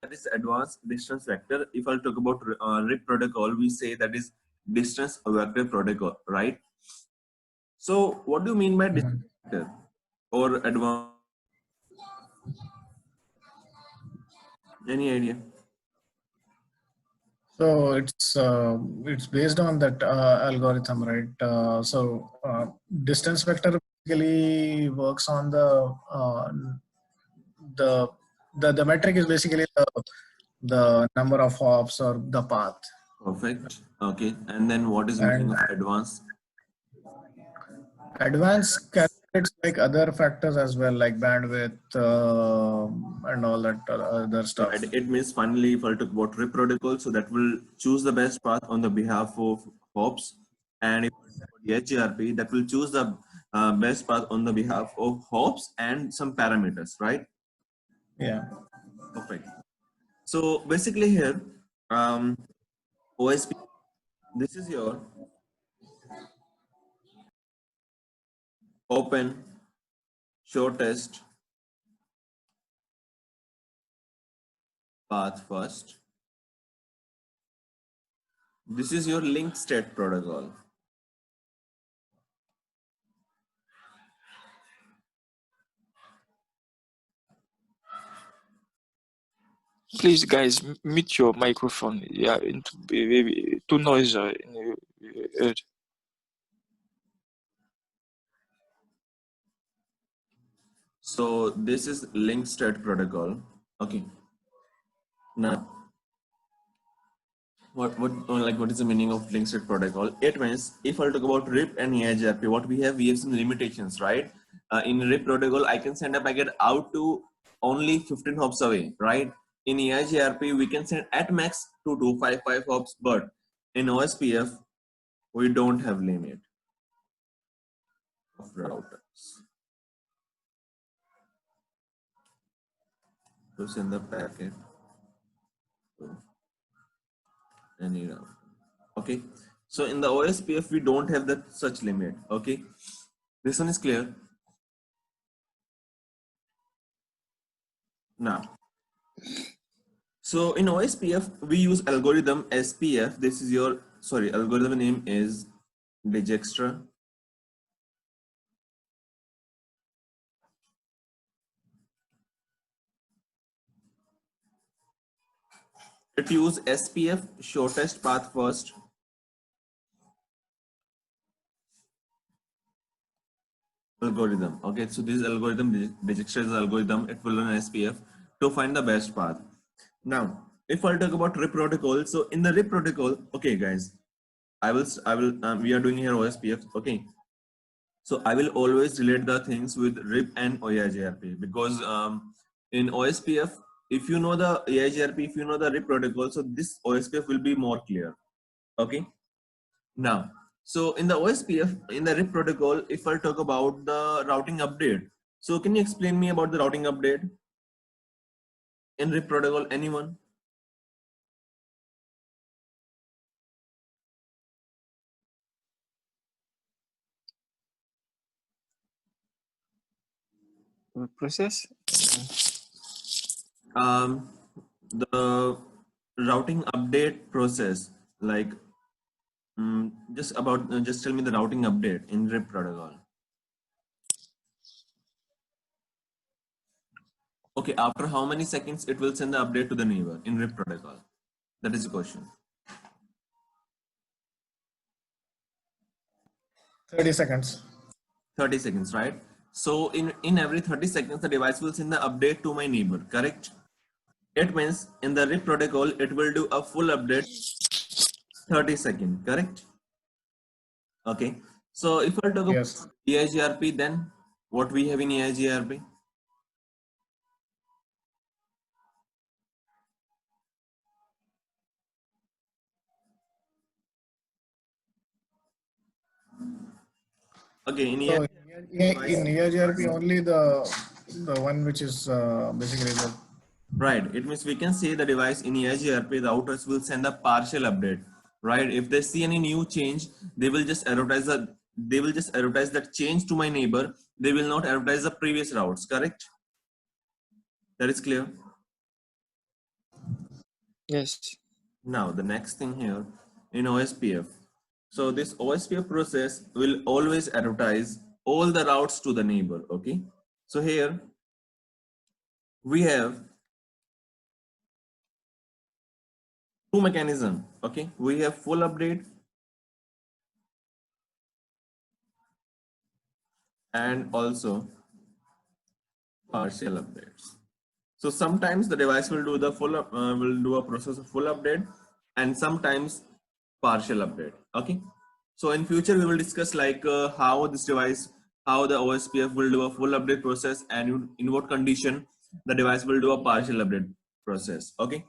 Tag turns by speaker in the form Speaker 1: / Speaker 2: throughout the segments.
Speaker 1: that is advanced distance vector. If I'll talk about RIP protocol, we say that is distance vector protocol, right? So what do you mean by distance vector or advanced? Any idea?
Speaker 2: So it's based on that algorithm, right? Distance vector basically works on the metric is basically the number of hops or the path.
Speaker 1: Perfect. Okay. And then what is the meaning of advanced?
Speaker 2: Advanced calculates like other factors as well, like bandwidth and all that other stuff.
Speaker 1: Right. It means finally, if I talk about RIP protocol, so that will choose the best path on the behalf of hops, and if the HGRP, that will choose the best path on the behalf of hops and some parameters, right?
Speaker 2: Yeah.
Speaker 1: Perfect. So basically here, OSP, this is your open shortest path first. This is your link state protocol.
Speaker 3: Please, guys, mute your microphone. Yeah, too noisy in your ear.
Speaker 1: So this is link state protocol. Okay. Now, what is the meaning of link state protocol? It means if I talk about RIP and EIGRP, what we have some limitations, right? In RIP protocol, I can send a packet out to only 15 hops away, right? In EIGRP, we can send at max to 255 hops, but in OSPF, we don't have limit of routers to send the packet to any router. Okay, so in the OSPF, we don't have that such limit. Okay, this one is clear. Now, so in OSPF, we use algorithm SPF. This is your, sorry, algorithm name is Dijkstra. It use SPF, shortest path first. Algorithm. Okay, so this algorithm, Dijkstra's algorithm, it will run SPF to find the best path. Now, if I talk about RIP protocol, so in the RIP protocol, okay, guys, we are doing here OSPF. Okay, so I will always relate the things with RIP and EIGRP because in OSPF, if you know the EIGRP, if you know the RIP protocol, so this OSPF will be more clear. Okay, now, so in the OSPF, in the RIP protocol, if I talk about the routing update, so can you explain me about the routing update in RIP protocol? Anyone?
Speaker 3: Process?
Speaker 1: The routing update process, like just tell me the routing update in RIP protocol. Okay, after how many seconds it will send the update to the neighbor in RIP protocol? That is the question.
Speaker 2: 30 seconds.
Speaker 1: 30 seconds, right? So in every 30 seconds, the device will send the update to my neighbor, correct? It means in the RIP protocol, it will do a full update 30 seconds, correct? Okay. So if I talk about EIGRP, then what we have in EIGRP? Okay, in
Speaker 2: EIGRP only the one which is basically the
Speaker 1: right. It means we can say the device in EIGRP, the routers will send a partial update, right? If they see any new change, they will just advertise that change to my neighbor. They will not advertise the previous routes, correct? That is clear.
Speaker 3: Yes.
Speaker 1: Now the next thing here in OSPF. So this OSPF process will always advertise all the routes to the neighbor. Okay. So here we have two mechanisms. Okay. We have full update and also partial updates. So sometimes the device will do the will do a process of full update and sometimes partial update. Okay. So in future we will discuss like how this device, how the OSPF will do a full update process and in what condition the device will do a partial update process. Okay.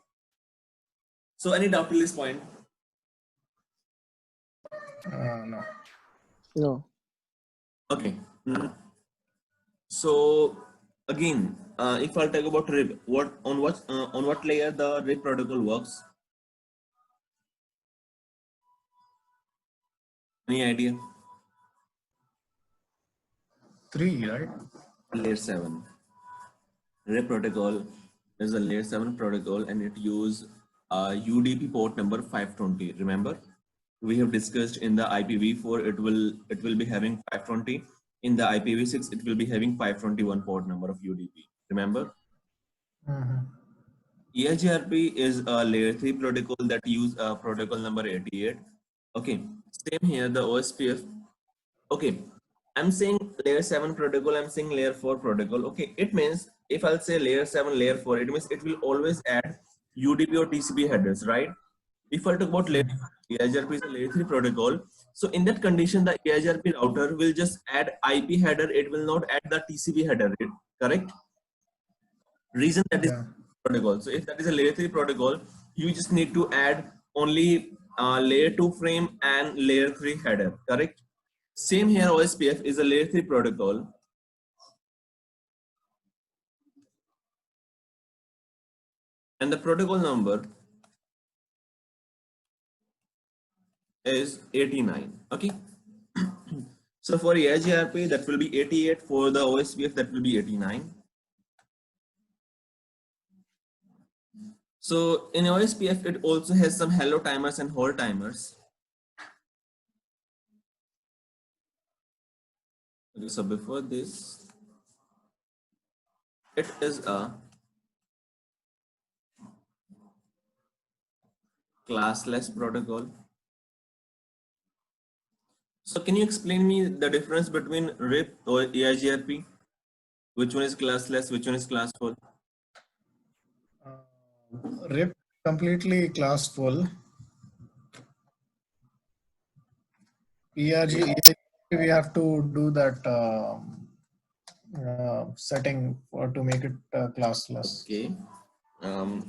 Speaker 1: So any doubt till this point?
Speaker 2: No.
Speaker 3: No.
Speaker 1: Okay. So again, if I'll talk about RIB, on what layer the RIB protocol works? Any idea?
Speaker 2: 3, right?
Speaker 1: Layer 7. RIB protocol is a layer 7 protocol and it uses UDP port number 520. Remember, we have discussed in the IPv4 it will be having 520. In the IPv6 it will be having 521 port number of UDP. Remember, EIGRP is a layer 3 protocol that use protocol number 88. Okay, same here the OSPF. Okay, I'm saying layer 7 protocol, I'm saying layer 4 protocol. Okay, it means if I'll say layer 7, layer 4, it means it will always add UDP or TCP headers, right? If I talk about layer EIGRP is a layer 3 protocol. So in that condition, the EIGRP router will just add IP header, it will not add the TCP header, correct? Reason that is
Speaker 2: Yeah.
Speaker 1: protocol. So if that is a layer 3 protocol, you just need to add only layer 2 frame and layer 3 header, correct? Same here, OSPF is a layer 3 protocol. And the protocol number is 89. Okay. So for EIGRP, that will be 88. For the OSPF, that will be 89. So in OSPF, it also has some hello timers and hold timers. Okay, so before this, it is a classless protocol. So can you explain me the difference between RIP or EIGRP? Which one is classless? Which one is classful?
Speaker 2: RIP completely class full. ERG, we have to do that setting to make it classless.
Speaker 1: Okay.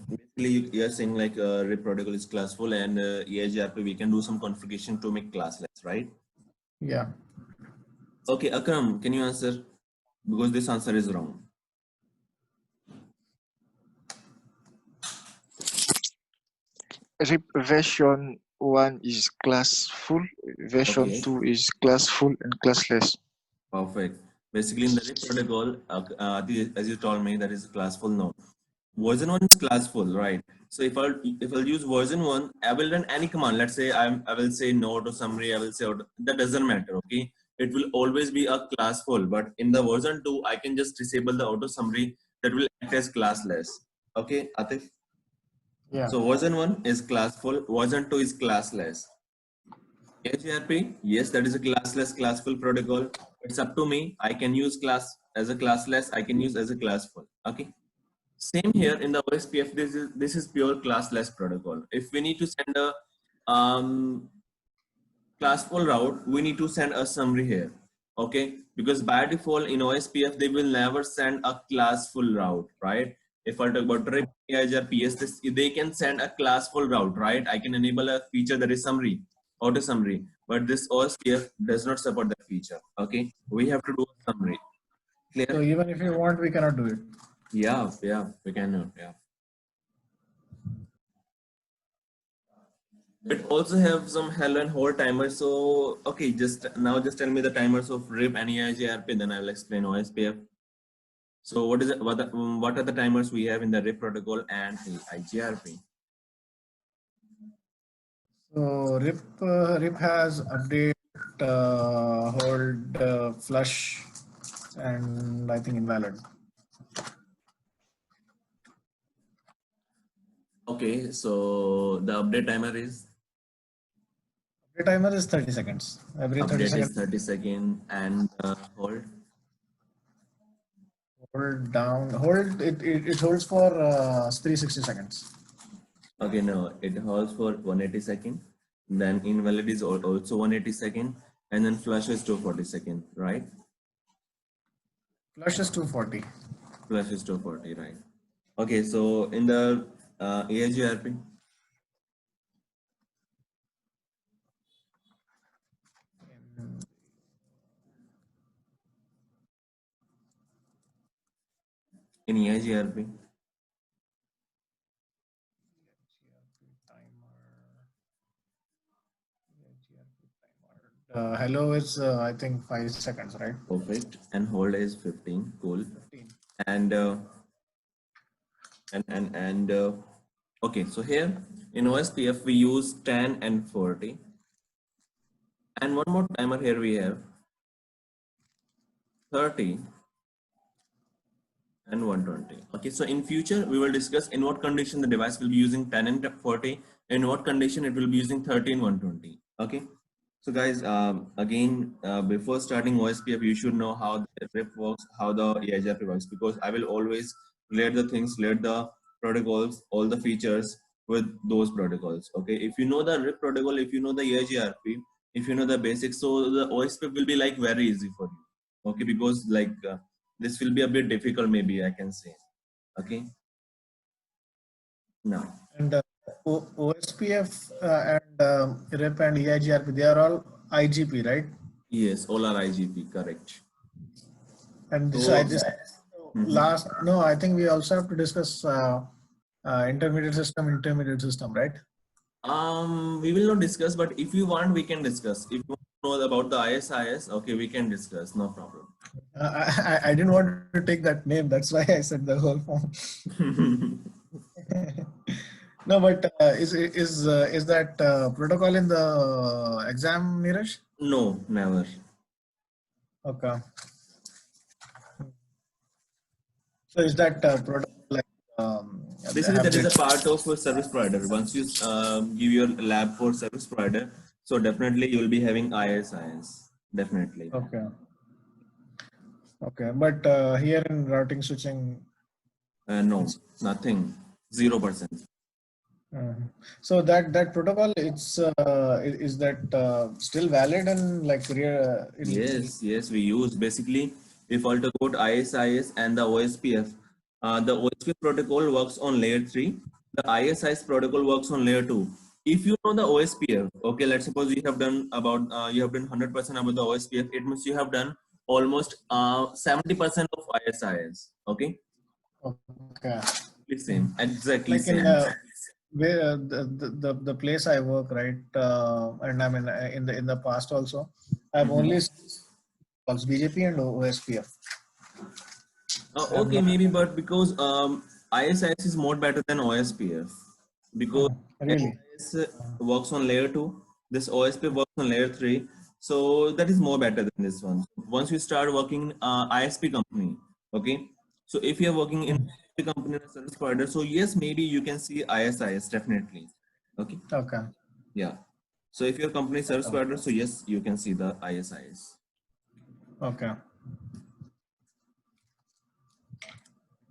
Speaker 1: Basically, you are saying like RIP protocol is classful and EIGRP, we can do some configuration to make classless, right?
Speaker 2: Yeah.
Speaker 1: Okay, Akram, can you answer? Because this answer is wrong.
Speaker 3: RIP version 1 is classful, version
Speaker 1: Okay.
Speaker 3: 2 is classful and classless.
Speaker 1: Perfect. Basically, in the RIP protocol, as you told me, that is classful. No, version 1 is classful, right? So if I'll use version 1, I will run any command. Let's say I will say node or summary. I will say auto, that doesn't matter. Okay, it will always be a classful. But in the version 2, I can just disable the auto summary that will act as classless. Okay, Atif.
Speaker 2: Yeah.
Speaker 1: So version 1 is classful. Version 2 is classless. HRP, yes, that is a classless classful protocol. It's up to me. I can use class as a classless. I can use as a classful. Okay. Same here in the OSPF. This is pure classless protocol. If we need to send a classful route, we need to send a summary here. Okay, because by default in OSPF they will never send a classful route, right? If I talk about RIP, or PS, they can send a classful route, right? I can enable a feature that is summary, auto summary, but this OSPF does not support that feature. Okay, we have to do a summary. Clear?
Speaker 2: So even if you want, we cannot do it.
Speaker 1: Yeah, we can. Yeah. It also have some hello and hold timers. So okay, just tell me the timers of RIP and EIGRP, then I will explain OSPF. So what are the timers we have in the RIP protocol and IGRP?
Speaker 2: So RIP has update, hold, flush, and I think invalid.
Speaker 1: Okay, so the update timer is
Speaker 2: The timer is 30 seconds. Every 30
Speaker 1: update is
Speaker 2: seconds,
Speaker 1: 30 seconds and hold.
Speaker 2: hold down, hold it holds for 360 seconds.
Speaker 1: Okay, no, it holds for 180 second. Then invalid is also 180 second, and then flush is 240 second, right?
Speaker 2: Flush is 240.
Speaker 1: Flush is 240, right? Okay, so in the AIGRP, in AIGRP,
Speaker 2: Hello is I think 5 seconds, right?
Speaker 1: perfect, and hold is 15, cool,
Speaker 2: 15.
Speaker 1: and okay, so here in OSPF we use 10 and 40, and one more timer here we have 30 and 120. Okay, so in future we will discuss in what condition the device will be using 10 and 40, in what condition it will be using 30 and 120. Okay, so guys, again, before starting OSPF you should know how the RIP works, how the EIGRP works, because I will always relate the things, relate the protocols, all the features with those protocols. Okay, if you know the RIP protocol, if you know the EIGRP, if you know the basics, so the OSPF will be like very easy for you. Okay, because like this will be a bit difficult, maybe I can say. Okay, now
Speaker 2: And OSPF and RIP and EIGRP, they are all IGP, right?
Speaker 1: yes, all are IGP, correct.
Speaker 2: And
Speaker 1: So
Speaker 2: this
Speaker 1: mhm.
Speaker 2: last, no, I think we also have to discuss intermediate system, right?
Speaker 1: We will not discuss, but if you want, we can discuss. If you want to know about the ISIS, okay, we can discuss, no problem.
Speaker 2: I didn't want to take that name. That's why I said the whole form. No, but is that protocol in the exam, Neeraj?
Speaker 1: No, never.
Speaker 2: Okay. So is that protocol like
Speaker 1: Basically,
Speaker 2: have
Speaker 1: that is
Speaker 2: been?
Speaker 1: a part of a service provider. Once you give your lab for service provider, so definitely you will be having ISIS. Definitely.
Speaker 2: Okay. Okay. But here in routing switching,
Speaker 1: No, nothing. 0%.
Speaker 2: mhm. So that protocol, it's is that still valid and like in
Speaker 1: Yes, yes, we use basically if I talk about ISIS and the OSPF, the OSPF protocol works on layer 3, the ISIS protocol works on layer 2. If you know the OSPF, okay, let's suppose you have done about you have done 100% about the OSPF, it means you have done almost 70% of ISIS. Okay,
Speaker 2: okay.
Speaker 1: same, exactly
Speaker 2: Like in
Speaker 1: same.
Speaker 2: where the place I work, right? And I mean in the past also, I've
Speaker 1: Mhm.
Speaker 2: only calls BJP and OSPF. I've
Speaker 1: Okay,
Speaker 2: not
Speaker 1: maybe, but because ISIS is more better than OSPF because
Speaker 2: really.
Speaker 1: SIS works on layer 2, this OSPF works on layer 3, so that is more better than this one. Once you start working in ISP company, okay, so if you are working in ISP company or service provider, so yes, maybe you can see ISIS definitely. Okay,
Speaker 2: Okay.
Speaker 1: yeah. So if your company service provider, so yes, you can see the ISIS.
Speaker 2: Okay.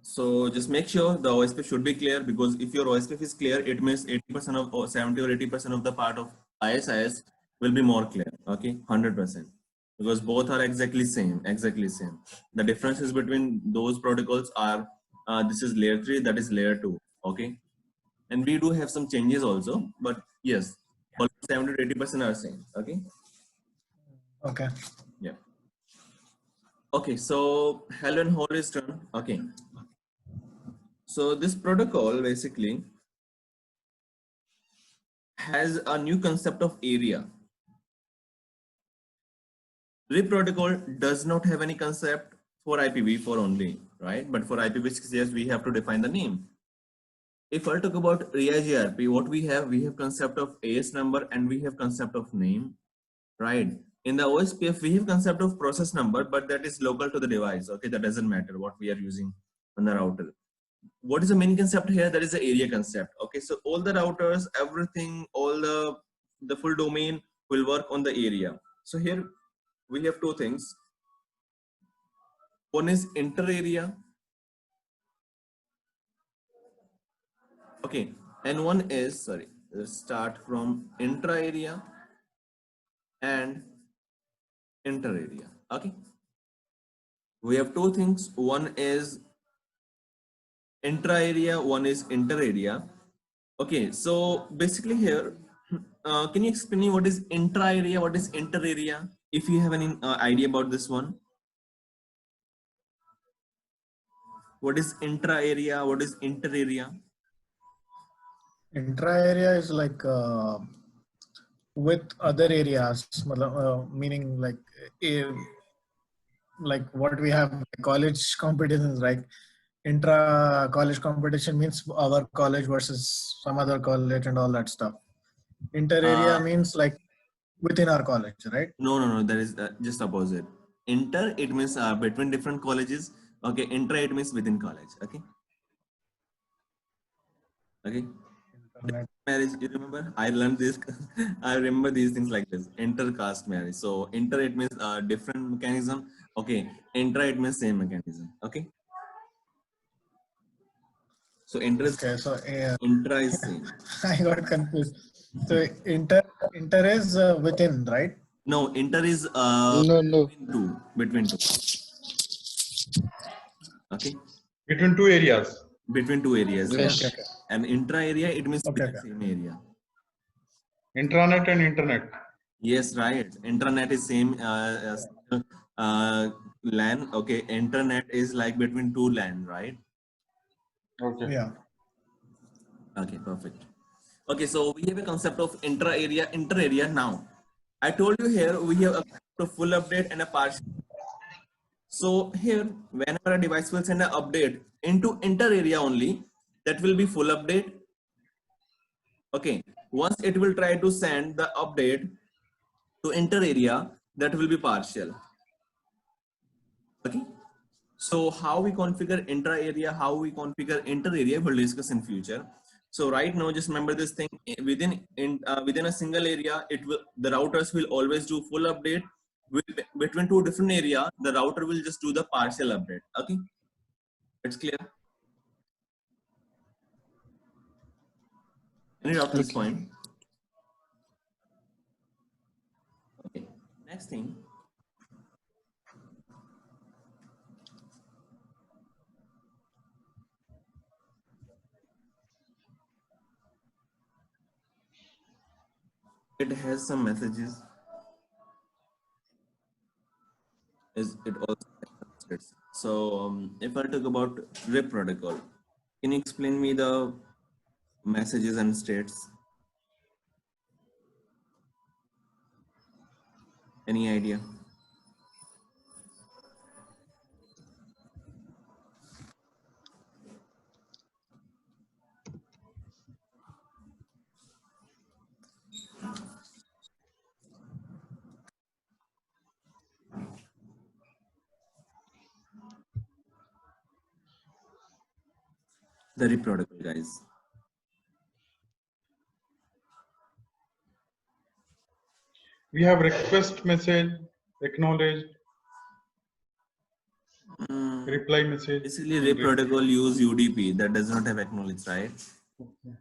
Speaker 1: So just make sure the OSPF should be clear, because if your OSPF is clear, it means 80% of or 70 or 80% of the part of ISIS will be more clear. Okay, 100%, because both are exactly same, exactly same. The differences between those protocols are this is layer 3, that is layer 2. Okay, and we do have some changes also, but yes, almost 70 to 80% are same. Okay,
Speaker 2: Okay.
Speaker 1: yeah. Okay, so hello and hold is done. Okay, so this protocol basically has a new concept of area. RIP protocol does not have any concept for IPv4 only, right? But for IPv6, yes, we have to define the name. if I talk about RIGRP, what we have concept of AS number and we have concept of name, right? In the OSPF, we have concept of process number, but that is local to the device. Okay, that doesn't matter what we are using on the router. What is the main concept here? That is the area concept. Okay, so all the routers, everything, all the full domain will work on the area. So here we have two things. One is inter area. Okay, and one is, sorry, let's start from intra area and inter area. Okay, we have two things. One is intra area, one is inter area. Okay, so basically here, can you explain me what is intra area, what is inter area? If you have any idea about this one, what is intra area, what is inter area?
Speaker 2: Intra area is like with other areas, meaning like what we have college competitions, like intra college competition means our college versus some other college and all that stuff. Inter area means like within our college, right?
Speaker 1: No, that is just opposite. Inter, it means between different colleges. Okay, intra, it means within college. Okay. Okay.
Speaker 2: Internet.
Speaker 1: Marriage, you remember? I learned this. I remember these things like this. Inter-caste marriage. So inter, it means different mechanism. Okay. Intra, it means same mechanism. Okay. So inter is,
Speaker 2: Okay, so
Speaker 1: intra is same.
Speaker 2: I got confused. So inter is within, right?
Speaker 1: No, inter is
Speaker 3: No.
Speaker 1: between two. Okay.
Speaker 4: Between two areas.
Speaker 1: Between two areas.
Speaker 3: Yes.
Speaker 2: Okay.
Speaker 1: And intra area, it means
Speaker 2: Okay,
Speaker 1: within
Speaker 2: okay.
Speaker 1: same area.
Speaker 4: Intranet and internet.
Speaker 1: Yes, right. Intranet is same LAN. Okay. Internet is like between two LAN, right?
Speaker 4: Okay.
Speaker 2: Yeah.
Speaker 1: Okay, perfect. Okay, so we have a concept of intra area, inter area. Now, I told you here we have a full update and a partial. So here, whenever a device will send an update into inter area only, that will be full update. Okay, once it will try to send the update to inter area, that will be partial. Okay, so how we configure intra area, how we configure inter area, we'll discuss in future. So right now, just remember this thing: within a single area, the routers will always do full update. Between two different area, the router will just do the partial update. Okay, it's clear. Any doubt at this point? Okay. Next thing. It has some messages. It also has some states. So if I talk about RIP protocol, can you explain me the messages and states? Any idea? The RIP protocol, guys.
Speaker 4: We have request message, acknowledged, reply message.
Speaker 1: Basically, RIP protocol use UDP that does not have acknowledge, right?
Speaker 4: Okay.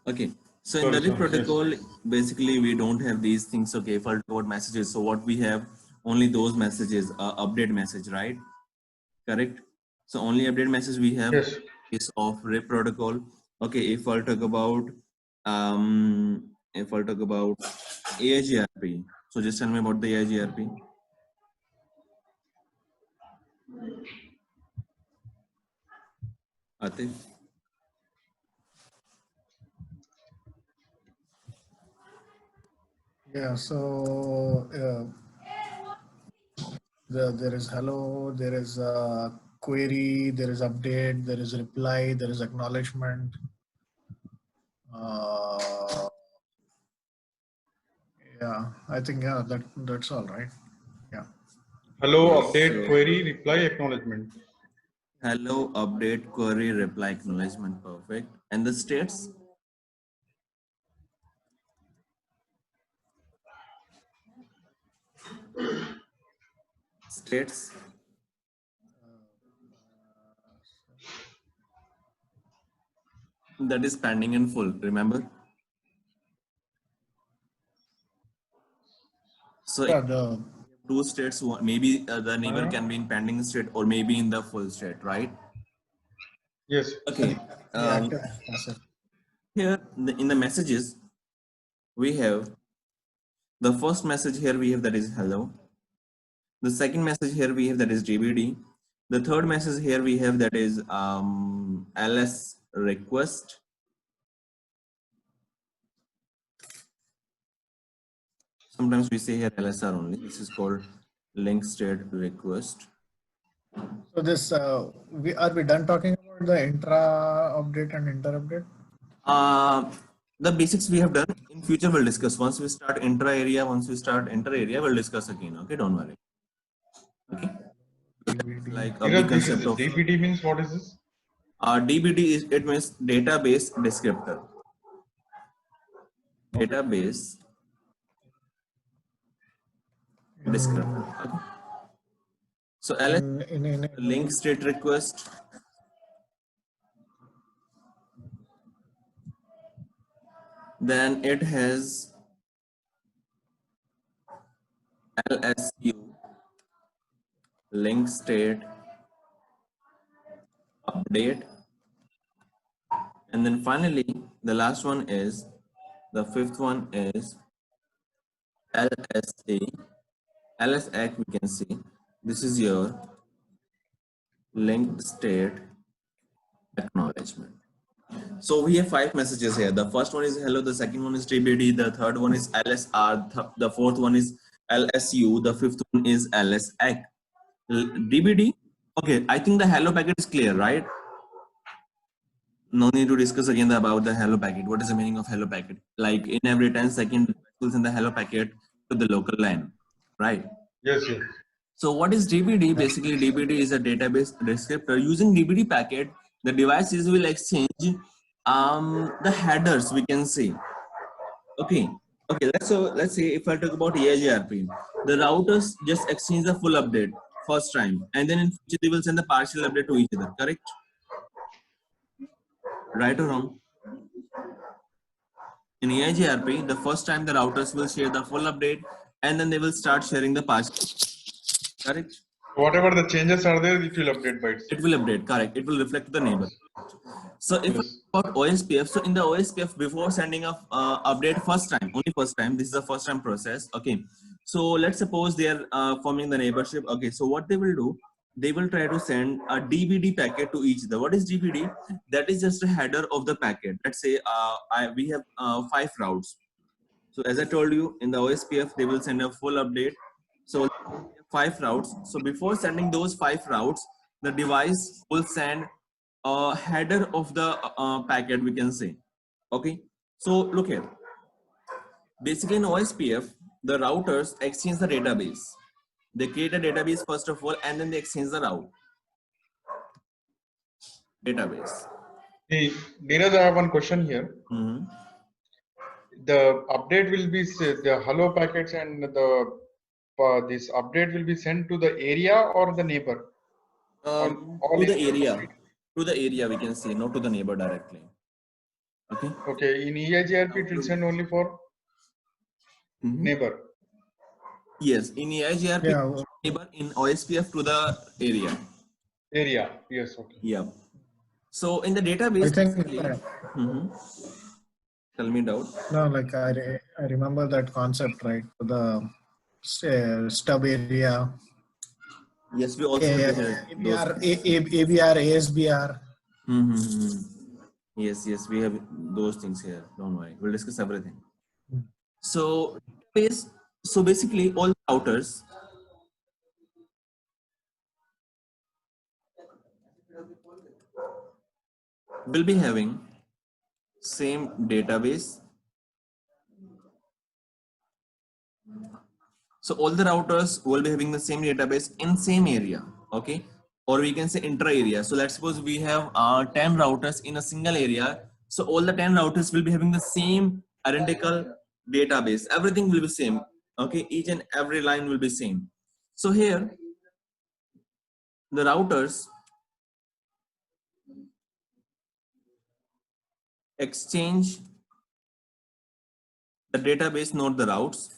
Speaker 1: Okay. So in the RIP protocol, basically we don't have these things. Okay, if I talk about messages, so what we have only those messages, update message, right? Correct. So only update message we have
Speaker 4: Yes.
Speaker 1: is of RIP protocol. Okay, if I talk about AIGRP, so just tell me about the AIGRP. Atif.
Speaker 2: Yeah. So There is hello, there is query, there is update, there is reply, there is acknowledgement. Yeah, I think that's all right. Yeah.
Speaker 4: Hello,
Speaker 1: Yes,
Speaker 4: update,
Speaker 1: so
Speaker 4: query, reply, acknowledgement.
Speaker 1: hello, update, query, reply, acknowledgement, perfect. And the states? States? That is pending in full, remember? So
Speaker 2: Yeah, the
Speaker 1: two states, maybe the neighbor can be in pending state or maybe in the full state, right?
Speaker 4: Yes.
Speaker 1: Okay.
Speaker 2: the active passive.
Speaker 1: Here in the messages, we have the first message here we have that is hello. The second message here we have that is DBD. The third message here we have that is ls request. Sometimes we say here LSR only. This is called link state request.
Speaker 2: So this are we done talking about the intra update and inter update?
Speaker 1: The basics we have done. In future we'll discuss. Once we start intra area, once we start inter area, we'll discuss again. Okay, don't worry. Okay. Like a big
Speaker 4: Neeraj, this is
Speaker 1: concept of
Speaker 4: DPD means what is this?
Speaker 1: DBD is, it means database descriptor. Database descriptor. Okay. So ls link state request. Then it has LSU link state update, and then finally the last one is the fifth one is LSA. LSAC we can see this is your linked state acknowledgement. So we have 5 messages here. The first one is hello, the second one is TBD, the third one is LSR, the fourth one is LSU, the fifth one is LSAC. DBD, okay, I think the hello packet is clear, right? No need to discuss again about the hello packet. What is the meaning of hello packet? Like in every 10 seconds, it send the hello packet to the local line, right?
Speaker 4: Yes, yes.
Speaker 1: So what is DBD? Basically, DBD is a database descriptor. Using DBD packet, the devices will exchange the headers, we can say. Okay. Okay. Let's say if I talk about EIGRP, the routers just exchange the full update first time, and then in future they will send the partial update to each other. Correct? Right or wrong? In EIGRP, the first time the routers will share the full update, and then they will start sharing the partial. Correct?
Speaker 4: Whatever the changes are there, it will update by itself.
Speaker 1: It will update. Correct. It will reflect to the neighbor. So if
Speaker 4: Yes.
Speaker 1: about OSPF, so in the OSPF, before sending a update first time, only first time, this is a first time process. Okay. So let's suppose they are forming the neighborship. Okay. So what they will do, they will try to send a DVD packet to each other. What is DVD? That is just a header of the packet. Let's say we have 5 routes. So as I told you, in the OSPF, they will send a full update. So 5 routes. So before sending those 5 routes, the device will send a header of the packet, we can say. Okay. So look here. Basically in OSPF, the routers exchange the database. They create a database first of all, and then they exchange the route. Database.
Speaker 4: Hey, Neeraj, I have one question here.
Speaker 1: Mm-hmm.
Speaker 4: The update will be the hello packets, and the this update will be sent to the area or the neighbor.
Speaker 1: To the area. To the area, we can say, not to the neighbor directly. Okay.
Speaker 4: Okay. In EIGRP, it will send only for neighbor.
Speaker 1: Yes, in EIGRP,
Speaker 2: Yeah.
Speaker 1: neighbor, in OSPF to the area.
Speaker 4: Area. Yes. Okay.
Speaker 1: Yeah. So in the database,
Speaker 2: I think
Speaker 1: tell me doubt.
Speaker 2: no, like I remember that concept, right? The stub area.
Speaker 1: Yes, we also have
Speaker 2: ABR, ABR, ASBR.
Speaker 1: Yes, yes, we have those things here. Don't worry, we'll discuss everything. So basically all routers will be having same database. So all the routers will be having the same database in same area, okay? Or we can say intra area. So let's suppose we have 10 routers in a single area. So all the 10 routers will be having the same identical database. Everything will be same, okay? Each and every line will be same. So here, the routers exchange the database, not the routes.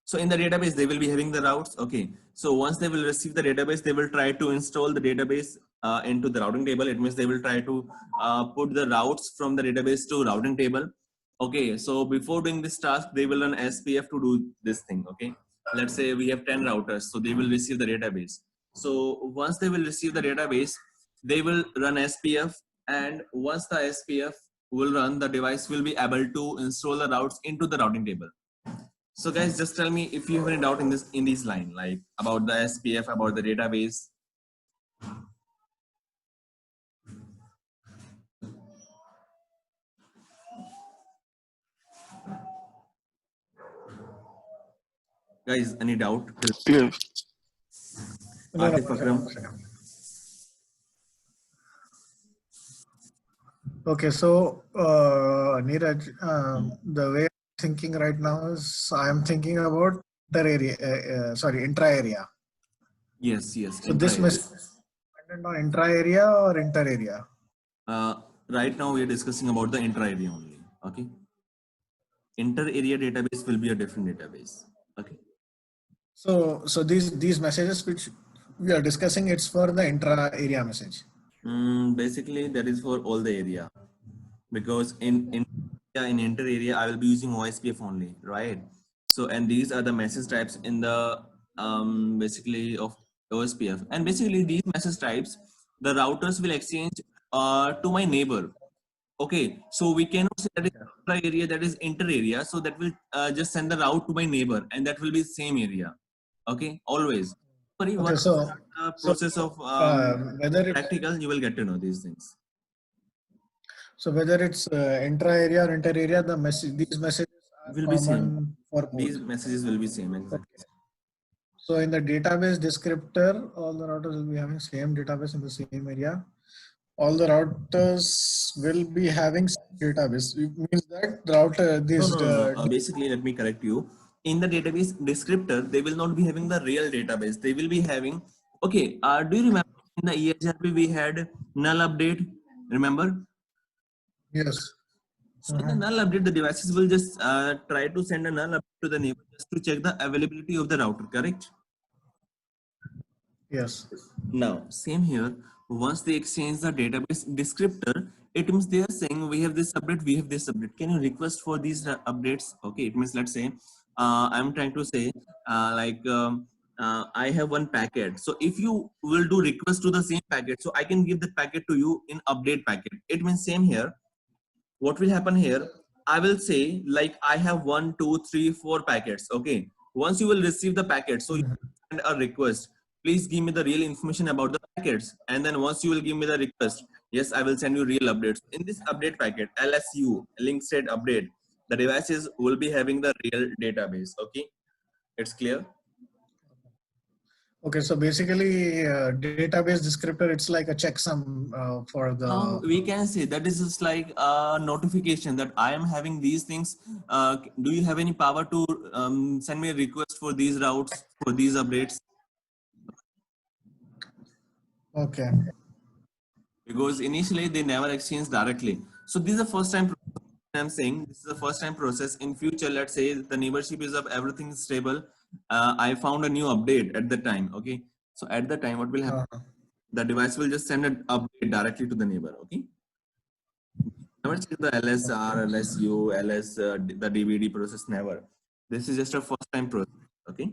Speaker 1: So in the database, they will be having the routes. Okay. So once they will receive the database, they will try to install the database into the routing table. It means they will try to put the routes from the database to routing table. Okay. So before doing this task, they will run SPF to do this thing. Okay. Let's say we have 10 routers. So they will receive the database. So once they will receive the database, they will run SPF. And once the SPF will run, the device will be able to install the routes into the routing table. So guys, just tell me if you have any doubt in this line, like about the SPF, about the database. Guys, any doubt?
Speaker 3: Yeah.
Speaker 1: Atif Akram.
Speaker 2: Okay, so Neeraj, the way I'm thinking right now is I am thinking about intra area.
Speaker 1: Yes, yes.
Speaker 2: So this message is dependent on intra area or inter area?
Speaker 1: Right now we are discussing about the intra area only. Okay. Inter area database will be a different database. Okay.
Speaker 2: So these messages which we are discussing, it's for the intra area message.
Speaker 1: Basically, that is for all the area, because in inter area I will be using OSPF only, right? So and these are the message types in the basically of OSPF, and basically these message types the routers will exchange to my neighbor. Okay, so we cannot say that is intra area, that is inter area. So that will just send the route to my neighbor, and that will be same area. Okay, always. Sorry,
Speaker 2: Okay,
Speaker 1: once
Speaker 2: so
Speaker 1: the process of
Speaker 2: whether it's
Speaker 1: practical, you will get to know these things.
Speaker 2: so whether it's intra area or inter area, these messages are
Speaker 1: Will be same.
Speaker 2: common for both.
Speaker 1: These messages will be same. Exactly.
Speaker 2: Okay. So in the database descriptor, all the routers will be having same database in the same area. All the routers will be having same database. It means that the router
Speaker 1: No. Basically, let me correct you. In the database descriptor, they will not be having the real database. They will be having. Okay. Do you remember in the EHRP we had null update? Remember?
Speaker 2: Yes.
Speaker 1: So in the null update, the devices will just try to send a null update to the neighbor just to check the availability of the router. Correct?
Speaker 2: Yes.
Speaker 1: Now, same here. Once they exchange the database descriptor, it means they are saying we have this update, we have this update. Can you request for these updates? Okay, it means let's say I'm trying to say I have one packet. So if you will do request to the same packet, so I can give the packet to you in update packet. It means same here. What will happen here? I will say like I have 1, 2, 3, 4 packets. Okay. Once you will receive the packet, so you send a request. Please give me the real information about the packets. And then once you will give me the request, yes, I will send you real updates. In this update packet, LSU, link state update, the devices will be having the real database. Okay. It's clear?
Speaker 2: Okay, so basically, database descriptor, it's like a checksum for the.
Speaker 1: We can say that is just like a notification that I am having these things. Do you have any power to send me a request for these routes, for these updates?
Speaker 2: Okay.
Speaker 1: Because initially they never exchange directly. So this is the first time I'm saying this is the first time process. In future, let's say the neighborship is up, everything is stable. I found a new update at the time. Okay. So at the time, what will happen? The device will just send an update directly to the neighbor. Okay. Never check the LSR, LSU, LS, the DVD process. Never. This is just a first time process. Okay.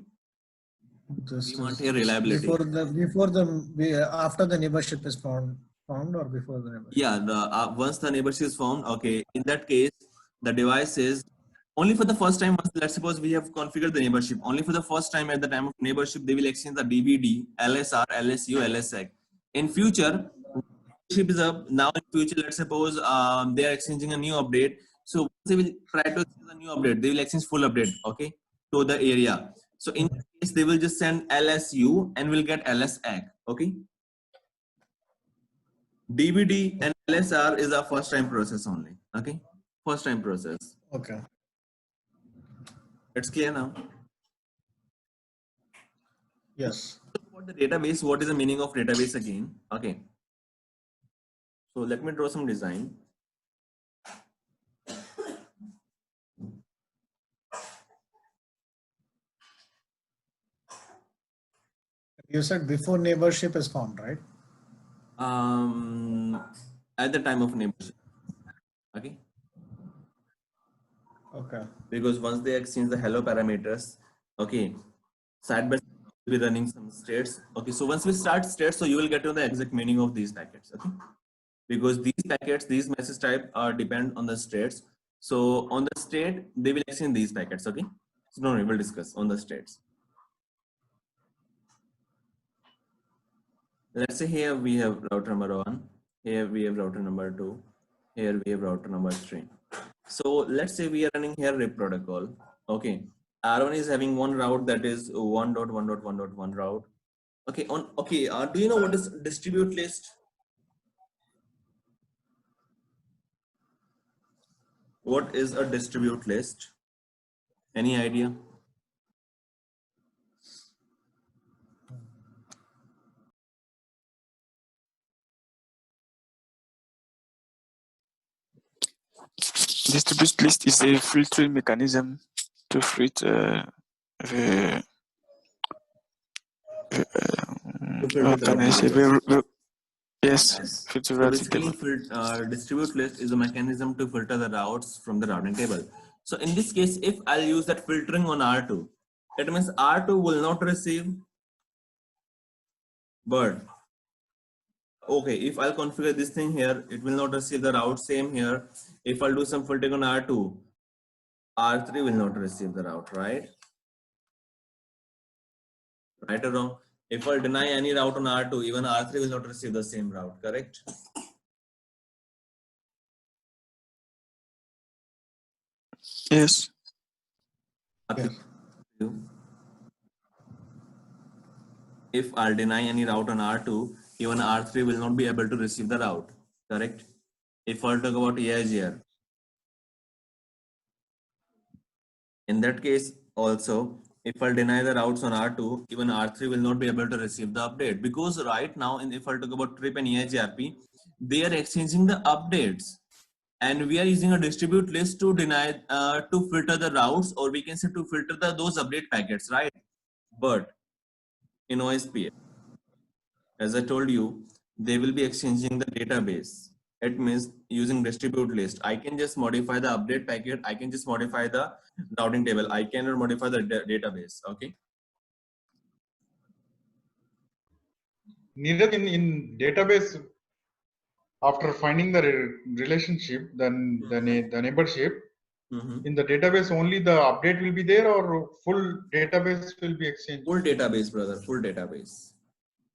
Speaker 1: We want a reliability.
Speaker 2: After the neighborship is found or before the neighborship?
Speaker 1: Yeah. Once the neighborship is found. Okay. In that case, the device is only for the first time. Let's suppose we have configured the neighborship. Only for the first time at the time of neighborship, they will exchange the DVD, LSR, LSU, LSEC. In future, membership is up. Now in future, let's suppose they are exchanging a new update. So once they will try to exchange a new update, they will exchange full update, okay, to the area. So in this case, they will just send LSU and will get LSAG, okay. DVD and LSR is a first time process only, okay, first time process.
Speaker 2: Okay.
Speaker 1: It's clear now.
Speaker 2: Yes.
Speaker 1: About the database, what is the meaning of database again? Okay. So let me draw some design.
Speaker 2: You said before neighborship is formed, right?
Speaker 1: At the time of neighborship. Okay.
Speaker 2: Okay.
Speaker 1: Because once they exchange the hello parameters, okay, side by side we'll be running some states. Okay, so once we start states, so you will get to the exact meaning of these packets. Okay, because these packets, these message type are depend on the states. So on the state, they will exchange these packets. Okay, so no, we will discuss on the states. Let's say here we have router number 1, here we have router number 2, here we have router number 3. So let's say we are running here RIP protocol. Okay, R1 is having one route that is 1.1.1.1 route. Okay, do you know what is distribute list? What is a distribute list? Any idea?
Speaker 3: Distribute list is a filtering mechanism to filter what can I say? Yes, filter
Speaker 1: So
Speaker 3: routing
Speaker 1: basically,
Speaker 3: table.
Speaker 1: distribute list is a mechanism to filter the routes from the routing table. So in this case, if I'll use that filtering on R2, it means R2 will not receive, but okay, if I'll configure this thing here, it will not receive the route. Same here. If I'll do some filtering on R2, R3 will not receive the route, right? Right or wrong? If I'll deny any route on R2, even R3 will not receive the same route, correct?
Speaker 3: Yes.
Speaker 2: Yes.
Speaker 1: If I'll deny any route on R2, even R3 will not be able to receive the route, correct? If I'll talk about AIGR, in that case also, if I'll deny the routes on R2, even R3 will not be able to receive the update, because right now, if I'll talk about TRIP and EIGRP, they are exchanging the updates, and we are using a distribute list to deny, to filter the routes, or we can say to filter those update packets, right? But in OSPF, as I told you, they will be exchanging the database. It means using distribute list. I can just modify the update packet. I can just modify the routing table. I cannot modify the database. Okay.
Speaker 4: Neeraj, in database, after finding the relationship, then the neighborship, in the database only the update will be there, or full database will be exchanged?
Speaker 1: Full database, brother. Full database.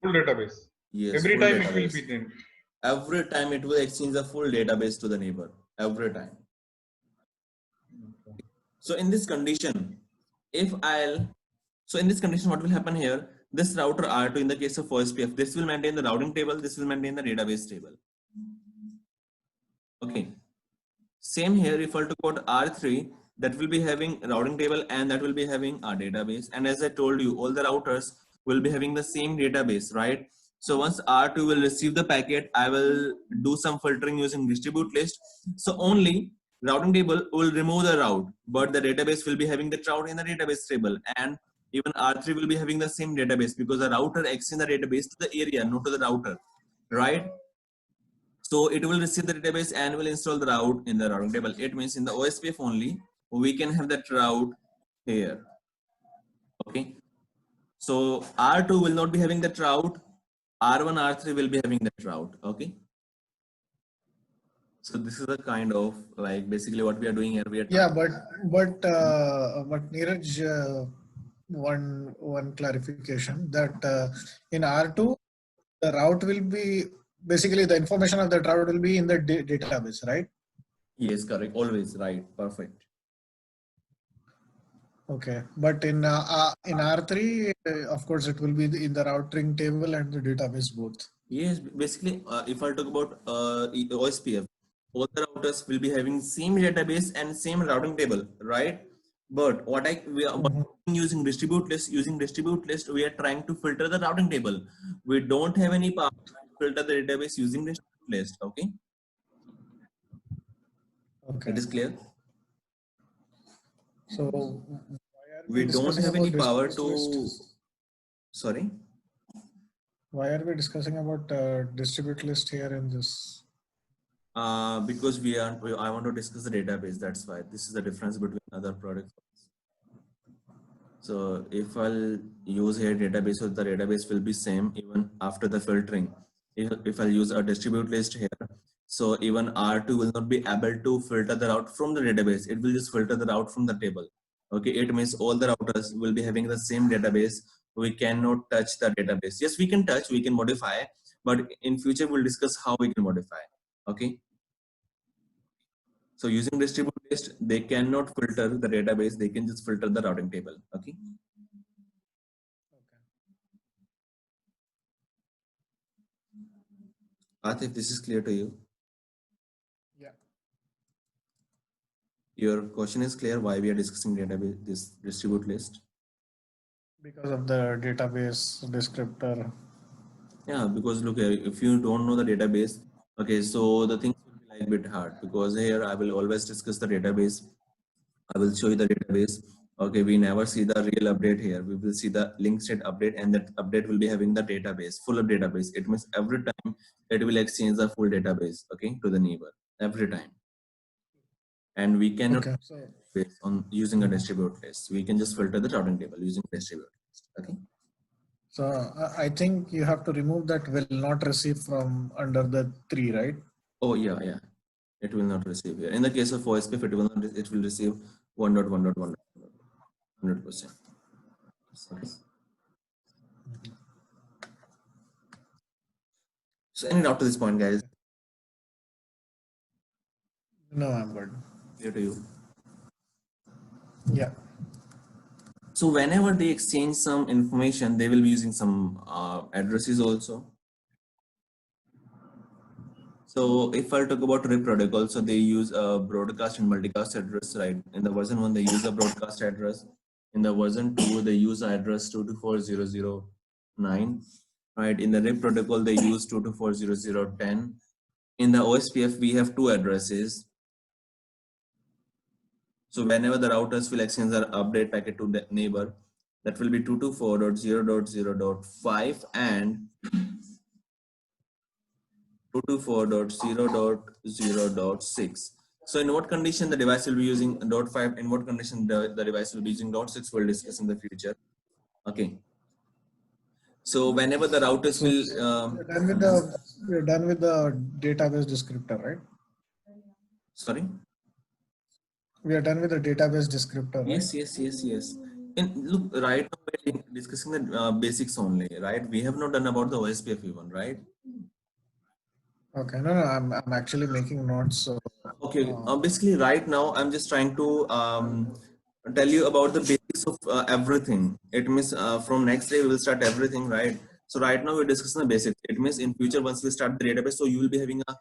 Speaker 4: Full database.
Speaker 1: Yes.
Speaker 4: Every
Speaker 1: Full
Speaker 4: time
Speaker 1: database.
Speaker 4: it will be then.
Speaker 1: Every time it will exchange the full database to the neighbor. Every time. So in this condition, in this condition, what will happen here? This router R2 in the case of OSPF, this will maintain the routing table, this will maintain the database table. Okay. Same here, if I talk about R3, that will be having routing table and that will be having a database. And as I told you, all the routers will be having the same database, right? So once R2 will receive the packet, I will do some filtering using distribute list. So only routing table will remove the route, but the database will be having the route in the database table, and even R3 will be having the same database, because the router extends the database to the area, not to the router, right? So it will receive the database and will install the route in the routing table. It means in the OSPF only, we can have that route here. Okay. So R2 will not be having that route. R1, R3 will be having that route. Okay. So this is the kind of like basically what we are doing here.
Speaker 2: But Neeraj, one clarification that in R2 the route will be basically the information of that route will be in the database, right?
Speaker 1: Yes, correct. Always right. Perfect.
Speaker 2: Okay, but in R3, of course, it will be in the routing table and the database both.
Speaker 1: Yes, basically, if I talk about OSPF, all the routers will be having same database and same routing table, right? But using distribute list, we are trying to filter the routing table. We don't have any power to filter the database using distribute list. Okay,
Speaker 2: Okay.
Speaker 1: it is clear.
Speaker 2: So why are
Speaker 1: We don't
Speaker 2: discussing
Speaker 1: have
Speaker 2: about
Speaker 1: any power
Speaker 2: distribute
Speaker 1: to.
Speaker 2: list?
Speaker 1: Sorry.
Speaker 2: Why are we discussing about distribute list here in this?
Speaker 1: Because I want to discuss the database. That's why this is the difference between other products. So if I'll use here database, so the database will be same even after the filtering. If I'll use a distribute list here, so even R2 will not be able to filter the route from the database. It will just filter the route from the table. Okay, it means all the routers will be having the same database. We cannot touch the database. Yes, we can touch, we can modify, but in future we'll discuss how we can modify. Okay. So using distribute list, they cannot filter the database. They can just filter the routing table. Okay. Atif, this is clear to you?
Speaker 2: Yeah.
Speaker 1: Your question is clear why we are discussing database, this distribute list?
Speaker 2: Because of the database descriptor.
Speaker 1: Yeah, because look here, if you don't know the database, okay, so the things will be like a bit hard, because here I will always discuss the database. I will show you the database. Okay, we never see the real update here. We will see the link state update, and that update will be having the database, full of database. It means every time it will exchange the full database, okay, to the neighbor every time. And we cannot based on using a distribute list. We can just filter the routing table using distribute list. Okay.
Speaker 2: So I think you have to remove that will not receive from under the 3, right?
Speaker 1: Oh yeah, yeah. It will not receive here. In the case of OSPF, it will not. It will receive 1.1.1 100%. So any doubt to this point, guys?
Speaker 2: No, I'm good.
Speaker 1: Clear to you?
Speaker 2: Yeah.
Speaker 1: So whenever they exchange some information, they will be using some addresses also. So if I talk about RIP protocol, so they use a broadcast and multicast address, right? In the version 1, they use a broadcast address. In the version 2, they use address 224.0.0.9, right? In the RIP protocol, they use 224.0.0.10. In the OSPF, we have 2 addresses. So whenever the routers will exchange their update packet to the neighbor, that will be 224.0.0.5 and 224.0.0.6. So in what condition the device will be using .5, in what condition the device will be using .6, we'll discuss in the future. Okay. So whenever the routers will...
Speaker 2: we're done with the database descriptor, right?
Speaker 1: Sorry?
Speaker 2: We are done with the database descriptor, right?
Speaker 1: Yes. And look, right now we're discussing the basics only, right? We have not done about the OSPF even, right?
Speaker 2: Okay, no, I'm actually making notes. So
Speaker 1: okay, basically right now I'm just trying to tell you about the basics of everything. It means from next day we will start everything, right? So right now we're discussing the basics. It means in future once we start the database, so you will be having a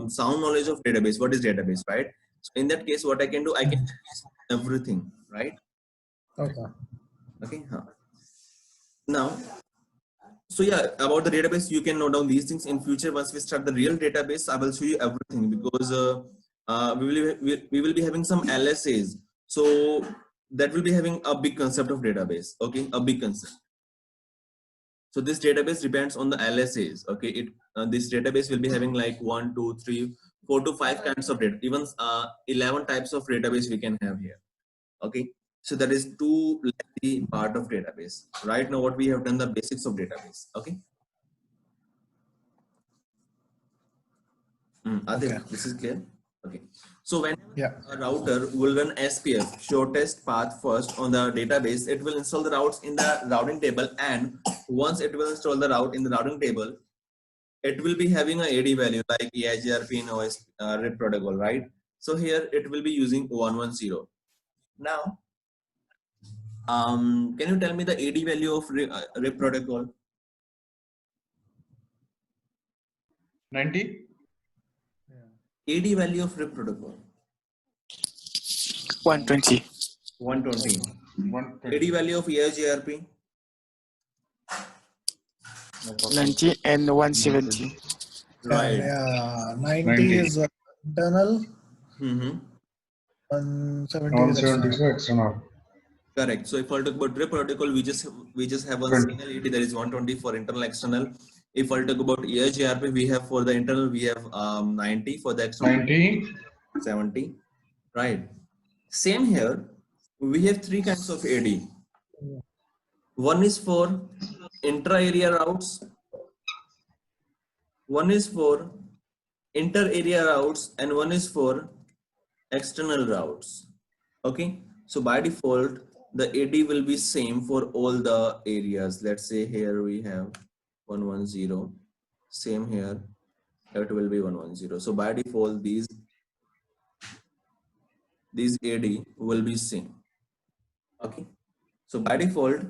Speaker 1: sound knowledge of database. What is database, right? So in that case, what I can do, I can everything, right?
Speaker 2: Okay.
Speaker 1: Now, so yeah, about the database, you can note down these things. In future, once we start the real database, I will show you everything, because we will be having some LSAs. So that will be having a big concept of database. Okay, a big concept. So this database depends on the LSAs. Okay, this database will be having like 1, 2, 3, 4 to 5 kinds of data. Even 11 types of database we can have here. Okay. So that is two part of database. Right now, what we have done the basics of database. Okay.
Speaker 2: Okay.
Speaker 1: This is clear. Okay. So when a router will run SPF, shortest path first on the database, it will install the routes in the routing table, and once it will install the route in the routing table, it will be having a AD value like EIGRP in OS RIP protocol, right? So here it will be using 110. Now, can you tell me the AD value of RIP protocol?
Speaker 4: 90.
Speaker 1: AD value of RIP protocol.
Speaker 3: 120.
Speaker 1: 120.
Speaker 4: 120.
Speaker 1: AD value of EIGRP.
Speaker 3: 90 and 170.
Speaker 1: Right.
Speaker 2: Yeah, 90
Speaker 4: 90.
Speaker 2: is internal,
Speaker 1: Mm-hmm.
Speaker 2: 170 is
Speaker 4: 170
Speaker 2: external.
Speaker 4: is external.
Speaker 1: Correct. So if I talk about RIP protocol, we just have one
Speaker 4: 20.
Speaker 1: single AD, that is 120 for internal external. If I talk about EIGRP, we have for the internal we have 90, for the external
Speaker 4: 90.
Speaker 1: 70. Right. Same here. We have three kinds of AD. One is for intra-area routes. One is for inter-area routes, and one is for external routes. Okay, so by default the AD will be same for all the areas. Let's say here we have 110, same here, it will be 110. So by default these AD will be same. Okay, so by default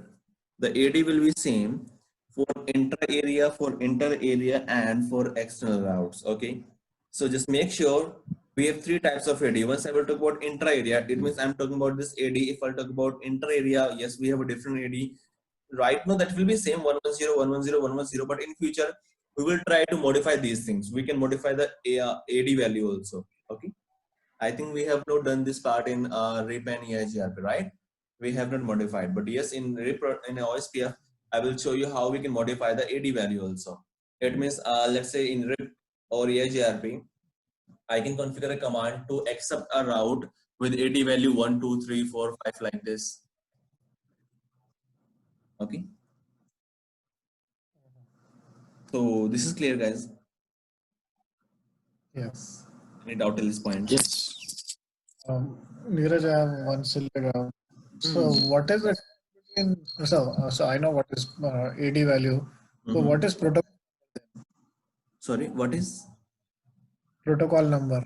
Speaker 1: the AD will be same for inter-area, and for external routes. Okay, so just make sure we have three types of AD. Once I will talk about intra-area, it means I'm talking about this AD. If I talk about inter-area, yes, we have a different AD. Right now that will be same 110, 110, 110, but in future we will try to modify these things. We can modify the AD value also. Okay, I think we have not done this part in RIP and EIGRP, right? We have not modified, but yes, in RIP in OSPF, I will show you how we can modify the AD value also. It means, let's say in RIP or EIGRP, I can configure a command to accept a route with AD value 1, 2, 3, 4, 5 like this. Okay. So this is clear, guys.
Speaker 2: Yes.
Speaker 1: Any doubt till this point?
Speaker 3: Yes.
Speaker 2: Neeraj, I have one silly doubt. So what is it in, so I know what is AD value. So what is
Speaker 1: Sorry, what is?
Speaker 2: protocol number?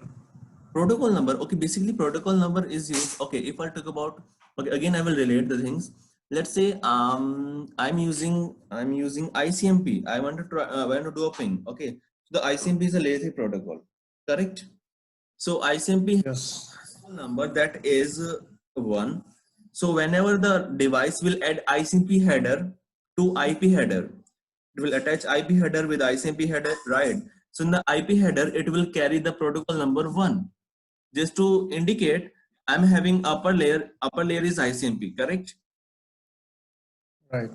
Speaker 1: Protocol number. Okay, basically protocol number is used. Okay, if I talk about, okay, again I will relate the things. Let's say I'm using ICMP. I want to try, I want to do a ping. Okay, so the ICMP is a lazy protocol, correct? So ICMP
Speaker 2: Yes.
Speaker 1: has a number that is 1. So whenever the device will add ICMP header to IP header, it will attach IP header with ICMP header, right? So in the IP header, it will carry the protocol number 1, just to indicate I'm having upper layer is ICMP, correct?
Speaker 2: Right.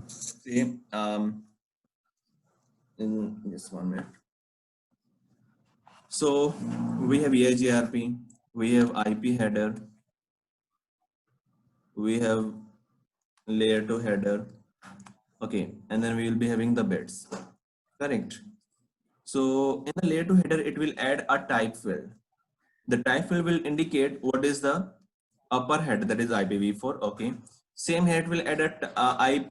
Speaker 1: See, in just 1 minute. So we have EIGRP, we have IP header, we have layer 2 header, okay, and then we will be having the bits, correct? So in the layer 2 header, it will add a type field. The type field will indicate what is the upper head, that is IPv4. Okay, same here it will add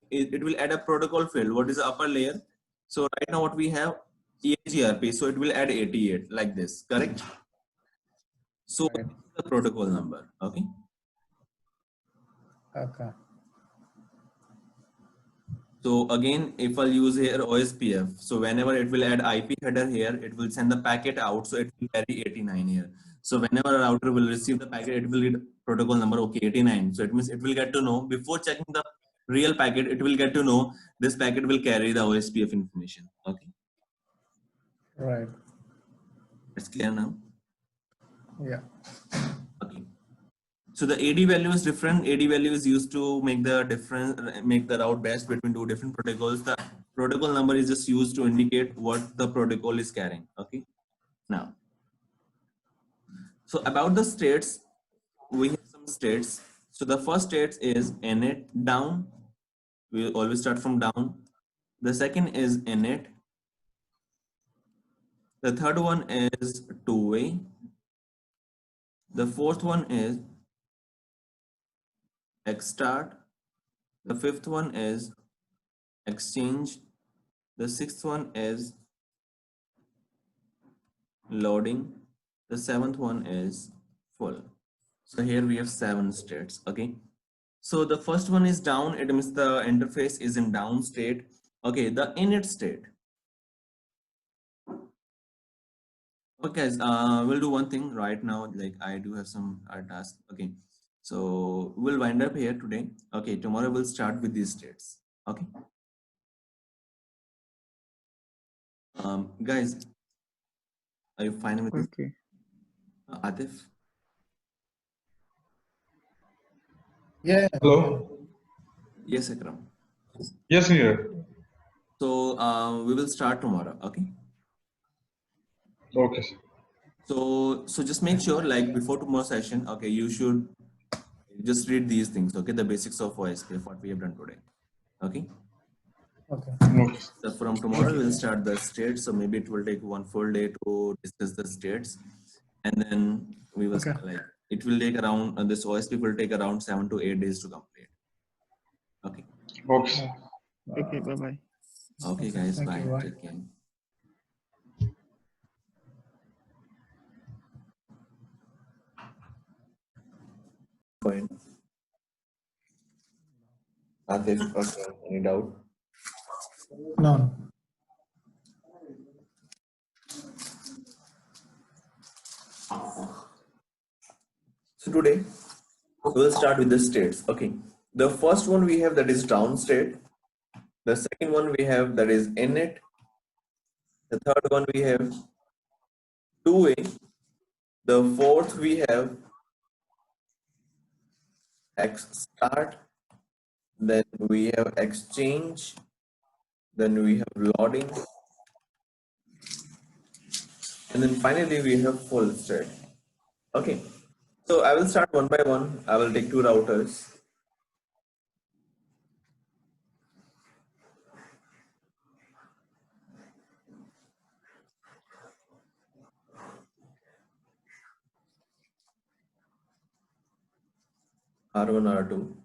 Speaker 1: it will add a protocol field, what is the upper layer. So right now what we have EIGRP, so it will add 88 like this, correct? So
Speaker 2: Right.
Speaker 1: this is the protocol number. Okay,
Speaker 2: Okay.
Speaker 1: so again if I'll use here OSPF, so whenever it will add IP header here, it will send the packet out, so it will carry 89 here. So whenever a router will receive the packet, it will read protocol number, okay, 89. So it means it will get to know, before checking the real packet, it will get to know this packet will carry the OSPF information. Okay,
Speaker 2: Right.
Speaker 1: it's clear now.
Speaker 2: Yeah.
Speaker 1: Okay, so the AD value is different. AD value is used to make the difference, make the route best between two different protocols. The protocol number is just used to indicate what the protocol is carrying. Okay, now, so about the states, we have some states. So the first state is init down. We always start from down. The second is init. The third one is two-way. The fourth one is xstart. The fifth one is exchange. The sixth one is loading. The seventh one is full. So here we have 7 states. Okay. So the first one is down. It means the interface is in down state. Okay. The init state. Okay, guys. We'll do one thing right now. Like I do have some task. Okay. So we'll wind up here today. Okay. Tomorrow we'll start with these states. Okay. Guys, are you fine with this?
Speaker 3: Okay.
Speaker 1: Atif?
Speaker 2: Yeah.
Speaker 4: Hello.
Speaker 1: Yes, Akram.
Speaker 4: Yes, Neeraj.
Speaker 1: So we will start tomorrow. Okay.
Speaker 4: Okay, sir.
Speaker 1: So just make sure, like before tomorrow's session, okay, you should just read these things. Okay, the basics of OSPF, what we have done today. Okay.
Speaker 2: Okay.
Speaker 4: Okay.
Speaker 1: So from tomorrow we'll start the states. So maybe it will take one full day to discuss the states, and then we will
Speaker 2: Okay.
Speaker 1: like it will take around this OSP will take around 7 to 8 days to complete. Okay.
Speaker 4: Okay.
Speaker 3: Okay. Bye bye.
Speaker 1: Okay, guys.
Speaker 2: Thank
Speaker 1: Bye.
Speaker 2: you. Bye.
Speaker 1: Take care. Fine. Atif, okay. Any doubt?
Speaker 2: No.
Speaker 1: So today we'll start with the states. Okay. The first one we have that is down state. The second one we have that is init. The third one we have two-way. The fourth we have X start. Then we have exchange. Then we have loading. And then finally we have full state. Okay. So I will start one by one. I will take 2 routers. R1, R2.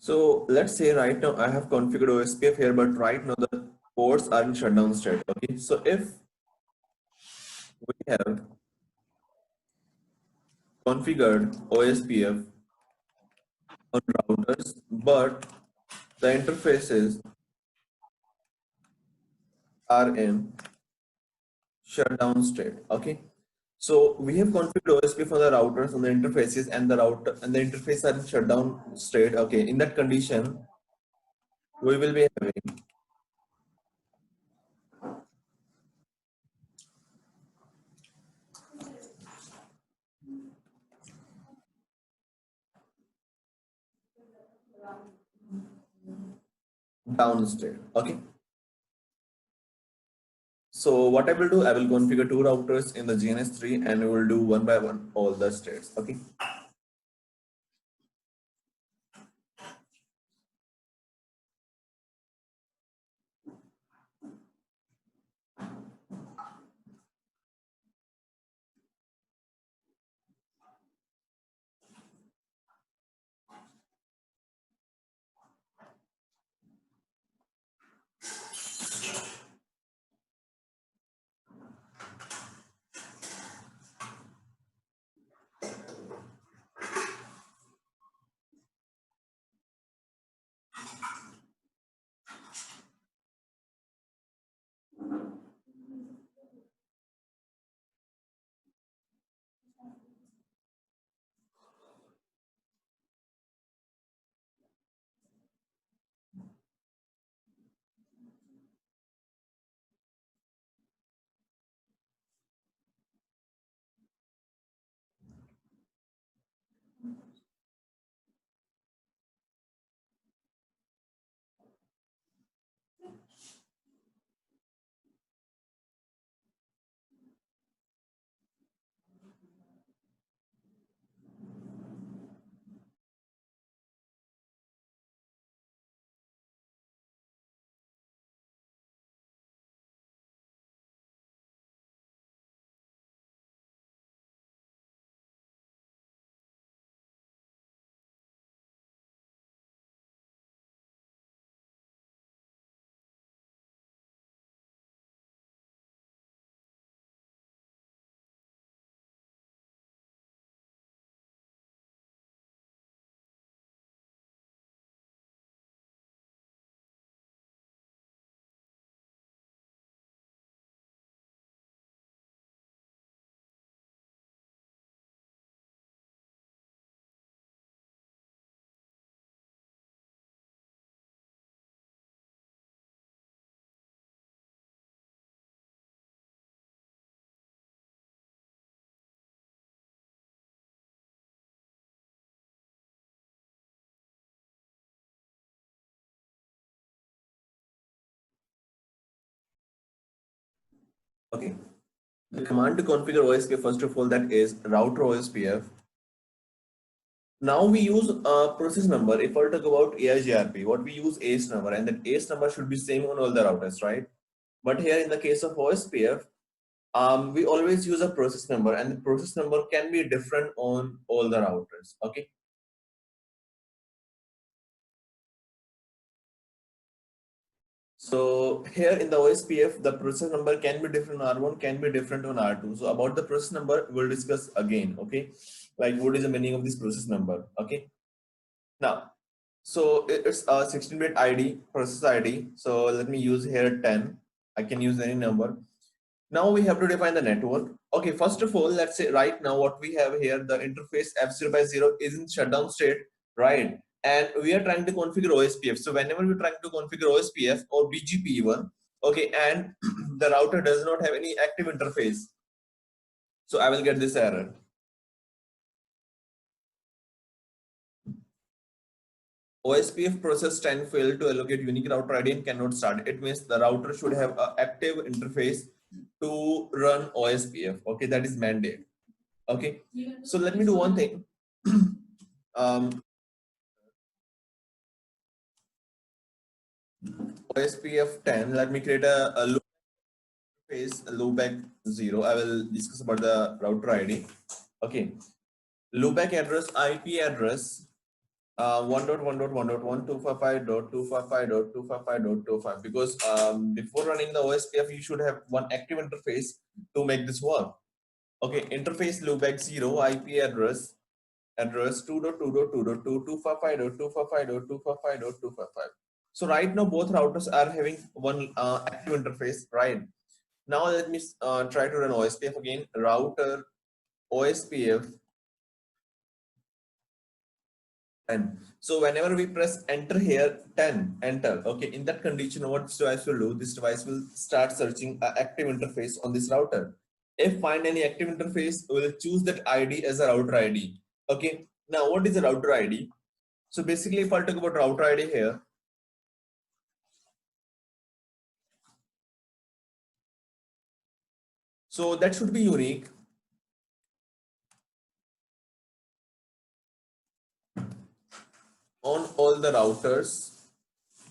Speaker 1: So let's say right now I have configured OSPF here, but right now the ports are in shutdown state. Okay. So if we have configured OSPF on routers, but the interfaces are in shutdown state. Okay. So we have configured OSPF for the routers on the interfaces, and the router and the interface are in shutdown state. Okay. In that condition, we will be having down state. Okay. So what I will do, I will configure 2 routers in the GNS3 and we will do one by one all the states. Okay. Okay. The command to configure OSPF, first of all, that is router OSPF. Now we use a process number. If I talk about AIGRP, what we use ACE number, and that ACE number should be same on all the routers, right? But here in the case of OSPF, we always use a process number, and the process number can be different on all the routers. Okay. So here in the OSPF, the process number can be different on R1, can be different on R2. So about the process number, we'll discuss again. Okay, like what is the meaning of this process number? Okay. Now, so it's a 16-bit ID, process ID. So let me use here 10. I can use any number. Now we have to define the network. Okay, first of all, let's say right now what we have here, the interface F0 by 0 is in shutdown state, right? And we are trying to configure OSPF. So whenever we're trying to configure OSPF or BGP even, okay, and the router does not have any active interface, so I will get this error. OSPF process 10 failed to allocate unique router ID and cannot start. It means the router should have an active interface to run OSPF. Okay, that is mandate. Okay, so let me do one thing. OSPF 10, let me create a loop interface, a loopback 0. I will discuss about the router ID. Okay, loopback address, IP address 1.1.1.1.255.255.255.25, because before running the OSPF you should have one active interface to make this work. Okay, interface loopback 0, IP address 2.2.2.2.255.255.255.255. So right now both routers are having one active interface, right? Now let me try to run OSPF again. Router OSPF. And so whenever we press enter here, 10, enter. Okay, in that condition, what this device will do, this device will start searching an active interface on this router. If find any active interface, we will choose that ID as a router ID. Okay, now what is a router ID? So basically, if I talk about router ID here, so that should be unique. On all the routers.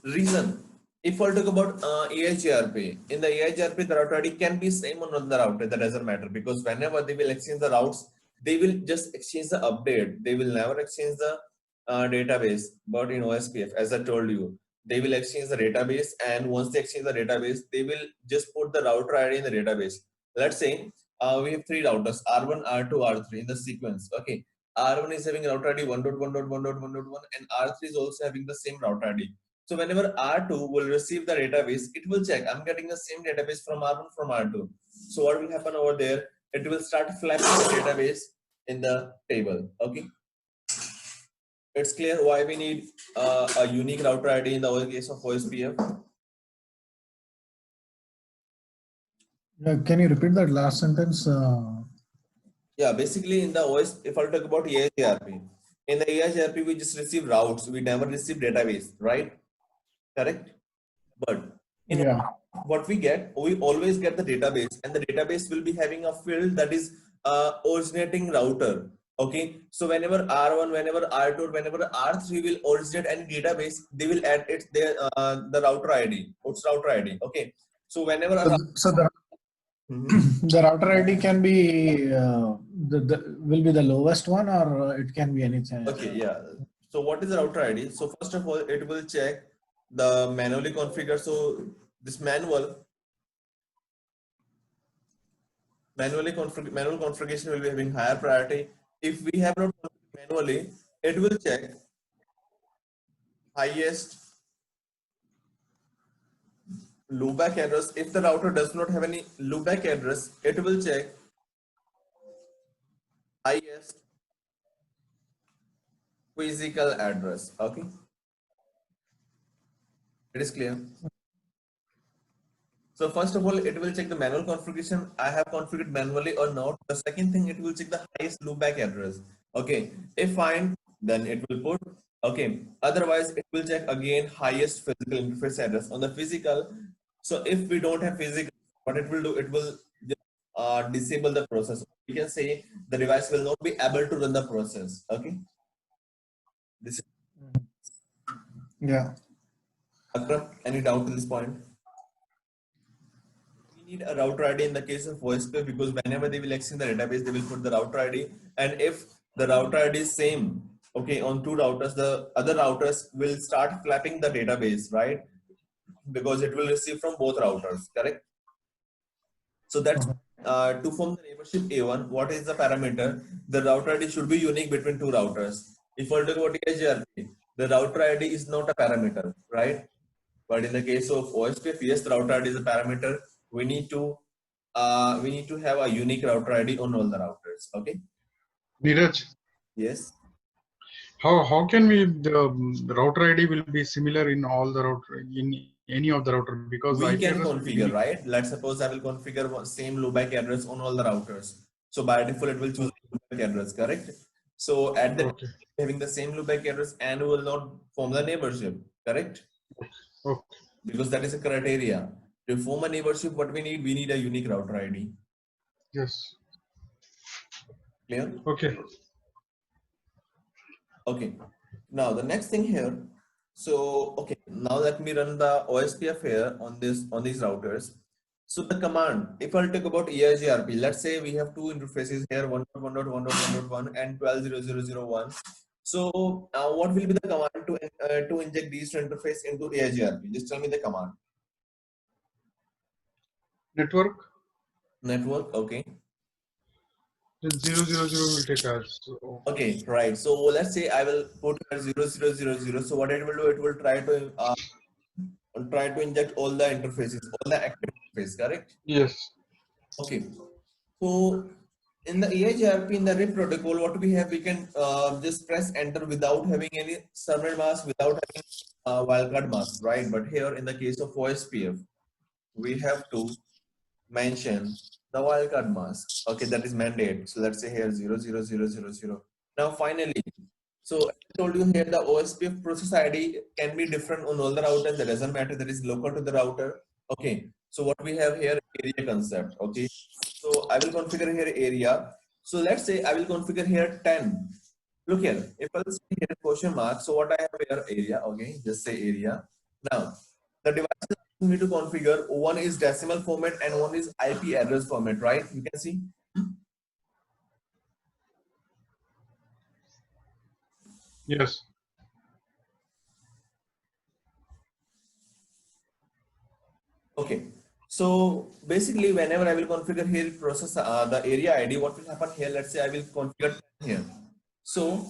Speaker 1: Reason, if I talk about AIGRP, in the AIGRP, the router ID can be same on the router. That doesn't matter, because whenever they will exchange the routes, they will just exchange the update. They will never exchange the database. But in OSPF, as I told you, they will exchange the database, and once they exchange the database, they will just put the router ID in the database. Let's say we have three routers, R1, R2, R3 in the sequence. Okay, R1 is having router ID 1.1.1.1.1, and R3 is also having the same router ID. So whenever R2 will receive the database, it will check, I'm getting the same database from R1 from R2. So what will happen over there? It will start flapping the database in the table. Okay. It's clear why we need a unique router ID in the case of OSPF.
Speaker 2: Can you repeat that last sentence?
Speaker 1: Yeah, basically in the OS, if I talk about AIGRP, in the AIGRP we just receive routes, we never receive database, right? Correct? But in what we get, we always get the database, and the database will be having a field that is originating router. Okay, so whenever R1, whenever R2, whenever R3 will originate any database, they will add it there, the router ID, what's router ID. Okay, so whenever
Speaker 2: the router ID can be will be the lowest one, or it can be anything.
Speaker 1: Okay, yeah. So what is the router ID? So first of all, it will check the manually configured. So this manual configuration will be having higher priority. If we have not manually, it will check highest loopback address. If the router does not have any loopback address, it will check highest physical address. Okay, it is clear. So first of all, it will check the manual configuration. I have configured manually or not. The second thing, it will check the highest loopback address. Okay, if fine, then it will put. Okay, otherwise it will check again highest physical interface address on the physical. So if we don't have physical, what it will do, it will disable the process. We can say the device will not be able to run the process. Okay. This is
Speaker 2: Yeah.
Speaker 1: Akram, any doubt in this point? We need a router ID in the case of OSPF because whenever they will access the database, they will put the router ID. And if the router ID is same, okay, on two routers, the other routers will start flapping the database, right? Because it will receive from both routers, correct? So that's to form the neighborship A1, what is the parameter? The router ID should be unique between two routers. If we talk about EIGRP, the router ID is not a parameter, right? But in the case of OSPF, yes, the router ID is a parameter. We need to have a unique router ID on all the routers. Okay.
Speaker 4: Neeraj,
Speaker 1: Yes.
Speaker 4: how can we the router ID will be similar in all the router in any of the router because the
Speaker 1: We
Speaker 4: IP
Speaker 1: can
Speaker 4: address will be
Speaker 1: configure,
Speaker 4: unique.
Speaker 1: right? Let's suppose I will configure same loopback address on all the routers. So by default, it will choose loopback address, correct? So at the
Speaker 4: Okay.
Speaker 1: having the same loopback address and will not form the neighborship, correct?
Speaker 4: Okay.
Speaker 1: Because that is a criteria. To form a neighborship, what we need a unique router ID.
Speaker 4: Yes.
Speaker 1: Clear?
Speaker 4: Okay.
Speaker 1: Okay. Now the next thing here. So okay, now let me run the OSPF here on these routers. So the command, if I'll talk about EIGRP, let's say we have two interfaces here, 1.1.1.1.1 and 12.0.0.0.1. So now what will be the command to inject these two interface into EIGRP? Just tell me the command.
Speaker 4: Network.
Speaker 1: Network, okay.
Speaker 4: Then 000 will take us. So,
Speaker 1: Okay, right. So let's say I will put here 0.0.0.0. So what it will do, it will try to inject all the interfaces, all the active interface, correct?
Speaker 4: yes.
Speaker 1: Okay. So in the EIGRP, in the RIP protocol, what we have, we can just press enter without having any subnet mask, without having wildcard mask, right? But here in the case of OSPF, we have to mention the wildcard mask. Okay, that is mandate. So let's say here 0.0.0.0.0. Now finally, so I told you here the OSPF process ID can be different on all the routers. That doesn't matter. That is local to the router. Okay. So what we have here, area concept. Okay. So I will configure here area. So let's say I will configure here 10. Look here. If I'll say here question mark. So what I have here area. Okay. Just say area. Now the devices you need to configure. One is decimal format and one is IP address format. Right? You can see.
Speaker 4: Yes.
Speaker 1: Okay, so basically, whenever I will configure here process the area ID, what will happen here? Let's say I will configure here. So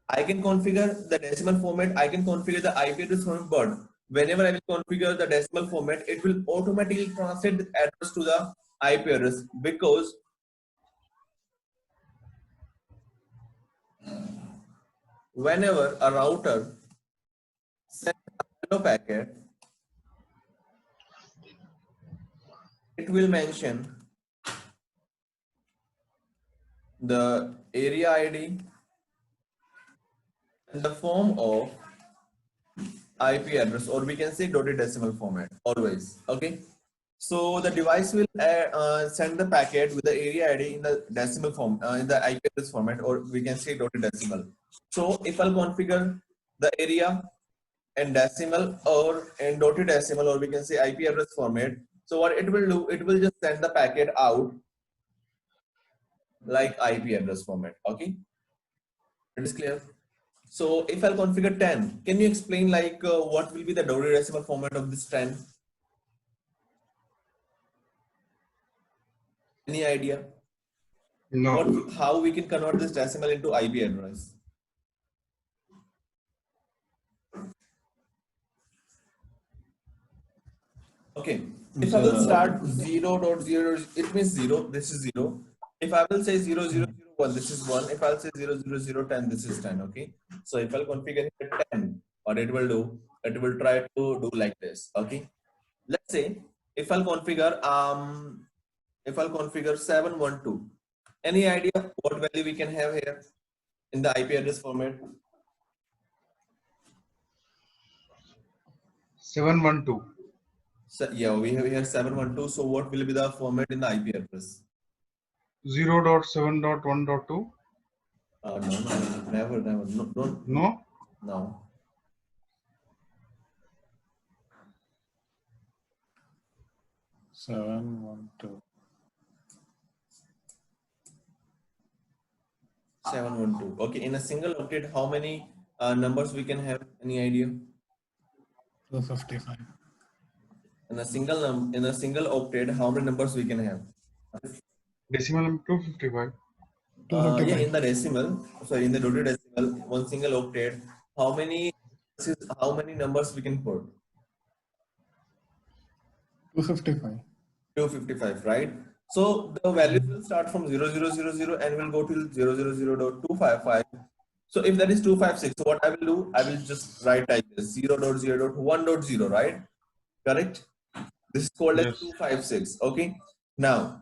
Speaker 1: I can configure the decimal format. I can configure the IP address format, but whenever I will configure the decimal format, it will automatically translate the address to the IP address because whenever a router sends a hello packet, it will mention the area ID in the form of IP address, or we can say dotted decimal format always. Okay, so the device will send the packet with the area ID in the decimal form, in the IP address format, or we can say dotted decimal. So if I'll configure the area in decimal or in dotted decimal, or we can say IP address format, so what it will do, it will just send the packet out like IP address format. Okay, it is clear. So if I'll configure 10, can you explain like what will be the dotted decimal format of this 10? Any idea?
Speaker 4: No.
Speaker 1: How we can convert this decimal into IP address? Okay. If I will start 0.0, it means 0. This is 0. If I will say 0.0.0.1, this is 1. If I'll say 0.0.0.10, this is 10. Okay. So if I'll configure here 10, what it will do, it will try to do like this. Okay. Let's say if I'll configure 712, any idea what value we can have here in the IP address format?
Speaker 4: 712.
Speaker 1: So yeah, we have here 712. So what will be the format in the IP address?
Speaker 4: 0.7.1.2?
Speaker 1: No, never. No, don't.
Speaker 4: No?
Speaker 1: No.
Speaker 2: 712.
Speaker 1: 712. Okay, in a single octet, how many numbers we can have? Any idea?
Speaker 2: 255.
Speaker 1: In a single octet, how many numbers we can have?
Speaker 4: Decimal number 255.
Speaker 1: Yeah,
Speaker 2: 255.
Speaker 1: in the decimal, sorry, in the dotted decimal, one single octet, how many numbers we can put?
Speaker 2: 255.
Speaker 1: 255, right? So the values will start from 0000 and will go till 000.255. So if that is 256, so what I will do, I will just write like this 0.0.1.0, right? Correct? This is called as
Speaker 4: Yes.
Speaker 1: 256. Okay. Now,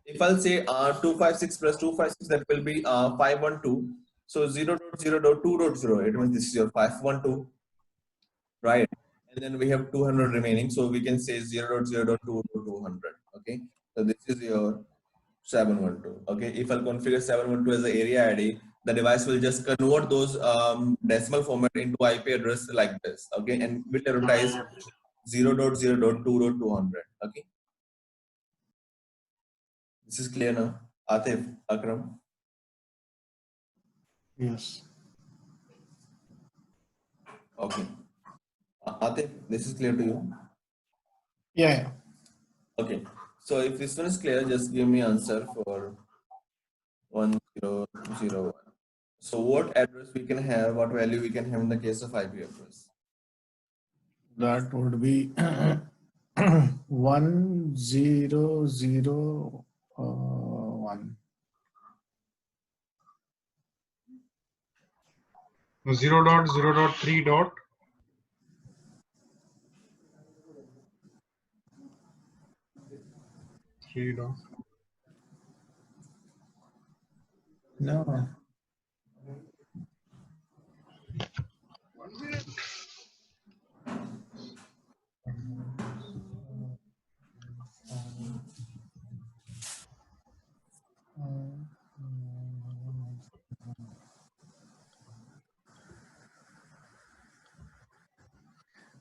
Speaker 1: if I'll say 256 plus 256, that will be 512. So 0.0.2.0, it means this is your 512, right? And then we have 200 remaining, so we can say 0.0.2.200. Okay, so this is your 712. Okay, if I'll configure 712 as the area ID, the device will just convert those decimal format into IP address like this. Okay, and will advertise 0.0.2.200. Okay, this is clear now. Atif, Akram.
Speaker 2: Yes.
Speaker 1: Okay, Atif, this is clear to you.
Speaker 2: Yeah.
Speaker 1: Okay, so if this one is clear, just give me answer for 1001. So what address we can have, what value we can have in the case of IP address?
Speaker 2: That would be 1001.
Speaker 4: 0.0.3 dot. Three dot.
Speaker 2: No.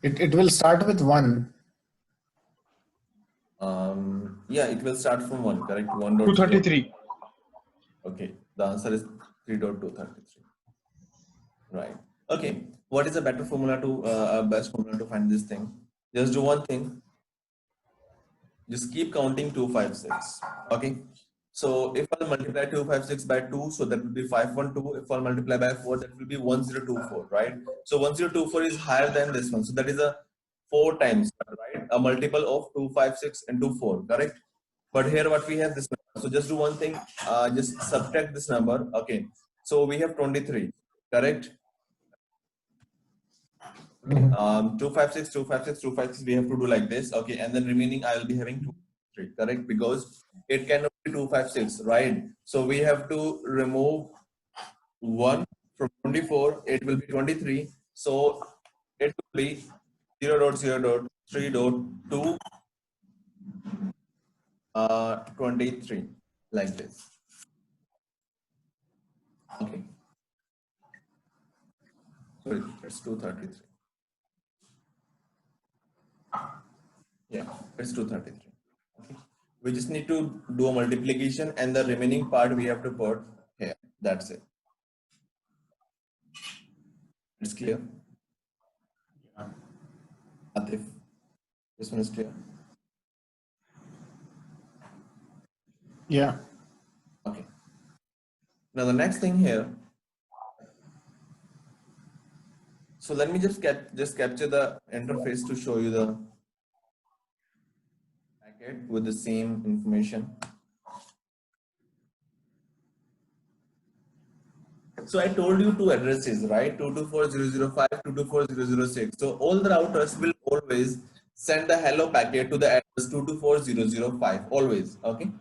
Speaker 2: It will start with 1.
Speaker 1: Yeah, it will start from 1, correct? 1.0.
Speaker 4: 233.
Speaker 1: Okay, the answer is 3.233. Right. Okay, what is a better formula to, best formula to find this thing? Just do one thing. Just keep counting 256. Okay. So if I'll multiply 256 by 2, so that will be 512. If I'll multiply by 4, that will be 1024, right? So 1024 is higher than this one. So that is a 4 times, right? A multiple of 256 into 4, correct? But here what we have this number. So just do one thing, just subtract this number. Okay. So we have 23, correct? Okay. 256, 256, 256, we have to do like this. Okay. And then remaining, I will be having 2, correct? Because it cannot be 256, right? So we have to remove 1 from 24. It will be 23. So it will be 0.0.3.2 23 like this. Okay. Sorry, it's 233. Yeah, it's 233. Okay. We just need to do a multiplication and the remaining part we have to put here. That's it. It's clear? Atif, this one is clear?
Speaker 2: Yeah.
Speaker 1: Okay. Now the next thing here. So let me just capture the interface to show you the packet with the same information. So I told you 2 addresses, right? 224005, 224006. So all the routers will always send the hello packet to the address 224005, always, okay?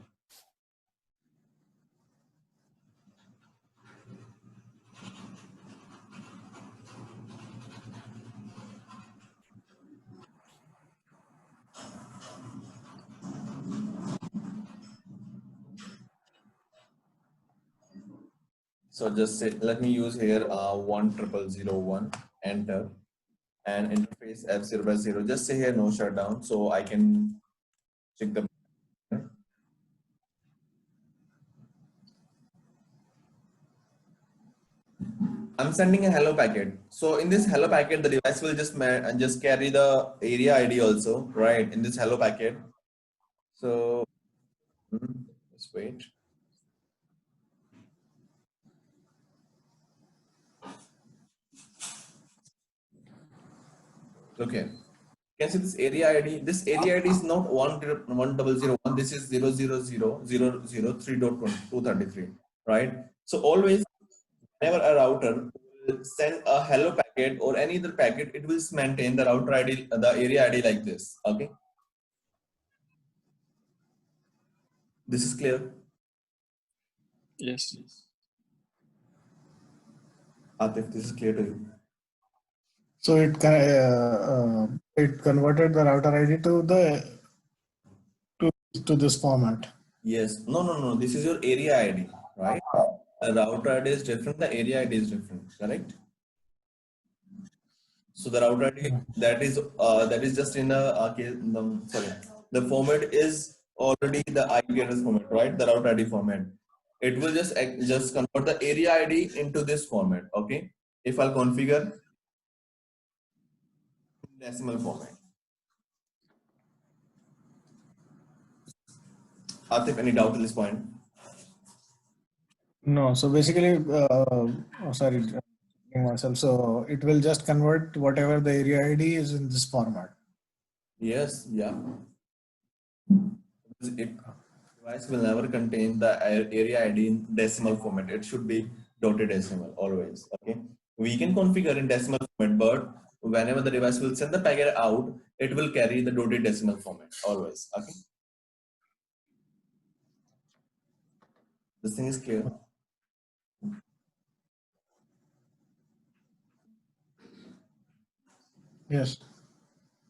Speaker 1: So just say, let me use here 10001, enter, and interface F0 by 0. Just say here no shutdown, so I can check the. I'm sending a hello packet. So in this hello packet, the device will just carry the area ID also, right? In this hello packet. So just wait. Okay. You can see this area ID. This area ID is not 1001. This is 0000003.233, right? So always, whenever a router will send a hello packet or any other packet, it will maintain the router ID, the area ID like this. Okay. This is clear.
Speaker 3: Yes.
Speaker 1: Atif, this is clear to you.
Speaker 2: So it converted the router ID to this format.
Speaker 1: Yes. No. This is your area ID, right? The router ID is different. The area ID is different. Correct. So the router ID that is just in a case. Sorry, the format is already the IP address format, right? The router ID format. It will just convert the area ID into this format. Okay. If I'll configure decimal format. Atif, any doubt at this point?
Speaker 2: No, so basically, sorry, myself. So it will just convert whatever the area ID is in this format.
Speaker 1: Yes. Yeah. Device will never contain the area ID in decimal format. It should be dotted decimal always. Okay. We can configure in decimal format, but whenever the device will send the packet out, it will carry the dotted decimal format always. Okay. This thing is clear.
Speaker 2: Yes.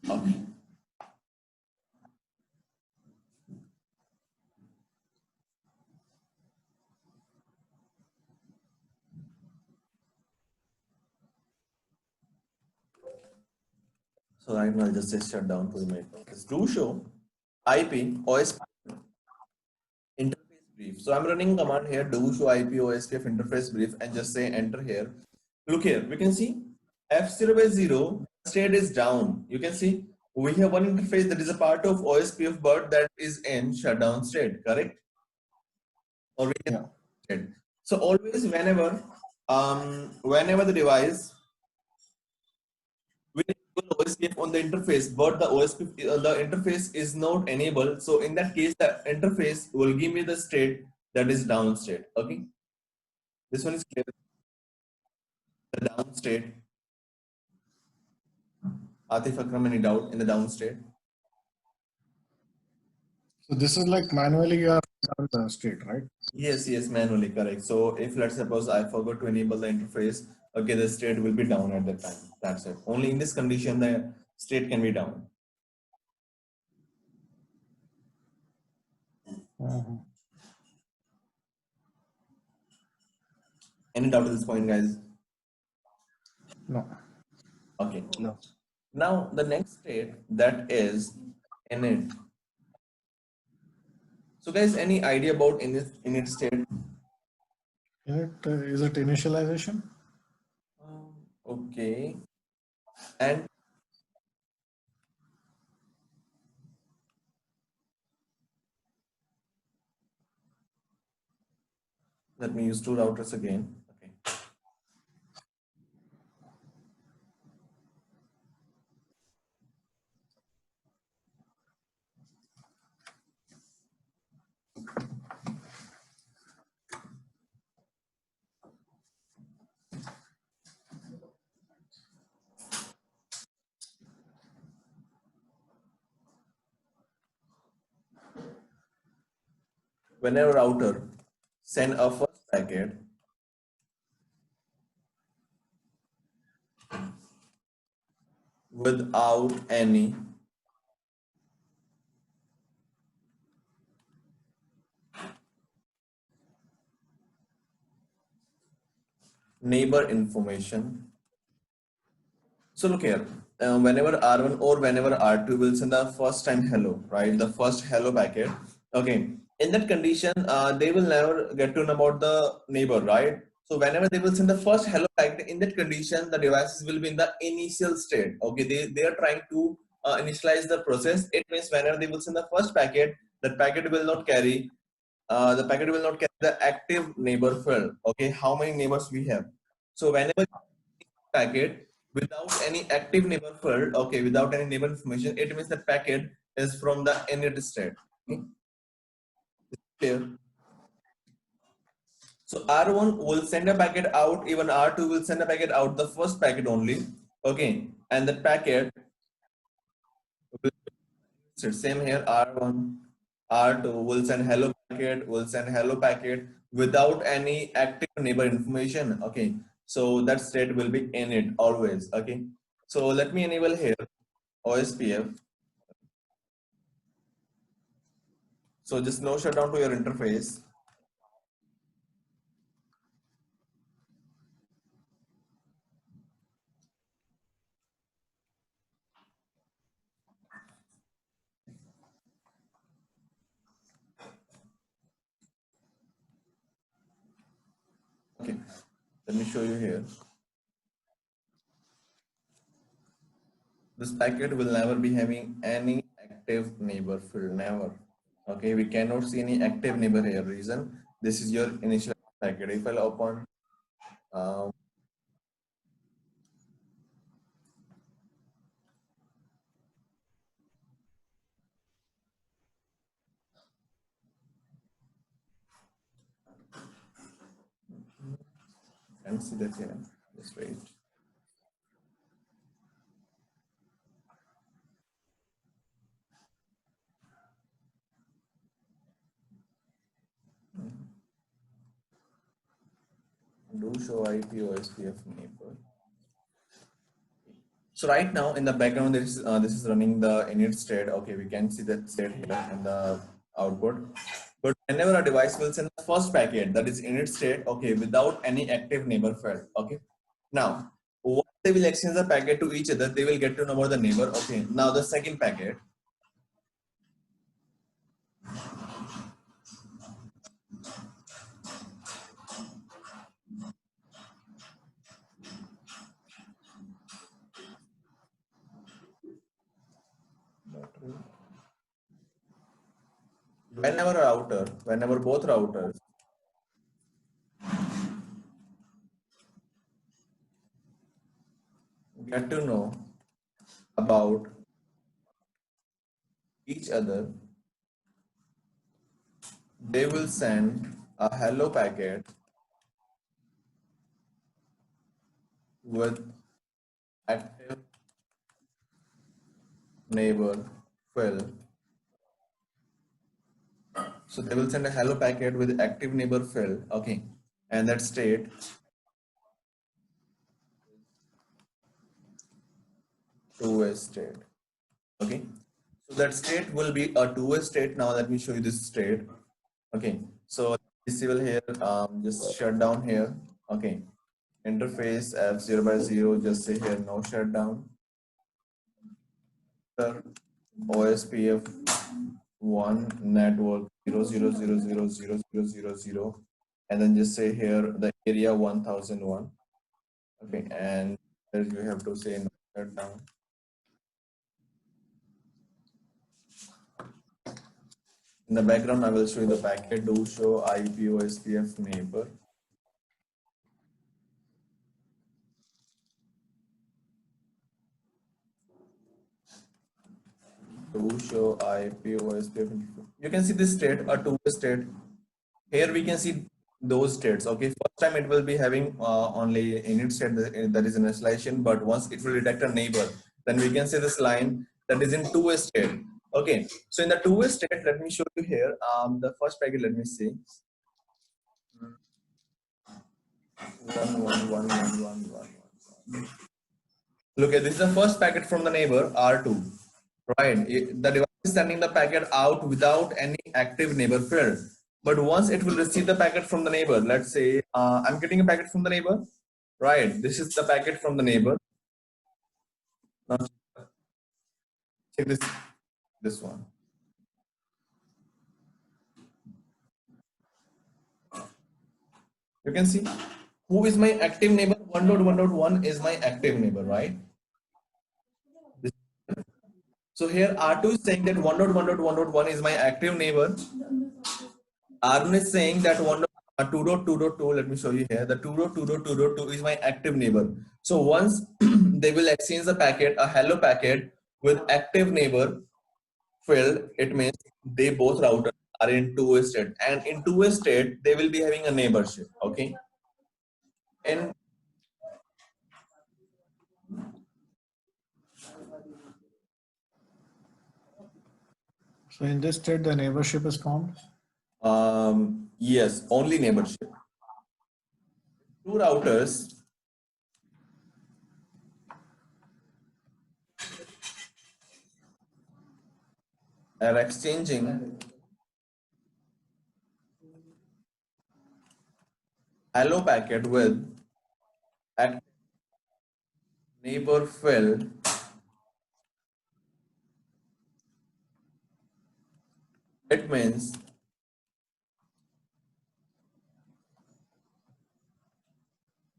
Speaker 1: Okay. So right now I'll just say shut down to my process. Do show IP OSPF interface brief. So I'm running command here, do show IP OSPF interface brief, and just say enter here. Look here, we can see F0 by 0 state is down. You can see we have one interface that is a part of OSPF, but that is in shutdown state, correct? Or
Speaker 2: Yeah.
Speaker 1: state. So always whenever the device will enable OSPF on the interface, but the OSPF the interface is not enabled. So in that case, the interface will give me the state that is down state. Okay, this one is clear. The down state. Atif Akram, any doubt in the down state?
Speaker 2: So this is like manually you have the state, right?
Speaker 1: Yes, manually, correct. So if let's suppose I forgot to enable the interface, okay, the state will be down at that time. That's it. Only in this condition the state can be down. Any doubt at this point, guys?
Speaker 2: No.
Speaker 1: Okay.
Speaker 2: No.
Speaker 1: Now the next state, that is init. So guys, any idea about init state?
Speaker 2: Is it initialization?
Speaker 1: Okay. And let me use two routers again. Okay. Whenever router send a first packet, without any neighbor information. So look here, whenever R1 or whenever R2 will send the first time hello, right? The first hello packet. Okay. In that condition, they will never get to know about the neighbor, right? So whenever they will send the first hello packet, in that condition, the devices will be in the initial state. Okay. They are trying to initialize the process. It means whenever they will send the first packet, that packet will not carry the active neighbor field. Okay. How many neighbors we have? So whenever packet without any active neighbor field, okay, without any neighbor information, it means the packet is from the init state. Okay. Clear? So R1 will send a packet out, even R2 will send a packet out, the first packet only. Okay, and the packet will same here. R1, R2 will send hello packet without any active neighbor information. Okay, so that state will be init always. Okay, so let me enable here OSPF. So just no shutdown to your interface. Okay, let me show you here. This packet will never be having any active neighbor field, never. Okay, we cannot see any active neighbor here. Reason, this is your initial packet. If I'll open and see that here, just wait. Do show IP OSPF neighbor. So right now in the background, this is running the init state. Okay, we can see that state here in the output. But whenever a device will send the first packet, that is init state, okay, without any active neighbor field. Okay. Now, once they will exchange the packet to each other, they will get to know about the neighbor. Okay. Now the second packet. Whenever both routers get to know about each other, they will send a hello packet with active neighbor field. So they will send a hello packet with active neighbor field. Okay, and that state two-way state. Okay, so that state will be a two-way state. Now let me show you this state. Okay, so disable here, just shut down here. Okay, interface F0 by 0, just say here no shutdown. OSPF 1 network 000000000, and then just say here the area 1001. Okay, and there you have to say no shutdown. In the background, I will show you the packet. Do show IP OSPF neighbor. Do show IP OSPF. You can see this state, a two-way state. Here we can see those states. Okay, first time it will be having only init state, that is an isolation, but once it will detect a neighbor, then we can see this line that is in two-way state. Okay, so in the two-way state, let me show you here. The first packet, let me see. 1111111. Look at this is the first packet from the neighbor R2. Right, the device is sending the packet out without any active neighbor field. But once it will receive the packet from the neighbor, let's say I'm getting a packet from the neighbor. right? This is the packet from the neighbor. Now check this one. You can see who is my active neighbor. 1.1.1 is my active neighbor, right? So here R2 is saying that 1.1.1.1 is my active neighbor. R1 is saying that 2.2.2, let me show you here, the 2.2.2.2 is my active neighbor. So once they will exchange the packet, a hello packet with active neighbor field, it means they both routers are in two-way state, and in two-way state they will be having a neighborship. Okay, and
Speaker 2: So in this state, the neighborship is formed.
Speaker 1: yes, only neighborship. Two routers are exchanging hello packet with active neighbor field. It means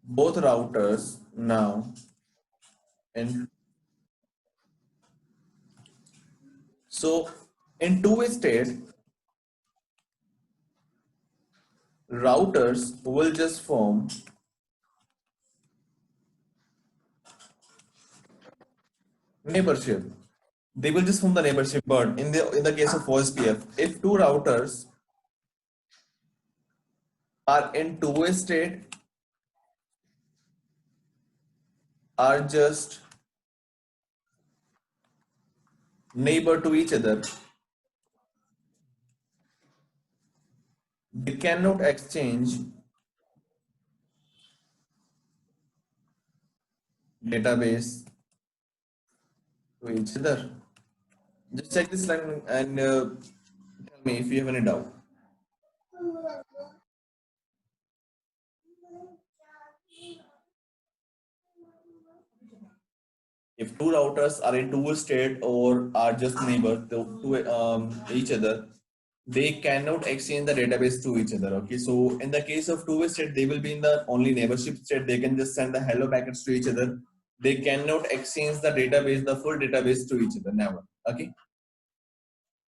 Speaker 1: both routers now in, so in two-way state, routers will just form neighborship. They will just form the neighborship, but in the case of OSPF, if two routers are in two-way state, are just neighbor to each other, they cannot exchange database to each other. Just check this line and tell me if you have any doubt. If two routers are in two state or are just neighbor to each other, they cannot exchange the database to each other. Okay, so in the case of two-way state, they will be in the only neighborship state. They can just send the hello packets to each other. They cannot exchange the database, the full database to each other. Never. Okay,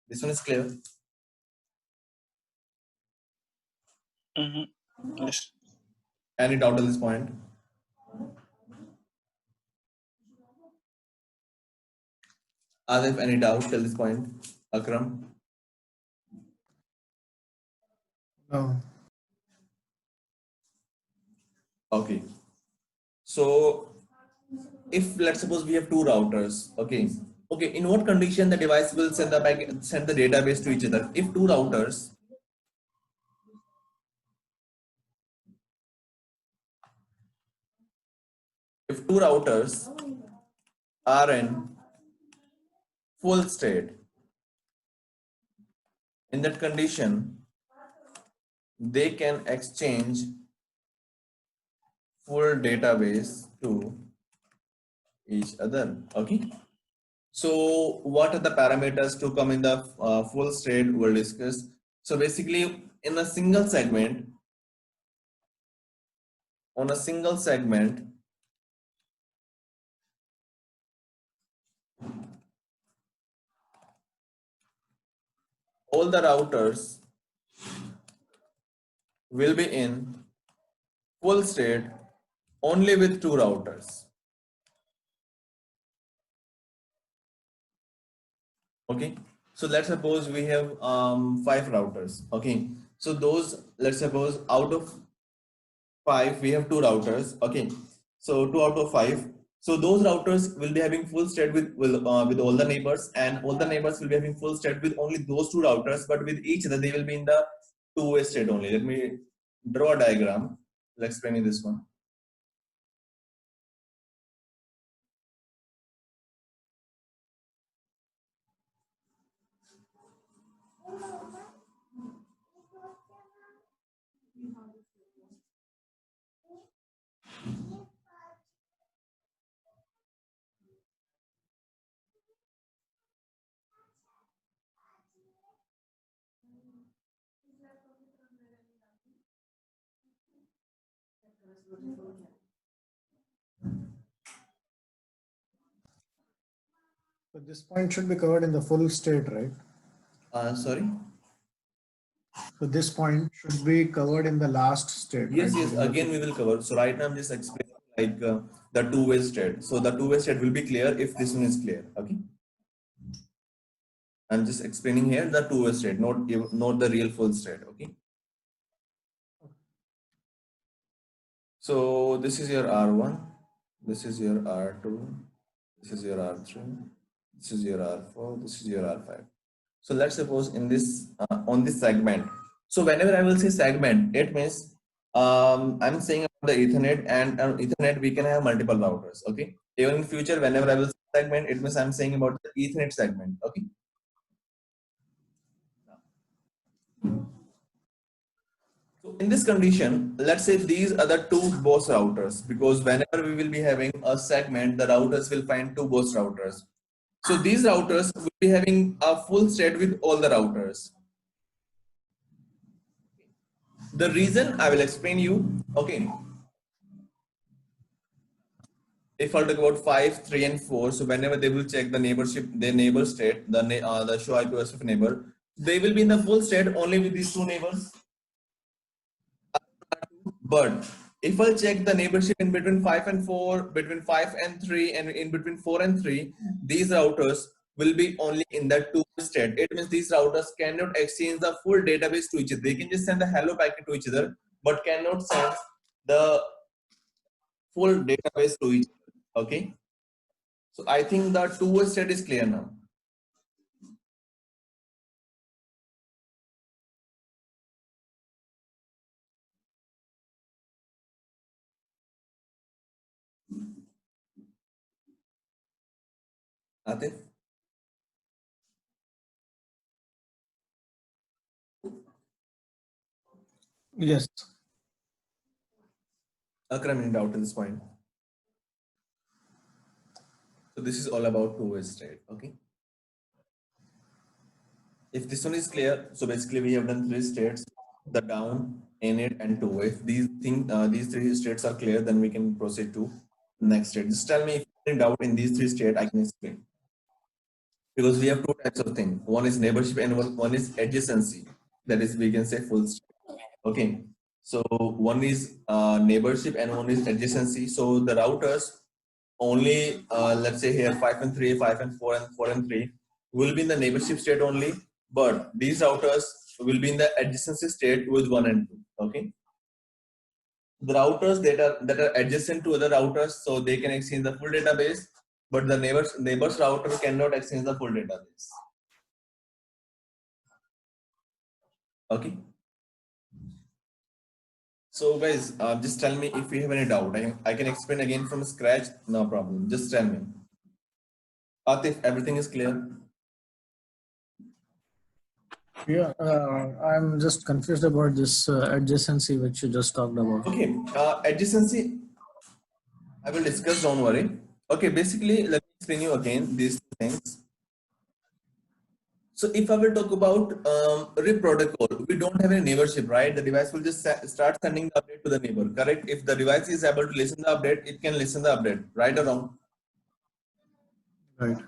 Speaker 1: this one is clear.
Speaker 3: Yes.
Speaker 1: Any doubt on this point? Are there any doubts till this point, Akram?
Speaker 2: No.
Speaker 1: Okay. So if let's suppose we have two routers, okay. Okay, in what condition the device will send the database to each other? If two routers are in full state, in that condition, they can exchange full database to each other. Okay. So what are the parameters to come in the full state? We'll discuss. So basically, in a single segment, on a single segment, all the routers will be in full state only with two routers. Okay, so let's suppose we have 5 routers. Okay, so those, let's suppose out of 5 we have 2 routers. Okay, so 2 out of 5. So those routers will be having full state with all the neighbors, and all the neighbors will be having full state with only those 2 routers, but with each other they will be in the two-way state only. Let me draw a diagram. I'll explain you this one.
Speaker 2: So this point should be covered in the full state, right?
Speaker 1: Sorry.
Speaker 2: So this point should be covered in the last state.
Speaker 1: Yes,
Speaker 2: right?
Speaker 1: yes. Again, we will cover. So right now I'm just explaining like the two-way state. So the two-way state will be clear if this one is clear. Okay. I'm just explaining here the two-way state, not the real full state. Okay. So this is your R1. This is your R2. This is your R3. This is your R4. This is your R5. So let's suppose in this on this segment. So whenever I will say segment, it means I'm saying about the Ethernet, and on Ethernet we can have multiple routers. Okay. Even in future, whenever I will say segment, it means I'm saying about the Ethernet segment. Okay. So in this condition, let's say these are the two boss routers, because whenever we will be having a segment, the routers will find two boss routers. So these routers will be having a full state with all the routers. The reason I will explain you. Okay. If I'll talk about 5, 3, and 4, so whenever they will check the neighborship, their neighbor state, the show IP OSPF neighbor, they will be in the full state only with these two neighbors. But if I'll check the neighborship in between 5 and 4, between 5 and 3, and in between 4 and 3, these routers will be only in the two state. It means these routers cannot exchange the full database to each other. They can just send the hello packet to each other, but cannot send the full database to each other. Okay. So I think the two-way state is clear now. Atif?
Speaker 2: Yes.
Speaker 1: Akram, any doubt at this point? So this is all about two-way state. Okay. If this one is clear, so basically we have done three states: the down, init, and two-way. If these three states are clear, then we can proceed to next state. Just tell me if you have any doubt in these three states, I can explain. Because we have two types of things. One is neighborship and one is adjacency. That is, we can say full state. Okay. So one is neighborship and one is adjacency. So the routers only, let's say here 5 and 3, 5 and 4, and 4 and 3 will be in the neighborship state only, but these routers will be in the adjacency state with 1 and 2. Okay. The routers that are adjacent to other routers, so they can exchange the full database, but the neighbors router cannot exchange the full database. Okay. So guys, just tell me if you have any doubt. I can explain again from scratch, no problem. Just tell me. Atif, everything is clear?
Speaker 2: Yeah, I'm just confused about this adjacency which you just talked about.
Speaker 1: Okay, adjacency, I will discuss, don't worry. Okay, basically, let me explain you again these things. So if I will talk about RIP protocol, we don't have any neighborship, right? The device will just start sending the update to the neighbor, correct? If the device is able to listen the update, it can listen the update, right or wrong?
Speaker 2: Right.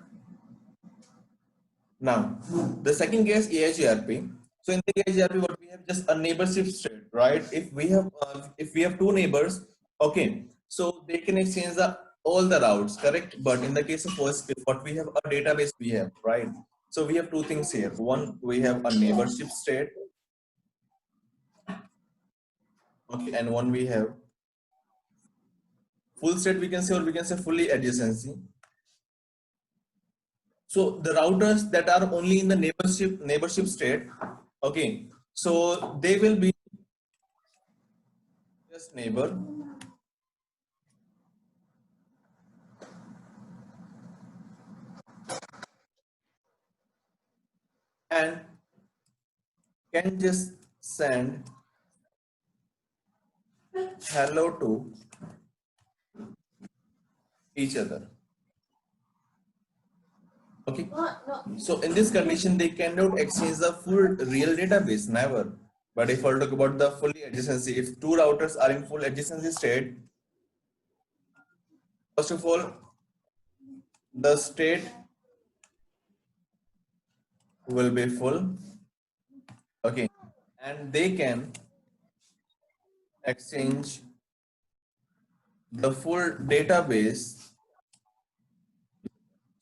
Speaker 1: Now, the second case, AHGRP. So in the AHGRP, what we have just a neighborship state, right? If we have two neighbors, okay, so they can exchange all the routes, correct? But in the case of OSPF, what we have, a database we have, right? So we have two things here. One, we have a neighborship state, okay, and one we have full state, we can say, or we can say fully adjacency. So the routers that are only in the neighborship state, okay, so they will be just neighbor, and can just send hello to each other. Okay. So in this condition, they cannot exchange the full real database, never. But if I talk about the fully adjacency, if two routers are in full adjacency state, first of all, the state will be full, okay, and they can exchange the full database.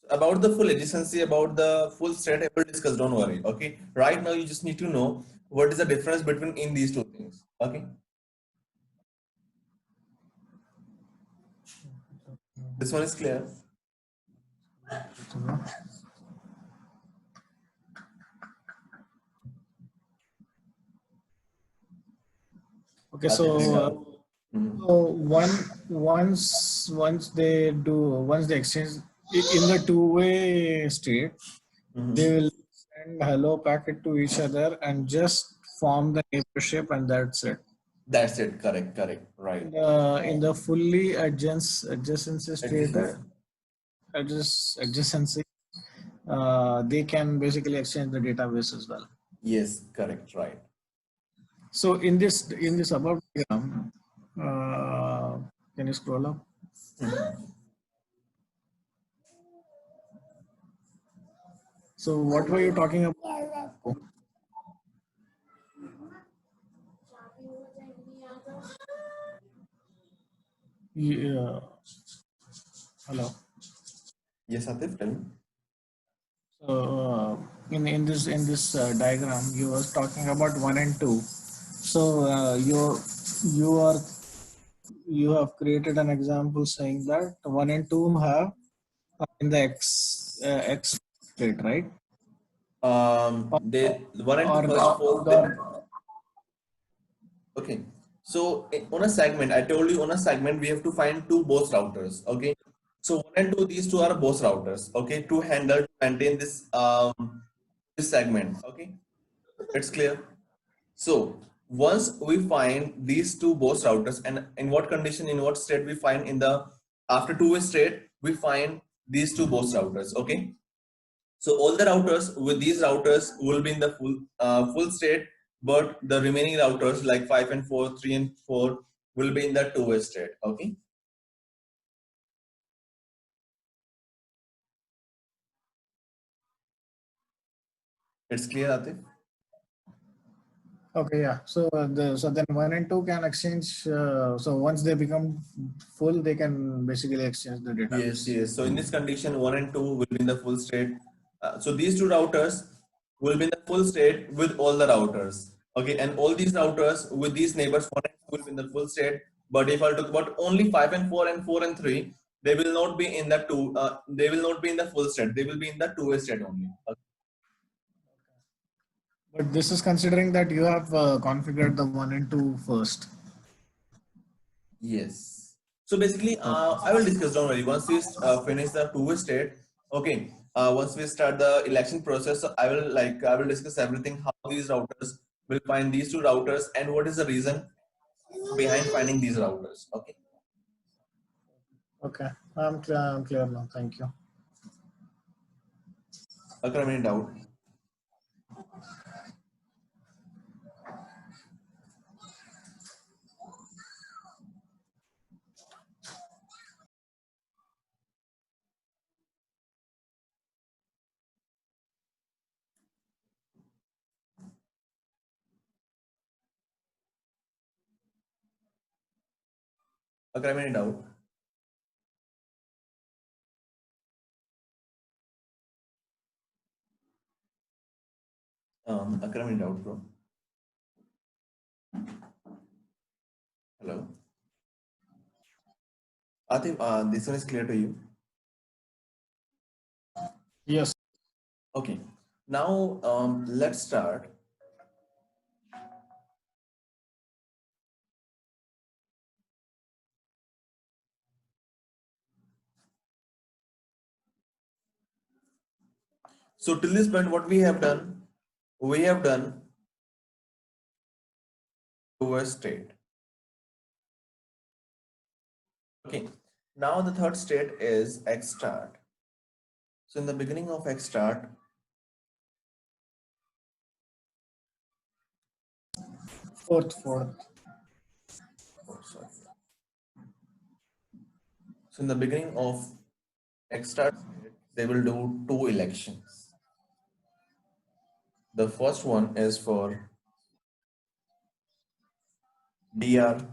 Speaker 1: About the full adjacency, about the full state, I will discuss, don't worry, okay. Right now you just need to know what is the difference between in these two things, okay. This one is clear.
Speaker 2: Okay, so once they exchange in the two-way state, they will send hello packet to each other and just form the neighborship, and that's it.
Speaker 1: That's it, correct, right.
Speaker 2: In the fully adjacency state, adjacency, they can basically exchange the database as well.
Speaker 1: Yes, correct, right.
Speaker 2: So in this above diagram, can you scroll up? So what were you talking about? Yeah. Hello.
Speaker 1: Yes, Atif, tell me.
Speaker 2: So in this diagram, you was talking about 1 and 2. So you have created an example saying that 1 and 2 have in the x state, right?
Speaker 1: They 1 and 2 first of all. Okay, so on a segment, I told you on a segment we have to find two both routers. Okay, so 1 and 2, these two are both routers. Okay, to maintain this this segment. Okay, it's clear. So once we find these two both routers, and in what condition, in what state we find in the after two-way state, we find these two both routers. Okay, so all the routers with these routers will be in the full state, but the remaining routers like 5 and 4, 3 and 4 will be in the two-way state. Okay. It's clear, Atif?
Speaker 2: Okay, yeah. So so then 1 and 2 can exchange. So once they become full, they can basically exchange the database.
Speaker 1: Yes. So in this condition, 1 and 2 will be in the full state. So these two routers will be in the full state with all the routers. Okay, and all these routers with these neighbors 1 and 2 will be in the full state. But if I talk about only 5 and 4 and 4 and 3, they will not be in the they will not be in the full state. They will be in the two-way state only. Okay.
Speaker 2: But this is considering that you have configured the 1 and 2 first.
Speaker 1: Yes. So basically, I will discuss. Don't worry. Once we finish the two-way state, okay. Once we start the election process, so I will discuss everything. How these routers will find these two routers and what is the reason behind finding these routers. Okay.
Speaker 2: Okay, I'm clear now. Thank you.
Speaker 1: Okay, any doubt? Okay, any doubt? Akram, any doubt, bro? Hello. Atif, this one is clear to you?
Speaker 2: Yes.
Speaker 1: Okay. Now let's start. So till this point, what we have done two-way state. Okay. Now the third state is X start. So in the beginning of X start,
Speaker 2: Fourth.
Speaker 1: Oh, sorry. So in the beginning of extra, they will do 2 elections. The first one is for DR,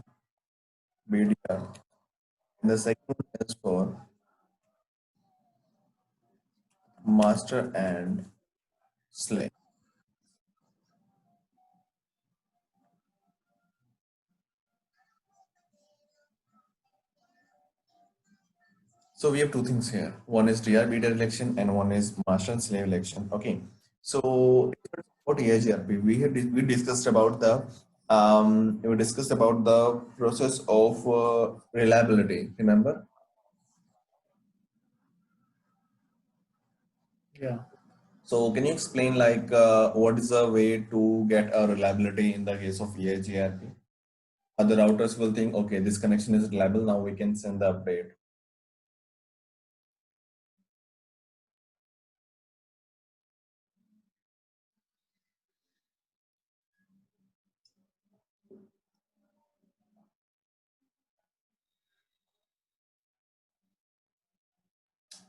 Speaker 1: BDR, and the second one is for master and slave. So we have 2 things here. One is DR BDR election and one is master and slave election. Okay. So about AIGRP, we discussed about the process of reliability. Remember?
Speaker 2: Yeah.
Speaker 1: So can you explain like what is the way to get a reliability in the case of EIGRP? Other routers will think, okay, this connection is reliable. Now we can send the update.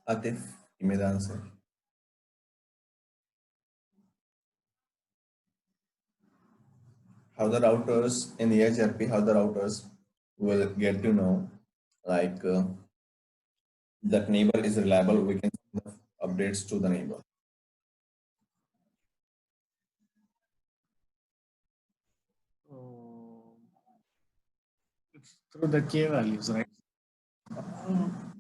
Speaker 1: Atif, give me the answer. How the routers in the EIGRP, how the routers will get to know like that neighbor is reliable, we can send the updates to the neighbor.
Speaker 2: It's through the K values, right?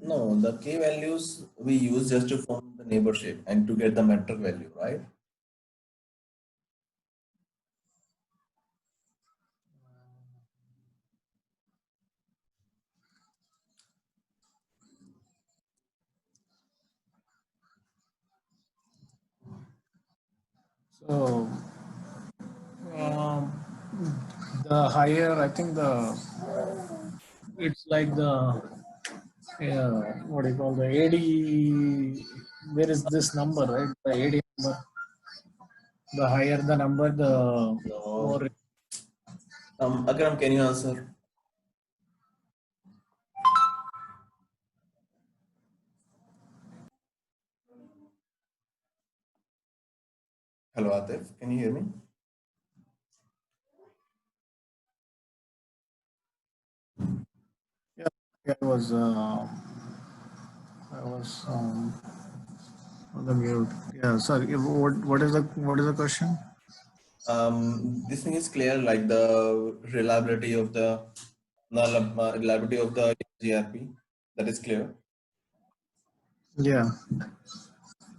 Speaker 1: No, the K values we use just to form the neighborship and to get the metric value, right?
Speaker 2: So um, the higher, I think it's like the what do you call the AD? Where is this number, right? The AD number. The higher the number, the
Speaker 1: No.
Speaker 2: more.
Speaker 1: Akram, can you answer? Hello, Atif, can you hear me?
Speaker 2: Yeah, I was on the mute. Yeah, sorry. What is the question?
Speaker 1: This thing is clear, like the reliability of the reliability of the GRP. That is clear.
Speaker 2: Yeah.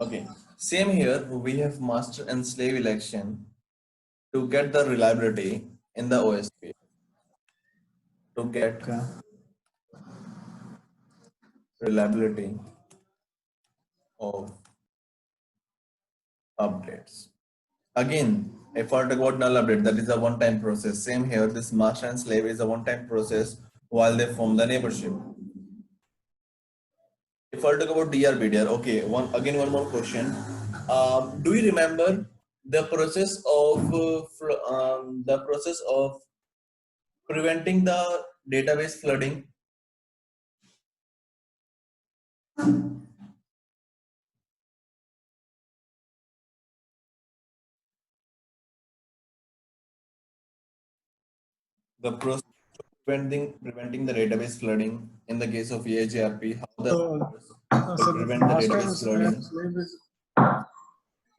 Speaker 1: Okay. Same here. We have master and slave election to get the reliability in the OSP. To get
Speaker 2: Okay.
Speaker 1: reliability of updates. Again, if I talk about null update, that is a one-time process. Same here. This master and slave is a one-time process while they form the neighborship. If I talk about DRBDR, okay, one more question. Do you remember the process of preventing the database flooding? The process of preventing the database flooding in the case of EIGRP, how the
Speaker 2: So the
Speaker 1: prevent the
Speaker 2: master
Speaker 1: database
Speaker 2: and
Speaker 1: flooding?
Speaker 2: slave is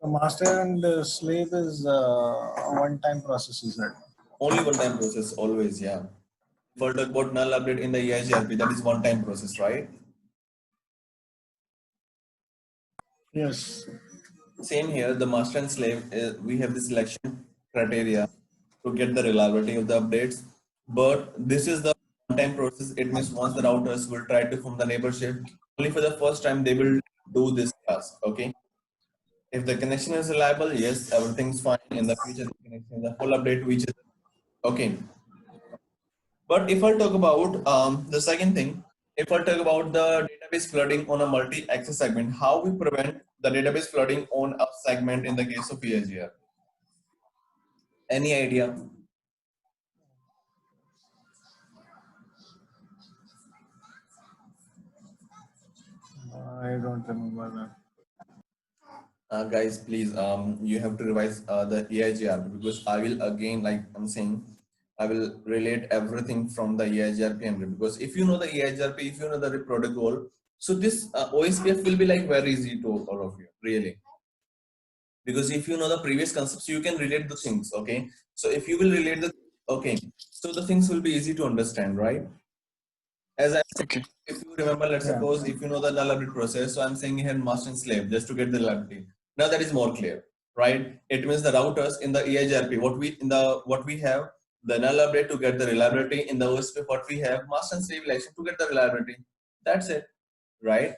Speaker 2: the master and slave is a one-time process, is that?
Speaker 1: Only one-time process, always, yeah. If I talk about null update in the EIGRP, that is one-time process, right?
Speaker 2: Yes.
Speaker 1: Same here, the master and slave, we have the selection criteria to get the reliability of the updates. But this is the one-time process. It means once the routers will try to form the neighborship, only for the first time they will do this task, okay? If the connection is reliable, yes, everything's fine. In the future, the connection is a full update to each other, okay? But if I talk about the second thing, if I talk about the database flooding on a multi-access segment, how we prevent the database flooding on a segment in the case of EIGR? Any idea?
Speaker 2: I don't remember that.
Speaker 1: Guys, please, you have to revise the EIGRP, because I will again, like I'm saying, I will relate everything from the EIGRP and because if you know the EIGRP, if you know the protocol, so this OSPF will be like very easy to all of you, really. Because if you know the previous concepts, you can relate the things, okay? So if you will relate the, okay, so the things will be easy to understand, right? As I said,
Speaker 3: Okay.
Speaker 1: if you remember, let's suppose if you know the null update process, so I'm saying here master and slave just to get the reliability. Now that is more clear, right? It means the routers in the EIGRP, what we have, the null update to get the reliability, in the OSPF what we have, master and slave election to get the reliability. That's it, right?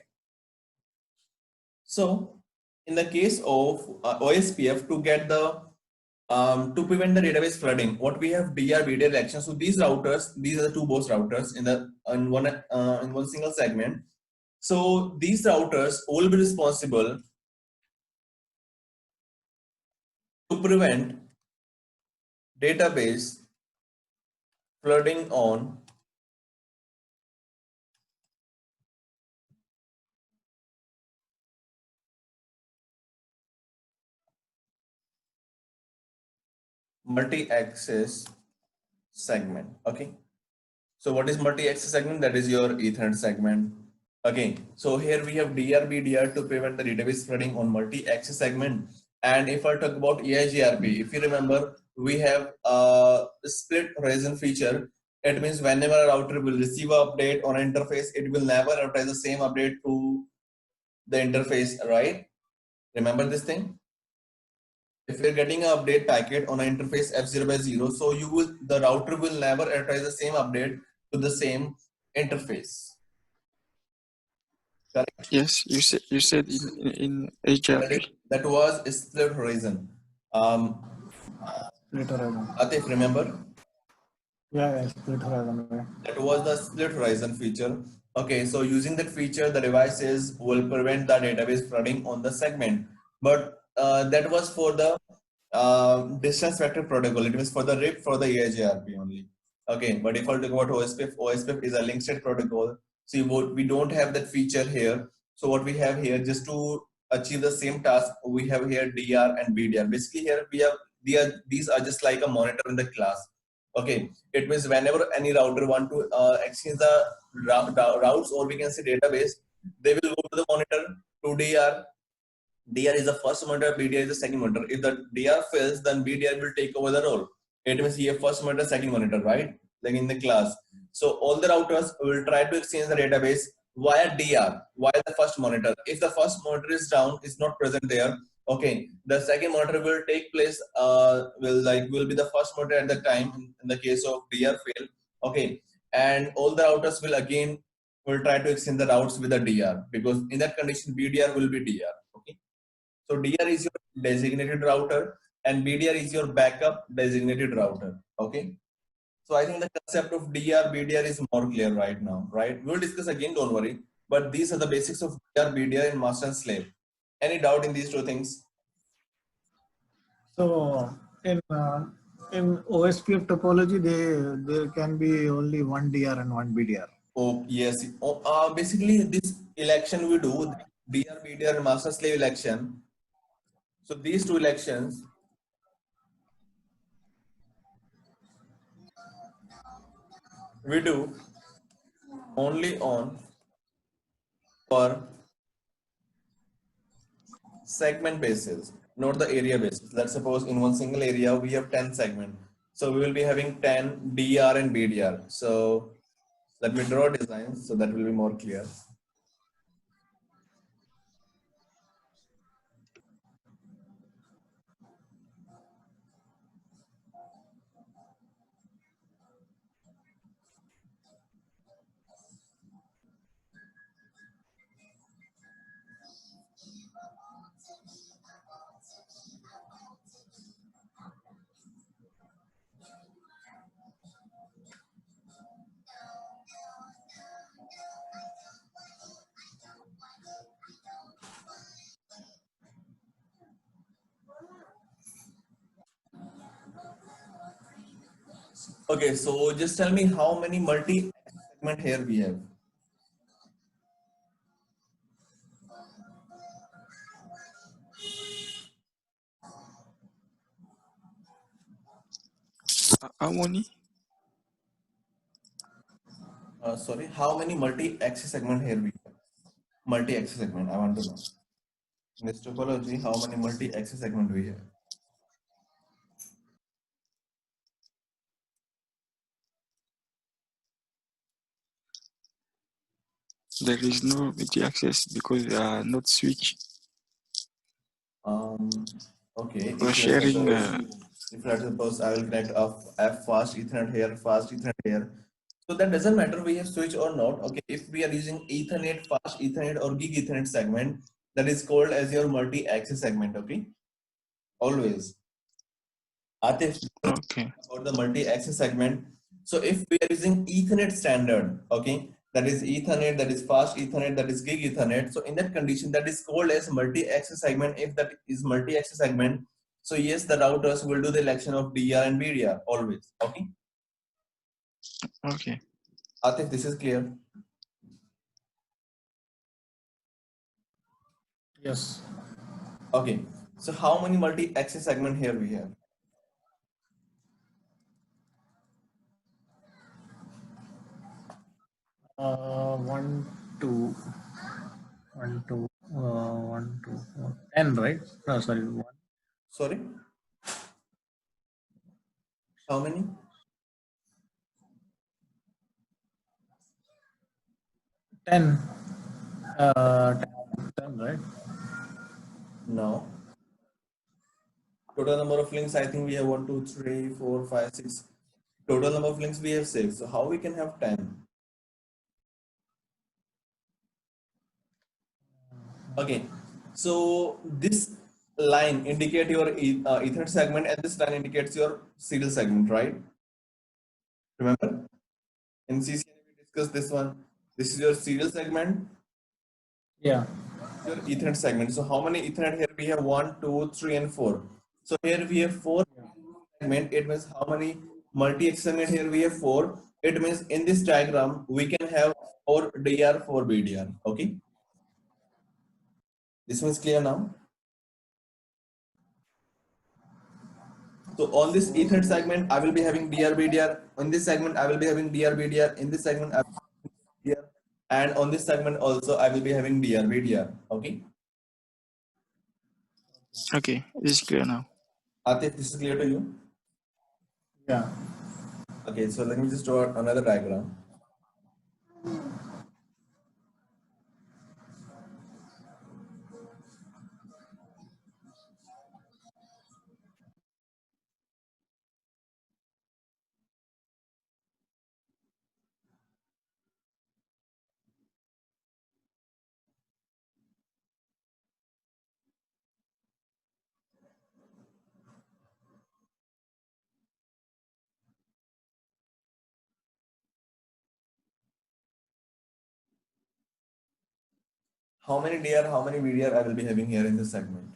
Speaker 1: So in the case of OSPF, to get the to prevent the database flooding, what we have DR BDR action. So these routers, these are the two boss routers in one single segment. So these routers will be responsible to prevent database flooding on multi-access segment. Okay. So what is multi-access segment? That is your Ethernet segment. Okay, so here we have DRBDR to prevent the database flooding on multi-access segment. And if I talk about EIGRP, if you remember, we have a split horizon feature. It means whenever a router will receive an update on an interface, it will never advertise the same update to the interface, right? Remember this thing? If you're getting an update packet on an interface F0 by 0, so the router will never advertise the same update to the same interface. Correct?
Speaker 3: Yes, you said in HRP.
Speaker 1: That was a split horizon.
Speaker 2: Split horizon.
Speaker 1: Atif, remember?
Speaker 2: Yeah, split horizon.
Speaker 1: That was the split horizon feature. Okay, so using that feature, the devices will prevent the database flooding on the segment. But that was for the distance vector protocol. It was for the RIP for the EIGRP only. Okay, but if I talk about OSPF, OSPF is a link state protocol. See, we don't have that feature here. So what we have here, just to achieve the same task, we have here DR and BDR. Basically here we have, these are just like a monitor in the class. Okay, it means whenever any router want to exchange the routes, or we can say database, they will go to the monitor to DR. DR is the first monitor, BDR is the second monitor. If the DR fails, then BDR will take over the role. It means here first monitor, second monitor, right? Like in the class. So all the routers will try to exchange the database via DR, via the first monitor. If the first monitor is down, is not present there, okay, the second monitor will take place, will be the first monitor at the time in the case of DR fail, okay, and all the routers will again try to exchange the routes with the DR, because in that condition BDR will be DR, okay. So DR is your designated router and BDR is your backup designated router, okay. So I think the concept of DR, BDR is more clear right now, right? We'll discuss again, don't worry. But these are the basics of DR, BDR and master and slave. Any doubt in these two things?
Speaker 2: So in OSPF topology, there can be only one DR and one BDR.
Speaker 1: Oh yes. Basically, this election we do DR, BDR and master slave election. So these two elections we do only on for segment basis, not the area basis. Let's suppose in one single area we have 10 segments. So we will be having 10 DR and BDR. So let me draw designs so that will be more clear. Okay, so just tell me how many multi segment here we have.
Speaker 3: How many?
Speaker 1: Sorry, how many multi-axis segment here we have? Multi-axis segment, I want to know. In this topology, how many multi-axis segment we have?
Speaker 3: There is no multi-access because they are not switch.
Speaker 1: Okay,
Speaker 3: For
Speaker 1: if let's
Speaker 3: sharing,
Speaker 1: suppose I will connect a F fast Ethernet here, fast Ethernet here. So that doesn't matter we have switch or not. Okay, if we are using Ethernet, fast Ethernet or gig Ethernet segment, that is called as your multi-axis segment. Okay, always. Atif,
Speaker 3: okay,
Speaker 1: about the multi-axis segment. So if we are using Ethernet standard, okay, that is Ethernet, that is fast Ethernet, that is gig Ethernet. So in that condition, that is called as multi-axis segment. If that is multi-axis segment, so yes, the routers will do the election of DR and BDR always. Okay,
Speaker 3: okay.
Speaker 1: Atif, this is clear.
Speaker 2: Yes.
Speaker 1: Okay, so how many multi-axis segment here we have?
Speaker 2: One, two, 10, right? No, sorry, one.
Speaker 1: Sorry, how many?
Speaker 2: 10. 10, right?
Speaker 1: No. Total number of links, I think we have 1, 2, 3, 4, 5, 6. Total number of links we have 6. So how we can have 10? Okay, so this line indicate your Ethernet segment and this line indicates your serial segment, right? Remember in CCNA we discussed this one. This is your serial segment,
Speaker 2: Yeah.
Speaker 1: your Ethernet segment. So how many Ethernet here we have? 1, 2, 3, and 4. So here we have 4 segment. It means how many multi-axis segment here we have 4. It means in this diagram we can have 4 DR, 4 BDR. Okay, this one is clear now. So on this Ethernet segment, I will be having DR/BDR. On this segment, I will be having DR/BDR. In this segment, I will be having DR. And on this segment also, I will be having DR/BDR. Okay.
Speaker 3: Okay, it's clear now.
Speaker 1: Atif, this is clear to you?
Speaker 2: Yeah.
Speaker 1: Okay, so let me just draw another diagram. How many DR, how many BDR I will be having here in this segment?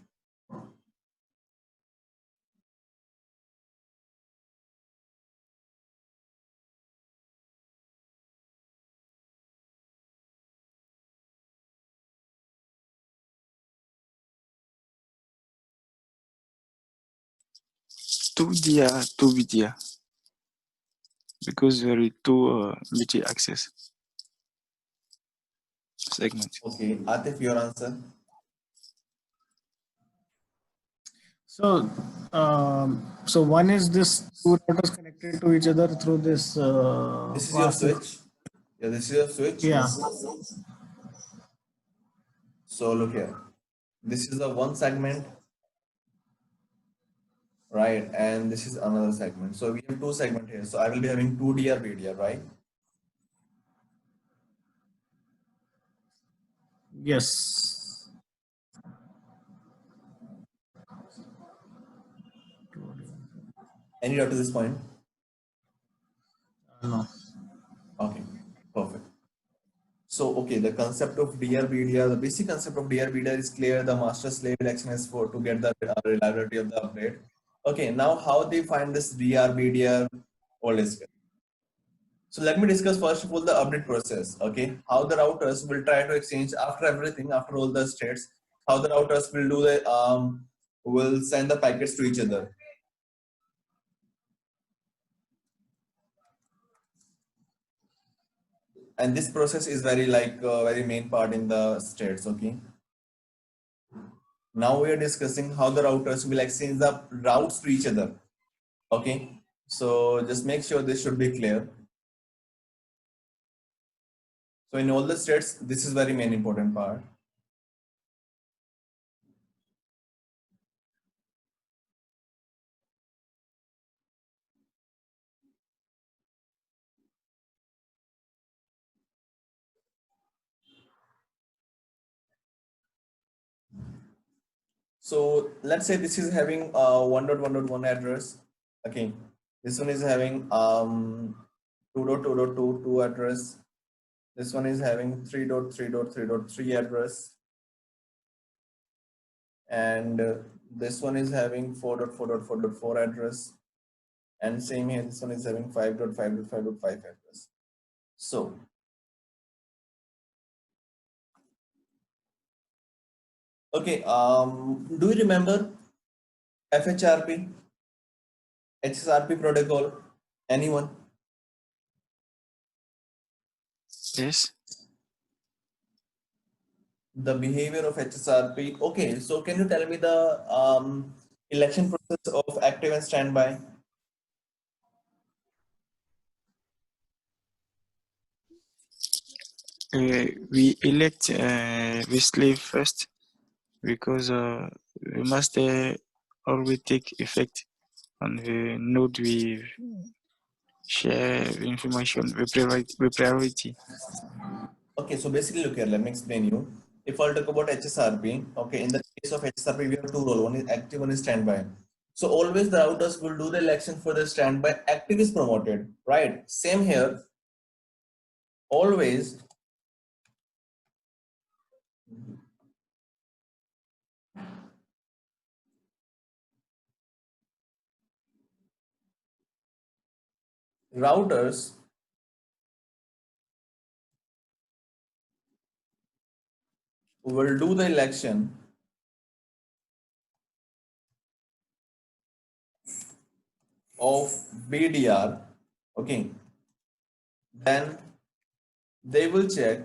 Speaker 3: Two DR, two BDR. Because there are two multi-access segments.
Speaker 1: Okay, Atif, your answer.
Speaker 2: So, so one is this two routers connected to each other through this.
Speaker 1: This is your switch. Yeah, this is your switch.
Speaker 2: Yeah.
Speaker 1: So look here. This is the one segment, right? And this is another segment. So we have two segment here. So I will be having two DR/BDR, right?
Speaker 2: Yes.
Speaker 1: Any doubt to this point?
Speaker 2: No.
Speaker 1: Okay, perfect. So, okay, the concept of DR/BDR, the basic concept of DR/BDR is clear. The master-slave election is for to get the reliability of the update. Okay, now how they find this DR/BDR, all is clear. So let me discuss first of all the update process. Okay, how the routers will try to exchange after everything, after all the states, how the routers will do the will send the packets to each other. and this process is very very main part in the states. Okay. Now we are discussing how the routers will exchange the routes to each other. Okay. So just make sure this should be clear. So in all the states, this is very main important part. So let's say this is having 1.1.1 address. Okay, this one is having 2.2.2 address. This one is having 3.3.3.3 address, and this one is having 4.4.4.4 address, and same here. This one is having 5.5.5.5 address. So okay, do you remember FHRP, HSRP protocol? Anyone?
Speaker 3: Yes.
Speaker 1: The behavior of HSRP. Okay, so can you tell me the election process of active and standby?
Speaker 3: We elect the slave first because we must always take effect on the node we share information with priority.
Speaker 1: Okay, so basically, look here, let me explain you. If I'll talk about HSRP, okay, in the case of HSRP, we have two roles. One is active, one is standby. So always the routers will do the election for the standby. Active is promoted, right? Same here. Always routers will do the election of BDR, okay, then they will check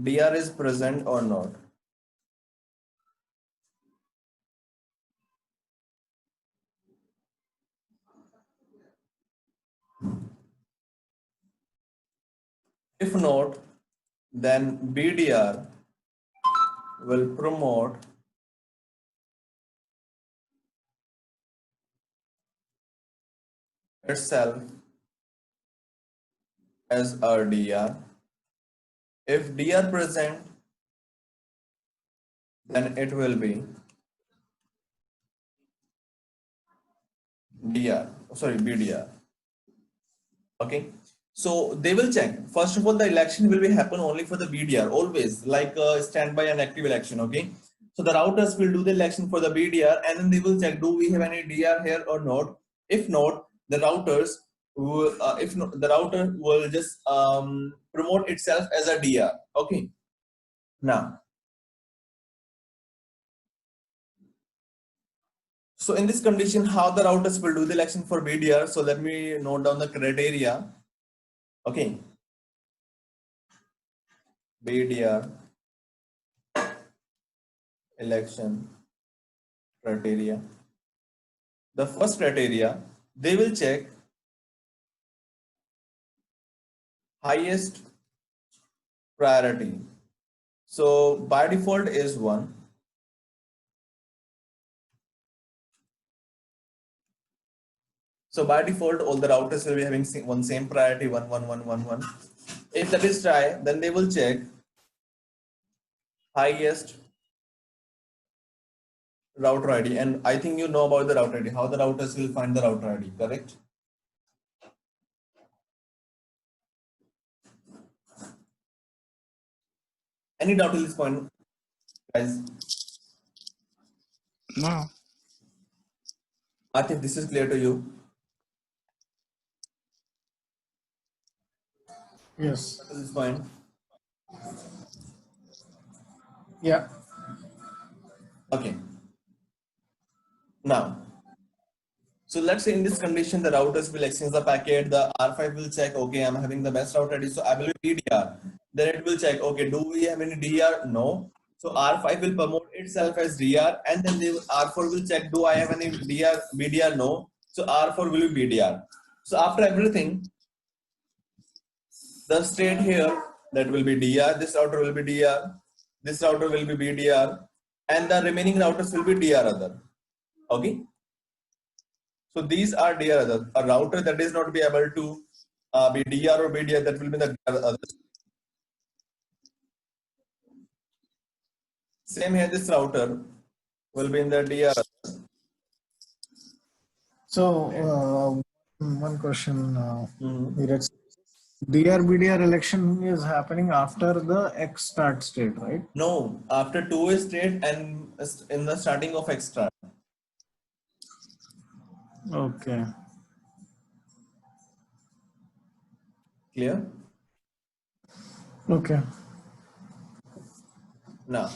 Speaker 1: DR is present or not. If not, then BDR will promote itself as a DR. If DR present, then it will be DR, sorry, BDR. Okay, so they will check. First of all, the election will be happen only for the BDR, always like standby and active election. Okay, so the routers will do the election for the BDR, and then they will check, do we have any DR here or not. If not, the routers will, if not, the router will just promote itself as a DR. Okay, now. So in this condition, how the routers will do the election for BDR? So let me note down the criteria. Okay, BDR election criteria. The first criteria, they will check highest priority. So by default is 1. So by default, all the routers will be having one same priority, 1, 1, 1, 1, 1. If that is try, then they will check highest router ID. And I think you know about the router ID, how the routers will find the router ID, correct? Any doubt at this point, guys?
Speaker 3: No.
Speaker 1: Atif, this is clear to you?
Speaker 2: Yes.
Speaker 1: At this point?
Speaker 2: Yeah.
Speaker 1: Okay. Now, So let's say in this condition, the routers will exchange the packet. The R5 will check, okay, I'm having the best router ID, so I will be DDR. Then it will check, okay, do we have any DR? No. So R5 will promote itself as DR, and then R4 will check, do I have any DR, BDR? No. So R4 will be BDR. So after everything, the state here, that will be DR, this router will be DR, this router will be BDR, and the remaining routers will be DR other. Okay. So these are DR other. A router that is not be able to be DR or BDR, that will be the DR other. Same here, this router will be in the DR.
Speaker 2: So one question, Neeraj. DR-BDR election is happening after the X start state, right?
Speaker 1: No, after 2 state and in the starting of X start.
Speaker 2: Okay.
Speaker 1: Clear?
Speaker 2: Okay.
Speaker 1: Now,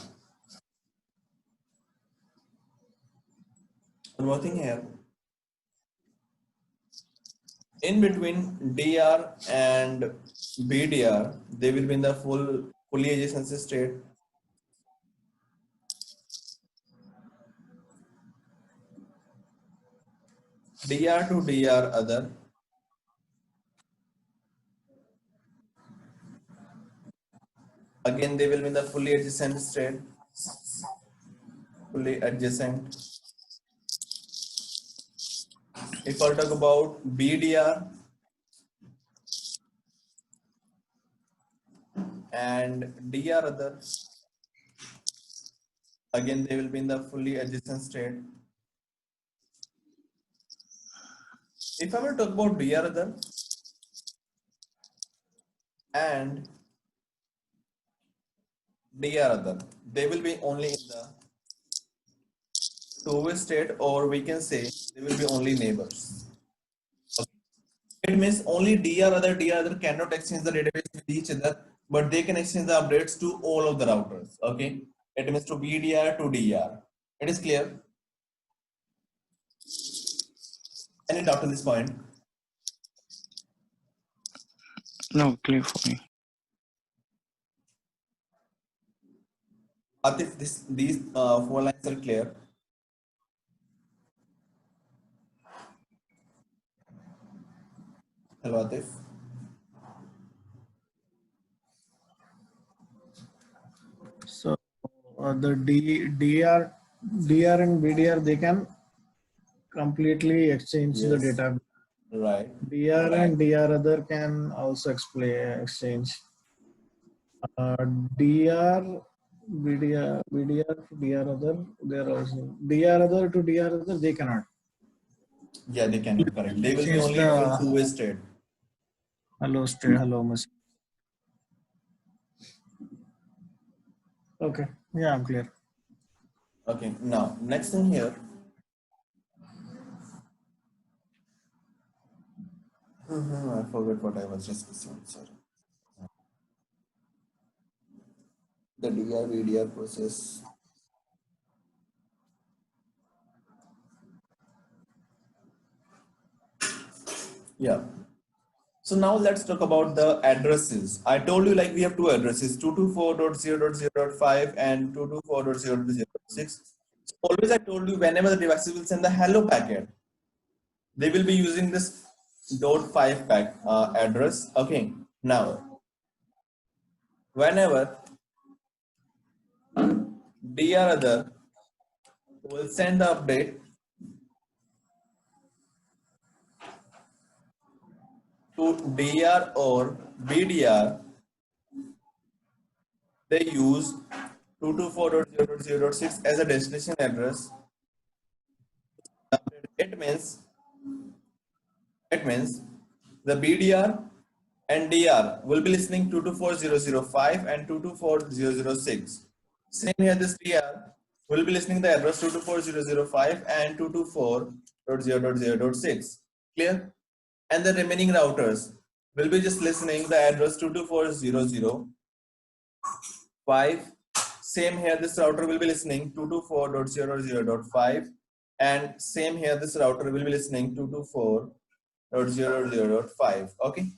Speaker 1: one more thing here. In between DR and BDR, they will be in the fully adjacency state. DR to DR other. Again, they will be in the fully adjacent state. Fully adjacent. If I talk about BDR and DR other, again they will be in the fully adjacent state. If I were to talk about DR other and DR other, they will be only in the two-way state, or we can say they will be only neighbors. Okay. It means only DR other cannot exchange the database with each other, but they can exchange the updates to all of the routers. Okay, it means to BDR to DR. It is clear? Any doubt on this point?
Speaker 3: No, clear for me.
Speaker 1: Atif, these 4 lines are clear. Hello, Atif.
Speaker 2: So the DR and BDR, they can completely exchange the
Speaker 1: Yes.
Speaker 2: data.
Speaker 1: Right.
Speaker 2: DR
Speaker 1: Right.
Speaker 2: and DR other can also exchange. DR, BDR to DR other, there also. DR other to DR other, they cannot.
Speaker 1: Yeah, they cannot, correct. They will be
Speaker 2: Change
Speaker 1: only in
Speaker 2: the
Speaker 1: two-way state.
Speaker 2: hello state, hello miss. Okay, yeah, I'm clear.
Speaker 1: Okay, now next thing here. I forgot what I was discussing. Sorry. The DR VDR process. Yeah. So now let's talk about the addresses. I told you like we have two addresses, 224.0.0.5 and 224.0.0.6. So always I told you whenever the devices will send the hello packet, they will be using this .5 pack address. Okay. Now, whenever DR other will send the update to DR or BDR, they use 224.0.0.6 as a destination address. It means the BDR and DR will be listening 224.0.0.5 and 224.0.0.6. Same here, this DR will be listening the address 224.0.0.5 and 224.0.0.6. Clear? And the remaining routers will be just listening the address 224.0.0.5. Same here, this router will be listening 224.0.0.5 And same here, this router will be listening 224.0.0.5. Okay.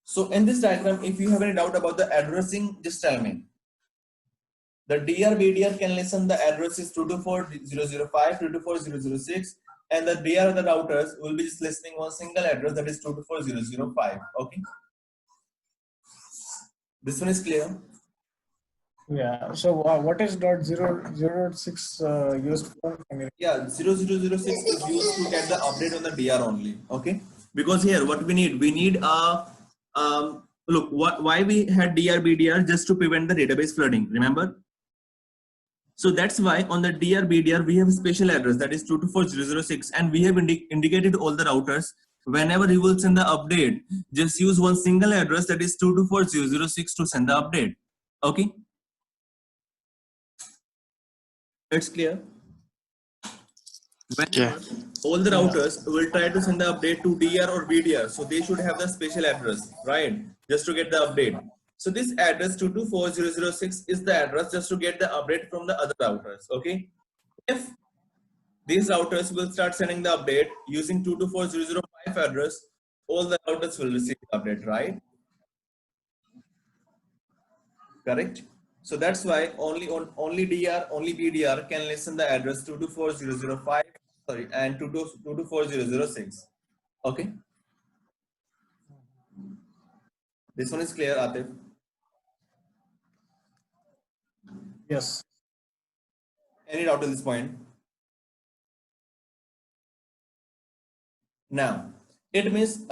Speaker 1: So in this diagram, if you have any doubt about the addressing, just tell me. The DR BDR can listen the addresses 224.0.0.5, 224.0.0.6, and the DR of the routers will be just listening one single address, that is 224.0.0.5. Okay. This one is clear.
Speaker 2: Yeah. So what is .0.0.6 used for? I mean,
Speaker 1: Yeah, 0006 is used to get the update on the DR only. Okay, because here what we need a look, why we had DR BDR, just to prevent the database flooding. Remember. So that's why on the DR BDR we have a special address, that is 224.0.0.6, and we have indicated all the routers. Whenever you will send the update, just use one single address, that is 224.0.0.6, to send the update. Okay, it's clear. Whenever all the routers will try to send the update to DR or BDR, so they should have the special address, right? Just to get the update. So this address 224.0.0.6 is the address just to get the update from the other routers. Okay. If these routers will start sending the update using 224.0.0.5 address, all the routers will receive the update, right? Correct. So that's why only DR, only BDR can listen the address 224.0.0.5, sorry, and 224.0.0.6. Okay. This one is clear, Atif?
Speaker 2: yes.
Speaker 1: Any doubt at this point? Now, it means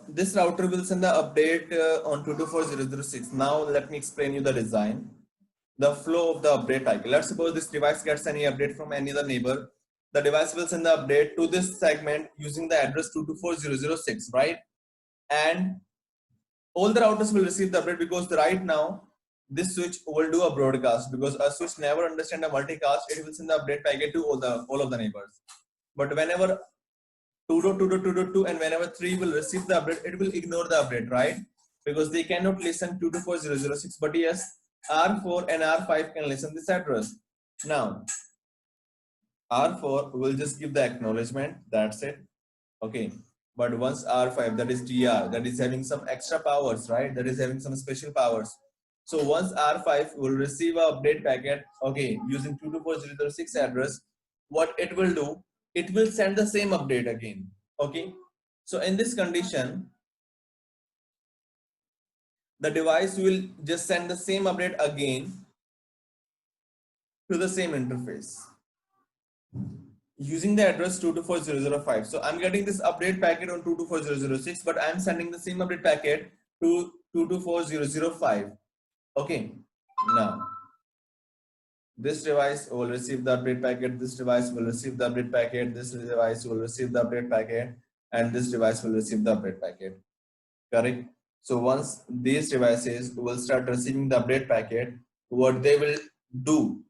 Speaker 1: this router will send the update on 224.0.0.6. Now, let me explain you the design, the flow of the update cycle. Let's suppose this device gets any update from any other neighbor. The device will send the update to this segment using the address 224.0.0.6, right? And all the routers will receive the update, because right now this switch will do a broadcast, because a switch never understand a multicast. It will send the update packet to all of the neighbors. But whenever 2.2.2.2 and whenever 3 will receive the update, it will ignore the update, right? Because they cannot listen 224.0.0.6, but yes, R4 and R5 can listen this address. Now, R4 will just give the acknowledgement, that's it. Okay. But once R5, that is DR, that is having some extra powers, right? That is having some special powers. So once R5 will receive an update packet, okay, using 224.0.0.6 address, what it will do, it will send the same update again. Okay. So in this condition, the device will just send the same update again to the same interface using the address 224.0.0.5. So I'm getting this update packet on 224.0.0.6, but I'm sending the same update packet to 224.0.0.5. Okay. Now, this device will receive the update packet, this device will receive the update packet, this device will receive the update packet, and this device will receive the update packet. Correct? So once these devices will start receiving the update packet, what they will do,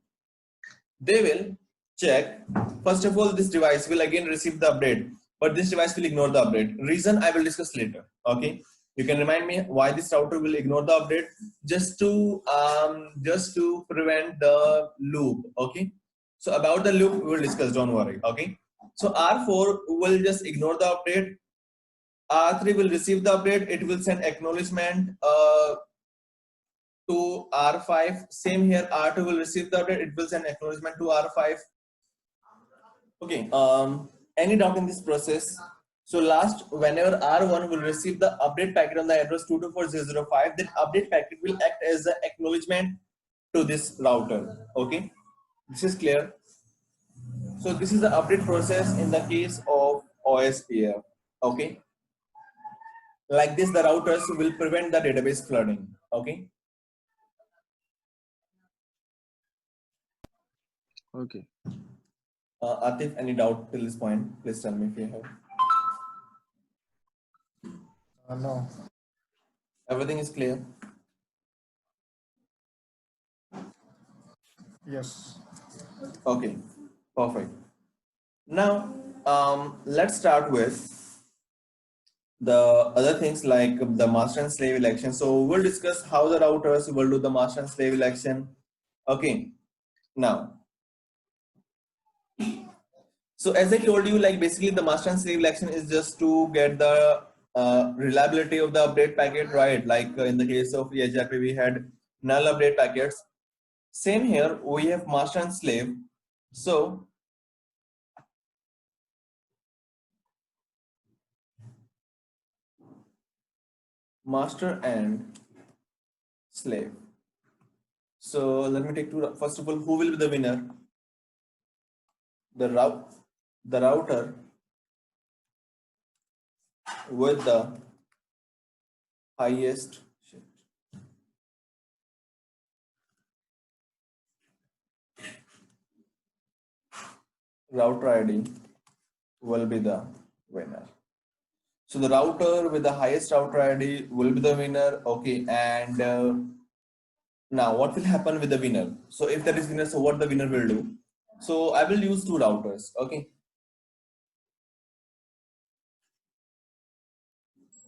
Speaker 1: they will check. First of all, this device will again receive the update, but this device will ignore the update. Reason I will discuss later. Okay. You can remind me why this router will ignore the update, just to prevent the loop. Okay. So about the loop we will discuss, don't worry. Okay. So R4 will just ignore the update. R3 will receive the update. It will send acknowledgement to R5. Same here, R2 will receive the update. It will send acknowledgement to R5. Okay. Any doubt in this process? So last, whenever R1 will receive the update packet on the address 224.0.0.5, that update packet will act as the acknowledgement to this router. Okay. This is clear. So this is the update process in the case of OSPF. Okay. Like this, the routers will prevent the database flooding. Okay.
Speaker 3: Okay.
Speaker 1: Atif, any doubt till this point? Please tell me if you have.
Speaker 2: No.
Speaker 1: Everything is clear.
Speaker 2: Yes.
Speaker 1: Okay. Perfect. Now, let's start with the other things like the master and slave election. So we'll discuss how the routers will do the master and slave election. Okay. Now, So as I told you, like basically the master and slave election is just to get the reliability of the update packet, right? Like in the case of EHRP, we had null update packets. Same here, we have master and slave. So master and slave. So let me take two. First of all, who will be the winner? The router with the highest router ID will be the winner. So the router with the highest router ID will be the winner. Okay, and now what will happen with the winner? So if that is winner, so what the winner will do? So I will use two routers. Okay.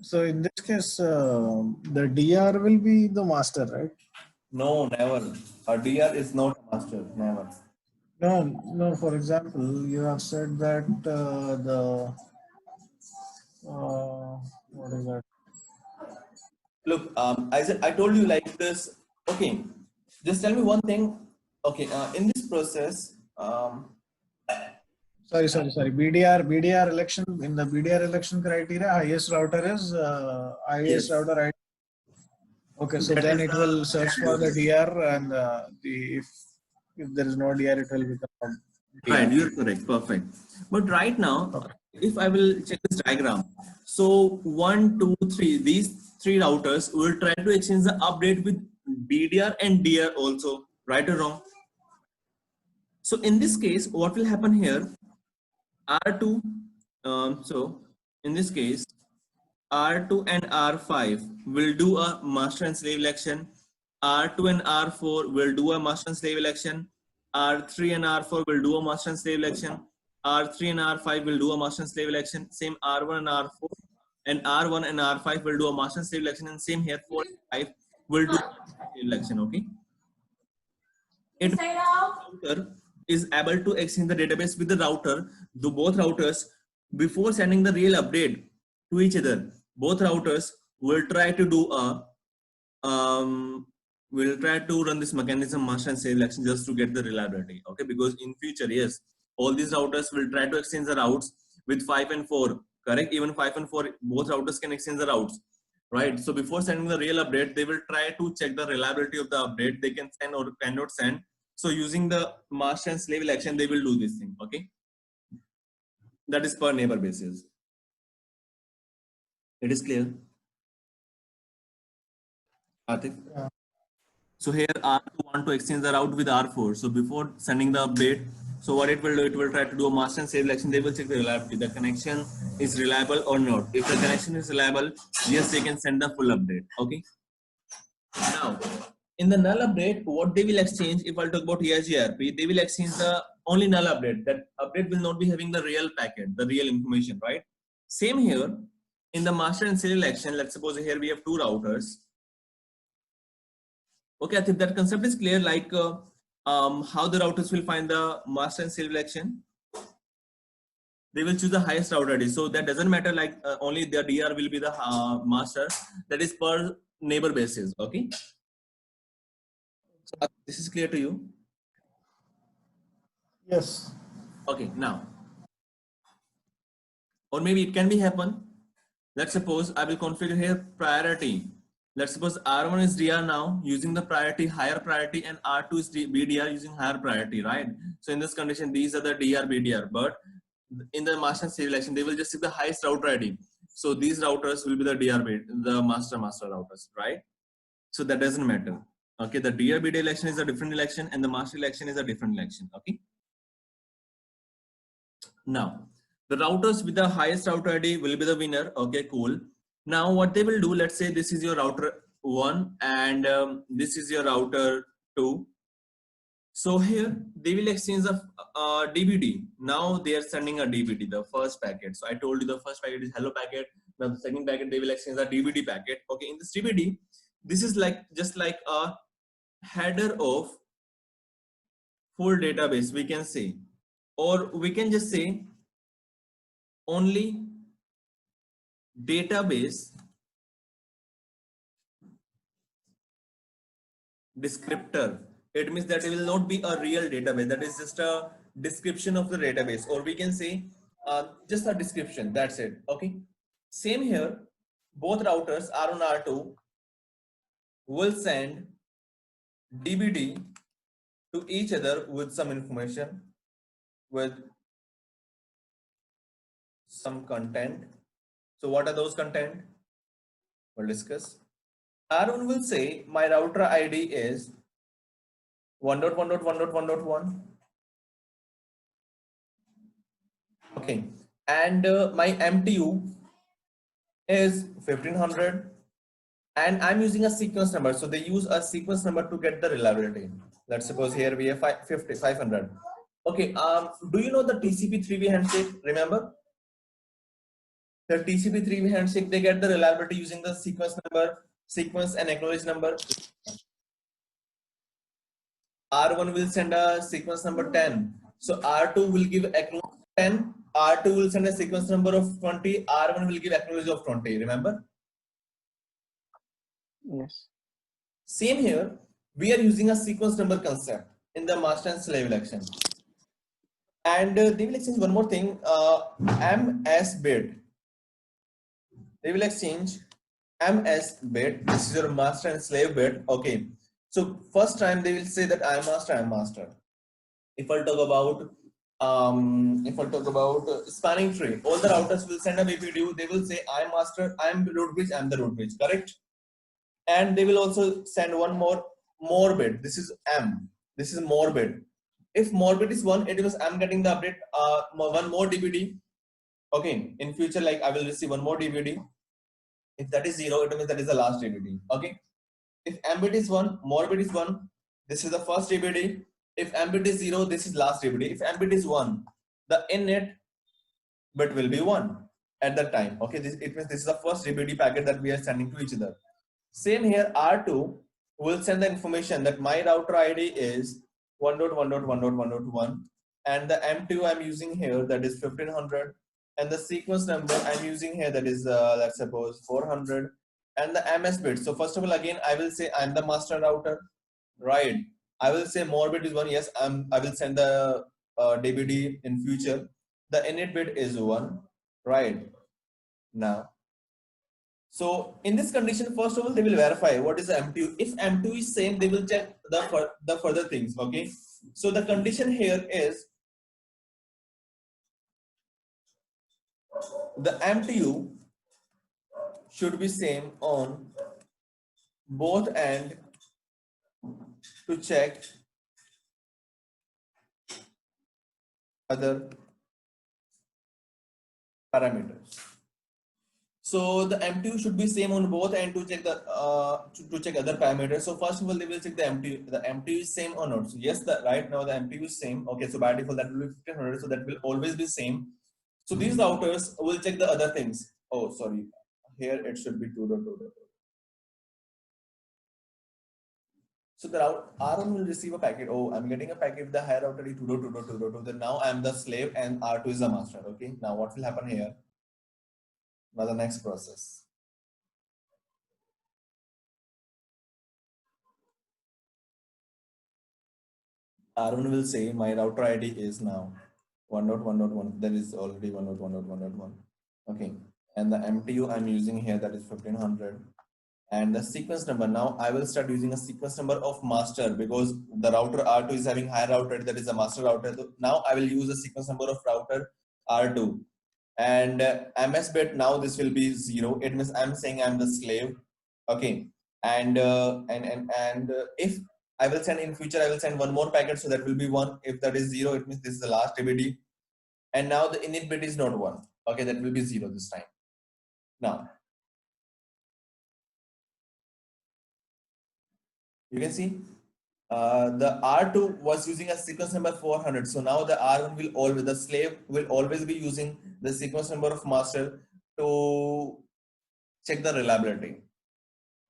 Speaker 2: So in this case, the DR will be the master, right?
Speaker 1: No, never. A DR is not a master. Never.
Speaker 2: No, no. For example, you have said that what is that?
Speaker 1: Look, I told you like this. Okay, just tell me one thing. Okay, in this process,
Speaker 2: Sorry. BDR election, in the BDR election criteria, highest router is highest
Speaker 1: yes,
Speaker 2: router ID. Okay, so
Speaker 1: that
Speaker 2: then
Speaker 1: is
Speaker 2: it
Speaker 1: the
Speaker 2: will search for the DR, and if there is no DR, it will become
Speaker 1: right.
Speaker 2: DR.
Speaker 1: You're correct. Perfect. But right now,
Speaker 2: Okay.
Speaker 1: if I will check this diagram, so 1, 2, 3, these three routers will try to exchange the update with BDR and DR also, right or wrong? So in this case, what will happen here? R2, so in this case, R2 and R5 will do a master and slave election. R2 and R4 will do a master and slave election. R3 and R4 will do a master and slave election. R3 and R5 will do a master and slave election. Same R1 and R4 and R1 and R5 will do a master and slave election. And same here, 4 and 5 will do a master and slave election. Okay. It router is able to exchange the database with the router, the both routers, before sending the real update to each other. Both routers will try to do a will try to run this mechanism master and slave election just to get the reliability. Okay, because in future, yes, all these routers will try to exchange the routes with 5 and 4. Correct, even 5 and 4, both routers can exchange the routes. Right, so before sending the real update, they will try to check the reliability of the update. They can send or cannot send. So using the master and slave election, they will do this thing. Okay, that is per neighbor basis. It is clear, Atif?
Speaker 2: Yeah.
Speaker 1: So here R2 want to exchange the route with R4. So before sending the update, so what it will do, it will try to do a master and slave election. They will check the reliability. The connection is reliable or not. If the connection is reliable, yes, they can send the full update. Okay. Now, in the null update, what they will exchange, if I'll talk about ERGRP, they will exchange the only null update. That update will not be having the real packet, the real information, right? Same here, in the master and slave election, let's suppose here we have two routers. Okay, I think that concept is clear, like how the routers will find the master and slave election. They will choose the highest router ID. So that doesn't matter, like only the DR will be the master. That is per neighbor basis, okay? So this is clear to you?
Speaker 2: Yes.
Speaker 1: Okay, now, or maybe it can be happen. Let's suppose I will configure here priority. Let's suppose R1 is DR now using the priority, higher priority, and R2 is BDR using higher priority, right? So in this condition, these are the DR, BDR, but in the master and slave election, they will just see the highest router ID. So these routers will be the DR, the master routers, right? So that doesn't matter. Okay, the DR, BDR election is a different election and the master election is a different election, okay? Now, the routers with the highest router ID will be the winner. Okay, cool. Now, what they will do, let's say this is your router 1 and this is your router 2. So here they will exchange a DBD. Now they are sending a DBD, the first packet. So I told you the first packet is hello packet. Now the second packet they will exchange a DBD packet. Okay, in this DBD, this is like just like a header of full database, we can say. or we can just say only database descriptor. It means that it will not be a real database. That is just a description of the database, or we can say just a description. That's it. Okay. Same here. Both routers R1 R2 will send DBD to each other with some information, with some content. So what are those content? We'll discuss. R1 will say my router ID is 1.1.1.1.1. Okay, and my MTU is 1500, and I'm using a sequence number. So they use a sequence number to get the reliability. Let's suppose here we have 500. Okay, do you know the TCP/3V handshake? Remember the TCP/3V handshake? They get the reliability using the sequence number, sequence and acknowledge number. R1 will send a sequence number 10. So R2 will give acknowledge 10. R2 will send a sequence number of 20. R1 will give acknowledge of 20. Remember?
Speaker 3: Yes.
Speaker 1: Same here. We are using a sequence number concept in the master and slave election. And they will exchange one more thing, MS bit. They will exchange MS bit. This is your master and slave bit. Okay. So first time they will say that I am master, I am master. If I talk about spanning tree, all the routers will send a BPDU. They will say I am master, I am root bridge, I am the root bridge. Correct? And they will also send one more bit. This is M. This is more bit. If more bit is 1, it means I'm getting the update, one more DBD. Okay, in future, like I will receive one more DBD. If that is 0, it means that is the last DBD. Okay. If M bit is 1, more bit is 1, this is the first DBD. If M bit is 0, this is last DBD. If M bit is 1, the init bit will be 1 at that time. Okay, it means this is the first DBD packet that we are sending to each other. Same here, R2 will send the information that my router ID is 1.1.1.1.1, and the M2 I'm using here, that is 1500, and the sequence number I'm using here, that is let's suppose 400, and the MS bit. So first of all, again I will say I'm the master router, right? I will say more bit is 1. Yes, I will send the DBD in future. The init bit is 1, right? Now, so in this condition, first of all, they will verify what is the M2. If M2 is same, they will check the further things. Okay. So the condition here is the MTU should be same on both end to check other parameters. So the MTU should be same on both end to check the to check other parameters. So first of all, they will check the MTU. The MTU is same or not. So yes, right now the MTU is same. Okay, so by default that will be 1500. So that will always be same. So these routers will check the other things. Oh, sorry. Here it should be 2.2. So the R1 will receive a packet. Oh, I'm getting a packet. The higher router is 2.2.2.2. Then now I'm the slave and R2 is the master. Okay. Now what will happen here? Now the next process. R1 will say my router ID is now 1.1.1. There is already 1.1.1.1. Okay. And the MTU I'm using here, that is 1500. And the sequence number, now I will start using a sequence number of master because the router R2 is having higher router, that is a master router. So now I will use a sequence number of router R2. And MS bit, now this will be 0. It means I'm saying I'm the slave. Okay. And if I will send in future, I will send one more packet, so that will be 1. If that is 0, it means this is the last DBD. And now the init bit is not 1. Okay, that will be 0 this time. Now, you can see the R2 was using a sequence number 400. So now the R1 will always, the slave will always be using the sequence number of master to check the reliability.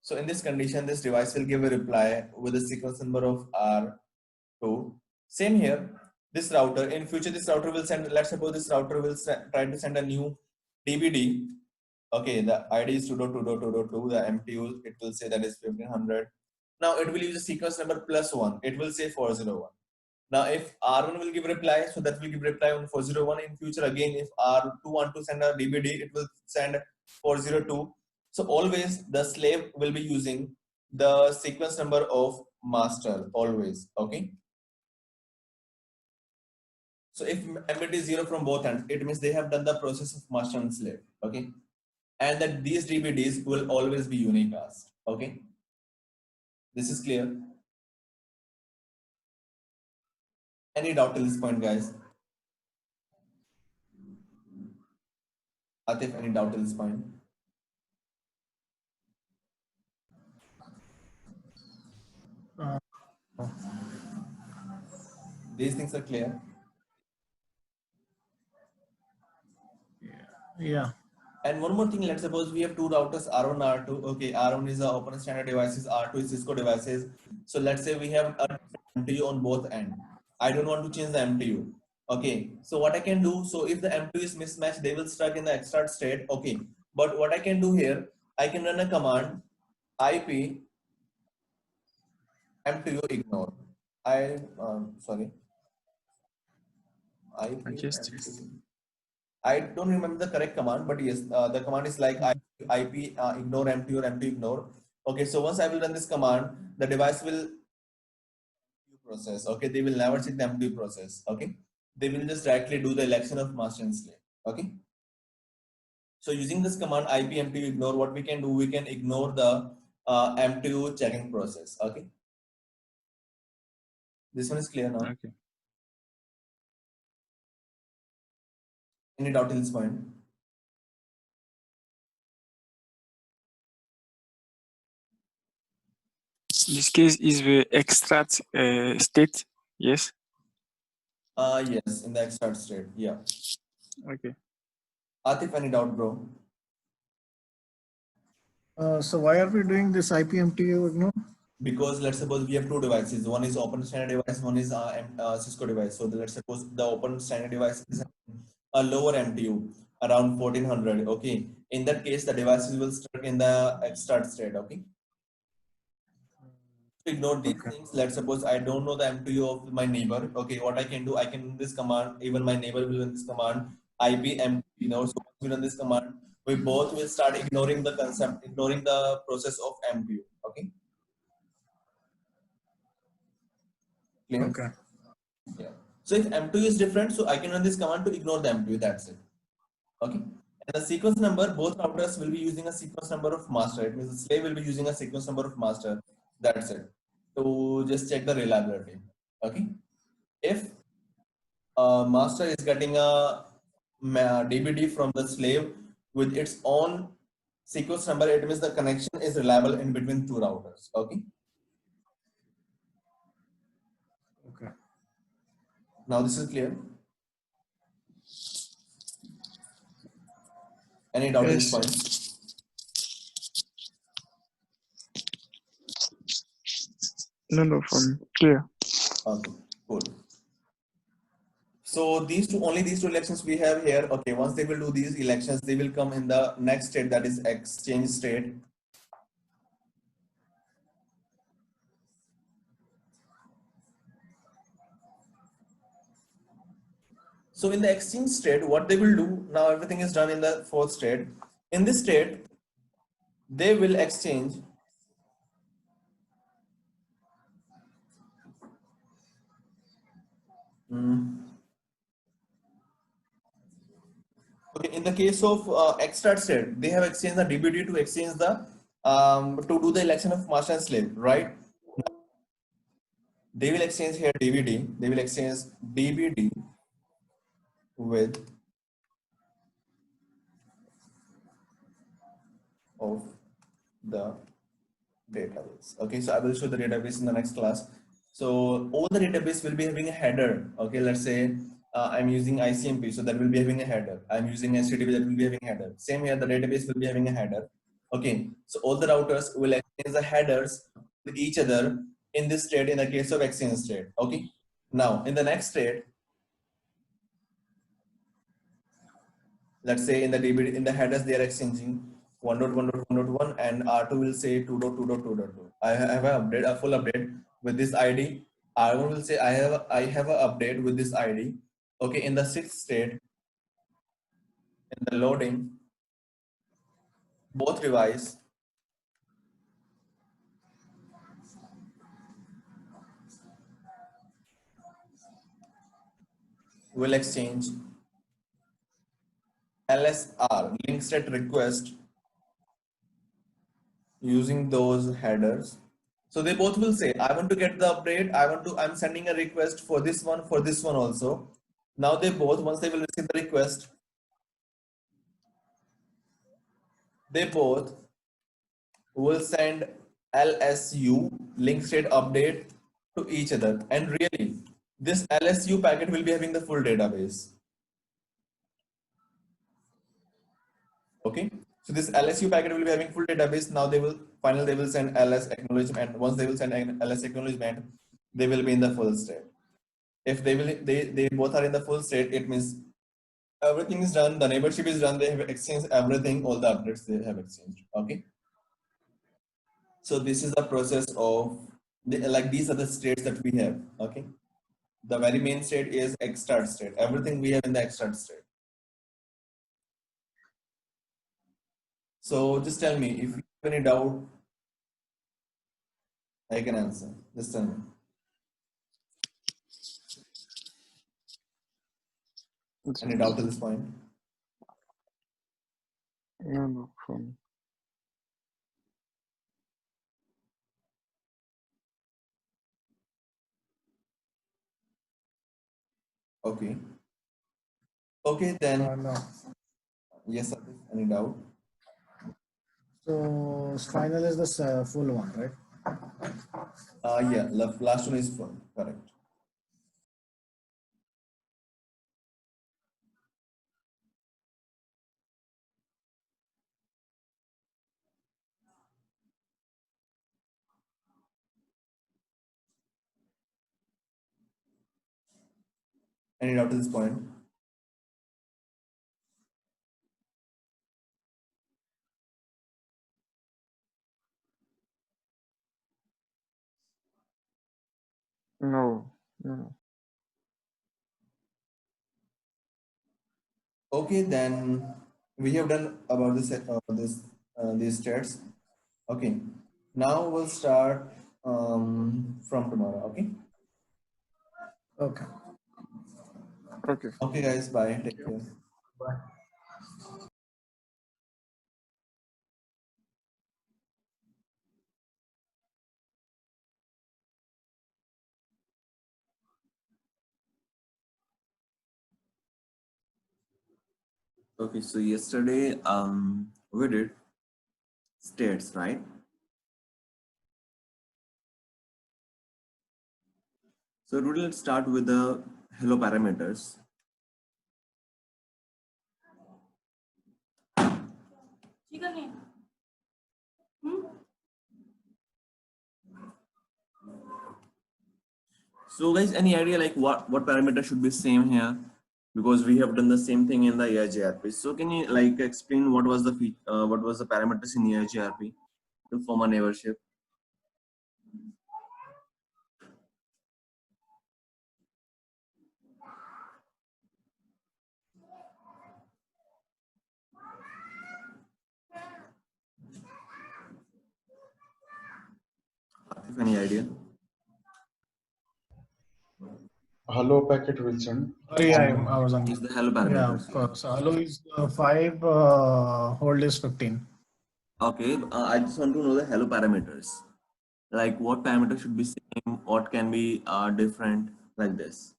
Speaker 1: So in this condition, this device will give a reply with the sequence number of R2. Same here, this router, in future this router will send, let's suppose this router will try to send a new DVD. Okay, the ID is 2.2.2.2, the MTU, it will say that is 1500. Now it will use a sequence number +1, it will say 401. Now if R1 will give reply, so that will give reply on 401. In future again, if R2 want to send a DVD, it will send 402. So always the slave will be using the sequence number of master, always, okay? So if MBD is 0 from both ends, it means they have done the process of master and slave, okay? And that these DVDs will always be unicast, okay? This is clear. Any doubt till this point, guys? Atif, any doubt till this point? These things are clear.
Speaker 2: Yeah.
Speaker 1: And one more thing, let's suppose we have two routers, R1, R2. Okay, R1 is open standard devices, R2 is Cisco devices. So let's say we have a MTU on both ends. I don't want to change the MTU. Okay, so what I can do, so if the MTU is mismatched, they will stuck in the extra state. Okay, but what I can do here, I can run a command IP MTU ignore. Sorry. IP MTU. I don't remember the correct command, but yes, the command is like IP ignore MTU or MTU ignore. Okay, so once I will run this command, the device will process. Okay, they will never check the MTU process. Okay, they will just directly do the election of master and slave. Okay, so using this command IP MTU ignore, what we can do, we can ignore the MTU checking process. Okay, this one is clear now.
Speaker 3: Okay.
Speaker 1: Any doubt till this point?
Speaker 3: This case is the extract state, yes?
Speaker 1: Yes, in the extract state, yeah.
Speaker 3: Okay.
Speaker 1: Atif, any doubt, bro?
Speaker 2: So why are we doing this IPMTU ignore?
Speaker 1: Because let's suppose we have two devices. One is open standard device, one is Cisco device. So let's suppose the open standard device is a lower MTU, around 1400. Okay. In that case, the devices will start in the extract state. Okay. To ignore these things, let's suppose I don't know the MTU of my neighbor. Okay, what I can do, I can run this command. Even my neighbor will run this command. IP MTU ignore. So once we run this command, we both will start ignoring the concept, ignoring the process of MTU. Okay. Clear?
Speaker 2: Okay.
Speaker 1: Yeah. So if M2 is different, so I can run this command to ignore the M2. That's it. Okay. And the sequence number, both routers will be using a sequence number of master. It means the slave will be using a sequence number of master. That's it. To just check the reliability. Okay. If master is getting a DVD from the slave with its own sequence number, it means the connection is reliable in between two routers. Okay.
Speaker 2: Okay.
Speaker 1: Now this is clear. Any doubt at this point?
Speaker 3: No, from clear.
Speaker 1: Okay, cool. So these two, only these two elections we have here. Okay, once they will do these elections, they will come in the next state, that is exchange state. So in the exchange state, what they will do, now everything is done in the fourth state. In this state, they will exchange okay, in the case of extract state, they have exchanged the DBD to exchange the to do the election of master and slave, right? They will exchange here DVD. They will exchange DVD with of the database. Okay, so I will show the database in the next class. So all the database will be having a header. Okay, let's say I'm using ICMP, so that will be having a header. I'm using HTTP, that will be having a header. Same here, the database will be having a header. Okay, so all the routers will exchange the headers with each other in this state, in the case of exchange state. Okay, now in the next state, let's say in the DB, in the headers, they are exchanging 1.1.1.1 and R2 will say 2.2.2.2. I have an update, a full update with this ID. R1 will say I have an update with this ID. Okay, in the sixth state, in the loading, both revise will exchange LSR, link state request, using those headers. So they both will say, I want to get the update. I'm sending a request for this one also. Now they both, once they will receive the request, they both will send LSU, link state update, to each other. And really, this LSU packet will be having the full database. Okay. So this LSU packet will be having full database. Now they will send LS acknowledgement. And once they will send an LS acknowledgement, they will be in the full state. If they both are in the full state, it means everything is done, the neighborship is done, they have exchanged everything, all the updates they have exchanged. Okay. So this is the process of like these are the states that we have. Okay. The very main state is extract state. Everything we have in the extract state. So just tell me if you have any doubt, I can answer. Just tell me. Any doubt at this point?
Speaker 3: No, from
Speaker 1: Okay. Okay, then.
Speaker 2: No.
Speaker 1: Yes, sir. Any doubt?
Speaker 2: So final is the full one, right?
Speaker 1: Yeah, last one is full. Correct. Any doubt at this point?
Speaker 3: no, no.
Speaker 1: Okay, then we have done about these stats. Okay, now we'll start from tomorrow. Okay.
Speaker 2: Okay.
Speaker 3: Okay.
Speaker 1: Okay, guys. Bye. Take care.
Speaker 2: Bye.
Speaker 1: Okay, so yesterday we did states, right? So today let's start with the hello parameters. So guys, any idea like what parameter should be same here? Because we have done the same thing in the EIGRP. So can you like explain what was the parameters in EIGRP to form a neighborship? If any idea?
Speaker 4: Hello packet will send.
Speaker 2: Sorry, I was on.
Speaker 1: Is the hello
Speaker 2: Yeah,
Speaker 1: parameters?
Speaker 2: of course. Hello is 5, hold is 15.
Speaker 1: Okay, I just want to know the hello parameters. Like what parameter should be same, what can be different, like this.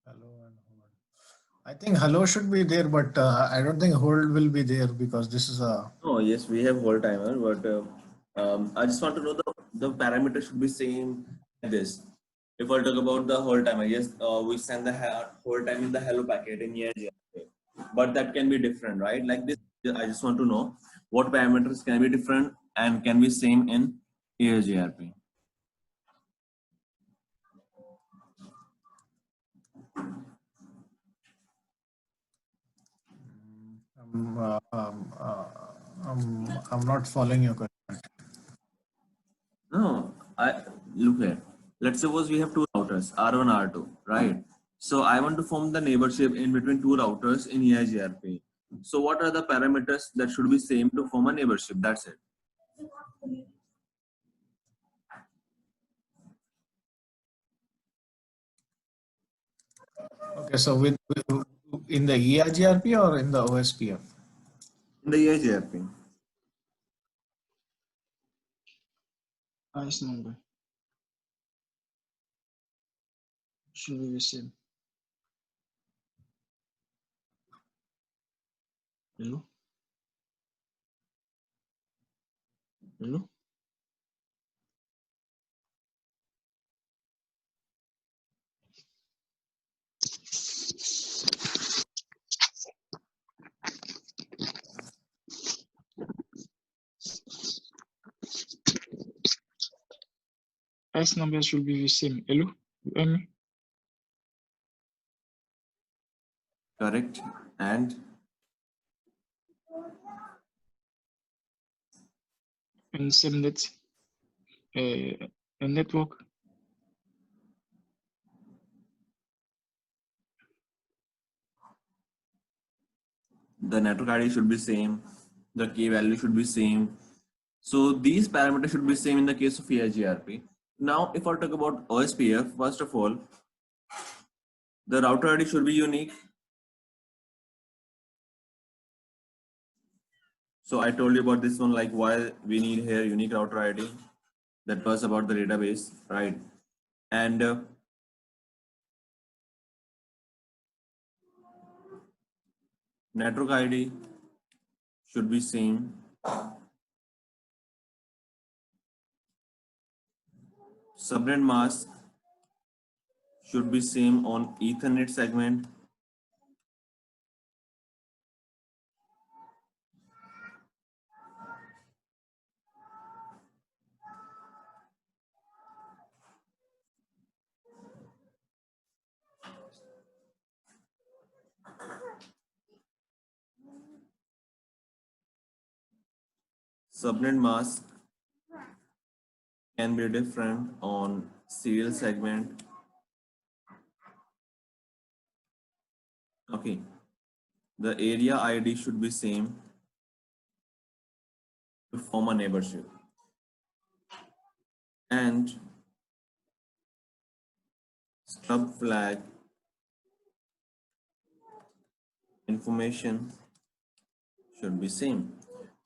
Speaker 2: Hello and hold. I think hello should be there, but I don't think hold will be there because this is a.
Speaker 1: Oh yes, we have hold timer, but I just want to know the parameter should be same like this. If I talk about the hold timer, yes, we send the hold time in the hello packet in EIGRP, but that can be different, right? Like this, I just want to know what parameters can be different and can be same in EIGRP.
Speaker 2: I'm not following your question.
Speaker 1: No, I look here. Let's suppose we have two routers, R1, R2, right? So I want to form the neighborship in between two routers in EIGRP. So what are the parameters that should be same to form a neighborship? That's it.
Speaker 2: Okay, so with in the EIGRP or in the OSPF?
Speaker 1: In the EIGRP.
Speaker 3: IS number should be the same. Hello? Hello? IS number should be the same. Hello? You hear me?
Speaker 1: Correct. And
Speaker 3: And same net, a network.
Speaker 1: the network ID should be same. The key value should be same. So these parameters should be same in the case of EIGRP. Now, if I talk about OSPF, first of all, the router ID should be unique. So I told you about this one, like why we need here unique router ID. That was about the database, right? And network ID should be same. Subnet mask should be same on Ethernet segment. Subnet mask can be different on serial segment. Okay. The area ID should be same to form a neighborship. And stub flag information should be same.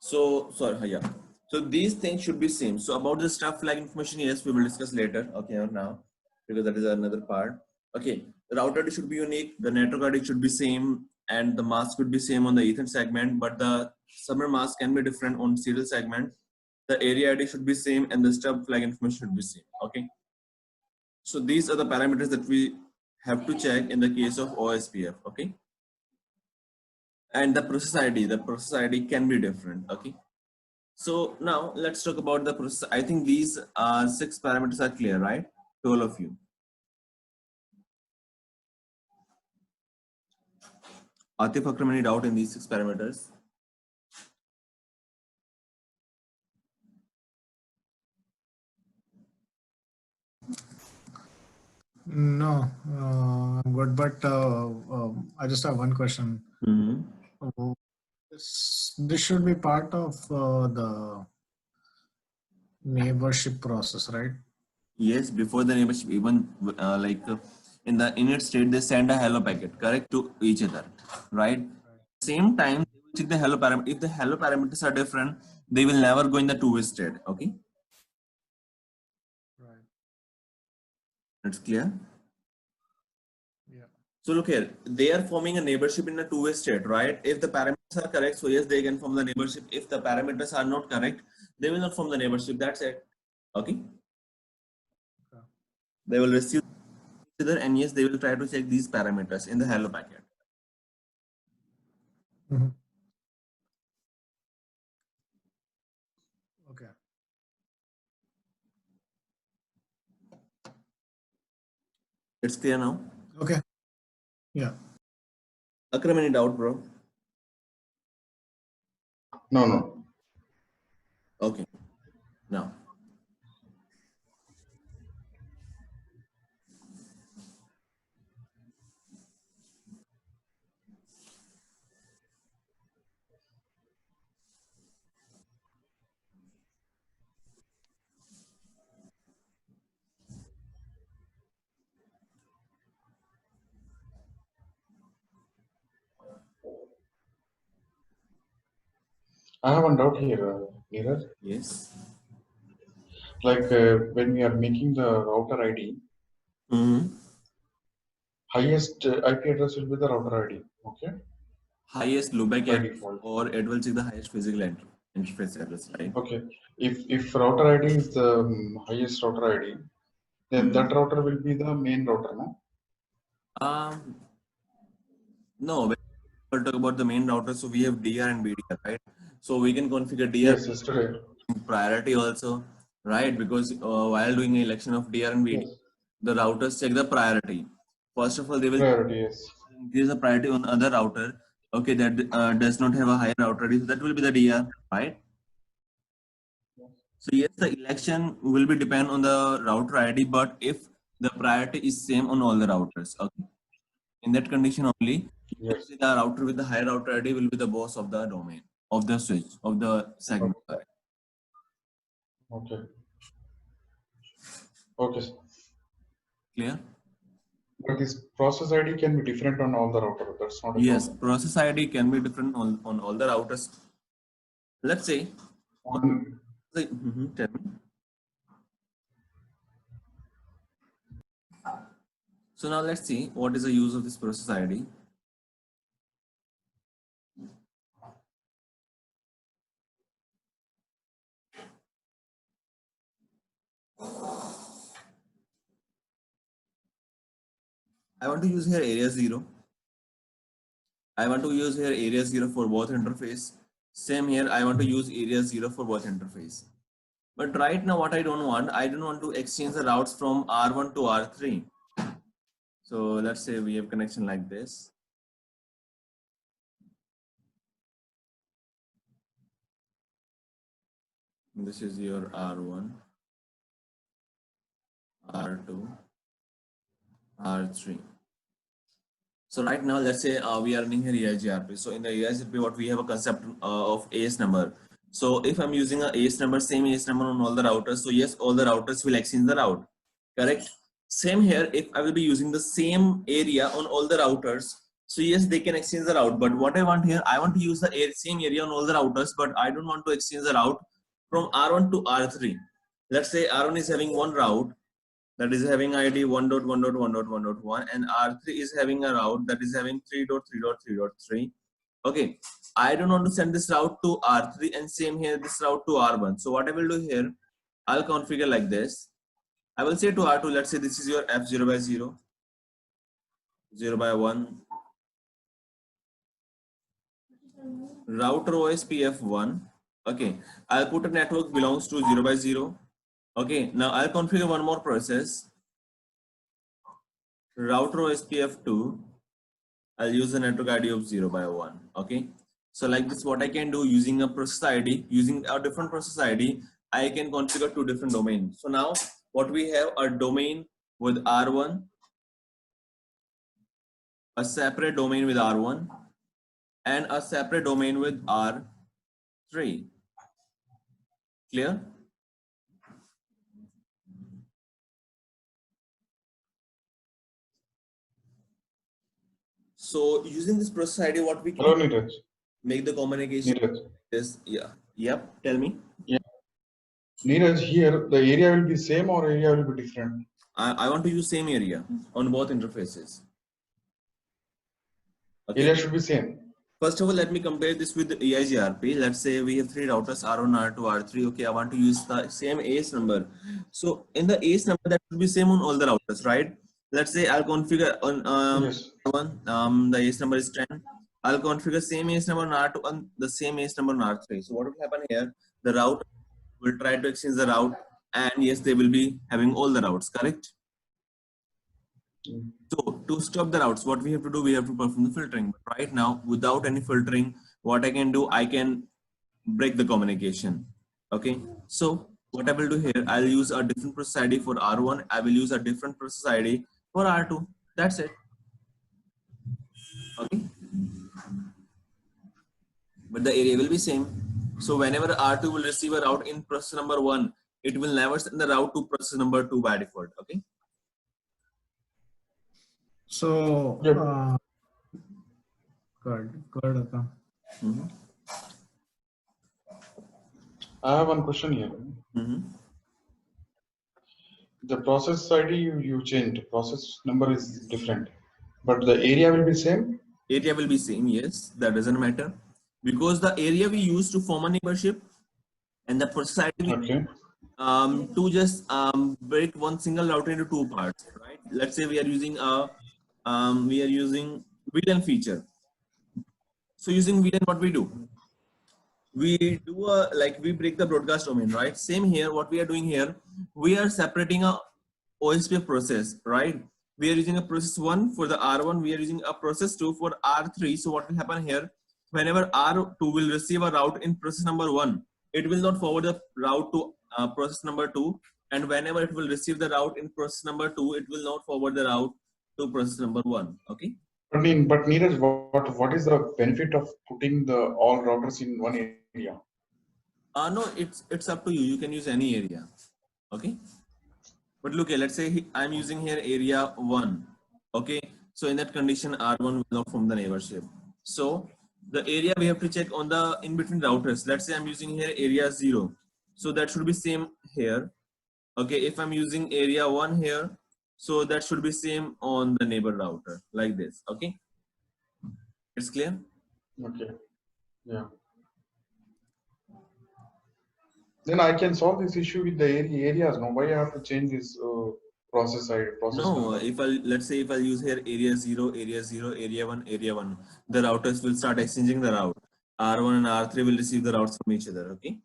Speaker 1: So sorry, yeah. So these things should be same. So about the stub flag information, yes, we will discuss later. Okay, or now, because that is another part. Okay, the router ID should be unique. The network ID should be same, and the mask could be same on the Ethernet segment, but the subnet mask can be different on serial segment. The area ID should be same, and the stub flag information should be same. Okay. So these are the parameters that we have to check in the case of OSPF. Okay. And the process ID can be different. Okay. So now let's talk about the process. I think these 6 parameters are clear, right? To all of you. Atif, Akram, any doubt in these 6 parameters?
Speaker 2: No, I'm good, but I just have one question. This should be part of the neighborship process, right?
Speaker 1: Yes, before the neighborship, even in the init state, they send a hello packet, correct, to each other, right? Same time, they will check the hello parameter. If the hello parameters are different, they will never go in the two-way state. Okay,
Speaker 2: Right.
Speaker 1: it's clear.
Speaker 2: Yeah.
Speaker 1: So look here, they are forming a neighborship in a two-way state, right? If the parameters are correct, so yes, they can form the neighborship. If the parameters are not correct, they will not form the neighborship. That's it. Okay.
Speaker 2: Okay.
Speaker 1: They will receive each other, and yes, they will try to check these parameters in the hello packet.
Speaker 2: Mm-hmm. Okay.
Speaker 1: It's clear now.
Speaker 2: Okay. Yeah.
Speaker 1: Akram, any doubt, bro?
Speaker 4: No, no.
Speaker 1: Okay. Now.
Speaker 4: I have one doubt here, Neeraj.
Speaker 1: Yes.
Speaker 4: Like when we are making the router ID, highest IP address will be the router ID. Okay.
Speaker 1: Highest loopback
Speaker 4: By
Speaker 1: address,
Speaker 4: default.
Speaker 1: or it will check the highest physical interface address, right?
Speaker 4: Okay. If router ID is the highest router ID, then that router will be the main router, no?
Speaker 1: No, when we talk about the main router, so we have DR and BDR, right? So we can configure DR
Speaker 4: Yes, yesterday.
Speaker 1: priority also, right? Because while doing an election of DR and BDR,
Speaker 4: Yes.
Speaker 1: the routers check the priority. First of all, they will
Speaker 4: Priority, yes.
Speaker 1: increase the priority on other router, okay, that does not have a higher router ID, so that will be the DR, right? So yes, the election will be depend on the router ID, but if the priority is same on all the routers, okay, in that condition only, you can
Speaker 4: Yes.
Speaker 1: see the router with the higher router ID will be the boss of the domain, of the switch, of the segment.
Speaker 4: Okay. Okay. Okay. Sir.
Speaker 1: Clear?
Speaker 4: But this process ID can be different on all the router. That's not a
Speaker 1: Yes,
Speaker 4: problem.
Speaker 1: process ID can be different on all the routers. Let's say,
Speaker 4: On,
Speaker 1: tell me. So now let's see what is the use of this process ID. I want to use here area 0. I want to use here area 0 for both interface. Same here, I want to use area 0 for both interface. But right now what I don't want to exchange the routes from R1 to R3. So let's say we have connection like this. This is your R1, R2, R3. So right now, let's say we are running here EIGRP. So in the EIGRP, what we have a concept of AS number. So if I'm using a AS number, same AS number on all the routers. So yes, all the routers will exchange the route. Correct. Same here. If I will be using the same area on all the routers, so yes, they can exchange the route. But what I want here, I want to use the same area on all the routers, but I don't want to exchange the route from R1 to R3. Let's say R1 is having one route that is having ID 1.1.1.1.1 and R3 is having a route that is having 3.3.3.3. Okay, I don't want to send this route to R3 and same here this route to R1. So what I will do here, I'll configure like this. I will say to R2, let's say this is your F0 by 0, 0 by 1, router OSPF 1. Okay, I'll put a network belongs to 0 by 0. Okay, now I'll configure one more process. Router OSPF 2. I'll use the network ID of 0 by 1. Okay, so like this, what I can do using a process ID, using a different process ID, I can configure two different domains. So now what we have, a domain with R1, a separate domain with R1, and a separate domain with R3. Clear? So using this process ID, what we
Speaker 4: hello,
Speaker 1: can
Speaker 4: Neeraj.
Speaker 1: make the communication
Speaker 4: Neeraj.
Speaker 1: is, yeah. Yep, tell me.
Speaker 4: Yeah. Neeraj, here the area will be same or area will be different?
Speaker 1: I want to use same area on both interfaces. Okay.
Speaker 4: Area should be same.
Speaker 1: First of all, let me compare this with the EIGRP. Let's say we have three routers, R1, R2, R3. Okay, I want to use the same ACE number. So in the ACE number, that will be same on all the routers, right? Let's say I'll configure on
Speaker 4: Yes.
Speaker 1: R1, the ACE number is 10. I'll configure same ACE number on R2 and the same ACE number on R3. So what will happen here? The router will try to exchange the route, and yes, they will be having all the routes, correct? So to stop the routes, what we have to do, we have to perform the filtering. But right now, without any filtering, what I can do, I can break the communication. Okay, so what I will do here, I'll use a different process ID for R1. I will use a different process ID for R2. That's it. Okay, but the area will be same. So whenever R2 will receive a route in process number 1, it will never send the route to process number 2 by default. Okay.
Speaker 2: So,
Speaker 4: Yep.
Speaker 2: good.
Speaker 1: Mm-hmm.
Speaker 4: I have one question here.
Speaker 1: Mm-hmm.
Speaker 4: The process ID you changed, process number is different, but the area will be same?
Speaker 1: Area will be same, yes, that doesn't matter. Because the area we use to form a neighborship and the process ID
Speaker 4: Okay.
Speaker 1: to just break one single router into two parts, right? Let's say we are using VLAN feature. So using VLAN, what we do? We do we break the broadcast domain, right? Same here. What we are doing here, we are separating a OSPF process, right? We are using a process 1 for the R1. We are using a process 2 for R3. So what will happen here? Whenever R2 will receive a route in process number 1, it will not forward the route to process number 2. And whenever it will receive the route in process number 2, it will not forward the route to process number 1. Okay.
Speaker 4: But Neeraj, what is the benefit of putting the all routers in one area?
Speaker 1: No, it's up to you. You can use any area. Okay. But look here, let's say I'm using here area 1. Okay. So in that condition, R1 will not form the neighborship. So the area we have to check on the in between routers. Let's say I'm using here area 0. So that should be same here. Okay. If I'm using area 1 here, so that should be same on the neighbor router like this. Okay. It's clear?
Speaker 4: Okay. Yeah. Then I can solve this issue with the areas. No, why I have to change this process
Speaker 1: No,
Speaker 4: number?
Speaker 1: if let's say if I use here area 0, area 1, area 1, the routers will start exchanging the route. R1 and R3 will receive the routes from each other. Okay.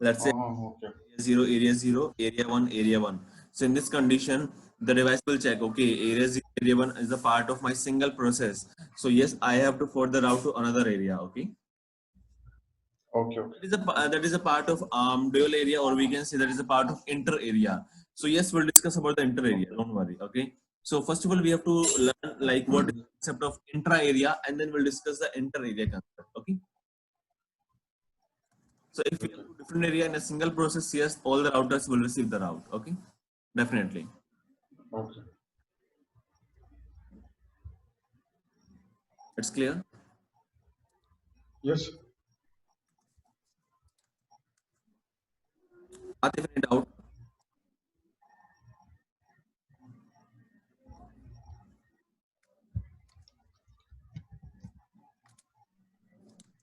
Speaker 1: Let's say
Speaker 4: Okay.
Speaker 1: area 0, area 1, area 1. So in this condition, the device will check, okay, area 0, area 1 is a part of my single process. So yes, I have to forward the route to another area. Okay.
Speaker 4: Okay.
Speaker 1: That is a part of dual area, or we can say that is a part of inter area. So yes, we'll discuss about the inter area. Don't worry. Okay. So first of all, we have to learn like what is the concept of intra area, and then we'll discuss the inter area concept. Okay. So if we have two different area in a single process, yes, all the routers will receive the route. Okay. Definitely.
Speaker 4: Okay.
Speaker 1: It's clear.
Speaker 4: Yes.
Speaker 1: Atif, any doubt?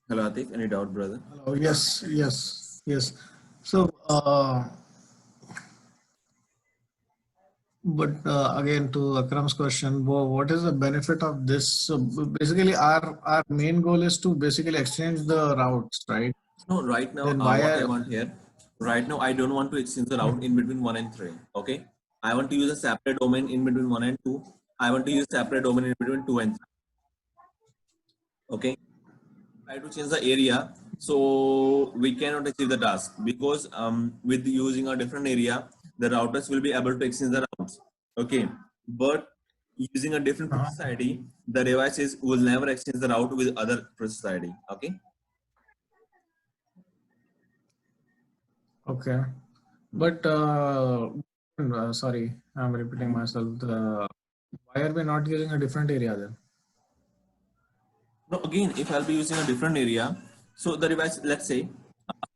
Speaker 1: Hello, Atif, any doubt, brother?
Speaker 2: Hello. Yes. So, but again, to Akram's question, what is the benefit of this? So basically, our main goal is to basically exchange the routes, right?
Speaker 1: No, right now,
Speaker 2: Then
Speaker 1: what I want here, right now, I don't want to exchange the route in between 1 and 3. Okay. I want to use a separate domain in between 1 and 2. I want to use a separate domain in between 2 and 3. Okay. Try to change the area, so we cannot achieve the task because with using a different area, the routers will be able to exchange the routes. Okay. But using a different process ID, the devices will never exchange the route with other process ID. Okay.
Speaker 2: Okay. But sorry, I'm repeating myself. Why are we not using a different area then?
Speaker 1: No, again, if I'll be using a different area, so the device, let's say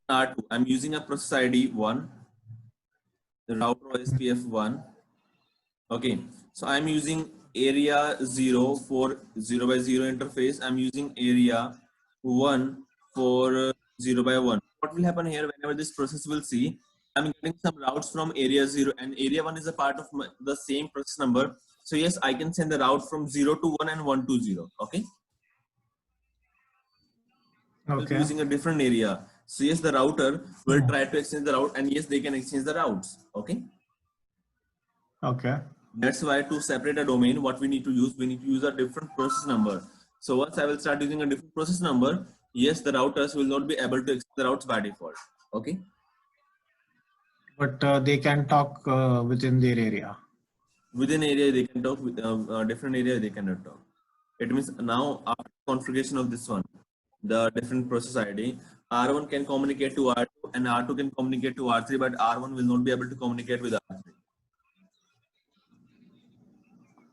Speaker 1: R2, I'm using a process ID 1, the router OSPF 1. Okay, so I'm using area 0 for 0 by 0 interface. I'm using area 1 for 0 by 1. What will happen here whenever this process will see, I'm getting some routes from area 0, and area 1 is a part of the same process number. So yes, I can send the route from 0 to 1 and 1 to 0. Okay. Will be using a different area. So yes, the router will try to exchange the route, and yes, they can exchange the routes. Okay.
Speaker 2: Okay.
Speaker 1: That's why to separate a domain, what we need to use a different process number. So once I will start using a different process number, yes, the routers will not be able to extend the routes by default. Okay.
Speaker 2: But they can talk within their area.
Speaker 1: Within area they can talk, with different area they cannot talk. It means now after configuration of this one, the different process ID, R1 can communicate to R2 and R2 can communicate to R3, but R1 will not be able to communicate with R3.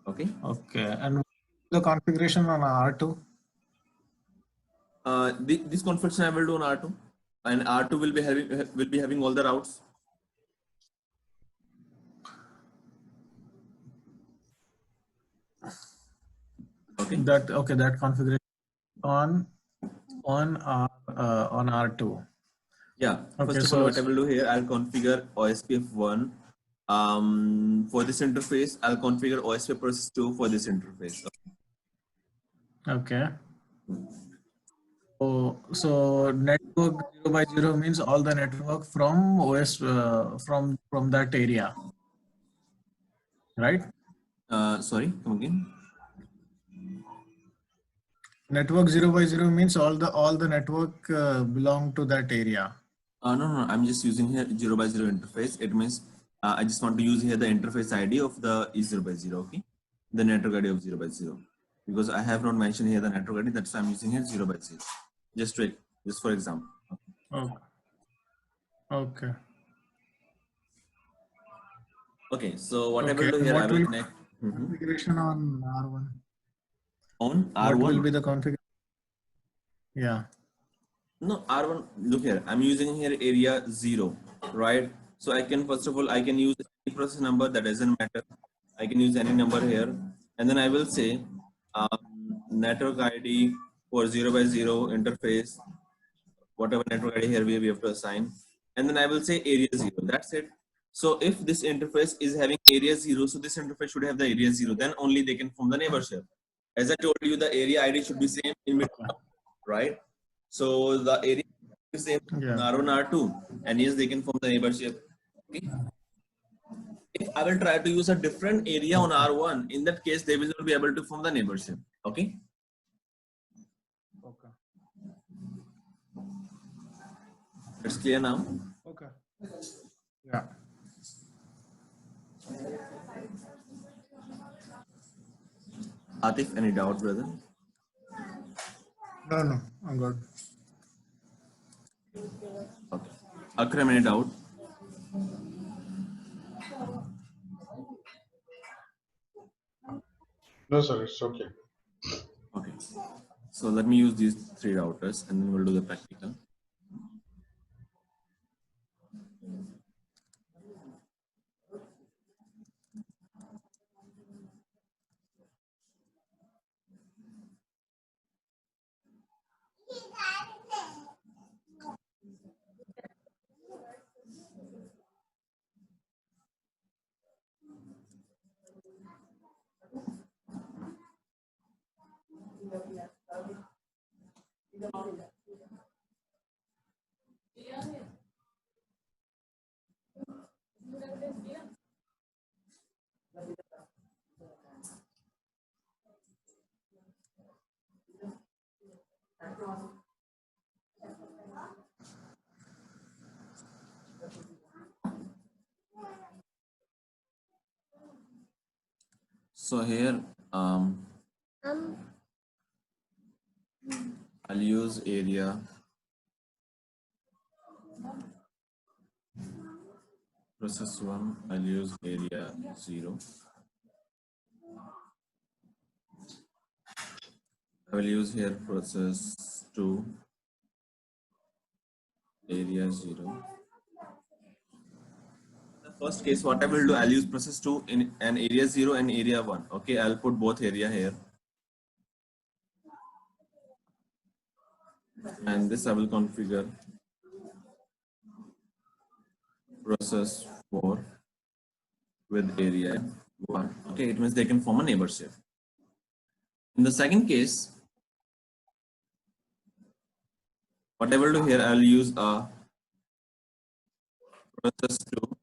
Speaker 1: Okay.
Speaker 2: Okay. And the configuration on R2?
Speaker 1: This configuration I will do on R2, and R2 will be having all the routes. Okay.
Speaker 2: That configuration on R2.
Speaker 1: Yeah.
Speaker 2: Okay,
Speaker 1: First of all, what I will do here, I'll configure OSPF1. For this interface, I'll configure OSPF process 2 for this interface.
Speaker 2: Okay. So network 0 by 0 means all the network from OS from that area, right?
Speaker 1: Sorry, come again.
Speaker 2: Network 0 by 0 means all the network belong to that area.
Speaker 1: No, I'm just using here 0 by 0 interface. It means I just want to use here the interface ID of the E0 by 0, okay? The network ID of 0 by 0. Because I have not mentioned here the network ID, that's why I'm using here 0 by 0. Just for example.
Speaker 2: Okay.
Speaker 1: Okay, so what I will do here, I will connect.
Speaker 2: Configuration on R1.
Speaker 1: On R1?
Speaker 2: What will be the configuration? Yeah.
Speaker 1: No, R1, look here, I'm using here area 0, right? So I can, first of all, I can use any process number, that doesn't matter. I can use any number here. And then I will say network ID for 0 by 0 interface, whatever network ID here we have to assign. And then I will say area 0, that's it. So if this interface is having area 0, so this interface should have the area 0, then only they can form the neighborship. As I told you, the area ID should be same in between, right? So the area is same in R1, R2, and yes, they can form the neighborship. Okay. If I will try to use a different area on R1, in that case, they will not be able to form the neighborship. Okay.
Speaker 2: Okay.
Speaker 1: It's clear now?
Speaker 2: Okay. Yeah.
Speaker 1: Atif, any doubt, brother?
Speaker 2: No, I'm good.
Speaker 1: Okay. Akram, any doubt?
Speaker 4: No, sir, it's okay.
Speaker 1: Okay. So let me use these 3 routers and then we'll do the practical. So here, I'll use area process 1, I'll use area 0. I will use here process 2, area 0. The first case, what I will do, I'll use process 2 in an area 0 and area 1. Okay, I'll put both area here. And this I will configure process 4 with area 1. Okay, it means they can form a neighborship. In the second case, what I will do here, I'll use a process 2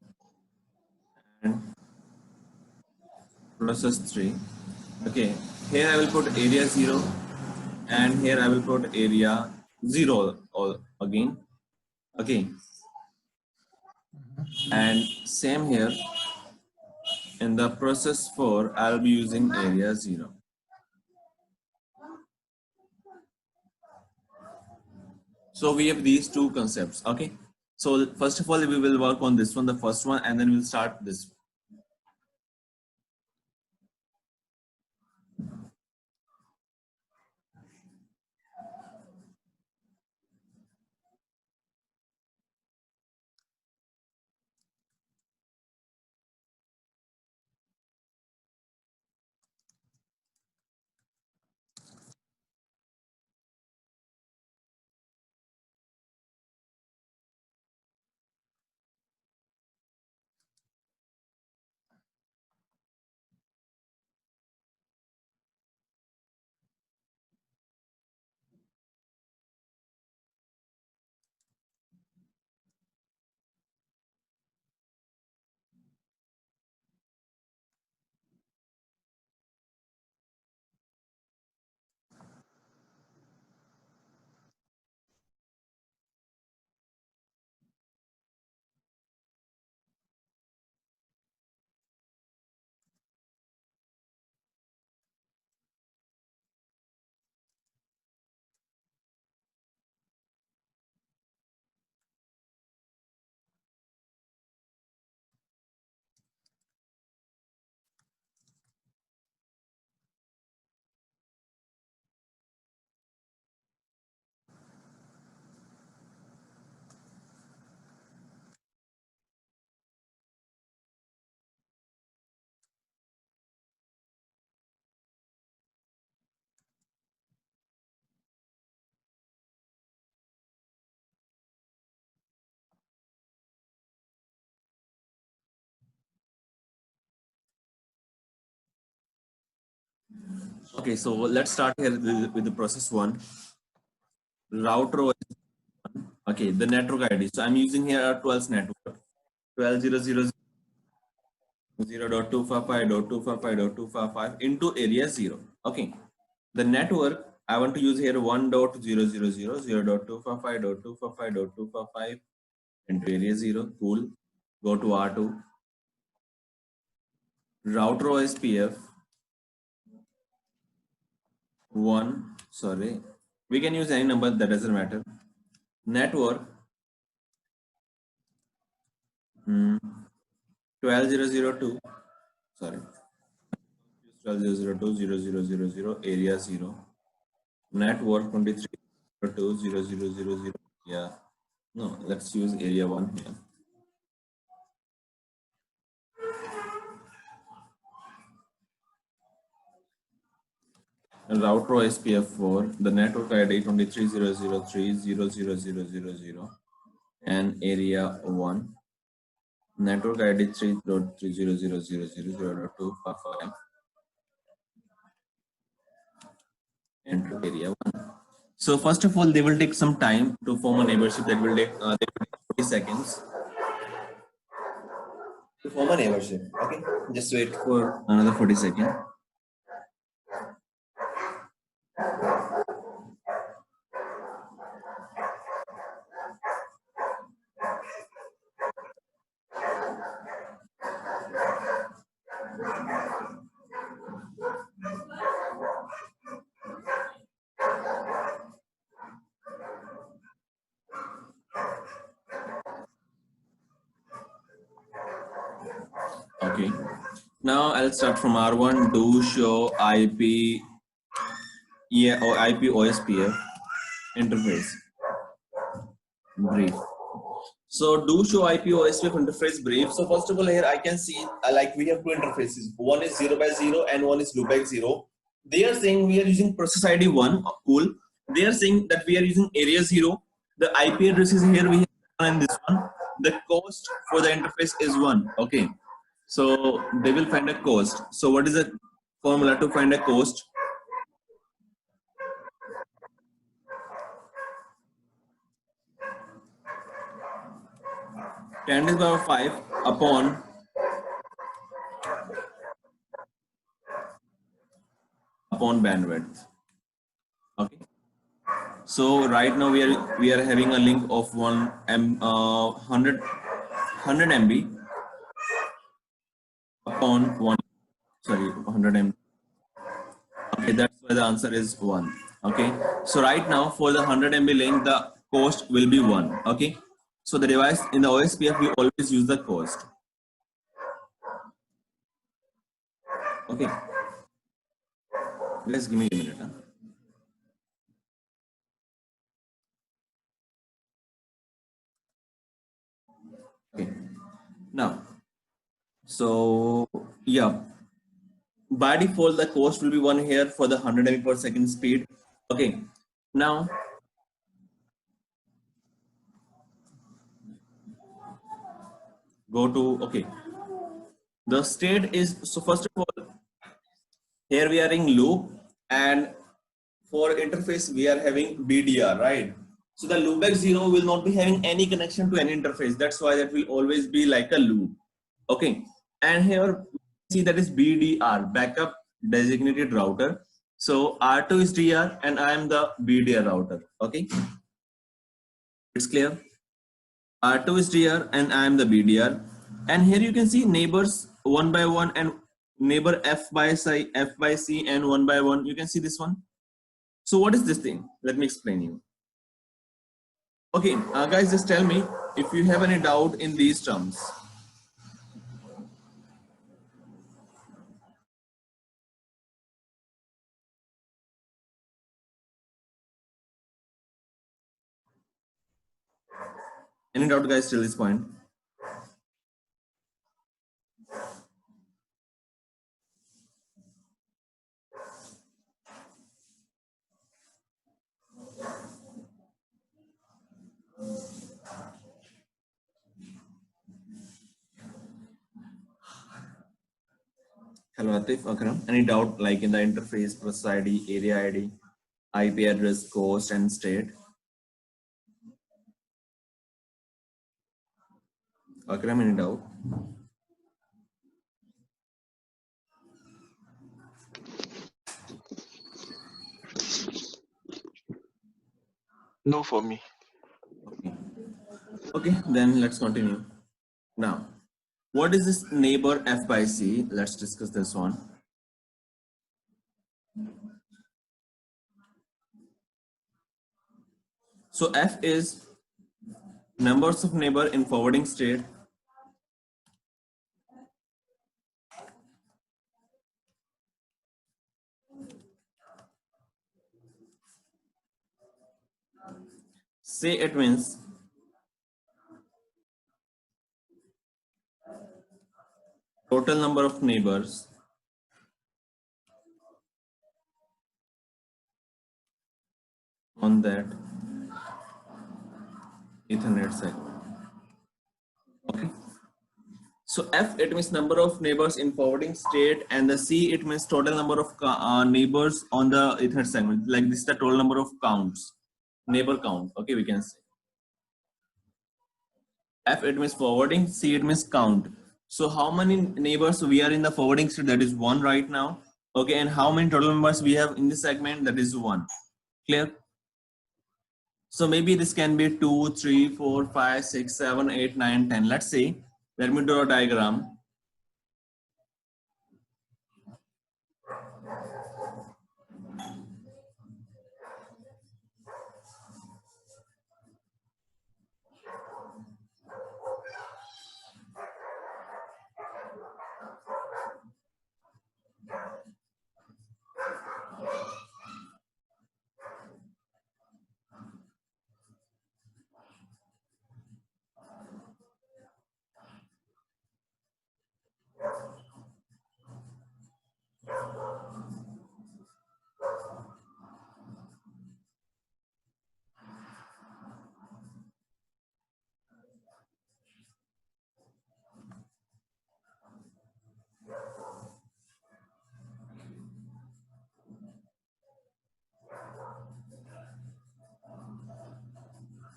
Speaker 1: and process 3. Okay, here I will put area 0 and here I will put area 0 all again. Okay. And same here in the process 4, I'll be using area 0. So we have these two concepts. Okay. So first of all, we will work on this one, the first one, and then we'll start this. Okay, so let's start here with the process 1. Router. Okay, the network ID. So I'm using here a 12 network. 12.0.0.255.255.255 into area 0. Okay. The network I want to use here 1.0.0.0.255.255.255 into area 0. Cool. Go to R2. Router OSPF 1. Sorry. We can use any number, that doesn't matter. Network 12.0.0.2. Sorry. 12.0.0.2.0.0.0.0 area 0. Network 23.0.0.0.0. Yeah. No, let's use area 1 here. And router OSPF 4, the network ID 23.0.0.3.0.0.0.0 and area 1. Network ID 3.3.0.0.0.0.255 enter area 1. So first of all, they will take some time to form a neighborship. That will take 40 seconds to form a neighborship. Okay, just wait for another 40 seconds. Okay, now I'll start from R1. Do show IP, or IP OSPF interface brief. So do show IP OSPF interface brief. So first of all, here I can see like we have two interfaces. One is 0 by 0 and one is loop back 0. They are saying we are using process ID 1. Cool. They are saying that we are using area 0. The IP address is here. We have and this one. The cost for the interface is 1. Okay. So they will find a cost. So what is the formula to find a cost? 10 to the power 5 upon bandwidth. Okay. So right now we are having a link of 100 MB upon 100 MB. Okay, that's why the answer is 1. Okay, so right now for the 100 MB link, the cost will be 1. Okay, so the device in the OSPF, we always use the cost. Okay, let's give me a minute. Okay, now, so yeah, by default, the cost will be 1 here for the 100 MB per second speed. Okay, now go to, okay, the state is, so first of all, here we are in loop, and for interface we are having BDR, right? So the loopback 0 will not be having any connection to any interface. That's why that will always be like a loop. Okay, and here see that is BDR, backup designated router. So R2 is DR and I am the BDR router. Okay, it's clear. R2 is DR and I am the BDR. And here you can see neighbors 1 by 1 and neighbor F by C and 1 by 1. You can see this one. So what is this thing? Let me explain you. Okay, guys, just tell me if you have any doubt in these terms. Any doubt, guys, till this point? Hello, Atif, Akram. Any doubt like in the interface, process ID, area ID, IP address, cost, and state? Akram, any doubt?
Speaker 3: No for me.
Speaker 1: Okay. Okay, then let's continue. Now, what is this neighbor F by C? Let's discuss this one. So F is numbers of neighbor in forwarding state. Say it means total number of neighbors on that Ethernet segment. Okay. So F, it means number of neighbors in forwarding state, and the C, it means total number of neighbors on the Ethernet segment. Like this is the total number of counts, neighbor count. Okay, we can say. F, it means forwarding, C, it means count. So how many neighbors we are in the forwarding state? That is 1 right now. Okay, and how many total members we have in this segment? That is 1. Clear? So maybe this can be 2, 3, 4, 5, 6, 7, 8, 9, 10. Let's see. Let me draw a diagram.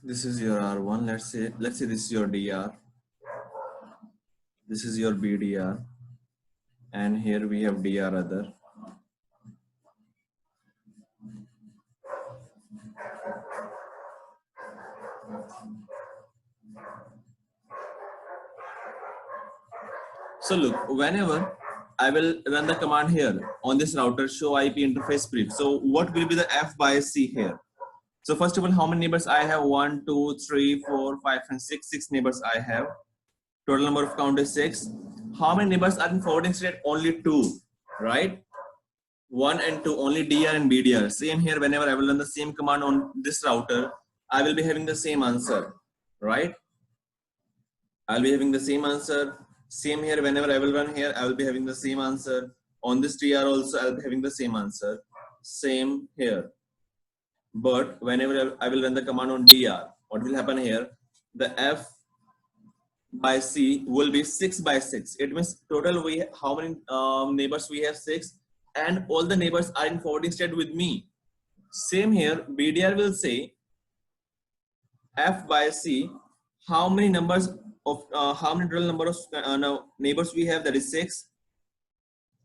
Speaker 1: This is your R1. Let's say this is your DR. This is your BDR. And here we have DR other. So look, whenever I will run the command here on this router, show IP interface brief. So what will be the F by C here? So first of all, how many neighbors I have? 1, 2, 3, 4, 5, and 6. 6 neighbors I have. Total number of count is 6. How many neighbors are in forwarding state? Only 2, right? 1 and 2, only DR and BDR. Same here, whenever I will run the same command on this router, I will be having the same answer, right? I'll be having the same answer. Same here, whenever I will run here, I will be having the same answer. On this DR also, I'll be having the same answer. Same here. But whenever I will run the command on DR, what will happen here? The F by C will be 6 by 6. It means total we how many neighbors we have? 6, and all the neighbors are in forwarding state with me. Same here, BDR will say F by C, how many numbers of how many total number of neighbors we have, that is 6,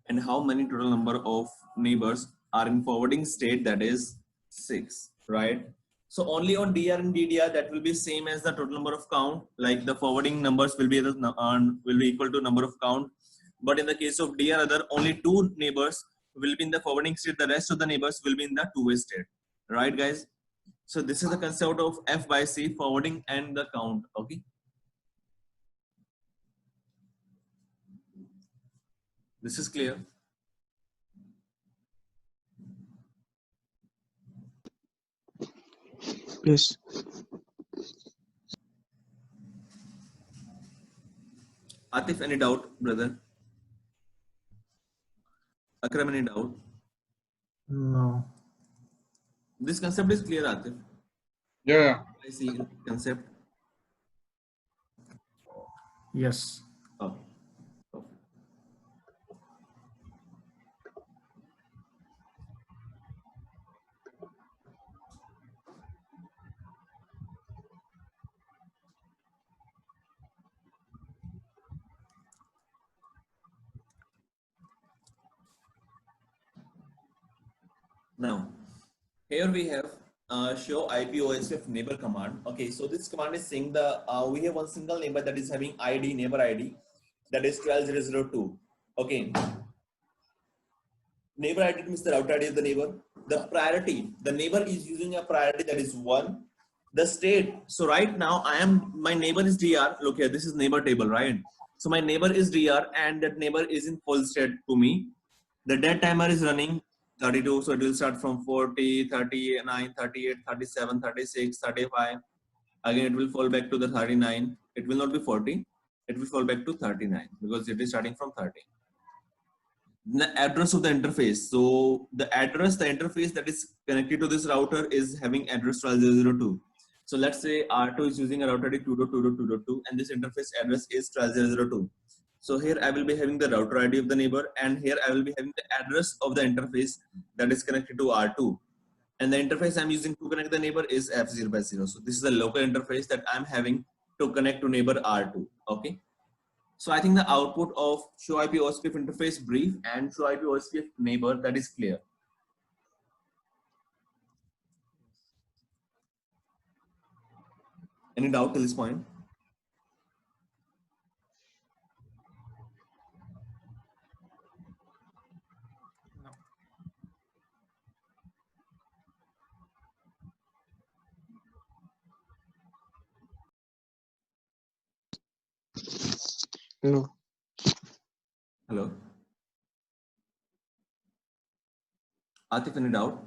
Speaker 1: and how many total number of neighbors are in forwarding state, that is 6, right? So only on DR and BDR that will be same as the total number of count, like the forwarding numbers will be equal to number of count. But in the case of DR other, only 2 neighbors will be in the forwarding state, the rest of the neighbors will be in the two-way state, right guys? So this is the concept of F by C, forwarding and the count. Okay, this is clear.
Speaker 3: Yes.
Speaker 1: Atif, any doubt, brother? Akram, any doubt?
Speaker 2: No.
Speaker 1: This concept is clear, Atif.
Speaker 4: Yeah.
Speaker 1: I see concept.
Speaker 2: Yes.
Speaker 1: Oh. Now, here we have show IP OSPF neighbor command. Okay, so this command is saying the we have one single neighbor that is having ID, neighbor ID, that is 12002. Okay, neighbor ID means the router ID of the neighbor. The priority, the neighbor is using a priority that is 1. The state, so right now my neighbor is DR. Look here, this is neighbor table, right? So my neighbor is DR and that neighbor is in full state to me. The dead timer is running 32, so it will start from 40, 39, 38, 37, 36, 35. Again, it will fall back to the 39. It will not be 40. It will fall back to 39 because it is starting from 30. The address of the interface. So the interface that is connected to this router is having address 12002. So let's say R2 is using a router ID 2.2.2.2 and this interface address is 12002. So here I will be having the router ID of the neighbor and here I will be having the address of the interface that is connected to R2. And the interface I'm using to connect the neighbor is F0 by 0. So this is the local interface that I'm having to connect to neighbor R2. Okay. So I think the output of show IP OSPF interface brief and show IP OSPF neighbor, that is clear. Any doubt till this point?
Speaker 3: No.
Speaker 1: Hello. Atif, any doubt?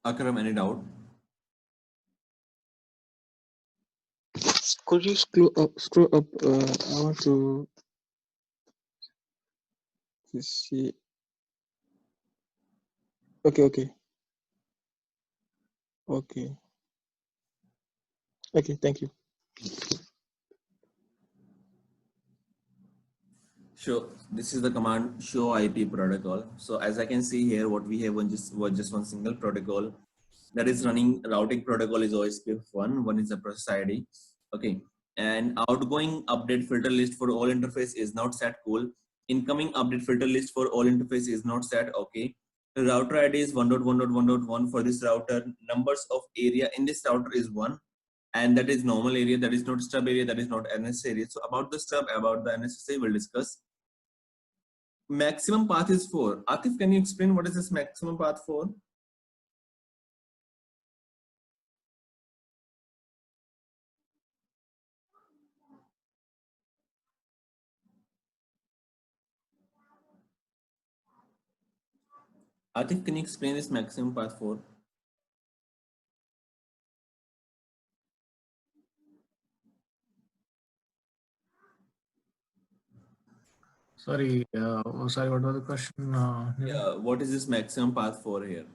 Speaker 1: Akram, any doubt?
Speaker 3: Could you scroll up? I want to see. Okay. Thank you.
Speaker 1: Sure. This is the command show IP protocol. So as I can see here, what we have was just one single protocol that is running. Routing protocol is OSPF 1. One is the process ID. Okay. And outgoing update filter list for all interface is not set. Cool. Incoming update filter list for all interface is not set. Okay. The router ID is 1.1.1.1 for this router. Numbers of area in this router is 1, and that is normal area, that is not stub area, that is not NS area. So about the stub, about the NSSA we'll discuss. Maximum path is 4. Atif, can you explain what is this maximum path for? Atif, can you explain this maximum path for?
Speaker 2: Sorry, sorry, what was the question?
Speaker 1: Yeah, what is this maximum path for here?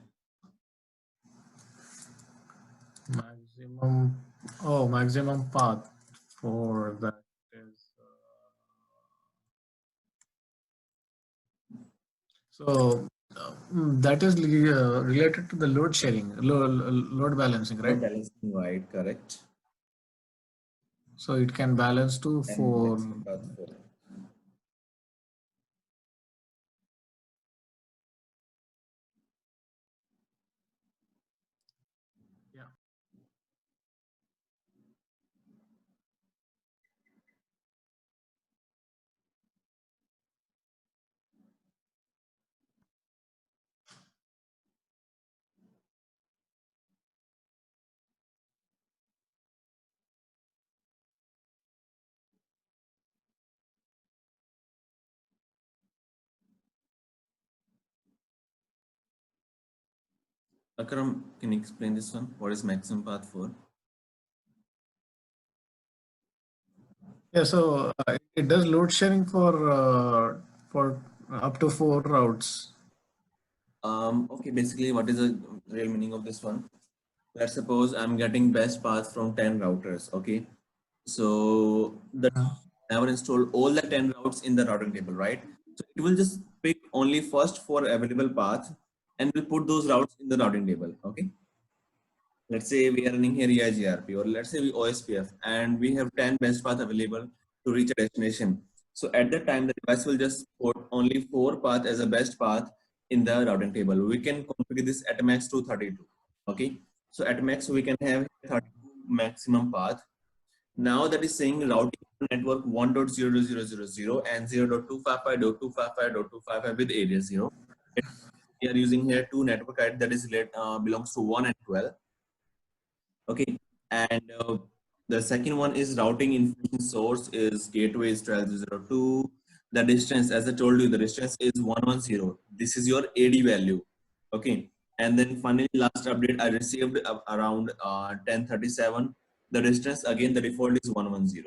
Speaker 2: Maximum path for that is that is related to the load sharing, load balancing, right?
Speaker 1: Load balancing, right? Correct.
Speaker 2: So it can balance to
Speaker 1: And
Speaker 2: 4.
Speaker 1: maximum path 4.
Speaker 2: Yeah.
Speaker 1: Akram, can you explain this one? What is maximum path for?
Speaker 2: Yeah, so it does load sharing for up to 4 routes.
Speaker 1: Okay, basically what is the real meaning of this one? Let's suppose I'm getting best path from 10 routers, okay? So the never install all the 10 routes in the routing table, right? So it will just pick only first 4 available paths and will put those routes in the routing table, okay? Let's say we are running here EIGRP, or let's say we OSPF, and we have 10 best paths available to reach a destination. So at that time, the device will just put only 4 paths as a best path in the routing table. We can configure this at max to 32. Okay. So at max, we can have 32 maximum path. Now that is saying routing network 1.0.0.0.0 and 0.255.255.255 with area 0. We are using here 2 network ID that is belongs to 1 and 12. Okay, and the second one is routing information source is gateway is 12.0.2. The distance, as I told you, the distance is 110. This is your AD value. Okay, and then finally last update I received around 10:37. The distance again the default is 110.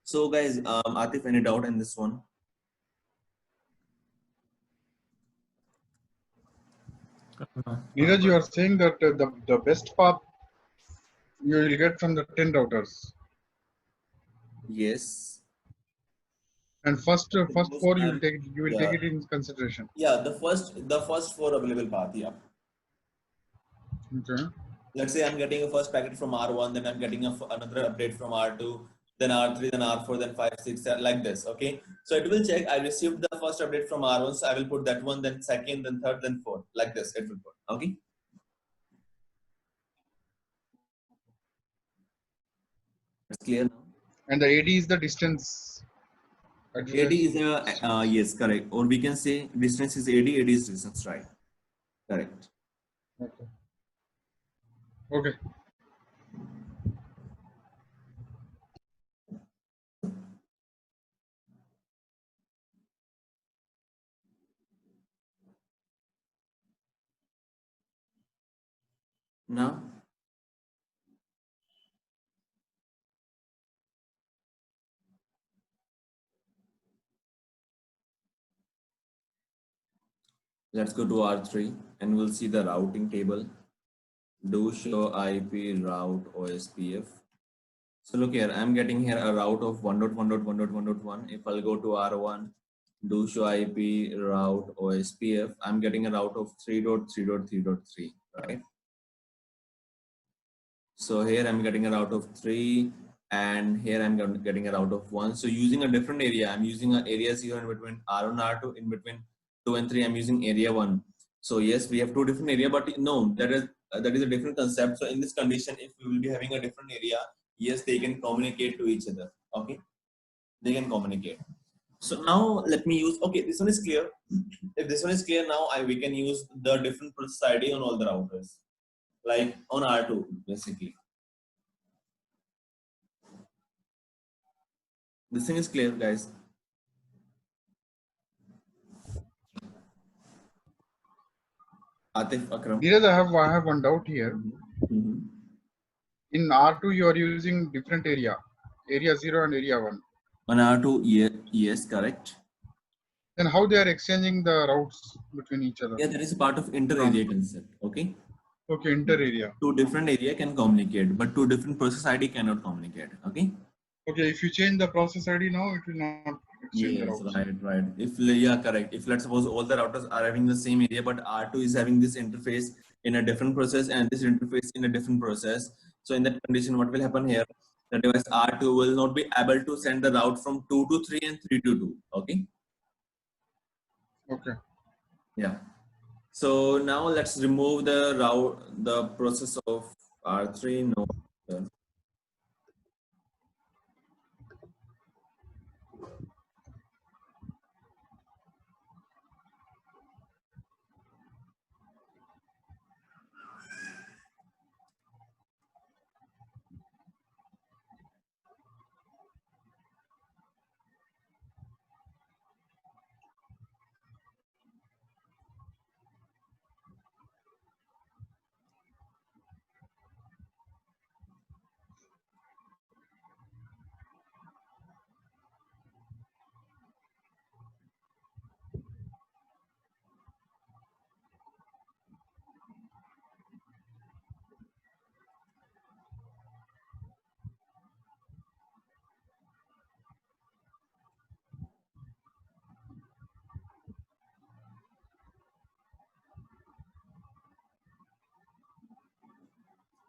Speaker 1: So guys, Atif, any doubt in this one?
Speaker 4: Neeraj, you are saying that the best path you will get from the 10 routers.
Speaker 1: Yes.
Speaker 4: And first 4 you will take
Speaker 1: Yeah.
Speaker 4: it in consideration.
Speaker 1: Yeah, the first 4 available path. Yeah.
Speaker 4: Okay.
Speaker 1: Let's say I'm getting a first packet from R1, then I'm getting another update from R2, then R3, then R4, then 5, 6, like this. Okay. So it will check. I received the first update from R1, so I will put that one, then second, then third, then fourth, like this. It will put. Okay. It's clear now.
Speaker 4: And the AD is the distance.
Speaker 1: AD is a yes, correct. Or we can say distance is AD, AD is distance, right? Correct.
Speaker 4: Okay. Okay.
Speaker 1: Now, let's go to R3 and we'll see the routing table. Do show IP route OSPF. So look here, I'm getting here a route of 1.1.1.1.1. If I'll go to R1, do show IP route OSPF, I'm getting a route of 3.3.3.3, right? So here I'm getting a route of 3, and here I'm getting a route of 1. So using a different area, I'm using an area 0 in between R1 and R2, in between 2 and 3, I'm using area 1. So yes, we have two different area, but no, that is a different concept. So in this condition, if we will be having a different area, yes, they can communicate to each other. Okay, they can communicate. So now let me use. Okay, this one is clear. If this one is clear now, we can use the different process ID on all the routers, like on R2 basically. This thing is clear, guys. Atif, Akram.
Speaker 4: Neeraj, I have one doubt here. In R2, you are using different area 0 and area 1.
Speaker 1: On R2, yes, correct.
Speaker 4: Then how they are exchanging the routes between each other?
Speaker 1: Yeah, that is a part of inter-area concept. Okay.
Speaker 4: Okay, inter-area.
Speaker 1: Two different area can communicate, but two different process ID cannot communicate. Okay.
Speaker 4: Okay, if you change the process ID now, it will not exchange the
Speaker 1: Yes,
Speaker 4: routes.
Speaker 1: right. If correct. If let's suppose all the routers are having the same area, but R2 is having this interface in a different process and this interface in a different process. So in that condition, what will happen here? The device R2 will not be able to send the route from 2 to 3 and 3 to 2. Okay.
Speaker 4: Okay.
Speaker 1: Yeah. So now let's remove the process of R3. No.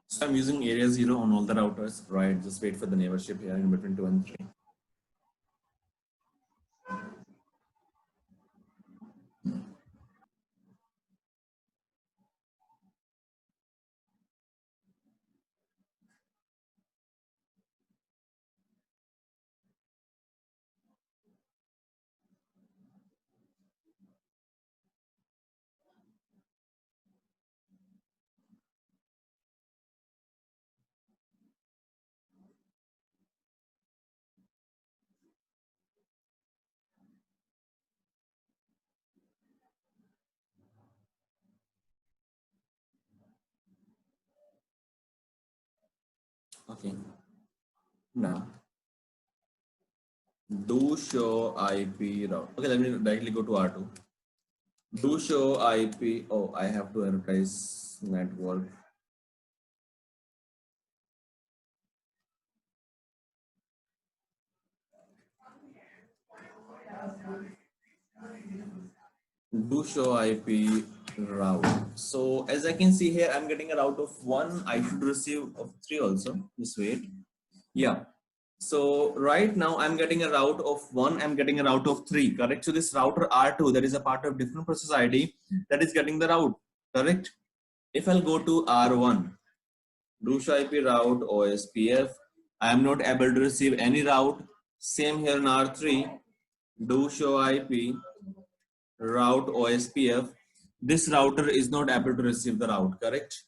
Speaker 1: So I'm using area 0 on all the routers, right? Just wait for the neighborship here in between 2 and 3. Okay. Now, do show IP route. Okay, let me directly go to R2. Do show IP. Oh, I have to advertise network. Do show IP route. So as I can see here, I'm getting a route of 1. I should receive of 3 also. Just wait. Yeah. So right now I'm getting a route of 1. I'm getting a route of 3. Correct. So this router R2, that is a part of different process ID, that is getting the route. Correct. If I'll go to R1, do show IP route OSPF, I am not able to receive any route. Same here in R3, do show IP route OSPF. This router is not able to receive the route, correct?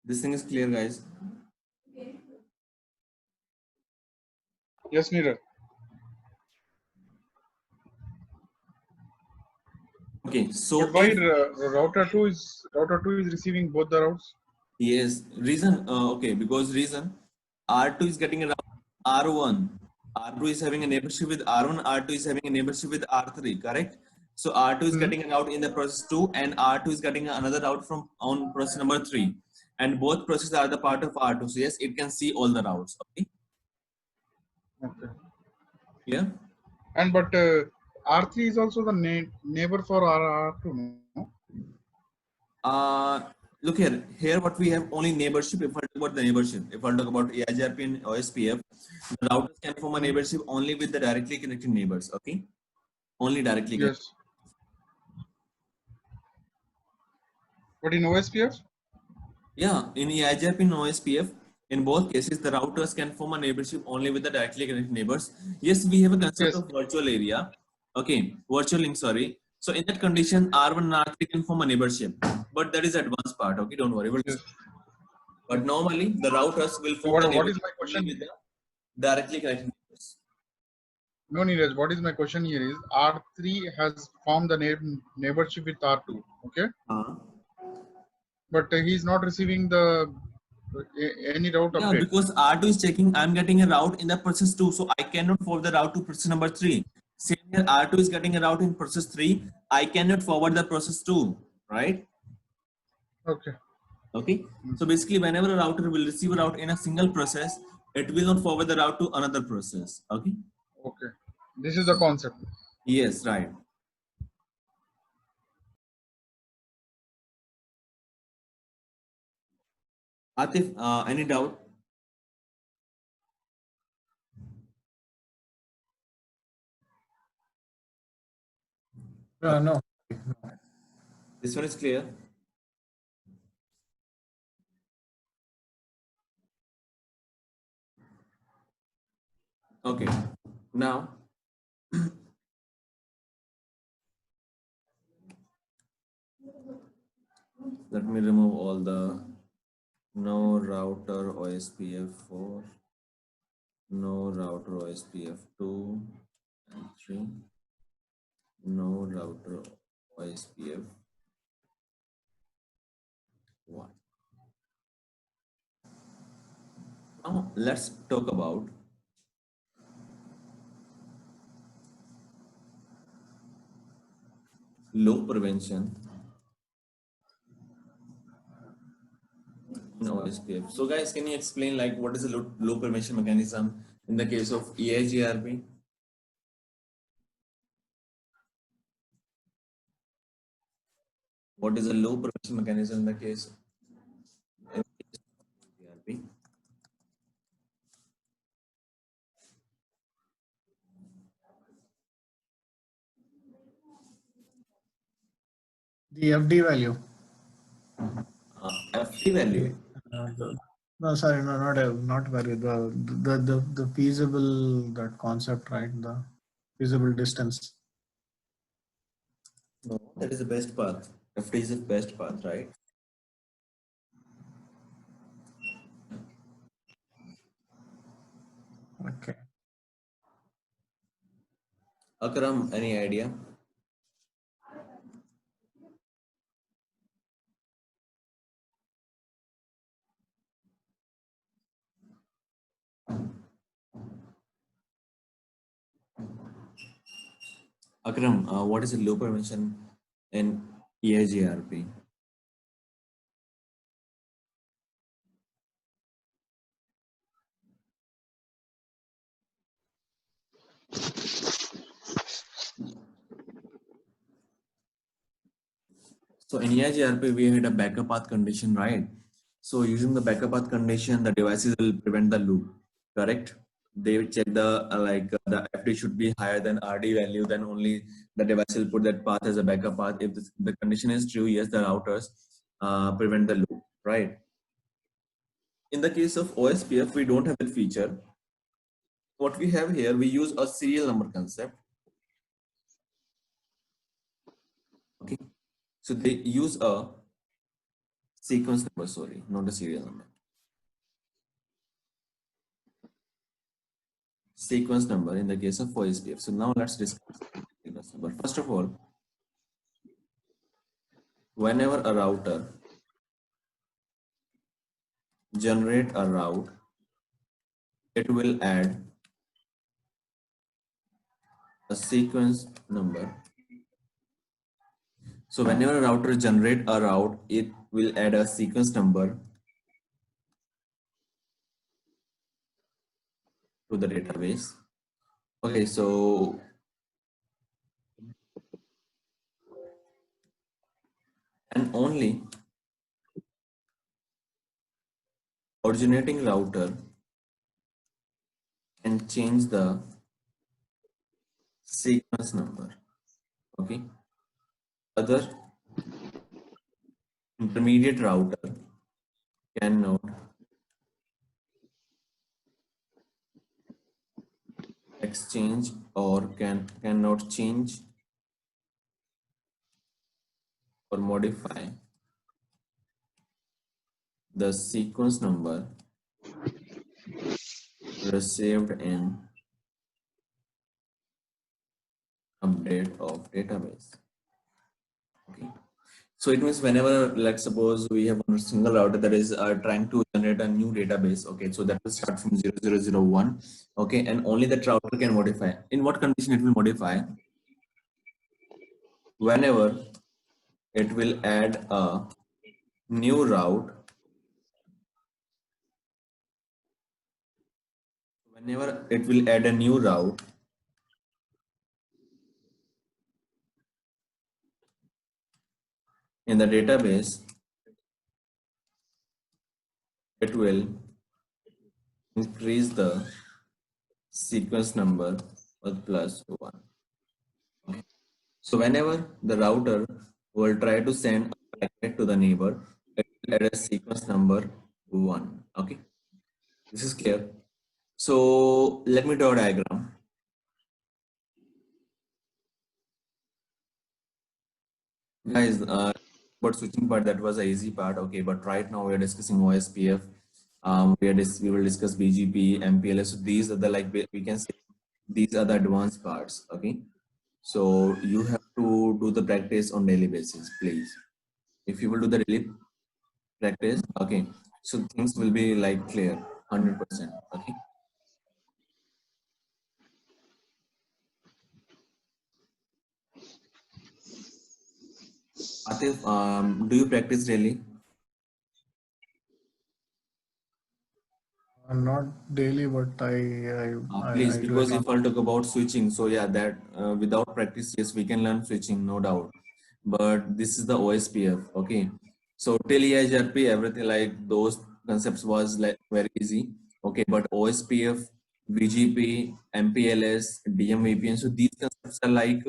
Speaker 1: This thing is clear, guys.
Speaker 4: Yes, Neeraj.
Speaker 1: Okay, so
Speaker 4: but why router 2 is receiving both the routes?
Speaker 1: Yes, reason. Okay, because reason R2 is getting a route R1. R2 is having a neighborship with R1. R2 is having a neighborship with R3. Correct. So R2 is getting a route in the process 2, and R2 is getting another route from on process number 3, and both processes are the part of R2. So yes, it can see all the routes. Okay.
Speaker 4: Okay.
Speaker 1: Yeah.
Speaker 4: And but R3 is also the neighbor for R2.
Speaker 1: No? Look here. Here, what we have only neighborship. If I talk about the neighborship, if I talk about AIGRP and OSPF, the routers can form a neighborship only with the directly connected neighbors. Okay. Only directly.
Speaker 4: Yes. But in OSPF?
Speaker 1: Yeah, in EIGRP and OSPF, in both cases, the routers can form a neighborship only with the directly connected neighbors. Yes, we have a concept
Speaker 4: Yes.
Speaker 1: of virtual area. Okay, virtual link, sorry. So in that condition, R1 and R3 can form a neighborship, but that is advanced part. Okay, don't worry.
Speaker 4: Yes.
Speaker 1: But normally, the routers will
Speaker 4: So
Speaker 1: form the
Speaker 4: what is
Speaker 1: neighborship
Speaker 4: my
Speaker 1: only
Speaker 4: question?
Speaker 1: with the directly connected neighbors.
Speaker 4: No, Neeraj, what is my question here is R3 has formed the neighborship with R2. Okay. But he's not receiving the any route
Speaker 1: Yeah,
Speaker 4: update.
Speaker 1: because R2 is checking, I'm getting a route in the process 2, so I cannot forward the route to process number 3. Same here, R2 is getting a route in process 3, I cannot forward the process 2, right?
Speaker 4: Okay.
Speaker 1: Okay, so basically whenever a router will receive a route in a single process, it will not forward the route to another process. Okay.
Speaker 4: Okay. This is the concept.
Speaker 1: Yes, right. Atif, any doubt?
Speaker 2: No.
Speaker 1: This one is clear. Okay, now let me remove all the no router OSPF 4, no router OSPF 2 and 3, no router OSPF 1. Now let's talk about low prevention in OSPF. So guys, can you explain like what is a low prevention mechanism in the case of EIGRP? What is a low prevention mechanism in the case of EIGRP?
Speaker 2: The FD value.
Speaker 1: FT value.
Speaker 2: No, sorry, no, not value. The feasible, that concept, right? The feasible distance.
Speaker 1: No, that is the best path. FT is the best path, right?
Speaker 2: Okay.
Speaker 1: Akram, any idea? Akram, what is a low prevention in EIGRP? So in EIGRP, we had a backup path condition, right? So using the backup path condition, the devices will prevent the loop, correct? They will check the the FD should be higher than RD value, then only the device will put that path as a backup path. If the condition is true, yes, the routers prevent the loop, right? In the case of OSPF, we don't have that feature. What we have here, we use a serial number concept. Okay, so they use a sequence number, sorry, not a serial number. Sequence number in the case of OSPF. So now let's discuss sequence number. First of all, whenever a router generate a route, it will add a sequence number. So whenever a router generate a route, it will add a sequence number to the database. Okay, so and only originating router can change the sequence number. Okay, other intermediate router cannot exchange or cannot change or modify the sequence number received in update of database. Okay. So it means whenever, let's suppose we have a single router that is trying to generate a new database. Okay, so that will start from 0001. Okay, and only that router can modify. In what condition it will modify? Whenever it will add a new route. Whenever it will add a new route in the database, it will increase the sequence number with +1. Okay. So whenever the router will try to send a packet to the neighbor, it will add a sequence number 1. Okay, this is clear. So let me draw a diagram. Guys, but switching part, that was a easy part. Okay, but right now we are discussing OSPF. We will discuss BGP, MPLS. So these are the, like, we can say these are the advanced parts. Okay, so you have to do the practice on daily basis, please. If you will do the daily practice, okay, so things will be like clear 100%. Okay. Atif, do you practice daily?
Speaker 2: Not daily, but
Speaker 1: Please,
Speaker 2: I do
Speaker 1: because
Speaker 2: it.
Speaker 1: if I'll talk about switching, so yeah, that without practice, yes, we can learn switching, no doubt. But this is the OSPF, okay. So till EIGRP, everything like those concepts was like very easy, okay. But OSPF, VGP, MPLS, DMVPN, so these concepts are like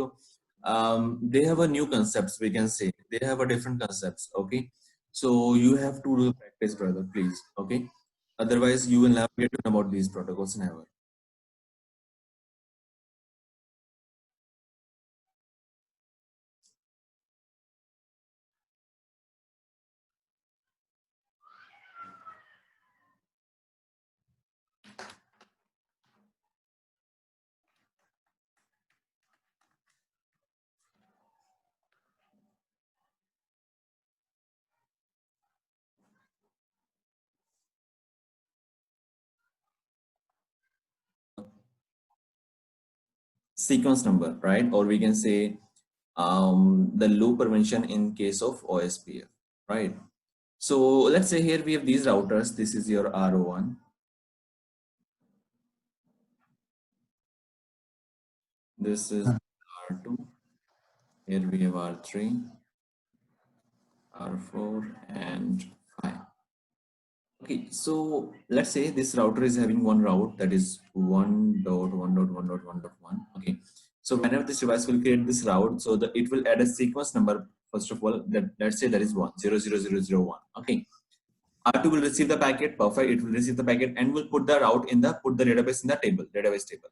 Speaker 1: they have a new concepts. We can say they have a different concepts, okay. So you have to do practice, brother, please, okay. Otherwise, you will never get to know about these protocols never. Sequence number, right? Or we can say the loop prevention in case of OSPF, right? So let's say here we have these routers. This is your R01. This is R2. Here we have R3, R4, and 5. Okay, so let's say this router is having one route that is 1.1.1.1.1. Okay, so whenever this device will create this route, so that it will add a sequence number. First of all, that let's say that is 1.0.0.0.0.1. Okay, R2 will receive the packet. Perfect. It will receive the packet and will put the route in the database in the database table.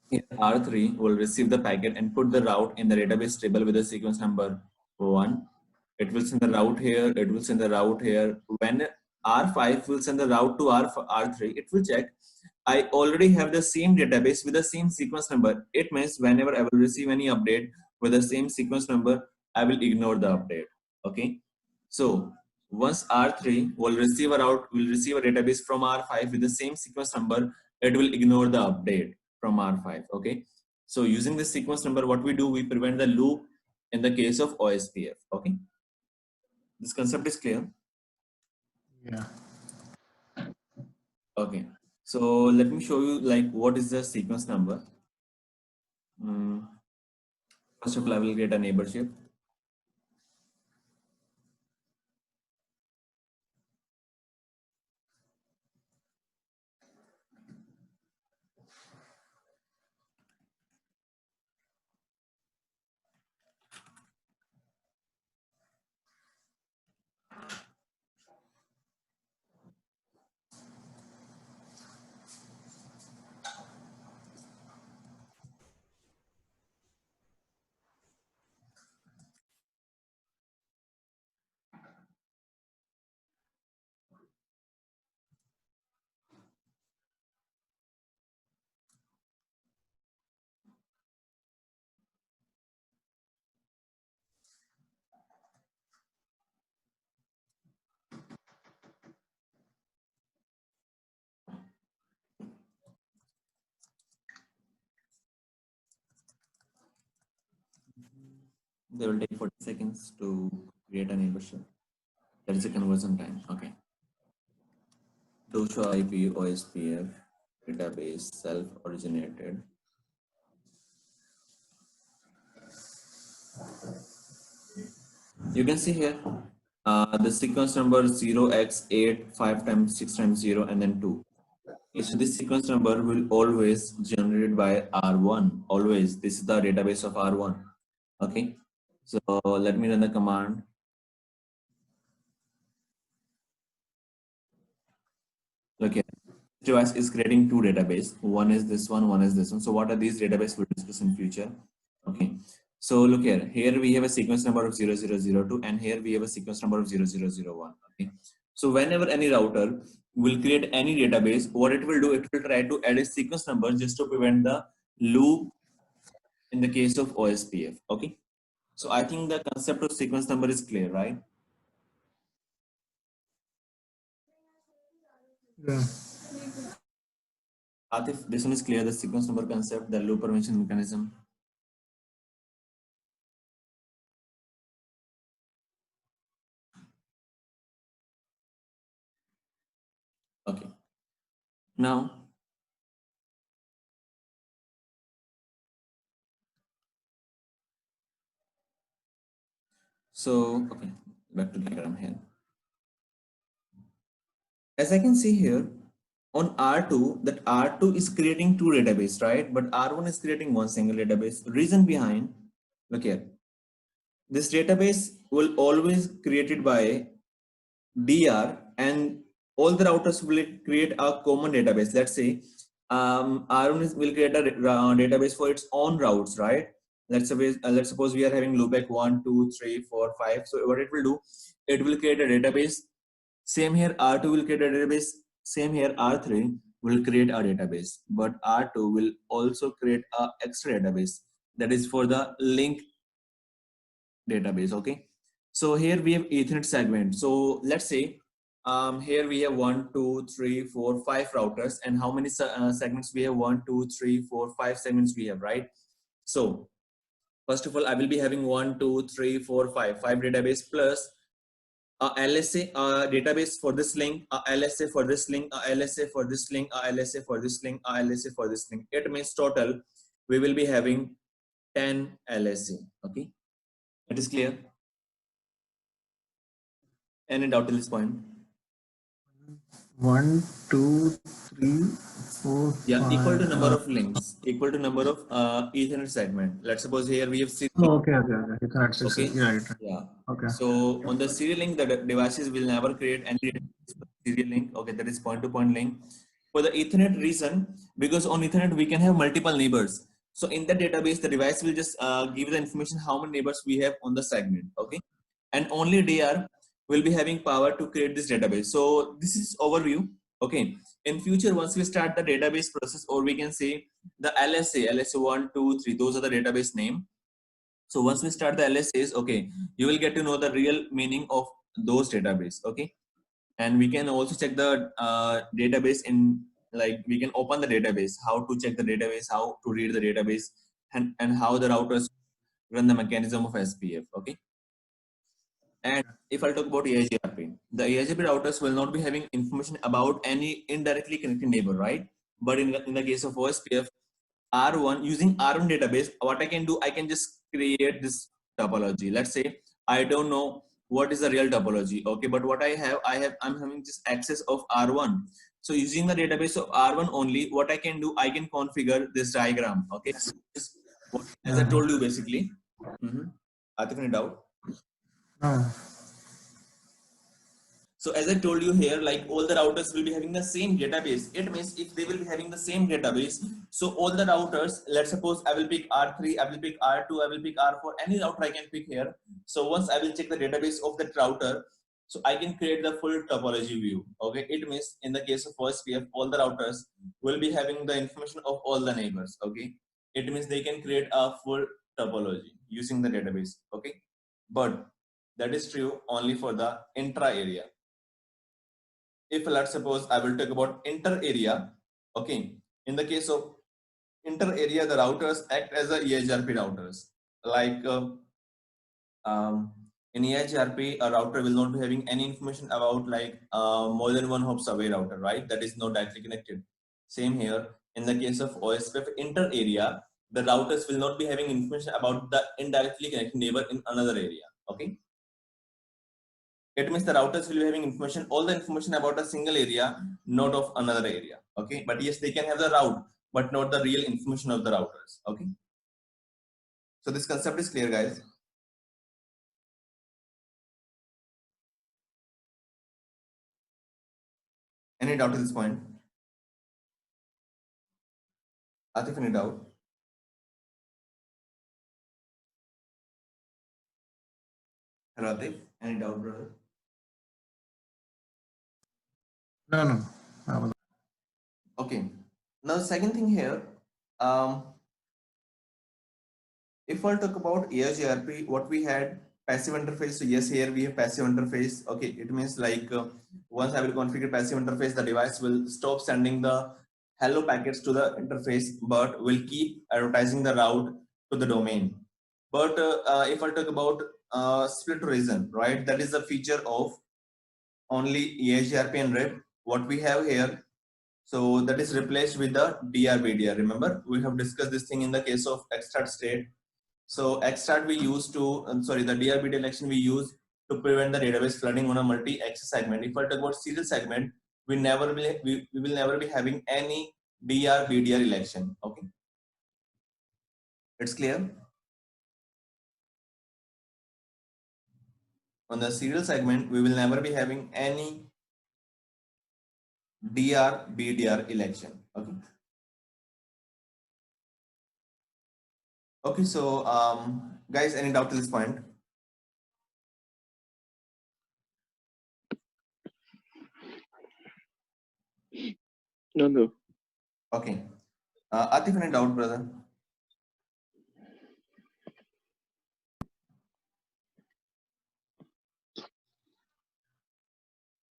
Speaker 1: Here, R3 will receive the packet and put the route in the database table with the sequence number 1. It will send the route here. It will send the route here. When R5 will send the route to R3, it will check. I already have the same database with the same sequence number. It means whenever I will receive any update with the same sequence number, I will ignore the update. Okay. So once R3 will receive a database from R5 with the same sequence number, it will ignore the update from R5. Okay. So using this sequence number, what we do, we prevent the loop in the case of OSPF. Okay. This concept is clear.
Speaker 2: Yeah.
Speaker 1: Okay. So let me show you like what is the sequence number. First of all, I will get a neighborship. They will take 40 seconds to create a neighborship. That is a conversion time. Okay. To show IP OSPF database self-originated. You can see here the sequence number 0x8 5 times 6 times 0 and then 2. Okay, so this sequence number will always generated by R1. Always. This is the database of R1. Okay. So let me run the command. Look here. This device is creating two databases. One is this one is this one. So what are these databases we'll discuss in future? Okay. So look here. Here we have a sequence number of 0002 and here we have a sequence number of 0001. Okay. So whenever any router will create any database, what it will do, it will try to add a sequence number just to prevent the loop in the case of OSPF. Okay. So I think the concept of sequence number is clear, right?
Speaker 2: Yeah.
Speaker 1: Atif, this one is clear, the sequence number concept, the loop prevention mechanism. Okay. Now, so, okay, back to the diagram here. As I can see here, on R2, that R2 is creating two databases, right? But R1 is creating one single database. Reason behind, look here. This database will always created by DR and all the routers will create a common database. Let's say R1 will create a database for its own routes, right? Let's suppose we are having loopback 1, 2, 3, 4, 5. So what it will do, it will create a database. Same here, R2 will create a database. Same here, R3 will create a database. But R2 will also create a extra database that is for the link database. Okay. So here we have Ethernet segment. So let's say here we have 1, 2, 3, 4, 5 routers, and how many segments we have? 1, 2, 3, 4, 5 segments we have, right? So first of all, I will be having 1, 2, 3, 4, 5 database plus a LSA database for this link, a LSA for this link, a LSA for this link, a LSA for this link, a LSA for this link. It means total we will be having 10 LSA. Okay, it is clear. Any doubt till this point?
Speaker 2: 1, 2, 3, 4,
Speaker 1: Yeah,
Speaker 2: 5.
Speaker 1: equal to number of links, equal to number of Ethernet segment. Let's suppose here we have 6.
Speaker 2: Oh, okay. Ethernet 6.
Speaker 1: Okay.
Speaker 2: Yeah, right.
Speaker 1: Yeah.
Speaker 2: Okay.
Speaker 1: So on the serial link, the devices will never create any serial link. Okay, that is point-to-point link. For the Ethernet reason, because on Ethernet we can have multiple neighbors. So in the database, the device will just give the information how many neighbors we have on the segment. Okay, and only DR will be having power to create this database. So this is overview. Okay, in future, once we start the database process, or we can say the LSA 1, 2, 3, those are the database name. So once we start the LSAs, okay, you will get to know the real meaning of those database. Okay, and we can also check the database in, like, we can open the database, how to check the database, how to read the database, and how the routers run the mechanism of SPF. Okay. And if I talk about AIGRP, the AIGRP routers will not be having information about any indirectly connected neighbor, right? But in the case of OSPF, R1, using R1 database, what I can do, I can just create this topology. Let's say I don't know what is the real topology. Okay, but what I'm having just access of R1. So using the database of R1 only, what I can do, I can configure this diagram. Okay, as I told you basically. Atif, any doubt?
Speaker 2: No.
Speaker 1: So as I told you here, like all the routers will be having the same database. It means if they will be having the same database, so all the routers, let's suppose I will pick R3, I will pick R2, I will pick R4, any router I can pick here. So once I will check the database of that router, so I can create the full topology view. Okay, it means in the case of OSPF, all the routers will be having the information of all the neighbors. Okay, it means they can create a full topology using the database. Okay, but that is true only for the intra area. If let's suppose I will talk about inter area, okay, in the case of inter area, the routers act as a EIGRP routers. Like in EIGRP, a router will not be having any information about like more than one hops away router, right? That is not directly connected. Same here. In the case of OSPF inter area, the routers will not be having information about the indirectly connected neighbor in another area. Okay. It means the routers will be having information, all the information about a single area, not of another area. Okay. But yes, they can have the route, but not the real information of the routers. Okay. So this concept is clear, guys. Any doubt at this point? Atif, any doubt? Hello, Atif. Any doubt, brother?
Speaker 2: No.
Speaker 1: Okay. Now, the second thing here, if I talk about AIGRP, what we had passive interface. So yes, here we have passive interface. Okay, it means like once I will configure passive interface, the device will stop sending the hello packets to the interface, but will keep advertising the route to the domain. But if I talk about split horizon, right? That is the feature of only EIGRP and RED. What we have here, so that is replaced with the DRBDR. Remember, we have discussed this thing in the case of extract state. So extract we use to, the DRBDR election we use to prevent the database flooding on a multi-access segment. If I talk about serial segment, we will never be having any DRBDR election. Okay, it's clear. On the serial segment, we will never be having any DRBDR election. Okay. Okay, so guys, any doubt to this point?
Speaker 3: No.
Speaker 1: Okay. Atif, any doubt, brother?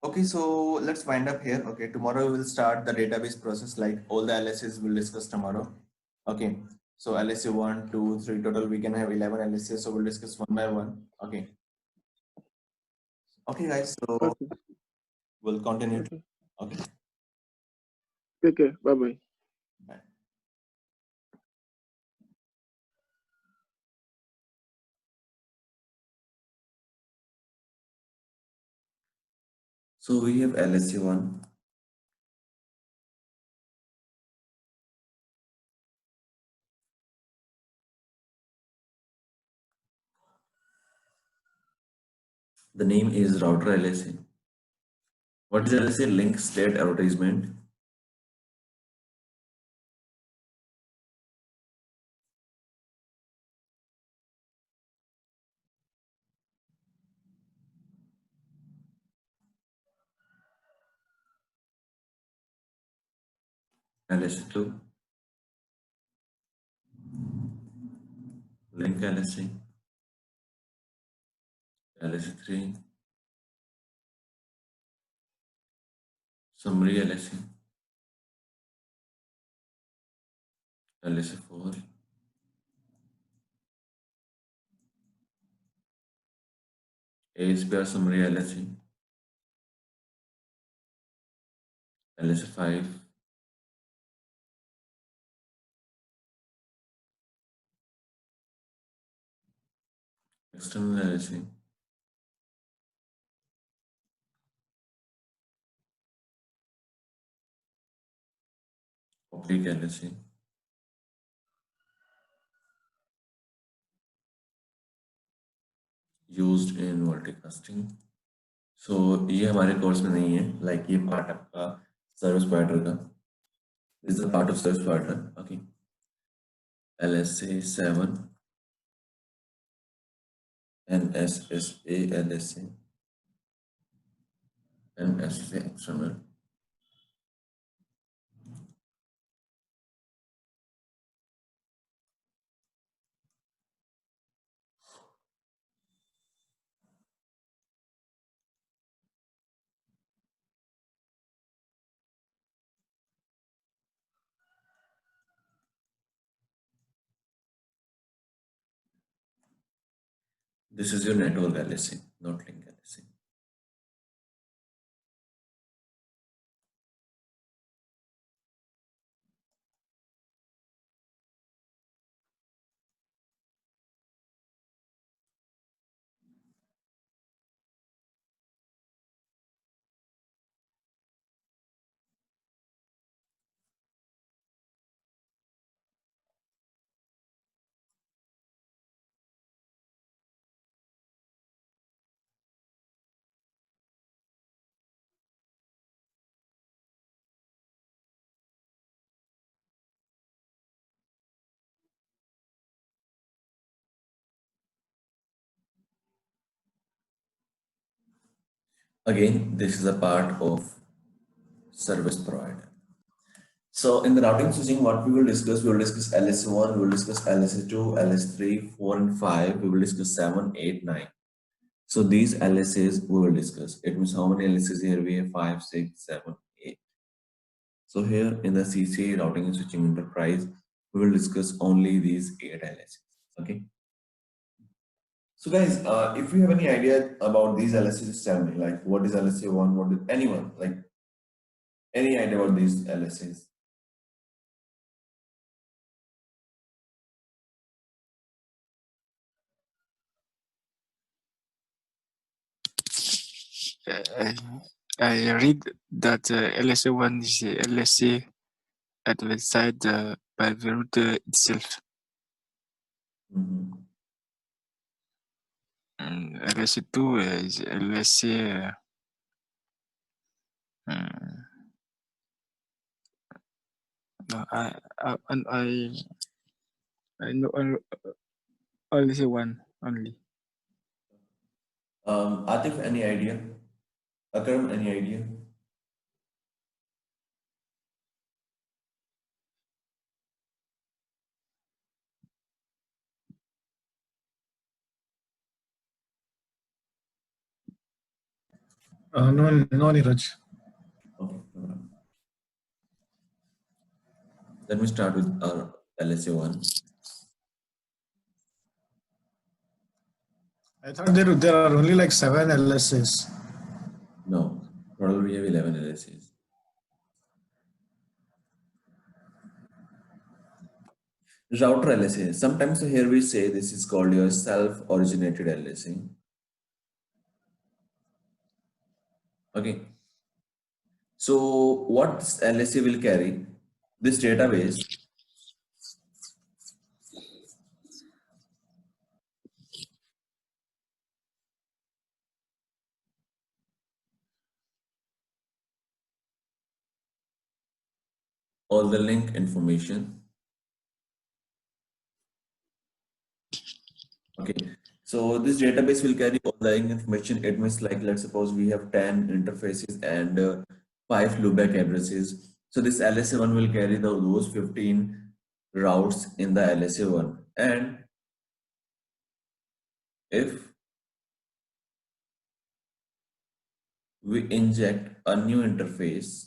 Speaker 1: Okay, so let's wind up here. Okay, tomorrow we will start the database process, like all the LSAs we'll discuss tomorrow. Okay, so LSA 1, 2, 3, total we can have 11 LSAs, so we'll discuss one by one. Okay. Okay, guys, so
Speaker 3: Okay.
Speaker 1: we'll continue.
Speaker 3: Okay.
Speaker 1: Okay.
Speaker 3: Take care. Bye-bye.
Speaker 1: Bye. So we have LSA 1. The name is router LSA. What is LSA? Link state advertisement. LSA 2. Link LSA. LSA 3. Summary LSA. LSA 4. ASPR summary LSA. LSA 5. External LSA. Public LSA. Used in multicasting. So ये हमारे course में नहीं है, like ये part आपका service provider का. This is a part of service provider. Okay. LSA 7. NSSA LSA. NSSA external. This is your network LSA, not link LSA. Again, this is a part of service provider. So in the routing switching, what we will discuss LSA1, we will discuss LSA2, LS3, 4 and 5, we will discuss 7, 8, 9. So these LSAs we will discuss. It means how many LSAs here we have? 5, 6, 7, 8. So here in the CCIE routing and switching enterprise, we will discuss only these 8 LSAs. Okay. So guys, if you have any idea about these LSAs, just tell me, like what is LSA1, what is anyone, like any idea about these LSAs?
Speaker 3: I read that LSA1 is LSA advertised by the router itself. LSA2 is LSA. No, I know LSA1 only.
Speaker 1: Atif, any idea? Akram, any idea?
Speaker 2: No, Neeraj.
Speaker 1: Okay. Let me start with our LSA1.
Speaker 2: I thought there are only like 7 LSAs.
Speaker 1: No, probably we have 11 LSAs. Router LSA. Sometimes here we say this is called your self-originated LSA. Okay. So what this LSA will carry? This database all the link information. Okay, so this database will carry all the link information. It means like, let's suppose we have 10 interfaces and 5 loopback addresses. So this LSA1 will carry those 15 routes in the LSA1. And if we inject a new interface,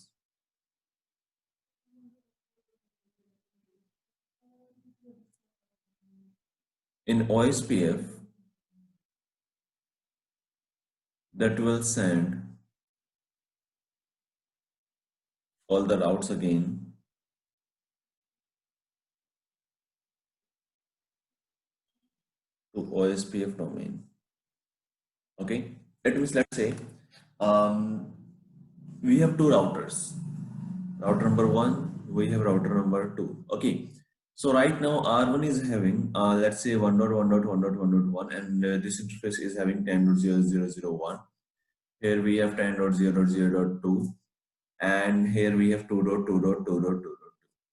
Speaker 1: in OSPF, that will send all the routes again to OSPF domain. Okay, it means, let's say we have 2 routers. Router number 1, we have router number 2. Okay, so right now R1 is having let's say 1.1.1.1.1 and this interface is having 10.0.0.0.1. Here we have 10.0.0.0.2 and here we have 2.2.2.2.2.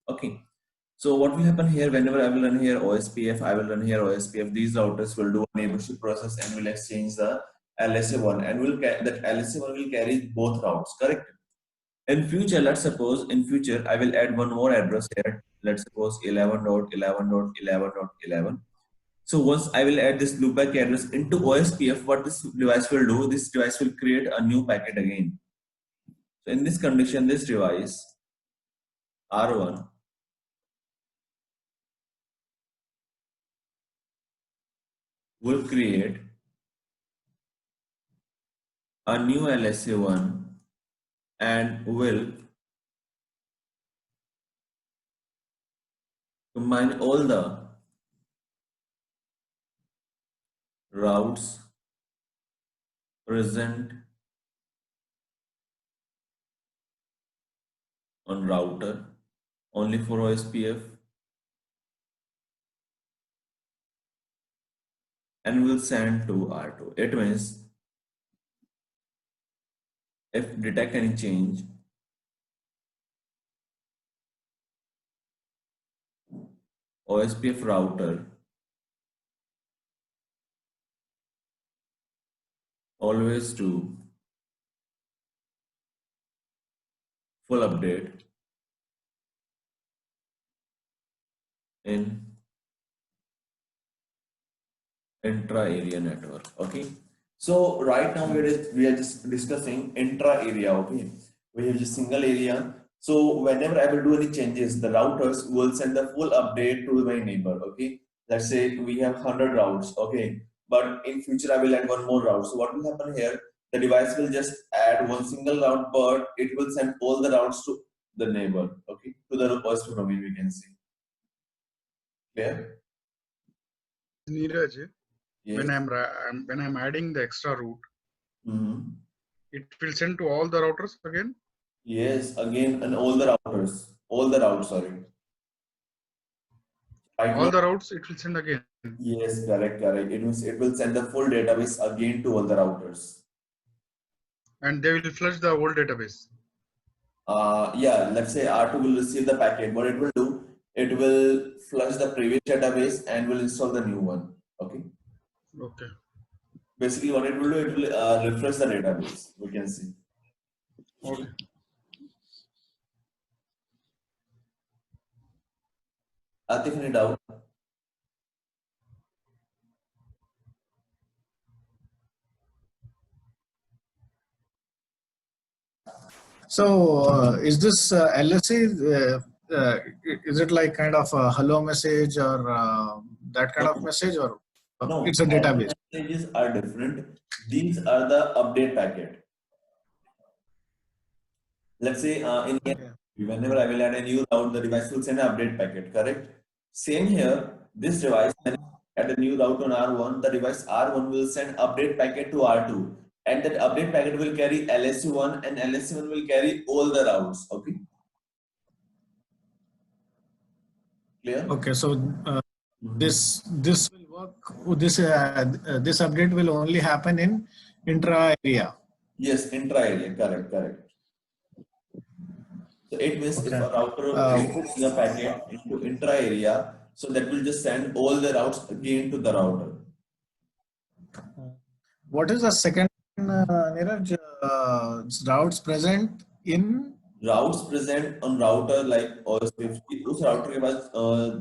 Speaker 1: Okay, so what will happen here? Whenever I will run here OSPF, I will run here OSPF. These routers will do a neighborship process and will exchange the LSA1 and that LSA1 will carry both routes, correct? In future, let's suppose in future I will add one more address here. Let's suppose 11.11.11.11. So once I will add this loopback address into OSPF, what this device will do? This device will create a new packet again. So in this condition, this device R1 will create a new LSA1 and will combine all the routes present on router only for OSPF and will send to R2. It means if detect any change, OSPF router always do full update in intra-area network. Okay, so right now we are just discussing intra-area. Okay, we have just single area. So whenever I will do any changes, the routers will send the full update to my neighbor. Okay, let's say we have 100 routes. Okay, but in future I will add one more route. So what will happen here? The device will just add one single route, but it will send all the routes to the neighbor. Okay, to the first domain, we can see. Clear?
Speaker 4: Neeraj,
Speaker 1: Yes.
Speaker 4: when I'm adding the extra route,
Speaker 1: Mm-hmm.
Speaker 4: it will send to all the routers again.
Speaker 1: Yes, again, and all the routes, sorry. Right
Speaker 4: All
Speaker 1: now,
Speaker 4: the routes it will send again,
Speaker 1: yes, correct. It will send the full database again to all the routers.
Speaker 4: and they will flush the old database.
Speaker 1: Yeah, let's say R2 will receive the packet. What it will do, it will flush the previous database and will install the new one. Okay.
Speaker 4: Okay.
Speaker 1: Basically, what it will do, it will refresh the database. We can see.
Speaker 4: Okay.
Speaker 1: Atif, any doubt?
Speaker 2: So is this LSA? Is it like kind of a hello message or that kind of message, or
Speaker 1: No,
Speaker 2: it's a
Speaker 1: all the
Speaker 2: database?
Speaker 1: messages are different. These are the update packet. Let's say in
Speaker 2: Okay.
Speaker 1: whenever I will add a new route, the device will send an update packet, correct? Same here, this device, when I add a new route on R1, the device R1 will send update packet to R2. And that update packet will carry LSU1 and LSU1 will carry all the routes, okay? Clear?
Speaker 2: Okay. So this will work. This update will only happen in intra area.
Speaker 1: Yes, intra-area, correct. So it means if
Speaker 2: Okay.
Speaker 1: a router is sending a packet into intra-area, so that will just send all the routes again to the router.
Speaker 2: What is the second, Neeraj, routes present in?
Speaker 1: Routes present on router like OSPF, उस router के पास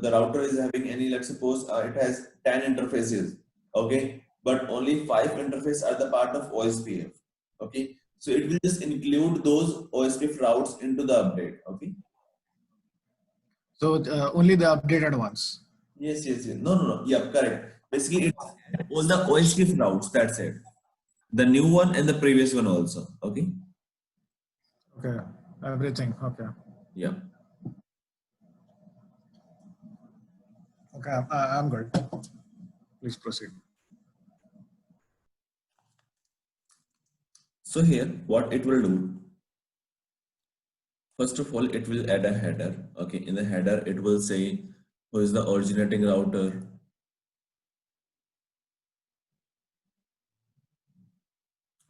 Speaker 1: the router is having any, let's suppose it has 10 interfaces, okay, but only 5 interfaces are the part of OSPF, okay, so it will just include those OSPF routes into the update, okay.
Speaker 2: So only the updated ones.
Speaker 1: Yes, no, yeah, correct. Basically, it's all the OSPF routes. That's it. The new one and the previous one also, okay.
Speaker 2: Okay. Everything. Okay.
Speaker 1: Yeah.
Speaker 2: Okay. I'm good. Please proceed.
Speaker 1: So here, what it will do. First of all, it will add a header. Okay, in the header, it will say who is the originating router.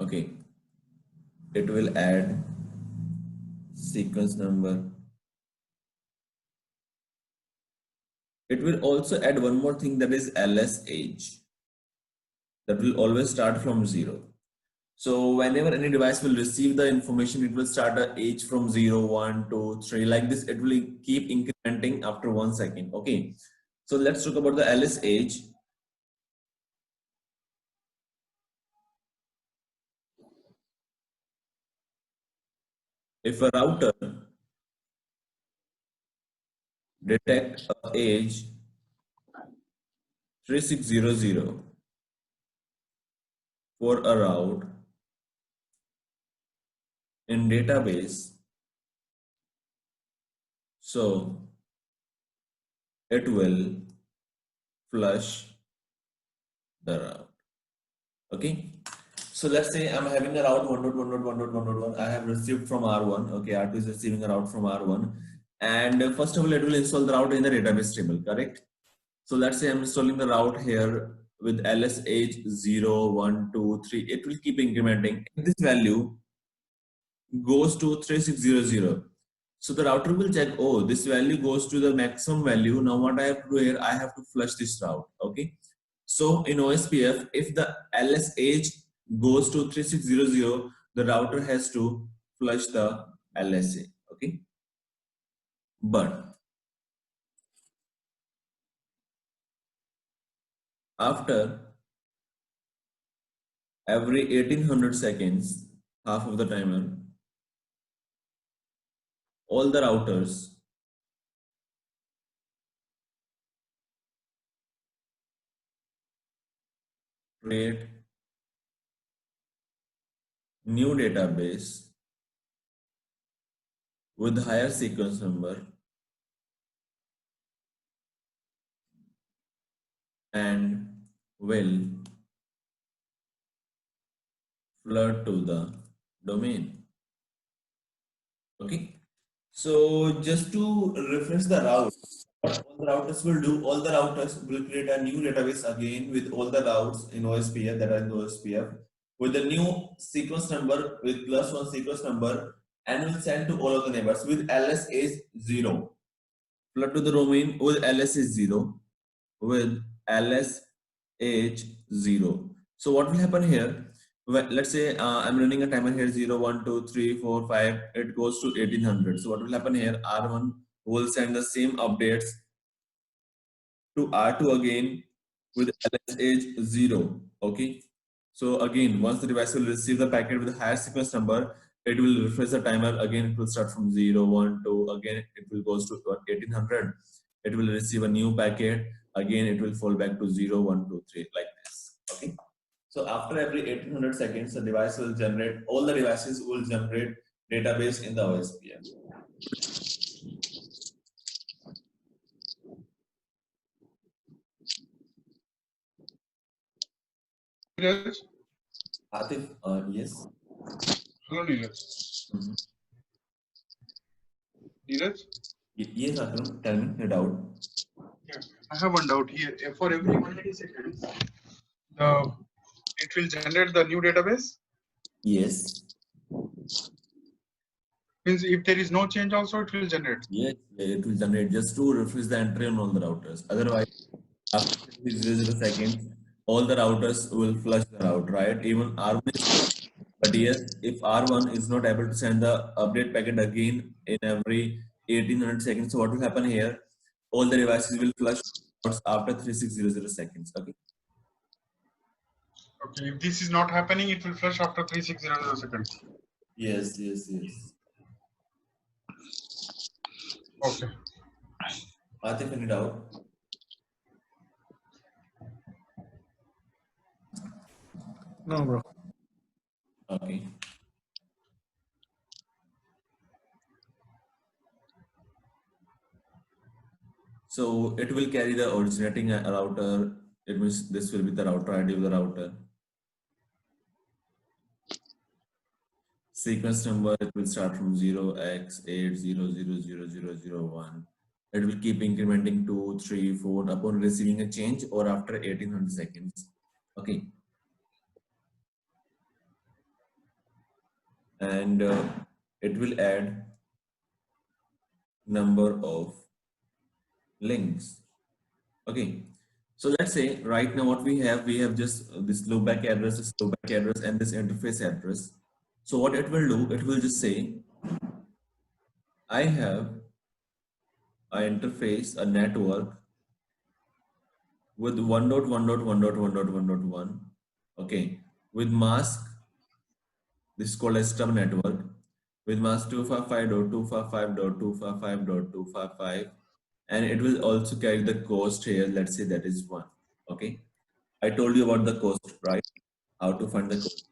Speaker 1: Okay, it will add sequence number. It will also add one more thing, that is LS age. That will always start from 0. So whenever any device will receive the information, it will start a age from 0, 1, 2, 3, like this. It will keep incrementing after 1 second. Okay. So let's talk about the LS age. If a router detect age 3600 for a route, in database, so it will flush the route. Okay, so let's say I'm having a route 1.1.1.1.1. I have received from R1. Okay, R2 is receiving a route from R1, and first of all, it will install the route in the database table. Correct. So let's say I'm installing the route here with LSH 0, 1, 2, 3. It will keep incrementing. If this value goes to 3600, so the router will check, oh, this value goes to the maximum value. Now what I have to do here, I have to flush this route. Okay. So in OSPF, if the LSH goes to 3600, the router has to flush the LSA. Okay. But after every 1800 seconds, half of the timer, all the routers create new database with higher sequence number and will flood to the domain. Okay. So just to refresh the route, what all the routers will do, all the routers will create a new database again with all the routes in OSPF that are in the OSPF with the new sequence number with +1 sequence number, and will send to all of the neighbors with LS is 0. Flood to the domain with LS is 0 with LSH 0. So what will happen here? Well, let's say I'm running a timer here 0, 1, 2, 3, 4, 5. It goes to 1800. So what will happen here? R1 will send the same updates to R2 again with LSH 0. Okay. So again, once the device will receive the packet with a higher sequence number, it will refresh the timer. Again, it will start from 0, 1, 2. Again, it will goes to 1800. It will receive a new packet. Again, it will fall back to 0, 1, 2, 3 like this. Okay. So after every 1800 seconds, the device will generate, all the devices will generate database in the OSPF.
Speaker 4: Neeraj?
Speaker 1: Atif, yes.
Speaker 4: Hello, Neeraj. Neeraj?
Speaker 1: Yes, Akram, tell me, no doubt.
Speaker 4: Yeah, I have one doubt here. For every 180 seconds, it will generate the new database.
Speaker 1: Yes.
Speaker 4: Means if there is no change, also it will generate.
Speaker 1: Yes, it will generate just to refresh the entry on all the routers. Otherwise, after 0 seconds, all the routers will flush the route, right? Even R1 is, but yes, if R1 is not able to send the update packet again in every 1800 seconds, so what will happen here? All the devices will flush routes after 3600 seconds. Okay.
Speaker 4: Okay, if this is not happening, it will flush after 3600 seconds.
Speaker 1: Yes, yes, yes.
Speaker 4: Okay.
Speaker 1: Atif, any doubt?
Speaker 2: No, bro.
Speaker 1: Okay. So it will carry the originating router. It means this will be the router ID of the router. Sequence number, it will start from 0x80000001. It will keep incrementing 2, 3, 4 upon receiving a change or after 1800 seconds. Okay. And it will add number of links. Okay. So let's say right now what we have just this loopback address, and this interface address. So what it will do, it will just say, I have an interface, a network with 1.1.1.1.1.1. Okay, with mask, this is called a stub network, with mask 255.255.255.255, and it will also carry the cost here. Let's say that is 1. Okay, I told you about the cost, right? How to find the cost,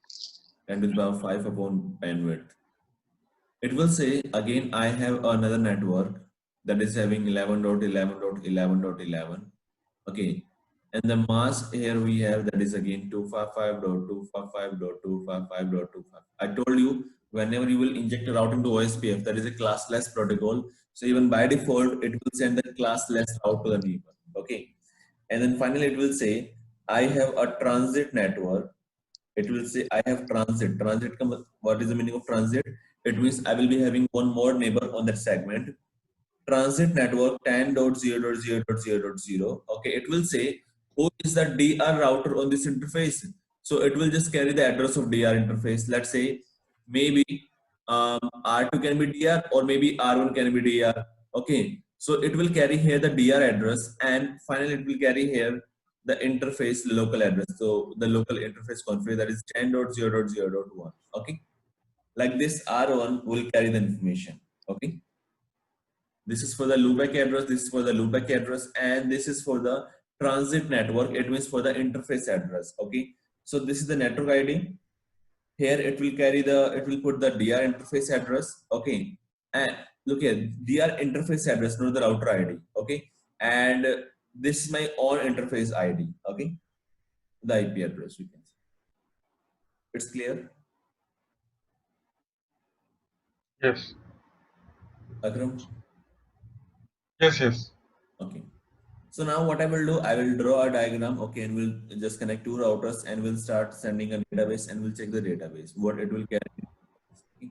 Speaker 1: and it's about 5 upon bandwidth. it will say again I have another network that is having 11.11.11.11. Okay, and the mask here we have that is again 255.255.255.25. I told you whenever you will inject a route into OSPF, that is a classless protocol. So even by default, it will send the classless route to the neighbor. Okay, and then finally it will say I have a transit network. It will say I have transit. What is the meaning of transit? It means I will be having one more neighbor on that segment. Transit network 10.0.0.0.0. Okay, it will say who is the DR router on this interface. So it will just carry the address of DR interface. Let's say maybe R2 can be DR or maybe R1 can be DR. Okay, so it will carry here the DR address, and finally it will carry here the interface local address. So the local interface config, that is 10.0.0.1. Okay, like this R1 will carry the information. Okay, this is for the loopback address, this is for the loopback address, and this is for the transit network. It means for the interface address. Okay, so this is the network ID. Here it will carry it will put the DR interface address. Okay, and look here, DR interface address, not the router ID. Okay, and this is my own interface ID. Okay, the IP address, you can see. It's clear,
Speaker 4: Yes.
Speaker 1: Akram?
Speaker 4: Yes. Yes.
Speaker 1: Okay. So now what I will do, I will draw a diagram, okay, and we'll just connect two routers and we'll start sending a database and we'll check the database, what it will carry. Okay.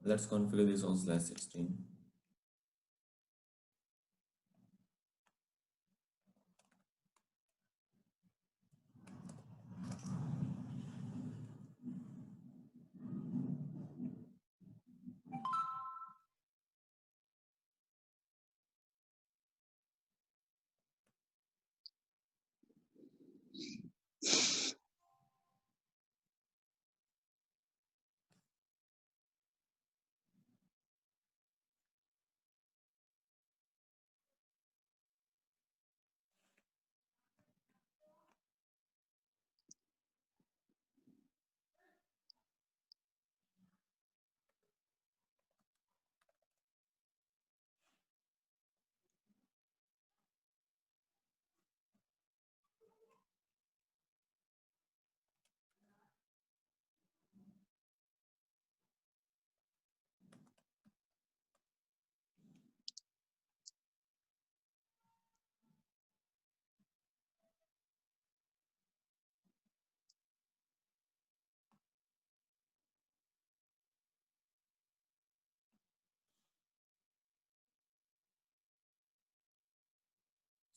Speaker 1: Let's configure this on /16.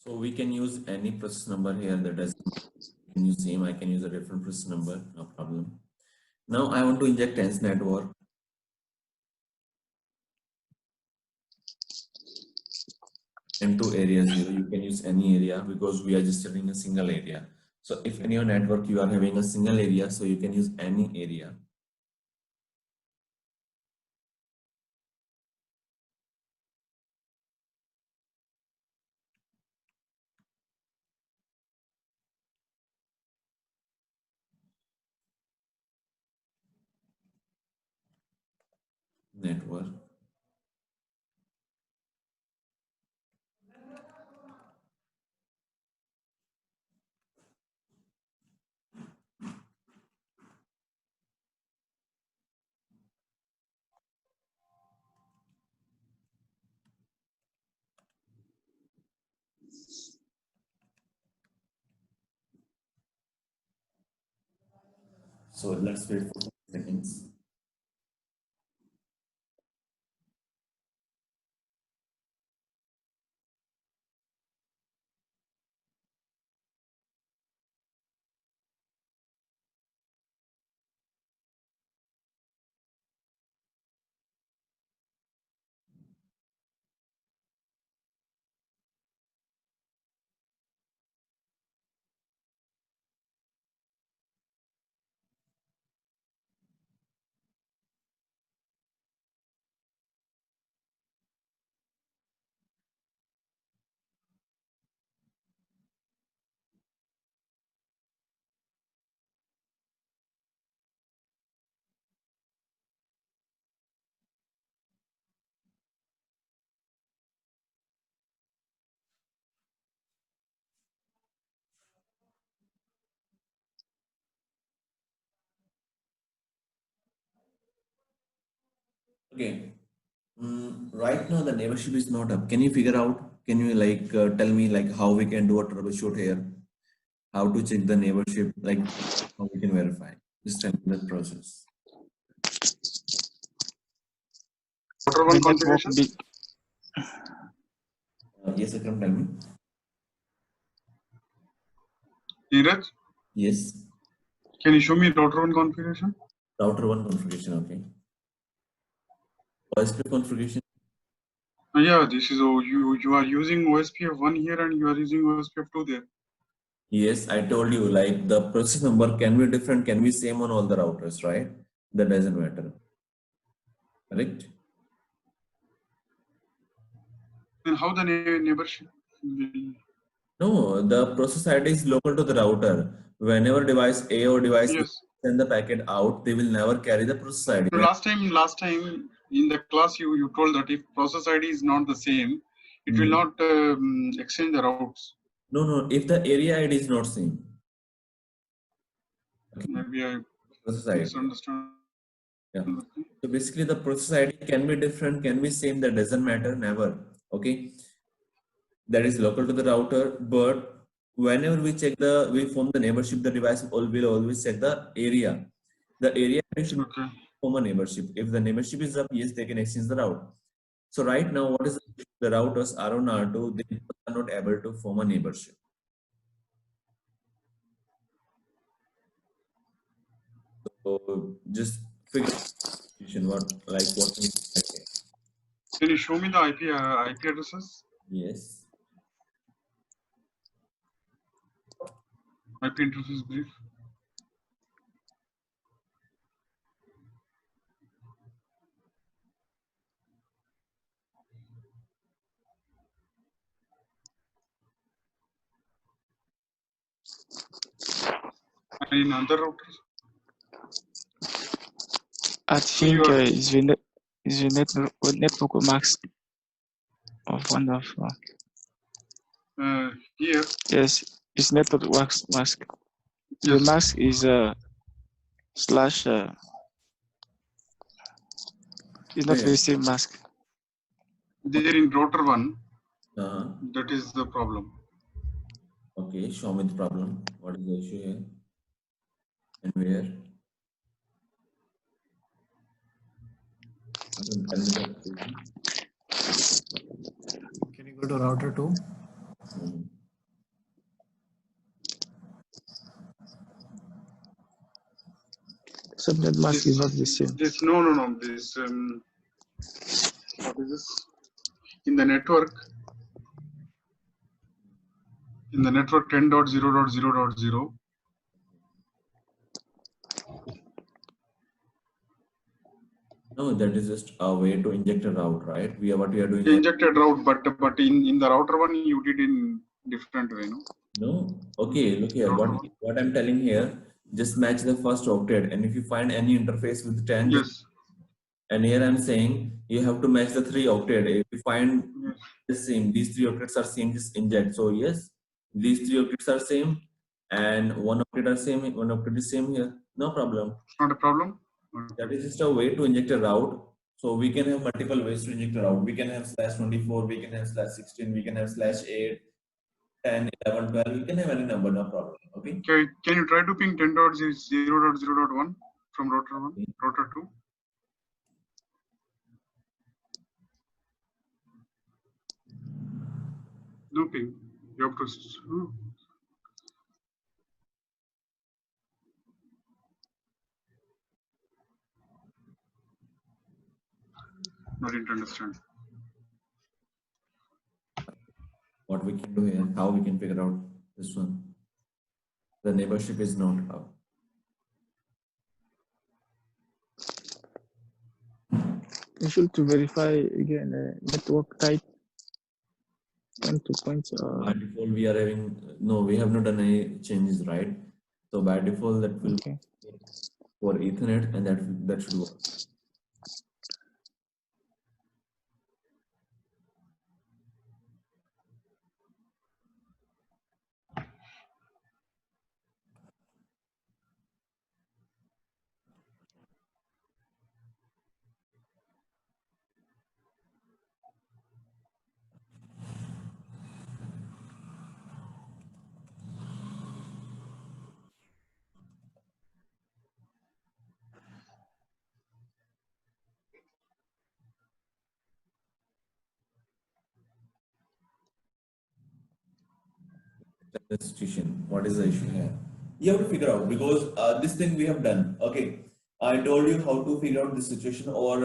Speaker 1: So we can use any process number here, that is, you can use same, I can use a different process number, no problem. Now I want to inject TENS network. and two areas here. You can use any area because we are just having a single area. So if in your network you are having a single area, so you can use any area. Network. So let's wait for 5 seconds. Okay. Right now the neighborship is not up. Can you figure out? Can you tell me like how we can do a troubleshoot here? How to check the neighborship? Like how we can verify? Just tell me the process.
Speaker 4: Router
Speaker 3: The
Speaker 4: one
Speaker 3: network
Speaker 4: configuration.
Speaker 3: big.
Speaker 1: Yes, Akram, tell me.
Speaker 4: Neeraj,
Speaker 1: Yes.
Speaker 4: can you show me router one configuration?
Speaker 1: Router 1 configuration, okay. OSPF configuration.
Speaker 4: Yeah, this is you are using OSPF 1 here and you are using OSPF 2 there.
Speaker 1: Yes, I told you like the process number can be different, can be same on all the routers, right? That doesn't matter. Correct?
Speaker 4: Then how the neighborship will...
Speaker 1: No, the process ID is local to the router. Whenever device A or device B
Speaker 4: Yes.
Speaker 1: send the packet out, they will never carry the process ID.
Speaker 4: So last time in the class you told that if process ID is not the same, it will not exchange the routes.
Speaker 1: No, if the area ID is not same. Okay.
Speaker 4: Maybe I
Speaker 1: Process ID.
Speaker 4: misunderstand.
Speaker 1: Yeah. So basically the process ID can be different, can be same, that doesn't matter, never. Okay. That is local to the router, but whenever we form the neighborship, the device will always check the area. The area should
Speaker 4: Okay.
Speaker 1: form a neighborship. If the neighborship is up, yes, they can exchange the route. So right now, what is the routers R1, R2, they are not able to form a neighborship. So just figure out what we expect.
Speaker 4: Can you show me the IP addresses?
Speaker 1: Yes.
Speaker 4: IP interface brief. And in other routers?
Speaker 3: I think is the network max of one of.
Speaker 4: Here.
Speaker 3: Yes, it's network mask. The
Speaker 4: Yes.
Speaker 3: mask is slash. It's not the same mask.
Speaker 4: There in router 1.
Speaker 1: Uh-huh.
Speaker 4: That is the problem.
Speaker 1: Okay, show me the problem. What is the issue here? And where?
Speaker 2: Can you go to router 2?
Speaker 3: Subnet mask is not the same.
Speaker 4: This no. This what is this? In the network, In the network 10.0.0.0.
Speaker 1: No, that is just a way to inject a route, right? What we are doing.
Speaker 4: Injected route, but in the router one you did in different way, no?
Speaker 1: No. Okay, look here. What I'm telling here, just match the first octet, and if you find any interface with 10,
Speaker 4: Yes.
Speaker 1: and here I'm saying you have to match the 3 octet. If you find
Speaker 4: Yes.
Speaker 1: the same, these 3 octets are same, just inject. So yes, these 3 octets are same, and 1 octet are same. 1 octet is same here. No problem.
Speaker 4: It's not a problem.
Speaker 1: That is just a way to inject a route. So we can have multiple ways to inject a route. We can have /24, we can have /16, we can have /8, 10, 11, 12. We can have any number, no problem. Okay.
Speaker 4: Okay, can you try to ping 10.0.0.1 from router 1, router 2? No ping. You have to. I didn't understand.
Speaker 1: What we can do here, how we can figure out this one. The neighborship is not how.
Speaker 3: You should to verify again network type and 2 points.
Speaker 1: By default, we are having no. We have not done any changes, right? So by default, that will
Speaker 3: Okay.
Speaker 1: for Ethernet, and that should work. The situation. What is the issue here? You have to figure out, because this thing we have done. Okay, I told you how to figure out this situation, or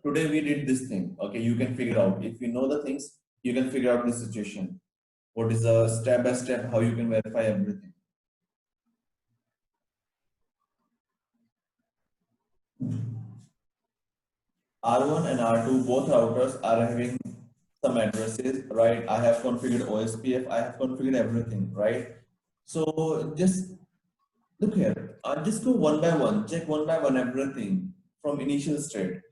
Speaker 1: today we did this thing. Okay, you can figure out. If you know the things, you can figure out the situation. What is the step by step, how you can verify everything. R1 and R2, both routers are having some addresses, right? I have configured OSPF, I have configured everything, right? So just look here, just go one by one, check one by one everything from initial state.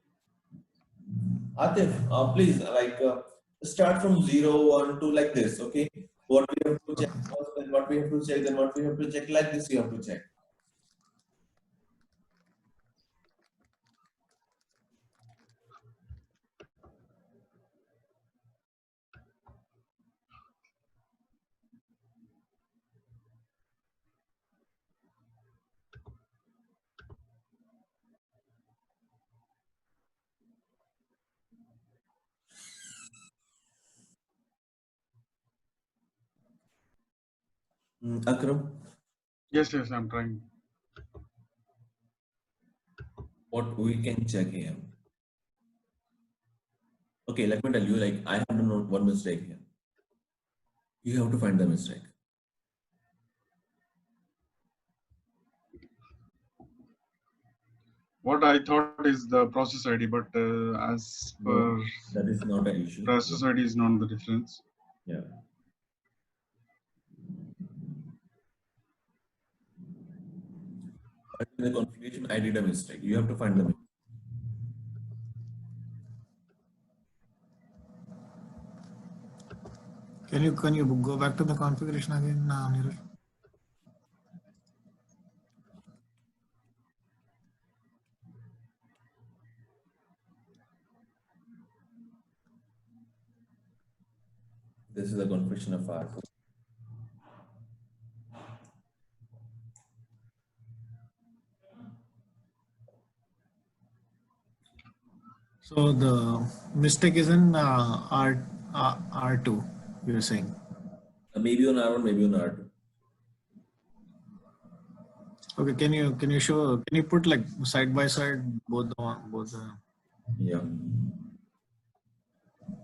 Speaker 1: Atif, please, start from 0, 1, 2, like this, okay? What we have to check first, then what we have to check, then what we have to check, like this you have to check. Akram,
Speaker 4: Yes, I'm trying.
Speaker 1: what we can check here. Okay, let me tell you, like, I have done one mistake here. You have to find the mistake.
Speaker 4: What I thought is the process ID, but as per
Speaker 1: that is not an issue.
Speaker 4: process ID is not the difference.
Speaker 1: Yeah. But in the configuration, I did a mistake. You have to find the mistake.
Speaker 2: Can you go back to the configuration again, Neeraj?
Speaker 1: This is the configuration of R2.
Speaker 2: So the mistake is in R2, you're saying.
Speaker 1: Maybe on R1, maybe on R2.
Speaker 2: Okay, can you put like side by side both the
Speaker 1: Yeah.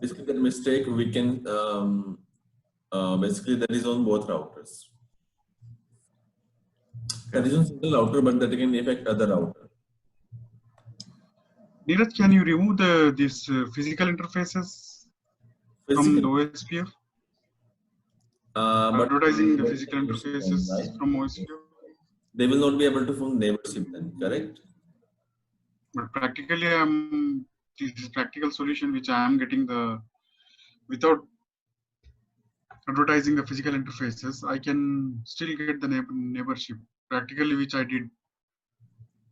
Speaker 1: Basically, the mistake we can basically that is on both routers. That is on single router, but that can affect other router.
Speaker 5: Neeraj, can you remove these physical interfaces from the OSPF?
Speaker 1: But
Speaker 5: Advertising the physical interfaces
Speaker 1: right?
Speaker 5: from OSPF?
Speaker 1: They will not be able to form neighborship then, correct?
Speaker 5: But practically, this is practical solution which I am getting without advertising the physical interfaces. I can still get the neighborship practically, which I did.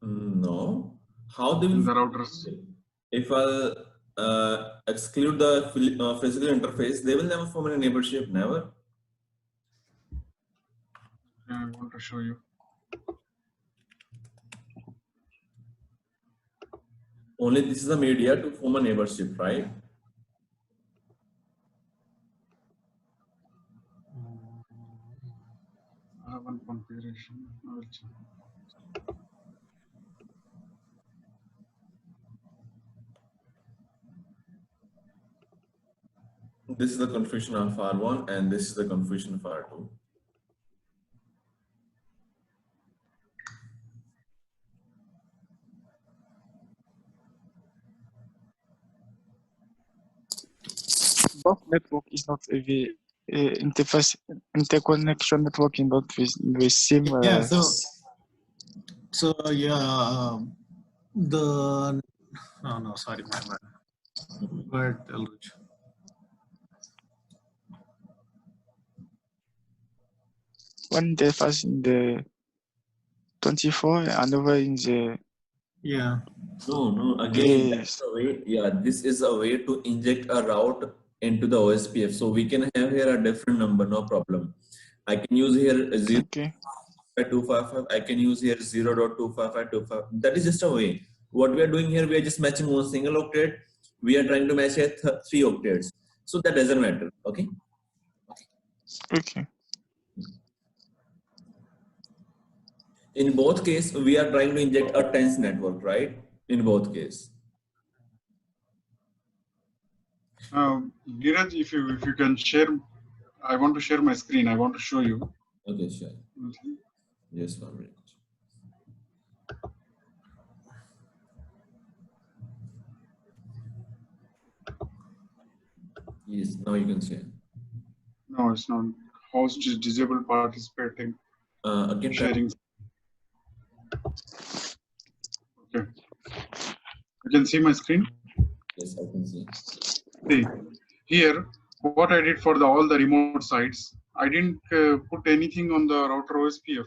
Speaker 1: No. How they will
Speaker 5: in the routers?
Speaker 1: If I'll exclude the physical interface, they will never form a neighborship, never.
Speaker 5: I want to show you.
Speaker 1: Only this is a media to form a neighborship, right?
Speaker 5: I have one configuration. I will check.
Speaker 1: This is the configuration of R1 and this is the configuration of R2.
Speaker 3: Both network is not the interface interconnection networking, not with same.
Speaker 2: Yeah. So yeah, no, sorry, my bad. Go ahead, Elrich.
Speaker 3: One interface in the 24, another in the.
Speaker 2: Yeah.
Speaker 1: No, again,
Speaker 3: Yes.
Speaker 1: that's a way, yeah, this is a way to inject a route into the OSPF. So we can have here a different number, no problem. I can use here 0.255, I can use here 0.25525. That is just a way. What we are doing here, we are just matching one single octet. We are trying to match here 3 octets. So that doesn't matter, okay?
Speaker 3: Okay.
Speaker 1: In both cases, we are trying to inject a tens network, right? In both cases.
Speaker 5: Neeraj, if you can share, I want to share my screen. I want to show you.
Speaker 1: Okay, sure. Just 1 minute. Yes, now you can share.
Speaker 5: No, it's not. Host disabled participating.
Speaker 1: Again,
Speaker 5: Sharing. Okay. You can see my screen?
Speaker 1: Yes, I can see.
Speaker 5: See, here, what I did for all the remote sites, I didn't put anything on the router OSPF.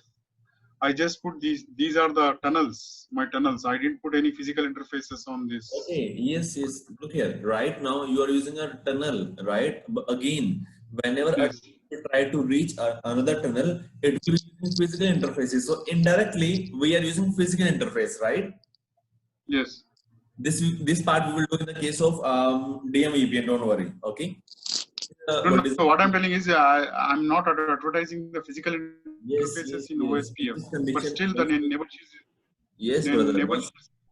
Speaker 5: I just put these are the tunnels, my tunnels. I didn't put any physical interfaces on this.
Speaker 1: Okay, yes. Look here. Right now, you are using a tunnel, right? But again, whenever you try to reach another tunnel, it will be using physical interfaces. So indirectly, we are using physical interface, right?
Speaker 5: Yes.
Speaker 1: This part we will do in the case of DM VPN. Don't worry. Okay.
Speaker 5: So what I'm telling is, I'm not advertising the physical interfaces in OSPF, but still the neighbor.
Speaker 1: Yes, brother.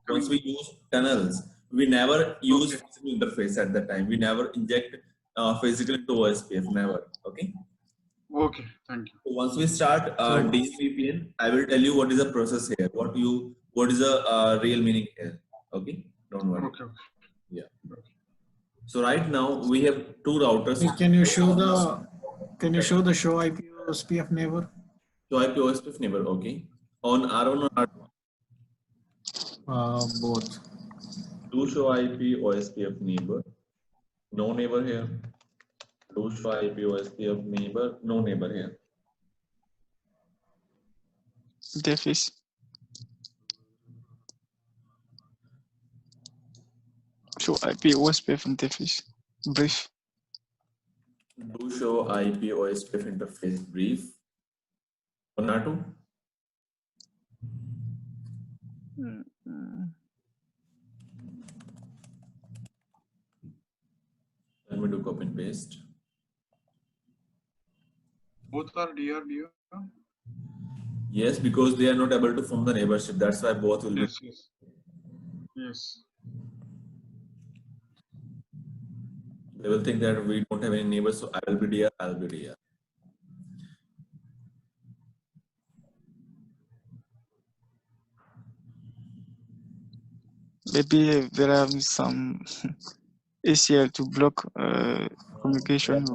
Speaker 1: Once we use tunnels, we never use physical interface at that time. We never inject physical to OSPF. Never. Okay.
Speaker 5: Okay. Thank you.
Speaker 1: So once we start DVPN, I will tell you what is the process here. What is the real meaning here. Okay. Don't worry.
Speaker 5: Okay.
Speaker 1: Yeah. So right now we have 2 routers.
Speaker 2: Can you show the show IP OSPF neighbor?
Speaker 1: Show IP OSPF neighbor. Okay. On R1 or R2?
Speaker 2: Both.
Speaker 1: Do show IP OSPF neighbor. No neighbor here. Do show IP OSPF neighbor. No neighbor here.
Speaker 3: Interface. Show IP OSPF interface. Brief.
Speaker 1: Do show IP OSPF interface brief. On R2? Let me do copy and paste.
Speaker 5: Both are DR.
Speaker 1: Yes, because they are not able to form the neighborship. That's why both will be.
Speaker 5: Yes.
Speaker 1: They will think that we don't have any neighbors, so I will be DR, I'll be DR.
Speaker 3: Maybe there are some ACL to block communication.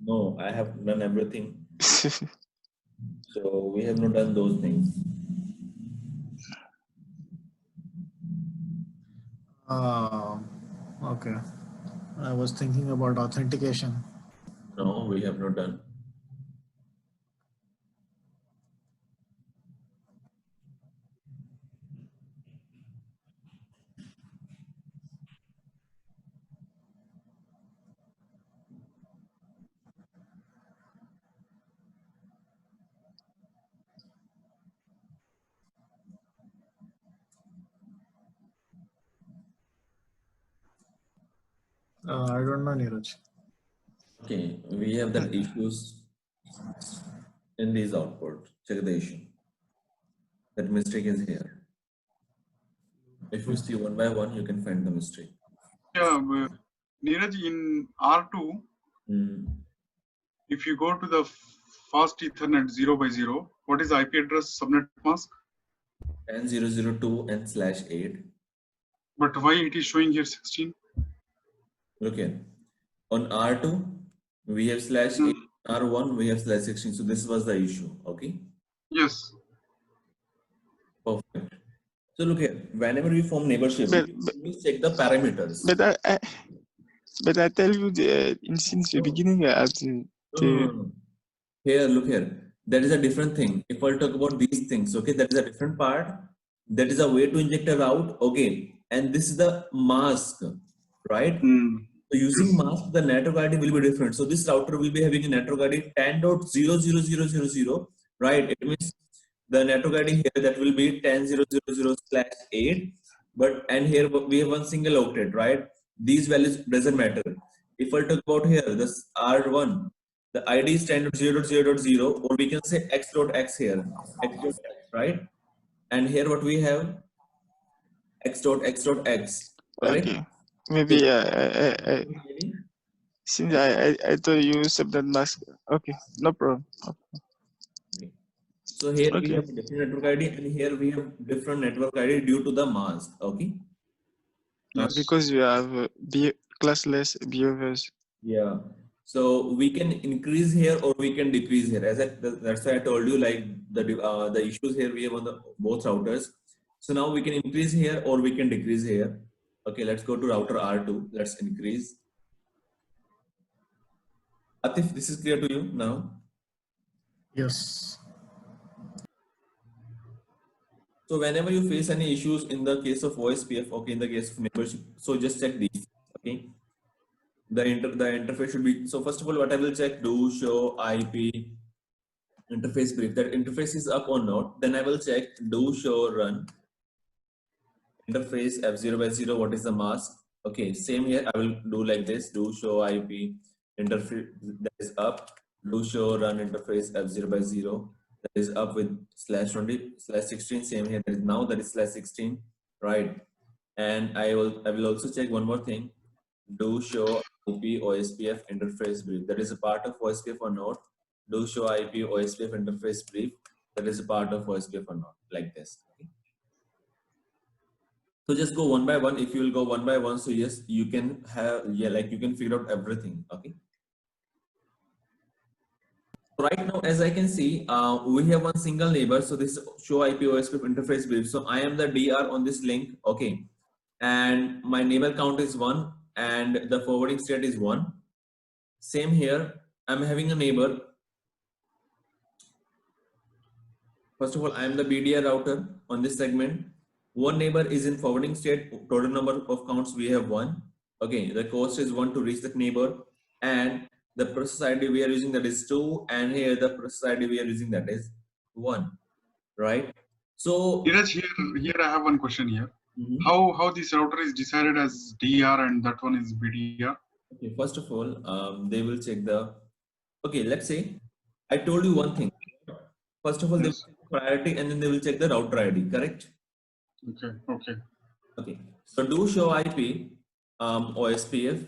Speaker 1: No, I have done everything. So we have not done those things.
Speaker 2: Okay. I was thinking about authentication.
Speaker 1: No, we have not done.
Speaker 2: I don't know, Neeraj.
Speaker 1: Okay, we have that issues in these output. Check the issue. That mistake is here. If you see one by one, you can find the mistake.
Speaker 5: Yeah, Neeraj, in R2, if you go to the fast Ethernet 0x0, what is the IP address subnet mask?
Speaker 1: 10.0.0.2 and /8.
Speaker 5: But why it is showing here 16?
Speaker 1: Look here. On R2, we have /8. R1, we have /16. So this was the issue. Okay.
Speaker 5: Yes.
Speaker 1: Perfect. So look here. Whenever we form neighborship, we check the parameters.
Speaker 3: But I tell you, since the beginning,
Speaker 1: Here, look here. That is a different thing. If I talk about these things, okay, that is a different part. That is a way to inject a route, okay. And this is the mask, right? So using mask, the network ID will be different. So this router will be having a network ID 10.00000, right? It means the network ID here that will be 10.0.0.8. But and here we have one single octet, right? These values doesn't matter. If I talk about here, this R1, the ID is 10.0.0.0, or we can say x.x here, x.x, right? And here what we have x.x.x, right?
Speaker 3: Okay. Maybe since I told you subnet mask. Okay, no problem.
Speaker 1: Okay. So here we have different network ID, and here we have different network ID due to the mask. Okay.
Speaker 3: Yes. Because you have classless behaviors.
Speaker 1: Yeah. So we can increase here or we can decrease here. That's why I told you, like the issues here we have on the both routers. So now we can increase here or we can decrease here. Okay, let's go to router R2. Let's increase. Atif, this is clear to you now?
Speaker 2: Yes.
Speaker 1: So whenever you face any issues in the case of OSPF, okay, in the case of neighborship, so just check these. Okay. The interface should be, so first of all, what I will check, do show IP interface brief, that interface is up or not. Then I will check do show run interface F0/0, what is the mask. Okay, same here, I will do like this, do show IP interface that is up, do show run interface F0/0 that is up with /20/16, same here, that is now that is /16, right? And I will also check one more thing, do show IP OSPF interface brief, that is a part of OSPF or not. Do show IP OSPF interface brief, that is a part of OSPF or not, like this. Okay? So just go one by one. If you will go one by one, so yes, you can have, yeah, like you can figure out everything. Okay. So right now, as I can see, we have one single neighbor. So this is show IP OSPF interface brief. So I am the DR on this link. Okay. And my neighbor count is 1 and the forwarding state is 1. Same here, I'm having a neighbor. First of all, I am the BDR router on this segment. One neighbor is in forwarding state. Total number of counts we have 1. Okay, the cost is 1 to reach that neighbor, and the process ID we are using, that is 2, and here the process ID we are using, that is 1. Right? So
Speaker 5: Neeraj, here I have one question here. How this router is decided as DR and that one is BDR?
Speaker 1: Okay, first of all, they will check the, okay, let's say I told you one thing. First of all, they will check the priority and then they will check the router ID, correct?
Speaker 5: Okay.
Speaker 1: Okay. So do show IP OSPF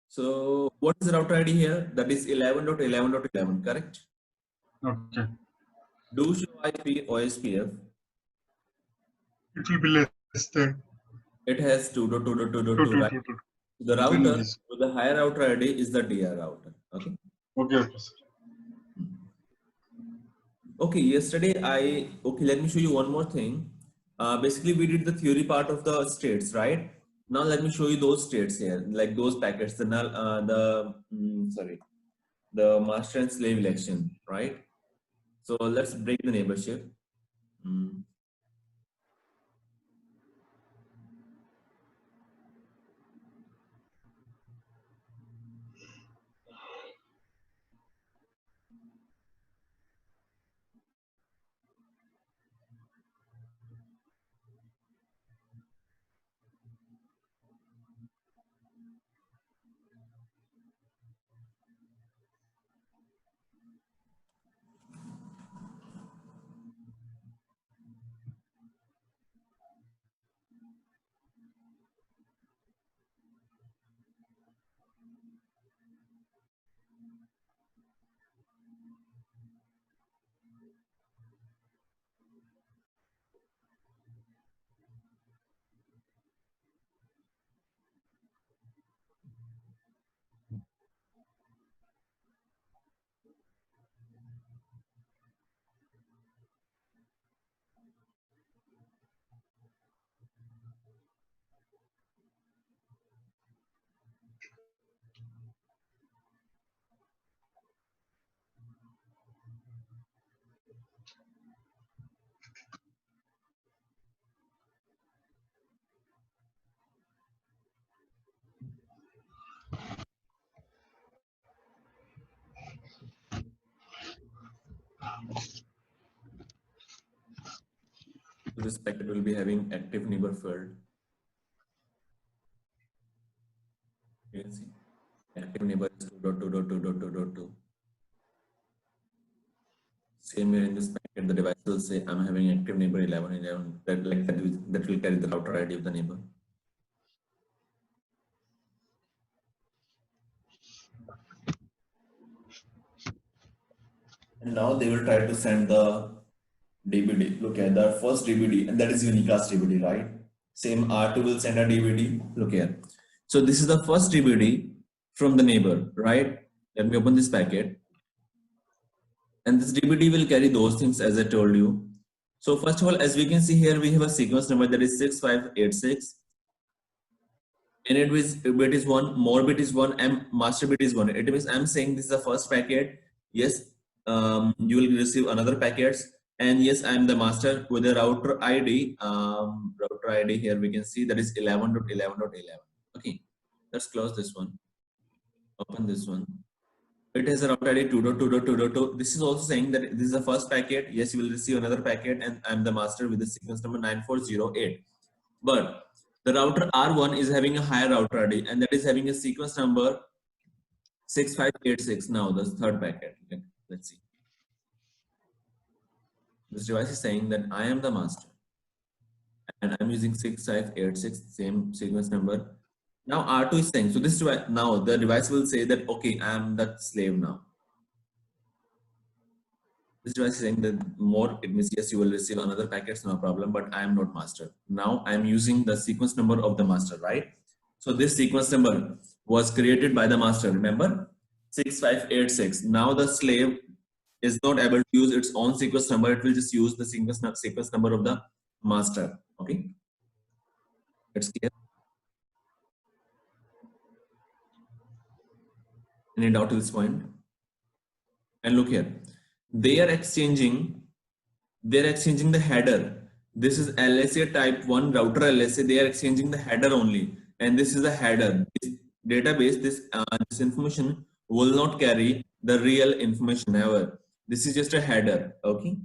Speaker 1: So what is the router ID here? That is 11.11.11, correct?
Speaker 5: Okay.
Speaker 1: Do show IP OSPF.
Speaker 5: It will be less than
Speaker 1: It has 2.2.2.2, right? The
Speaker 5: then
Speaker 1: router
Speaker 5: this.
Speaker 1: with the higher router ID is the DR router. Okay.
Speaker 5: Okay, sir.
Speaker 1: Okay, yesterday let me show you one more thing. Basically we did the theory part of the states, right? Now let me show you those states here, like those packets, the null, the master and slave election, right? So let's break the neighborship. So this packet will be having active neighbor field. You can see active neighbor is 2.2.2.2.2. Same way in this packet, the device will say I'm having active neighbor 11.11. That will carry the router ID of the neighbor. And now they will try to send the DVD. Look at the first DVD, and that is unicast DVD, right? Same R2 will send a DVD. Look here. So this is the first DVD from the neighbor, right? Let me open this packet. And this DVD will carry those things as I told you. So first of all, as we can see here, we have a sequence number that is 6586. Init bit is 1, more bit is 1, and master bit is 1. It means I'm saying this is the first packet. Yes, you will receive another packets. And yes, I'm the master with the router ID. Router ID here we can see that is 11.11.11. Okay, let's close this one. Open this one. It has a router ID 2.2.2.2. This is also saying that this is the first packet. Yes, you will receive another packet, and I'm the master with the sequence number 9408. But the router R1 is having a higher router ID, and that is having a sequence number 6586. Now the third packet. Okay, let's see. This device is saying that I am the master, and I'm using 6586, same sequence number. Now R2 is saying, so this device, now the device will say that, okay, I'm the slave now. This device is saying that more, it means yes, you will receive another packets, no problem, but I am not master. Now I'm using the sequence number of the master, right? So this sequence number was created by the master, remember? 6586. Now the slave is not able to use its own sequence number, it will just use the sequence number of the master, okay? It's clear? Any doubt to this point? And look here, they are exchanging the header. This is LSA type 1 router LSA. They are exchanging the header only, and this is the header. This database, this information will not carry the real information ever. This is just a header, okay?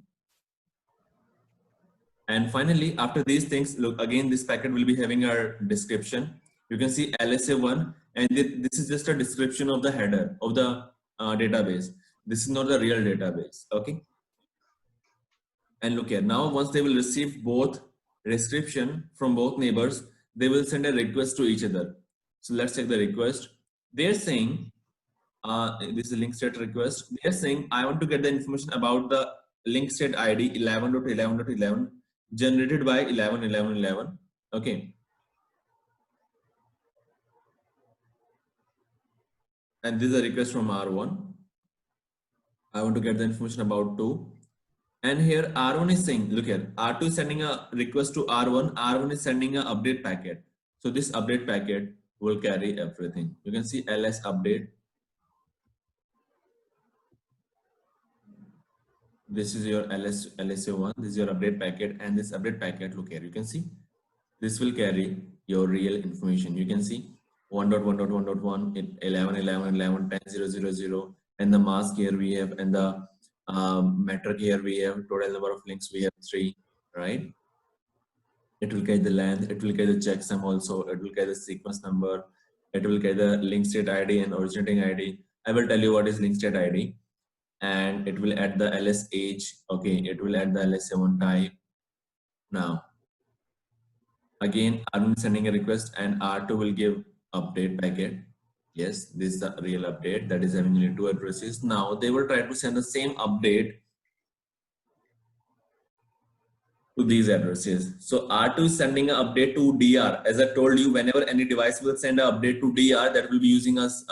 Speaker 1: And finally, after these things, look again, this packet will be having a description. You can see LSA1, and this is just a description of the header of the database. This is not the real database, okay? And look here, now once they will receive both description from both neighbors, they will send a request to each other. So let's check the request. they're saying, this is a link state request. They're saying, I want to get the information about the link state ID 11.11.11 generated by 11.11.11. Okay. And this is a request from R1. I want to get the information about 2. And here R1 is saying, look here, R2 is sending a request to R1. R1 is sending an update packet. So this update packet will carry everything. You can see ls update. This is your LSA1. This is your update packet, and this update packet, look here, you can see this will carry your real information. You can see 1.1.1.1, 11.11.11, 10.0.0.0, and the mask here we have, and the metric here we have, total number of links we have 3, right? It will carry the length, it will carry the checksum also, it will carry the sequence number, it will carry the link state ID and originating ID. I will tell you what is link state ID, and it will add the ls age. Okay, it will add the LSA1 type. Now, again, I'm sending a request, and R2 will give update packet. Yes, this is the real update that is having only 2 addresses. Now they will try to send the same update to these addresses. So R2 is sending an update to DR. As I told you, whenever any device will send an update to DR, that will be using us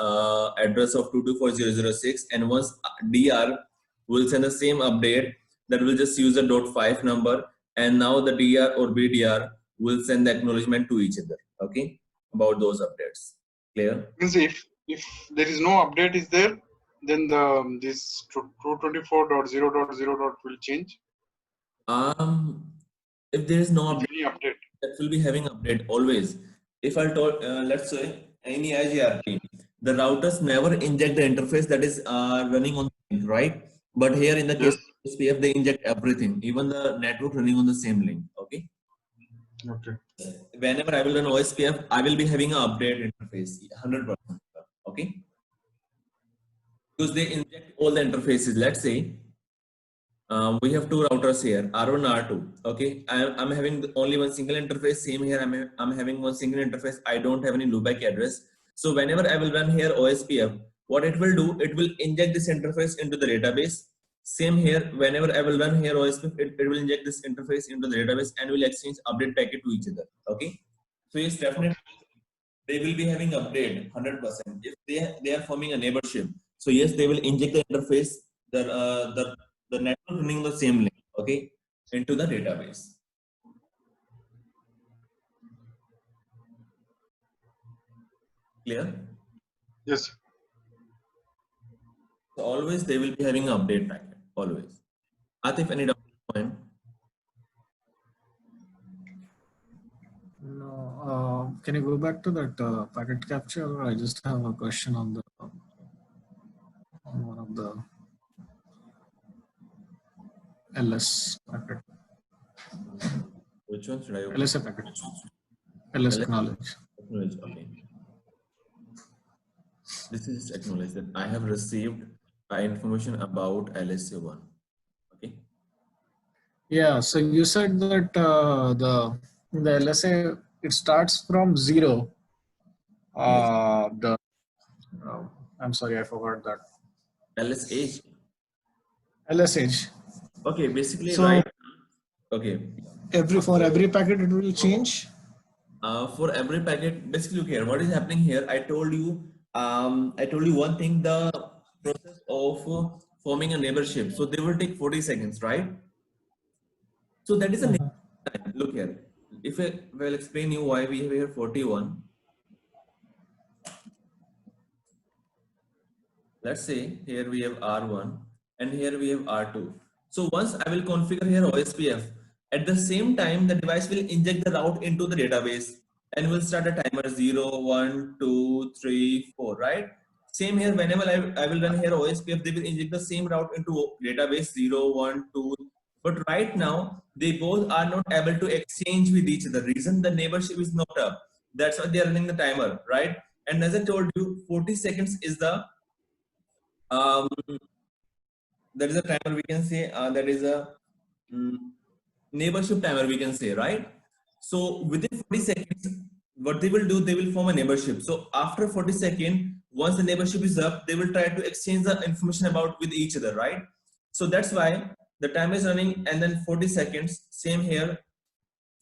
Speaker 1: address of 224.0.0.6, and once DR will send the same update, that will just use a .5 number, and now the DR or BDR will send the acknowledgement to each other. Okay, about those updates. Clear?
Speaker 5: Means if there is no update is there, then the this 224.0.0. will change.
Speaker 1: If there is no update,
Speaker 5: Any update,
Speaker 1: that will be having update always. If I told, let's say any IGRP, the routers never inject the interface that is running on the link, right? But here in the case of OSPF, they inject everything, even the network running on the same link. Okay.
Speaker 5: Okay.
Speaker 1: Whenever I will run OSPF, I will be having an update interface, 100%. Okay. Because they inject all the interfaces. Let's say we have 2 routers here, R1 R2. Okay, I'm having only one single interface. Same here, I'm having one single interface. I don't have any loopback address. So whenever I will run here OSPF, what it will do, it will inject this interface into the database. Same here, whenever I will run here OSPF, it will inject this interface into the database and will exchange update packet to each other. Okay, so yes, definitely they will be having update 100%. If they are forming a neighborship, so yes, they will inject the interface, the network running the same link, okay, into the database. Clear?
Speaker 5: Yes.
Speaker 1: So always they will be having an update packet, always. Atif, any point?
Speaker 2: No, can you go back to that packet capture? I just have a question on the on one of the LS packet.
Speaker 1: Which one should I open?
Speaker 2: LSA packet. LS acknowledge.
Speaker 1: Acknowledge, okay. This is acknowledge that I have received information about LSA1. Okay.
Speaker 2: Yeah, so you said that the LSA, it starts from 0.
Speaker 1: Yes.
Speaker 2: I'm sorry, I forgot that.
Speaker 1: LSH.
Speaker 2: LSH.
Speaker 1: Okay, basically,
Speaker 2: So,
Speaker 1: right. Okay.
Speaker 2: For every packet, it will change.
Speaker 1: For every packet, basically, look here. What is happening here? I told you one thing. The process of forming a neighborship. So they will take 40 seconds, right? So that is a time. Look here. If I will explain you why we have here 41. Let's say here we have R1 and here we have R2. So once I will configure here OSPF, at the same time, the device will inject the route into the database and will start a timer 0, 1, 2, 3, 4, right? Same here, whenever I will run here OSPF, they will inject the same route into database 0, 1, 2. But right now, they both are not able to exchange with each other. Reason the neighborship is not up. That's why they are running the timer, right? And as I told you, 40 seconds is the that is a timer we can say, that is a neighborship timer we can say, right? So within 40 seconds, what they will do, they will form a neighborship. So after 40 seconds, once the neighborship is up, they will try to exchange the information about with each other, right? So that's why the time is running, and then 40 seconds, same here,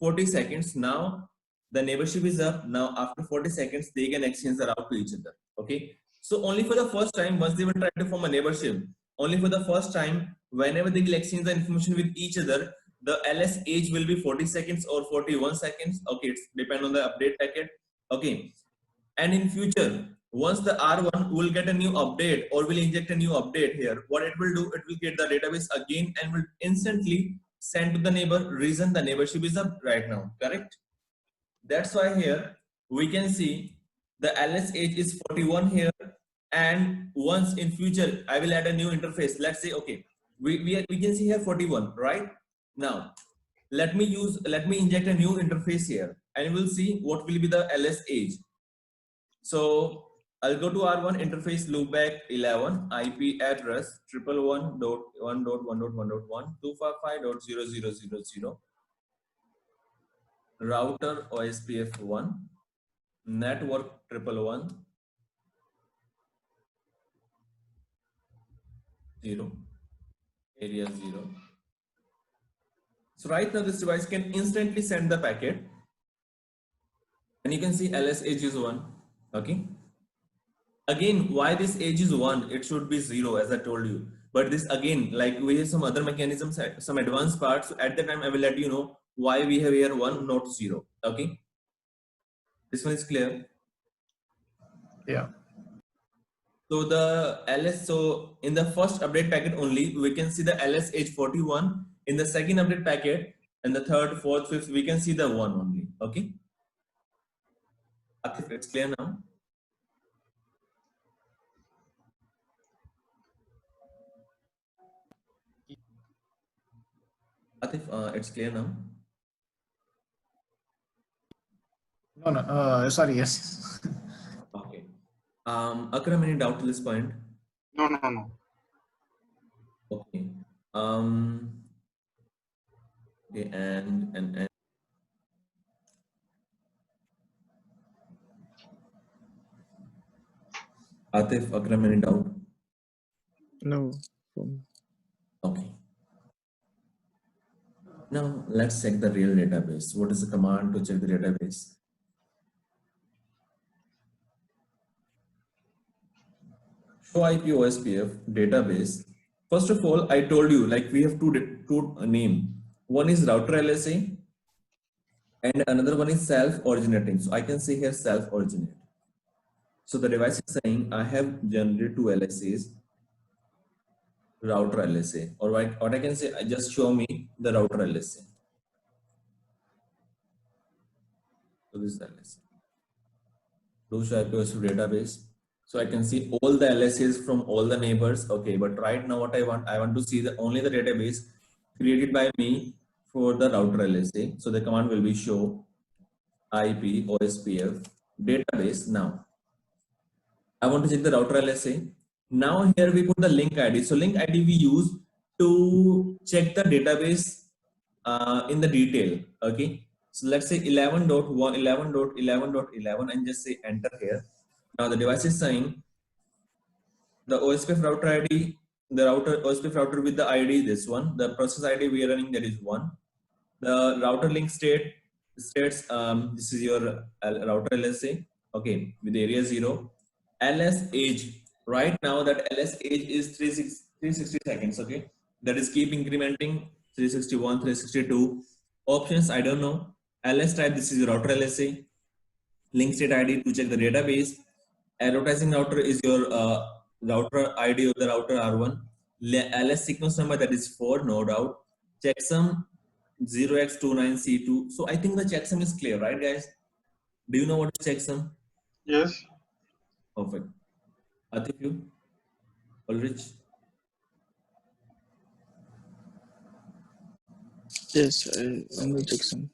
Speaker 1: 40 seconds. Now the neighborship is up. Now after 40 seconds, they can exchange the route to each other. Okay. So only for the first time, once they will try to form a neighborship, only for the first time, whenever they will exchange the information with each other, the LS age will be 40 seconds or 41 seconds. Okay, it's depend on the update packet. Okay. And in future, once the R1 will get a new update or will inject a new update here, what it will do, it will get the database again and will instantly send to the neighbor reason the neighborship is up right now, correct? That's why here we can see the LS age is 41 here, and once in future I will add a new interface. Let's say, okay, we can see here 41, right? Now let me inject a new interface here and we'll see what will be the LS age. So I'll go to R1 interface loopback 11 IP address 111.1.1.1.1 router OSPF 1 network 111 0 area 0. So right now this device can instantly send the packet, and you can see LS age is 1. Okay. Again, why this age is 1? It should be 0 as I told you. But this again, like we have some other mechanisms, some advanced parts. So at the time, I will let you know why we have here 1, not 0. Okay. This one is clear.
Speaker 2: Yeah.
Speaker 1: So the LS, so in the first update packet only, we can see the LS age 41. In the second update packet, and the third, fourth, fifth, we can see the 1 only. Okay. Atif, it's clear now. Atif, it's clear now.
Speaker 2: No, sorry, yes.
Speaker 1: Okay. Akram, any doubt to this point?
Speaker 5: No.
Speaker 1: Okay. Okay, and Atif, Akram, any doubt?
Speaker 3: No.
Speaker 1: Okay. Now let's check the real database. What is the command to check the database? Show IP OSPF database. First of all, I told you like we have two name. One is router LSA and another one is self-originating. So I can say here self-originate. So the device is saying I have generated 2 LSAs, router LSA, or what I can say, just show me the router LSA. So this is the LSA. Do show IP OSPF database. So I can see all the LSAs from all the neighbors. Okay, but right now what I want to see only the database created by me for the router LSA. So the command will be show IP OSPF database. Now I want to check the router LSA. Now here we put the link ID. So link ID we use to check the database in the detail. Okay. So let's say 11.1, 11.11.11 and just say enter here. Now the device is saying the OSPF router ID, the router OSPF router with the ID, this one, the process ID we are running, that is 1. The router link states this is your router LSA, okay, with area 0. LS age, right now that LS age is 360 seconds, okay, that is keep incrementing, 361, 362. Options, I don't know. LS type, this is your router LSA. Link state ID to check the database. Advertising router is your router ID of the router R1. LS sequence number, that is 4, no doubt. Checksum 0x29C2. So I think the checksum is clear, right, guys? Do you know what is checksum?
Speaker 5: Yes.
Speaker 1: Perfect. Atif, you? Ulrich?
Speaker 3: Yes, I know checksum.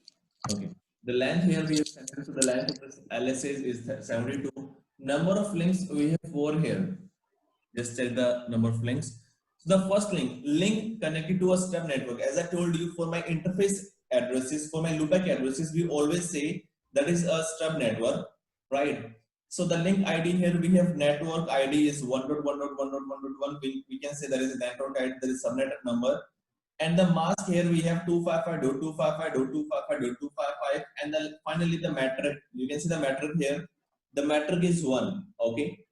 Speaker 1: Okay. The length here we have set to the length of the LSAs is 72. Number of links we have 4 here. Just check the number of links. So the first link connected to a stub network. As I told you, for my interface addresses, for my loopback addresses, we always say that is a stub network, right? So the link ID here we have network ID is 1.1.1.1.1. We can say there is a network ID, there is subnet number. And the mask here we have 255.255.255.255, and then finally the metric. You can see the metric here. The metric is 1. Okay.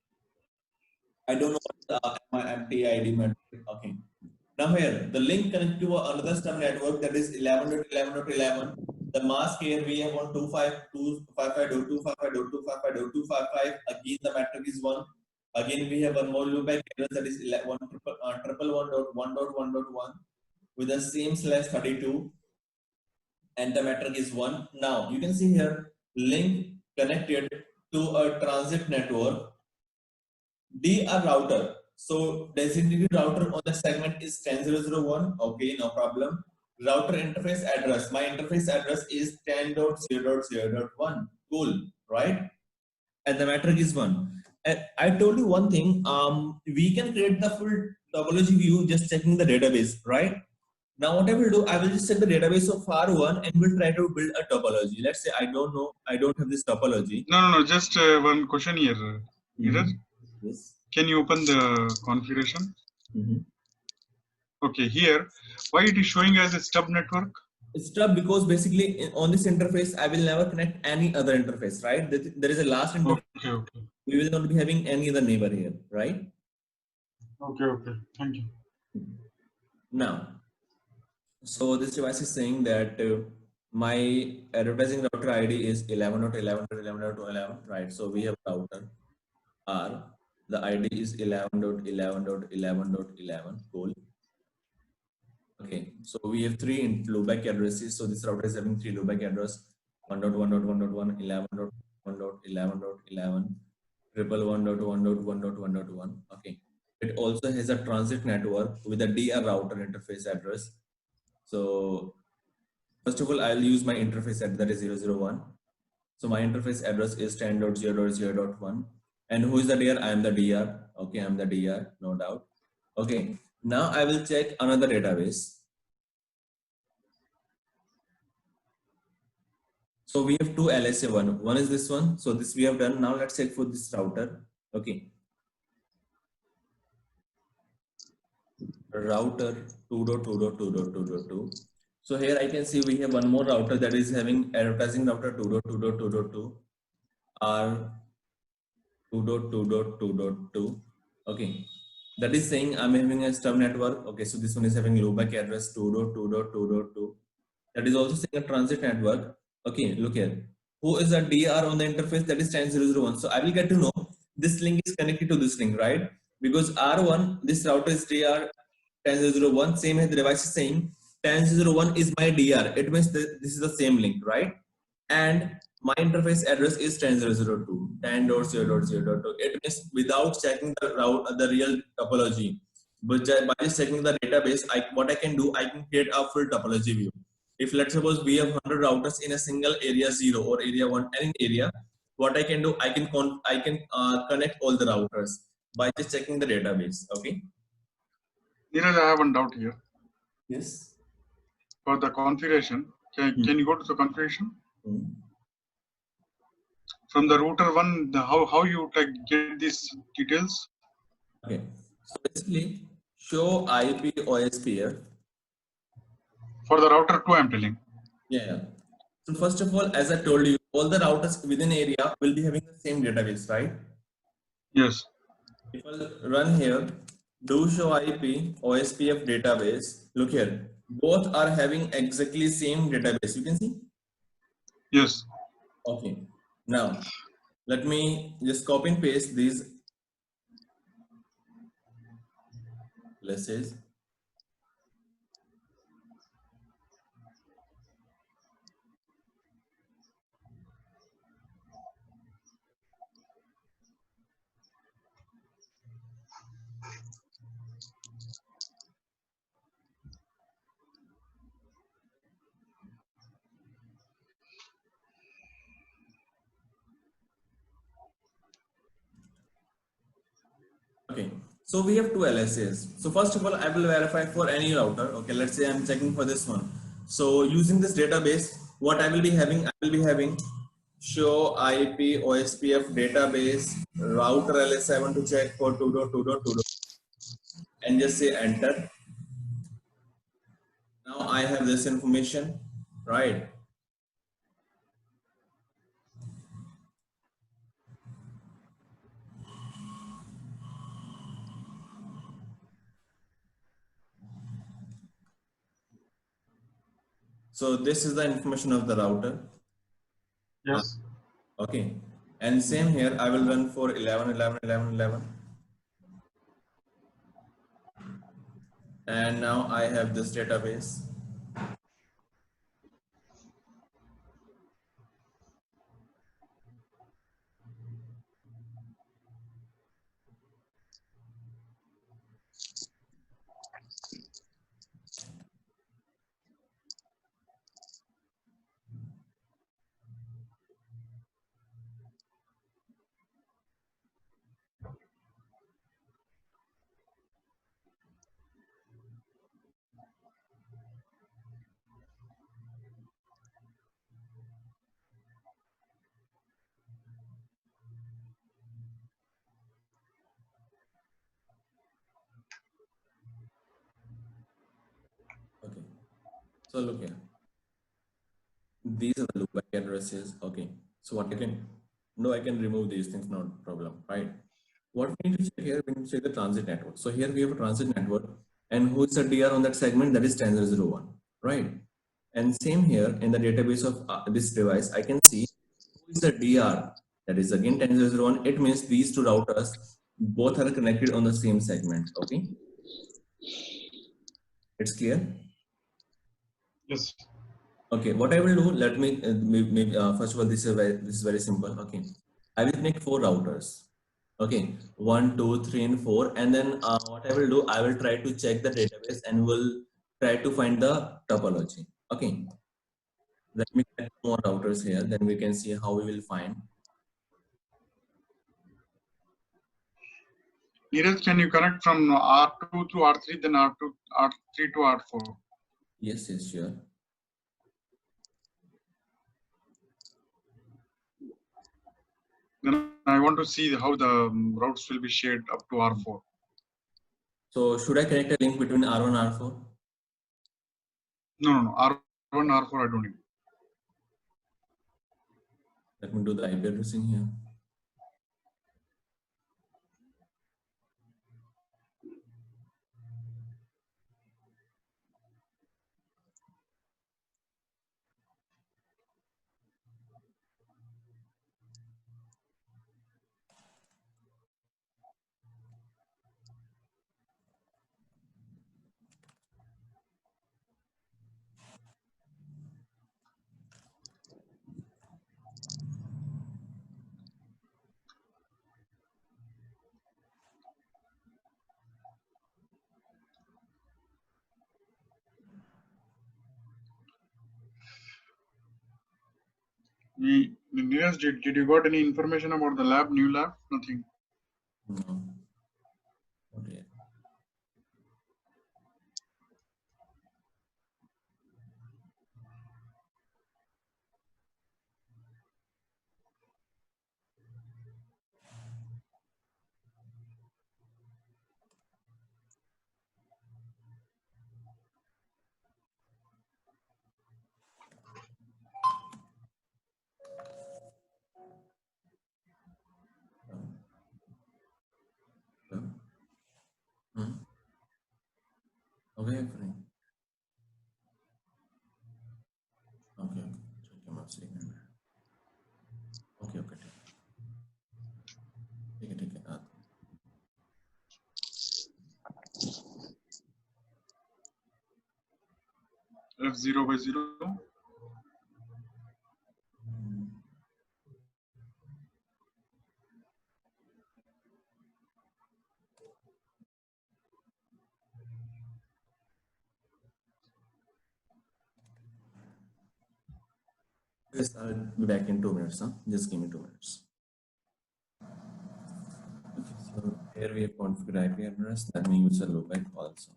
Speaker 1: I don't know what my MTID metric. Okay. Now here the link connect to another stub network that is 11.11.11. The mask here we have on 255.255.255.255. Again the metric is 1. Again we have one more loopback address that is 1.1.1.1 with the same /32, and the metric is 1. Now you can see here link connected to a transit network DR router. So designated router on the segment is 10.0.0.1. Okay, no problem. Router interface address. My interface address is 10.0.0.1. Cool, right? And the metric is 1. And I told you one thing. We can create the full topology view just checking the database, right? Now what I will do, I will just check the database of R1 and we'll try to build a topology. Let's say I don't know, I don't have this topology.
Speaker 5: No. Just one question here, Neeraj.
Speaker 1: Yes.
Speaker 5: Can you open the configuration?
Speaker 1: Mm-hmm.
Speaker 5: Okay, here, why it is showing as a stub network?
Speaker 1: Stub because basically on this interface I will never connect any other interface, right? There is a last interface.
Speaker 5: Okay.
Speaker 1: We will not be having any other neighbor here, right?
Speaker 5: Okay. Thank you.
Speaker 1: Now, so this device is saying that my advertising router ID is 11.11.11.11, right? So we have router R. The ID is 11.11.11.11. Cool. Okay, so we have 3 loopback addresses. So this router is having 3 loopback address: 1.1.1.1, 11.1.11.11, 1.1.1.1.1.1. Okay, it also has a transit network with a DR router interface address. So first of all, I'll use my interface address, that is 0.0.1. So my interface address is 10.0.0.1. And who is the DR? I am the DR. Okay, I'm the DR, no doubt. Okay, now I will check another database. So we have 2 LSA. One is this one. So this we have done. Now let's check for this router. Okay. Router 2.2.2.2.2. So here I can see we have one more router that is having advertising router 2.2.2.2 or 2.2.2.2. Okay. That is saying I'm having a stub network. Okay. So this one is having loopback address 2.2.2.2. That is also saying a transit network. Okay, look here. Who is a DR on the interface? That is 10.0.0.1. So I will get to know this link is connected to this link, right? Because R1, this router is DR 10.0.0.1. Same as the device is saying 10.0.0.1 is my DR. It means that this is the same link, right? And my interface address is 10.0.0.2. 10.0.0.2. It means without checking the route, the real topology, but by just checking the database, what I can do, I can create a full topology view. If let's suppose we have 100 routers in a single area 0 or area 1, any area, what I can do, I can connect all the routers by just checking the database. Okay.
Speaker 5: Neeraj, I have one doubt here.
Speaker 1: Yes.
Speaker 5: For the configuration, can you go to the configuration? From the router one, how you get these details?
Speaker 1: Okay. So basically, show IP OSPF.
Speaker 5: For the router 2, I'm telling.
Speaker 1: Yeah. So first of all, as I told you, all the routers within area will be having the same database, right?
Speaker 5: Yes.
Speaker 1: If I run here, do show IP OSPF database. Look here, both are having exactly same database. You can see.
Speaker 5: Yes.
Speaker 1: Okay. Now, let me just copy and paste these places. Okay, so we have 2 LSAs. So first of all, I will verify for any router. Okay, let's say I'm checking for this one. So using this database, what I will be having, show IP OSPF database router LS7 to check for 2.2.2 and just say enter. Now I have this information, right? So this is the information of the router.
Speaker 5: Yes.
Speaker 1: Okay. And same here, I will run for 11, 11, 11, 11. And now I have this database. Okay. So look here. These are the loopback addresses. Okay. So what I can I can remove these things, not a problem, right? What we need to check here, we need to check the transit network. So here we have a transit network, and who is the DR on that segment? That is 10.0.1, right? And same here in the database of this device, I can see who is the DR. That is again 10.0.1. It means these two routers both are connected on the same segment. Okay, it's clear.
Speaker 5: Yes.
Speaker 1: Okay, what I will do, let me maybe, first of all, this is very simple. Okay, I will connect 4 routers. Okay, 1, 2, 3, and 4, and then what I will do, I will try to check the database and will try to find the topology. Okay, let me connect more routers here, then we can see how we will find.
Speaker 5: Neeraj, can you connect from R2 to R3, then R3 to R4?
Speaker 1: Yes, yes, sure.
Speaker 5: Then I want to see how the routes will be shared up to R4.
Speaker 1: So should I connect a link between R1 and R4?
Speaker 5: No. R1, R4, I don't need.
Speaker 1: Let me do the IP addressing here.
Speaker 5: Neeraj, did you got any information about the lab, new lab? Nothing.
Speaker 1: No. Okay. Okay, fine. Okay, check him out. Okay, take it.
Speaker 5: F0 by 0.
Speaker 1: Yes, I'll be back in 2 minutes. Huh? Just give me 2 minutes. Okay, so here we have configured IP address. Let me use a loopback also.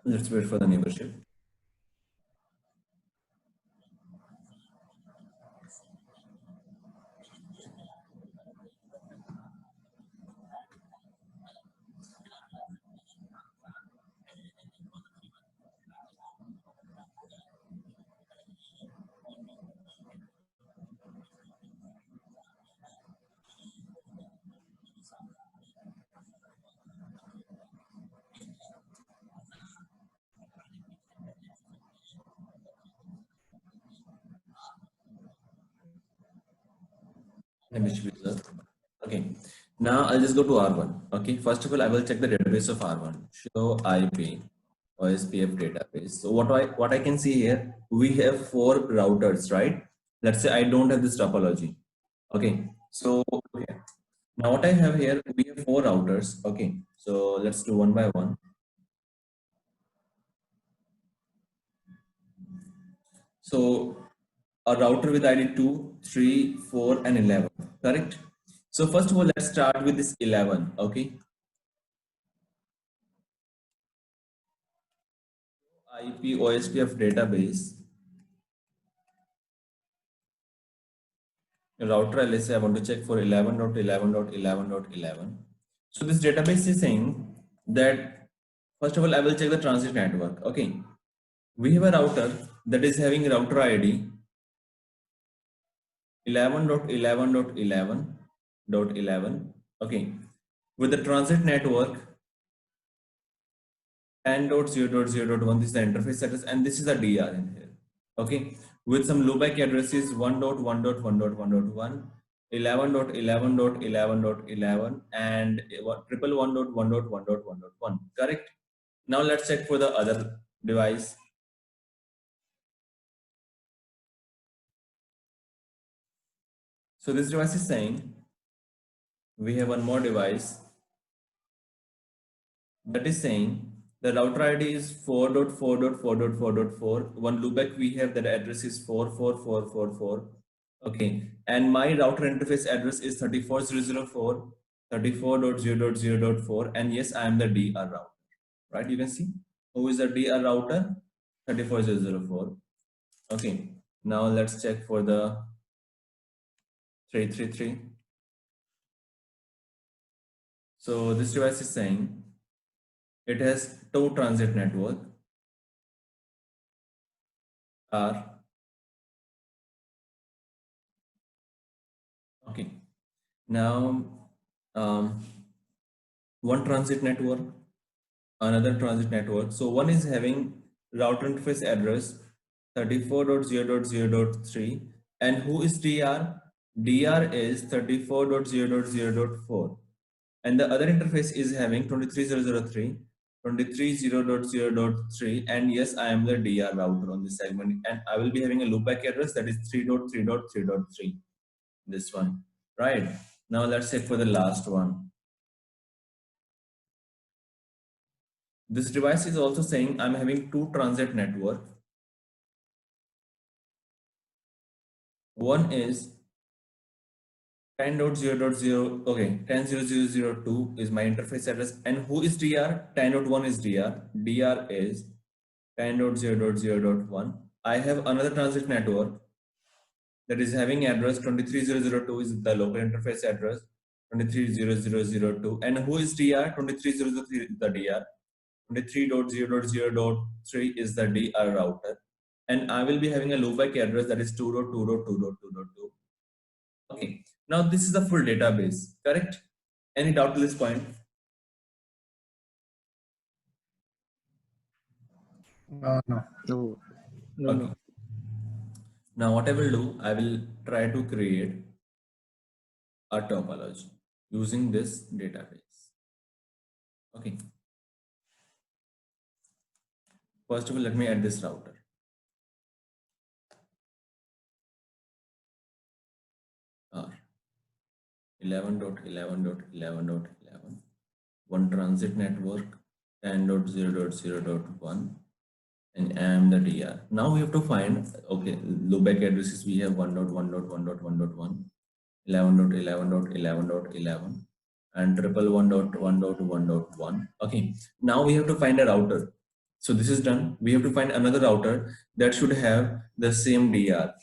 Speaker 1: Let's wait for the neighborship. Okay, now I'll just go to R1. Okay, first of all, I will check the database of R1. Show IP OSPF database. So what I can see here, we have 4 routers, right? Let's say I don't have this topology. Okay, so okay. Now what I have here, we have 4 routers. Okay, so let's do one by one. So a router with ID 2, 3, 4, and 11. Correct. So first of all, let's start with this 11. Okay. IP OSPF database. Router LSA, I want to check for 11.11.11.11. So this database is saying that, first of all, I will check the transit network. Okay. We have a router that is having router ID 11.11.11.11. Okay. With the transit network 10.0.0.1, this is the interface address, and this is the DR in here. Okay, with some loopback addresses 1.1.1.1.1, 11.11.11.11, and 111.1.1.1.1. Correct. Now let's check for the other device. So this device is saying we have one more device that is saying the router ID is 4.4.4.4.4. One loopback we have, that address is 44444. Okay, and my router interface address is 34.0.0.4, 34.0.0.4, and yes, I am the DR router. Right? You can see who is the DR router, 34.0.0.4. Okay, now let's check for the 333. So this device is saying it has 2 transit network R. Okay, now one transit network, another transit network. So one is having router interface address 34.0.0.3, and who is DR? DR is 34.0.0.4, and the other interface is having 23.0.0.3, 23.0.0.3, and yes, I am the DR router on this segment, and I will be having a loopback address that is 3.3.3.3. This one, right? Now let's check for the last one. This device is also saying I'm having 2 transit network. One is 10.0.0, okay, 10.0.0.0.2 is my interface address, and who is DR? 10.1 is DR. DR is 10.0.0.1. I have another transit network that is having address 23.0.0.2 is the local interface address, 23.0.0.0.2, and who is DR? 23.0.0.3 is the DR. 23.0.0.3 is the DR router, and I will be having a loopback address that is 2.2.2.2.2. Okay, now this is the full database, correct? Any doubt to this point?
Speaker 2: No.
Speaker 3: No. No.
Speaker 1: Okay.
Speaker 3: No.
Speaker 1: Now what I will do, I will try to create a topology using this database. Okay. First of all, let me add this router. R 11.11.11.11, one transit network 10.0.0.1, and I am the DR. Now we have to find, okay, loopback addresses we have 1.1.1.1.1, 11.11.11.11, and 111.1.1.1. Okay, now we have to find a router. So this is done. We have to find another router that should have the same DR.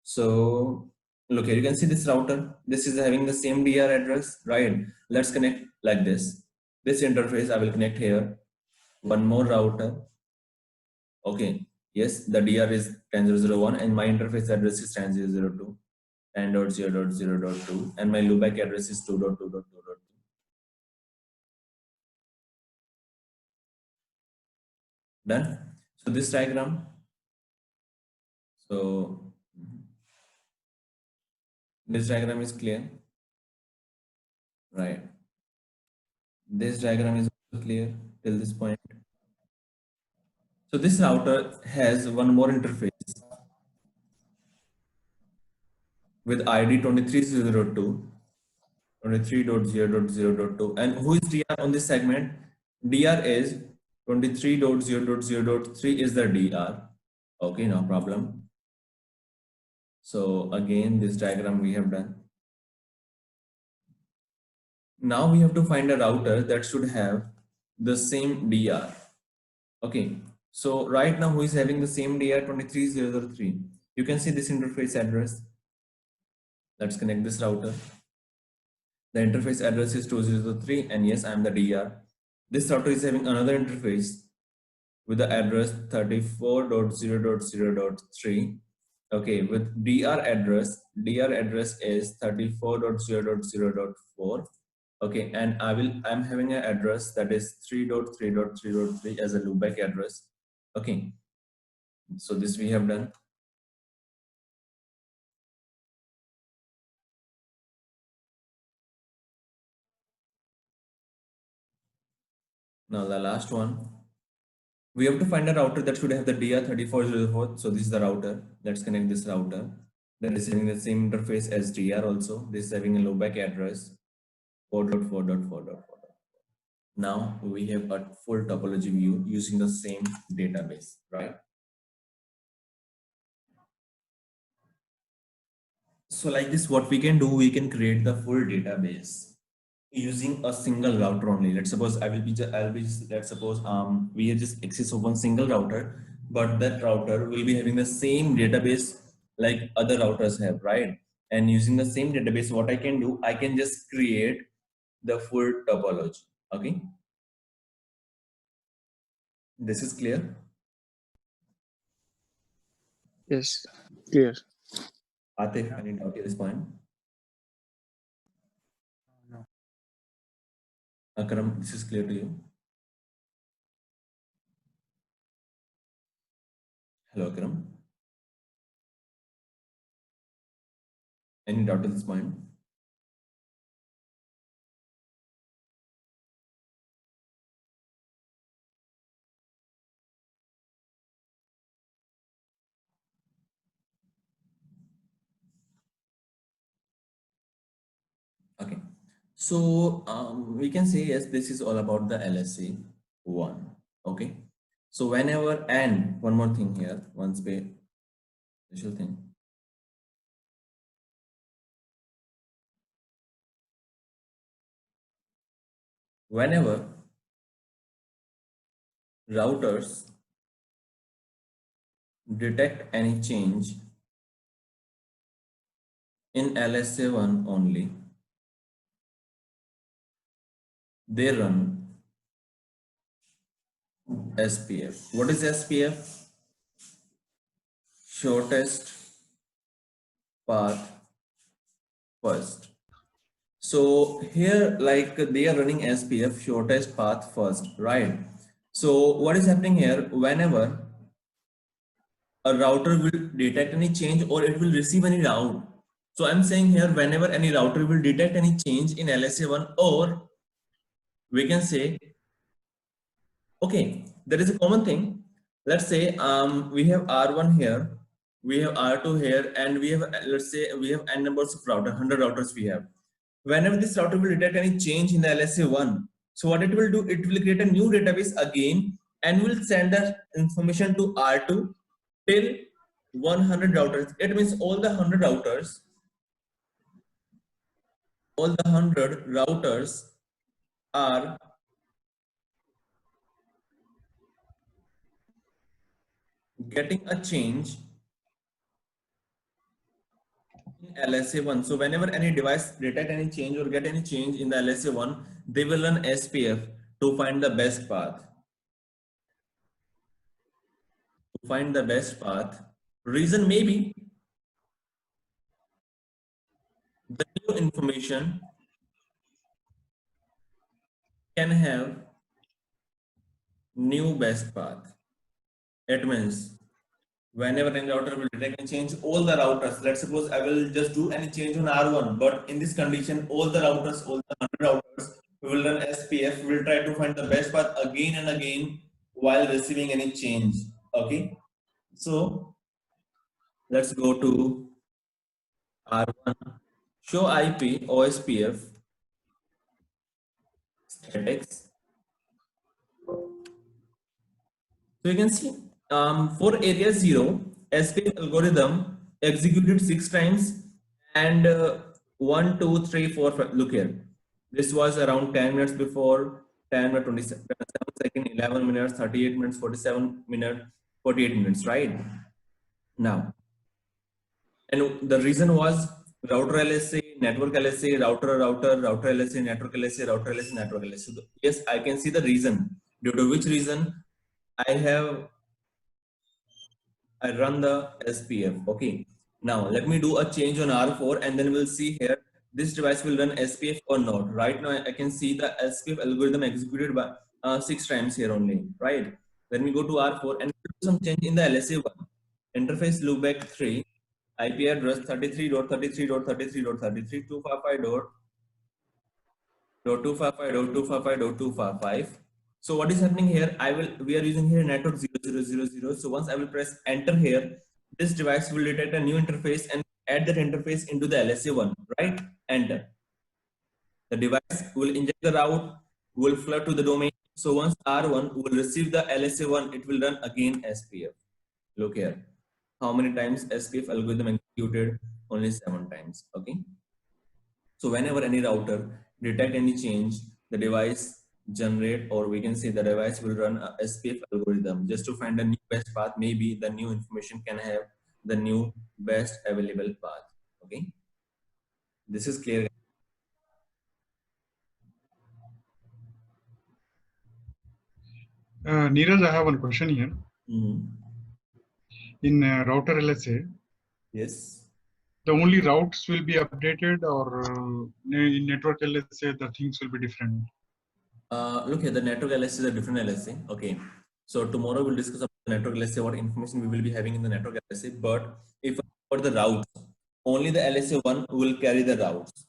Speaker 1: So look here, you can see this router. This is having the same DR address, right? Let's connect like this. This interface I will connect here. One more router. Okay. Yes, the DR is 10.0.0.1 and my interface address is 10.0.0.2 10.0.0.0.2 and my loopback address is 2.2.2.2. Done. So this diagram. So this diagram is clear, right? This diagram is also clear till this point. So this router has one more interface with ID 23.0.2, 23.0.0.2. And who is DR on this segment? DR is 23.0.0.3 is the DR. Okay, no problem. So again, this diagram we have done. Now we have to find a router that should have the same DR. Okay, so right now who is having the same DR 23.0.0.3? You can see this interface address. Let's connect this router. The interface address is 2003 and yes, I am the DR. This router is having another interface with the address 34.0.0.3. Okay, with DR address is 34.0.0.4. Okay, and I'm having an address that is 3.3.3.3 as a loopback address. Okay, so this we have done. Now the last one, we have to find a router that should have the DR3404. So this is the router. Let's connect this router. That is having the same interface as DR also. This is having a loopback address 4.4.4.4. Now we have a full topology view using the same database, right? So like this, what we can do, we can create the full database using a single router only. Let's suppose let's suppose we have just access of one single router, but that router will be having the same database like other routers have, right? And using the same database, what I can do, I can just create the full topology. Okay, this is clear.
Speaker 3: Yes, clear.
Speaker 1: Atif, any doubt at this point?
Speaker 2: No.
Speaker 1: Akram, this is clear to you? Hello, Akram. Any doubt at this point? Okay, so we can say yes, this is all about the LSA 1. Okay, so whenever, and one more thing here, one special thing. Whenever routers detect any change in LSA 1 only, they run SPF. What is SPF? Shortest path first. So here, like they are running SPF, shortest path first, right? So what is happening here? Whenever a router will detect any change or it will receive any route. So I'm saying here, whenever any router will detect any change in LSA1, or we can say, okay, there is a common thing. Let's say we have R1 here, we have R2 here, and we have, let's say we have n numbers of router, 100 routers we have. Whenever this router will detect any change in the LSA1, so what it will do, it will create a new database again and will send the information to R2 till 100 routers. It means all the 100 routers, are getting a change in LSA1. So whenever any device detect any change or get any change in the LSA1, they will run SPF to find the best path. To find the best path. Reason maybe the new information can have new best path. It means whenever any router will detect and change all the routers, let's suppose I will just do any change on R1, but in this condition, all the routers, all the 100 routers, we will run SPF, we will try to find the best path again and again while receiving any change. Okay, so let's go to R1, show IP OSPF statics. So you can see for area 0, SPF algorithm executed 6 times and 1, 2, 3, 4, 5. Look here. This was around 10 minutes before, 10 minutes, 27 seconds, 11 minutes, 38 minutes, 47 minutes, 48 minutes, right? Now, and the reason was router LSA, network LSA, router LSA, network LSA, router LSA, network LSA. So yes, I can see the reason. Due to which reason I run the SPF. Okay. Now let me do a change on R4 and then we'll see here this device will run SPF or not. Right now I can see the SPF algorithm executed by 6 times here only. Right. When we go to R4 and do some change in the LSA1 interface loopback 3 IP address 33.33.33.33.255.255.255.255. So what is happening here? We are using here network 0000. So once I will press enter here, this device will detect a new interface and add that interface into the LSA1, right? Enter. The device will inject the route, will flood to the domain. So once R1 will receive the LSA1, it will run again SPF. Look here. How many times SPF algorithm executed? Only 7 times. Okay. So whenever any router detect any change, the device generate, or we can say the device will run a SPF algorithm just to find a new best path. Maybe the new information can have the new best available path. Okay. This is clear.
Speaker 5: Neeraj, I have one question here. In router LSA,
Speaker 1: Yes.
Speaker 5: the only routes will be updated, or in network LSA, the things will be different?
Speaker 1: Look here, the network LSA is a different LSA. Okay. So tomorrow we'll discuss about the network LSA, what information we will be having in the network LSA. But if for the routes, only the LSA1 will carry the routes.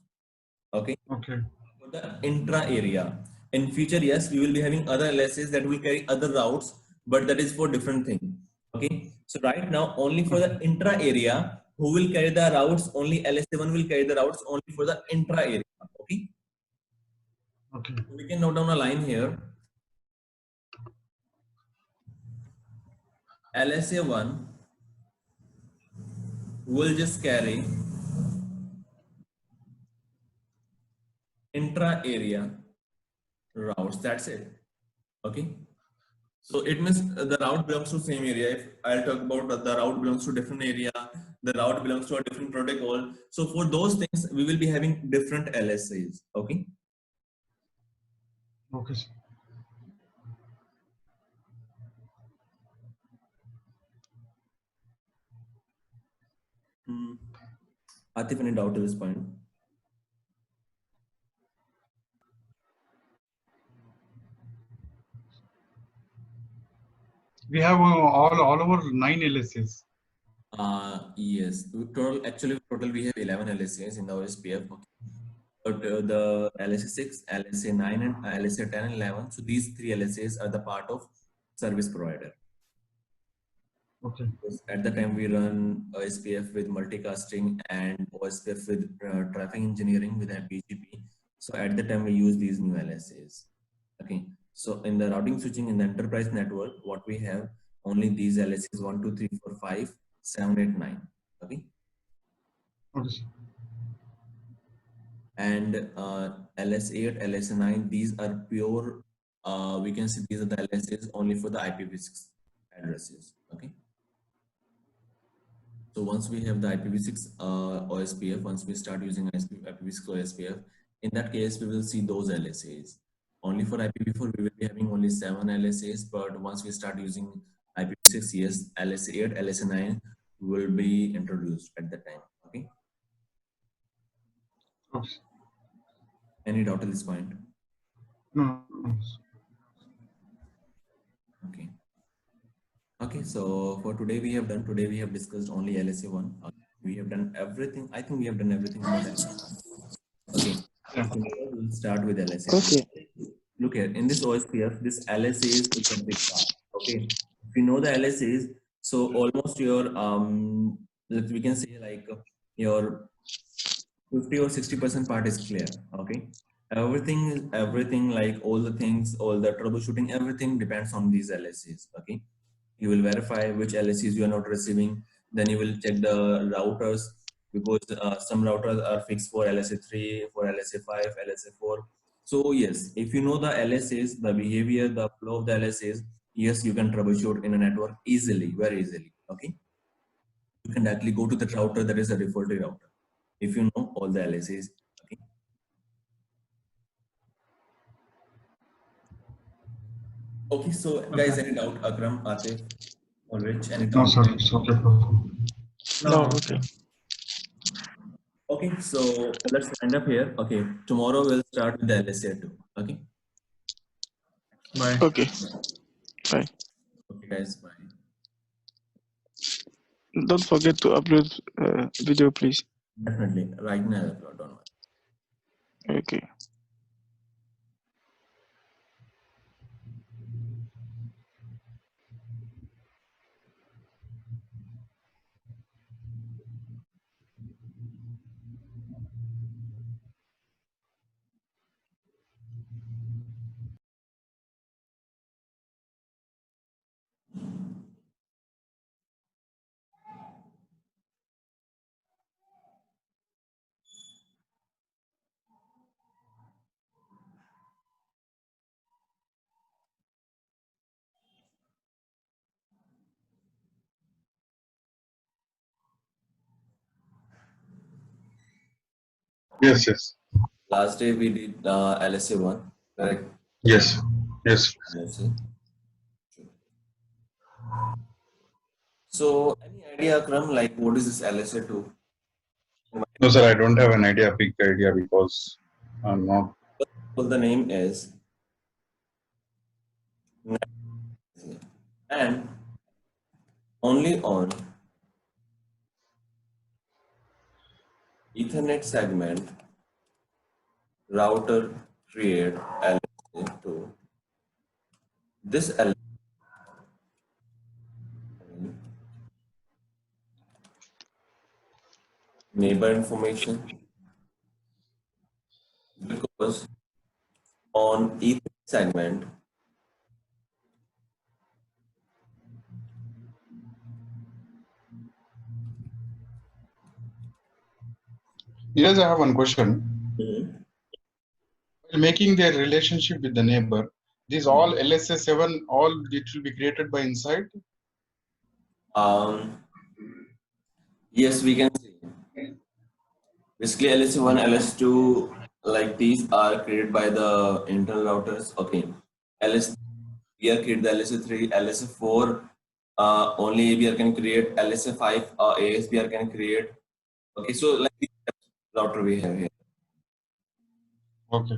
Speaker 1: Okay.
Speaker 5: Okay.
Speaker 1: For the intra area. In future, yes, we will be having other LSAs that will carry other routes, but that is for different thing. Okay. So right now, only for the intra area, who will carry the routes? Only LSA1 will carry the routes only for the intra area. Okay.
Speaker 5: Okay.
Speaker 1: We can note down a line here. LSA1 will just carry intra area routes. That's it. Okay. So it means the route belongs to same area. If I'll talk about the route belongs to different area, the route belongs to a different protocol. So for those things, we will be having different LSAs. Okay.
Speaker 5: Okay.
Speaker 1: Atif, any doubt at this point?
Speaker 5: We have all over 9 LSAs.
Speaker 1: Yes. Total we have 11 LSAs in the OSPF. But the LSA6, LSA9, and LSA10 and 11. So these 3 LSAs are the part of service provider.
Speaker 5: Okay.
Speaker 1: At the time we run OSPF with multicasting and OSPF with traffic engineering with BGP. So at the time we use these new LSAs. Okay. So in the routing switching in the enterprise network, what we have only these LSAs 1, 2, 3, 4, 5, 7, 8, 9. Okay.
Speaker 5: Okay.
Speaker 1: And LS8, LS9, these are pure, we can see these are the LSAs only for the IPv6 addresses. Okay. So once we have the IPv6 OSPF, once we start using IPv6 OSPF, in that case, we will see those LSAs. Only for IPv4, we will be having only 7 LSAs, but once we start using IPv6, yes, LSA 8, LSA 9 will be introduced at that time. Okay.
Speaker 5: Oops.
Speaker 1: Any doubt at this point?
Speaker 5: No.
Speaker 1: Okay. Okay, so for today we have discussed only LSA1. We have done everything. I think we have done everything about LSA1. Okay.
Speaker 5: Yeah.
Speaker 1: Tomorrow we'll start with LSA2.
Speaker 3: Okay.
Speaker 1: Look here, in this OSPF, this LSAs is a big part. Okay. If you know the LSAs, so almost your we can say like your 50 or 60% part is clear. Okay. Everything like all the things, all the troubleshooting, everything depends on these LSAs. Okay. You will verify which LSAs you are not receiving. Then you will check the routers, because some routers are fixed for LSA3, for LSA5, LSA4. So yes, if you know the LSAs, the behavior, the flow of the LSAs, yes, you can troubleshoot in a network easily, very easily. Okay. You can directly go to the router that is a default router if you know all the LSAs. Okay. Okay, so guys, any doubt? Akram, Atif, or Rich, any
Speaker 5: No,
Speaker 1: doubt?
Speaker 5: sir. It's okay.
Speaker 3: No, okay.
Speaker 1: Okay, so let's wind up here. Okay, tomorrow we'll start with the LSA2. Okay.
Speaker 2: Bye.
Speaker 3: Okay. Bye.
Speaker 1: Okay, guys, bye.
Speaker 3: Don't forget to upload video, please.
Speaker 1: Definitely. Right now, I'll upload, don't worry.
Speaker 3: Okay.
Speaker 5: Yes, yes.
Speaker 1: Last day we did LSA1, correct?
Speaker 5: Yes. Yes.
Speaker 1: LSA. So, any idea, Akram, like what is this LSA2?
Speaker 5: No, sir, I don't have an idea, big idea, because I'm not.
Speaker 1: Well, the name is, and only on Ethernet segment router create LSA2. This LSA neighbor information, because on Ethernet segment
Speaker 5: Yes, I have one question. While making their relationship with the neighbor, these all LSA7, all it will be created by inside.
Speaker 1: Yes, we can see. Basically, LSA1, LS2, like these are created by the internal routers. Okay. We are create the LSA3, LSA4. Only ABR can create. LSA5, ASBR can create. Okay, so like this router we have here.
Speaker 5: Okay.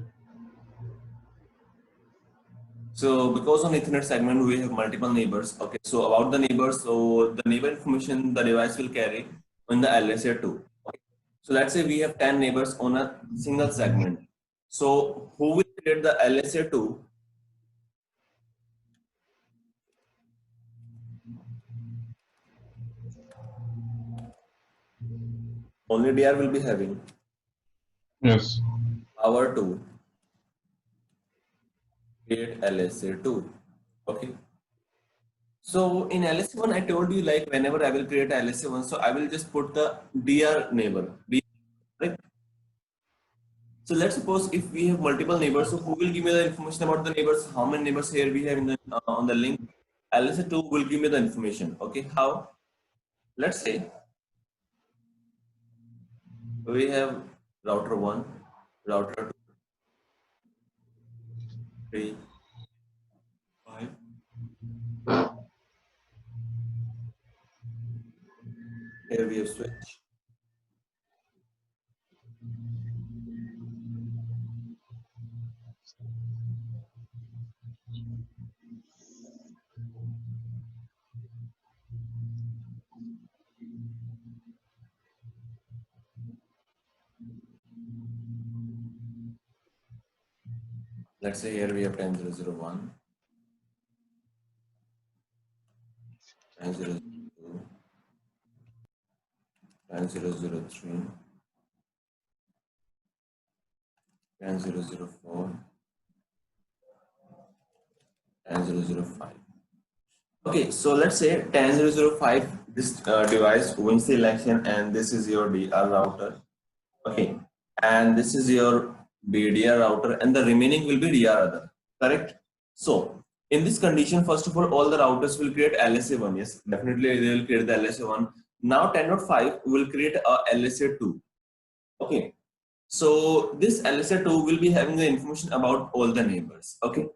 Speaker 1: So because on Ethernet segment we have multiple neighbors. Okay, so about the neighbors, so the neighbor information the device will carry on the LSA2. Okay. So let's say we have 10 neighbors on a single segment. So who will create the LSA2? Only DR will be having
Speaker 5: Yes.
Speaker 1: power to create LSA2. Okay. So in LSA1, I told you like whenever I will create a LSA1, so I will just put the DR neighbor. Right? So let's suppose if we have multiple neighbors, so who will give me the information about the neighbors? How many neighbors here we have in the on the link? LSA2 will give me the information. Okay, how? Let's say We have router 1, router 2, 3, 5. Here we have switch. Let's say here we have 10.0.0.1, 10.0.0.2, 10.0.0.3, 10.0.0.4, 10.0.0.5. Okay, so let's say 10.0.0.5, this device wins the election, and this is your DR router. Okay, and this is your BDR router, and the remaining will be DR other, correct? So in this condition, first of all the routers will create LSA1. Yes, definitely they will create the LSA1. Now 10.5 will create a LSA2. Okay, so this LSA2 will be having the information about all the neighbors. Okay,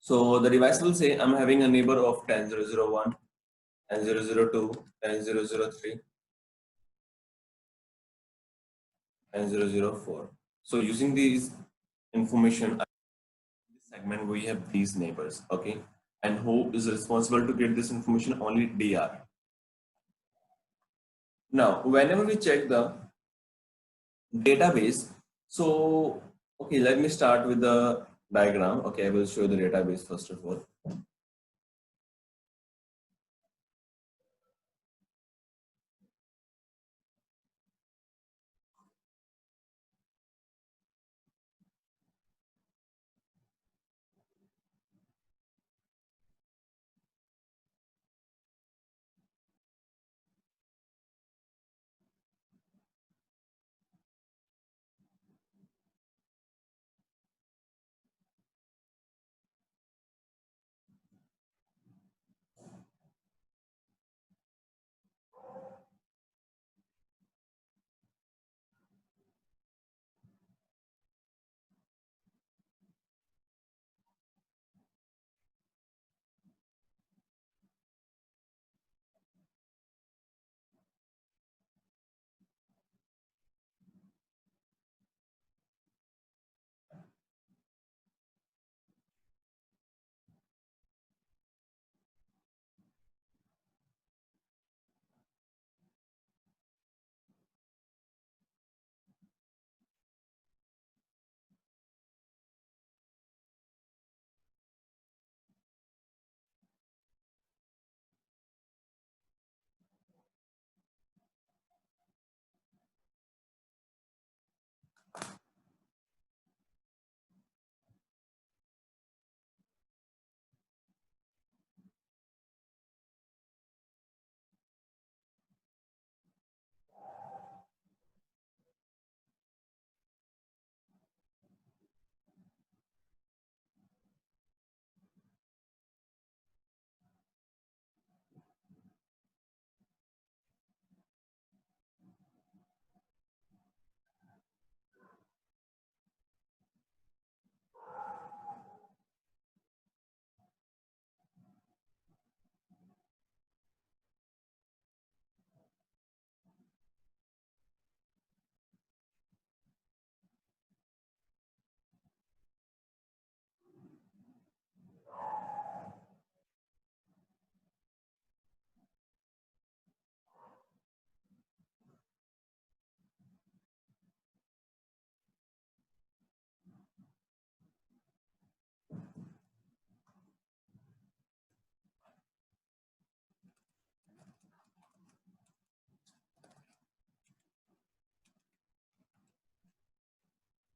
Speaker 1: so the device will say I'm having a neighbor of 10.0.0.1, 10.0.0.2, 10.0.0.3, and 0.0.4. So using these information, in this segment we have these neighbors. Okay, and who is responsible to get this information? Only DR. Now whenever we check the database, so okay, let me start with the diagram. Okay, I will show the database first of all.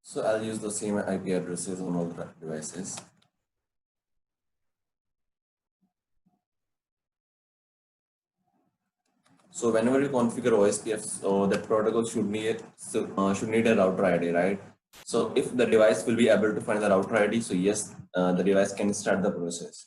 Speaker 1: So I'll use the same IP addresses on all the devices. So whenever you configure OSPF, so that protocol should need a router ID, right? So if the device will be able to find the router ID, so yes, the device can start the process.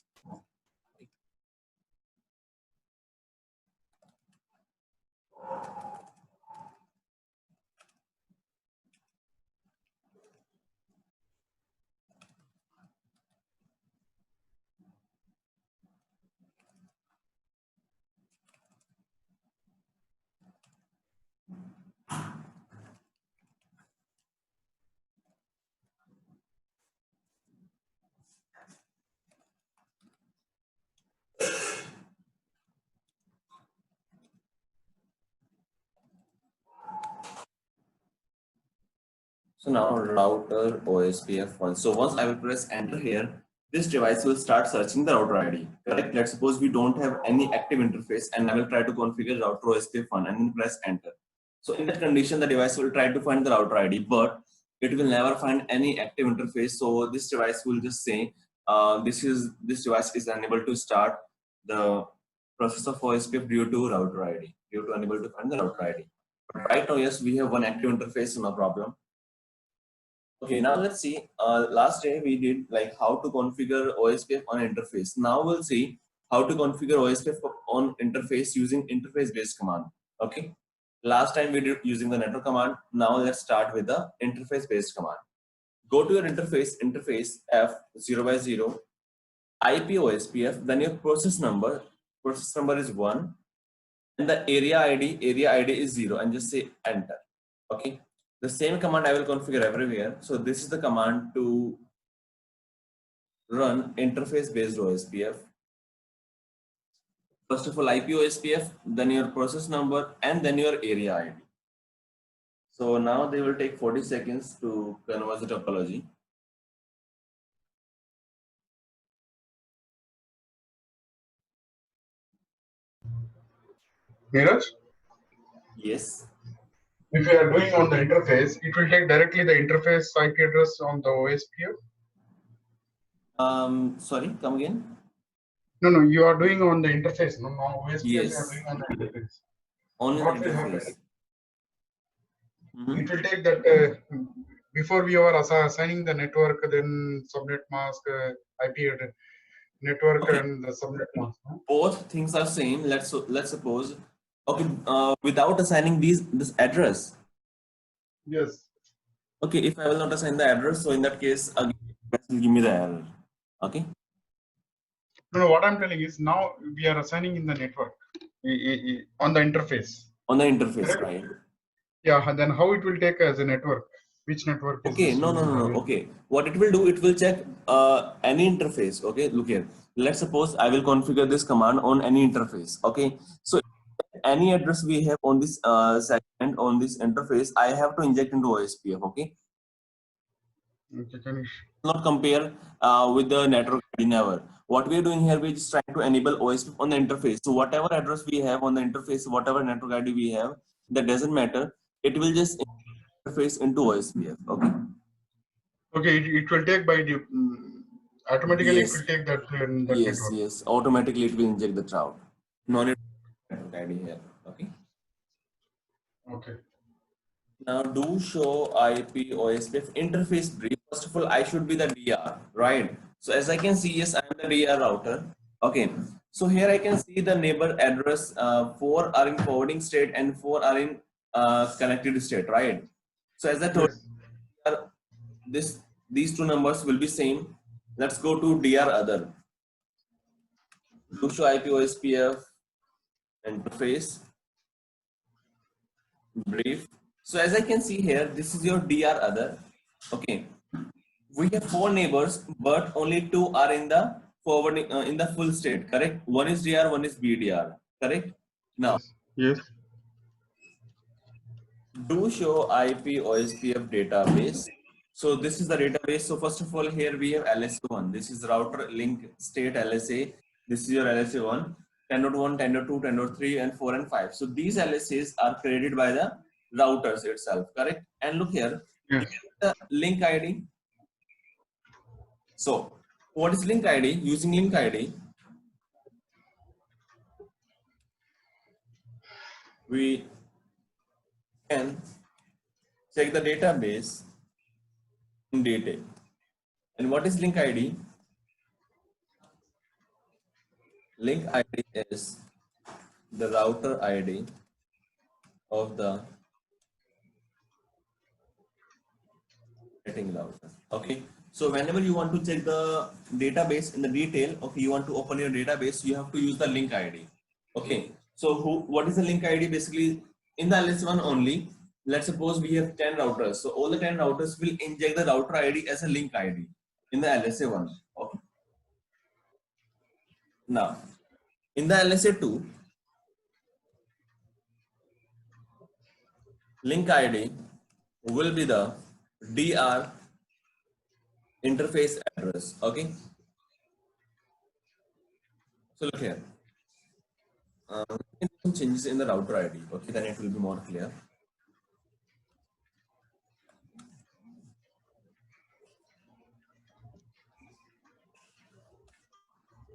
Speaker 1: So now router OSPF1. So once I will press enter here, this device will start searching the router ID. Correct? Let's suppose we don't have any active interface and I will try to configure router OSPF1 and then press enter. So in that condition, the device will try to find the router ID, but it will never find any active interface. So this device will just say, this device is unable to start the process of OSPF due to router ID, due to unable to find the router ID. But right now, yes, we have one active interface, no problem. Okay, now let's see. Last day we did like how to configure OSPF on interface. Now we'll see how to configure OSPF on interface using interface-based command. Okay. Last time we did using the network command. Now let's start with the interface-based command. Go to your interface F 0x0, IP OSPF, then your process number is 1, and the area ID is 0, and just say enter. Okay. The same command I will configure everywhere. So this is the command to run interface-based OSPF. First of all, IP OSPF, then your process number, and then your area ID. So now they will take 40 seconds to convert the topology.
Speaker 4: Neeraj,
Speaker 1: Yes.
Speaker 4: if you are doing on the interface, it will take directly the interface IP address on the OSPF.
Speaker 1: Sorry, come again.
Speaker 4: No, you are doing on the interface. No, OSPF
Speaker 1: Yes.
Speaker 4: you are doing on the interface.
Speaker 1: On the
Speaker 4: What will
Speaker 1: interface.
Speaker 4: happen? It will take that before we are assigning the network, then subnet mask, IP address, network,
Speaker 1: Okay.
Speaker 4: and the subnet mask. No?
Speaker 1: Both things are same. Let's suppose. Okay. Without assigning this address.
Speaker 4: Yes.
Speaker 1: Okay. If I will not assign the address, so in that case, again, it will give me the error. Okay.
Speaker 4: No, what I'm telling is now we are assigning in the network on the interface.
Speaker 1: On the interface,
Speaker 4: Correct?
Speaker 1: right?
Speaker 4: Yeah, and then how it will take as a network? Which network is
Speaker 1: Okay,
Speaker 4: this?
Speaker 1: no. Okay, what it will do, it will check any interface. Okay, look here. Let's suppose I will configure this command on any interface. Okay, so any address we have on this segment on this interface, I have to inject into OSPF. Okay,
Speaker 4: Okay, can
Speaker 1: not compare with the network ID, never. What we are doing here, we're just trying to enable OSPF on the interface. So whatever address we have on the interface, whatever network ID we have, that doesn't matter. It will just interface into OSPF. Okay.
Speaker 4: Okay, it will take by the automatically
Speaker 1: Yes.
Speaker 4: it will take that
Speaker 1: Yes,
Speaker 4: network.
Speaker 1: yes. Automatically it will inject the route. No need network ID here. Okay.
Speaker 4: Okay.
Speaker 1: Now do show IP OSPF interface brief. First of all, I should be the DR, right? So as I can see, yes, I am the DR router. Okay. So here I can see the neighbor address. 4 are in forwarding state and 4 are in connected state, right? So as I told you, these two numbers will be same. Let's go to DR other. Do show IP OSPF interface brief. So as I can see here, this is your DR other. Okay, we have 4 neighbors, but only 2 are in the forwarding in the full state. Correct? One is DR, one is BDR. Correct? Now,
Speaker 4: Yes.
Speaker 1: do show IP OSPF database. So this is the database. So first of all, here we have LSA1. This is router link state LSA. This is your LSA1. 10.1, 10.2, 10.3, and 4 and 5. So these LSAs are created by the routers itself. Correct? And look here,
Speaker 4: Yes.
Speaker 1: the link ID. So what is link ID? Using link ID, we can check the database in detail. And what is link ID? Link ID is the router ID of the getting router. Okay. So whenever you want to check the database in the detail, okay, you want to open your database, you have to use the link ID. Okay. So what is the link ID? Basically, in the LS1 only, let's suppose we have 10 routers. So all the 10 routers will inject the router ID as a link ID in the LSA1. Okay. Now, in the LSA2, link ID will be the DR interface address. Okay. So look here. Some changes in the router ID. Okay, then it will be more clear.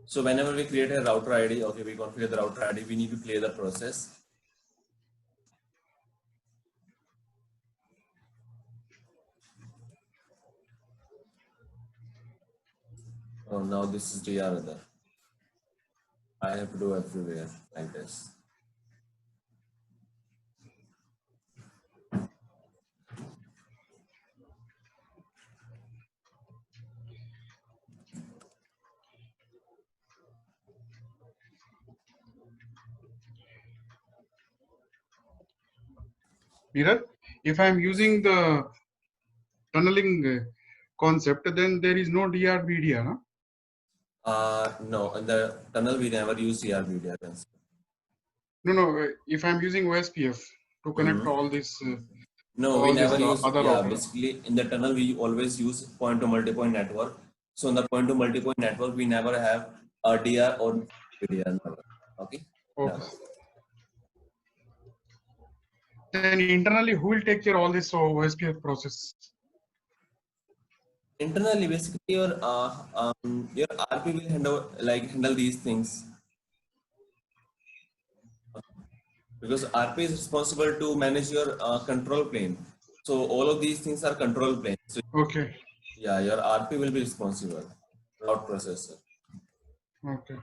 Speaker 1: So whenever we create a router ID, okay, we configure the router ID, we need to play the process. Oh, now this is DR other. I have to do everywhere like this.
Speaker 5: Neeraj, if I'm using the tunneling concept, then there is no DR BDR, huh?
Speaker 1: No, in the tunnel we never use CRBDR.
Speaker 5: No, if I'm using OSPF to connect all this,
Speaker 1: no, we never use,
Speaker 5: other
Speaker 1: yeah,
Speaker 5: router.
Speaker 1: basically in the tunnel we always use point to multipoint network. So in the point to multipoint network, we never have a DR or BDR, never. Okay?
Speaker 5: Okay.
Speaker 1: Never.
Speaker 5: Then internally, who will take care of all this OSPF process?
Speaker 1: Internally, basically your RP will handle these things. Because RP is responsible to manage your control plane. So all of these things are control plane. So
Speaker 5: Okay.
Speaker 1: yeah, your RP will be responsible, route processor.
Speaker 5: Okay.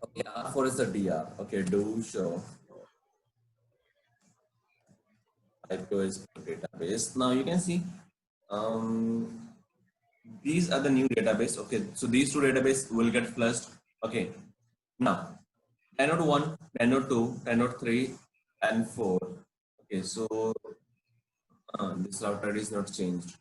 Speaker 1: Okay, R4 is the DR. Okay, do show IPOS database. Now you can see these are the new database. Okay, so these two database will get flushed. Okay, now 10.1, 10.2, 10.3, and 4. Okay, so this router is not changed.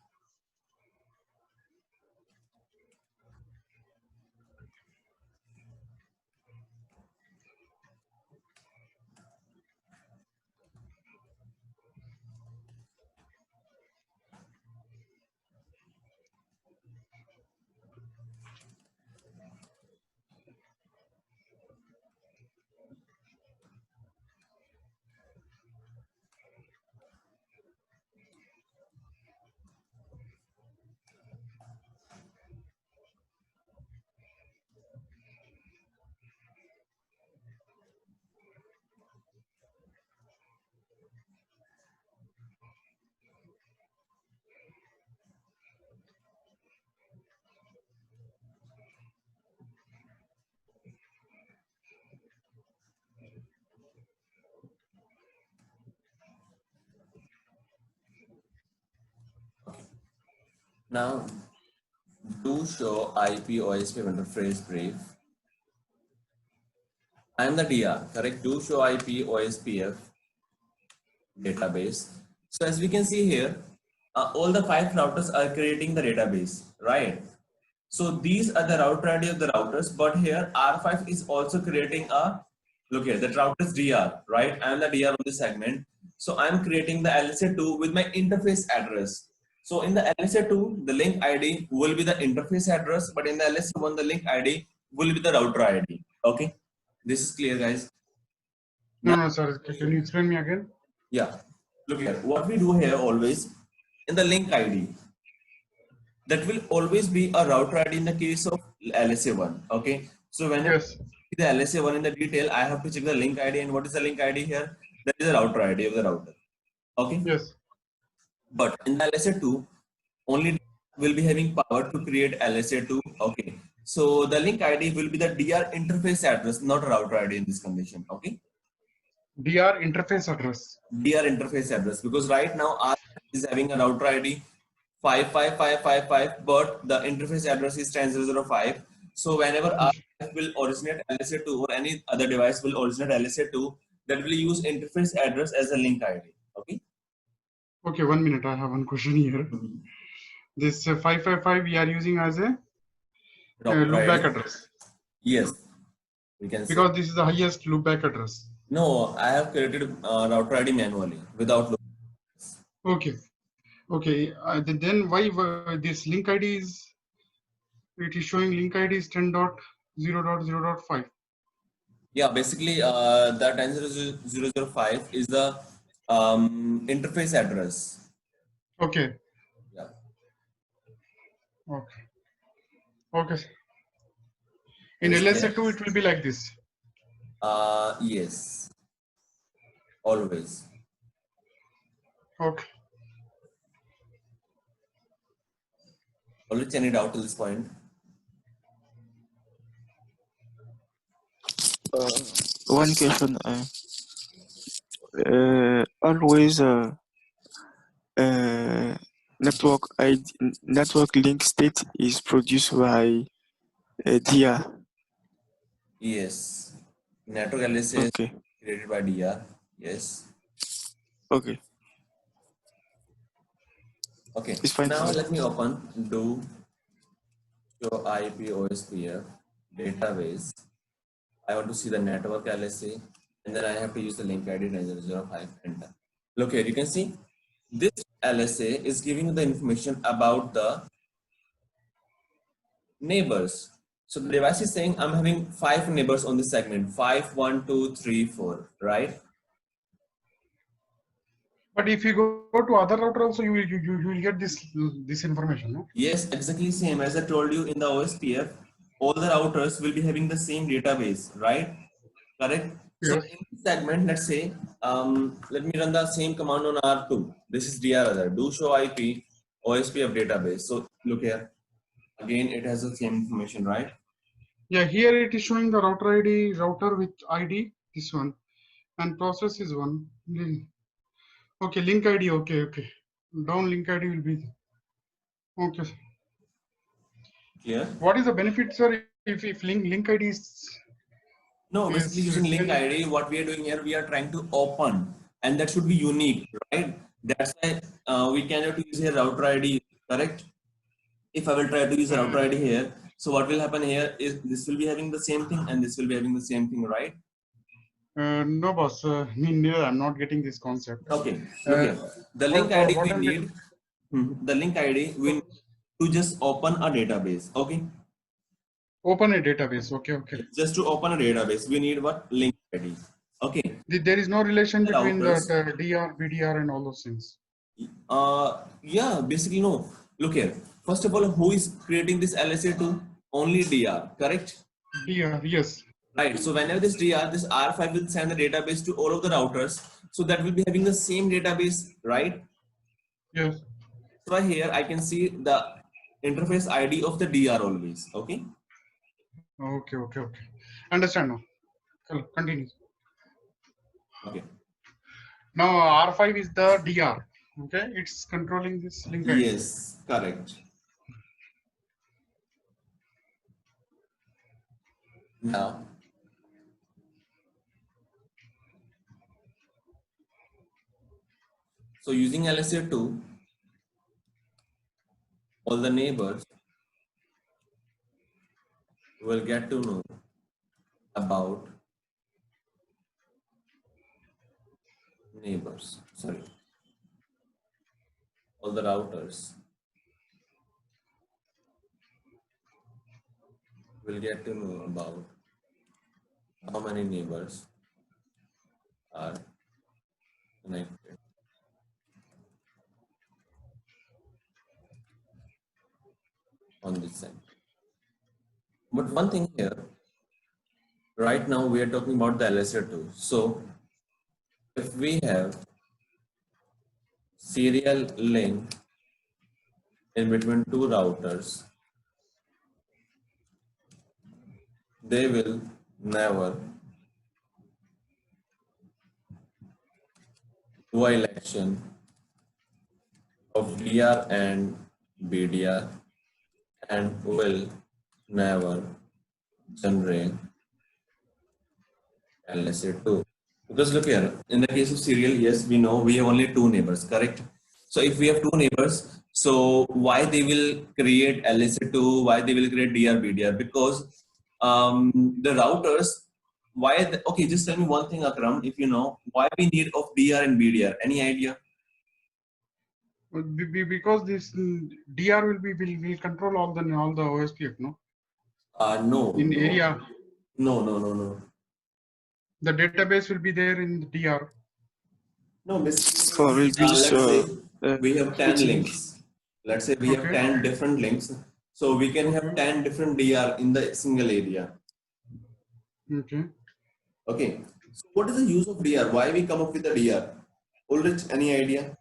Speaker 1: Now, do show IP OSPF interface brief. I am the DR, correct? Do show IP OSPF database. So as we can see here, all the 5 routers are creating the database, right? So these are the router ID of the routers, but here R5 is also creating a, look here, that router is DR, right? I am the DR of this segment. So I'm creating the LSA2 with my interface address. So in the LSA2, the link ID will be the interface address, but in the LSA1, the link ID will be the router ID. Okay, this is clear, guys.
Speaker 5: No, sir. Can you explain me again?
Speaker 1: Yeah, look here. What we do here always in the link ID, that will always be a router ID in the case of LSA1. Okay, so when
Speaker 5: Yes.
Speaker 1: the LSA1 in the detail, I have to check the link ID. And what is the link ID here? That is a router ID of the router. Okay.
Speaker 5: Yes.
Speaker 1: But in the LSA2, only will be having power to create LSA2. Okay. So the link ID will be the DR interface address, not router ID in this condition. Okay.
Speaker 5: DR interface address.
Speaker 1: DR interface address, because right now R is having a router ID 55555, but the interface address is 10005. So whenever R will originate LSA2 or any other device will originate LSA2, that will use interface address as a link ID. Okay.
Speaker 5: Okay, 1 minute. I have one question here. This 555 we are using as a loopback address.
Speaker 1: Yes, we can say.
Speaker 5: Because this is the highest loopback address.
Speaker 1: No, I have created router ID manually without loop.
Speaker 5: Okay. Okay. Then why this link ID is, it is showing link ID is 10.0.0.5.
Speaker 1: Yeah, basically the 10.0.0.5 is the interface address.
Speaker 5: Okay.
Speaker 1: Yeah.
Speaker 5: Okay. Okay. In LSA2 it will be like this.
Speaker 1: Yes. Always.
Speaker 5: Okay.
Speaker 1: Always any doubt to this point?
Speaker 3: One question. Always network link state is produced by DR.
Speaker 1: Yes. Network LSA is created by DR. Yes.
Speaker 3: Okay.
Speaker 1: Okay.
Speaker 3: It's fine.
Speaker 1: Now let me open do show IP OSPF database. I want to see the network LSA, and then I have to use the link ID 9005 enter. Look here, you can see this LSA is giving you the information about the neighbors. So the device is saying I'm having 5 neighbors on this segment, 5, 1, 2, 3, 4, right?
Speaker 5: But if you go to other router also, you will get this information, no?
Speaker 1: Yes, exactly same as I told you in the OSPF. All the routers will be having the same database, right? Correct. So
Speaker 5: Yes.
Speaker 1: in this segment, let's say, let me run the same command on R2. This is DR other. Do show IP OSPF database. So look here. Again, it has the same information, right?
Speaker 5: Yeah, here it is showing the router ID, router with ID, this one, and process is one. Okay, link ID, okay. Down link ID will be, okay.
Speaker 1: Here.
Speaker 5: What is the benefit, sir, if link ID is?
Speaker 1: No, basically using link ID, what we are doing here, we are trying to open, and that should be unique, right? That's why we cannot use a router ID, correct? If I will try to use a router ID here, so what will happen here is this will be having the same thing and this will be having the same thing, right?
Speaker 5: No, boss. I'm not getting this concept.
Speaker 1: Okay. Look here. The link ID we need. The link ID we need to just open a database. Okay.
Speaker 5: Open a database. Okay.
Speaker 1: Just to open a database, we need what? Link ID. Okay.
Speaker 5: There is no relation between
Speaker 1: routers.
Speaker 5: the DR, BDR, and all those things.
Speaker 1: Yeah. Basically, no. Look here. First of all, who is creating this LSA2? Only DR. Correct.
Speaker 5: DR. Yes.
Speaker 1: Right. So whenever this DR, this R5 will send the database to all of the routers. So that will be having the same database, right?
Speaker 5: Yes.
Speaker 1: So here I can see the interface ID of the DR always. Okay.
Speaker 5: Okay. Understand now. Continue.
Speaker 1: Okay.
Speaker 5: Now R5 is the DR. Okay. It's controlling this link ID.
Speaker 1: Yes, correct. Now, so using LSA2, all the neighbors will get to know about neighbors. Sorry, all the routers will get to know about how many neighbors are connected. On this side. But one thing here, right now we are talking about the LSA2. So if we have serial link in between two routers, they will never do a election of DR and BDR and will never generate LSA2. Because look here, in the case of serial, yes, we know we have only two neighbors, correct? So if we have two neighbors, so why they will create LSA2, why they will create DR, BDR? Because the routers, why, okay, just tell me one thing, Akram, if you know, why we need of DR and BDR, any idea?
Speaker 5: Because this DR will control all the OSPF, no?
Speaker 1: No.
Speaker 5: In
Speaker 1: No.
Speaker 5: area.
Speaker 1: No.
Speaker 5: The database will be there in the DR.
Speaker 1: No, basically,
Speaker 3: For reduce
Speaker 1: let's say we have 10
Speaker 3: switching.
Speaker 1: links. Let's say we have
Speaker 5: Okay.
Speaker 1: 10 different links. So we can have 10 different DR in the single area.
Speaker 5: Okay.
Speaker 1: Okay. So what is the use of DR? Why we come up with the DR? Ulrich, any idea?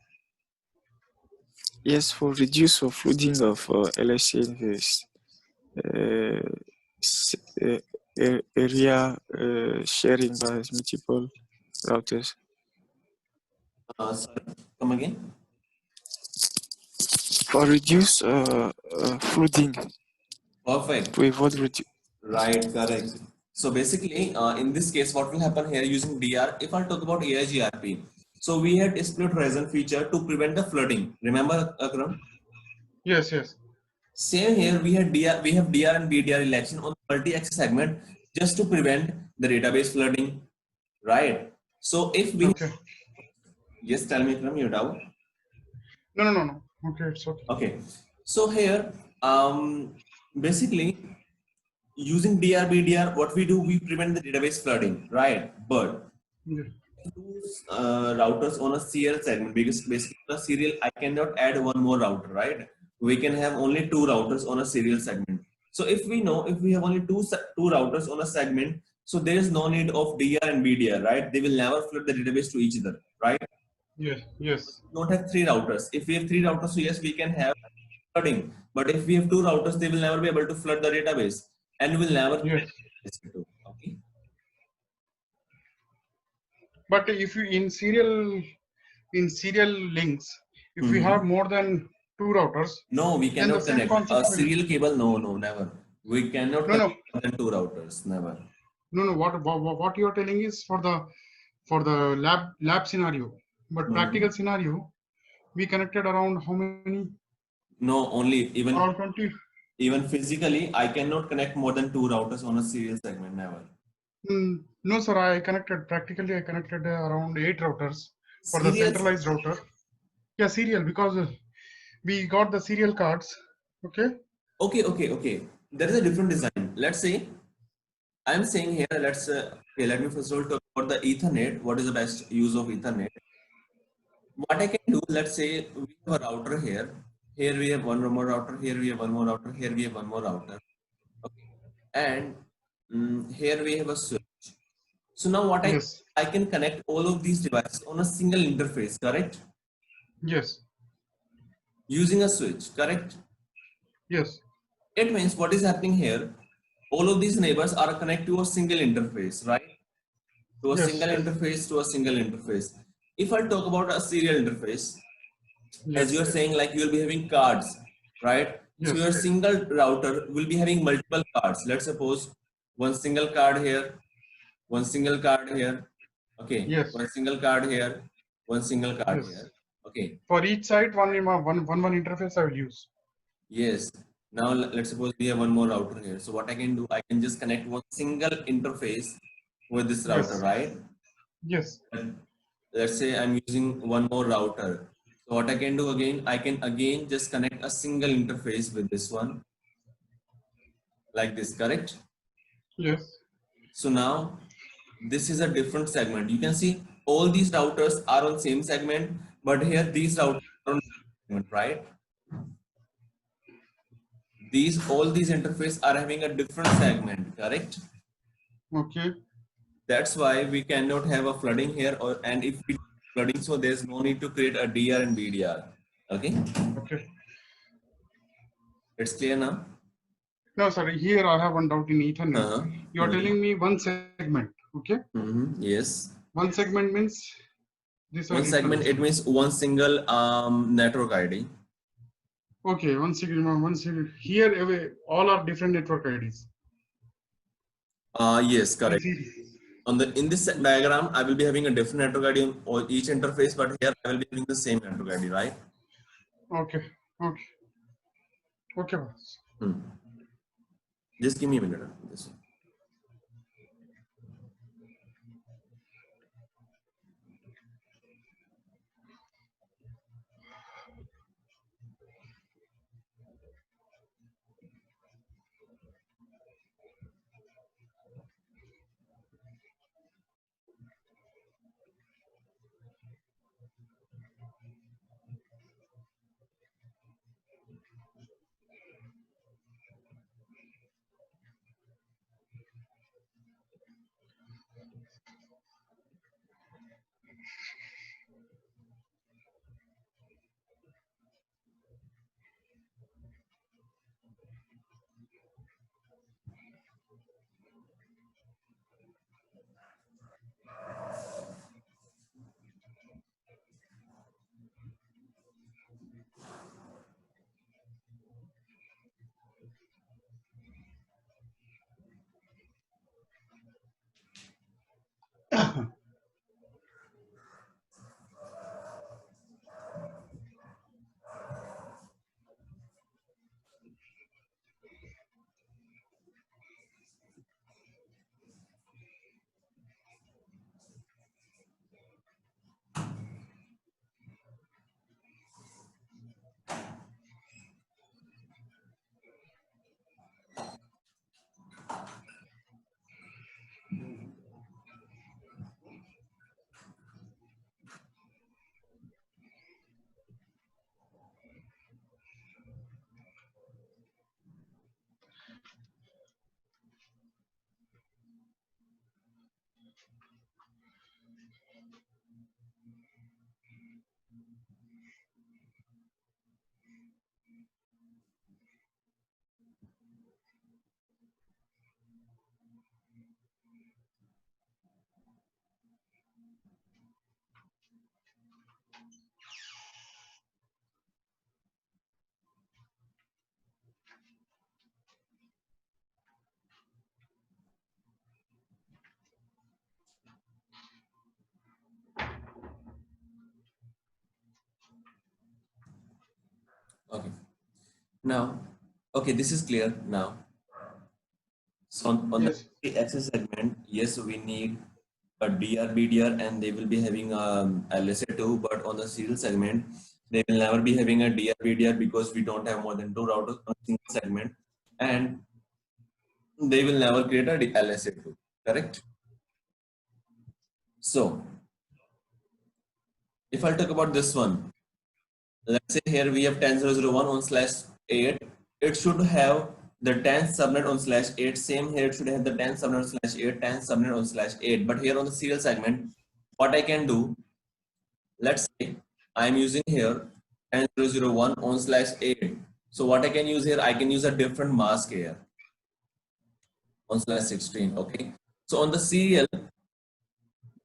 Speaker 3: Yes, for reduce of flooding of LSA inverse. Area sharing by multiple routers.
Speaker 1: Sorry, come again.
Speaker 3: For reduce flooding.
Speaker 1: Perfect.
Speaker 3: To avoid
Speaker 1: Right, correct. So basically, in this case, what will happen here using DR? If I talk about AIGRP, so we had a split horizon feature to prevent the flooding. Remember, Akram?
Speaker 5: Yes.
Speaker 1: Same here, we have DR and BDR election on multi-axis segment just to prevent the database flooding, right? So if we,
Speaker 5: Okay.
Speaker 1: yes, tell me from your doubt.
Speaker 5: No. Okay, it's okay.
Speaker 1: Okay, so here, basically using DR, BDR, what we do, we prevent the database flooding, right? But
Speaker 5: Yeah.
Speaker 1: routers on a serial segment, because basically on a serial I cannot add one more router, right? We can have only two routers on a serial segment. So if we know, if we have only two routers on a segment, so there is no need of DR and BDR, right? They will never flood the database to each other, right?
Speaker 5: Yes.
Speaker 1: We don't have three routers. If we have three routers, so yes, we can have flooding. But if we have two routers, they will never be able to flood the database and will never.
Speaker 5: Yes.
Speaker 1: Okay.
Speaker 5: But if you in serial links, if we have more than two routers,
Speaker 1: no, we
Speaker 5: then the
Speaker 1: cannot
Speaker 5: same
Speaker 1: connect a
Speaker 5: concept will.
Speaker 1: serial cable. No, never. We cannot
Speaker 5: No.
Speaker 1: connect more than two routers. Never.
Speaker 5: No. What you are telling is for the lab scenario, but practical scenario, we connected around how many?
Speaker 1: No, only
Speaker 5: Around 20.
Speaker 1: even physically, I cannot connect more than two routers on a serial segment. Never.
Speaker 5: No, sir. I connected around 8 routers for the
Speaker 1: Serial.
Speaker 5: centralized router. Yeah, serial, because we got the serial cards. Okay.
Speaker 1: Okay. There is a different design. Let's say I'm saying here. Okay. Let me first of all talk about the Ethernet. What is the best use of Ethernet? What I can do, let's say we have a router here. Here we have one more router. Here we have one more router. Here we have one more router. Okay. And here we have a switch. So now what
Speaker 5: Yes.
Speaker 1: I can connect all of these devices on a single interface, correct?
Speaker 5: Yes.
Speaker 1: Using a switch, correct?
Speaker 5: Yes.
Speaker 1: It means what is happening here, all of these neighbors are connected to a single interface, right? To a
Speaker 5: Yes.
Speaker 1: single interface, to a single interface. If I talk about a serial interface, as you are saying, like you will be having cards, right? So
Speaker 5: Yes.
Speaker 1: your single router will be having multiple cards. Let's suppose one single card here, one single card here. Okay.
Speaker 5: Yes.
Speaker 1: One single card here, one single card
Speaker 5: Yes.
Speaker 1: here. Okay.
Speaker 5: For each site, one interface I will use.
Speaker 1: Yes. Now let's suppose we have one more router here. So what I can do, I can just connect one single interface with this router,
Speaker 5: Yes.
Speaker 1: right?
Speaker 5: Yes.
Speaker 1: And let's say I'm using one more router. So what I can do again, I can again just connect a single interface with this one, like this, correct?
Speaker 5: Yes.
Speaker 1: So now this is a different segment. You can see all these routers are on same segment, but here these routers are on segment, right? All these interface are having a different segment, correct?
Speaker 5: Okay.
Speaker 1: That's why we cannot have a flooding here, and if we flooding, so there's no need to create a DR and BDR. Okay,
Speaker 5: Okay.
Speaker 1: it's clear now.
Speaker 5: No, sorry. Here I have one doubt in Ethernet. You are
Speaker 1: Mhm.
Speaker 5: telling me one segment. Okay.
Speaker 1: Yes.
Speaker 5: One segment means this.
Speaker 1: One segment, it means one single network ID.
Speaker 5: Okay, one segment. One segment. Here, all are different network IDs.
Speaker 1: Yes, correct. In this diagram, I will be having a different network ID on each interface, but here I will be having the same network ID, right?
Speaker 5: Okay. Okay. Okay, boss.
Speaker 1: Just give me a minute. This. Okay. Now, okay, this is clear now. So on
Speaker 5: Yes.
Speaker 1: the access segment, yes, we need a DR, BDR, and they will be having LSA too. But on the serial segment, they will never be having a DR, BDR because we don't have more than 2 routers on a single segment, and they will never create a LSA too. Correct? So, if I talk about this one, let's say here we have 10.0.0.1/8. It should have the 10th subnet on /8. Same here, it should have the 10th subnet on /8, 10th subnet on /8. But here on the serial segment, what I can do, let's say I'm using here 10.0.0.1 on /8. So what I can use here, I can use a different mask here on /16. Okay. So on the serial,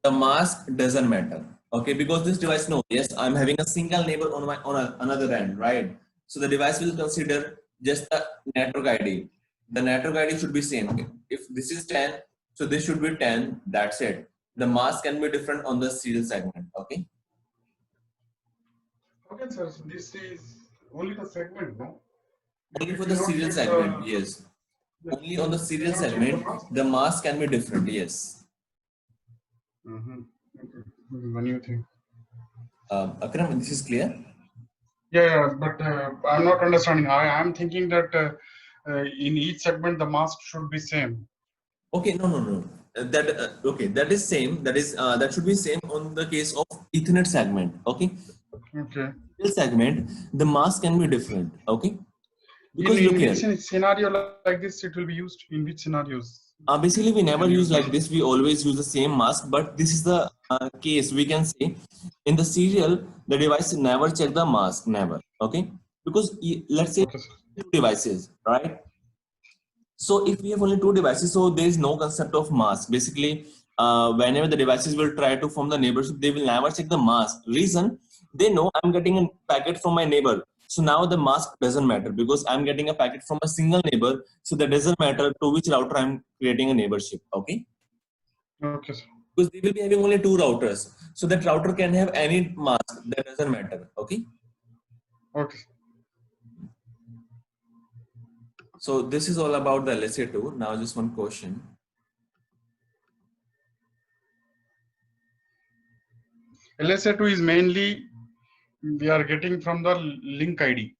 Speaker 1: the mask doesn't matter. Okay, because this device knows, yes, I'm having a single neighbor on my another end, right? So the device will consider just the network ID. The network ID should be same. Okay? If this is 10, so this should be 10. That's it. The mask can be different on the serial segment. Okay.
Speaker 5: Okay, sir. So this is only the segment, no?
Speaker 1: Only
Speaker 5: It
Speaker 1: for
Speaker 5: will
Speaker 1: the
Speaker 5: not
Speaker 1: serial
Speaker 5: change
Speaker 1: segment, yes.
Speaker 5: the.
Speaker 1: Only on the
Speaker 5: It will
Speaker 1: serial
Speaker 5: not change the
Speaker 1: segment,
Speaker 5: mask.
Speaker 1: the mask can be different. Yes.
Speaker 5: Okay. This is the new thing.
Speaker 1: Akram, this is clear.
Speaker 5: Yeah, but I'm not understanding. I am thinking that in each segment the mask should be same.
Speaker 1: Okay, no. Okay, that is same. That should be same on the case of Ethernet segment. Okay,
Speaker 5: Okay.
Speaker 1: this segment the mask can be different. Okay, because
Speaker 5: In
Speaker 1: look here.
Speaker 5: which scenario like this it will be used? In which scenarios?
Speaker 1: Basically, we never use like this. We always use the same mask, but this is the case. We can say in the serial, the device never check the mask, never. Okay, because let's say
Speaker 5: Okay, sir.
Speaker 1: 2 devices, right? So if we have only 2 devices, so there is no concept of mask. Basically, whenever the devices will try to form the neighborship, they will never check the mask. Reason, they know I'm getting a packet from my neighbor. So now the mask doesn't matter because I'm getting a packet from a single neighbor. So that doesn't matter to which router I'm creating a neighborship. Okay.
Speaker 5: Okay, sir.
Speaker 1: Because they will be having only 2 routers. So that router can have any mask. That doesn't matter. Okay.
Speaker 5: Okay.
Speaker 1: So this is all about the LSA2. Now just one question.
Speaker 5: LSA2 is mainly we are getting from the link ID,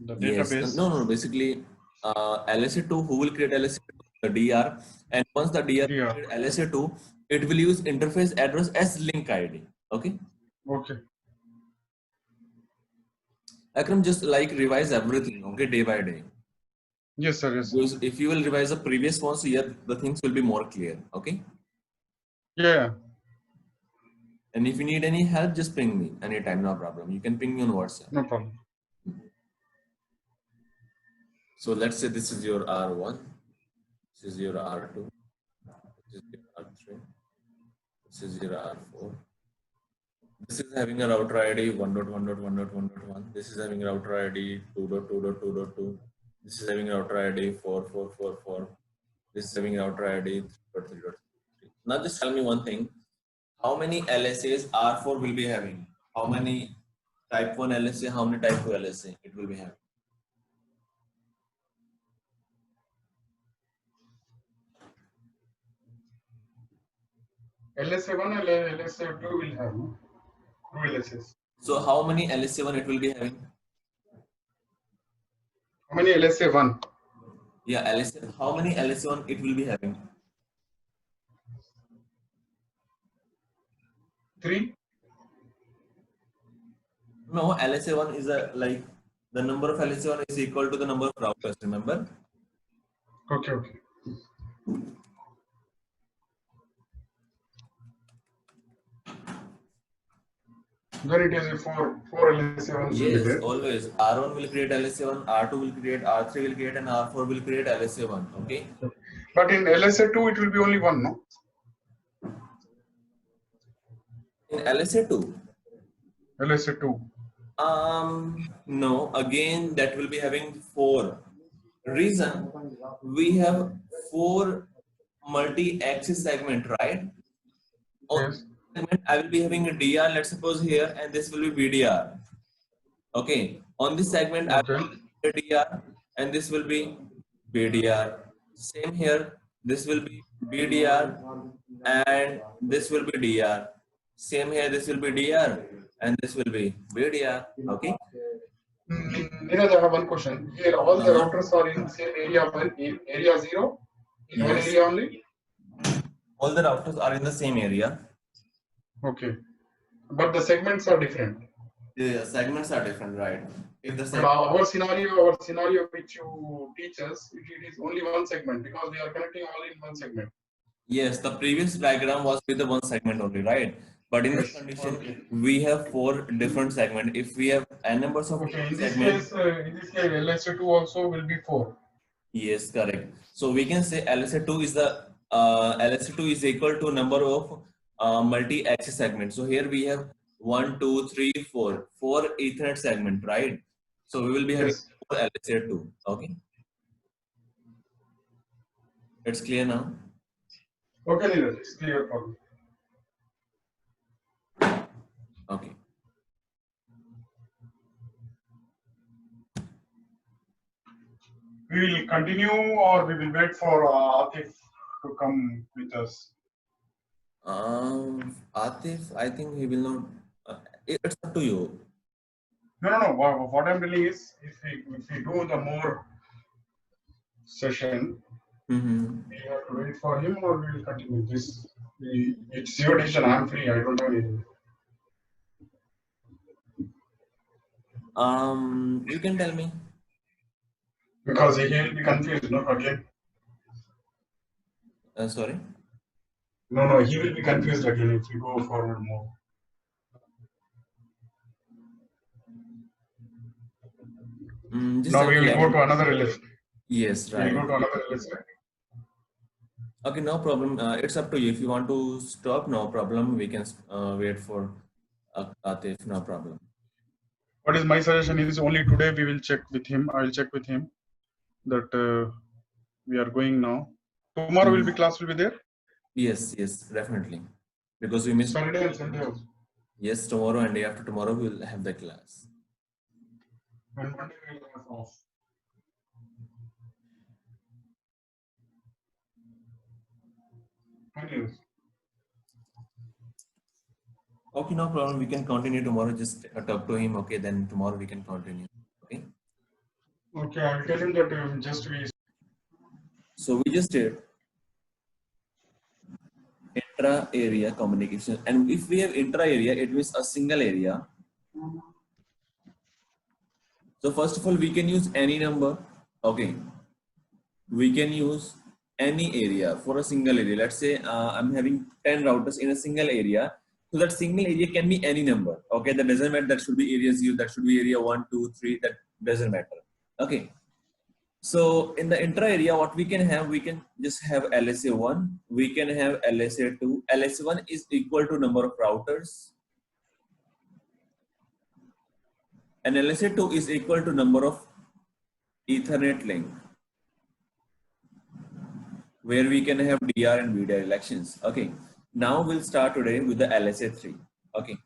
Speaker 5: the
Speaker 1: Yes,
Speaker 5: database.
Speaker 1: no. Basically, LSA2, who will create LSA2? The DR, and once the DR create LSA2, it will use interface address as link ID. Okay.
Speaker 5: Okay.
Speaker 1: Akram, just like revise everything. Okay, day by day.
Speaker 5: Yes, sir. Yes.
Speaker 1: Because if you will revise the previous one, so yeah, the things will be more clear. Okay.
Speaker 5: Yeah.
Speaker 1: And if you need any help, just ping me anytime. No problem. You can ping me on WhatsApp.
Speaker 5: No problem.
Speaker 1: So let's say this is your R1. This is your R2. This is your R3. This is your R4. This is having a router ID 1.1.1.1.1. This is having a router ID 2.2.2.2. This is having a router ID 4.4.4.4. This is having a router ID 3.3.3. Now just tell me one thing. How many LSAs R4 will be having? How many type 1 LSA? How many type 2 LSA it will be having?
Speaker 5: LSA1 and LSA2 will have 2 LSAs.
Speaker 1: So how many LSA1 it will be having?
Speaker 5: How many LSA1?
Speaker 1: Yeah, LSA. How many LSA1 it will be having?
Speaker 5: 3.
Speaker 1: No, LSA1 is a like the number of LSA1 is equal to the number of routers. Remember?
Speaker 5: Okay. Okay. Then it is a 4 LSA1s will be
Speaker 1: Yes,
Speaker 5: there.
Speaker 1: always. R1 will create LSA1, R2 will create, R3 will create, and R4 will create LSA1. Okay.
Speaker 5: But in LSA2 it will be only 1, no?
Speaker 1: In LSA2,
Speaker 5: LSA2.
Speaker 1: no. Again, that will be having 4. Reason, we have 4 multi-axis segment, right? On
Speaker 5: Yes.
Speaker 1: segment, I will be having a DR. Let's suppose here, and this will be VDR. Okay. On this segment, I
Speaker 5: Okay.
Speaker 1: will be a DR, and this will be BDR. Same here. This will be BDR, and this will be DR. Same here. This will be DR, and this will be BDR. Okay.
Speaker 5: Neeraj, I have one question. Here, all the routers are in same area, in area 0, in one
Speaker 1: Yes.
Speaker 5: area only?
Speaker 1: All the routers are in the same area.
Speaker 5: Okay. But the segments are different.
Speaker 1: The segments are different, right? If the
Speaker 5: But our scenario which you teach us, it is only one segment because we are connecting all in one segment.
Speaker 1: yes, the previous diagram was with the one segment only, right? But in this
Speaker 5: Yes.
Speaker 1: condition,
Speaker 5: Okay.
Speaker 1: we have 4 different segments. If we have n numbers of
Speaker 5: Okay. In
Speaker 1: segments,
Speaker 5: this case, LSA2 also will be 4.
Speaker 1: yes, correct. So we can say LSA2 is the LSA2 is equal to number of multi-axis segments. So here we have 1, 2, 3, 4 Ethernet segment, right? So we will be having
Speaker 5: Yes.
Speaker 1: 4 LSA2. Okay, it's clear now.
Speaker 5: Okay, Neeraj, it's clear for me.
Speaker 1: Okay.
Speaker 5: We will continue or we will wait for Atif to come with us.
Speaker 1: Atif, I think he will not. It's up to you.
Speaker 5: No. What I'm telling is, if we do the more session, we have to wait for him or we will continue this. It's your decision. I'm free. I don't have anything.
Speaker 1: You can tell me.
Speaker 5: Because he will be confused, no, again.
Speaker 1: Sorry.
Speaker 5: No, he will be confused again if you go forward more. Now we will go to another list.
Speaker 1: Yes, right.
Speaker 5: We will go to another list.
Speaker 1: Okay, no problem. It's up to you. If you want to stop, no problem. We can wait for Atif, no problem.
Speaker 5: What is my suggestion is only today we will check with him. I will check with him that we are going now. Tomorrow will be class will be there?
Speaker 1: Yes, definitely. Because we missed
Speaker 5: Saturday and Sunday also.
Speaker 1: Yes, tomorrow and day after tomorrow we will have the class.
Speaker 5: And Monday we will have off.
Speaker 1: Okay, no problem. We can continue tomorrow. Just talk to him. Okay, then tomorrow we can continue. Okay.
Speaker 5: Okay, I'll tell him that just we.
Speaker 1: So we just did intra-area communication, and if we have intra-area, it means a single area. So first of all, we can use any number. Okay, we can use any area for a single area. Let's say I'm having 10 routers in a single area. So that single area can be any number. Okay, that doesn't matter. That should be area 0. That should be area 1, 2, 3. That doesn't matter. Okay. So in the intra area, what we can have, we can just have LSA1. We can have LSA2. LSA1 is equal to number of routers. And LSA2 is equal to number of Ethernet link, where we can have DR and VDR elections. Okay. Now we'll start today with the LSA3. Okay.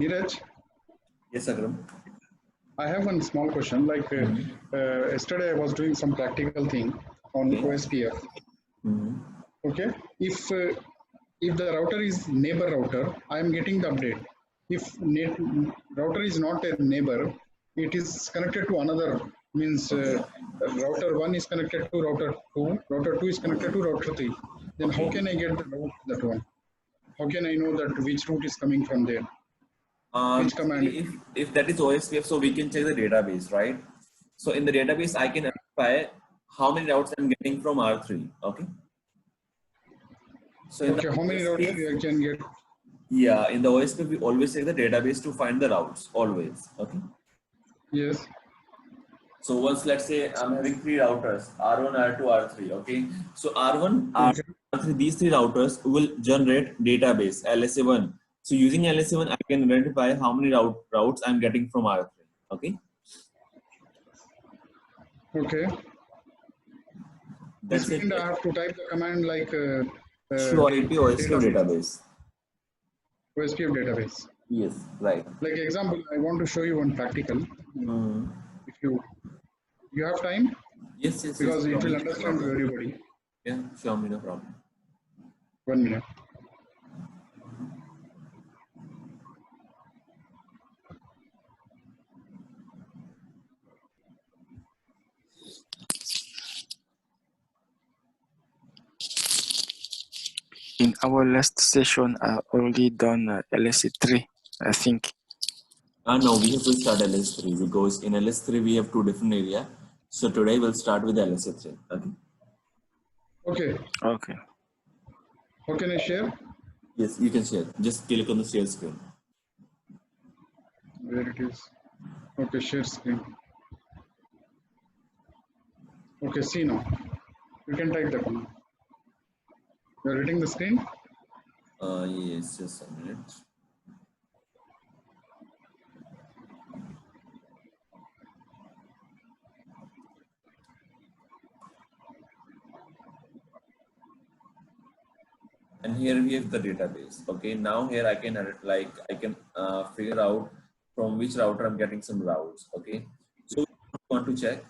Speaker 5: Neeraj?
Speaker 1: Yes, Akram.
Speaker 5: I have one small question. Like yesterday, I was doing some practical thing on OSPF. Okay, if the router is neighbor router, I am getting the update. If router is not a neighbor, it is connected to another. Means router 1 is connected to router 2. Router 2 is connected to router 3. Then how can I get the route that one? How can I know that which route is coming from there? Which command?
Speaker 1: If that is OSPF, so we can check the database, right? So in the database, I can identify how many routes I'm getting from R3. Okay. So
Speaker 5: okay, how many routes you can get?
Speaker 1: Yeah, in the OSPF, we always check the database to find the routes, always. Okay.
Speaker 5: Yes.
Speaker 1: So once, let's say I'm having 3 routers, R1, R2, R3. Okay. So R1, R3, these 3 routers will generate database LSA1. So using LSA1, I can identify how many routes I'm getting from R3. Okay.
Speaker 5: Okay.
Speaker 1: That's
Speaker 5: this means I have to type the command like
Speaker 1: OSPF database.
Speaker 5: OSPF database.
Speaker 1: Yes, right.
Speaker 5: Like example, I want to show you one practical. If you have time?
Speaker 1: Yes.
Speaker 5: Because it will understand to everybody.
Speaker 1: Yeah, show me, no problem.
Speaker 5: 1 minute.
Speaker 3: In our last session, I already done LSA3, I think.
Speaker 1: No, we have to start LS3 because in LS3 we have 2 different areas. So today we'll start with LSA3. Okay.
Speaker 5: Okay. How can I share?
Speaker 1: Yes, you can share. Just click on the share screen.
Speaker 5: Where it is? Okay, share screen. Okay, see now. You can type the command. You are reading the screen?
Speaker 1: Yes, just a minute. And here we have the database. Okay, now here I can figure out from which router I'm getting some routes. Okay, so we want to check.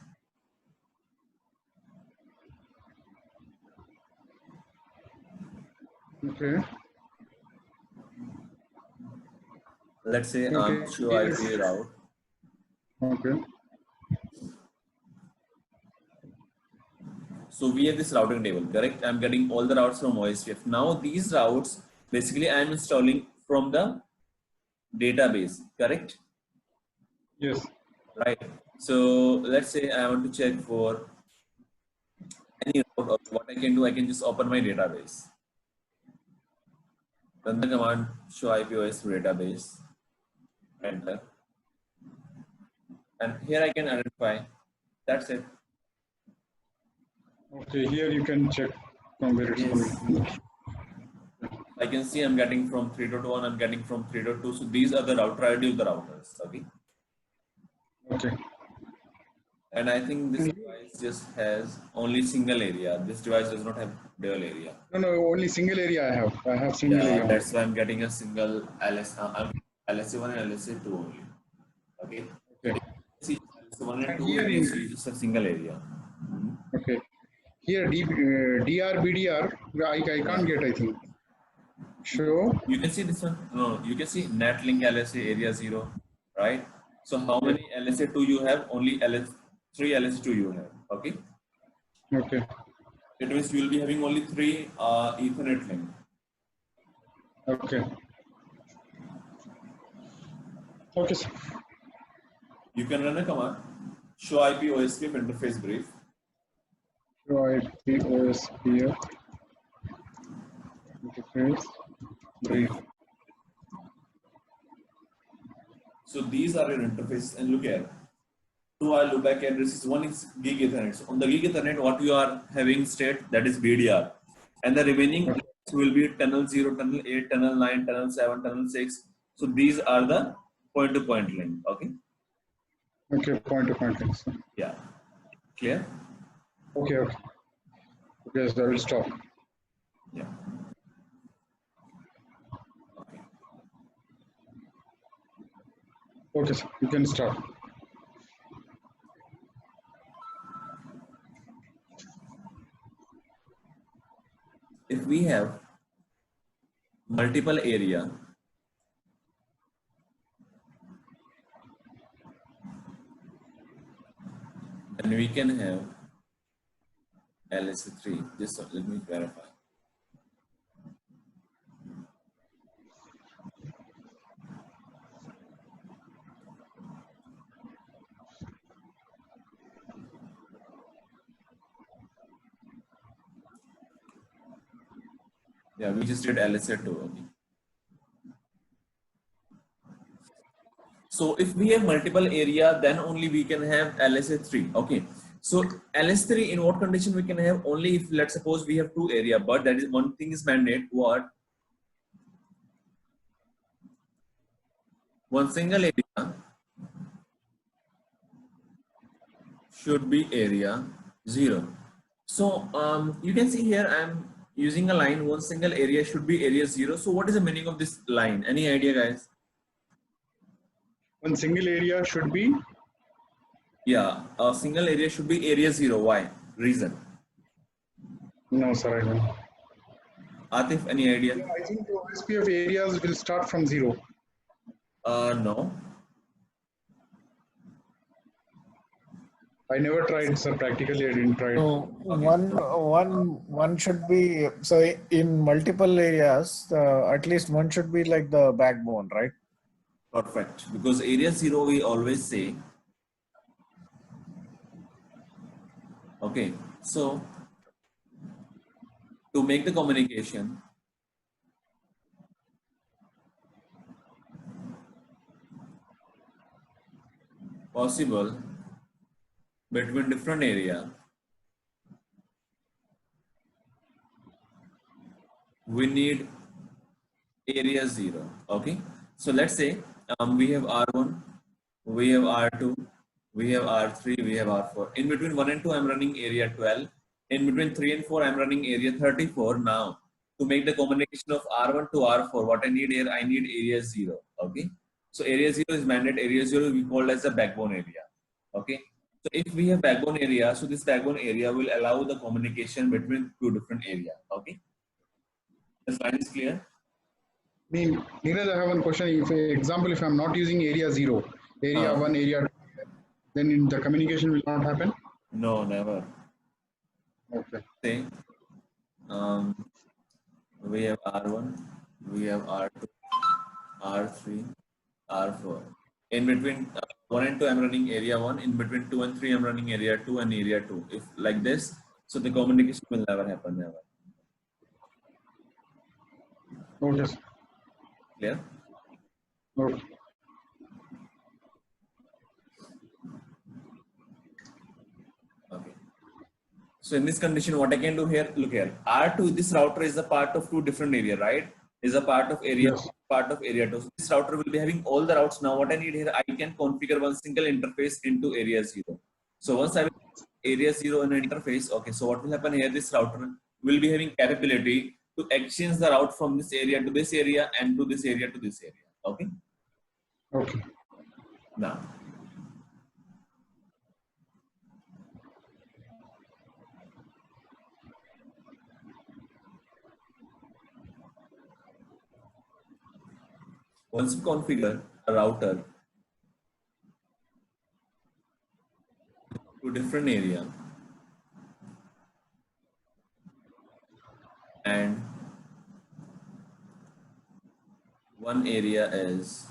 Speaker 5: Okay.
Speaker 1: Let's say show IP route.
Speaker 5: Okay.
Speaker 1: So we have this routing table, correct? I'm getting all the routes from OSPF. Now these routes, basically I'm installing from the database, correct?
Speaker 5: Yes.
Speaker 1: right? So let's say I want to check for any route. Or what I can do, I can just open my database. Run the command show IP OS database. Enter. And here I can identify. That's it.
Speaker 5: Okay, here you can check from where it's
Speaker 1: Yes.
Speaker 5: coming.
Speaker 1: I can see I'm getting from 3.1, I'm getting from 3.2. So these are the router ID of the routers. Okay.
Speaker 5: Okay.
Speaker 1: And I think this device just has only single area. This device does not have dual area.
Speaker 5: No, only single area I have. I have single
Speaker 1: Yeah,
Speaker 5: area.
Speaker 1: that's why I'm getting a single I'm LSA1 and LSA2 only. Okay.
Speaker 5: Okay.
Speaker 1: See, LSA1 and
Speaker 5: And
Speaker 1: 2
Speaker 5: here
Speaker 1: areas is just a single area.
Speaker 5: Okay. Here DR BDR I can't get, I think. Show.
Speaker 1: You can see this one. No, you can see netlink LSA area 0, right? So how many LSA2 you have? Only LS3 LS2 you have. Okay.
Speaker 5: Okay.
Speaker 1: It means you will be having only 3 Ethernet link.
Speaker 5: Okay. Okay, sir.
Speaker 1: You can run a command show IP OSPF interface brief.
Speaker 5: Show IP OSPF interface brief.
Speaker 1: So these are your interfaces, and look here. 2 are loopback addresses, 1 is gig Ethernet. So on the gig Ethernet, what you are having state, that is BDR. And the remaining will be tunnel 0, tunnel 8, tunnel 9, tunnel 7, tunnel 6. So these are the point-to-point link. Okay.
Speaker 5: Okay, point to point links.
Speaker 1: Yeah. Clear?
Speaker 5: Okay. Okay, so I will stop.
Speaker 1: Yeah. Okay.
Speaker 5: Okay, sir. You can start.
Speaker 1: If we have multiple area, then we can have LSA3. Just let me verify. Yeah, we just did LSA2. Okay. So if we have multiple area, then only we can have LSA3. Okay. So LS3 in what condition we can have? Only if, let's suppose we have 2 area, but that is one thing is mandate. What? One single area should be area 0. So you can see here I'm using a line, one single area should be area 0. So what is the meaning of this line? Any idea, guys?
Speaker 5: One single area should be.
Speaker 1: Yeah, a single area should be area 0. Why? Reason.
Speaker 5: No, sir, I don't.
Speaker 1: Atif, any idea?
Speaker 5: Yeah, I think the OSPF areas will start from 0.
Speaker 1: No.
Speaker 5: I never tried, sir. Practically, I didn't try.
Speaker 2: So one should be, so in multiple areas, at least one should be like the backbone, right?
Speaker 1: Perfect. Because area 0 we always say. Okay. So to make the communication possible between different area, we need area 0. Okay. So let's say we have R1, we have R2, we have R3, we have R4. In between 1 and 2, I'm running area 12. In between 3 and 4, I'm running area 34. Now, to make the communication of R1 to R4, what I need here, I need area 0. Okay. So area 0 is mandate. Area 0 we call as the backbone area. Okay. So if we have backbone area, so this backbone area will allow the communication between 2 different areas. Okay. This line is clear?
Speaker 5: I mean, Neeraj, I have one question. If, example, if I'm not using area 0, area 1, area 2, then the communication will not happen?
Speaker 1: No, never.
Speaker 5: Okay.
Speaker 1: Say, we have R1, we have R2, R3, R4. In between 1 and 2, I'm running area 1. In between 2 and 3, I'm running area 2 and area 2. If like this, so the communication will never happen. Never.
Speaker 5: Okay, sir.
Speaker 1: Clear?
Speaker 5: Okay.
Speaker 1: Okay. So in this condition, what I can do here, look here. R2, this router is a part of two different area, right? Is a part of area,
Speaker 5: Yes.
Speaker 1: part of area 2. So this router will be having all the routes. Now what I need here, I can configure one single interface into area 0. So once I will area 0 in interface, okay, so what will happen here, this router will be having capability to exchange the route from this area to this area and to this area to this area. Okay.
Speaker 5: Okay.
Speaker 1: Now, once we configure a router to different area and one area is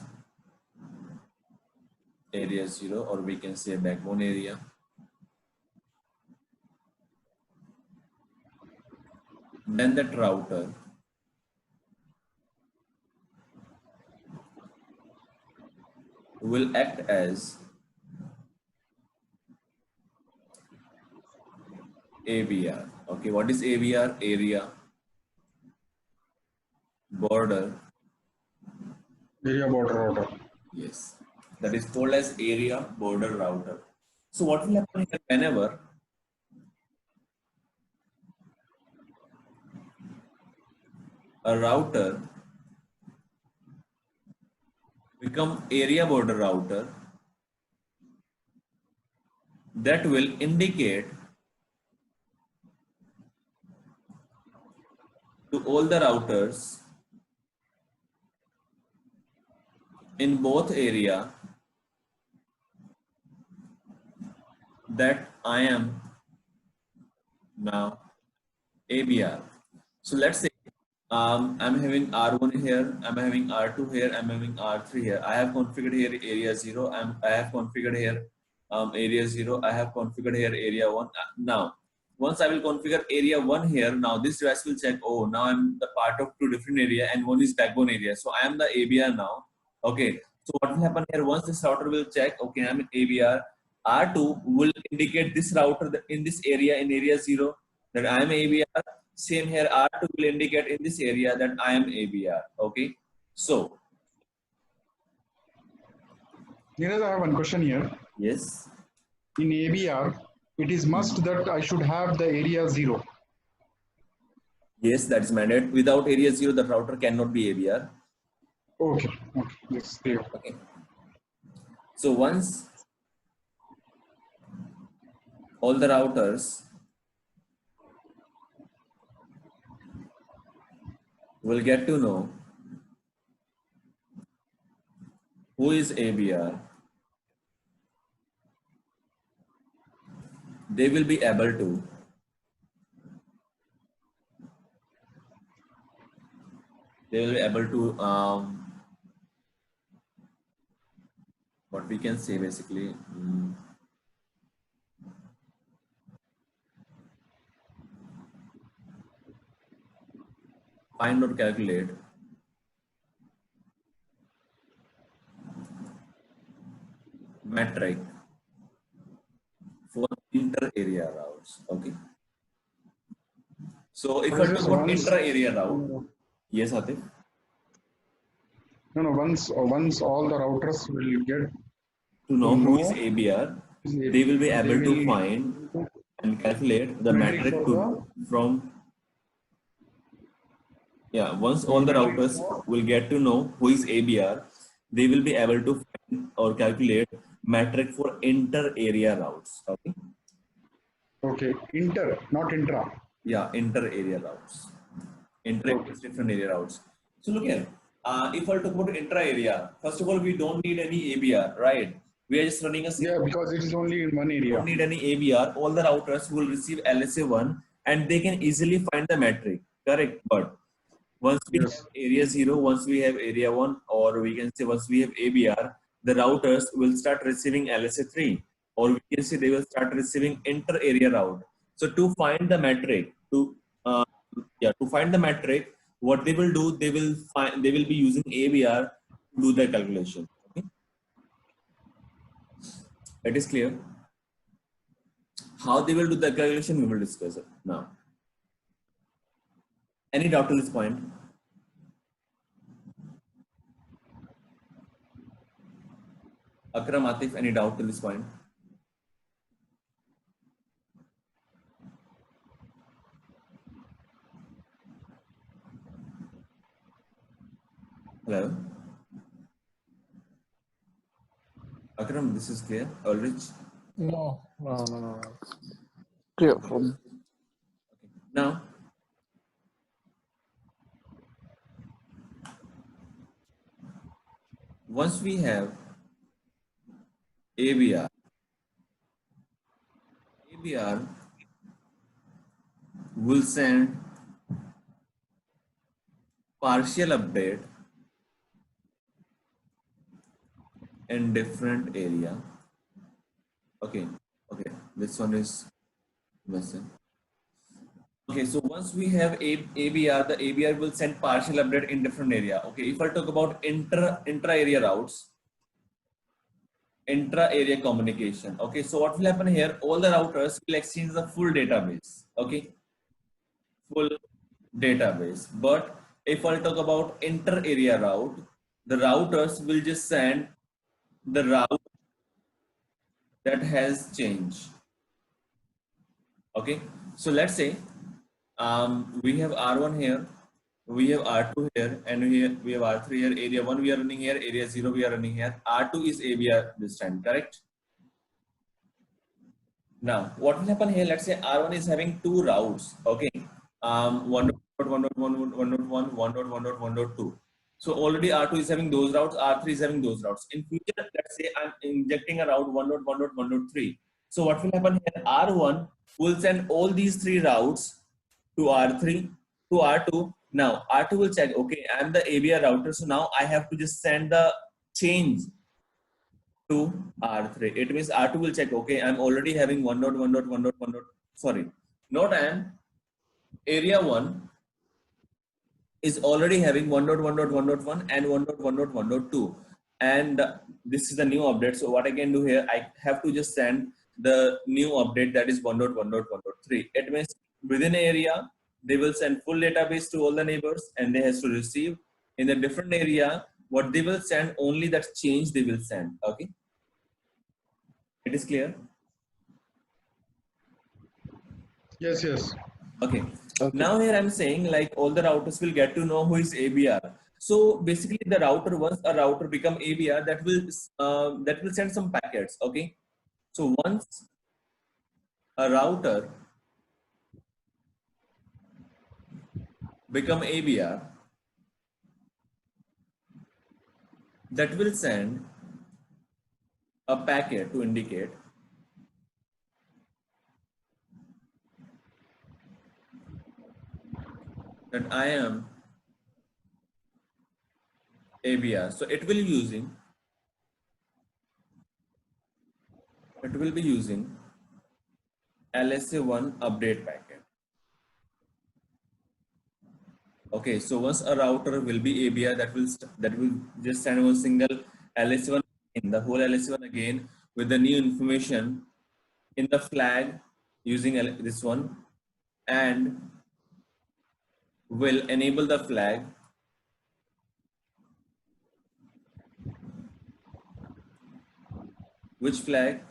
Speaker 1: area 0, or we can say backbone area, then that router will act as ABR. Okay, what is ABR? Area border.
Speaker 5: Area border router.
Speaker 1: Yes, that is called as area border router. So what will happen here, whenever a router become area border router, that will indicate to all the routers in both area that I am now ABR. So let's say I'm having R1 here, I'm having R2 here, I'm having R3 here. I have configured here area 0, I have configured here area 0, I have configured here area 1. Now, once I will configure area 1 here, now this device will check, oh, now I'm the part of two different area and one is backbone area. So I am the ABR now. Okay, so what will happen here, once this router will check, okay, I'm in ABR, R2 will indicate this router in this area, in area 0, that I am ABR. Same here, R2 will indicate in this area that I am ABR. Okay, so
Speaker 5: Neeraj, I have one question here.
Speaker 1: yes,
Speaker 5: In ABR, it is must that I should have the area 0.
Speaker 1: yes, that is mandated. Without area 0, the router cannot be ABR.
Speaker 5: Okay. Okay. Yes. Clear.
Speaker 1: Okay, so once all the routers will get to know who is ABR, they will be able to what we can say basically, find or calculate metric for inter-area routes. Okay. So if I talk about intra-area route, yes, Atif.
Speaker 5: No. Once all the routers will get
Speaker 1: To know who is ABR, they will be able to find and calculate the metric from. Yeah, once all the routers will get to know who is ABR, they will be able to find or calculate metric for inter-area routes. Okay.
Speaker 5: Okay. Inter, not intra.
Speaker 1: Yeah, inter-area routes. Inter different area routes. So look here. If I talk about intra-area, first of all, we don't need any ABR, right? We are just running a
Speaker 5: Yeah, because it is only in one area.
Speaker 1: don't need any ABR. All the routers will receive LSA1 and they can easily find the metric. Correct. But once we have area 0, once we have area 1, or we can say once we have ABR, the routers will start receiving LSA3, or we can say they will start receiving inter-area route. So to find the metric, to find the metric, what they will do, they will be using ABR to do the calculation. Okay, it is clear. How they will do the calculation, we will discuss it now. Any doubt to this point? Akram, Atif, any doubt to this point? Hello? Akram, this is clear? Ulrich?
Speaker 2: No.
Speaker 3: Clear from.
Speaker 1: Now, once we have ABR will send partial update in different area. Okay, this one is missing. Okay, so once we have ABR, the ABR will send partial update in different area. Okay, if I talk about intra-area routes, intra-area communication. Okay, so what will happen here? All the routers will exchange the full database. Okay, full database. But if I talk about inter-area route, the routers will just send the route that has changed. Okay, so let's say we have R1 here, we have R2 here, and we have R3 here. Area 1 we are running here, area 0 we are running here. R2 is ABR this time, correct? Now, what will happen here? Let's say R1 is having two routes. Okay, 1.1.1.1.1.1.1.2. So already R2 is having those routes, R3 is having those routes. In future, let's say I'm injecting a route 1.1.1.3. So what will happen here? R1 will send all these three routes to R3, to R2. Now R2 will check, okay, I'm the ABR router, so now I have to just send the change to R3. It means R2 will check, okay, I'm already having 1.1.1.1. Sorry, not I'm area 1 is already having 1.1.1.1 and 1.1.1.2, and this is the new update. So what I can do here, I have to just send the new update, that is 1.1.1.3. It means within area they will send full database to all the neighbors, and they has to receive in the different area what they will send, only that change they will send. Okay, it is clear?
Speaker 4: Yes.
Speaker 1: Okay.
Speaker 3: Okay.
Speaker 1: Now here I'm saying like all the routers will get to know who is ABR. So basically the router, once a router become ABR, that will send some packets. Okay. So once a router become ABR, that will send a packet to indicate that I am ABR. So it will be using LSA1 update packet. Okay, so once a router will be ABR, that will just send one single LSA1 in the whole LSA1 again with the new information in the flag using this one, and will enable the flag which flag?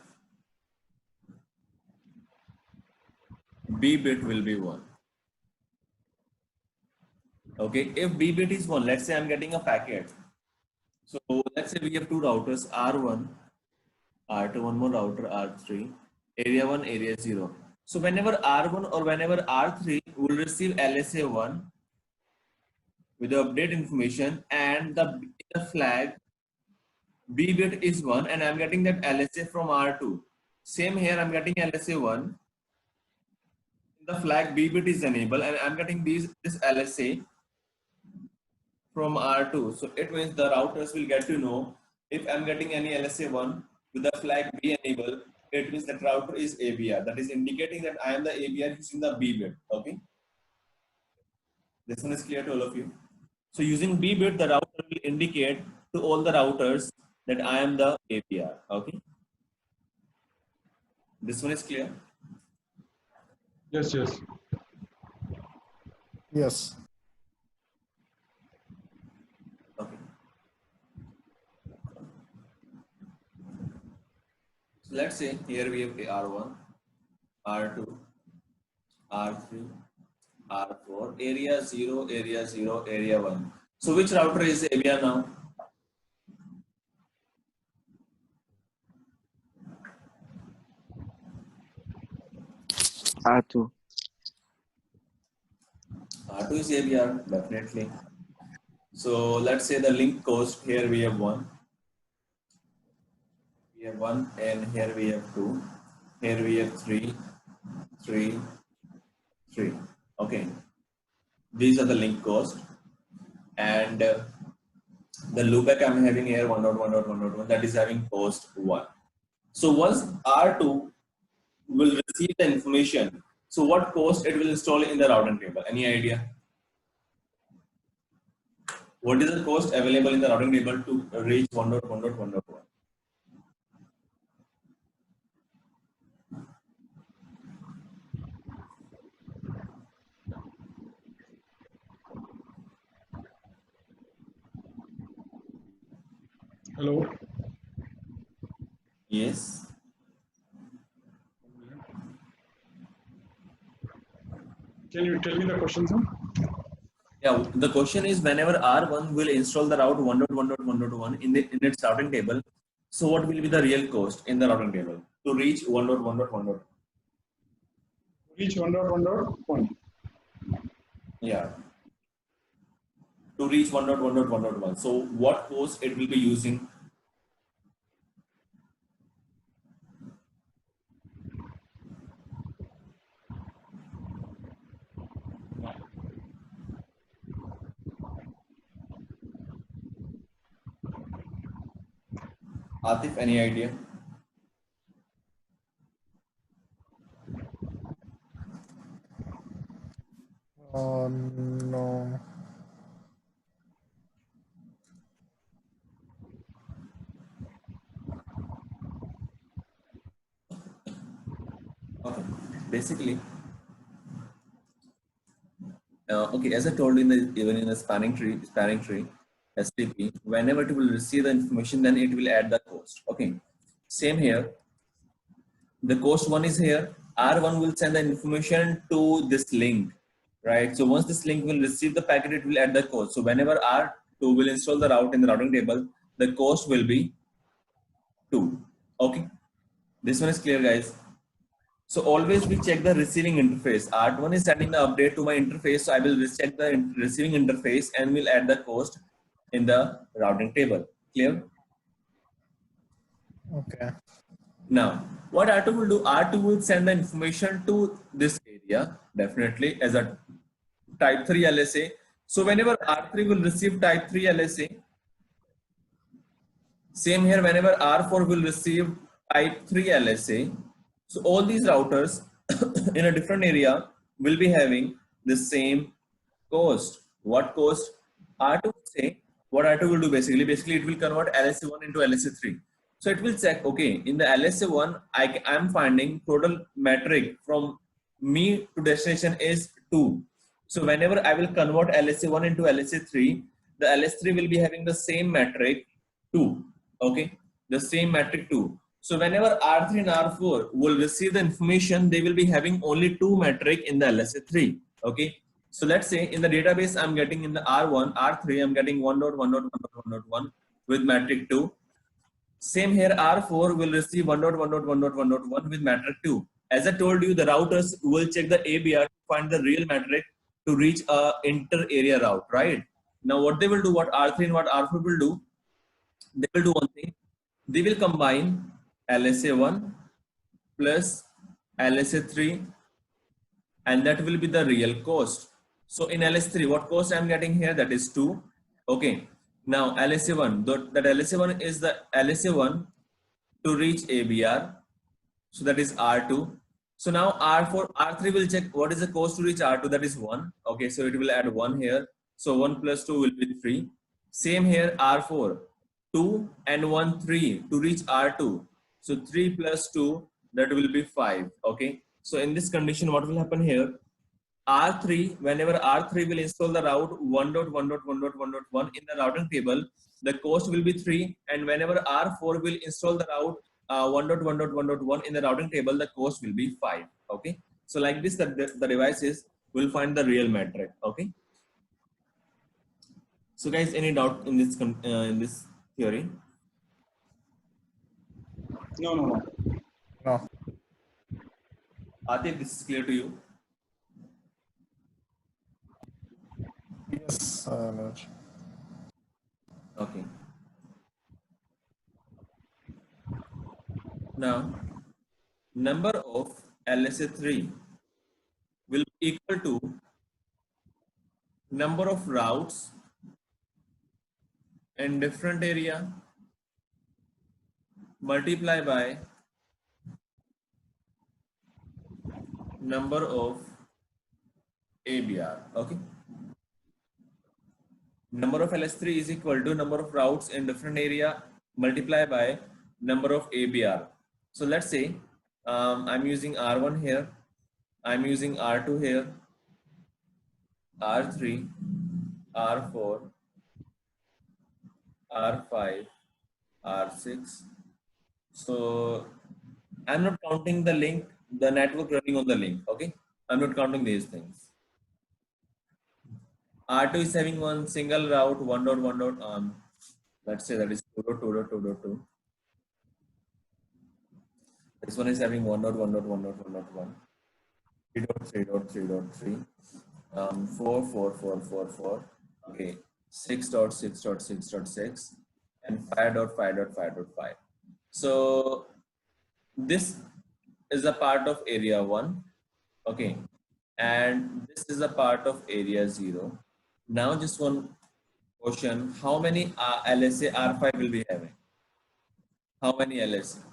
Speaker 1: B bit will be 1. Okay, if B bit is 1, let's say I'm getting a packet. So let's say we have two routers, R1, R2, one more router, R3, area 1, area 0. So whenever R1 or whenever R3 will receive LSA1 with the update information, and the flag B bit is 1, and I'm getting that LSA from R2. Same here, I'm getting LSA1. The flag B bit is enabled, and I'm getting this LSA from R2. So it means the routers will get to know If I'm getting any LSA1 with the flag B enabled, it means that router is ABR. That is indicating that I am the ABR using the B bit. Okay. This one is clear to all of you. So using B bit, the router will indicate to all the routers that I am the ABR. Okay. This one is clear.
Speaker 5: Yes, yes.
Speaker 2: Yes.
Speaker 1: Okay. So let's say here we have R1, R2, R3, R4, area 0, area 0, area 1. So which router is ABR now?
Speaker 3: R2.
Speaker 1: R2 is ABR, definitely. So let's say the link cost, here we have 1. We have 1 and here we have 2. Here we have 3, 3, 3. Okay. These are the link cost. And the loopback I'm having here 1.1.1.1, that is having cost 1. So once R2 will receive the information, so what cost it will install in the routing table? Any idea? What is the cost available in the routing table to reach 1.1.1.1?
Speaker 5: Hello.
Speaker 1: Yes.
Speaker 5: Can you tell me the question, sir?
Speaker 1: Yeah, the question is whenever R1 will install the route 1.1.1.1 in its routing table, so what will be the real cost in the routing table to reach 1.1.1.1?
Speaker 5: Reach 1.1.1.
Speaker 1: Yeah. To reach 1.1.1.1. So what cost it will be using? Atif, any idea?
Speaker 2: No.
Speaker 1: Okay. Basically, okay, as I told you in the even in the spanning tree, STP, whenever it will receive the information, then it will add the cost. Okay. Same here. The cost one is here. R1 will send the information to this link, right? So once this link will receive the packet, it will add the cost. So whenever R2 will install the route in the routing table, the cost will be 2. Okay. This one is clear, guys. So always we check the receiving interface. R1 is sending the update to my interface. So I will check the receiving interface and will add the cost in the routing table. Clear?
Speaker 2: Okay.
Speaker 1: Now, what R2 will do, R2 will send the information to this area, definitely as a type 3 LSA. So whenever R3 will receive type 3 LSA, same here, whenever R4 will receive type 3 LSA, so all these routers in a different area will be having the same cost. What cost? R2 will say, what R2 will do basically it will convert LSA1 into LSA3. So it will check, okay, in the LSA1, I am finding total metric from me to destination is 2. So whenever I will convert LSA1 into LSA3, the LS3 will be having the same metric 2. Okay, the same metric 2. So whenever R3 and R4 will receive the information, they will be having only 2 metric in the LSA3. Okay, so let's say in the database I'm getting in the R1, R3, I'm getting 1.1.1.1.1 with metric 2. Same here, R4 will receive 1.1.1.1.1 with metric 2. As I told you, the routers will check the ABR to find the real metric to reach a inter-area route, right? Now what they will do, what R3 and what R4 will do, they will do one thing. They will combine LSA1 plus LSA3 and that will be the real cost. So in LS3, what cost I'm getting here? That is 2. Okay. Now LSA1, that LSA1 is the LSA1 to reach ABR. So that is R2. So now R4, R3 will check what is the cost to reach R2, that is 1. Okay, so it will add 1 here. So 1 plus 2 will be 3. Same here, R4, 2 and 1, 3 to reach R2. So 3 plus 2, that will be 5. Okay, so in this condition, what will happen here? R3, whenever R3 will install the route 1.1.1.1.1 in the routing table, the cost will be 3. And whenever R4 will install the route 1.1.1.1 in the routing table, the cost will be 5. Okay. So like this, the devices will find the real metric. Okay. So guys, any doubt in this theory?
Speaker 5: No.
Speaker 2: No.
Speaker 1: Atif, this is clear to you?
Speaker 2: Yes, Neeraj.
Speaker 1: Okay. Now, number of LSA3 will be equal to number of routes in different area multiply by number of ABR. Okay. Number of LS3 is equal to number of routes in different area multiply by number of ABR. So let's say I'm using R1 here, I'm using R2 here, R3, R4, R5, R6. So I'm not counting the link, the network running on the link. Okay, I'm not counting these things. R2 is having one single route 1.1. Let's say that is 2.2.2.2. This one is having 1.1.1.1.1. 3.3.3.3. 4.4.4.4.4. Okay, 6.6.6.6 and 5.5.5.5. So this is a part of area 1. Okay, and this is a part of area 0. Now just one question, how many LSA R5 will be having? How many LSA?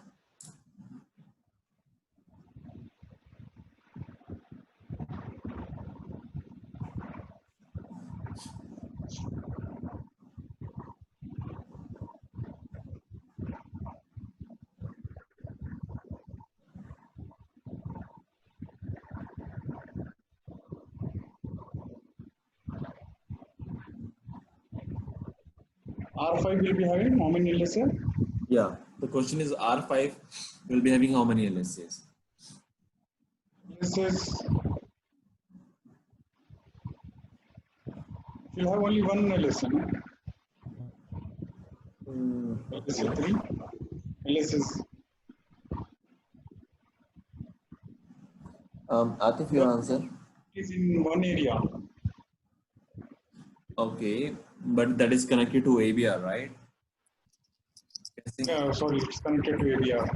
Speaker 5: R5 will be having how many LSA?
Speaker 1: Yeah, the question is R5 will be having how many LSAs?
Speaker 5: LSAs will have only one LSA, no? LSA 3. LSAs.
Speaker 1: Atif, your answer?
Speaker 5: Is in one area.
Speaker 1: Okay, but that is connected to ABR, right?
Speaker 5: Sorry, it's connected to ABR.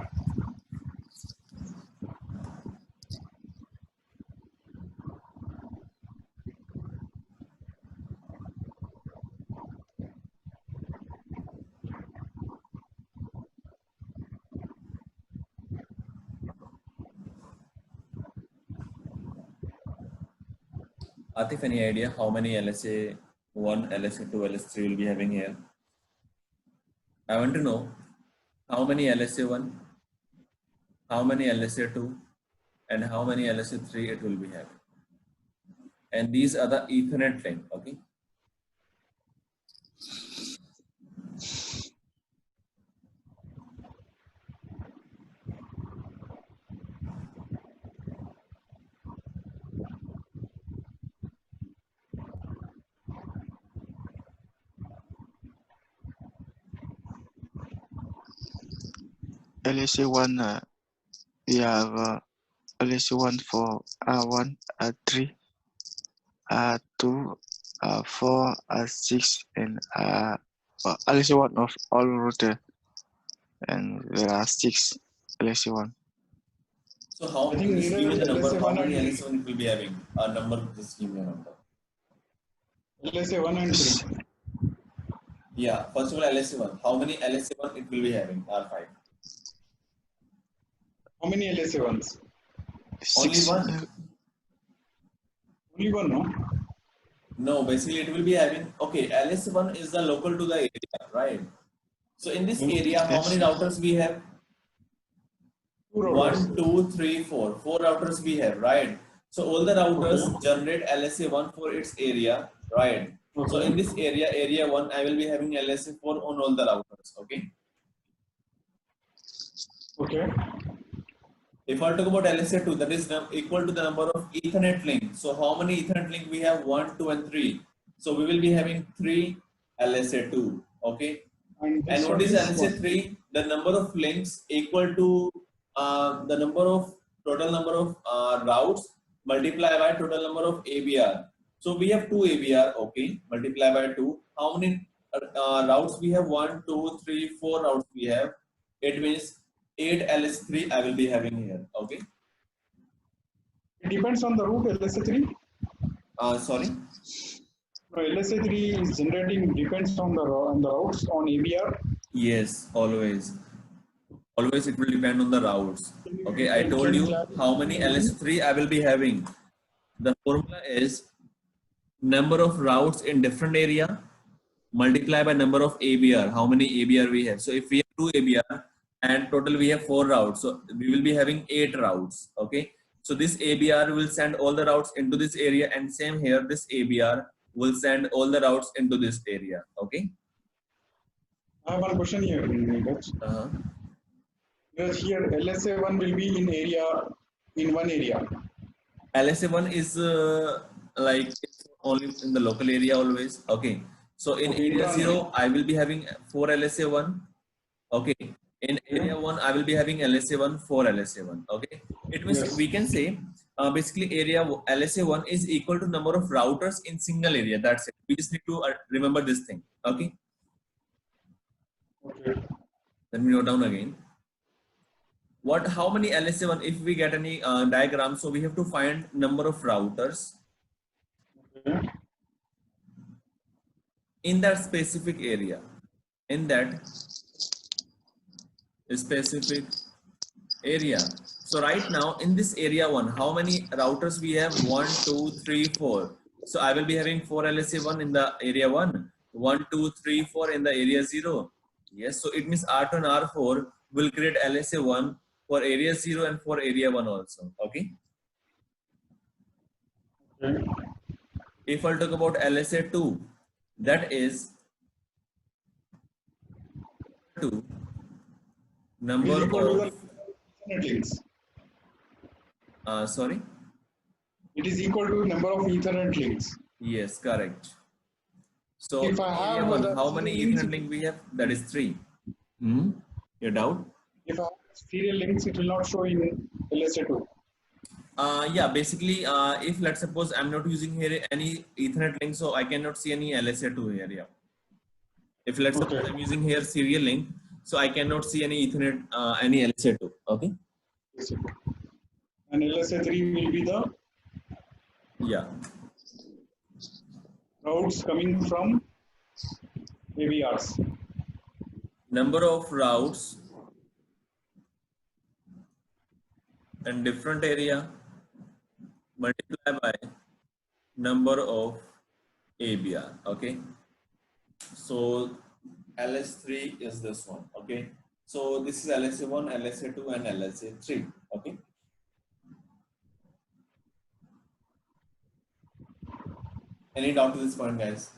Speaker 1: Atif, any idea how many LSA 1, LSA 2, LSA 3 will be having here? I want to know how many LSA 1, how many LSA 2, and how many LSA 3 it will be having. And these are the Ethernet link, okay?
Speaker 3: LSA1, we have LSA1 for R1, R3, R2, R4, R6, and LSA1 of all router, and there are 6 LSA1.
Speaker 1: So how
Speaker 5: I think
Speaker 1: just give me the number,
Speaker 5: LSA
Speaker 1: how
Speaker 5: 1
Speaker 1: many
Speaker 5: and
Speaker 1: LSA 1 it will be having? A number, just give me a number.
Speaker 5: LSA 1 and 3.
Speaker 1: Yeah, first of all, LSA1. How many LSA1 it will be having? R5.
Speaker 5: How many LSA1s?
Speaker 1: Only
Speaker 3: 6.
Speaker 1: one.
Speaker 5: Only one, no?
Speaker 1: No, basically it will be having, okay, LSA1 is the local to the area, right? So in this area, how many routers we have?
Speaker 5: Two routers.
Speaker 1: 1, 2, 3, 4. 4 routers we have, right? So all the routers
Speaker 5: Okay.
Speaker 1: generate LSA1 for its area, right? So in
Speaker 5: Okay.
Speaker 1: this area 1, I will be having LSA4 on all the routers, okay?
Speaker 5: Okay.
Speaker 1: If I talk about LSA2, that is equal to the number of Ethernet links. So how many Ethernet links we have? 1, 2, and 3. So we will be having 3 LSA2, okay?
Speaker 5: And
Speaker 1: And
Speaker 5: this
Speaker 1: what
Speaker 5: one
Speaker 1: is
Speaker 5: is one.
Speaker 1: LSA3? The number of links equal to the number of total number of routes multiplied by total number of ABR. So we have 2 ABR, okay, multiply by 2. How many routes we have? 1, 2, 3, 4 routes we have. It means 8 LS3 I will be having here, okay.
Speaker 5: It depends on the route LSA3.
Speaker 1: Sorry.
Speaker 5: No, LSA3 is generating depends on the routes on ABR.
Speaker 1: Yes, always. Always it will depend on the routes. Okay, I told
Speaker 5: Can
Speaker 1: you
Speaker 5: clarify
Speaker 1: how many LS3 I will be having. The formula is number of routes in different area multiply by number of ABR. How many ABR we have? So if we have 2 ABR and total we have 4 routes, so we will be having 8 routes. Okay, so this ABR will send all the routes into this area, and same here, this ABR will send all the routes into this area. Okay.
Speaker 5: I have one question here, Neeraj.
Speaker 1: Uh-huh.
Speaker 5: Because here LSA1 will be in area in one area.
Speaker 1: LSA1 is like only in the local area always. Okay. So in
Speaker 5: Okay,
Speaker 1: area
Speaker 5: intranet.
Speaker 1: 0, I will be having 4 LSA1. Okay. In area 1, I will be having LSA1, 4 LSA1. Okay. It means
Speaker 5: Yes.
Speaker 1: we can say basically area LSA1 is equal to number of routers in single area. That's it. We just need to remember this thing. Okay.
Speaker 5: Okay.
Speaker 1: Let me note down again. How many LSA1 if we get any diagram? So we have to find number of routers
Speaker 5: Okay.
Speaker 1: in that specific area, in that specific area. So right now in this area 1, how many routers we have? 1, 2, 3, 4. So I will be having 4 LSA1 in the area 1, 1, 2, 3, 4 in the area 0. Yes, so it means R2 and R4 will create LSA1 for area 0 and for area 1 also. Okay.
Speaker 5: Okay.
Speaker 1: If I'll talk about LSA2, that is 2
Speaker 5: It
Speaker 1: number
Speaker 5: is equal to
Speaker 1: of
Speaker 5: the Ethernet links.
Speaker 1: sorry.
Speaker 5: It is equal to number of Ethernet links.
Speaker 1: Yes, correct. So
Speaker 5: If I
Speaker 1: area
Speaker 5: have
Speaker 1: 1,
Speaker 5: the
Speaker 1: how many
Speaker 5: serial links,
Speaker 1: Ethernet link we have? That is 3. Your doubt?
Speaker 5: if I have serial links, it will not show in LSA2.
Speaker 1: Yeah, basically, if let's suppose I'm not using here any Ethernet link, so I cannot see any LSA2 here. Yeah. If let's suppose
Speaker 5: Okay.
Speaker 1: I'm using here serial link, so I cannot see any Ethernet, any LSA2. Okay.
Speaker 5: And LSA3 will be the
Speaker 1: Yeah.
Speaker 5: routes coming from ABRs.
Speaker 1: Number of routes in different area multiply by number of ABR. Okay. So LS3 is this one. Okay. So this is LSA1, LSA2, and LSA3. Okay. Any doubt to this point, guys?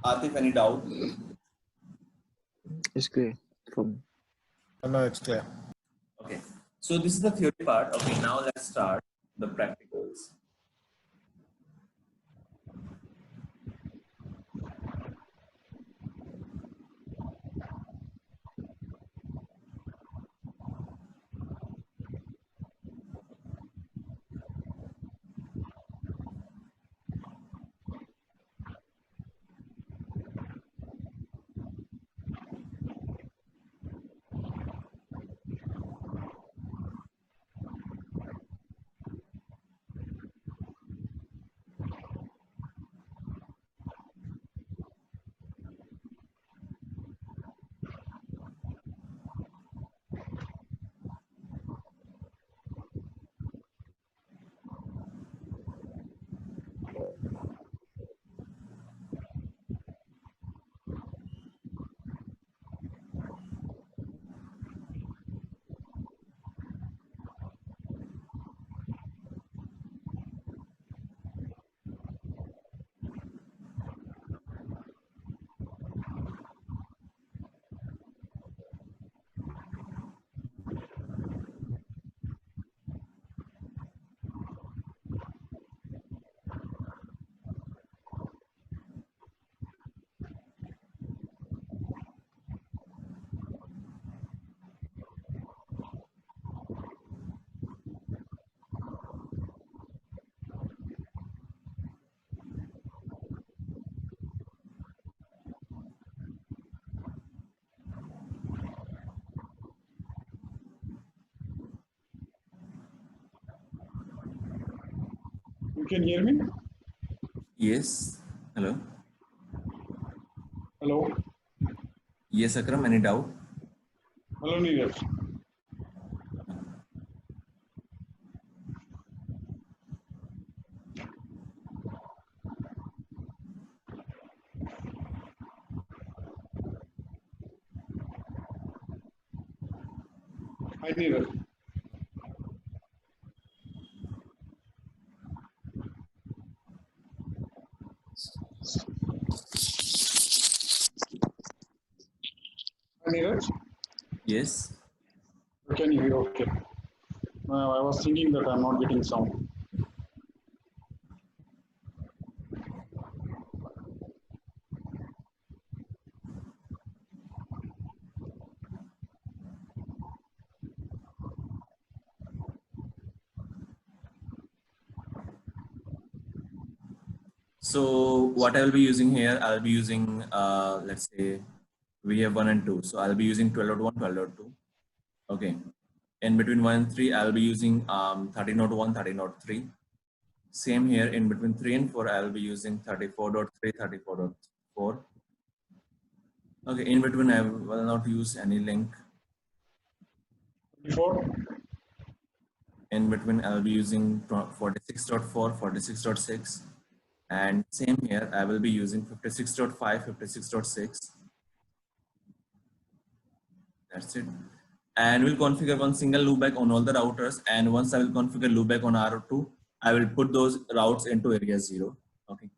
Speaker 1: Atif, any doubt?
Speaker 3: It's clear for me.
Speaker 2: No, it's clear.
Speaker 1: Okay. So this is the theory part. Okay. Now let's start the practicals.
Speaker 5: can hear me?
Speaker 1: Yes. Hello.
Speaker 5: Hello?
Speaker 1: Yes, Akram. Any doubt?
Speaker 5: Hello, Neeraj. Hi, Neeraj. Hi, Neeraj.
Speaker 1: Yes.
Speaker 5: Can you hear? Okay. I was thinking that I'm not getting sound.
Speaker 1: So what I will be using here, I'll be using, let's say we have 1 and 2. So I'll be using 12.1, 12.2. Okay. In between 1 and 3, I'll be using 13.1, 13.3. Same here in between 3 and 4, I'll be using 34.3, 34.4. Okay, in between I will not use any link.
Speaker 5: Before?
Speaker 1: In between I'll be using 46.4, 46.6. And same here, I will be using 56.5, 56.6. That's it. And we'll configure one single loopback on all the routers. And once I will configure loopback on R2, I will put those routes into area 0. Okay.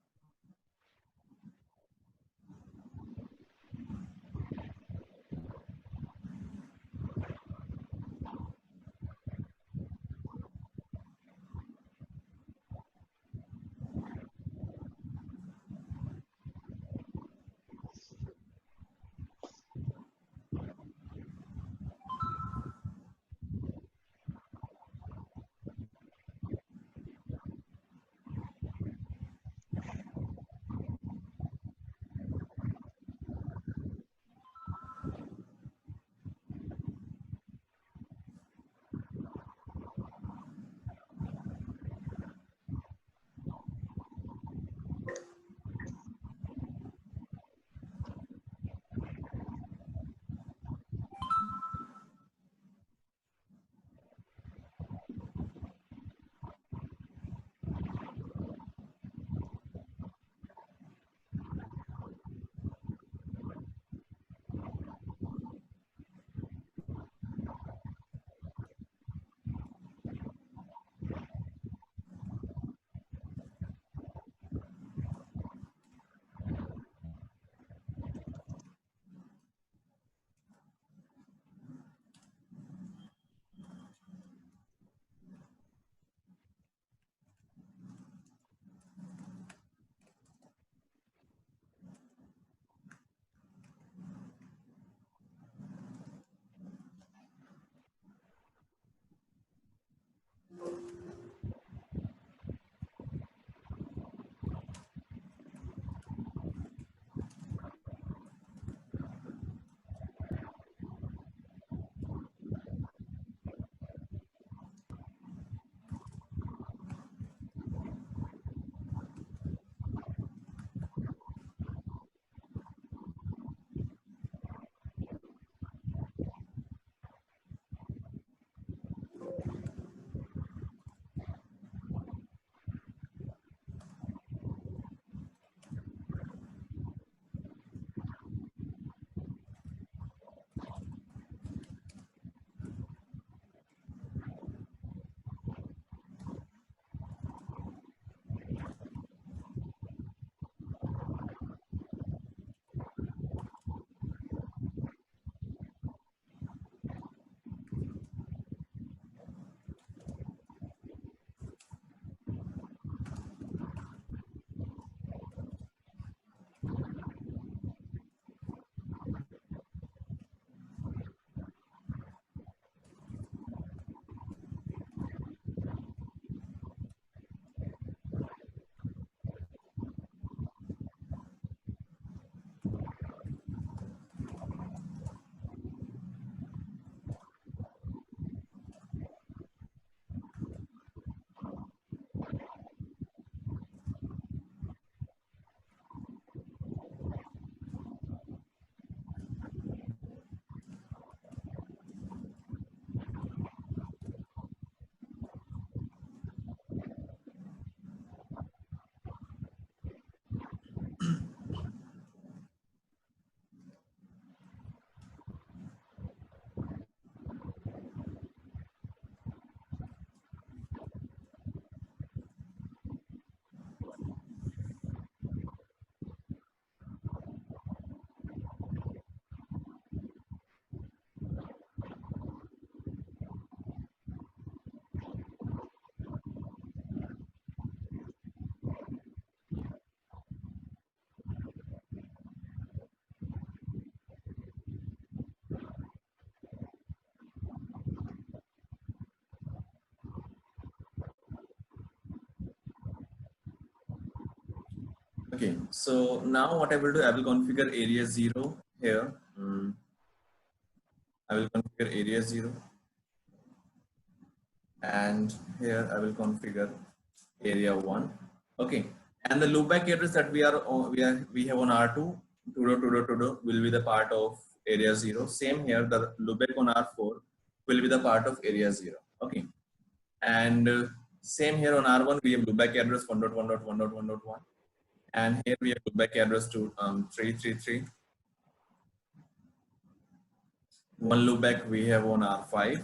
Speaker 1: Okay, so now what I will do, I will configure area 0 here. I will configure area 0, and here I will configure area 1. Okay, and the loopback address that we have on R2 to will be the part of area 0. Same here, the loopback on R4 will be the part of area 0. Okay, and same here on R1 we have loopback address 1.1.1.1.1, and here we have loopback address to 333. One loopback we have on R5,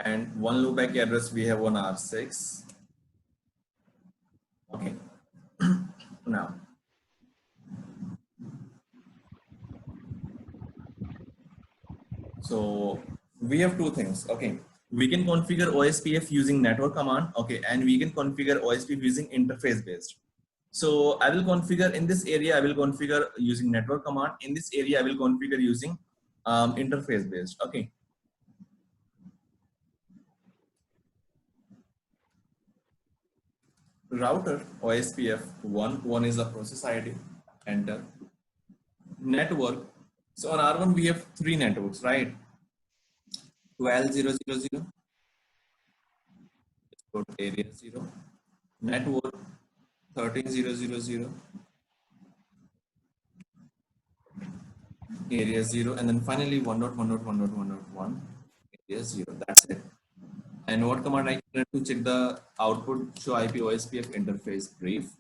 Speaker 1: and one loopback address we have on R6. Okay, now so we have two things. Okay, we can configure OSPF using network command. Okay, and we can configure OSPF using interface based. So I will configure in this area, I will configure using network command. In this area, I will configure using interface based. Okay. Router OSPF 1 is the process ID. Enter. Network. So on R1 we have three networks, right? 12.0.0.0. Go to area 0. Network 13.0.0.0. Area 0, and then finally 1.1.1.1.1 area 0. That's it. And what command I can run to check the output? Show IP OSPF interface brief.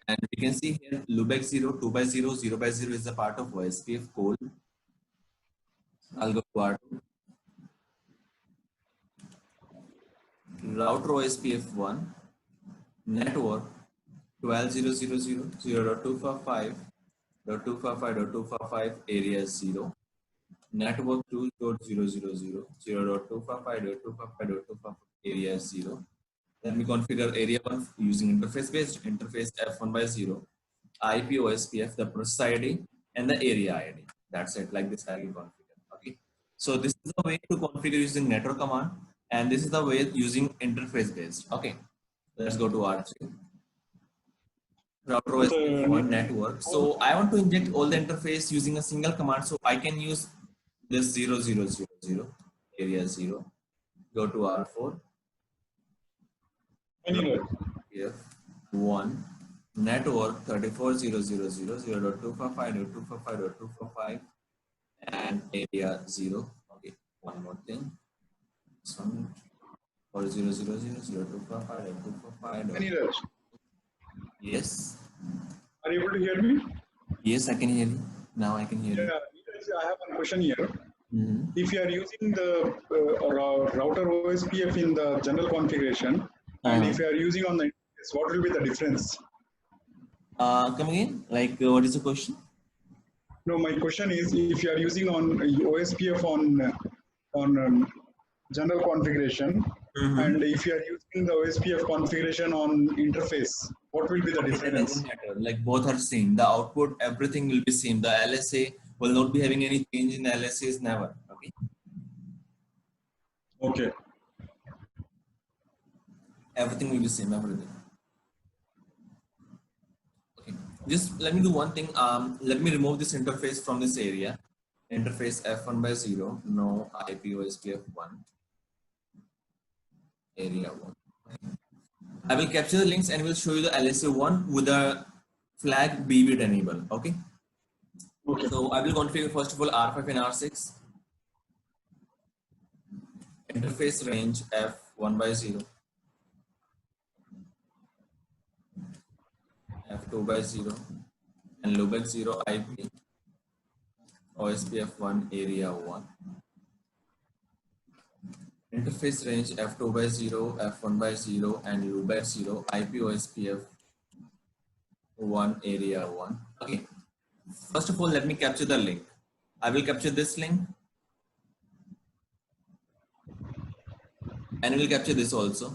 Speaker 1: And we can see here loopback 0, 2x0, 0x0 is a part of OSPF code. I'll go to R2. Router OSPF 1, network 12.0.0.0, 0.255.255.255 area 0, network 2.0.0.0, 0.255.255.255 area 0. Let me configure area 1 using interface based, interface F1/0, IP OSPF, the process ID, and the area ID. That's it. Like this, I will configure. Okay. So this is the way to configure using network command, and this is the way using interface based. Okay. Let's go to R3. Router OSPF 1 network. So I want to inject all the interface using a single command. So I can use this 0.0.0.0 area 0. Go to R4. F1 network 34.0.0.0, 0.255.255.255 and area 0. Okay, one more thing. This one for 0.0.0.0, 0.255.255.
Speaker 5: Neeraj,
Speaker 1: Yes.
Speaker 5: are you able to hear me?
Speaker 1: Yes, I can hear you. Now I can hear you.
Speaker 5: Neeraj, I have one question here.
Speaker 1: Mm-hmm.
Speaker 5: If you are using the router OSPF in the general configuration, and if you are using on the interface, what will be the difference?
Speaker 1: Come again? Like, what is the question?
Speaker 5: No, my question is, if you are using on OSPF on general configuration, and if you are using the OSPF configuration on interface, what will be the difference?
Speaker 1: It doesn't matter. Like both are same. The output, everything will be same. The LSA will not be having any change in the LSAs, never. Okay.
Speaker 5: Okay.
Speaker 1: Everything will be same. Everything. Okay. Just let me do one thing. Let me remove this interface from this area. Interface F1/0. No IP OSPF 1. Area 1. I will capture the links and will show you the LSA 1 with the flag B bit enable. Okay.
Speaker 5: Okay.
Speaker 1: So I will configure first of all R5 and R6. Interface range F1/0, F2/0, and loopback 0 IP OSPF 1 area 1. Interface range F2/0, F1/0, and loopback 0 IP OSPF 1 area 1. Okay. First of all, let me capture the link. I will capture this link, and we will capture this also.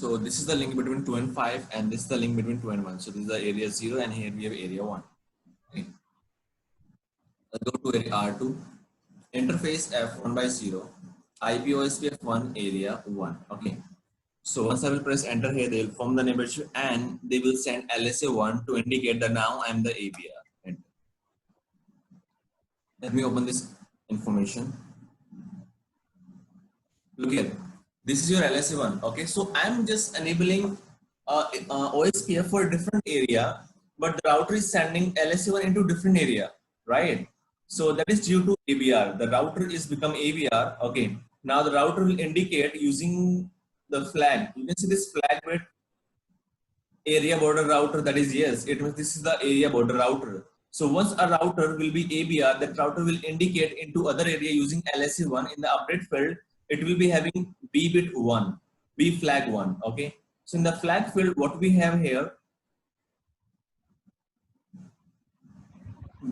Speaker 1: So this is the link between 2 and 5, and this is the link between 2 and 1. So this is the area 0, and here we have area 1. Okay. Let's go to area R2. Interface F1 by 0. IP OSPF 1 area 1. Okay. So once I will press enter here, they will form the neighborhood and they will send LSA1 to indicate that now I am the ABR. Enter. Let me open this information. Look here. This is your LSA1. Okay. So I'm just enabling OSPF for a different area, but the router is sending LSA1 into different area, right? So that is due to ABR. The router is become ABR. Okay. Now the router will indicate using the flag. You can see this flag with area border router. That is yes. It means this is the area border router. So once a router will be ABR, that router will indicate into other area using LSA1 in the update field. It will be having B bit 1, B flag 1. Okay. So in the flag field, what we have here,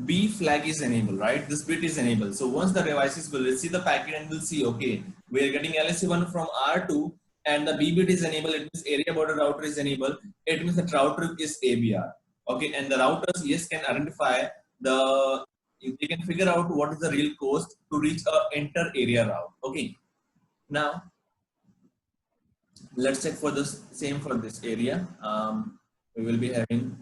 Speaker 1: B flag is enabled, right? This bit is enabled. So once the devices will receive the packet and will see, okay, we are getting LSA1 from R2 and the B bit is enabled, it means area border router is enabled, it means the router is ABR. Okay, and the routers, yes, can identify the, they can figure out what is the real cost to reach a inter area route. Okay, now let's check for the same for this area. We will be having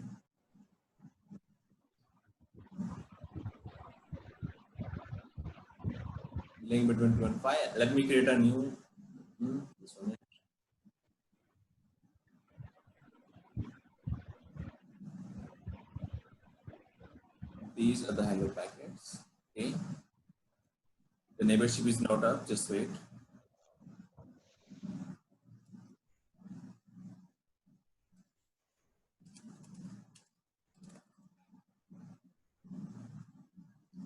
Speaker 1: link between 2 and 5. Let me create a new this one. These are the hello packets. Okay. The neighborship is not up, just wait.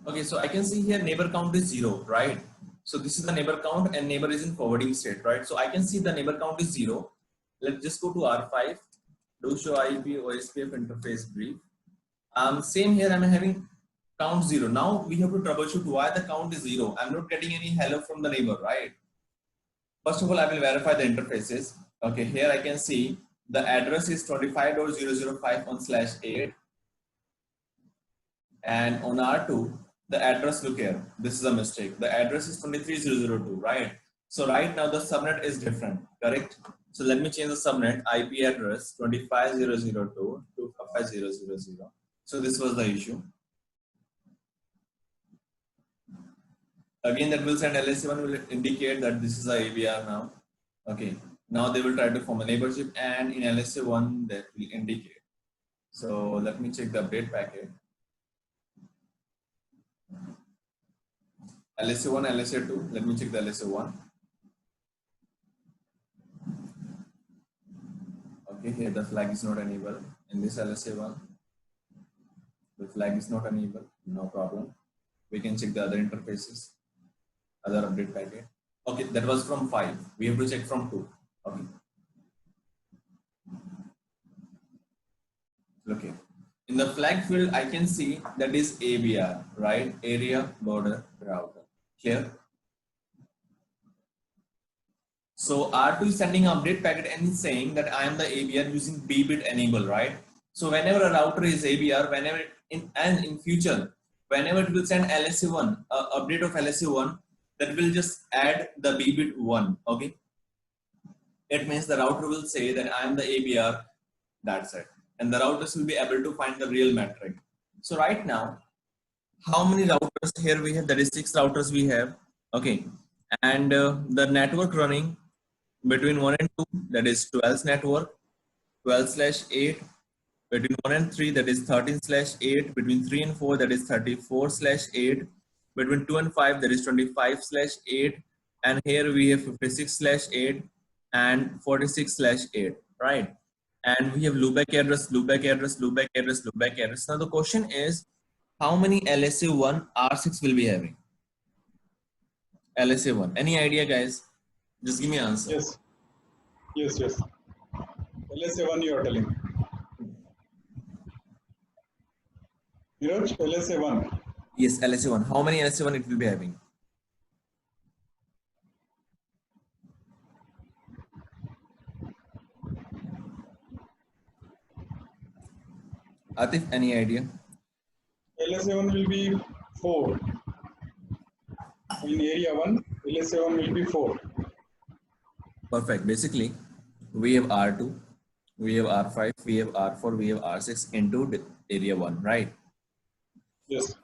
Speaker 1: Okay, so I can see here neighbor count is 0, right? So this is the neighbor count and neighbor is in forwarding state, right? So I can see the neighbor count is 0. Let's just go to R5, do show IP OSPF interface brief. Same here, I'm having count 0. Now we have to troubleshoot why the count is 0. I'm not getting any hello from the neighbor, right? First of all, I will verify the interfaces. Okay, here I can see the address is 25.005 on /8. And on R2, the address, look here, this is a mistake. The address is 23.002, right? So right now the subnet is different, correct? So let me change the subnet IP address 25.002 to 55.000. So this was the issue. Again, that will send LSA1 will indicate that this is a ABR now. Okay, now they will try to form a neighborship and in LSA1 that will indicate. So let me check the update packet. LSA1, LSA2, let me check the LSA1. Okay, here the flag is not enabled. In this LSA1, the flag is not enabled, no problem. We can check the other interfaces, other update packet. Okay, that was from 5. We have to check from 2. Okay. Look here. In the flag field, I can see that is ABR, right? Area border router. Clear? So R2 is sending an update packet and is saying that I am the ABR using B bit enable, right? So whenever a router is ABR, whenever in future, whenever it will send LSA1, update of LSA1, that will just add the B bit 1. Okay. It means the router will say that I am the ABR. That's it. And the routers will be able to find the real metric. So right now, how many routers here we have? That is 6 routers we have. Okay. And the network running between 1 and 2, that is 12 network, 12/8. Between 1 and 3, that is 13/8. Between 3 and 4, that is 34/8. Between 2 and 5, that is 25/8. And here we have 56/8 and 46/8, right? And we have loopback address, loopback address, loopback address, loopback address. Now the question is, how many LSA1 R6 will be having? LSA1. Any idea, guys? Just give me an answer.
Speaker 5: Yes. Yes, yes. LSA1 you are telling. Neeraj, LSA1.
Speaker 1: Yes, LSA1. How many LSA1 it will be having? Atif, any idea?
Speaker 5: LSA1 will be 4. In area 1, LSA1 will be 4.
Speaker 1: Perfect. Basically, we have R2, we have R5, we have R4, we have R6 into area 1, right?
Speaker 5: Yes.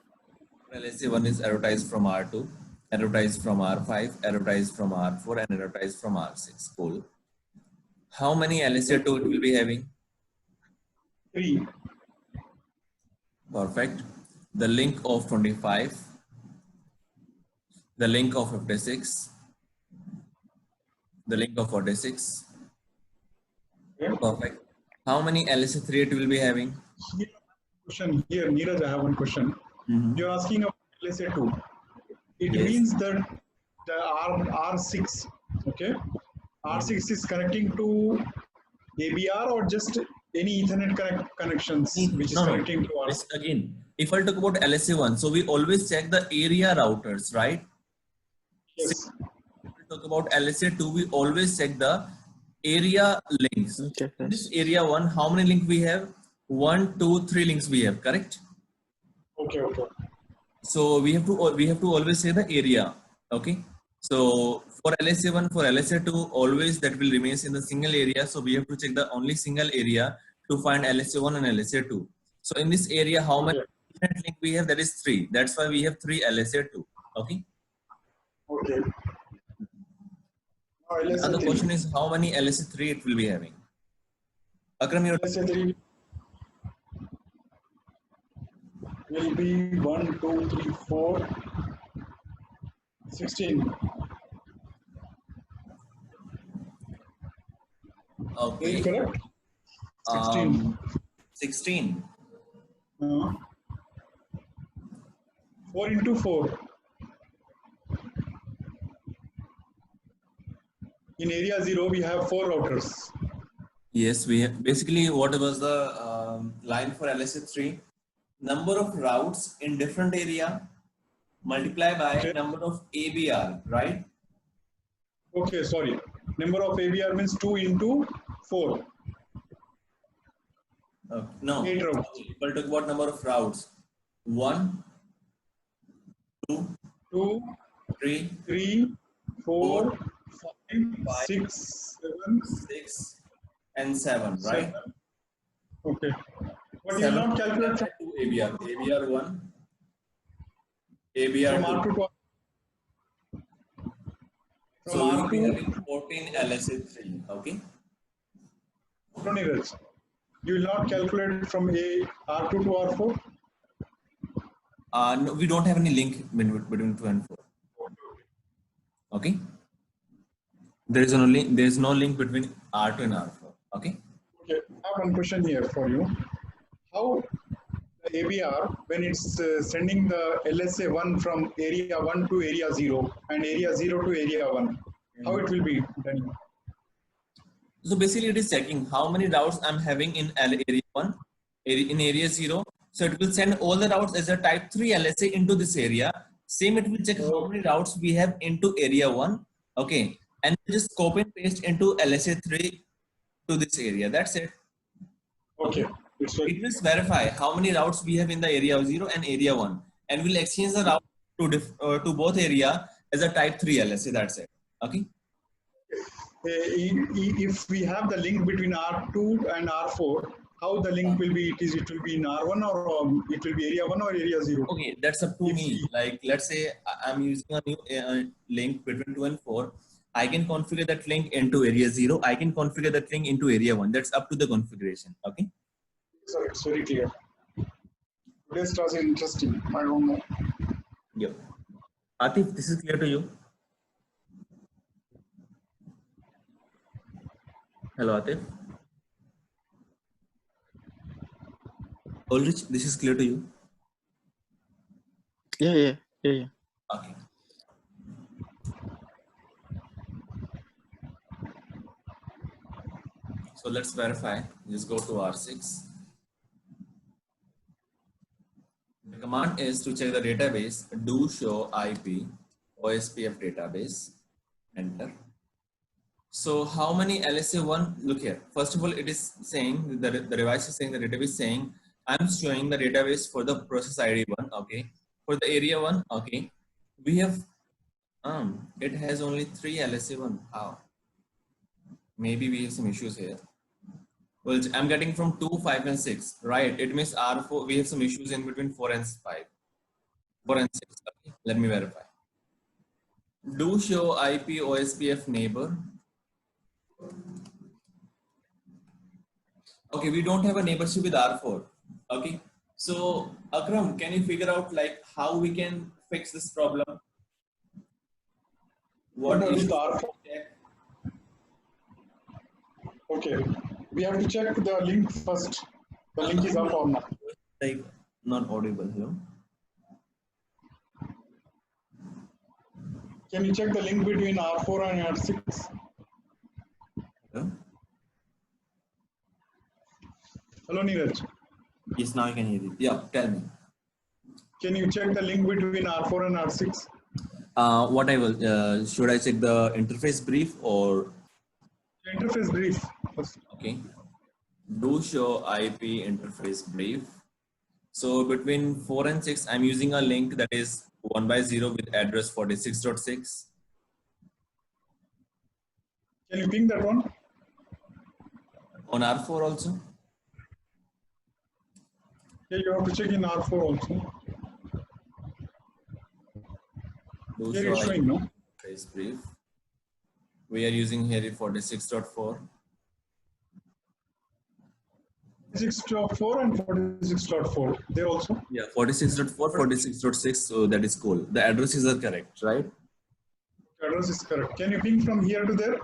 Speaker 1: LSA1 is advertised from R2, advertised from R5, advertised from R4, and advertised from R6. Cool. How many LSA2 it will be having?
Speaker 5: 3.
Speaker 1: Perfect. The link of 25, the link of 56, the link of 46.
Speaker 5: Okay.
Speaker 1: Perfect. How many LSA3 it will be having?
Speaker 5: Question here, Neeraj, I have one question. You're asking about LSA2. It
Speaker 1: Yes.
Speaker 5: means that the R6, okay? R6 is connecting to ABR or just any Ethernet connections which is connecting to R6?
Speaker 1: Again, if I talk about LSA1, so we always check the area routers, right?
Speaker 5: Yes.
Speaker 1: If we talk about LSA2, we always check the area links.
Speaker 3: Okay,
Speaker 1: In this
Speaker 3: yes.
Speaker 1: area 1, how many links we have? 1, 2, 3 links we have, correct?
Speaker 5: Okay, okay.
Speaker 1: So we have to always say the area. Okay. So for LSA1, for LSA2, always that will remain in the single area. So we have to check the only single area to find LSA1 and LSA2. So in this area, how many different link we have? That is 3. That's why we have 3 LSA2. Okay.
Speaker 5: Okay. Now
Speaker 1: Now the
Speaker 5: LSA3.
Speaker 1: question is how many LSA3 it will be having? Akram, your
Speaker 5: LSA3 will be 1, 2, 3, 4, 16.
Speaker 1: okay.
Speaker 5: Is it correct? 16.
Speaker 1: 16.
Speaker 5: 4 into 4. In area 0, we have 4 routers.
Speaker 1: Yes, we have, basically what was the line for LSA3? Number of routes in different area multiply by
Speaker 5: Okay.
Speaker 1: number of ABR, right?
Speaker 5: Okay, sorry. Number of ABR means 2 into 4.
Speaker 1: No,
Speaker 5: 8 routes.
Speaker 1: we'll talk about number of routes. 1, 2,
Speaker 5: 2,
Speaker 1: 3,
Speaker 5: 3, 4, 5, 6, 7,
Speaker 1: 6, and 7,
Speaker 5: 7.
Speaker 1: right?
Speaker 5: Okay. But you will not calculate from
Speaker 1: ABR. ABR 1, ABR 2.
Speaker 5: R2 to R2.
Speaker 1: So we will be having 14 LSA3, okay?
Speaker 5: No, Neeraj. You will not calculate from R2 to R4?
Speaker 1: No, we don't have any link between 2 and 4. Okay? There is no link between R2 and R4. Okay?
Speaker 5: Okay. I have one question here for you. How the ABR, when it's sending the LSA1 from area 1 to area 0 and area 0 to area 1, how it will be done?
Speaker 1: So basically it is checking how many routes I'm having in area 1, in area 0. So it will send all the routes as a type 3 LSA into this area. Same, it will check how many routes we have into area 1. Okay. And just copy and paste into LSA3 to this area. That's it.
Speaker 5: Okay.
Speaker 1: It will verify how many routes we have in the area 0 and area 1. And we'll exchange the route to both area as a type 3 LSA. That's it. Okay.
Speaker 5: If we have the link between R2 and R4, how the link will be? It will be in R1 or it will be area 1 or area 0?
Speaker 1: Okay, that's up to me. Like, let's say I'm using a new link between 2 and 4. I can configure that link into area 0. I can configure that link into area 1. That's up to the configuration. Okay.
Speaker 5: So it's very clear. Today's class is interesting. I don't know.
Speaker 1: Yep. Atif, this is clear to you? Hello, Atif. Ulrich, this is clear to you?
Speaker 3: Yeah.
Speaker 1: Okay. So let's verify. Just go to R6. The command is to check the database, do show IP OSPF database, enter. So how many LSA1, look here. First of all, it is saying, the device is saying, the database is saying, I'm showing the database for the process ID one. Okay. For the area one, okay, we have it has only 3 LSA1. How? Maybe we have some issues here. Well, I'm getting from 2, 5, and 6, right? It means R4. We have some issues in between 4 and 5, 4 and 6. Okay. Let me verify. Do show IP OSPF neighbor. Okay, we don't have a neighborship with R4. Okay, so Akram, can you figure out like how we can fix this problem? What
Speaker 5: With
Speaker 1: is
Speaker 5: R4? Okay, we have to check the link first. The link is up or not.
Speaker 1: like not audible? Hello.
Speaker 5: Can you check the link between R4 and R6?
Speaker 1: Hello?
Speaker 5: Hello, Neeraj.
Speaker 1: Yes, now I can hear you. Yeah, tell me.
Speaker 5: Can you check the link between R4 and R6?
Speaker 1: What I will should I check the interface brief or
Speaker 5: Interface brief first.
Speaker 1: okay? Do show IP interface brief. So between 4 and 6, I'm using a link that is 1/0 with address 46.6.
Speaker 5: Can you ping that one?
Speaker 1: On R4 also.
Speaker 5: Yeah, you have to check in R4 also.
Speaker 1: Do
Speaker 5: Here
Speaker 1: show
Speaker 5: it's
Speaker 1: IP
Speaker 5: showing, no?
Speaker 1: interface brief. We are using here 46.4.
Speaker 5: 46.4 and 46.4. There also.
Speaker 1: Yeah, 46.4, 46.6. So that is cool. The addresses are correct, right?
Speaker 5: The address is correct. Can you ping from here to there?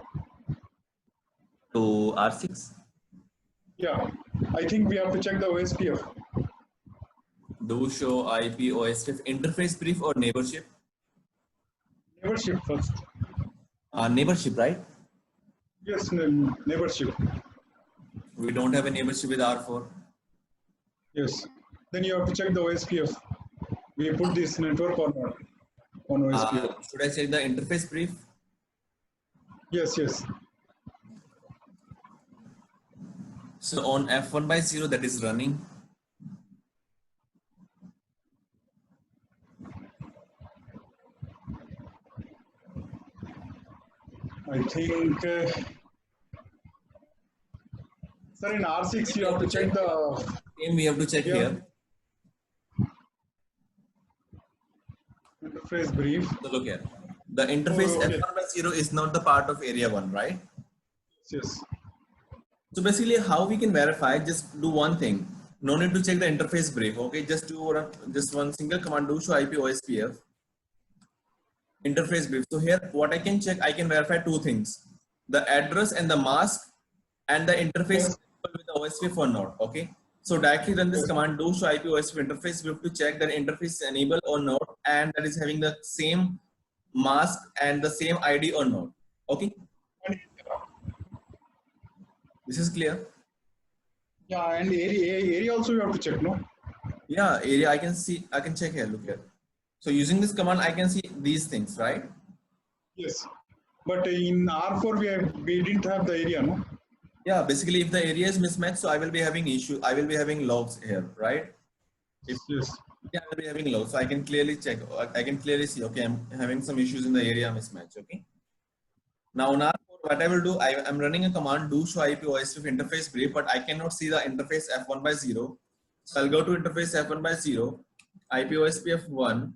Speaker 1: To R6.
Speaker 5: Yeah, I think we have to check the OSPF.
Speaker 1: Do show IP OSPF interface brief or neighborship?
Speaker 5: Neighborship first.
Speaker 1: Neighborship, right?
Speaker 5: Yes, neighborship.
Speaker 1: We don't have a neighborship with R4.
Speaker 5: Yes. Then you have to check the OSPF. We put this network or not on OSPF.
Speaker 1: Should I check the interface brief?
Speaker 5: Yes, yes.
Speaker 1: So on F1/0 that is running.
Speaker 5: I think, sir, in R6 you have to check the.
Speaker 1: Same we have to check here.
Speaker 5: Interface brief.
Speaker 1: So look here. The interface
Speaker 5: okay.
Speaker 1: F1/0 is not the part of area 1, right?
Speaker 5: Yes.
Speaker 1: So basically how we can verify, just do one thing. No need to check the interface brief, okay? Just do just one single command, do show IP OSPF. Interface brief. So here what I can check, I can verify two things. The address and the mask and the interface with the OSPF or not, okay? So directly run this command, do show IP OSPF interface brief to check that interface is enabled or not and that is having the same mask and the same ID or not, okay? This is clear?
Speaker 5: Yeah, and area also you have to check, no?
Speaker 1: Yeah, area I can see, I can check here, look here. So using this command, I can see these things, right?
Speaker 5: Yes. But in R4, we didn't have the area, no?
Speaker 1: Yeah, basically if the area is mismatched, so I will be having issue, I will be having logs here, right? If,
Speaker 5: yes.
Speaker 1: Yeah, I will be having logs, so I can clearly check, I can clearly see, okay, I'm having some issues in the area mismatch, okay? Now on R4, what I will do, I'm running a command, do show IP OSPF interface brief, but I cannot see the interface F1/0. So I'll go to interface F1/0, IP OSPF 1,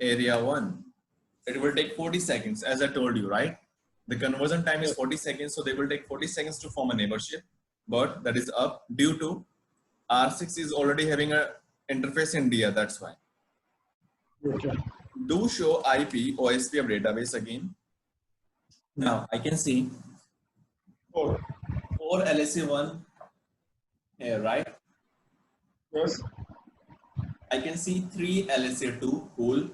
Speaker 1: area 1. It will take 40 seconds, as I told you, right? The conversion time is 40 seconds, so they will take 40 seconds to form a neighborship, but that is up due to R6 is already having a interface in DR, that's why.
Speaker 5: Okay.
Speaker 1: Do show IP OSPF database again. Now I can see 4 LSA1 here, right?
Speaker 5: Yes.
Speaker 1: I can see 3 LSA2, cool.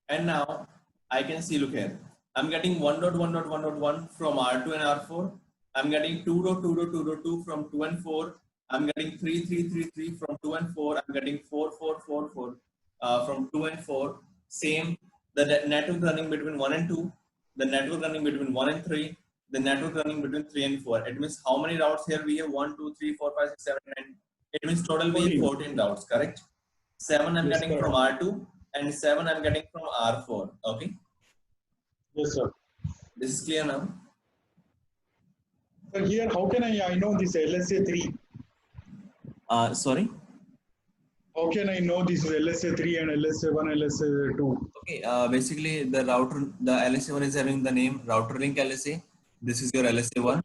Speaker 1: And now I can see, look here, I'm getting 1.1.1.1 from R2 and R4. I'm getting 2.2.2.2 from 2 and 4. I'm getting 3.3.3.3 from 2 and 4. I'm getting 4.4.4.4 from 2 and 4. Same, the network running between 1 and 2. The network running between 1 and 3. The network running between 3 and 4. It means how many routes here we have? 1, 2, 3, 4, 5, 6, 7, 9, It means total we have 14 routes, correct? 7 I'm
Speaker 6: Yes,
Speaker 1: getting from R2 and 7 I'm getting from R4. Okay.
Speaker 6: Yes, sir.
Speaker 1: This is clear now.
Speaker 6: Sir, here, how can I know this LSA 3?
Speaker 1: Sorry.
Speaker 6: How can I know this is LSA 3 and LSA 1, LSA 2?
Speaker 1: Okay. Basically, the LSA 1 is having the name router link LSA. This is your LSA 1.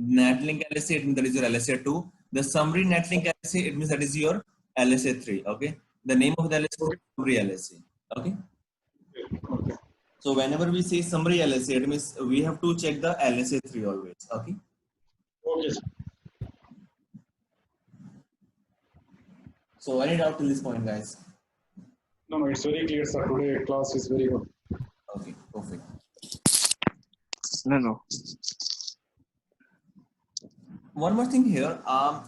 Speaker 1: Netlink LSA, it means that is your LSA 2. The summary netlink LSA, it means that is your LSA 3. Okay. The name of the LSA is summary LSA. Okay.
Speaker 6: Okay.
Speaker 1: So whenever we say summary LSA, it means we have to check the LSA 3 always. Okay.
Speaker 6: Okay, sir.
Speaker 1: So any doubt till this point, guys?
Speaker 6: No, it's very clear, sir. Today class is very good.
Speaker 1: Okay, perfect.
Speaker 3: No.
Speaker 1: One more thing here.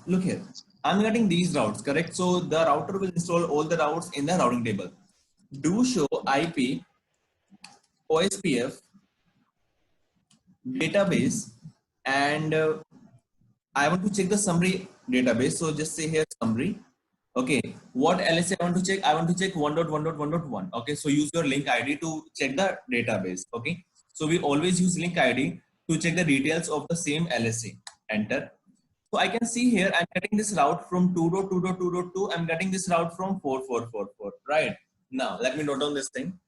Speaker 1: Look here. I'm getting these routes, correct? So the router will install all the routes in the routing table. Do show IP, OSPF, database, and I want to check the summary database. So just say here summary. Okay, what LSA I want to check? I want to check 1.1.1.1. Okay, so use your link ID to check the database. Okay, so we always use link ID to check the details of the same LSA. Enter. So I can see here I'm getting this route from 2.2.2.2. I'm getting this route from 4.4.4.4. Right now, let me note down this thing.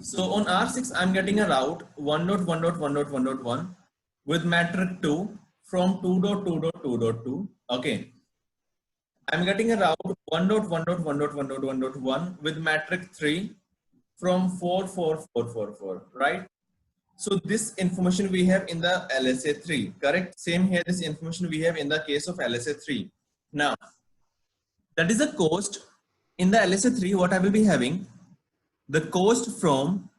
Speaker 1: So on R6, I'm getting a route 1.1.1.1.1 with metric 2 from 2.2.2.2. Okay. I'm getting a route 1.1.1.1.1 with metric 3 from 4.4.4.4. Right. So this information we have in the LSA 3. Correct. Same here. This information we have in the case of LSA 3. Now, that is the cost in the LSA 3. What I will be having. The cost from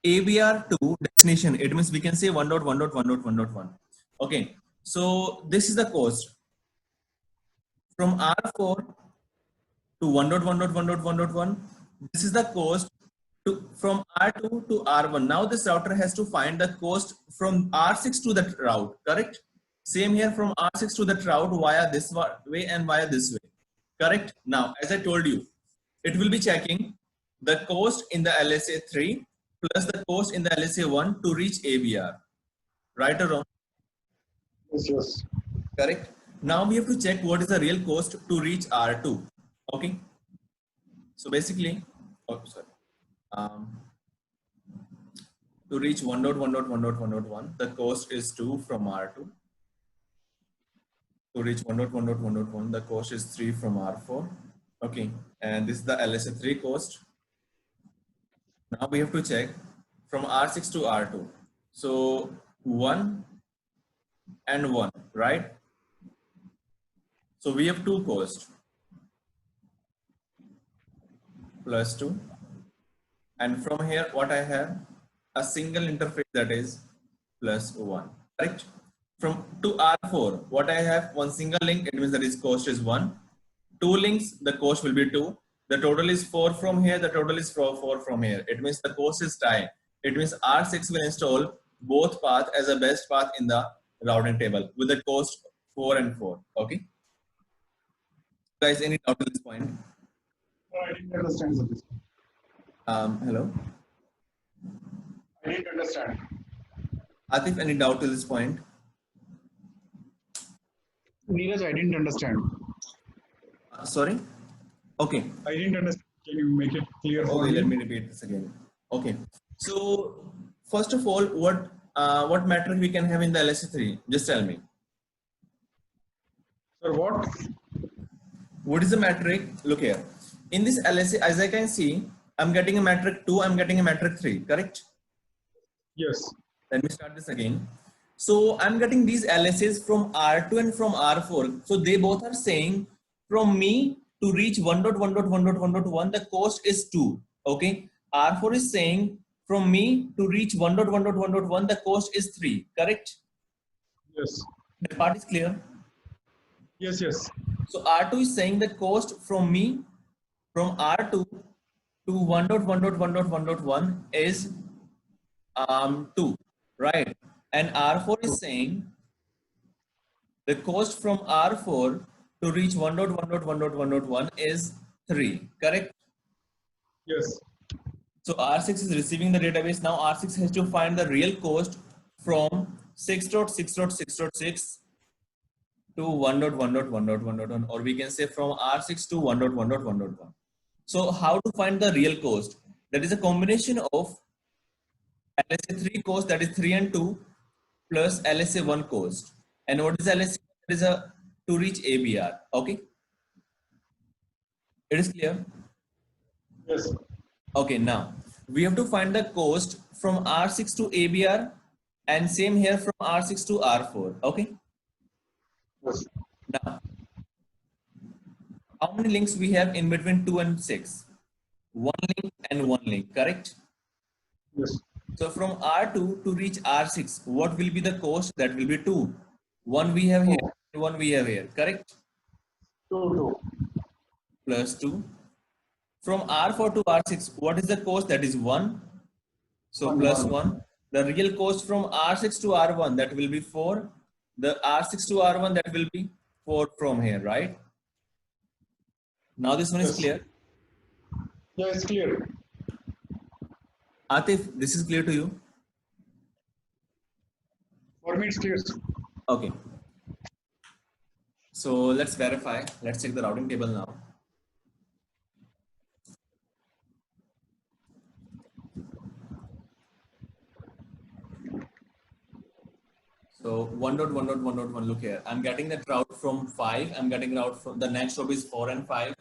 Speaker 1: ABR to destination, it means we can say 1.1.1.1.1. Okay, so this is the cost from R4 to 1.1.1.1.1. This is the cost from R2 to R1. Now this router has to find the cost from R6 to that route, correct? Same here from R6 to that route via this way and via this way, correct? Now, as I told you, it will be checking the cost in the LSA 3 plus the cost in the LSA 1 to reach ABR. Right or wrong?
Speaker 6: Yes.
Speaker 1: Correct. Now we have to check what is the real cost to reach R2. Okay. So basically, to reach 1.1.1.1.1, the cost is 2 from R2. To reach 1.1.1.1, the cost is 3 from R4. Okay. And this is the LSA 3 cost. Now we have to check from R6 to R2. So 1 and 1, right? So we have 2 costs plus 2. And from here, what I have? A single interface, that is plus 1, correct? From to R4, what I have? One single link, it means that its cost is 1. 2 links, the cost will be 2. The total is 4 from here, the total is 4 from here. It means the cost is tie. It means R6 will install both paths as a best path in the routing table with the cost 4 and 4. Okay. Guys, any doubt at this point?
Speaker 6: I didn't understand, sir.
Speaker 1: Hello.
Speaker 6: I didn't understand.
Speaker 1: Atif, any doubt till this point?
Speaker 6: Neeraj, I didn't understand.
Speaker 1: Sorry? Okay.
Speaker 6: I didn't understand. Can you make it clear for
Speaker 1: Okay,
Speaker 6: me?
Speaker 1: let me repeat this again. Okay. So, first of all, what metric we can have in the LSA3? Just tell me.
Speaker 6: Sir, what?
Speaker 1: What is the metric? Look here. In this LSA, as I can see, I'm getting a metric 2, I'm getting a metric 3, correct?
Speaker 6: Yes.
Speaker 1: Let me start this again. So I'm getting these LSAs from R2 and from R4. So they both are saying from me to reach 1.1.1.1.1, the cost is 2. Okay. R4 is saying from me to reach 1.1.1.1, the cost is 3. Correct?
Speaker 6: Yes.
Speaker 1: That part is clear.
Speaker 6: Yes.
Speaker 1: So R2 is saying the cost from me from R2 to 1.1.1.1.1 is 2, right? And R4 is saying The cost from R4 to reach 1.1.1.1.1 is 3, correct?
Speaker 6: Yes.
Speaker 1: So R6 is receiving the database. Now R6 has to find the real cost from 6.6.6.6 to 1.1.1.1.1, or we can say from R6 to 1.1.1.1. So how to find the real cost? That is a combination of LSA3 cost, that is 3 and 2, plus LSA1 cost. And what is LSA? That is a to reach ABR. Okay. It is clear?
Speaker 6: Yes.
Speaker 1: Okay, now we have to find the cost from R6 to ABR, and same here from R6 to R4. Okay.
Speaker 6: Yes.
Speaker 1: Now, how many links we have in between 2 and 6? 1 link and 1 link, correct?
Speaker 6: Yes.
Speaker 1: So from R2 to reach R6, what will be the cost? That will be 2. 1 we have here, 1 we have here, correct?
Speaker 6: 2.
Speaker 1: Plus 2. From R4 to R6, what is the cost? That is 1. So plus 1. The real cost from R6 to R1, that will be 4. The R6 to R1, that will be 4 from here, right? Now this one is
Speaker 6: Yes.
Speaker 1: clear.
Speaker 6: Yeah, it's clear.
Speaker 1: Atif, this is clear to you?
Speaker 6: For me, it's clear.
Speaker 1: Okay. So let's verify. Let's check the routing table now. So 1.1.1.1, look here. I'm getting that route from 5. I'm getting route from the next row is 4 and 5.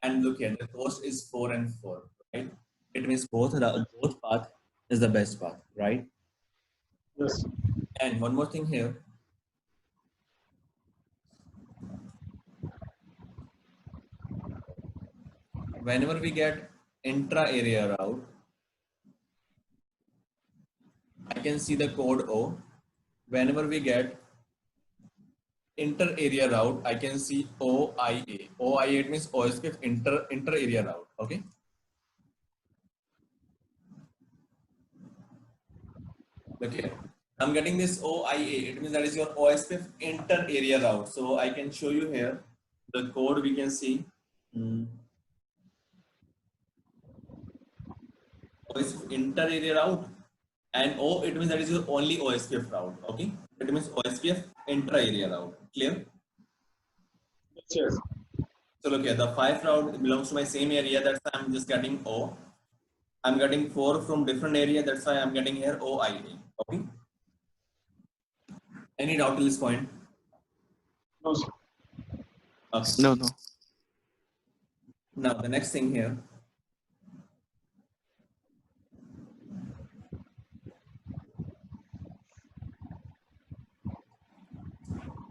Speaker 1: And look here, the cost is 4 and 4, right? It means both path is the best path, right?
Speaker 6: Yes.
Speaker 1: And one more thing here. Whenever we get intra-area route, I can see the code O. Whenever we get inter-area route, I can see OIA. OIA, it means OSPF inter-area route, okay? Look here. I'm getting this OIA. It means that is your OSPF inter-area route. So I can show you here the code we can see. OSPF inter-area route, and O, it means that is your only OSPF route. Okay, it means OSPF intra-area route. Clear?
Speaker 6: Yes.
Speaker 1: So look here, the 5 route belongs to my same area. That's why I'm just getting O. I'm getting 4 from different area. That's why I'm getting here OIA. Okay. Any doubt till this point?
Speaker 6: No, sir.
Speaker 1: Okay.
Speaker 3: No, no.
Speaker 1: Now the next thing here.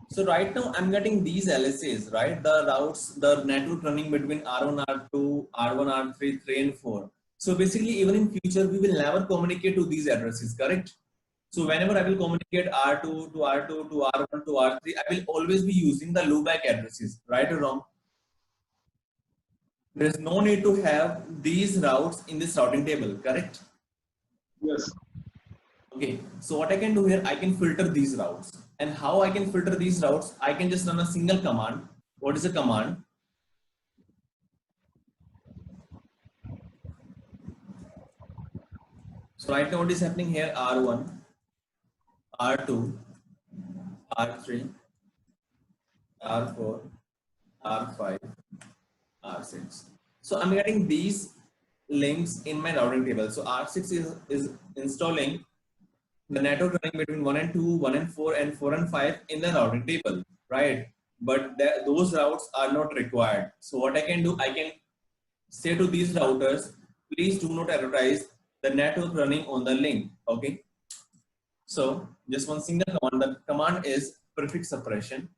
Speaker 1: So right now I'm getting these LSAs, right? The routes, the network running between R1, R2, R1, R3, 3 and 4. So basically even in future, we will never communicate to these addresses, correct? So whenever I will communicate R2 to R2 to R1 to R3, I will always be using the loopback addresses, right or wrong? There is no need to have these routes in this routing table, correct?
Speaker 6: Yes.
Speaker 1: Okay, so what I can do here, I can filter these routes. And how I can filter these routes? I can just run a single command. What is the command? So right now what is happening here? R1, R2, R3, R4, R5, R6. So I'm getting these links in my routing table. So R6 is installing the network running between 1 and 2, 1 and 4, and 4 and 5 in the routing table, right? But those routes are not required. So what I can do, I can say to these routers, please do not advertise the network running on the link, okay? So just one single command. The command is prefix suppression.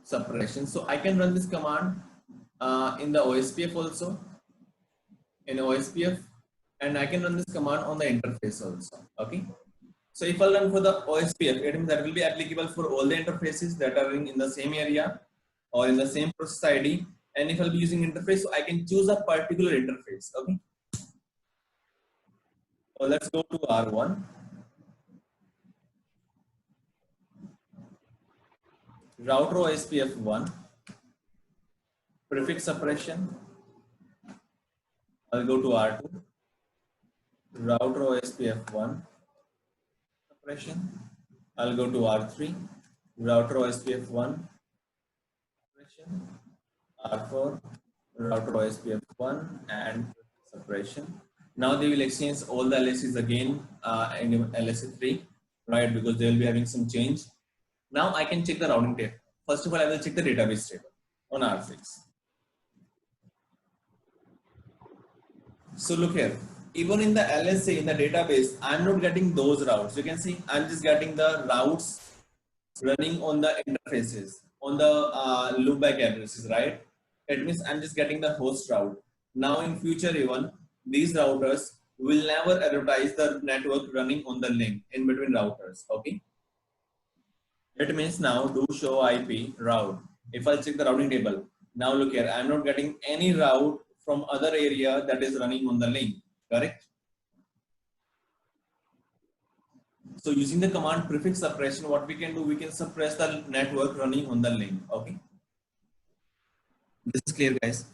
Speaker 1: Suppression. So I can run this command in the OSPF also, in OSPF, and I can run this command on the interface also. Okay. So if I run for the OSPF, it means that will be applicable for all the interfaces that are in the same area or in the same process ID. And if I'll be using interface, so I can choose a particular interface. Okay. So let's go to R1. router OSPF 1, prefix suppression, I'll go to R2, router OSPF 1, suppression, I'll go to R3, router OSPF 1, suppression, R4, router OSPF 1 and suppression. Now they will exchange all the LSCs again in LSC 3, right? Because they will be having some change. Now I can check the routing table. First of all, I will check the database table on R6. So look here, even in the LSA, in the database, I'm not getting those routes. You can see I'm just getting the routes running on the interfaces, on the loopback addresses, right? It means I'm just getting the host route. Now in future even, these routers will never advertise the network running on the link in between routers, okay? It means now do show IP route. If I check the routing table, now look here, I'm not getting any route from other area that is running on the link, correct? So using the command prefix suppression, what we can do, we can suppress the network running on the link, okay? This is clear, guys?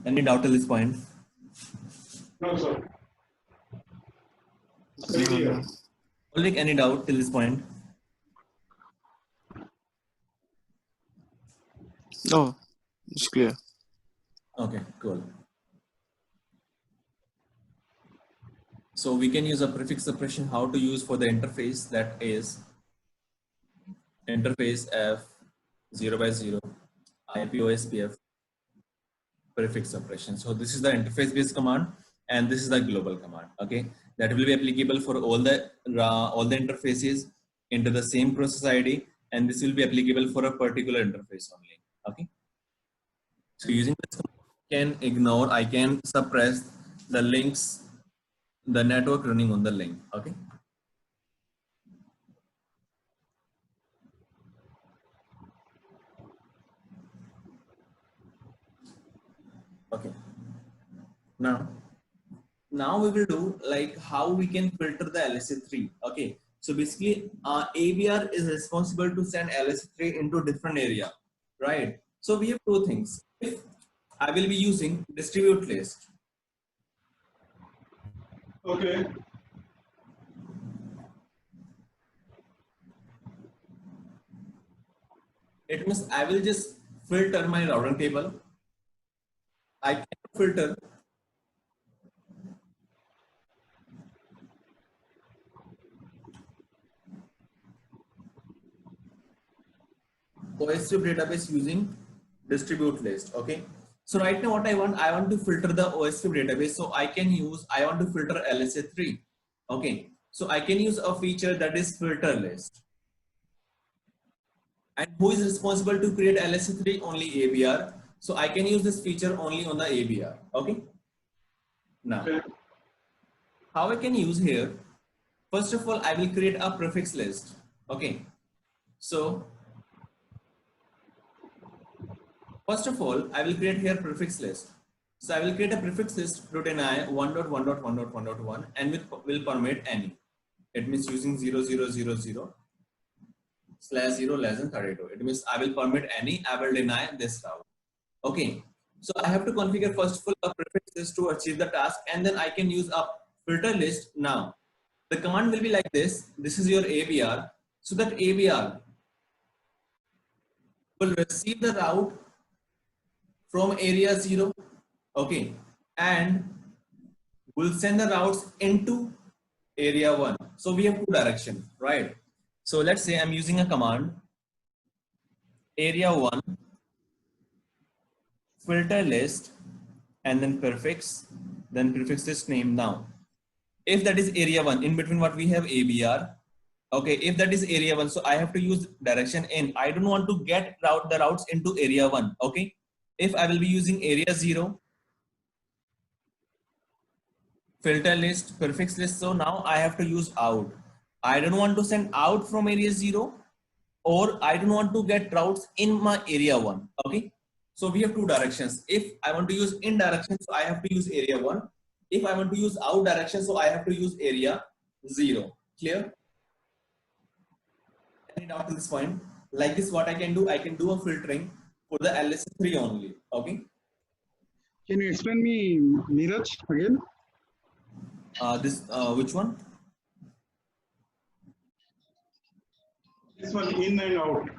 Speaker 1: Any doubt till this point?
Speaker 6: No, sir. Very clear.
Speaker 1: Oleg, any doubt till this point?
Speaker 3: No, it's clear.
Speaker 1: Okay, cool. So we can use a prefix suppression, how to use for the interface, that is interface F0x0 IP OSPF prefix suppression. So this is the interface based command and this is the global command, okay? That will be applicable for all the interfaces into the same process ID, and this will be applicable for a particular interface only, okay? So using this command, I can suppress the links, the network running on the link, okay? Okay. Now we will do like how we can filter the LSA3. Okay. So basically, AVR is responsible to send LSA3 into different area, right? So we have two things. If I will be using distribute list.
Speaker 6: Okay.
Speaker 1: It means I will just filter my routing table. I can filter OSPF database using distribute list. Okay. So right now what I want to filter the OSPF database. So I want to filter LSA3. Okay. So I can use a feature that is filter list. And who is responsible to create LSA3? Only AVR. So I can use this feature only on the AVR. Okay. Now, how I can use here? First of all, I will create a prefix list. Okay. So first of all, I will create here prefix list. So I will create a prefix list .ni 1.1.1.1.1 and will permit any. It means using 0000 /0 less than 32. It means I will permit any, I will deny this route. Okay. So I have to configure first of all a prefix list to achieve the task, and then I can use a filter list. Now the command will be like this. This is your AVR. So that AVR will receive the route from area 0, okay, and we'll send the routes into area 1. So we have two directions, right? So let's say I'm using a command area 1 filter list and then prefix list name. Now if that is area 1, in between what we have ABR, okay, if that is area 1, so I have to use direction in. I don't want to get the routes into area 1, okay. If I will be using area 0 filter list prefix list, so now I have to use out. I don't want to send out from area 0, or I don't want to get routes in my area 1, okay. So we have two directions. If I want to use in direction, so I have to use area 1. If I want to use out direction, so I have to use area 0. Clear? any doubt to this point? Like this, what I can do a filtering for the LS3 only. Okay.
Speaker 6: Can you explain me, Neeraj, again?
Speaker 1: Which one?
Speaker 6: This one, in and out.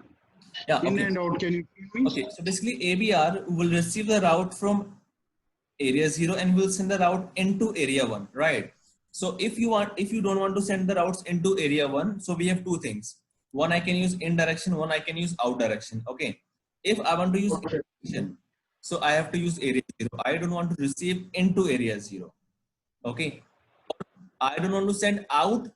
Speaker 1: Yeah.
Speaker 6: In
Speaker 1: Okay.
Speaker 6: and out. Can you tell me?
Speaker 1: Okay. So basically, ABR will receive the route from area 0 and will send the route into area 1, right? So if you don't want to send the routes into area 1, so we have two things. One, I can use in direction, one I can use out direction. Okay. If I want to use in direction, so I have to use area 0. I don't want to receive into area 0. Okay. I don't want to send out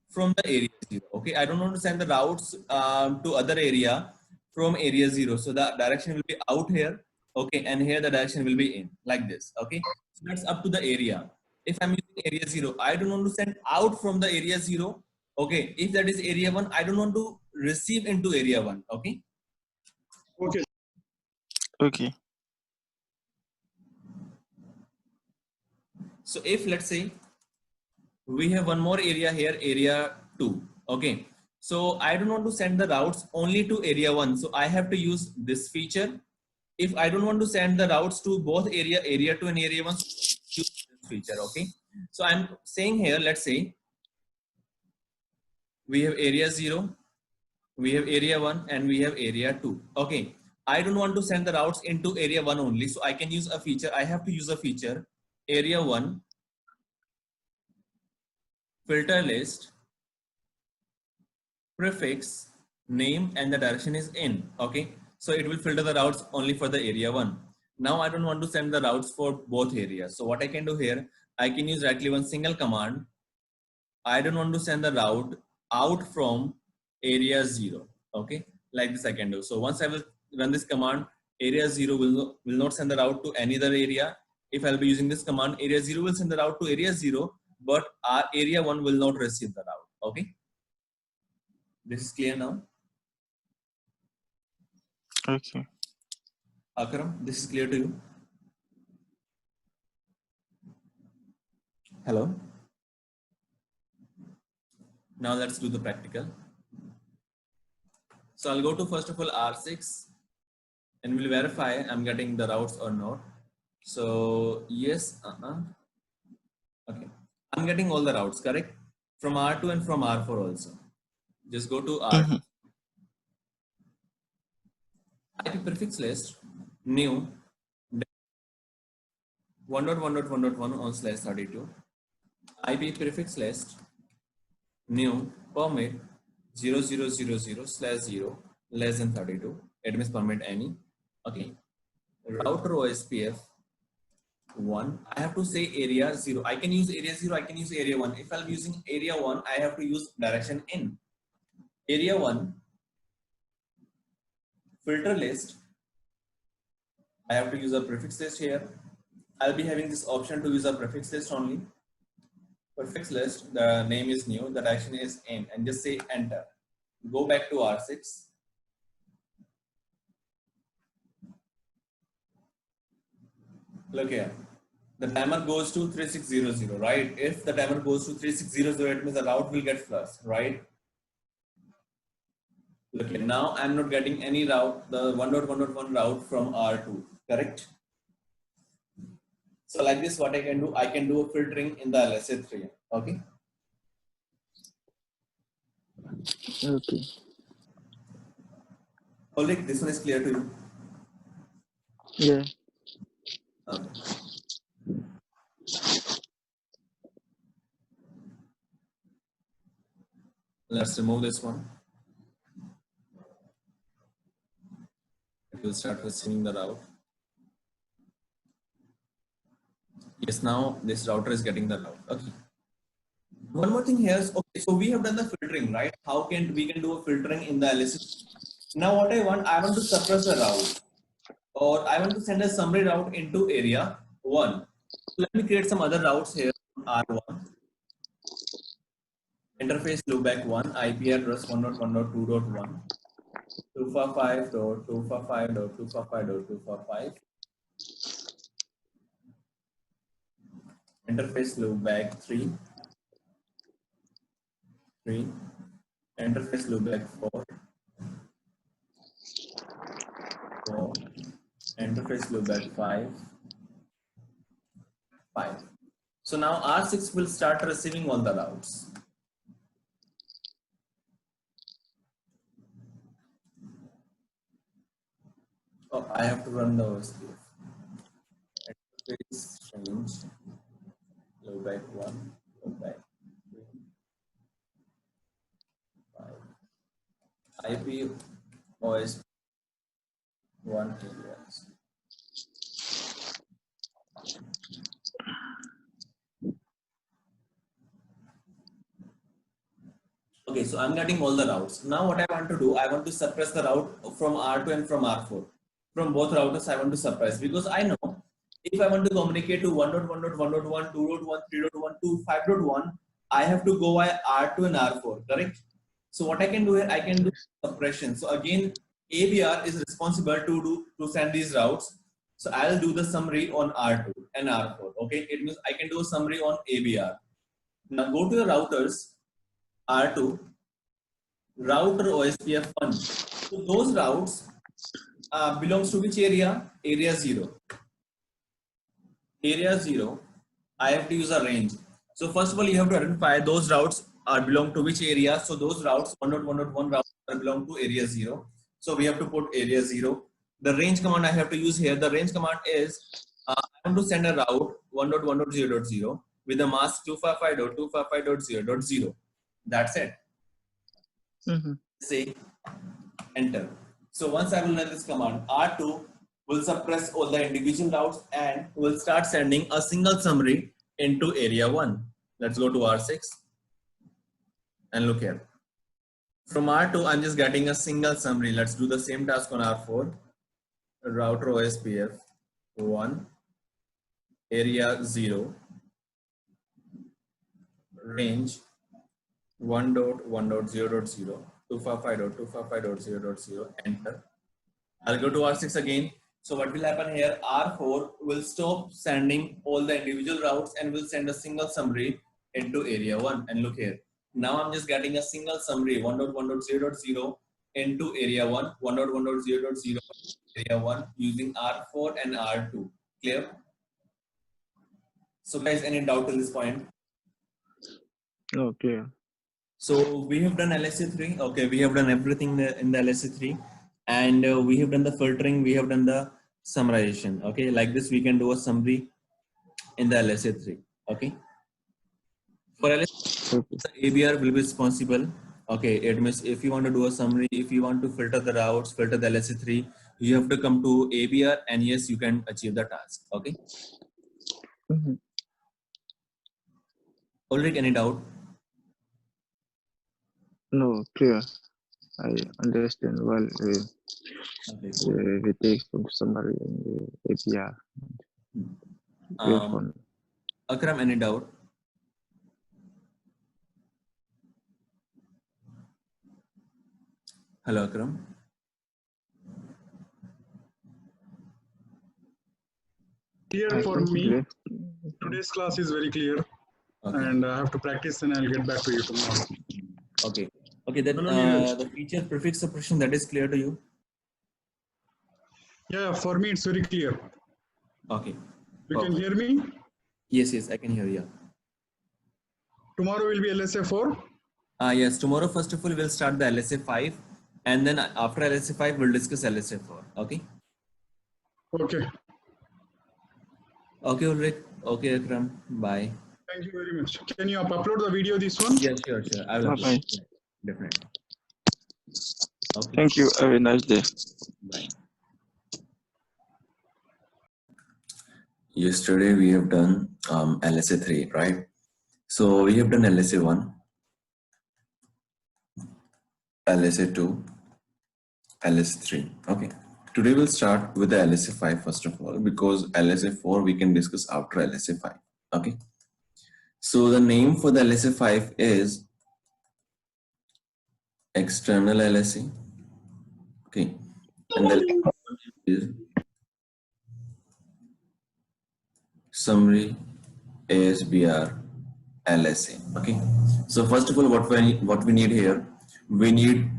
Speaker 1: from the area 0. Okay. I don't want to send the routes to other area from area 0. So the direction will be out here. Okay. And here the direction will be in, like this. Okay. So that's up to the area. If I'm using area 0, I don't want to send out from the area 0. Okay. If that is area 1, I don't want to receive into area 1. Okay.
Speaker 6: Okay.
Speaker 3: Okay.
Speaker 1: So if let's say we have one more area here, area 2. Okay. So I don't want to send the routes only to area 1. So I have to use this feature. If I don't want to send the routes to both area 2 and area 1, use this feature. Okay. So I'm saying here, let's say we have area 0, we have area 1, and we have area 2. Okay. I don't want to send the routes into area 1 only. So I can use a feature. I have to use a feature, area 1, filter list, prefix, name, and the direction is in. Okay. So it will filter the routes only for the area 1. Now I don't want to send the routes for both areas. So what I can do here, I can use directly one single command. I don't want to send the route out from area 0. Okay. Like this I can do. So once I will run this command, area 0 will not send the route to any other area. If I'll be using this command, area 0 will send the route to area 0, but our area 1 will not receive the route. Okay. This is clear now?
Speaker 3: Okay.
Speaker 1: Akram, this is clear to you? Hello? Now let's do the practical. So I'll go to first of all R6 and we'll verify I'm getting the routes or not. So yes, okay. I'm getting all the routes, correct? From R2 and from R4 also. Just go to R2. IP prefix list, new, 1.1.1.1 on slash 32. IP prefix list, new, permit, 0000/0 less than 32. Admits permit any. Okay. Router OSPF 1. I have to say area 0. I can use area 0. I can use area 1. If I'm using area 1, I have to use direction in. Area 1, filter list. I have to use a prefix list here. I'll be having this option to use a prefix list only. Prefix list, the name is new, the direction is in, and just say enter. Go back to R6. Look here. The timer goes to 3600, right? If the timer goes to 3600, it means the route will get flushed, right? Look here. Now I'm not getting any route, the 1.1.1 route from R2, correct? So like this, what I can do a filtering in the LSA3. Okay.
Speaker 3: Okay.
Speaker 1: Ulrich, this one is clear to you?
Speaker 3: Yeah.
Speaker 1: Okay. Let's remove this one. It will start receiving the route. Yes, now this router is getting the route. Okay. One more thing here is, okay, so we have done the filtering, right? How can we do a filtering in the LSA? Now what I want to suppress the route, or I want to send a summary route into area 1. So let me create some other routes here. R1. Interface loopback 1, IP address 1.1.2.1, 245.245.245.245. Interface loopback 3. interface loopback 4, interface loopback 5. So now R6 will start receiving all the routes. Oh, I have to run the OSPF. Interface change loopback 1, loopback 3, 5. IP OSPF 1 areas. Okay, so I'm getting all the routes. Now what I want to do, I want to suppress the route from R2 and from R4. From both routers, I want to suppress because I know if I want to communicate to 1.1.1.1, 2.1, 3.1, 2, 5.1, I have to go by R2 and R4, correct? So what I can do here, I can do suppression. So again, ABR is responsible to send these routes. So I'll do the summary on R2 and R4. Okay, it means I can do a summary on ABR. Now go to the routers. R2, router OSPF 1. So those routes belongs to which area? Area 0. Area 0, I have to use a range. So first of all, you have to identify those routes are belong to which area. So those routes 1.1.1 routes belong to area 0. So we have to put area 0. The range command I have to use here. The range command is I want to send a route 1.1.0.0 with a mask 255.255.0.0. That's it. Say enter. So once I will run this command, R2 will suppress all the individual routes and will start sending a single summary into area 1. Let's go to R6 and look here. From R2, I'm just getting a single summary. Let's do the same task on R4. Router OSPF 1, area 0, range 1.1.0.0, 255.255.0.0, enter. I'll go to R6 again. So what will happen here? R4 will stop sending all the individual routes and will send a single summary into area 1. And look here. Now I'm just getting a single summary 1.1.0.0 into area 1, 1.1.0.0 area 1 using R4 and R2. Clear? So guys, any doubt till this point?
Speaker 3: Okay.
Speaker 1: So we have done LSA3. Okay, we have done everything in the LSA3, and we have done the filtering. We have done the summarization. Okay, like this we can do a summary in the LSA3. Okay. For LSA, ABR will be responsible. Okay, it means if you want to do a summary, if you want to filter the routes, filter the LSA3, you have to come to ABR, and yes, you can achieve the task. Okay. Ulrich, any doubt?
Speaker 3: No, clear. I understand well.
Speaker 1: Okay, cool.
Speaker 3: We take some summary in the APR.
Speaker 1: Akram, any doubt? Hello, Akram.
Speaker 6: Clear for me. Today's class is very clear. Okay. And I have to practice and I'll get back to you tomorrow.
Speaker 1: Okay. Okay, then the feature prefix suppression, that is clear to you?
Speaker 6: Yeah, for me it's very clear.
Speaker 1: Okay.
Speaker 6: You can hear me?
Speaker 1: Yes, yes, I can hear you.
Speaker 6: Tomorrow will be LSA 4?
Speaker 1: Yes, tomorrow first of all we'll start the LSA 5, and then after LSA 5 we'll discuss LSA 4. Okay?
Speaker 6: Okay.
Speaker 1: Okay, Ulrich. Okay, Akram. Bye.
Speaker 6: Thank you very much. Can you upload the video, this one?
Speaker 1: Yeah, sure, sure. I will upload. Yeah, definitely. Okay.
Speaker 3: Thank you. Have a nice day.
Speaker 1: Bye. Yesterday we have done LSA 3, right? So we have done LSA 1, LSA 2, LSA 3. Okay. Today we'll start with the LSA 5 first of all, because LSA 4 we can discuss after LSA 5. Okay. So the name for the LSA 5 is external LSA. Okay. And the is summary ASBR LSA. Okay. So first of all, what we need here, we need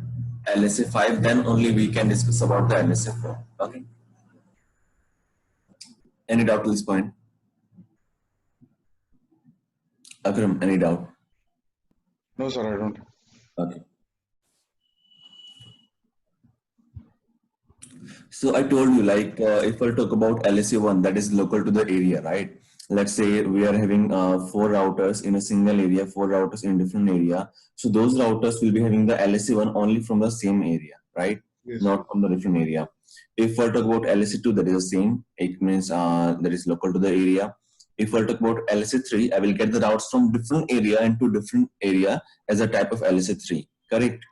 Speaker 1: LSA 5, then only we can discuss about the LSA 4. Okay. Any doubt to this point? Akram, any doubt?
Speaker 5: No, sir, I don't.
Speaker 1: Okay. So I told you, like, if I talk about LSA1, that is local to the area, right? Let's say we are having 4 routers in a single area, 4 routers in a different area. So those routers will be having the LSA1 only from the same area, right?
Speaker 5: Yes.
Speaker 1: Not from the different area. If I talk about LSA2, that is the same. It means that is local to the area. If I talk about LSA3, I will get the routes from different area into different area as a type of LSA3, correct?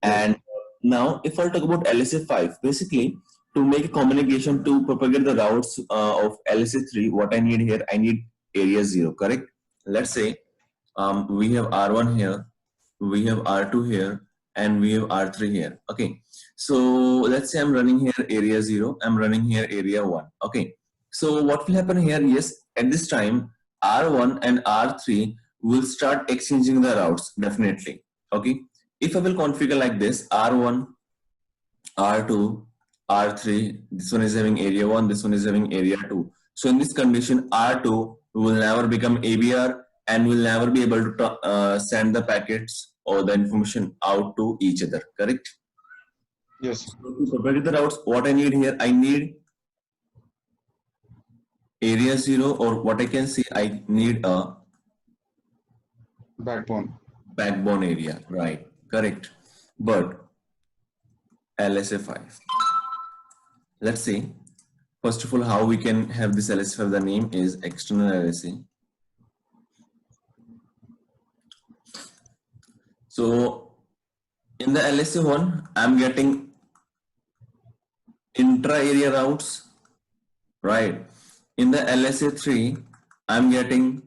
Speaker 5: Yes.
Speaker 1: And now, if I talk about LSA5, basically, to make a communication to propagate the routes of LSA3, what I need here, I need area 0, correct? Let's say we have R1 here, we have R2 here, and we have R3 here. Okay, so let's say I'm running here area 0, I'm running here area 1. Okay, so what will happen here? Yes, at this time, R1 and R3 will start exchanging the routes, definitely. Okay, if I will configure like this, R1, R2, R3, this one is having area 1, this one is having area 2. So in this condition, R2 will never become ABR and will never be able to send the packets or the information out to each other, correct?
Speaker 5: Yes.
Speaker 1: So to propagate the routes, what I need here, I need area 0, or what I can say, I need a backbone area, right? Correct. But LSA 5. Let's see. First of all, how we can have this LSA 5. The name is external LSA. So in the LSA 1, I'm getting intra-area routes, right? In the LSA 3, I'm getting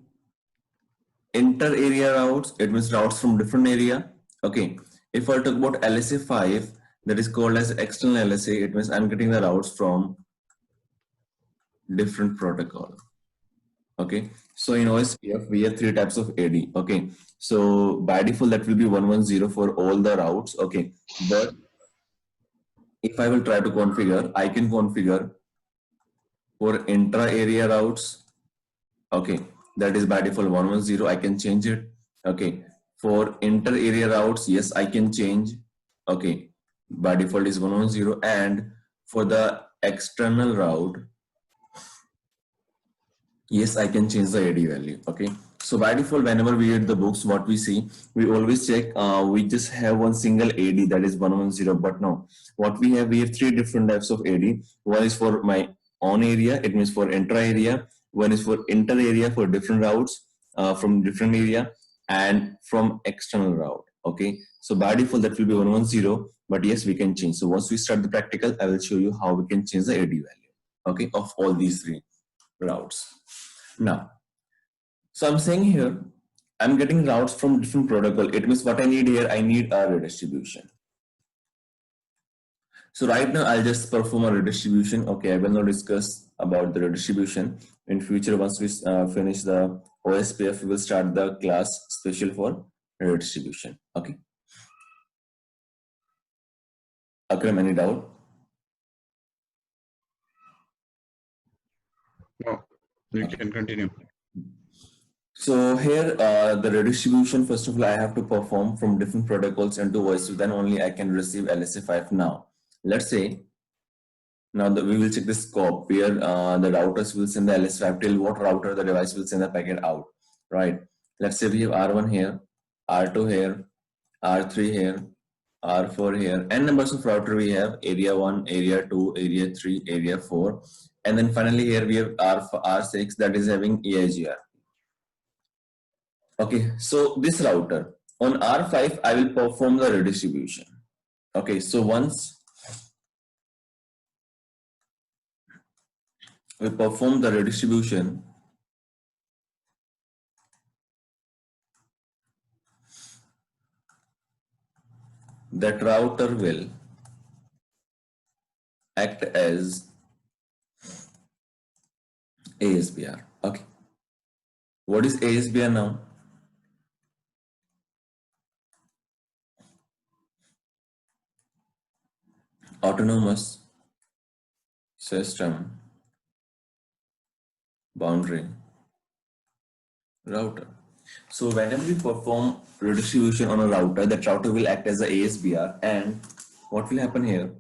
Speaker 1: inter-area routes. It means routes from different area. Okay. If I talk about LSA 5, that is called as external LSA. It means I'm getting the routes from different protocol. Okay, so in OSPF we have 3 types of AD. Okay, so by default that will be 110 for all the routes. Okay, but if I will try to configure, I can configure for intra area routes. Okay, that is by default 110. I can change it. Okay, for inter area routes, yes, I can change. Okay, by default is 110, and for the external route, yes, I can change the AD value. Okay, so by default, whenever we read the books, what we see, we always check, we just have one single AD, that is 110, but no, what we have 3 different types of AD. One is for my own area, it means for intra area. One is for inter area for different routes from different area, and from external route. Okay, so by default that will be 110, but yes, we can change. So once we start the practical, I will show you how we can change the AD value, okay, of all these 3 routes. Now, so I'm saying here, I'm getting routes from different protocol. It means what I need here, I need a redistribution. So right now, I'll just perform a redistribution. Okay, I will not discuss about the redistribution. In future, once we finish the OSPF, we will start the class special for redistribution. Okay. Akram, any doubt?
Speaker 5: No, you can continue.
Speaker 1: So here, the redistribution, first of all, I have to perform from different protocols into voice, then only I can receive LSA 5 now. Let's say, now we will check the scope where the routers will send the LSA 5 till what router the device will send the packet out, right? Let's say we have R1 here, R2 here, R3 here, R4 here, n numbers of router we have, area 1, area 2, area 3, area 4, and then finally here we have R6 that is having EIGR. Okay, so this router on R5, I will perform the redistribution. Okay, so once we perform the redistribution, that router will act as ASBR. Okay, what is ASBR now? autonomous system boundary router. So whenever we perform redistribution on a router, that router will act as a ASBR. And what will happen here?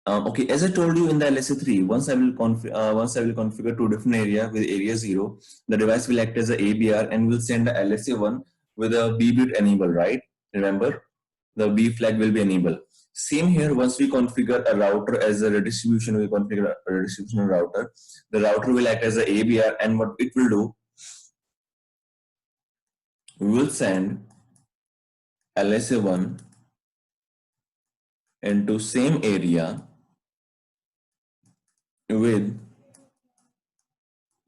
Speaker 1: Okay, as I told you in the LSA3, once I will configure two different area with area 0, the device will act as a ABR and will send the LSA1 with a B bit enable, right? Remember, the B flag will be enabled. Same here, once we configure a router as a redistribution, we configure a redistribution router. The router will act as a ABR, and what it will do, we will send LSA1 into same area with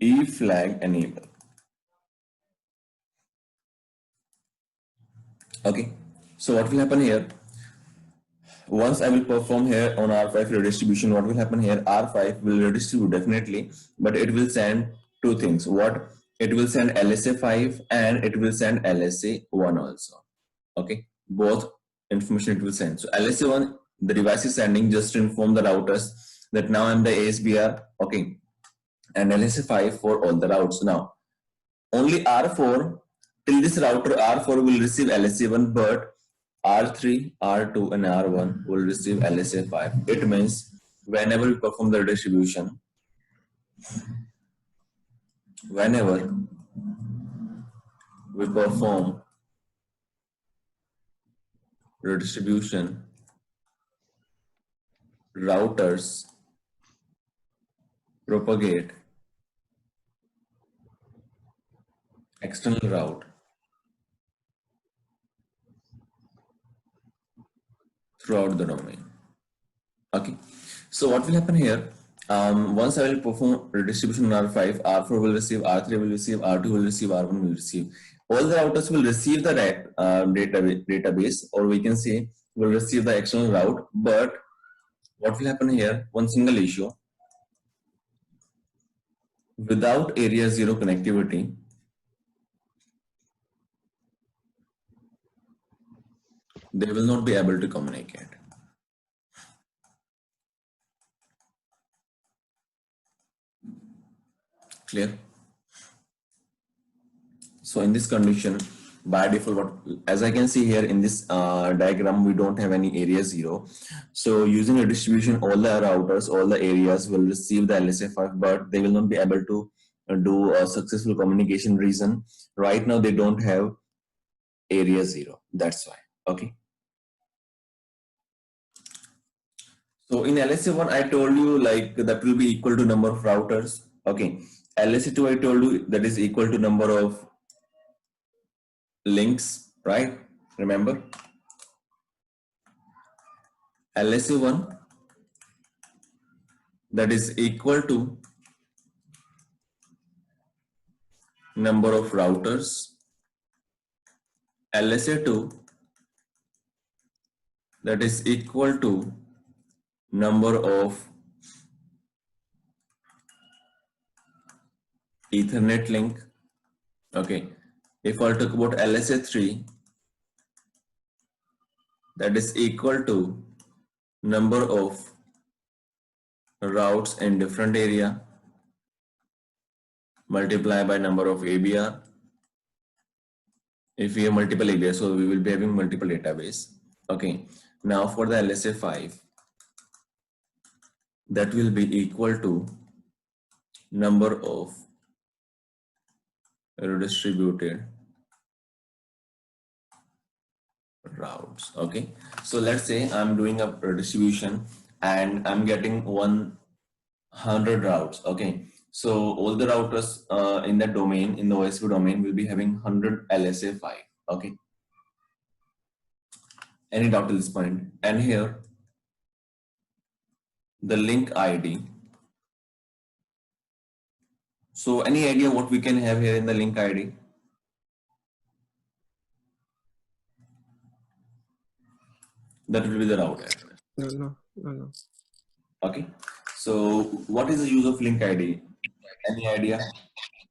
Speaker 1: E flag enable. Okay, so what will happen here? Once I will perform here on R5 redistribution, what will happen here? R5 will redistribute definitely, but it will send two things. What? It will send LSA5 and it will send LSA1 also. Okay, both information it will send. So LSA1, the device is sending just to inform the routers that now I'm the ASBR. Okay, and LSA5 for all the routes. Now, only R4, till this router R4 will receive LSA1, but R3, R2 and R1 will receive LSA5. It means whenever we perform the redistribution, whenever we perform redistribution, routers propagate external route throughout the domain. Okay, so what will happen here? Once I will perform redistribution on R5, R4 will receive, R3 will receive, R2 will receive, R1 will receive. All the routers will receive the database, or we can say will receive the external route. But what will happen here? One single issue. Without area 0 connectivity, they will not be able to communicate. Clear? So in this condition, by default, as I can see here in this diagram, we don't have any area 0. So using a distribution, all the routers, all the areas will receive the LSA5, but they will not be able to do a successful communication. Reason, right now they don't have area 0. That's why. Okay. So in LSA1, I told you like that will be equal to number of routers. Okay. LSA2, I told you that is equal to number of links, right? Remember? LSA1, that is equal to number of routers. LSA2, that is equal to number of Ethernet link. Okay. If I talk about LSA3, that is equal to number of routes in different area multiply by number of ABR. If we have multiple ABR, so we will be having multiple database. Okay. Now for the LSA5, that will be equal to number of redistributed routes. Okay, so let's say I'm doing a redistribution and I'm getting 100 routes. Okay, so all the routers in that domain, in the OSPF domain, will be having 100 LSA5. Okay, any doubt at this point? And here the link ID. So any idea what we can have here in the link ID? That will be the route address.
Speaker 3: No.
Speaker 1: Okay. So what is the use of link ID? Any idea?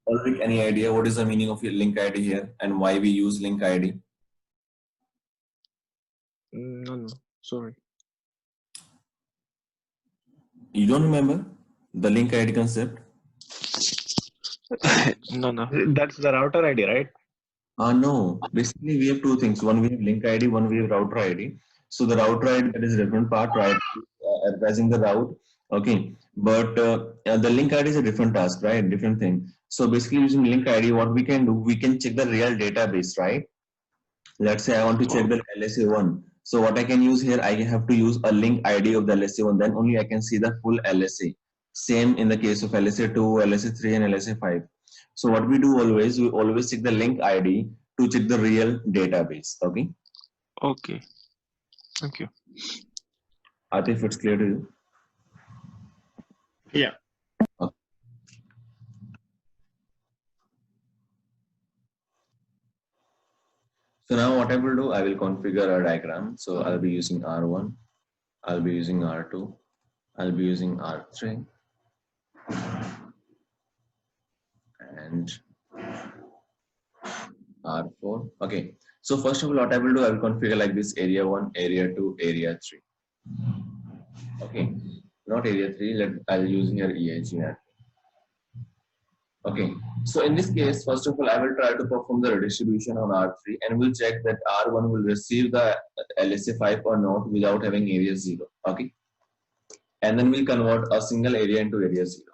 Speaker 1: Ulrich, any idea what is the meaning of your link ID here and why we use link ID?
Speaker 3: No. Sorry.
Speaker 1: You don't remember the link ID concept?
Speaker 3: No, no.
Speaker 7: That's the router ID, right?
Speaker 1: No. Basically, we have two things. One, we have link ID. One, we have router ID. So the router ID, that is a different part, right? Advertising the route. Okay. But the link ID is a different task, right? Different thing. So basically, using link ID, what we can do, we can check the real database, right? Let's say I want to check the LSA1. So what I can use here, I have to use a link ID of the LSA1. Then only I can see the full LSA. Same in the case of LSA2, LSA3, and LSA5. So what we do always, we always check the link ID to check the real database. Okay.
Speaker 3: Okay. Thank you.
Speaker 1: Atif, it's clear to you?
Speaker 7: Yeah.
Speaker 1: Okay. So now what I will do, I will configure a diagram. So I'll be using R1, I'll be using R2, I'll be using R3, and R4. Okay. So first of all, what I will do, I will configure like this: area 1, area 2, area 3. Okay. Not area 3. I'll using your EIG here. Okay. So in this case, first of all, I will try to perform the redistribution on R3 and we'll check that R1 will receive the LSA5 or not without having area 0. Okay. And then we'll convert a single area into area 0.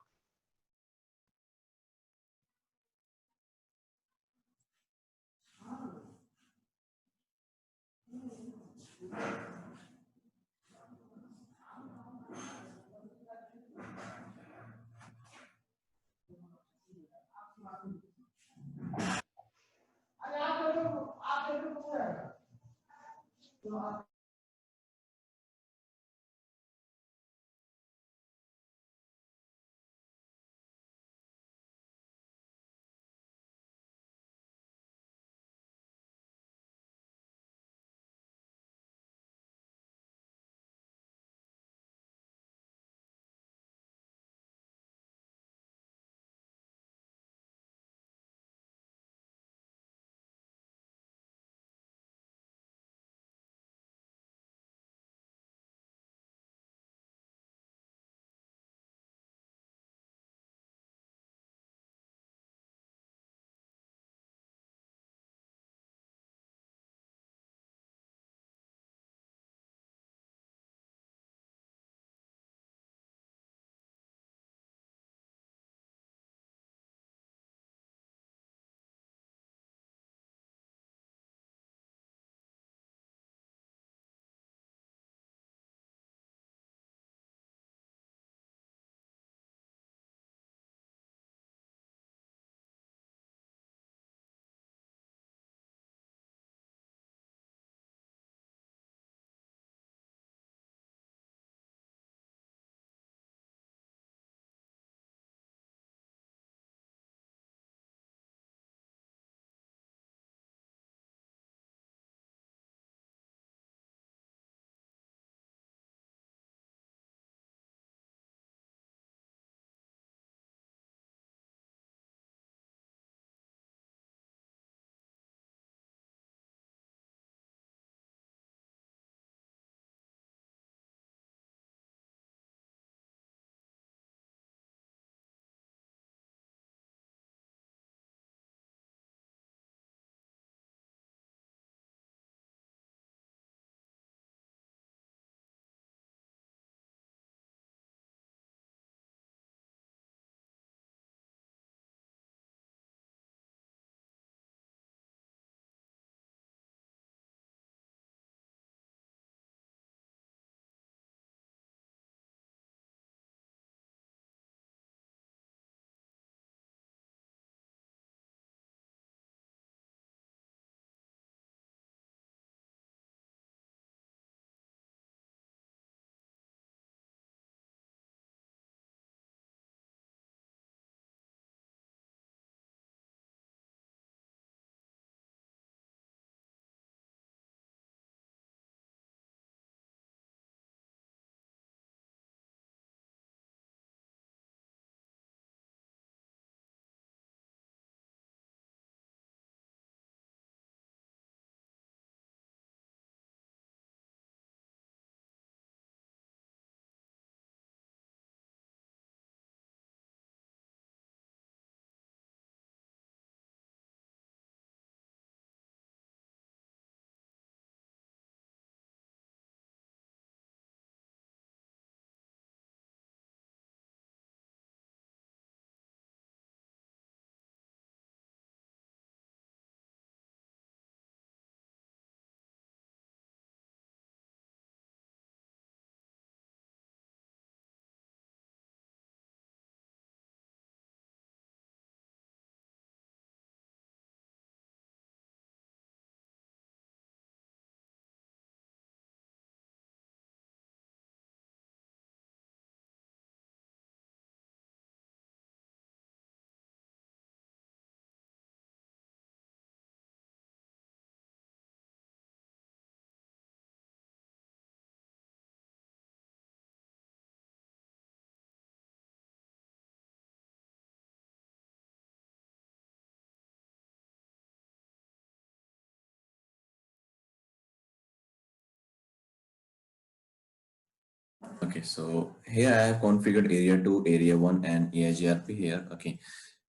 Speaker 1: Okay, so here I have configured area 2, area 1 and AIGRP here. Okay,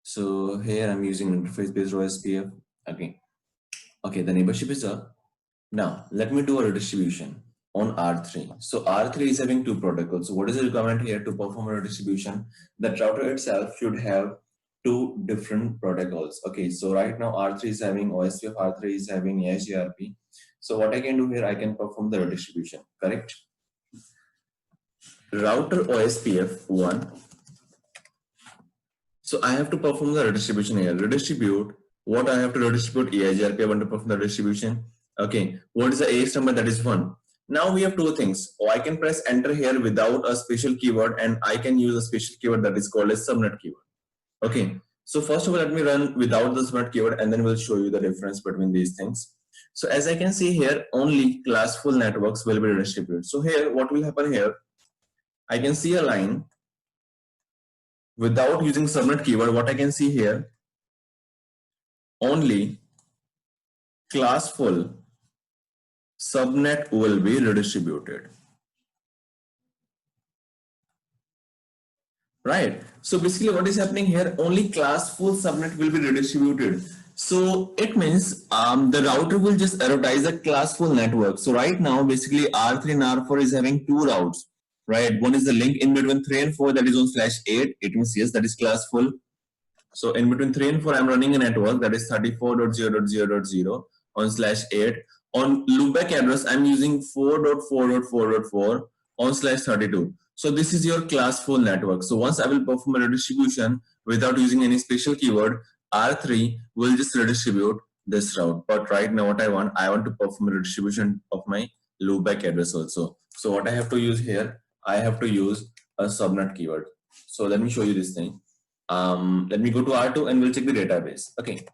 Speaker 1: so here I'm using interface based OSPF. Okay, okay, the neighborship is up. Now let me do a redistribution on R3. So R3 is having two protocols. So what is the requirement here to perform a redistribution? That router itself should have two different protocols. Okay, so right now R3 is having OSPF, R3 is having AIGRP. So what I can do here, I can perform the redistribution, correct? Router OSPF 1. So I have to perform the redistribution here. Redistribute. What I have to redistribute? EIGRP. I want to perform the redistribution. Okay. What is the AX number? That is 1. Now we have two things. Oh, I can press enter here without a special keyword, and I can use a special keyword that is called a subnet keyword. Okay. So first of all, let me run without the subnet keyword, and then we'll show you the difference between these things. So as I can see here, only classful networks will be redistributed. So here, what will happen here? I can see a line without using subnet keyword. What I can see here, only classful subnet will be redistributed. Right. So basically what is happening here, only classful subnet will be redistributed. So it means the router will just advertise a classful network. So right now, basically R3 and R4 is having two routes, right? One is the link in between 3 and 4 that is on /8. It means yes, that is classful. So in between 3 and 4, I'm running a network that is 34.0.0.0 on /8. On loopback address, I'm using 4.4.4.4 on /32. So this is your classful network. So once I will perform a redistribution without using any special keyword, R3 will just redistribute this route. But right now what I want to perform a redistribution of my loopback address also. So what I have to use here, I have to use a subnet keyword. So let me show you this thing. Let me go to R2 and we'll check the database. Okay.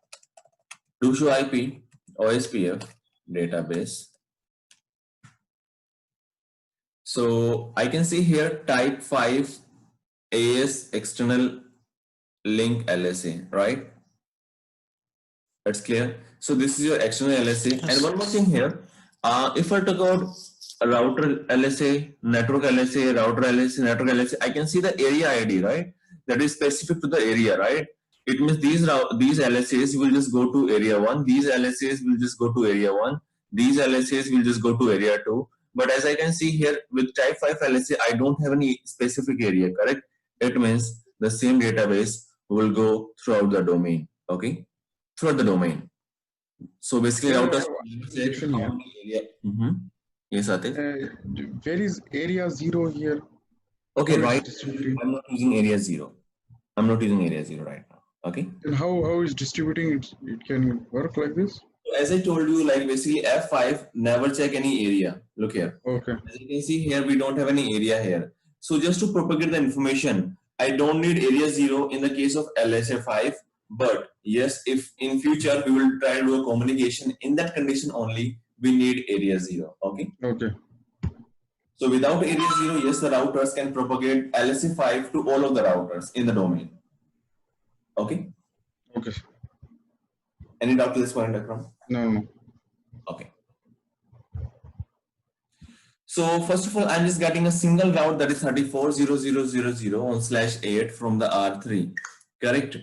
Speaker 1: Do show IP OSPF database. So I can see here type 5 AS external link LSA, right? That's clear. So this is your external LSA. And one more thing here, if I talk about router LSA, network LSA, router LSA, network LSA, I can see the area ID, right? That is specific to the area, right? It means these LSAs will just go to area 1. These LSAs will just go to area 1. These LSAs will just go to area 2. But as I can see here with type 5 LSA, I don't have any specific area, correct? It means the same database will go throughout the domain, okay? Throughout the domain. So basically, routers. Yes, Atif.
Speaker 6: Where is area 0 here?
Speaker 1: Okay, right. I'm not using area 0. I'm not using area 0 right now. Okay.
Speaker 6: And how is distributing it? It can work like this?
Speaker 1: As I told you, like basically F5 never check any area. Look here.
Speaker 6: Okay.
Speaker 1: As you can see here, we don't have any area here. So just to propagate the information, I don't need area 0 in the case of LSA5. But yes, if in future we will try to do a communication in that condition only, we need area 0. Okay.
Speaker 6: Okay.
Speaker 1: So without area 0, yes, the routers can propagate LSA5 to all of the routers in the domain. Okay.
Speaker 6: Okay.
Speaker 1: Any doubt to this point, Akram?
Speaker 6: No.
Speaker 1: Okay. So first of all, I'm just getting a single route that is 34.0.0.0 on /8 from the R3. Correct.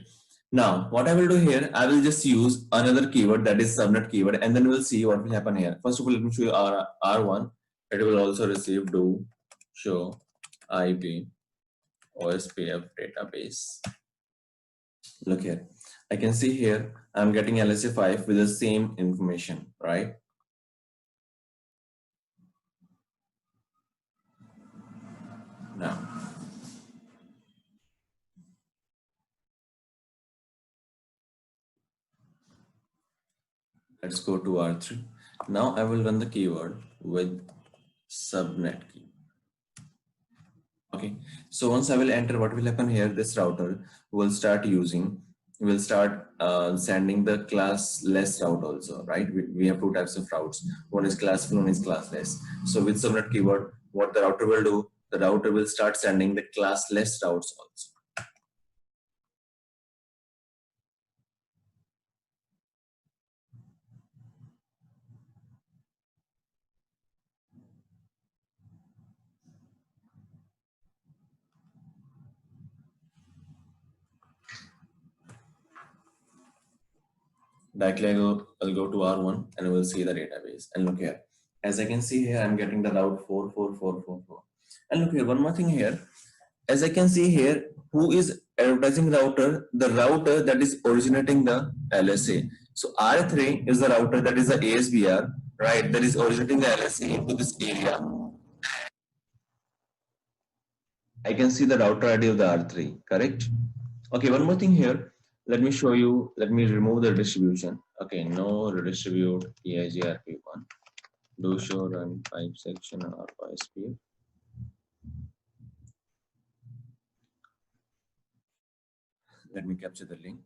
Speaker 1: Now, what I will do here, I will just use another keyword that is subnet keyword, and then we'll see what will happen here. First of all, let me show you R1. It will also receive do show IP OSPF database. Look here. I can see here I'm getting LSA5 with the same information, right? Now, let's go to R3. Now I will run the keyword with subnet key. Okay, so once I will enter, what will happen here, this router will start sending the classless route also, right? We have two types of routes. One is classful, one is classless. So with subnet keyword, what the router will do, the router will start sending the classless routes also. Directly I'll go to R1 and we'll see the database. And look here, as I can see here, I'm getting the route 44444. And look here, one more thing here. As I can see here, who is advertising router? The router that is originating the LSA. So R3 is the router that is the ASBR, right? That is originating the LSA into this area. I can see the router ID of the R3, correct? Okay, one more thing here. Let me show you, let me remove the distribution. Okay, no redistribute EIGRP1. Do show run pipe section or OSPF. Let me capture the link.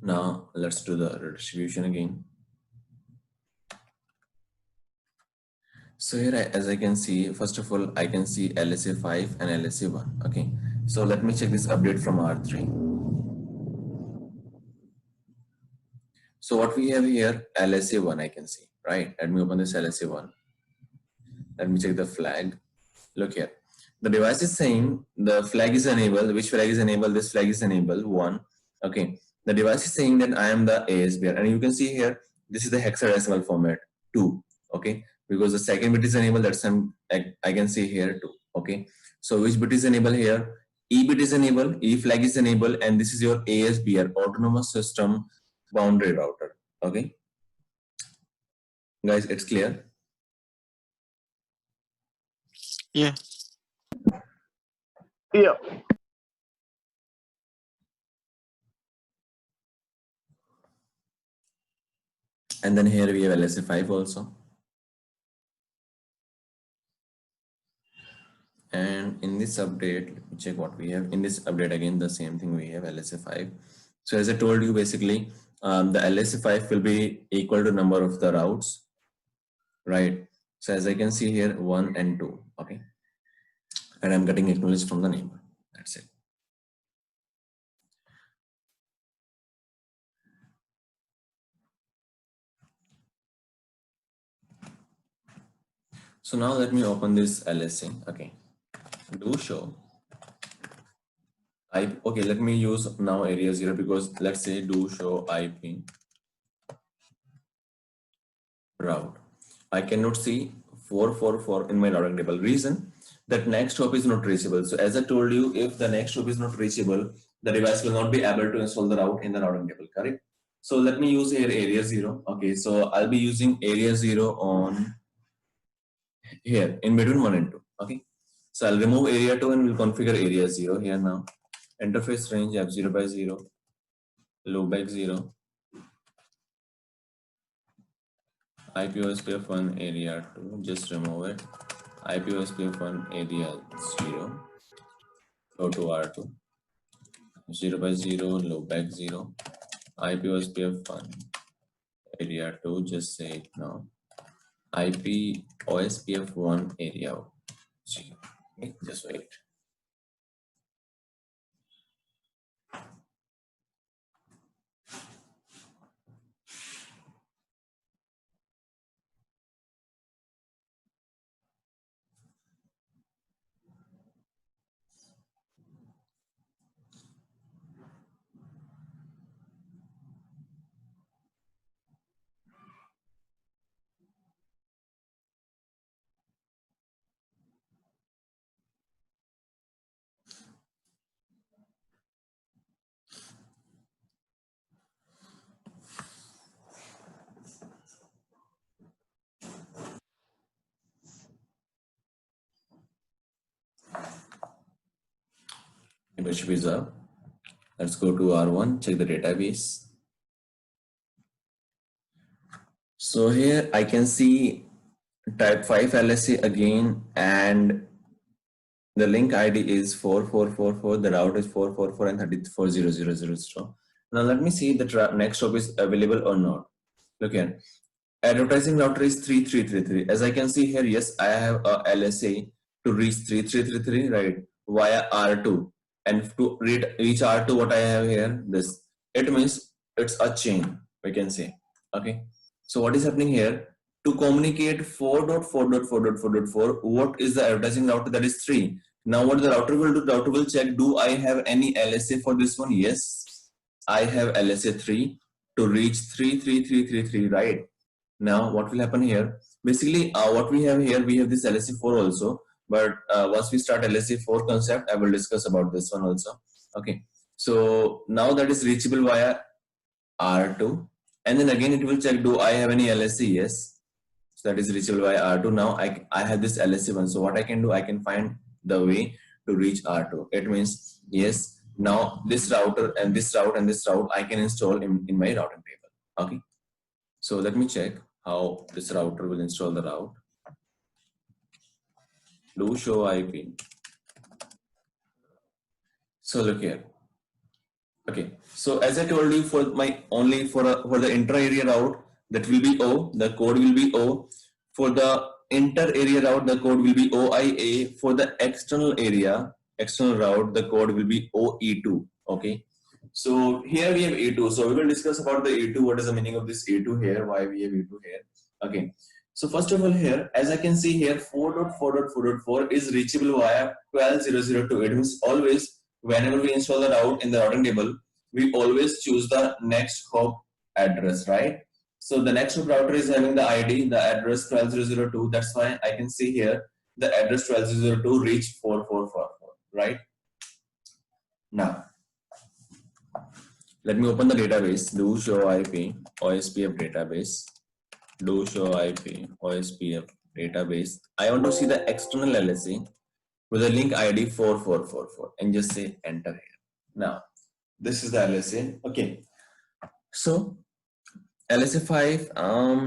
Speaker 1: Now let's do the redistribution again. So here, as I can see, first of all, I can see LSA 5 and LSA 1. Okay, so let me check this update from R3. So what we have here, LSA 1, I can see, right? Let me open this LSA 1. Let me check the flag. Look here. The device is saying the flag is enabled. Which flag is enabled? This flag is enabled, 1. Okay. The device is saying that I am the ASBR. And you can see here, this is the hexadecimal format, 2. Okay. Because the second bit is enabled, that's I can see here 2. Okay. So which bit is enabled here? E bit is enabled, E flag is enabled, and this is your ASBR, Autonomous System Boundary Router. Okay. Guys, it's clear?
Speaker 3: Yeah.
Speaker 7: Yeah.
Speaker 1: And then here we have LSA 5 also. And in this update, let me check what we have. In this update, again, the same thing we have LSA 5. So as I told you, basically, the LSA 5 will be equal to number of the routes, right? So as I can see here, 1 and 2, okay? And I'm getting acknowledged from the neighbor. That's it. So now let me open this LSA. Okay, do show. Okay, let me use now area 0 because let's say do show IP route. I cannot see 444 in my routing table. Reason that next hop is not reachable. So as I told you, if the next hop is not reachable, the device will not be able to install the route in the routing table, correct? So let me use here area 0. Okay, so I'll be using area 0 on here in between 1 and 2. Okay, so I'll remove area 2 and we'll configure area 0 here now. Interface range F0 by 0, loopback 0, IP OSPF 1 area 2, just remove it. IP OSPF 1 area 0, go to R2, 0 by 0, loopback 0, IP OSPF 1 area 2, just say it now. IP OSPF 1 area 0. Okay, just wait. Membership is up. Let's go to R1, check the database. So here I can see type 5 LSA again and The link ID is 4444. The route is 444 and 340000. Now let me see the next hop is available or not. Look here. Advertising router is 3333. As I can see here, yes, I have a LSA to reach 3333, right, via R2. And to reach R2, what I have here, this. It means it's a chain, we can say. Okay. So what is happening here? To communicate 4.4.4.4.4, what is the advertising router? That is 3. Now what the router will do, the router will check, do I have any LSA for this one? Yes, I have LSA 3 to reach 33333, right? Now what will happen here? Basically, what we have here, we have this LSA 4 also, but once we start LSA 4 concept, I will discuss about this one also. Okay, so now that is reachable via R2, and then again it will check, do I have any LSA? Yes, so that is reachable via R2. Now I have this LSA 1, so what I can do, I can find the way to reach R2. It means, yes, now this router and this route and this route I can install in my routing table. Okay, so let me check how this router will install the route. Do show IP. So look here. Okay, so as I told you, for my only for the intra area route, that will be O. The code will be O. For the inter area route, the code will be OIA. For the external area, external route, the code will be OE2. Okay. So here we have A2. So we will discuss about the A2. What is the meaning of this A2 here? Why we have A2 here? Okay. So first of all here, as I can see here, 4.4.4.4 is reachable via 12002. It means always whenever we install the route in the routing table, we always choose the next hop address, right? So the next hop router is having the ID, the address 12002. That's why I can see here the address 12002 reach 4444, right? Now, let me open the database. Do show IP OSPF database. Do show IP OSPF database. I want to see the external LSA with a link ID 4444 and just say enter here. Now, this is the LSA. Okay. So LSA 5,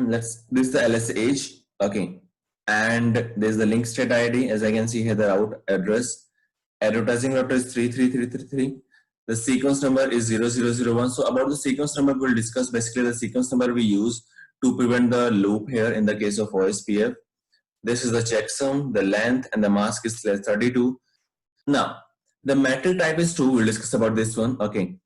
Speaker 1: this is the LSA age. Okay. And there's the link state ID. As I can see here, the route address. Advertising router is 33333. The sequence number is 0001. So about the sequence number, we'll discuss basically the sequence number we use to prevent the loop here in the case of OSPF. This is the checksum, the length, and the mask is 32. Now, the metric type is 2. We'll discuss about this one. Okay.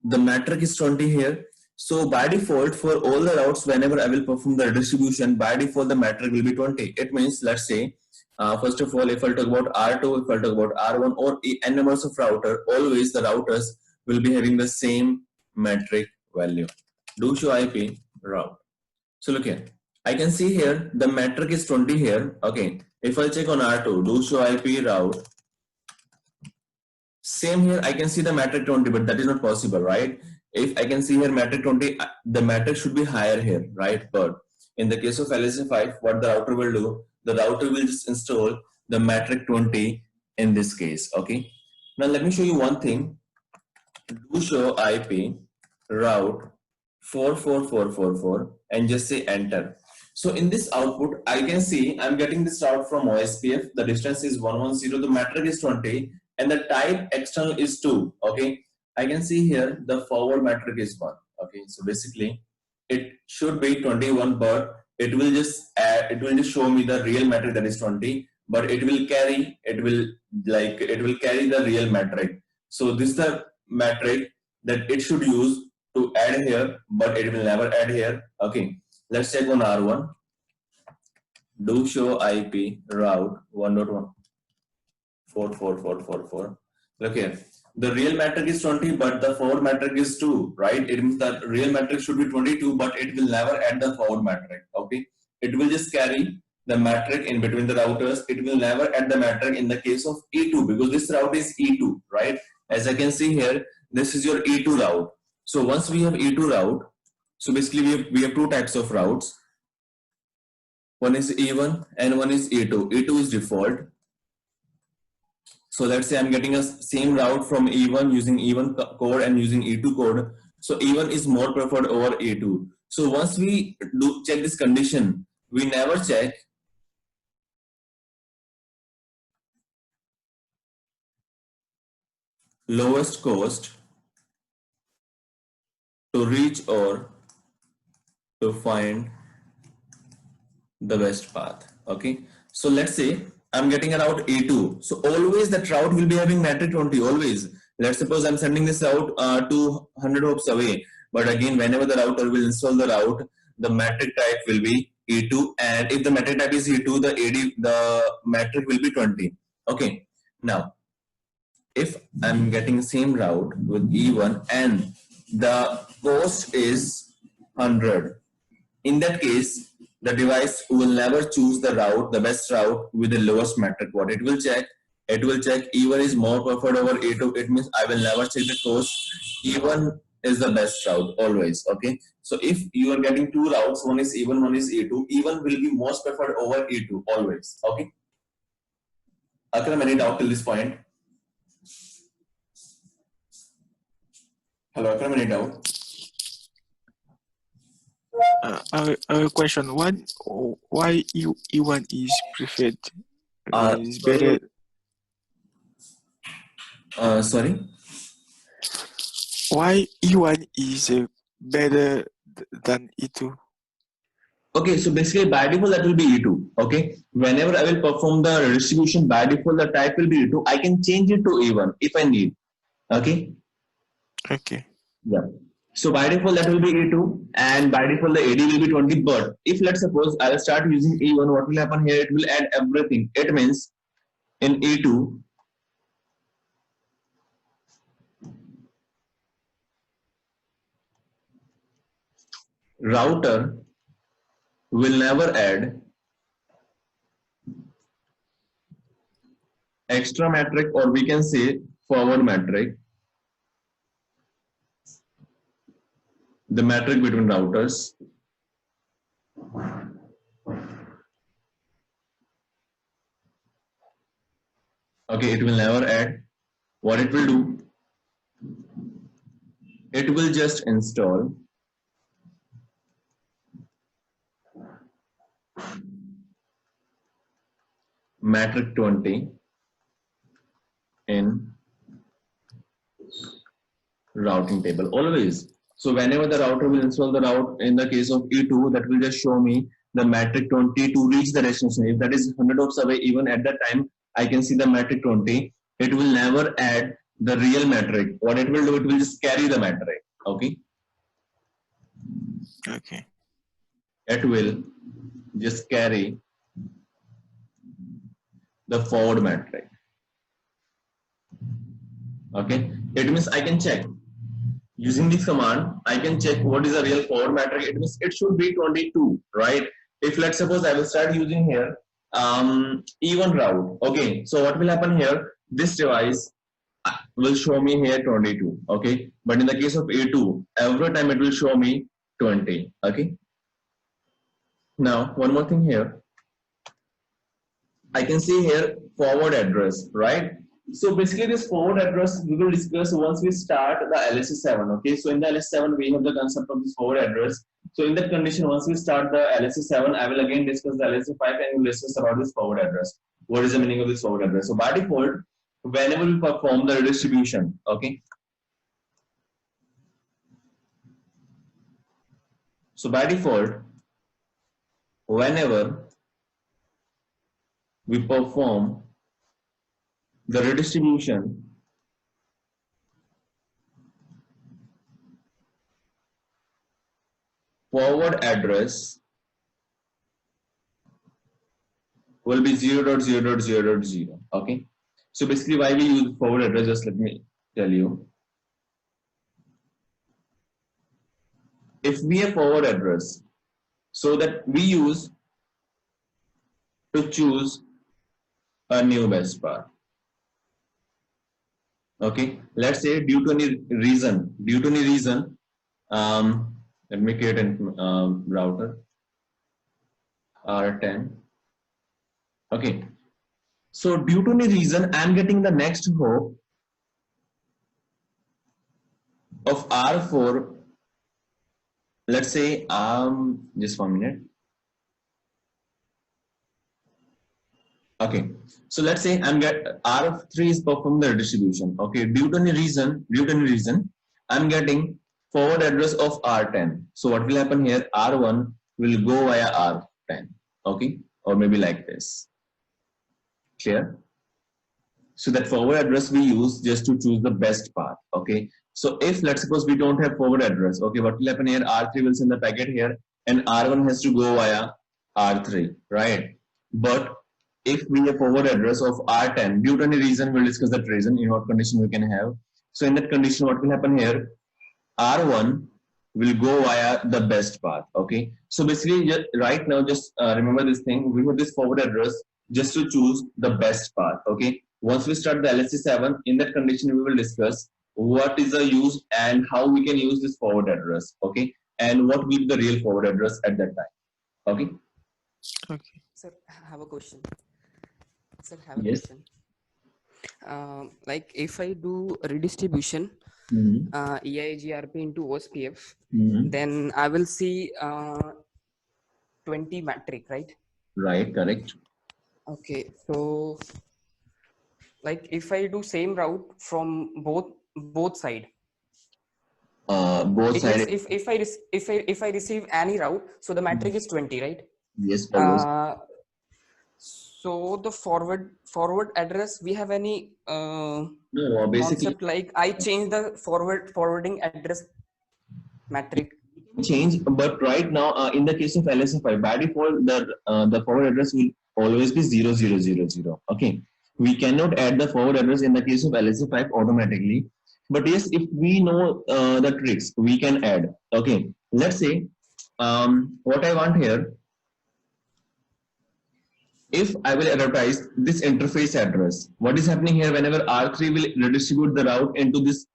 Speaker 1: The metric is 20 here. So by default, for all the routes, whenever I will perform the redistribution, by default, the metric will be 20. It means, let's say, first of all, if I talk about R2, if I talk about R1 or n numbers of router, always the routers will be having the same metric value. Do show IP route. So look here. I can see here the metric is 20 here. Okay. If I check on R2, do show IP route. Same here, I can see the metric 20, but that is not possible, right? If I can see here metric 20, the metric should be higher here, right? But in the case of LSA 5, what the router will do, the router will just install the metric 20 in this case. Okay. Now let me show you one thing. Do show IP route 44444 and just say enter. So in this output, I can see I'm getting this route from OSPF. The distance is 110. The metric is 20 and the type external is 2. Okay. I can see here the forward metric is 1. Okay. So basically it should be 21, but it will just add, it will just show me the real metric that is 20, but it will carry the real metric. So this is the metric that it should use to add here, but it will never add here. Okay. Let's check on R1. Do show IP route 1.14444. Look here. The real metric is 20, but the forward metric is 2, right? It means that real metric should be 22, but it will never add the forward metric. Okay. It will just carry the metric in between the routers. It will never add the metric in the case of E2 because this route is E2, right? As I can see here, this is your E2 route. So once we have E2 route, so basically we have two types of routes. One is E1 and one is E2. E2 is default. So let's say I'm getting a same route from E1 using E1 code and using E2 code. So E1 is more preferred over E2. So once we do check this condition, we never check lowest cost to reach or to find the best path. Okay, so let's say I'm getting a route A2. So always that route will be having metric 20. Always. Let's suppose I'm sending this out to 100 hops away. But again, whenever the router will install the route, the metric type will be E2. And if the metric type is E2, the metric will be 20. Okay. Now, if I'm getting same route with E1 and the cost is 100, in that case, the device will never choose the route, the best route with the lowest metric. What it will check? It will check E1 is more preferred over E2. It means I will never check the cost. E1 is the best route always. Okay. So if you are getting two routes, one is E1, one is E2, E1 will be most preferred over E2 always. Okay. Akram, any doubt till this point? Hello, Akram, any doubt?
Speaker 3: A question: why E1 is preferred? Is
Speaker 1: Sorry.
Speaker 3: better.
Speaker 1: Sorry.
Speaker 3: Why E1 is better than E2?
Speaker 1: Okay, so basically by default that will be E2. Okay, whenever I will perform the redistribution, by default the type will be E2. I can change it to E1 if I need. Okay.
Speaker 3: Okay.
Speaker 1: Yeah. So by default that will be E2, and by default the AD will be 20. But if let's suppose I'll start using E1, what will happen here? It will add everything. It means in E2, router will never add extra metric, or we can say forward metric, the metric between routers. Okay, it will never add. What it will do? It will just install metric 20 in routing table always. So whenever the router will install the route, in the case of E2, that will just show me the metric 20 to reach the destination. If that is 100 hops away, even at that time, I can see the metric 20. It will never add the real metric. What it will do, it will just carry the metric. Okay.
Speaker 3: Okay.
Speaker 1: It will just carry the forward metric. Okay. It means I can check. Using this command, I can check what is the real forward metric. It means it should be 22, right? If let's suppose I will start using here E1 route. Okay, so what will happen here? This device will show me here 22. Okay, but in the case of A2, every time it will show me 20. Okay. Now one more thing here. I can see here forward address, right? So basically this forward address we will discuss once we start the LSA7. Okay, so in the LSA7 we have the concept of this forward address. So in that condition, once we start the LSA7, I will again discuss the LSA5 and we'll discuss about this forward address. What is the meaning of this forward address? So by default, whenever we perform the redistribution, okay. So by default, whenever we perform the redistribution, forward address will be 0.0.0.0. Okay. So basically why we use forward address, just let me tell you. If we have forward address, so that we use to choose a new best path. Okay, let's say due to any reason, let me create a router R10. Okay, so due to any reason, I'm getting the next hop of R4. Let's say just 1 minute. Okay, so let's say I'm R of 3 is performing the redistribution. Okay, due to any reason, I'm getting forward address of R10. So what will happen here? R1 will go via R10. Okay, or maybe like this. Clear? So that forward address we use just to choose the best path. Okay, so if let's suppose we don't have forward address, okay, what will happen here? R3 will send the packet here, and R1 has to go via R3, right? But if we have forward address of R10, due to any reason, we'll discuss that reason in what condition we can have. So in that condition, what will happen here? R1 will go via the best path. Okay, so basically right now just remember this thing. We have this forward address just to choose the best path. Okay, once we start the LSC7, in that condition we will discuss what is the use and how we can use this forward address. Okay, and what will be the real forward address at that time. Okay.
Speaker 3: Okay.
Speaker 7: Sir, I have a question. Sir, I have a
Speaker 1: Yes.
Speaker 7: question. Like if I do redistribution, EIGRP into OSPF, then I will see 20 metric, right?
Speaker 1: Right, correct.
Speaker 7: Okay, so like if I do same route from both side,
Speaker 1: Both
Speaker 7: it means
Speaker 1: sides.
Speaker 7: if I receive any route, so the metric is 20, right?
Speaker 1: Yes, always.
Speaker 7: So the forward address, we have any
Speaker 1: No, basically
Speaker 7: concept like I change the forwarding address metric?
Speaker 1: change, but right now in the case of LSFI, by default the forward address will always be 0000. Okay, we cannot add the forward address in the case of LSFI automatically, but yes, if we know the tricks, we can add. Okay, let's say what I want here, if I will advertise this interface address, what is happening here? Whenever R3 will redistribute the route into this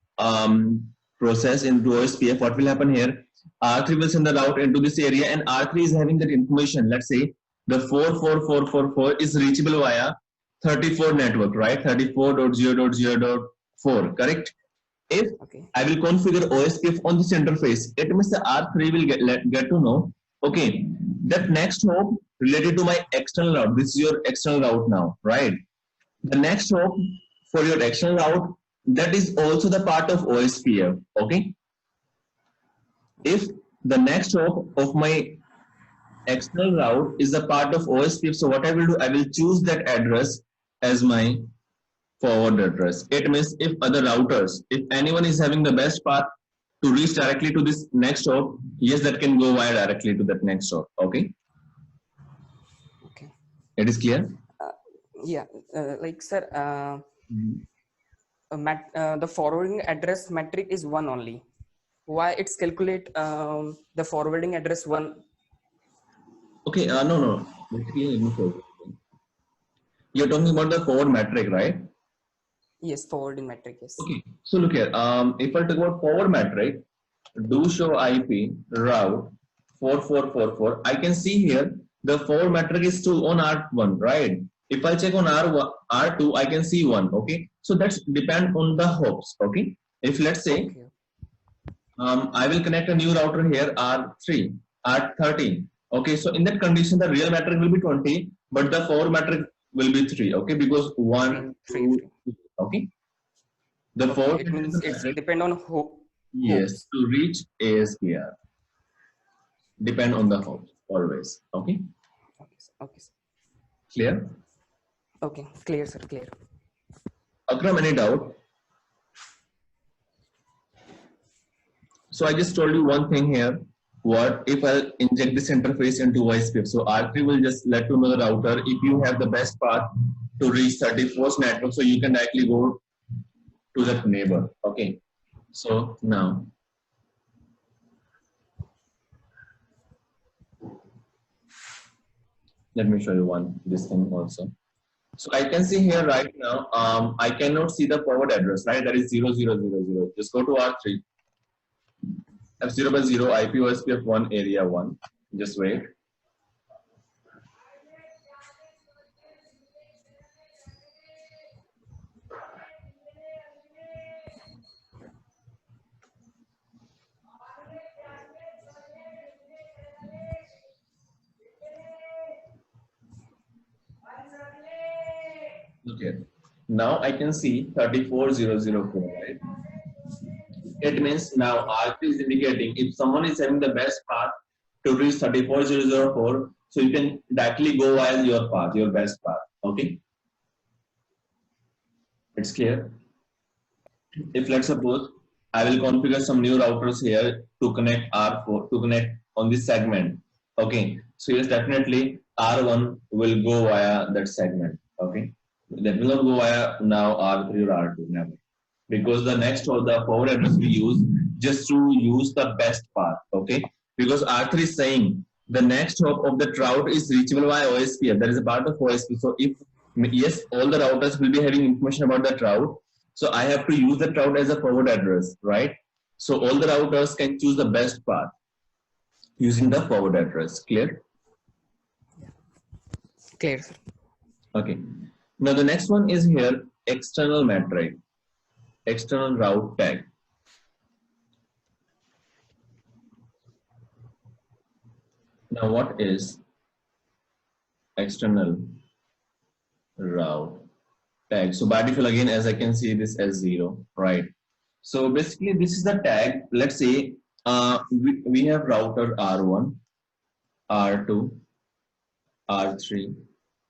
Speaker 1: process into OSPF, what will happen here? R3 will send the route into this area, and R3 is having that information. Let's say the 44444 is reachable via 34 network, right? 34.0.0.4, correct? If
Speaker 7: Okay.
Speaker 1: I will configure OSPF on this interface, it means the R3 will get to know, okay, that next hop related to my external route. This is your external route now, right? The next hop for your external route, that is also the part of OSPF, okay? If the next hop of my external route is a part of OSPF, so what I will do, I will choose that address as my forward address. It means if other routers, if anyone is having the best path to reach directly to this next hop, yes, that can go via directly to that next hop. Okay.
Speaker 7: Okay.
Speaker 1: It is clear?
Speaker 7: Yeah, like sir, the forwarding address metric is 1 only. Why it's calculate the forwarding address 1?
Speaker 1: Okay, no. Basically, let me show you. You're talking about the forward metric, right?
Speaker 7: Yes, forwarding metric, yes.
Speaker 1: Okay, so look here. If I talk about forward metric, do show IP route 4444. I can see here the forward metric is 2 on R1, right? If I check on R2, I can see 1. Okay, so that's depend on the hops. Okay, if let's say
Speaker 7: Okay.
Speaker 1: I will connect a new router here R3, R13. Okay, so in that condition, the real metric will be 20, but the forward metric will be 3. Okay, because 1, 2, 3. Okay. The forward
Speaker 7: It means it's depend on who.
Speaker 1: Yes, to reach ASPR. Depend on the host always. Okay.
Speaker 7: Okay, sir. Okay, sir.
Speaker 1: Clear?
Speaker 7: Okay, clear, sir. Clear.
Speaker 1: Akram, any doubt? So I just told you one thing here. What if I inject this interface into OSPF? So R3 will just let you know the router if you have the best path to reach 34th network, so you can directly go to that neighbor. Okay. So now let me show you this thing also. So I can see here right now, I cannot see the forward address, right? That is 0000. Just go to R3. F0 by 0, IP OSPF 1, area 1. Just wait. Look here. Now I can see 34004, right? It means now R3 is indicating if someone is having the best path to reach 34004, so you can directly go via your path, your best path. Okay? It's clear? If let's suppose I will configure some new routers here to connect R4 to connect on this segment. Okay, so yes, definitely R1 will go via that segment. Okay, that will not go via now R3 or R2, never, because the next or the forward address we use just to use the best path. Okay, because R3 is saying the next hop of the route is reachable via OSPF. That is a part of OSPF. So if yes, all the routers will be having information about that route. So I have to use that route as a forward address, right? So all the routers can choose the best path using the forward address. Clear?
Speaker 7: Clear, sir.
Speaker 1: Okay. Now the next one is here, external metric, external route tag. Now what is external route tag? So by default, again, as I can see this as 0, right? So basically this is the tag. Let's say we have router R1, R2, R3,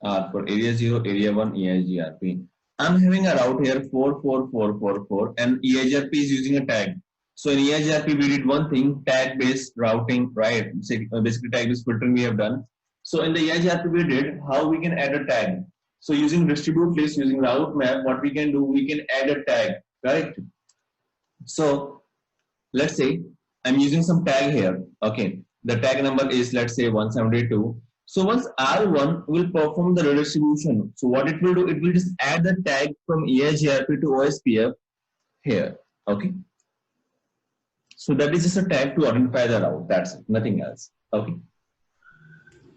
Speaker 1: R4, area 0, area 1, EIGRP. I'm having a route here 44444 and EIGRP is using a tag. So in EIGRP we did one thing, tag based routing, right? Basically tag based filtering we have done. So in the EIGRP we did how we can add a tag. So using distribute list, using route map, what we can do, we can add a tag, correct? So let's say I'm using some tag here. Okay, the tag number is, let's say, 172. So once R1 will perform the redistribution, so what it will do, it will just add the tag from EIGRP to OSPF here. Okay, so that is just a tag to identify the route. That's it, nothing else. Okay,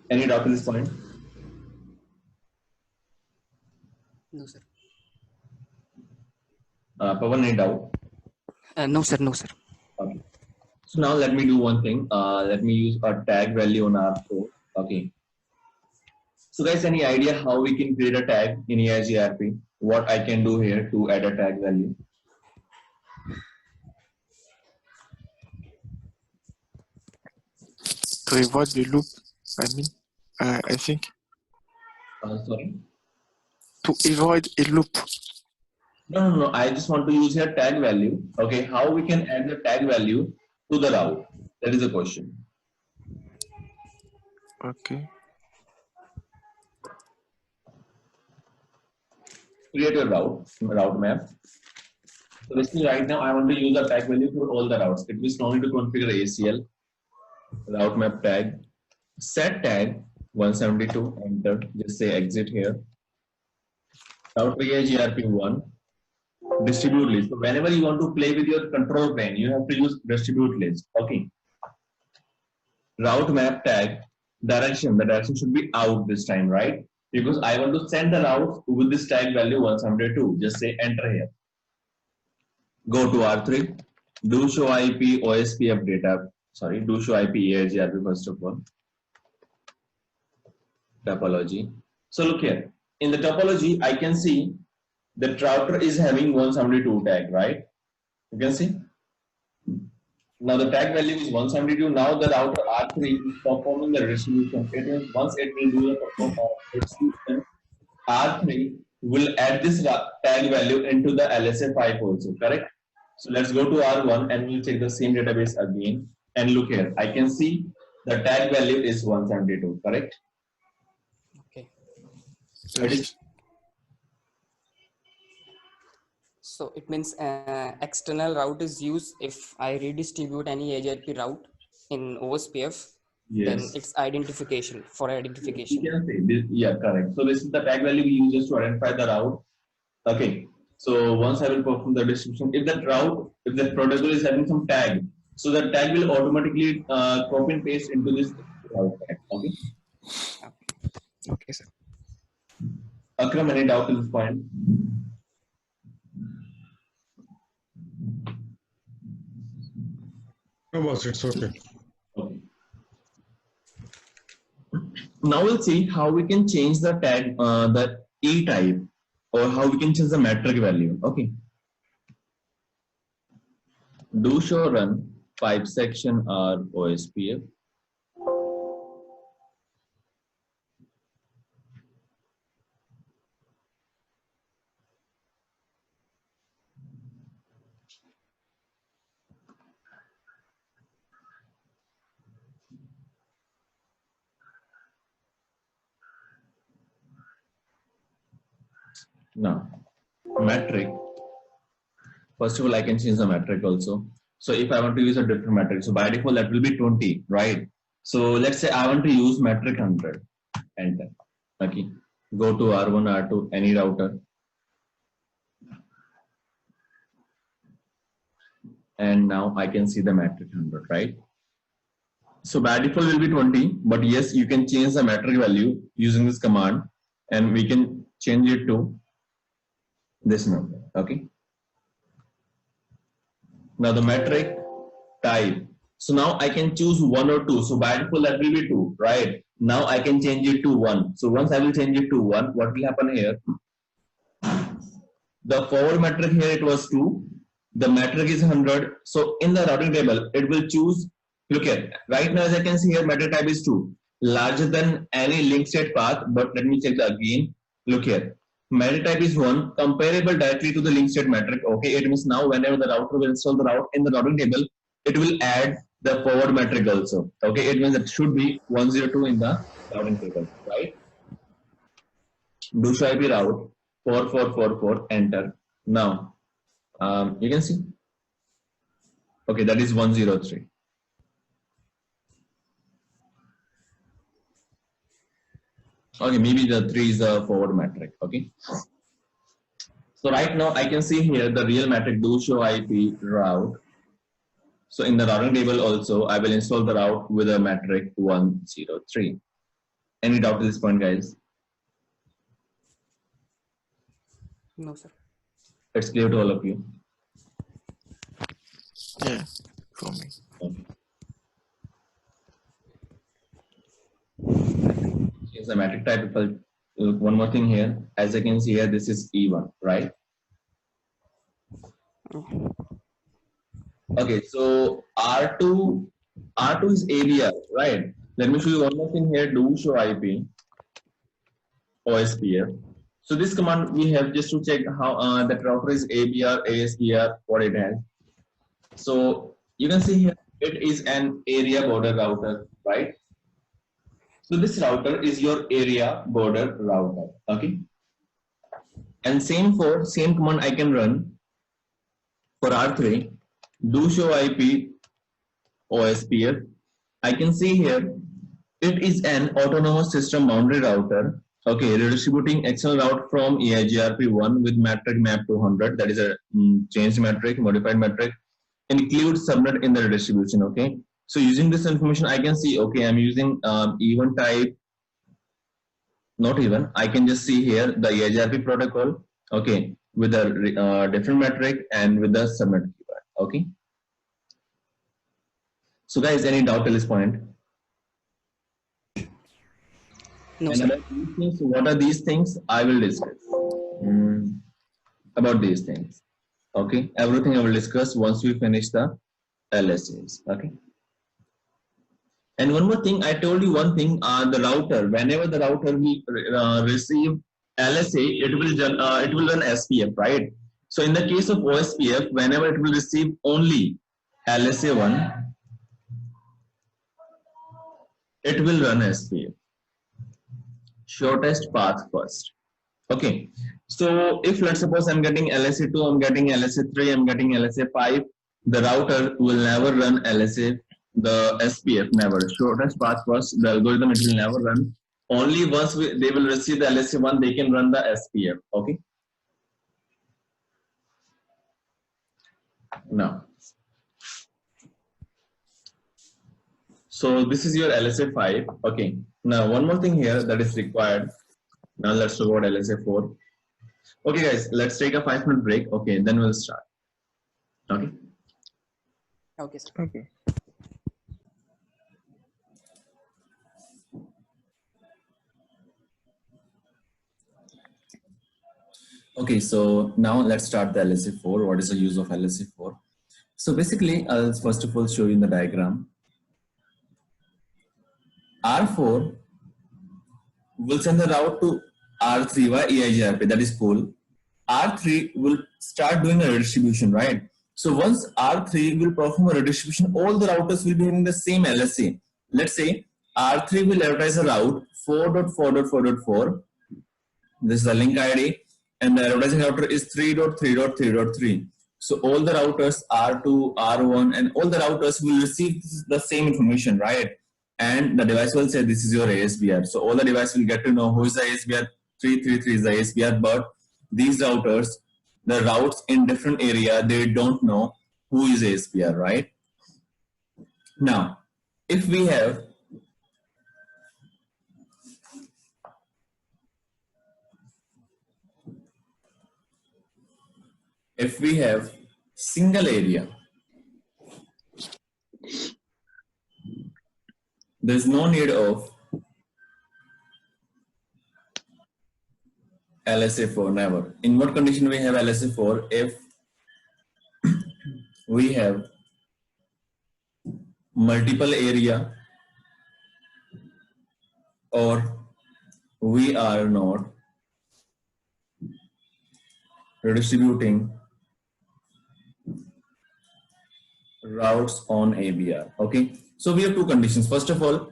Speaker 1: any doubt at this point?
Speaker 7: No, sir.
Speaker 1: Pawan, any doubt?
Speaker 7: No, sir. No, sir.
Speaker 1: Okay. So now let me do one thing. Let me use a tag value on R4. Okay. So guys, any idea how we can create a tag in EIGRP? What I can do here to add a tag value?
Speaker 3: To avoid the loop, I think.
Speaker 1: Sorry?
Speaker 3: To avoid a loop.
Speaker 1: No. I just want to use here tag value. Okay. How we can add the tag value to the route? That is the question.
Speaker 3: Okay.
Speaker 1: Create a route map. So basically right now I want to use the tag value for all the routes. It means no need to configure ACL. Route map tag. Set tag 172, enter. Just say exit here. Route EIGRP1. Distribute list. So whenever you want to play with your control plane, you have to use distribute list. Okay. Route map tag direction. The direction should be out this time, right? Because I want to send the route with this tag value 172. Just say enter here. Go to R3. Do show IP OSPF data. Sorry, do show IP EIGRP first of all. Topology. So look here. In the topology, I can see the router is having 172 tag, right? You can see. Now the tag value is 172. Now the router R3 is performing the distribution. It means once it will do the distribution, R3 will add this tag value into the LSA pipe also, correct? So let's go to R1 and we'll check the same database again. And look here, I can see the tag value is 172, correct?
Speaker 7: Okay. So it means external route is used if I redistribute any EIGRP route in OSPF.
Speaker 1: Yes.
Speaker 7: Then it's identification for identification.
Speaker 1: You can say this, yeah, correct. So this is the tag value we use just to identify the route. Okay. So once I will perform the distribution, if that route, if that protocol is having some tag, so that tag will automatically copy and paste into this route tag. Okay.
Speaker 7: Okay, sir.
Speaker 1: Akram, any doubt at this point?
Speaker 6: No, boss, it's okay.
Speaker 1: Okay. Now we'll see how we can change the tag, the E type. or how we can change the metric value. Okay. Do show run 5 section R OSPF. Now, metric. First of all, I can change the metric also. So if I want to use a different metric, so by default that will be 20, right? So let's say I want to use metric 100. Enter. Okay. Go to R1, R2, any router. And now I can see the metric 100, right? So by default will be 20, but yes, you can change the metric value using this command, and we can change it to this number. Okay. Now the metric type. So now I can choose 1 or 2. So by default that will be 2, right? Now I can change it to 1. So once I will change it to 1, what will happen here? The forward metric here it was 2. The metric is 100. So in the routing table, it will choose. Look here. Right now, as I can see here, metric type is 2, larger than any link state path. But let me check that again. Look here. Metric type is 1, comparable directly to the link state metric. Okay, it means now whenever the router will install the route in the routing table, it will add the forward metric also. Okay, it means it should be 102 in the routing table, right? Do show IP route 4444, enter. Now you can see. Okay, that is 103. Okay, maybe the 3 is a forward metric. Okay. So right now I can see here the real metric do show IP route. So in the routing table also, I will install the route with a metric 103. Any doubt at this point, guys?
Speaker 7: No, sir.
Speaker 1: It's clear to all of you.
Speaker 3: Yeah, for me.
Speaker 1: Okay. Here's the metric type. One more thing here. As I can see here, this is E1, right? Okay, so R2 is ABR, right? Let me show you one more thing here. Do show IP OSPF. So this command we have just to check how that router is ABR, ASBR, what it has. So you can see here it is an area border router, right? So this router is your area border router, okay? And same command I can run for R3. Do show IP OSPF. I can see here it is an autonomous system boundary router. Okay, redistributing external route from EIGRP1 with metric map to 100. That is a changed metric, modified metric. Include subnet in the redistribution. Okay, so using this information, I can see. Okay, I'm using E1 type. Not even. I can just see here the EIGRP protocol. Okay, with a different metric and with the subnet keyword. Okay. So guys, any doubt till this point?
Speaker 7: No,
Speaker 1: and
Speaker 7: sir.
Speaker 1: about these things, what are these things? I will discuss about these things. Okay, everything I will discuss once we finish the LSAs. Okay. And one more thing, I told you one thing. The router, whenever the router will receive LSA, it will run SPF, right? So in the case of OSPF, whenever it will receive only LSA1, it will run SPF. Shortest path first. Okay. So if let's suppose I'm getting LSA2, I'm getting LSA3, I'm getting LSA5, the router will never run LSA, the SPF, never. Shortest path first, the algorithm it will never run. Only once they will receive the LSA1, they can run the SPF. Okay. Now, so this is your LSA5. Okay. Now one more thing here that is required. Now let's talk about LSA4. Okay, guys, let's take a 5-minute break. Okay, then we'll start. Okay.
Speaker 7: Okay, sir.
Speaker 3: Okay.
Speaker 1: Okay, so now let's start the LSA4. What is the use of LSA4? So basically, I'll first of all show you in the diagram. R4 will send the route to R3 via EIGRP, that is pool. R3 will start doing a redistribution, right? So once R3 will perform a redistribution, all the routers will be having the same LSA. Let's say R3 will advertise a route 4.4.4.4. This is the link ID, and the advertising router is 3.3.3.3. So all the routers R2, R1, and all the routers will receive the same information, right? And the device will say this is your ASBR. So all the device will get to know who is the ASBR. 333 is the ASBR, but these routers, the routes in different area, they don't know who is ASBR, right? Now, if we have single area, there's no need of LSA4, never. In what condition we have LSA4? If we have multiple area or we are not redistributing routes on ABR. Okay, so we have two conditions. First of all,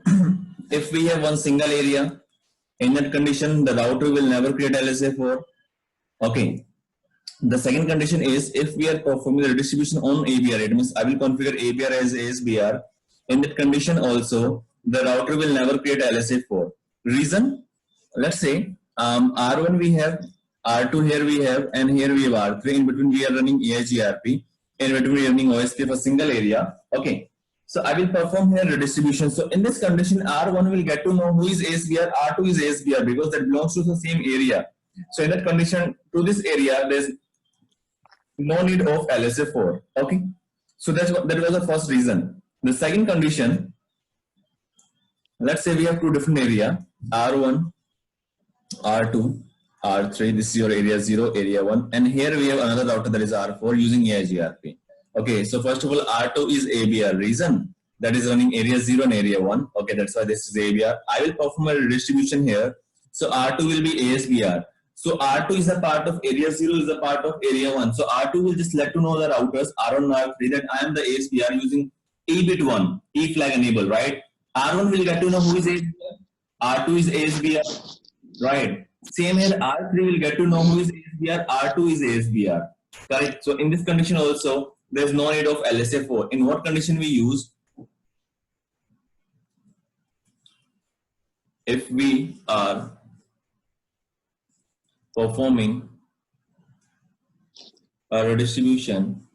Speaker 1: if we have one single area, in that condition the router will never create LSA4. Okay, the second condition is if we are performing the redistribution on ABR, it means I will configure ABR as ASBR. In that condition also, the router will never create LSA4. Reason? Let's say R1 we have, R2 here we have, and here we have R3. In between we are running EIGRP. In between we are running OSPF, a single area. Okay. So I will perform here redistribution. So in this condition, R1 will get to know who is ASBR, R2 is ASBR because that belongs to the same area. So in that condition, to this area, there's no need of LSA4. Okay. So that was the first reason. The second condition, let's say we have two different area, R1, R2, R3. This is your area 0, area 1, and here we have another router that is R4 using EIGRP. Okay, so first of all, R2 is ABR. Reason? That is running area 0 and area 1. Okay, that's why this is ABR. I will perform a redistribution here. So R2 will be ASBR. So R2 is a part of area 0, is a part of area 1. So R2 will just let to know the routers R1 and R3 that I am the ASBR using E bit 1, E flag enable, right? R1 will get to know who is ASBR. R2 is ASBR, right? Same here, R3 will get to know who is ASBR, R2 is ASBR, correct? So in this condition also, there's no need of LSA4. In what condition we use? If we are performing a redistribution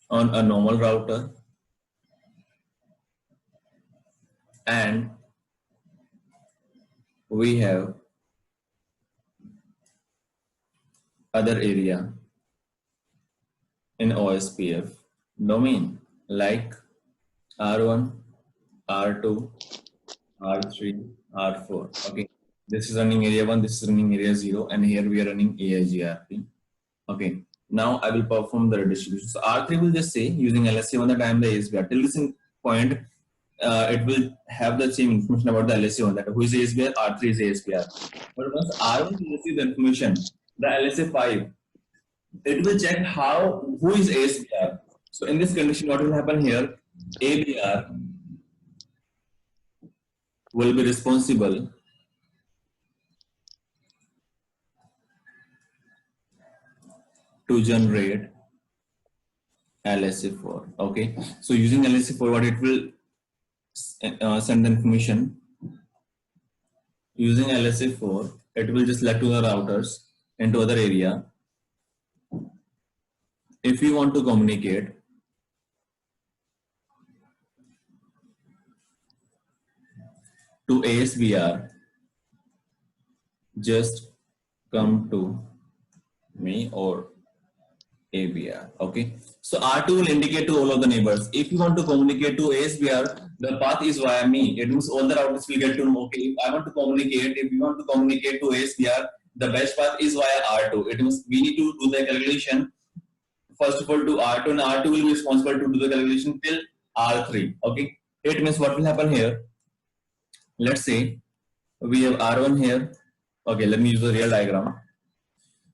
Speaker 1: on a normal router and we have other area in OSPF domain like R1, R2, R3, R4. Okay, this is running area 1, this is running area 0, and here we are running EIGRP. Okay, now I will perform the redistribution. So R3 will just say using LSA1 that I am the ASBR. Till this point, it will have the same information about the LSA1 that who is ASBR, R3 is ASBR. But once R1 will receive the information, the LSA5, it will check who is ASBR. So in this condition, what will happen here? ABR will be responsible to generate LSA4. Okay, so using LSA4, what it will send the information. Using LSA4, it will just let to the routers into other area. If you want to communicate to ASBR, just come to me or ABR. Okay. So R2 will indicate to all of the neighbors. If you want to communicate to ASBR, the path is via me. It means all the routers will get to know, okay, if I want to communicate, if you want to communicate to ASBR, the best path is via R2. It means we need to do the calculation first of all to R2, and R2 will be responsible to do the calculation till R3. Okay. It means what will happen here? Let's say we have R1 here. Okay, let me use the real diagram.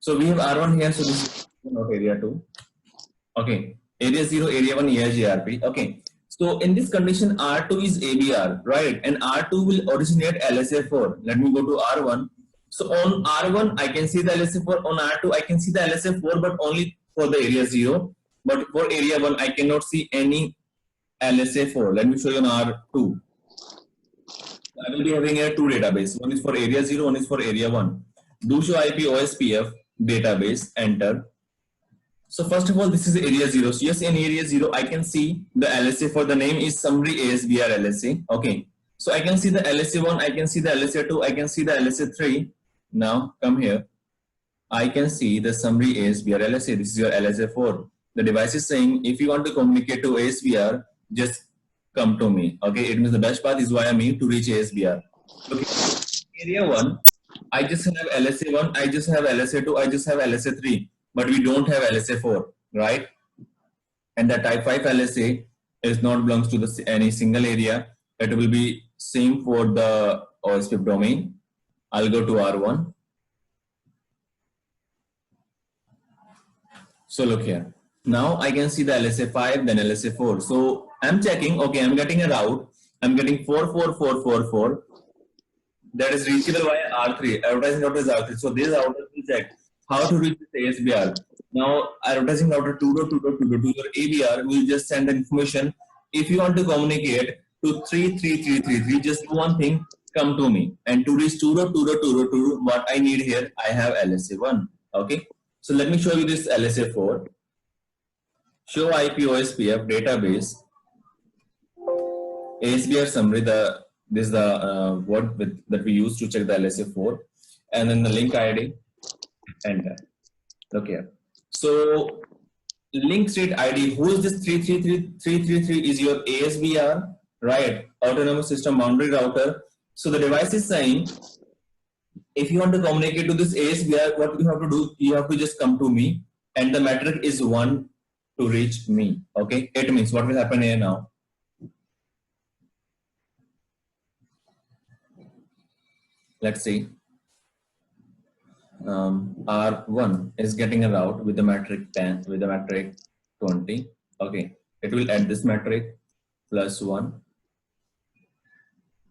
Speaker 1: So we have R1 here, so this is not area 2. Okay, area 0, area 1, ERGRP. Okay, so in this condition, R2 is ABR, right? And R2 will originate LSA4. Let me go to R1. So on R1, I can see the LSA4. On R2, I can see the LSA4, but only for the area 0. But for area 1, I cannot see any LSA4. Let me show you on R2. I will be having a two database. One is for area 0, one is for area 1. Do show IP OSPF database, enter. So first of all, this is area 0. So yes, in area 0, I can see the LSA for the name is summary ASBR LSA. Okay. So I can see the LSA1, I can see the LSA2, I can see the LSA3. Now come here. I can see the summary ASBR LSA. This is your LSA4. The device is saying, if you want to communicate to ASBR, just come to me. Okay. It means the best path is via me to reach ASBR. Okay. Area 1, I just have LSA1, I just have LSA2, I just have LSA3. But we don't have LSA4, right? And the type 5 LSA is not belongs to the any single area. It will be same for the OSPF domain. I'll go to R1. So look here. Now I can see the LSA5, then LSA4. So I'm checking, okay, I'm getting a route. I'm getting 44444. That is reachable via R3. Advertising router is R3. So this router will check how to reach this ASBR. Now, advertising router 2.2.2.2 or ABR will just send the information. If you want to communicate to 33333, just do one thing, come to me. And to reach 2.2.2.2, what I need here, I have LSA1. Okay. So let me show you this LSA4. Show IP OSPF database. ASBR summary, this is the word that we use to check the LSA4. And then the link ID. Enter. Look here. So link state ID, who is this 333 is your ASBR, right? Autonomous System Boundary Router. So the device is saying, if you want to communicate to this ASBR, what you have to do, you have to just come to me, and the metric is 1 to reach me. Okay, it means what will happen here now? Let's see. R1 is getting a route with the metric 10, with the metric 20. Okay, it will add this metric plus 1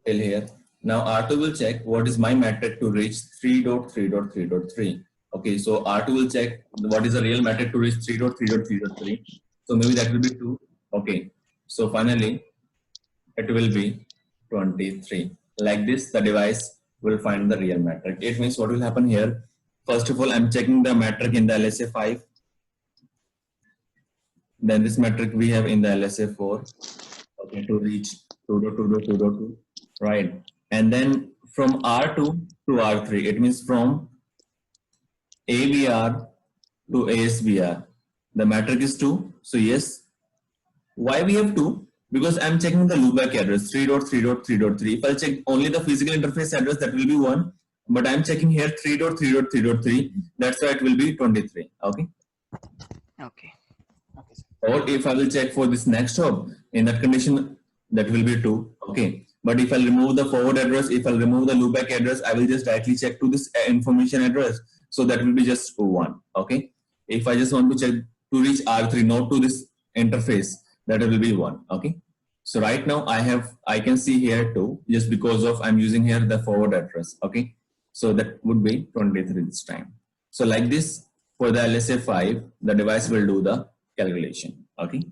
Speaker 1: till here. Now R2 will check what is my metric to reach 3.3.3.3. Okay, so R2 will check what is the real metric to reach 3.3.3.3. So maybe that will be 2. Okay, so finally it will be 23. Like this, the device will find the real metric. It means what will happen here? First of all, I'm checking the metric in the LSA5. Then this metric we have in the LSA4. Okay, to reach 2.2.2.2, right? And then from R2 to R3, it means from ABR to ASBR. The metric is 2. So yes, why we have 2? Because I'm checking the loopback address 3.3.3.3. If I check only the physical interface address, that will be 1. But I'm checking here 3.3.3.3. That's why it will be 23. Okay.
Speaker 7: Okay.
Speaker 1: Or if I will check for this next hop, in that condition, that will be 2. Okay. But if I remove the forward address, if I remove the loopback address, I will just directly check to this information address. So that will be just 1. Okay. If I just want to check to reach R3, not to this interface, that will be 1. Okay. So right now I can see here 2, just because of I'm using here the forward address. Okay. So that would be 23 this time. So like this, for the LSA5, the device will do the calculation. Okay.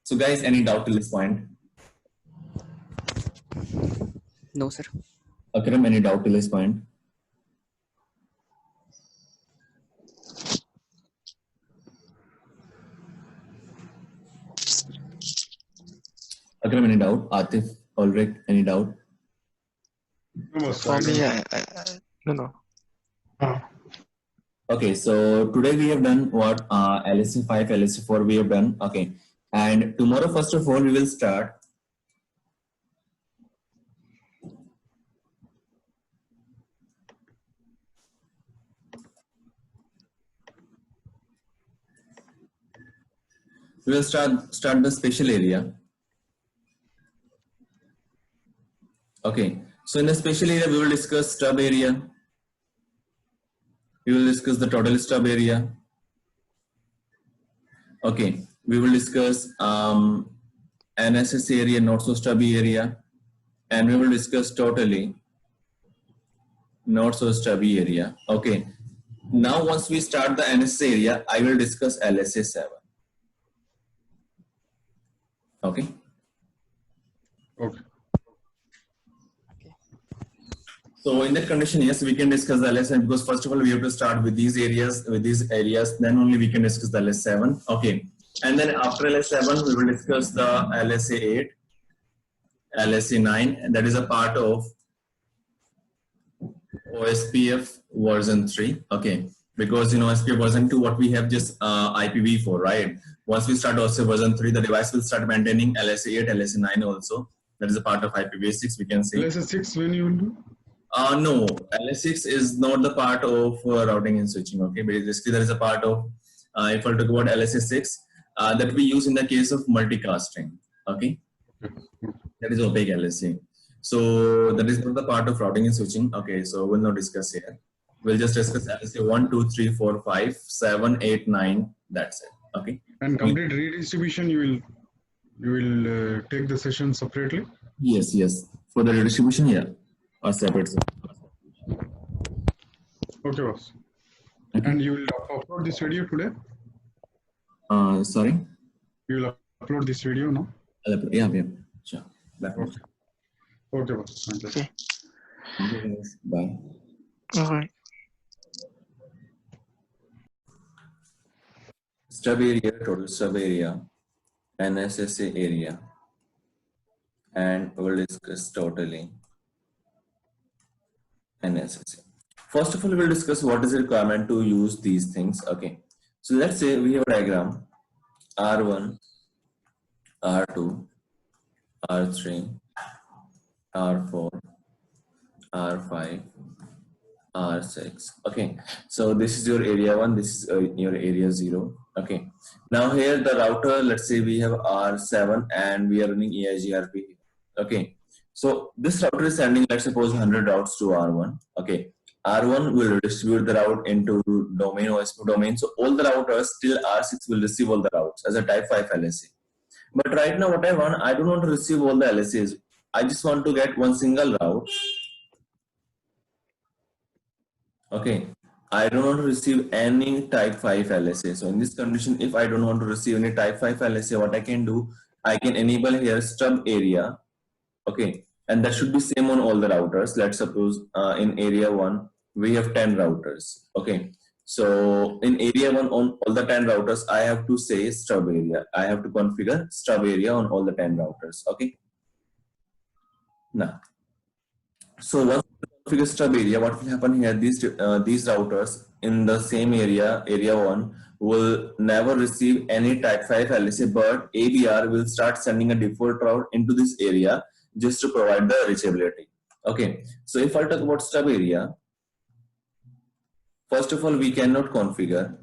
Speaker 1: So guys, any doubt till this point?
Speaker 7: No, sir.
Speaker 1: Akram, any doubt till this point? Akram, any doubt? Atif, Ulrich, any doubt?
Speaker 6: No,
Speaker 3: For me, no.
Speaker 1: Okay, so today we have done what LSA 5, LSA 4 we have done. Okay, and tomorrow, first of all, we will start. We will start the special area. Okay, so in the special area, we will discuss stub area. We will discuss the total stub area. Okay, we will discuss NSS area, not so stubby area, and we will discuss totally not so stubby area. Okay, now once we start the NSS area, I will discuss LSA 7. Okay.
Speaker 5: Okay.
Speaker 1: So in that condition, yes, we can discuss the LSA because first of all, we have to start with these areas, then only we can discuss the LS7. Okay. And then after LS7, we will discuss the LSA 8, LSA 9, and that is a part of OSPF version 3. Okay. Because in OSPF version 2, what we have just IPv4, right? Once we start OSPF version 3, the device will start maintaining LSA 8, LSA 9 also. That is a part of IPv6, we can say.
Speaker 5: LSA 6 when you will do?
Speaker 1: No, LS6 is not the part of routing and switching. Okay, basically there is a part of if I talk about LS6 that we use in the case of multicasting. Okay, that is opaque LSA. So that is not the part of routing and switching. Okay, so we'll not discuss here. We'll just discuss LSA 1, 2, 3, 4, 5, 7, 8, 9. That's it. Okay.
Speaker 5: And complete redistribution, you will take the session separately.
Speaker 1: Yes, yes. For the redistribution, yeah. Or separate.
Speaker 5: Okay, boss. Okay. And you will upload this video today?
Speaker 1: Sorry?
Speaker 5: You will upload this video, no?
Speaker 1: Yeah, sure.
Speaker 5: Okay. Okay, boss.
Speaker 3: Okay.
Speaker 1: Bye.
Speaker 3: All right.
Speaker 1: Stub area, total stub area, NSSA area, and we'll discuss totally NSSA. First of all, we'll discuss what is the requirement to use these things. Okay, so let's say we have a diagram R1, R2, R3, R4, R5, R6. Okay, so this is your area 1, this is your area 0. Okay, now here the router, let's say we have R7 and we are running EIGRP. Okay, so this router is sending, let's suppose 100 routes to R1. Okay, R1 will distribute the route into domain, OSPF domain. So all the routers till R6 will receive all the routes as a type 5 LSA. But right now what I want, I don't want to receive all the LSAs. I just want to get one single route. Okay, I don't want to receive any type 5 LSA. So in this condition, if I don't want to receive any type 5 LSA, what I can do, I can enable here stub area. Okay, and that should be same on all the routers. Let's suppose in area 1, we have 10 routers. Okay, so in area 1 on all the 10 routers, I have to say stub area. I have to configure stub area on all the 10 routers. Okay, now, so once configure stub area, what will happen here, these routers in the same area 1 will never receive any type 5 LSA, but ABR will start sending a default route into this area just to provide the reachability. Okay, so if I talk about stub area, first of all, we cannot configure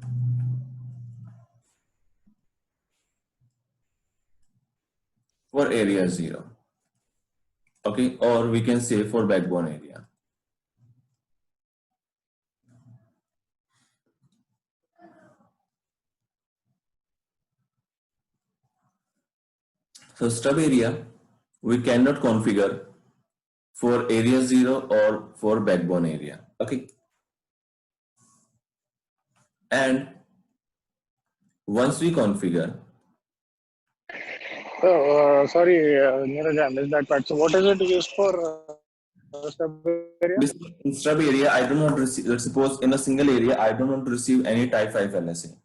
Speaker 1: for area 0. Okay, or we can say for backbone area. So stub area, we cannot configure for area 0 or for backbone area. Okay. And once we configure.
Speaker 2: So, sorry, Neeraj, I missed that part. So what is it used for stub area?
Speaker 1: In stub area, I don't want to receive, let's suppose in a single area, I don't want to receive any type 5 LSA.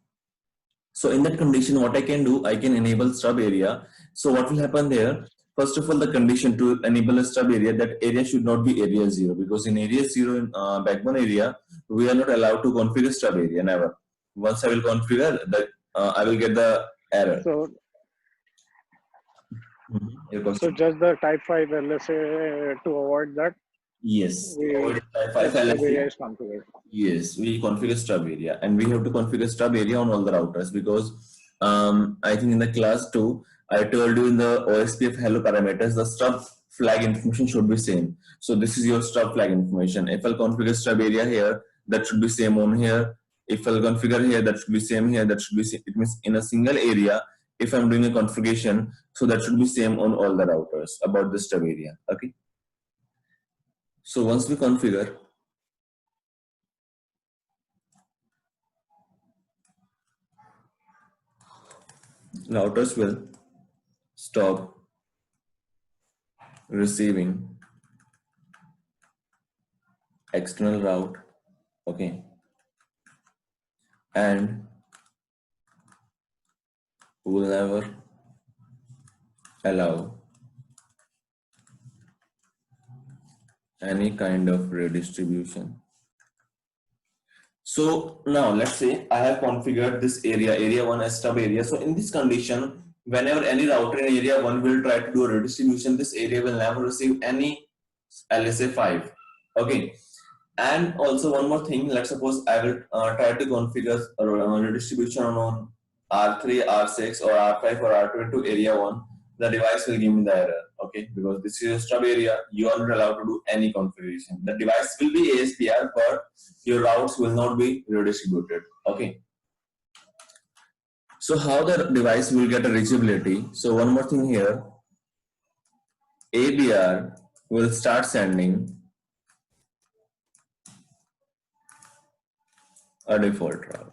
Speaker 1: So in that condition, what I can do, I can enable stub area. So what will happen there? first of all, the condition to enable a stub area, that area should not be area 0, because in area 0 in backbone area, we are not allowed to configure stub area, never. Once I will configure that, I will get the error.
Speaker 8: So,
Speaker 1: Your
Speaker 8: so
Speaker 1: question?
Speaker 8: just the type 5 LSA to avoid that,
Speaker 1: Yes.
Speaker 8: we,
Speaker 1: Avoid type 5
Speaker 8: stub area
Speaker 1: LSA.
Speaker 8: is configured.
Speaker 1: Yes, we configure stub area, and we have to configure stub area on all the routers, because I think in the class 2, I told you in the OSPF hello parameters, the stub flag information should be same. So this is your stub flag information. If I'll configure stub area here, that should be same on here. If I'll configure here, that should be same here. That should be same. It means in a single area, if I'm doing a configuration, so that should be same on all the routers about the stub area. Okay. So once we configure, routers will stop receiving external route, okay, and will never allow any kind of redistribution. So now let's say I have configured this area 1 as stub area. So in this condition, whenever any router in area 1 will try to do a redistribution, this area will never receive any LSA 5. Okay. And also one more thing, let's suppose I will try to configure a redistribution on R3, R6 or R5 or R2 into area 1. The device will give me the error, okay? Because this is a stub area, you are not allowed to do any configuration. The device will be ASPR, but your routes will not be redistributed, okay? So how the device will get a reachability? So one more thing here, ABR will start sending a default route.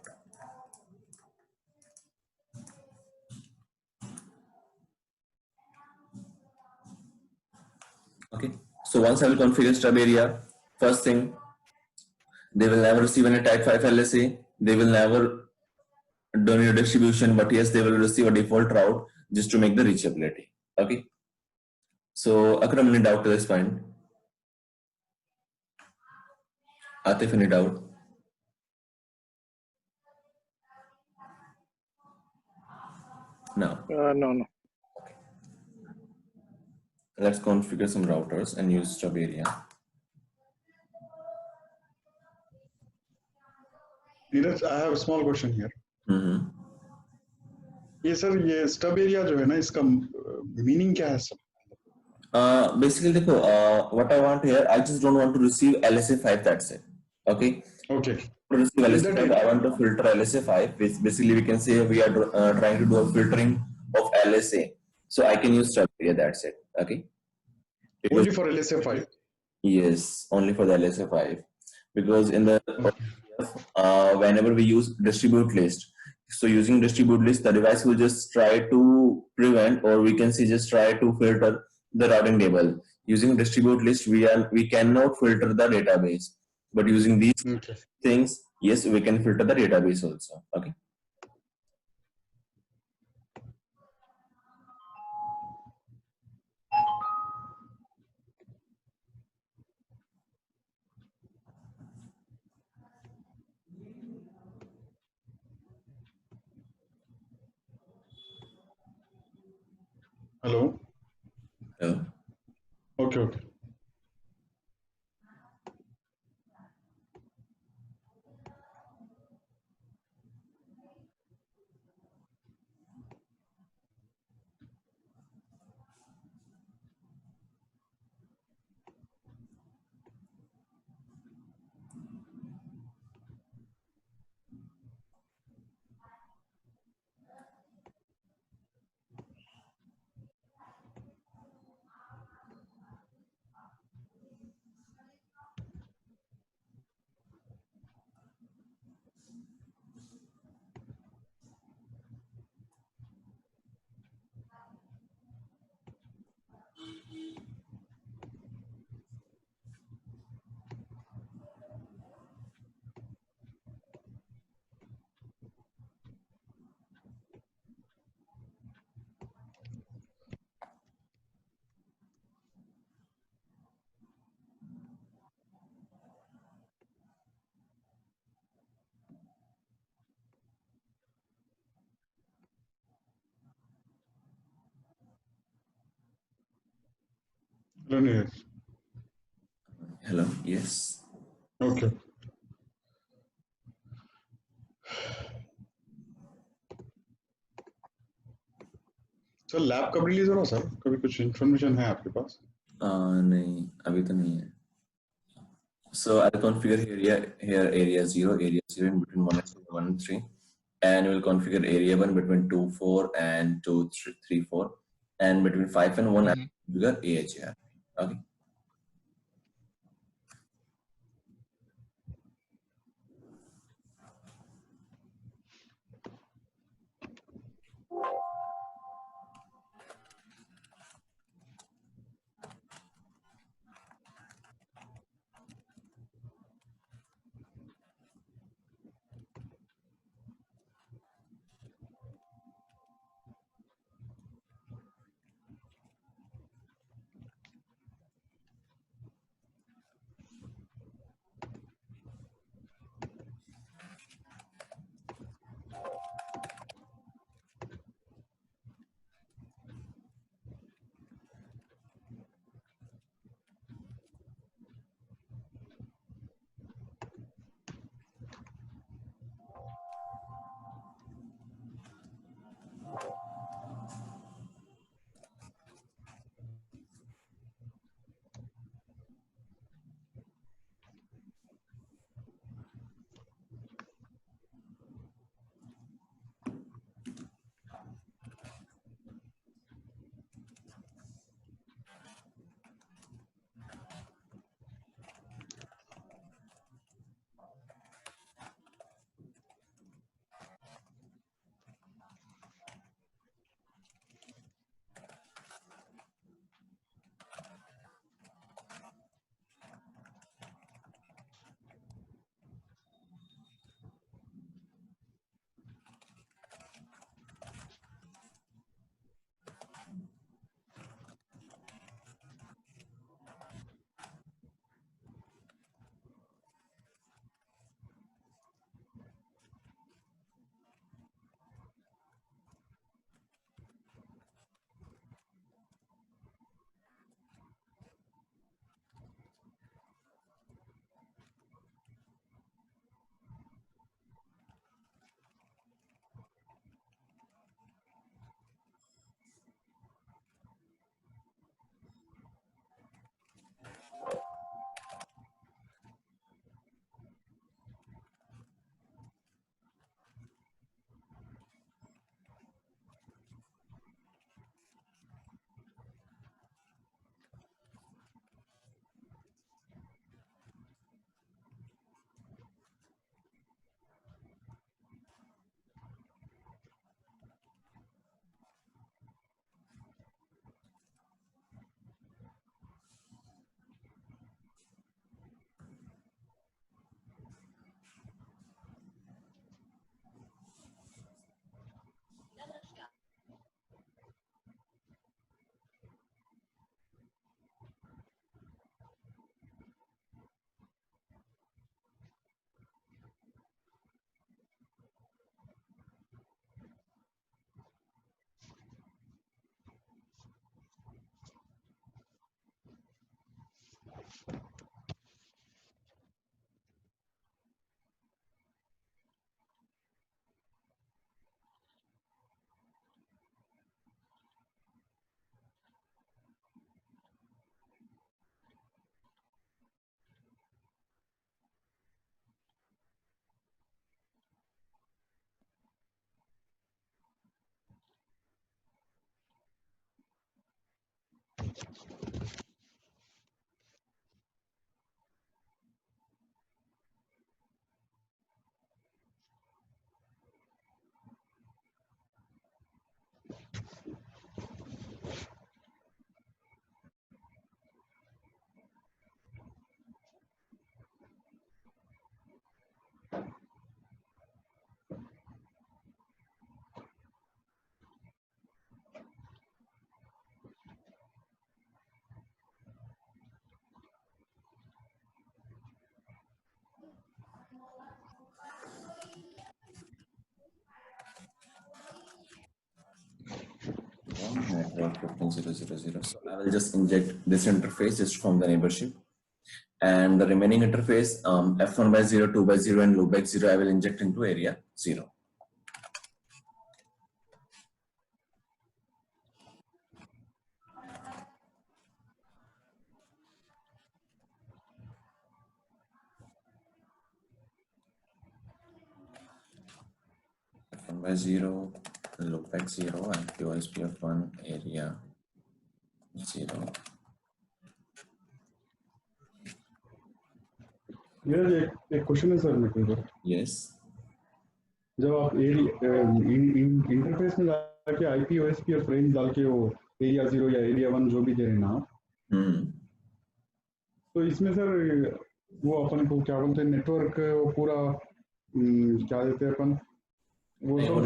Speaker 1: Okay, so once I will configure stub area, first thing, they will never receive any type 5 LSA, they will never do any distribution, but yes, they will receive a default route just to make the reachability. Okay, so Akram, any doubt to this point? Atif, any doubt? No.
Speaker 8: No.
Speaker 1: Let's configure some routers and use stub area.
Speaker 6: Neeraj, I have a small question here. ये sir ये stub area जो है ना इसका meaning क्या है sir?
Speaker 1: Basically, what I want here, I just don't want to receive LSA 5. That's it. Okay.
Speaker 6: Okay.
Speaker 1: To receive LSA 5, I want to filter LSA 5. Basically, we can say we are trying to do a filtering of LSA. So I can use stub area. That's it. Okay.
Speaker 6: Only for LSA 5.
Speaker 1: Yes, only for the LSA 5. Because in the whenever we use distribute list, so using distribute list, the device will just try to prevent, or we can say just try to filter the routing table. Using distribute list, we cannot filter the database, but using these things, yes, we can filter the database also. Okay.
Speaker 6: Hello.
Speaker 1: Hello.
Speaker 6: Okay.
Speaker 5: Hello, Neeraj.
Speaker 1: Hello. Yes.
Speaker 5: Okay. Sir lab कब release हो रहा sir? कभी कुछ information है आपके पास?
Speaker 1: नहीं, अभी तो नहीं है. So I'll configure here area 0 in between 1 and 3, and we'll configure area 1 between 2, 4 and 2, 3, 4, and between 5 and 1 I'll configure AHR. Okay. 15,000. So I will just inject this interface just from the neighborship, and the remaining interface f1 by 0, 2 by 0, and loopback 0 I will inject into area 0. f1 by 0, loopback 0, and OSPF 1 area 0.
Speaker 6: मेरा एक question है sir मेरे को।
Speaker 1: Yes.
Speaker 6: जब आप interface में जाके IP OSPF range डाल के वो एरिया 0 या एरिया 1 जो भी दे रहे हैं ना, तो इसमें सर वो अपन को क्या बोलते हैं नेटवर्क पूरा क्या देते हैं अपन वो तो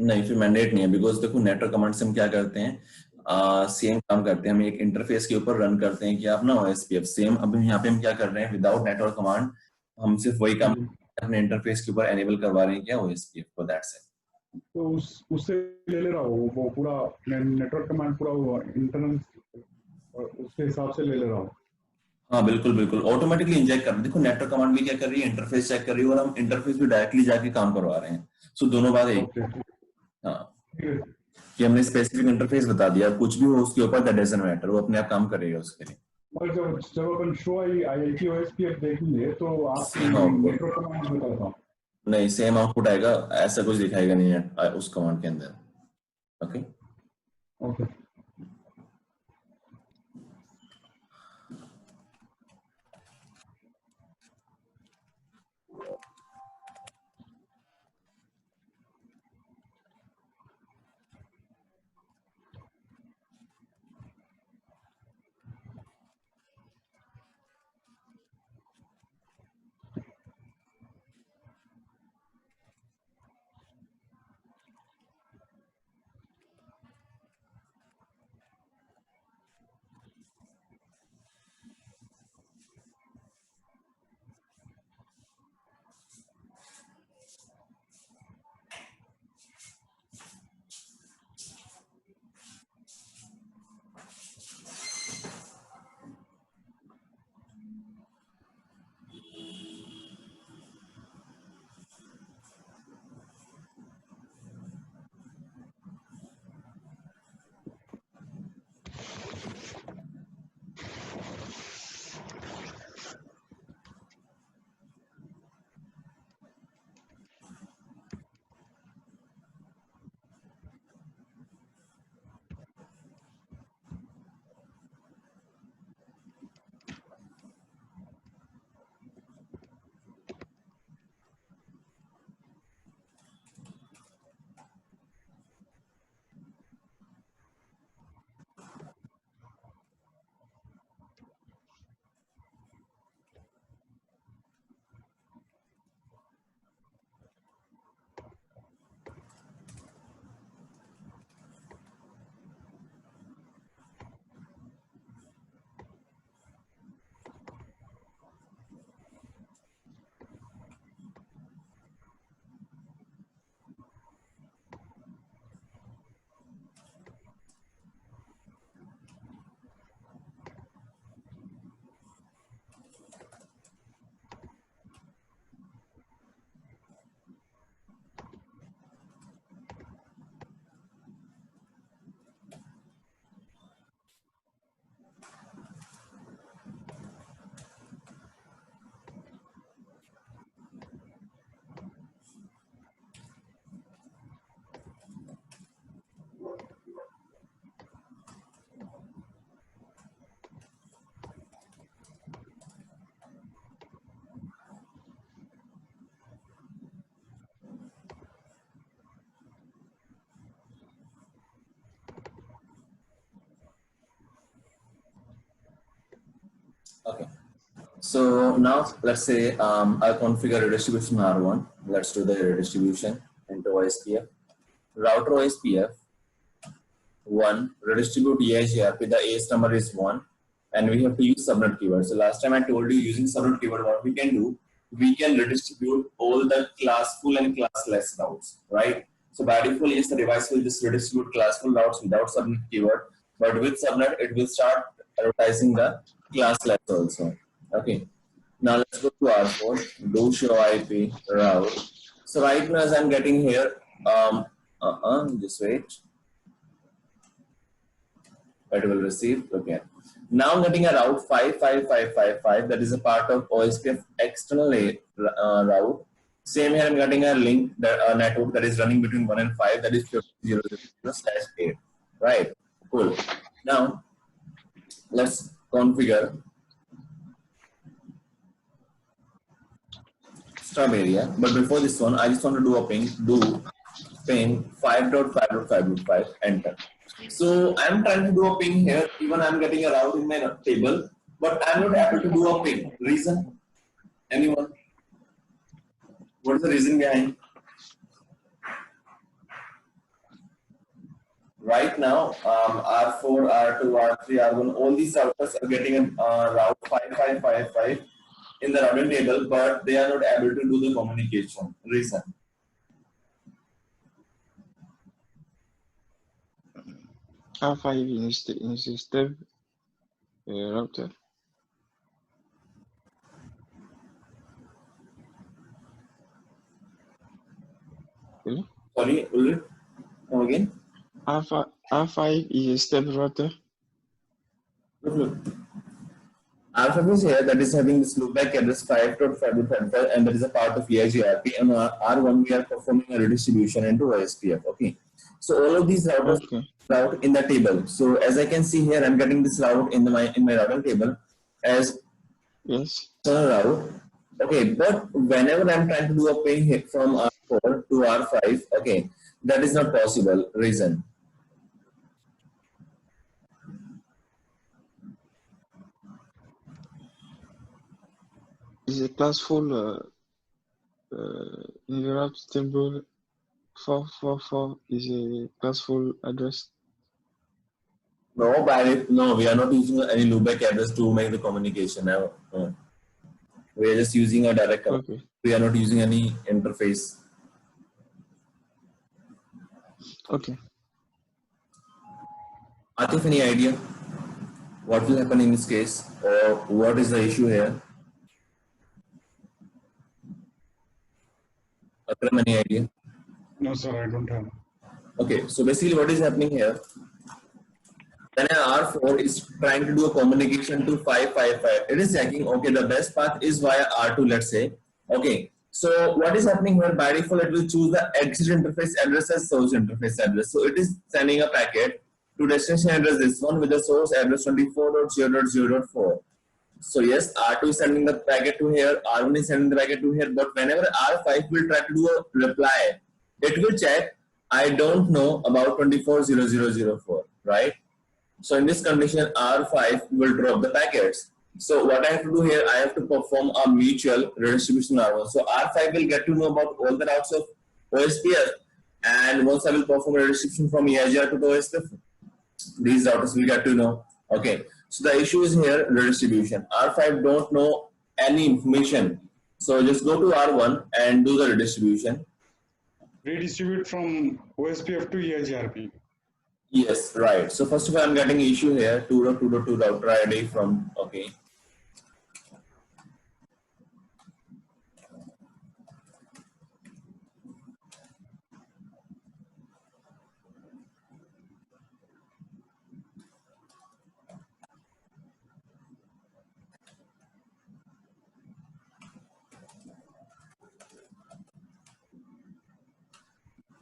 Speaker 1: नहीं, फिर मैंडेट नहीं है, बिकॉज देखो नेटवर्क कमांड से हम क्या करते हैं, सेम काम करते हैं, हम एक इंटरफेस के ऊपर रन करते हैं कि आप ना ओएसपीएफ सेम। अब यहाँ पे हम क्या कर रहे हैं, विदाउट नेटवर्क कमांड हम सिर्फ वही काम अपने इंटरफेस के ऊपर एनेबल करवा रहे हैं क्या ओएसपीएफ को, दैट्स इट।
Speaker 6: तो उससे ले रहा हूँ वो पूरा नेटवर्क कमांड पूरा इंटरनल उसके हिसाब से ले रहा हूँ।
Speaker 1: हाँ बिल्कुल बिल्कुल, ऑटोमेटिकली इंजेक्ट कर, देखो नेटवर्क कमांड भी क्या कर रही है, इंटरफेस चेक कर रही है, और हम इंटरफेस भी डायरेक्टली जाके काम करवा रहे हैं। सो दोनों बात एक। हाँ, कि हमने स्पेसिफिक इंटरफेस बता दिया, कुछ भी हो उसके ऊपर दैट डजंट मैटर, वो अपने आप काम करेगा उसके लिए।
Speaker 6: और जब अपन शो आईआईटी ओएसपीएफ देखेंगे तो आप नेटवर्क कमांड बताता हूं,
Speaker 1: नहीं सेम आउटपुट आएगा, ऐसा कुछ दिखाएगा नहीं उस कमांड के अंदर। Okay
Speaker 6: okay
Speaker 1: Okay, so now let's say I'll configure redistribution R1. Let's do the redistribution into OSPF. Router OSPF 1, redistribute EIGRP, the AS number is 1, and we have to use subnet keyword. So last time I told you, using subnet keyword, what we can do, we can redistribute all the classful and classless routes, right? So by default, yes, the device will just redistribute classful routes without subnet keyword, but with subnet, it will start advertising the classless also. Okay. Now let's go to R4, do show IP route. So right now as I'm getting here, just wait. It will receive, okay. Now I'm getting a route 55555, that is a part of OSPF external route. Same here, I'm getting a link, that network that is running between 1 and 5, that is 50.0.0/8, right? Cool. Now, let's configure stub area. But before this one, I just want to do a ping 5.5.5.5, enter. So I'm trying to do a ping here, even I'm getting a route in my table, but I'm not able to do a ping. Reason? Anyone? What is the reason behind? Right now, R4, R2, R3, R1, all these routers are getting a route 5555 in the routing table, but they are not able to do the communication. Reason?
Speaker 3: R5 in the step router. Really?
Speaker 1: Sorry, Ulrich, come again?
Speaker 3: R5 is a step router.
Speaker 1: Look. R5 is here, that is having this loopback address 5.5.5, and that is a part of EIGRP, and R1 we are performing a redistribution into OSPF. Okay, so all of these routers route in the table. So as I can see here, I'm getting this route in my routing table as route. Okay, but whenever I'm trying to do a ping hit from R4 to R5, okay, that is not possible. Reason?
Speaker 3: Is a classful in the route table 444 is a classful address.
Speaker 1: No, no, we are not using any loopback address to make the communication. No. We are just using a direct. Okay. We are not using any interface.
Speaker 3: Okay.
Speaker 1: Atif, any idea what will happen in this case, or what is the issue here? Akram, any idea?
Speaker 6: No, sir, I don't have.
Speaker 1: Okay, so basically what is happening here, when an R4 is trying to do a communication to 555, it is checking, okay, the best path is via R2, let's say. Okay, so what is happening here, by default, it will choose the exit interface address as source interface address. So it is sending a packet to destination address this one with the source address 24.0.0.4. So yes, R2 is sending the packet to here, R1 is sending the packet to here, but whenever R5 will try to do a reply, it will check, I don't know about 24.0.0.4, right? So in this condition, R5 will drop the packets. So what I have to do here, I have to perform a mutual redistribution R1. So R5 will get to know about all the routes of OSPF, and once I will perform a redistribution from EIGR to the OSPF, these routers will get to know. Okay, so the issue is here redistribution. R5 don't know any information. So just go to R1 and do the redistribution.
Speaker 6: Redistribute from OSPF to EIGRP.
Speaker 1: Yes, right. So first of all, I'm getting issue here 2.2.2 router ID from, okay.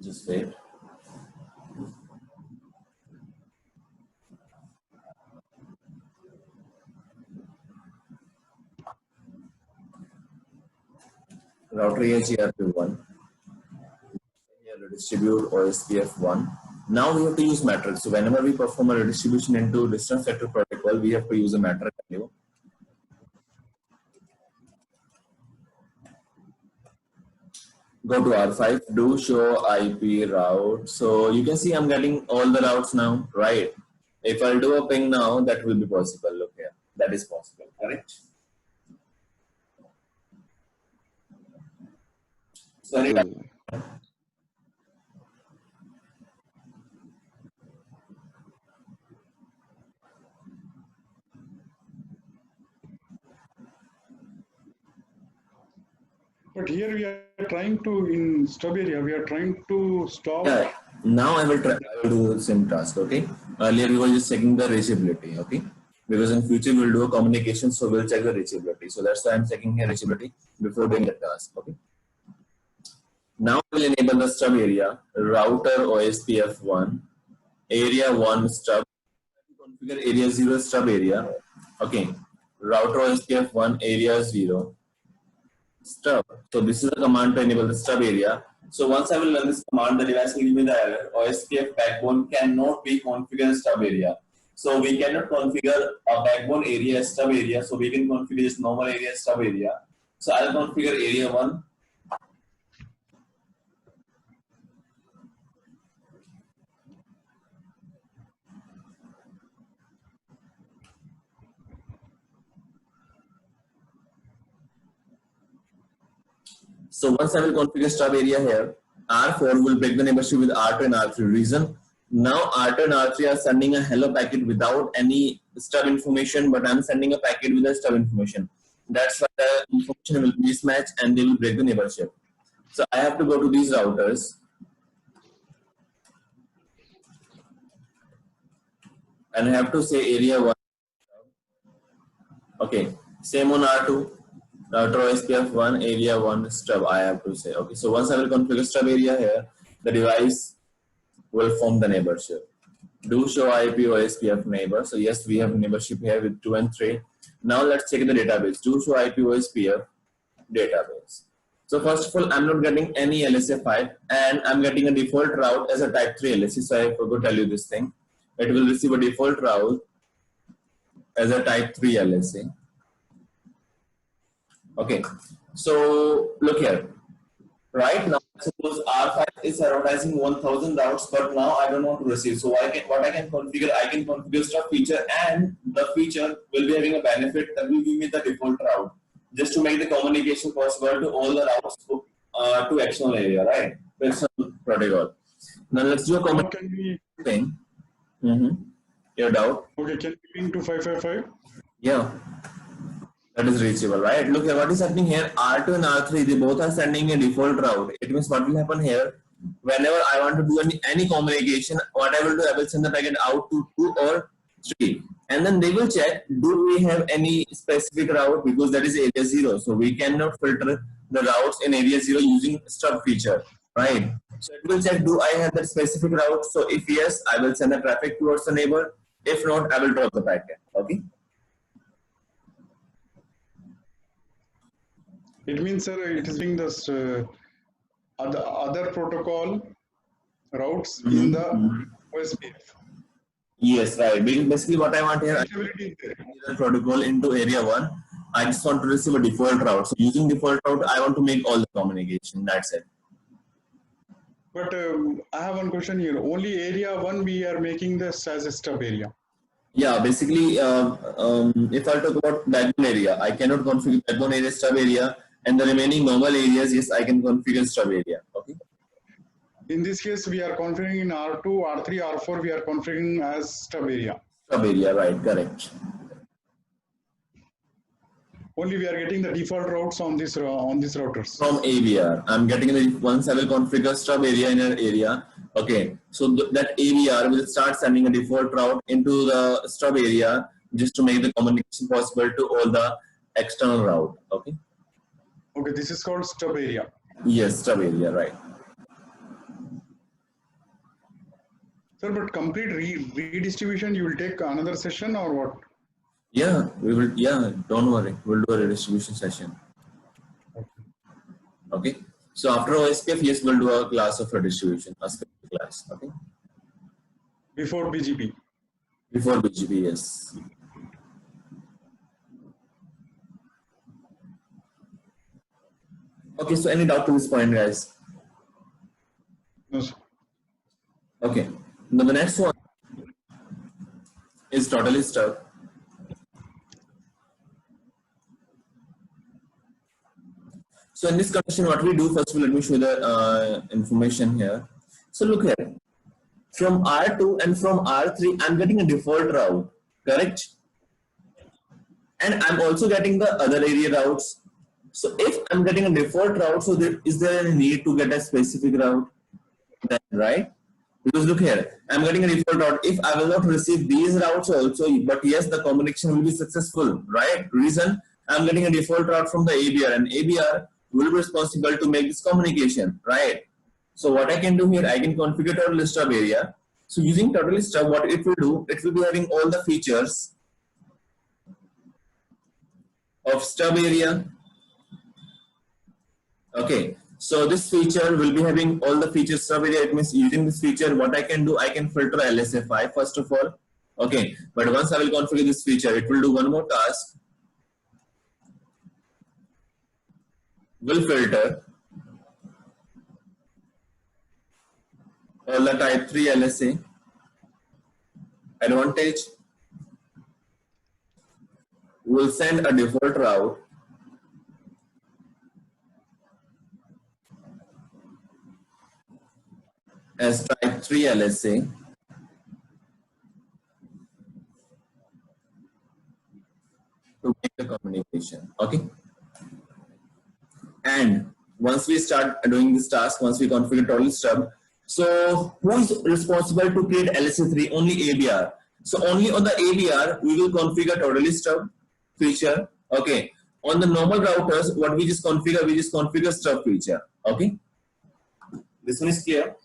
Speaker 1: Just wait. Router EIGRP1. Here redistribute OSPF1. Now we have to use matrix. So whenever we perform a redistribution into distance vector protocol, we have to use a matrix value. Go to R5, do show IP route. So you can see I'm getting all the routes now, right? If I'll do a ping now, that will be possible. Look here, that is possible, correct? So
Speaker 6: But here we are trying to, in stub area, we are trying to stop.
Speaker 1: Yeah. Now I will do the same task. Okay. Earlier we were just checking the reachability. Okay. Because in future we'll do a communication, so we'll check the reachability. So that's why I'm checking here reachability before doing the task. Okay. Now we'll enable the stub area, router OSPF 1, area 1 stub, configure area 0 stub area. Okay. Router OSPF 1, area 0 stub. So this is the command to enable the stub area. So once I will run this command, the device will give me the error. OSPF backbone cannot be configured stub area. So we cannot configure a backbone area stub area. So we can configure this normal area stub area. So I'll configure area 1. So once I will configure stub area here, R4 will break the neighborship with R2 and R3. Reason? Now R2 and R3 are sending a hello packet without any stub information, but I'm sending a packet with a stub information. That's why the information will mismatch and they will break the neighborship. So I have to go to these routers and I have to say area 1. Okay, same on R2. Router OSPF 1, area 1 stub, I have to say. Okay, so once I will configure stub area here, the device will form the neighborship. Do show IP OSPF neighbor. So yes, we have neighborship here with 2 and 3. Now let's check the database. Do show IP OSPF database. So first of all, I'm not getting any LSA5 and I'm getting a default route as a type 3 LSA. So I forgot to tell you this thing. It will receive a default route as a type 3 LSA. Okay, so look here. Right now, suppose R5 is advertising 1000 routes, but now I don't want to receive. So what I can configure, I can configure stub feature, and the feature will be having a benefit that will give me the default route, just to make the communication possible to all the routes to external area, right? To external protocol. Now let's do a communication thing. Your doubt?
Speaker 6: Okay, can we link to 555?
Speaker 1: Yeah. That is reachable, right? Look here, what is happening here? R2 and R3, they both are sending a default route. It means what will happen here? Whenever I want to do any communication, what I will do, I will send the packet out to 2 or 3. And then they will check, do we have any specific route? Because that is area 0. So we cannot filter the routes in area 0 using stub feature, right? So it will check, do I have that specific route? So if yes, I will send the traffic towards the neighbor. If not, I will drop the packet, okay?
Speaker 6: It means, sir, it is being this other protocol routes in the OSPF.
Speaker 1: Yes, right. Basically, what I want here, I the protocol into area 1. I just want to receive a default route. So using default route, I want to make all the communication. That's it.
Speaker 6: But I have one question here. Only area 1 we are making this as a stub area.
Speaker 1: Yeah, basically, if I talk about backbone area, I cannot configure backbone area stub area. And the remaining normal areas, yes, I can configure stub area. Okay.
Speaker 6: In this case, we are configuring in R2, R3, R4, we are configuring as stub area.
Speaker 1: Stub area, right, correct.
Speaker 6: Only we are getting the default routes on this routers.
Speaker 1: From AVR, I'm getting the, once I will configure stub area in an area. Okay, so that AVR will start sending a default route into the stub area just to make the communication possible to all the external route. Okay.
Speaker 6: Okay, this is called stub area.
Speaker 1: Yes, stub area, right.
Speaker 6: Sir, but complete redistribution, you will take another session or what?
Speaker 1: Yeah, we will. Yeah, don't worry. We'll do a redistribution session. Okay. So after OSPF, yes, we'll do a class of redistribution, a specific class. Okay.
Speaker 6: Before BGP.
Speaker 1: Before BGP, yes. Okay, so any doubt to this point, guys?
Speaker 6: No, sir.
Speaker 1: Okay. Now the next one is totally stub. So in this condition, what we do, first of all, let me show the information here. So look here. From R2 and from R3, I'm getting a default route, correct? And I'm also getting the other area routes. So if I'm getting a default route, so is there a need to get a specific route? Then, right? Because look here, I'm getting a default route. If I will not receive these routes also, but yes, the communication will be successful, right? Reason, I'm getting a default route from the ABR, and ABR will be responsible to make this communication, right? So what I can do here, I can configure total stub area. So using total stub, what it will do, it will be having all the features of stub area. Okay, so this feature will be having all the features stub area. It means using this feature, what I can do, I can filter LSA5 first of all. Okay, but once I will configure this feature, it will do one more task. Will filter all the type 3 LSA. Advantage, will send a default route as type 3 LSA to make the communication. Okay. And once we start doing this task, once we configure total stub, so who is responsible to create LSA3? Only ABR. So only on the ABR we will configure total stub feature. Okay. On the normal routers, what we just configure stub feature. Okay. This one is clear.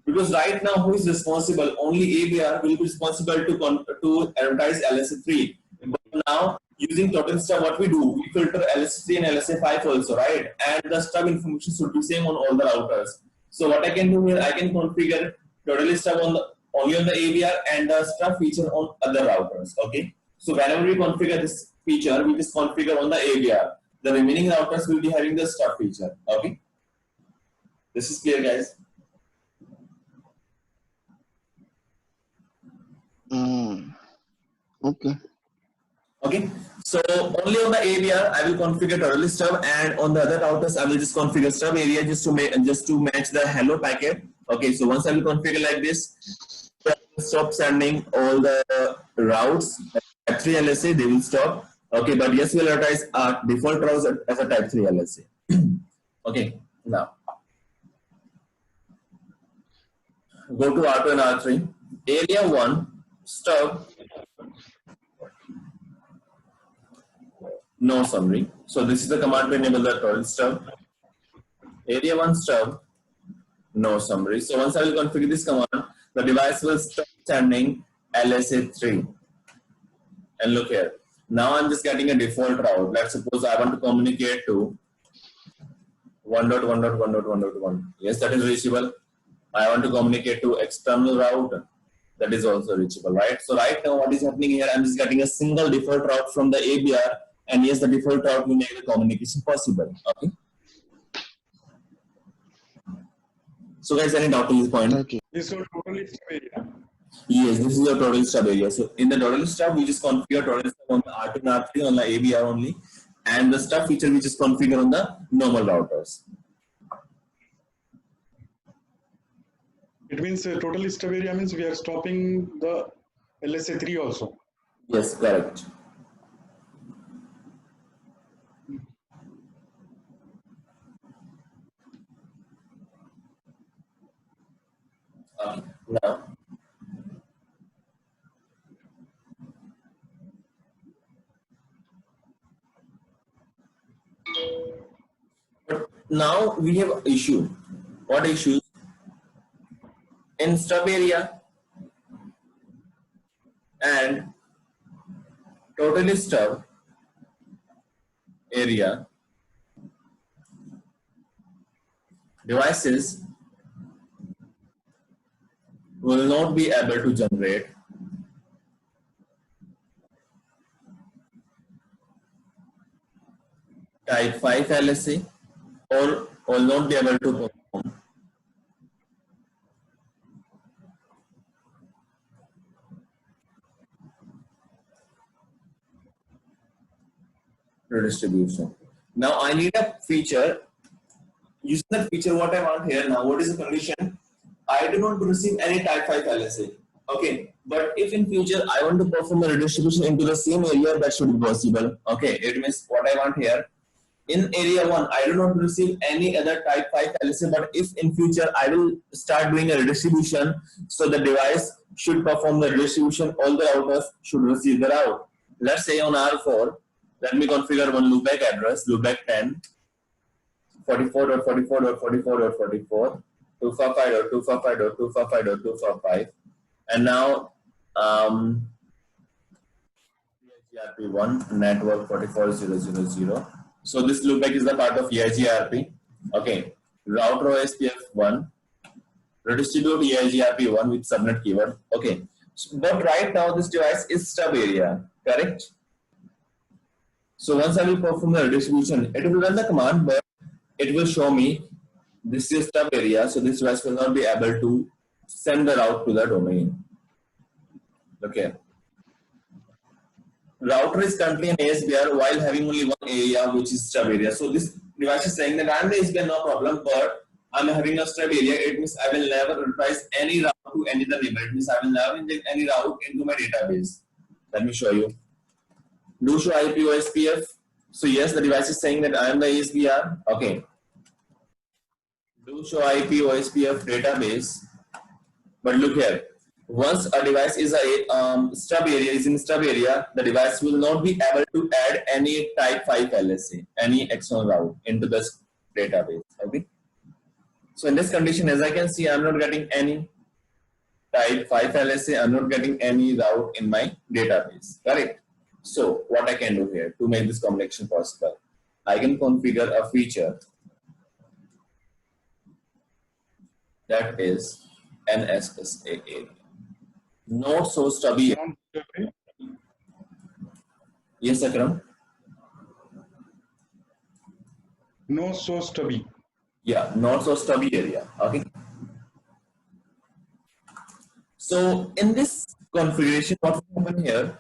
Speaker 1: Because right now, who is responsible? Only ABR will be responsible to advertise LSA3. But now, using total stub, what we do, we filter LSA3 and LSA5 also, right? And the stub information should be same on all the routers. So what I can do here, I can configure total stub only on the ABR and the stub feature on other routers. Okay. So whenever we configure this feature, we just configure on the ABR. The remaining routers will be having the stub feature. Okay. This is clear, guys.
Speaker 9: Okay.
Speaker 1: Okay, so only on the ABR I will configure total stub, and on the other routers I will just configure stub area just to match the hello packet. Okay, so once I will configure like this, I will stop sending all the routes type 3 LSA. They will stop. Okay, but yes, we will advertise our default routes as a type 3 LSA. Okay, now go to R2 and R3. Area 1 stub. No summary. So this is the command to enable the total stub. Area 1 stub, no summary. So once I will configure this command, the device will stop sending LSA3. And look here. Now I'm just getting a default route. Let's suppose I want to communicate to 1.1.1.1.1. Yes, that is reachable. I want to communicate to external route. That is also reachable, right? So right now what is happening here, I'm just getting a single default route from the ABR. And yes, the default route will make the communication possible. Okay. So guys, any doubt on this point?
Speaker 9: Okay.
Speaker 6: This is totally stub area.
Speaker 1: Yes, this is your total stub area. So in the total stub, we just configure total stub on the R2 and R3 on the ABR only, and the stub feature we just configure on the normal routers.
Speaker 6: It means total stub area means we are stopping the LSA3 also.
Speaker 1: Yes, correct. Now, but now we have an issue. What issue? In stub area and total stub area, devices will not be able to generate type 5 LSA or will not be able to perform redistribution. Now I need a feature. Using that feature, what I want here now, what is the condition? I do not receive any type 5 LSA. Okay, but if in future I want to perform a redistribution into the same area, that should be possible. Okay, it means what I want here, in area 1, I do not receive any other type 5 LSA, but if in future I will start doing a redistribution, so the device should perform the redistribution, all the routers should receive the route. Let's say on R4, let me configure one loopback address, loopback 10, 44.44.44.44, 255.255.255.255, and now EIGRP1 network 44000. So this loopback is the part of EIGRP. Okay, router OSPF1, redistribute EIGRP1 with subnet keyword. Okay, but right now this device is stub area, correct? So once I will perform the redistribution, it will run the command, but it will show me this is stub area, so this device will not be able to send the route to the domain. Okay. Router is currently an ASBR while having only one area, which is stub area. So this device is saying that I'm the ASBR, no problem, but I'm having a stub area. It means I will never reprise any route to any other neighbor. It means I will never inject any route into my database. Let me show you. Do show IP OSPF. So yes, the device is saying that I am the ASBR. Okay. Do show IP OSPF database. But look here. Once a device is a stub area, is in stub area, the device will not be able to add any type 5 LSA, any external route into this database. Okay. So in this condition, as I can see, I'm not getting any type 5 LSA, I'm not getting any route in my database. Correct. So what I can do here to make this combination possible, I can configure a feature that is NSSA area. Not so stubby. Yes, Akram.
Speaker 6: No so stubby.
Speaker 1: Yeah, not so stubby area. Okay. So in this configuration, what will happen here?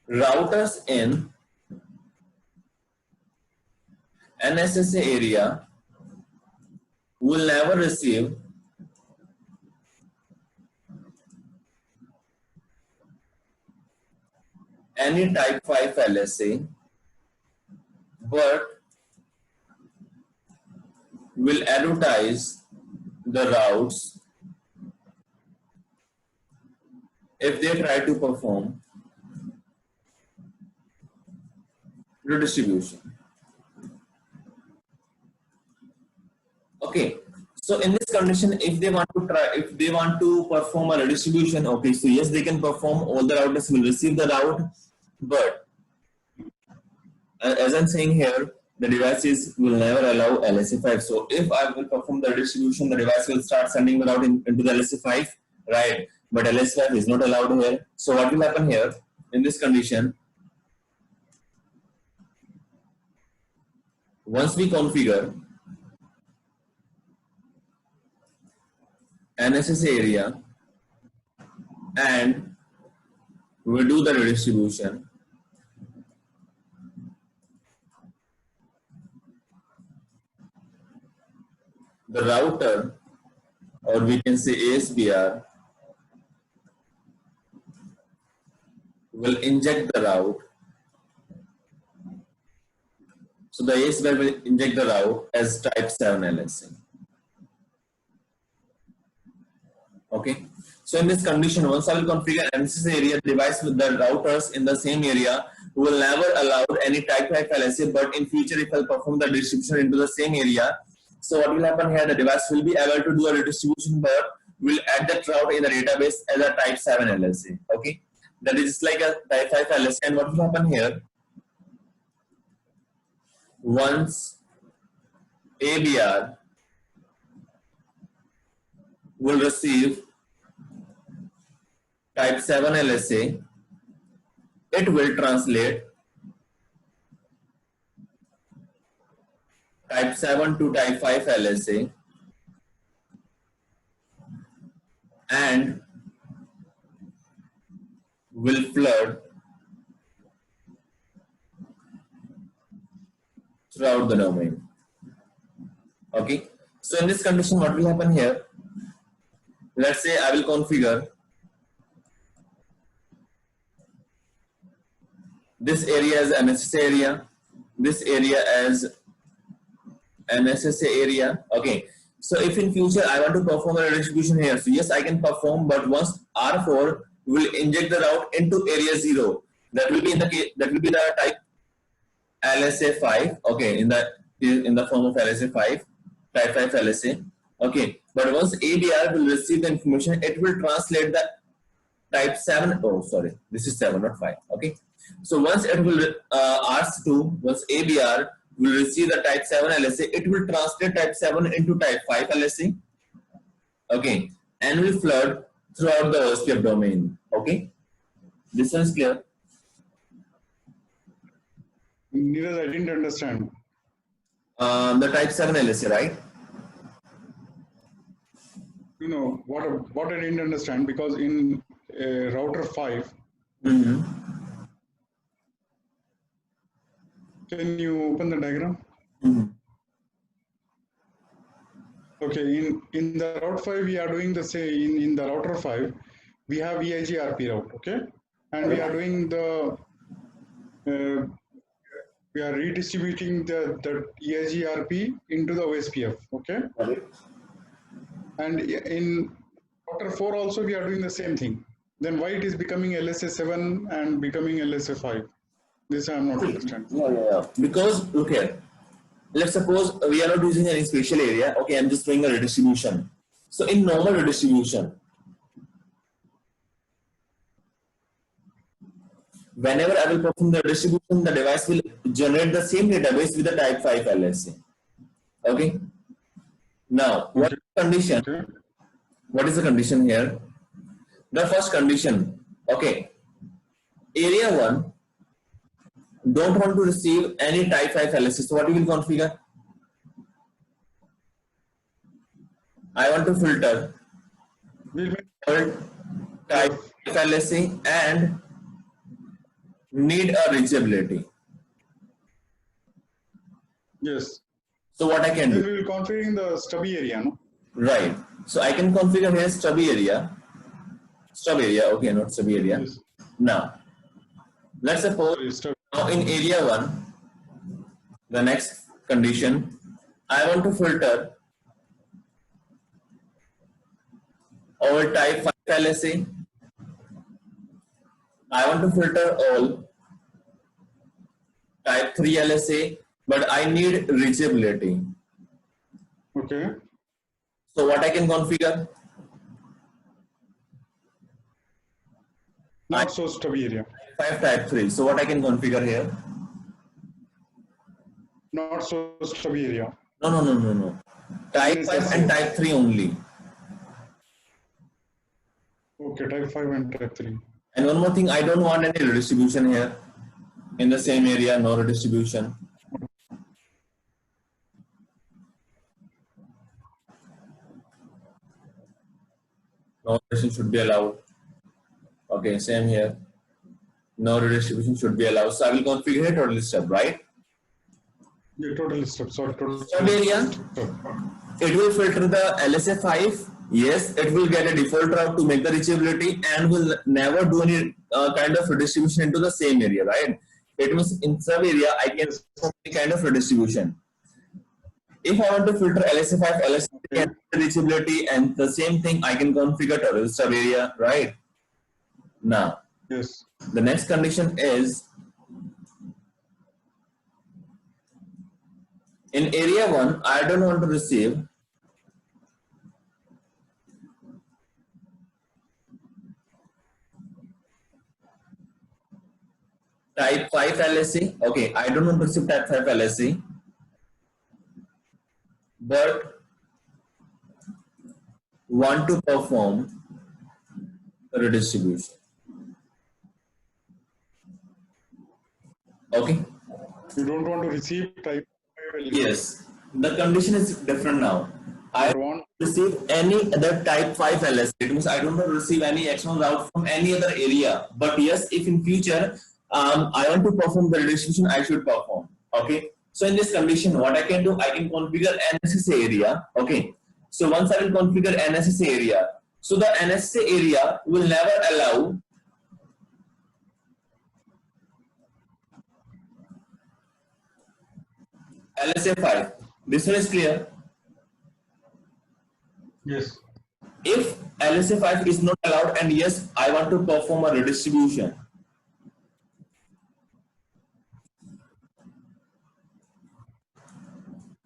Speaker 1: Routers in NSSA area will never receive any type 5 LSA, but will advertise the routes if they try to perform redistribution. Okay, so in this condition, if they want to perform a redistribution, okay, so yes, they can perform, all the routers will receive the route, but as I'm saying here, the devices will never allow LSA5. So if I will perform the redistribution, the device will start sending the route into the LSA5, right? But LSA5 is not allowed here. So what will happen here in this condition? Once we configure NSSA area and we do the redistribution, the router, or we can say ASBR, will inject the route. So the ASBR will inject the route as type 7 LSA. Okay. So in this condition, once I will configure NSSA area, the device with the routers in the same area will never allow any type 5 LSA, but in future, if I perform the distribution into the same area, so what will happen here, the device will be able to do a redistribution, but will add that route in the database as a type 7 LSA. Okay. That is like a type 5 LSA. And what will happen here? Once ABR will receive type 7 LSA, it will translate type 7 to type 5 LSA and will flood throughout the domain. Okay. So in this condition, what will happen here? Let's say I will configure this area is NSSA area, this area as NSSA area. Okay, so if in future I want to perform a redistribution here, so yes, I can perform, but once R4 will inject the route into area 0, that will be in the case, that will be the type LSA 5. Okay, in the form of LSA 5, type 5 LSA. Okay, but once ABR will receive the information, it will translate the type 7. Oh, sorry, this is 7, not 5. Okay, so once it will R2, once ABR will receive the type 7 LSA, it will translate type 7 into type 5 LSA. Okay, and will flood throughout the OSPF domain. Okay, this one is clear.
Speaker 6: Neeraj, I didn't understand.
Speaker 1: The type 7 LSA, right?
Speaker 6: You know what I didn't understand, because in router 5, can you open the diagram? Okay, in the route 5 we are doing the same. In the router 5 we have EIGRP route, okay, and we are doing the we are redistributing the EIGRP into the OSPF, okay. And in router 4 also we are doing the same thing. Then why it is becoming LSA 7 and becoming LSA 5? This I am not understanding.
Speaker 1: Yeah. Because look here, let's suppose we are not using any spatial area. Okay, I'm just doing a redistribution. So in normal redistribution, whenever I will perform the redistribution, the device will generate the same database with the type 5 LSA. Okay. Now, what is the condition?
Speaker 6: Okay.
Speaker 1: What is the condition here? The first condition, okay, area 1 don't want to receive any type 5 LSA. So what you will configure? I want to filter type 5 LSA and need a reachability.
Speaker 6: Yes.
Speaker 1: So what I can
Speaker 6: Then
Speaker 1: do?
Speaker 6: we will configuring the stubby area, no?
Speaker 1: Right. So I can configure here stubby area. Stub area, okay, not stubby area.
Speaker 6: Yes.
Speaker 1: Now, let's suppose now in area 1, the next condition, I want to filter all type 5 LSA. I want to filter all type 3 LSA, but I need reachability.
Speaker 6: Okay.
Speaker 1: So what I can configure?
Speaker 6: Not so stubby area.
Speaker 1: 5 type 3. So what I can configure here?
Speaker 6: Not so stubby area.
Speaker 1: No. Type 5 and type 3 only.
Speaker 6: Okay, type 5 and type 3.
Speaker 1: And one more thing, I don't want any redistribution here. In the same area, no redistribution. No redistribution should be allowed. Okay, same here. No redistribution should be allowed. So I will configure a total step, right?
Speaker 6: Yeah, total step. Sorry, total
Speaker 1: Step area. It will filter the LSA 5. Yes, it will get a default route to make the reachability and will never do any kind of redistribution into the same area, right? It means in sub area I can do any kind of redistribution. If I want to filter LSA 5, LSA 3 and reachability, and the same thing I can configure total sub area, right? Now,
Speaker 6: yes.
Speaker 1: The next condition is in area 1, I don't want to receive type 5 LSA. Okay, I don't want to receive type 5 LSA, but want to perform redistribution. Okay.
Speaker 6: You don't want to receive type 5 LSA.
Speaker 1: Yes. The condition is different now. I
Speaker 6: want
Speaker 1: to receive any other type 5 LSA. It means I don't want to receive any external route from any other area. But yes, if in future I want to perform the redistribution, I should perform. Okay. So in this condition, what I can do, I can configure NSSA area. Okay. So once I will configure NSSA area, so the NSSA area will never allow LSA 5. This one is clear.
Speaker 4: Yes.
Speaker 1: If LSA 5 is not allowed and yes, I want to perform a redistribution.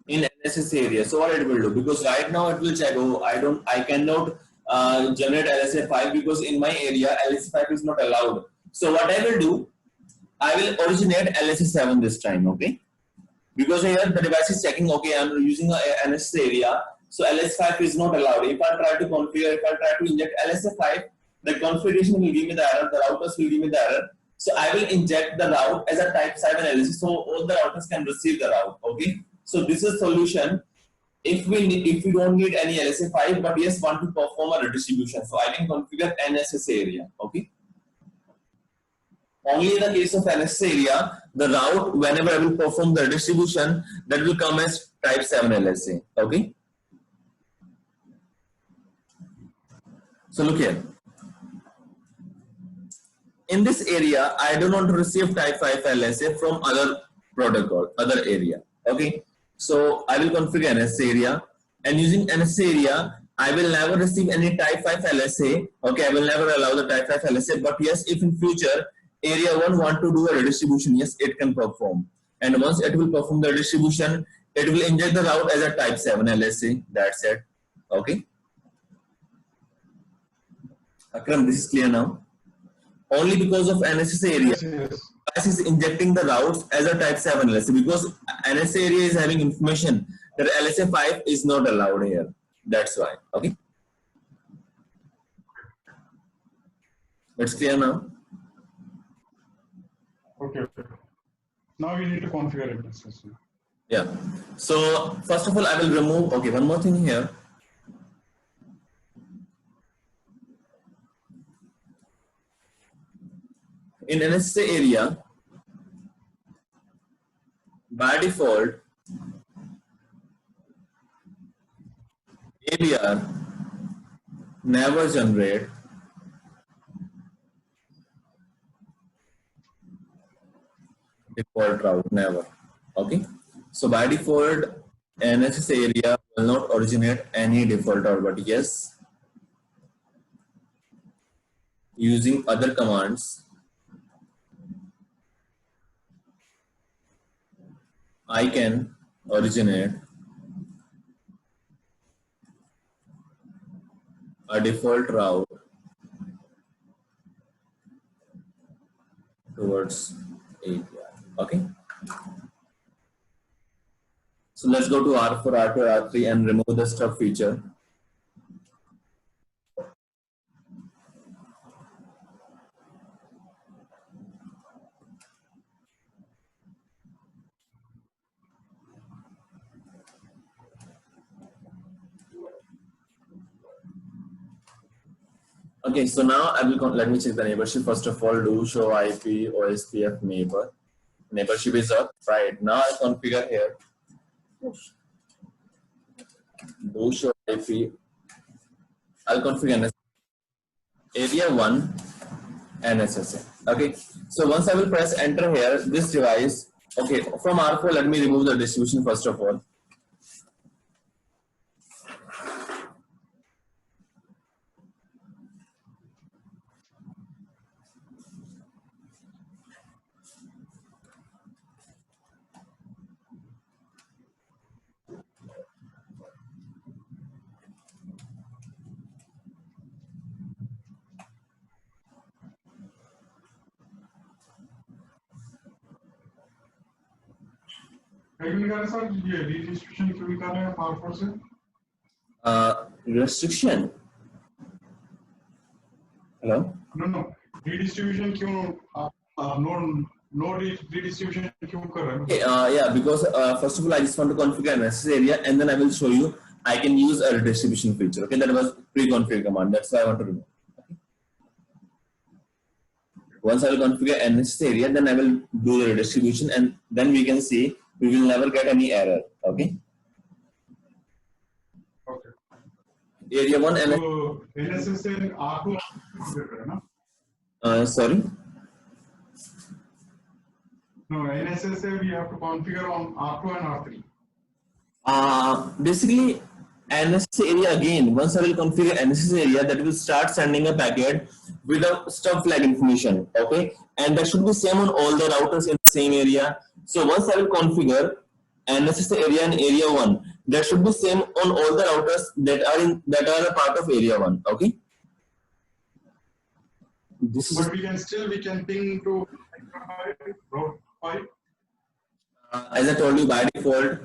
Speaker 1: In LSS area, so what it will do? Because right now it will check, oh, I cannot generate LSA 5 because in my area LSA 5 is not allowed. So what I will do, I will originate LSA 7 this time, okay? Because here the device is checking, okay, I'm using a NSS area, so LSA 5 is not allowed. If I try to configure, if I try to inject LSA 5, the configuration will give me the error, the routers will give me the error. So I will inject the route as a type 7 LSA, so all the routers can receive the route, okay? So this is solution. If we don't need any LSA 5, but yes, want to perform a redistribution, so I can configure NSS area, okay? Only in the case of NSS area, the route, whenever I will perform the redistribution, that will come as type 7 LSA, okay? So look here. In this area, I don't want to receive type 5 LSA from other protocol, other area, okay? So I will configure NSS area, and using NSS area, I will never receive any type 5 LSA, okay? I will never allow the type 5 LSA, but yes, if in future, area 1 want to do a redistribution, yes, it can perform. And once it will perform the redistribution, it will inject the route as a type 7 LSA, that's it, okay? Akram, this is clear now? Only because of NSS area,
Speaker 4: Yes.
Speaker 1: is injecting the routes as a type 7 LSA, because NSA area is having information that LSA 5 is not allowed here. That's why, okay? It's clear now?
Speaker 4: Okay. Now we need to configure it.
Speaker 1: Yeah. So first of all, I will remove, okay, one more thing here. In NSA area, by default, ABR never generate default route, never, okay? So by default, NSS area will not originate any default route, but yes, using other commands, I can originate a default route towards API, okay? So let's go to R4, R2, R3 and remove the stub feature. Okay, so now I will let me check the neighborship. First of all, do show IP OSPF neighbor. Neighborship is up, right? Now I configure here. Do show IP. I'll configure area 1 NSSA. Okay, so once I will press enter here, this device, okay, from R4, let me remove the distribution first of all.
Speaker 4: Redistribution क्यों निकाल रहे हैं R4 से?
Speaker 1: Restriction. Hello?
Speaker 4: No. Redistribution क्यों no redistribution क्यों कर रहे हैं?
Speaker 1: Okay, yeah, because first of all, I just want to configure NSS area and then I will show you I can use a redistribution feature. Okay, that was pre-configure command. That's why I want to remove. Okay. Once I will configure NSS area, then I will do the redistribution and then we can see we will never get any error. Okay.
Speaker 4: Okay.
Speaker 1: Area 1 NSS.
Speaker 4: So NSS and R2 configure करें ना?
Speaker 1: Sorry.
Speaker 6: No, NSSA we have to configure on R2 and R3.
Speaker 1: Basically, NSS area again, once I will configure NSS area, that will start sending a packet with a stub flag information, okay? And that should be same on all the routers in the same area. So once I will configure NSS area in area 1, that should be same on all the routers that are a part of area 1, okay? This
Speaker 6: But we can ping to route 5.
Speaker 1: As I told you, by default,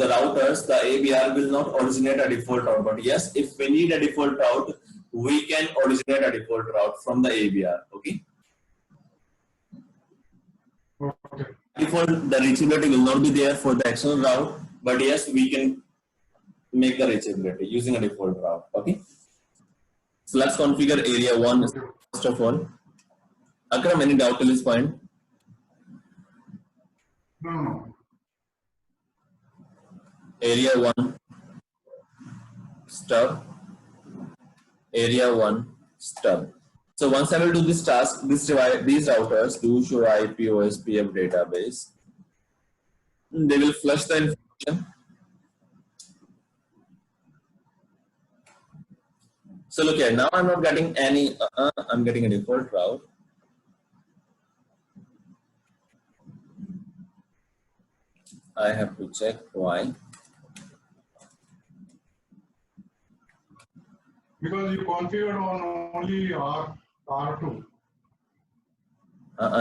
Speaker 1: the routers, the ABR will not originate a default route. But yes, if we need a default route, we can originate a default route from the ABR. Okay.
Speaker 6: Okay.
Speaker 1: Default, the reachability will not be there for the external route, but yes, we can make the reachability using a default route. Okay. So let's configure area 1 first of all. Akram, any doubt till this point?
Speaker 6: No.
Speaker 1: Area 1 stub, area 1 stub. So once I will do this task, these routers do show IP OSPF database. They will flush the information. So look here, now I'm not getting any, I'm getting a default route. I have to check why.
Speaker 6: Because you configured on only R2.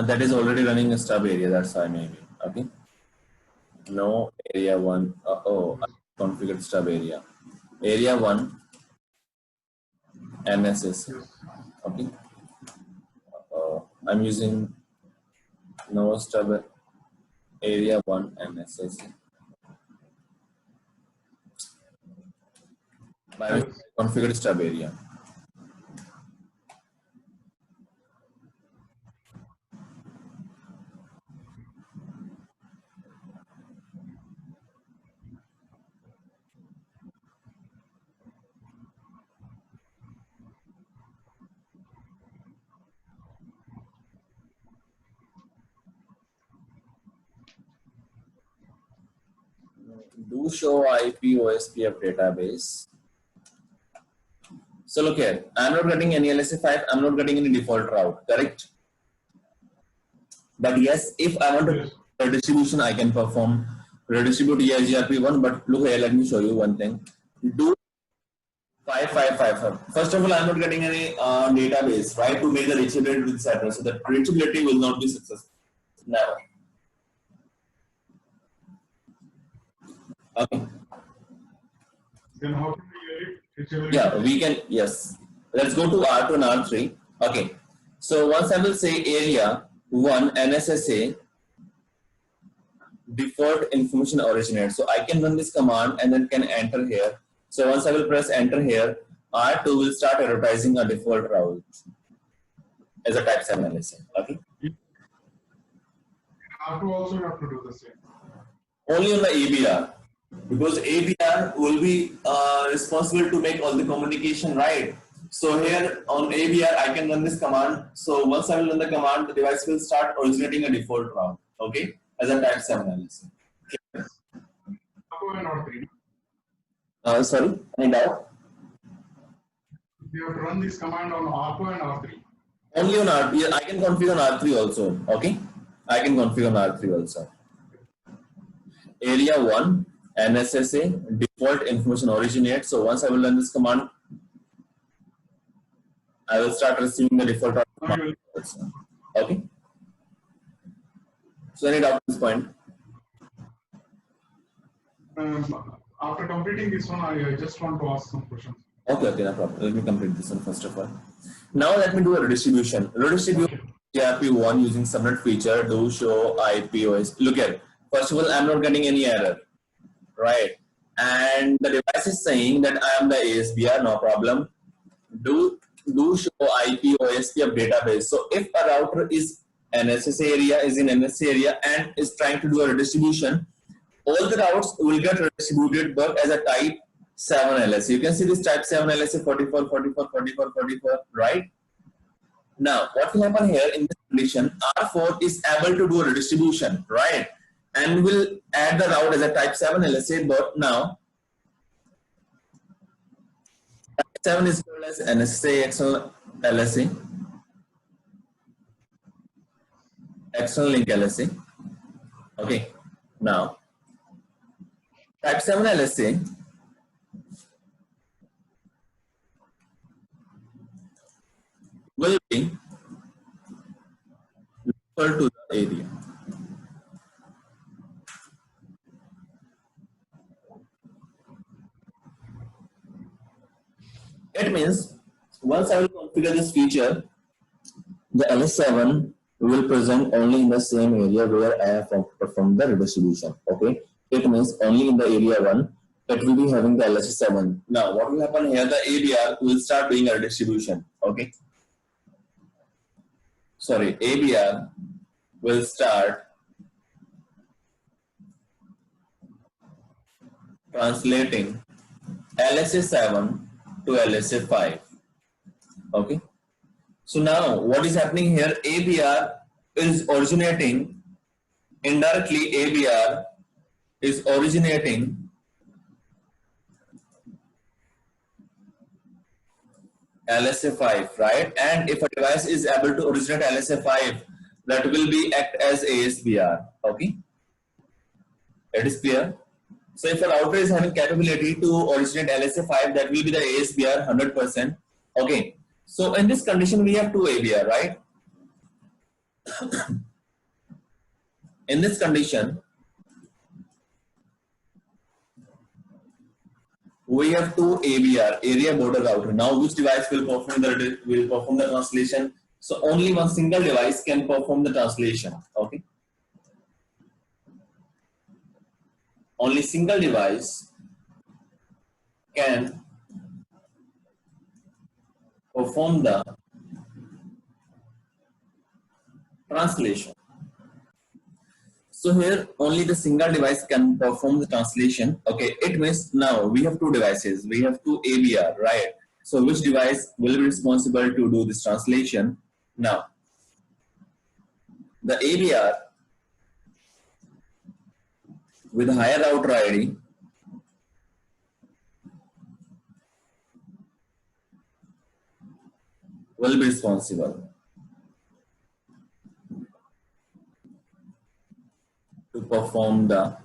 Speaker 1: That is already running a stub area, that's why maybe. Okay. No, area 1. Oh, I configured stub area. Area 1, MSS. Okay. I'm using no stub area 1 MSS. By configured stub area. Do show IP OSPF database. So look here, I'm not getting any LSA5, I'm not getting any default route, correct? But yes, if I want to redistribution, I can perform redistribute EIGRP1. But look here, let me show you one thing. Do 5555. First of all, I'm not getting any database, right, to make the reachability to this address. So the reachability will not be successful. Now, okay.
Speaker 6: Then how can we get it?
Speaker 1: Yeah, we can, yes. Let's go to R2 and R3. Okay. So once I will say area 1 NSSA default information originate. So I can run this command and then can enter here. So once I will press enter here, R2 will start advertising a default route as a type 7 LSA. Okay.
Speaker 6: R2 also you have to do the same.
Speaker 1: Only on the ABR. Because ABR will be responsible to make all the communication, right? So here on ABR, I can run this command. So once I will run the command, the device will start originating a default route, okay, as a type 7 LSA.
Speaker 6: R2 and R3.
Speaker 1: Sorry, any doubt?
Speaker 6: You have to run this command on R2 and R3.
Speaker 1: Only on R3. Yeah, I can configure on R3 also, okay? I can configure on R3 also. Area 1. NSSA default information originate. So once I will run this command, I will start receiving the default route. Okay. So any doubt at this point?
Speaker 6: After completing this one, I just want to ask some questions.
Speaker 1: Okay, no problem. Let me complete this one first of all. Now let me do a redistribution. Redistribute ERP1 using subnet feature. Do show IPOS. Look at it. First of all, I'm not getting any error. Right, and the device is saying that I am the ASBR, no problem. Do show IP OSPF database. So if a router is NSS area, is in NSS area and is trying to do a redistribution, all the routes will get redistributed but as a type 7 LSA. You can see this type 7 LSA 44, 44, 44, 44, right? Now, what will happen here in this condition, R4 is able to do a redistribution, right? And we'll add the route as a type 7 LSA, but now type 7 is called as NSA external LSA, external link LSA. Okay, now type 7 LSA will be equal to the area. It means once I will configure this feature, the LS7 will present only in the same area where I have performed the redistribution. Okay, it means only in the area 1 it will be having the LS7. Now, what will happen here? The ABR will start doing a redistribution. Okay, sorry, ABR will start translating LSA7 to LSA5. Okay, so now what is happening here? ABR is originating indirectly. ABR is originating LSA5, right? And if a device is able to originate LSA5, that will be act as ASBR. Okay, it is clear. So if a router is having capability to originate LSA5, that will be the ASBR 100%. Okay, so in this condition we have two ABR, right? In this condition we have two ABR, area border router. Now which device will perform the translation? So only one single device can perform the translation. Okay, only single device can perform the translation. So here only the single device can perform the translation. Okay, it means now we have two devices, we have two ABR, right? So which device will be responsible to do this translation? Now the ABR with higher router ID will be responsible to perform the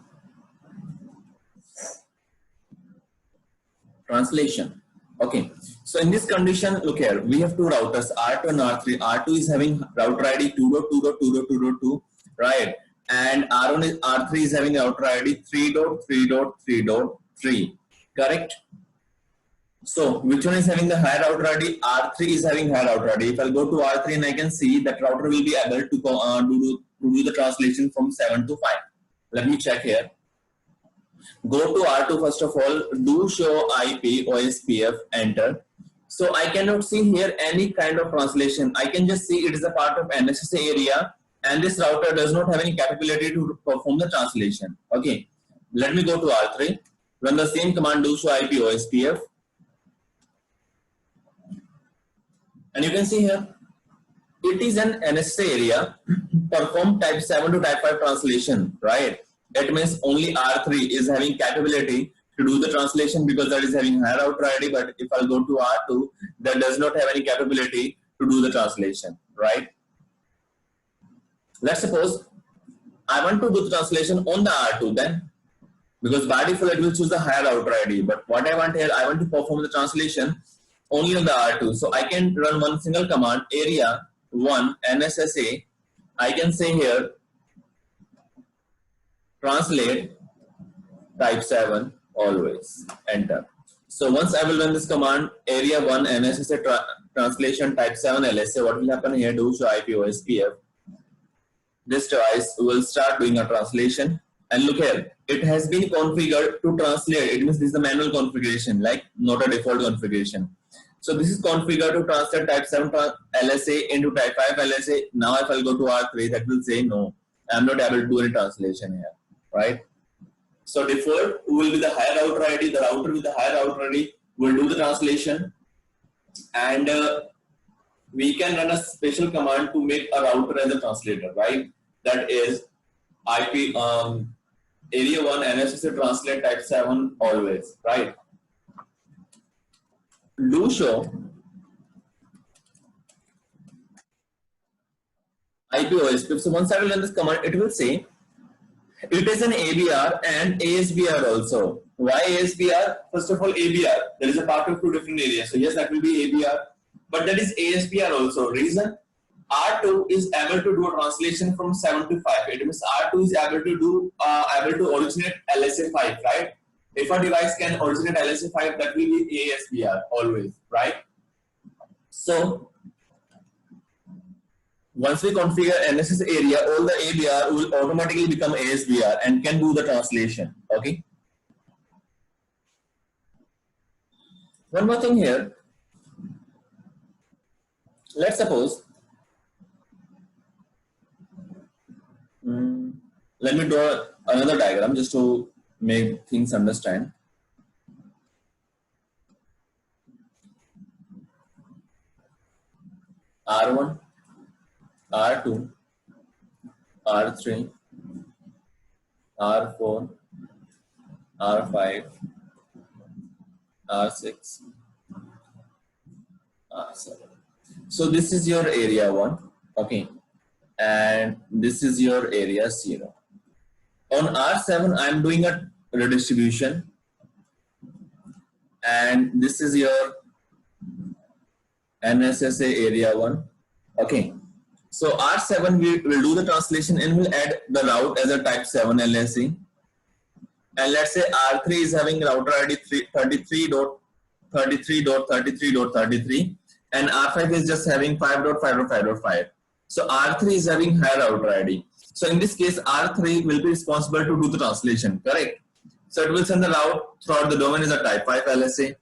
Speaker 1: translation. Okay, so in this condition, look here, we have two routers, R2 and R3. R2 is having router ID 2.2.2.2.2, right? And R3 is having router ID 3.3.3.3, correct? So which one is having the higher router ID? R3 is having higher router ID. If I go to R3 and I can see that router will be able to do the translation from 7 to 5. Let me check here. Go to R2 first of all, do show IP OSPF, enter. So I cannot see here any kind of translation. I can just see it is a part of NSSA area and this router does not have any capability to perform the translation. Okay, let me go to R3, run the same command, do show IP OSPF. And you can see here, it is an NSSA area, perform type 7 to type 5 translation, right? It means only R3 is having capability to do the translation because that is having higher router ID, but if I'll go to R2, that does not have any capability to do the translation, right? Let's suppose I want to do the translation on the R2 then, because by default it will choose the higher router ID, but what I want here, I want to perform the translation only on the R2. So I can run one single command, area 1 NSSA. I can say here, translate type 7 always, enter. So once I will run this command, area 1 NSSA translation type 7 LSA, what will happen here, do show IP OSPF. This device will start doing a translation. And look here, it has been configured to translate. It means this is the manual configuration, like not a default configuration. So this is configured to translate type 7 LSA into type 5 LSA. Now if I'll go to R3, that will say no, I'm not able to do any translation here, right? So default will be the higher router ID. The router with the higher router ID will do the translation. And we can run a special command to make a router as a translator, right? That is IP area 1 NSSA translate type 7 always, right? Do show IP OSPF. So once I will run this command, it will say it is an ABR and ASBR also. Why ASBR? First of all, ABR. There is a part of two different areas. So yes, that will be ABR, but that is ASBR also. Reason? R2 is able to do a translation from 7 to 5. It means R2 is able to do able to originate LSA 5, right? If a device can originate LSA 5, that will be ASBR always, right? So once we configure NSS area, all the ABR will automatically become ASBR and can do the translation. Okay. One more thing here. Let's suppose. Let me draw another diagram just to make things understand. R1, R2, R3, R4, R5, R6, R7. So this is your area 1, okay, and this is your area 0. On R7, I am doing a redistribution, and this is your NSSA area 1, okay. So R7 we will do the translation and we'll add the route as a type 7 LSE. And let's say R3 is having router ID 33.33.33.33 and R5 is just having 5.5.5.5. So R3 is having higher router ID. So in this case, R3 will be responsible to do the translation, correct? So it will send the route throughout the domain as a type 5 LSA.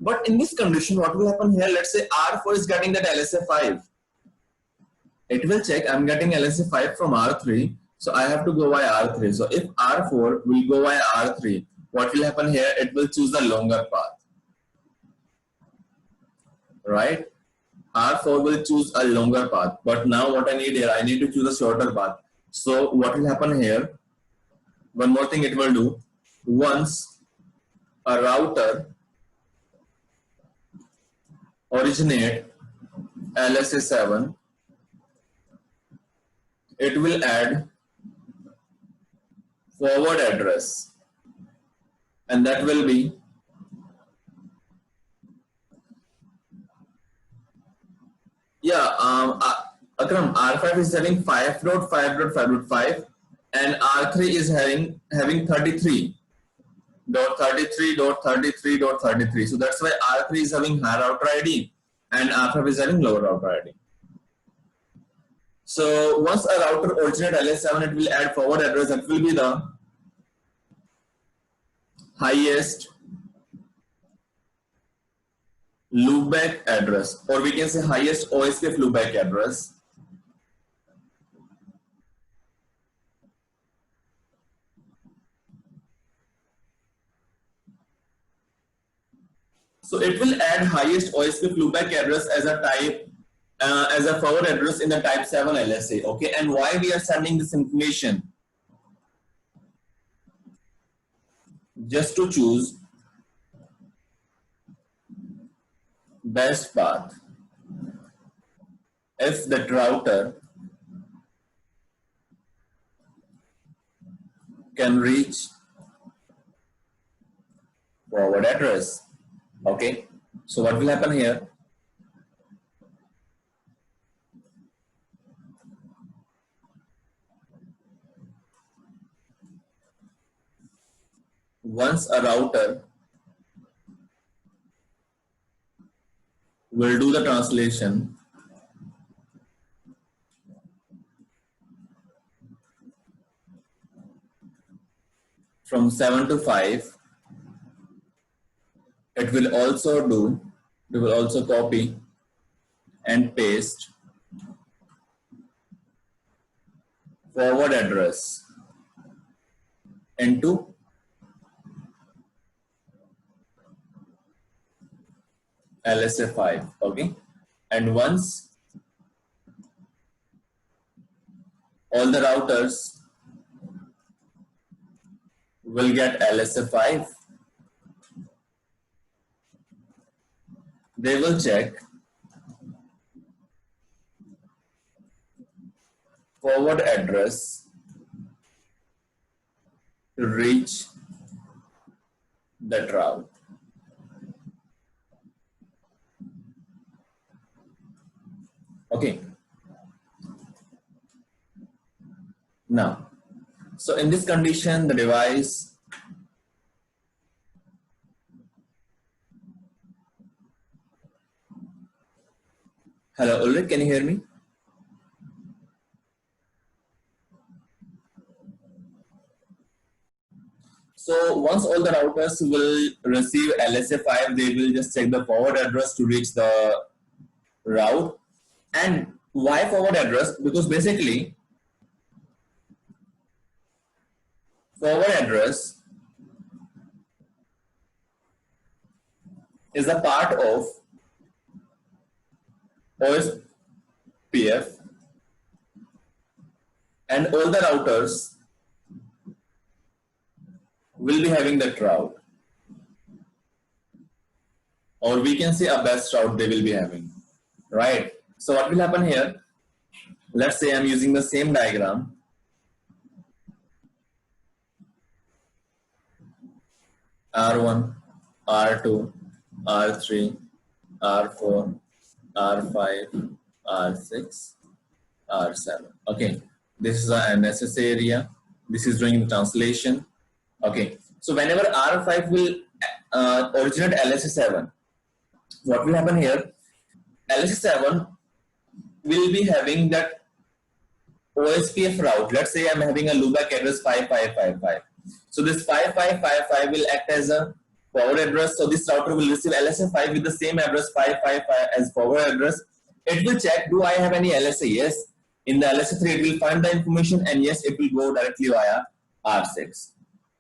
Speaker 1: But in this condition, what will happen here? Let's say R4 is getting that LSA 5. It will check, I'm getting LSA 5 from R3, so I have to go by R3. So if R4 will go by R3, what will happen here? It will choose the longer path, right? R4 will choose a longer path, but now what I need here, I need to choose a shorter path. So what will happen here? One more thing it will do. Once a router originate LSA 7, it will add forward address, and that will be Akram, R5 is having 5.5.5.5 and R3 is having 33.33.33.33. So that's why R3 is having higher router ID and R5 is having lower router ID. So once a router originate LS7, it will add forward address. That will be the highest loopback address, or we can say highest OSPF loopback address. So it will add highest OSPF loopback address as a type, as a forward address in the type 7 LSA. Okay, and why we are sending this information? Just to choose best path. If that router can reach forward address. Okay, so what will happen here? Once a router will do the translation from 7 to 5, it will also copy and paste forward address into LSA 5. Okay, And once all the routers will get LSA5, they will check forward address to reach that route. Okay. Now, so in this condition, the device hello, Ulrich, can you hear me? So once all the routers will receive LSA5, they will just check the forward address to reach the route. And why forward address? Because basically forward address is a part of OSPF, and all the routers will be having that route, or we can say a best route they will be having, right? So what will happen here? Let's say I'm using the same diagram. R1, R2, R3, R4, R5, R6, R7. Okay, this is the NSS area. This is doing the translation. Okay, so whenever R5 will originate LSA7, what will happen here? LSA7 will be having that OSPF route. Let's say I'm having a loopback address 5555. So this 5555 will act as a forward address. So this router will receive LSA5 with the same address 555 as forward address. It will check, do I have any LSA? Yes. In the LSA3, it will find the information, and yes, it will go directly via R6.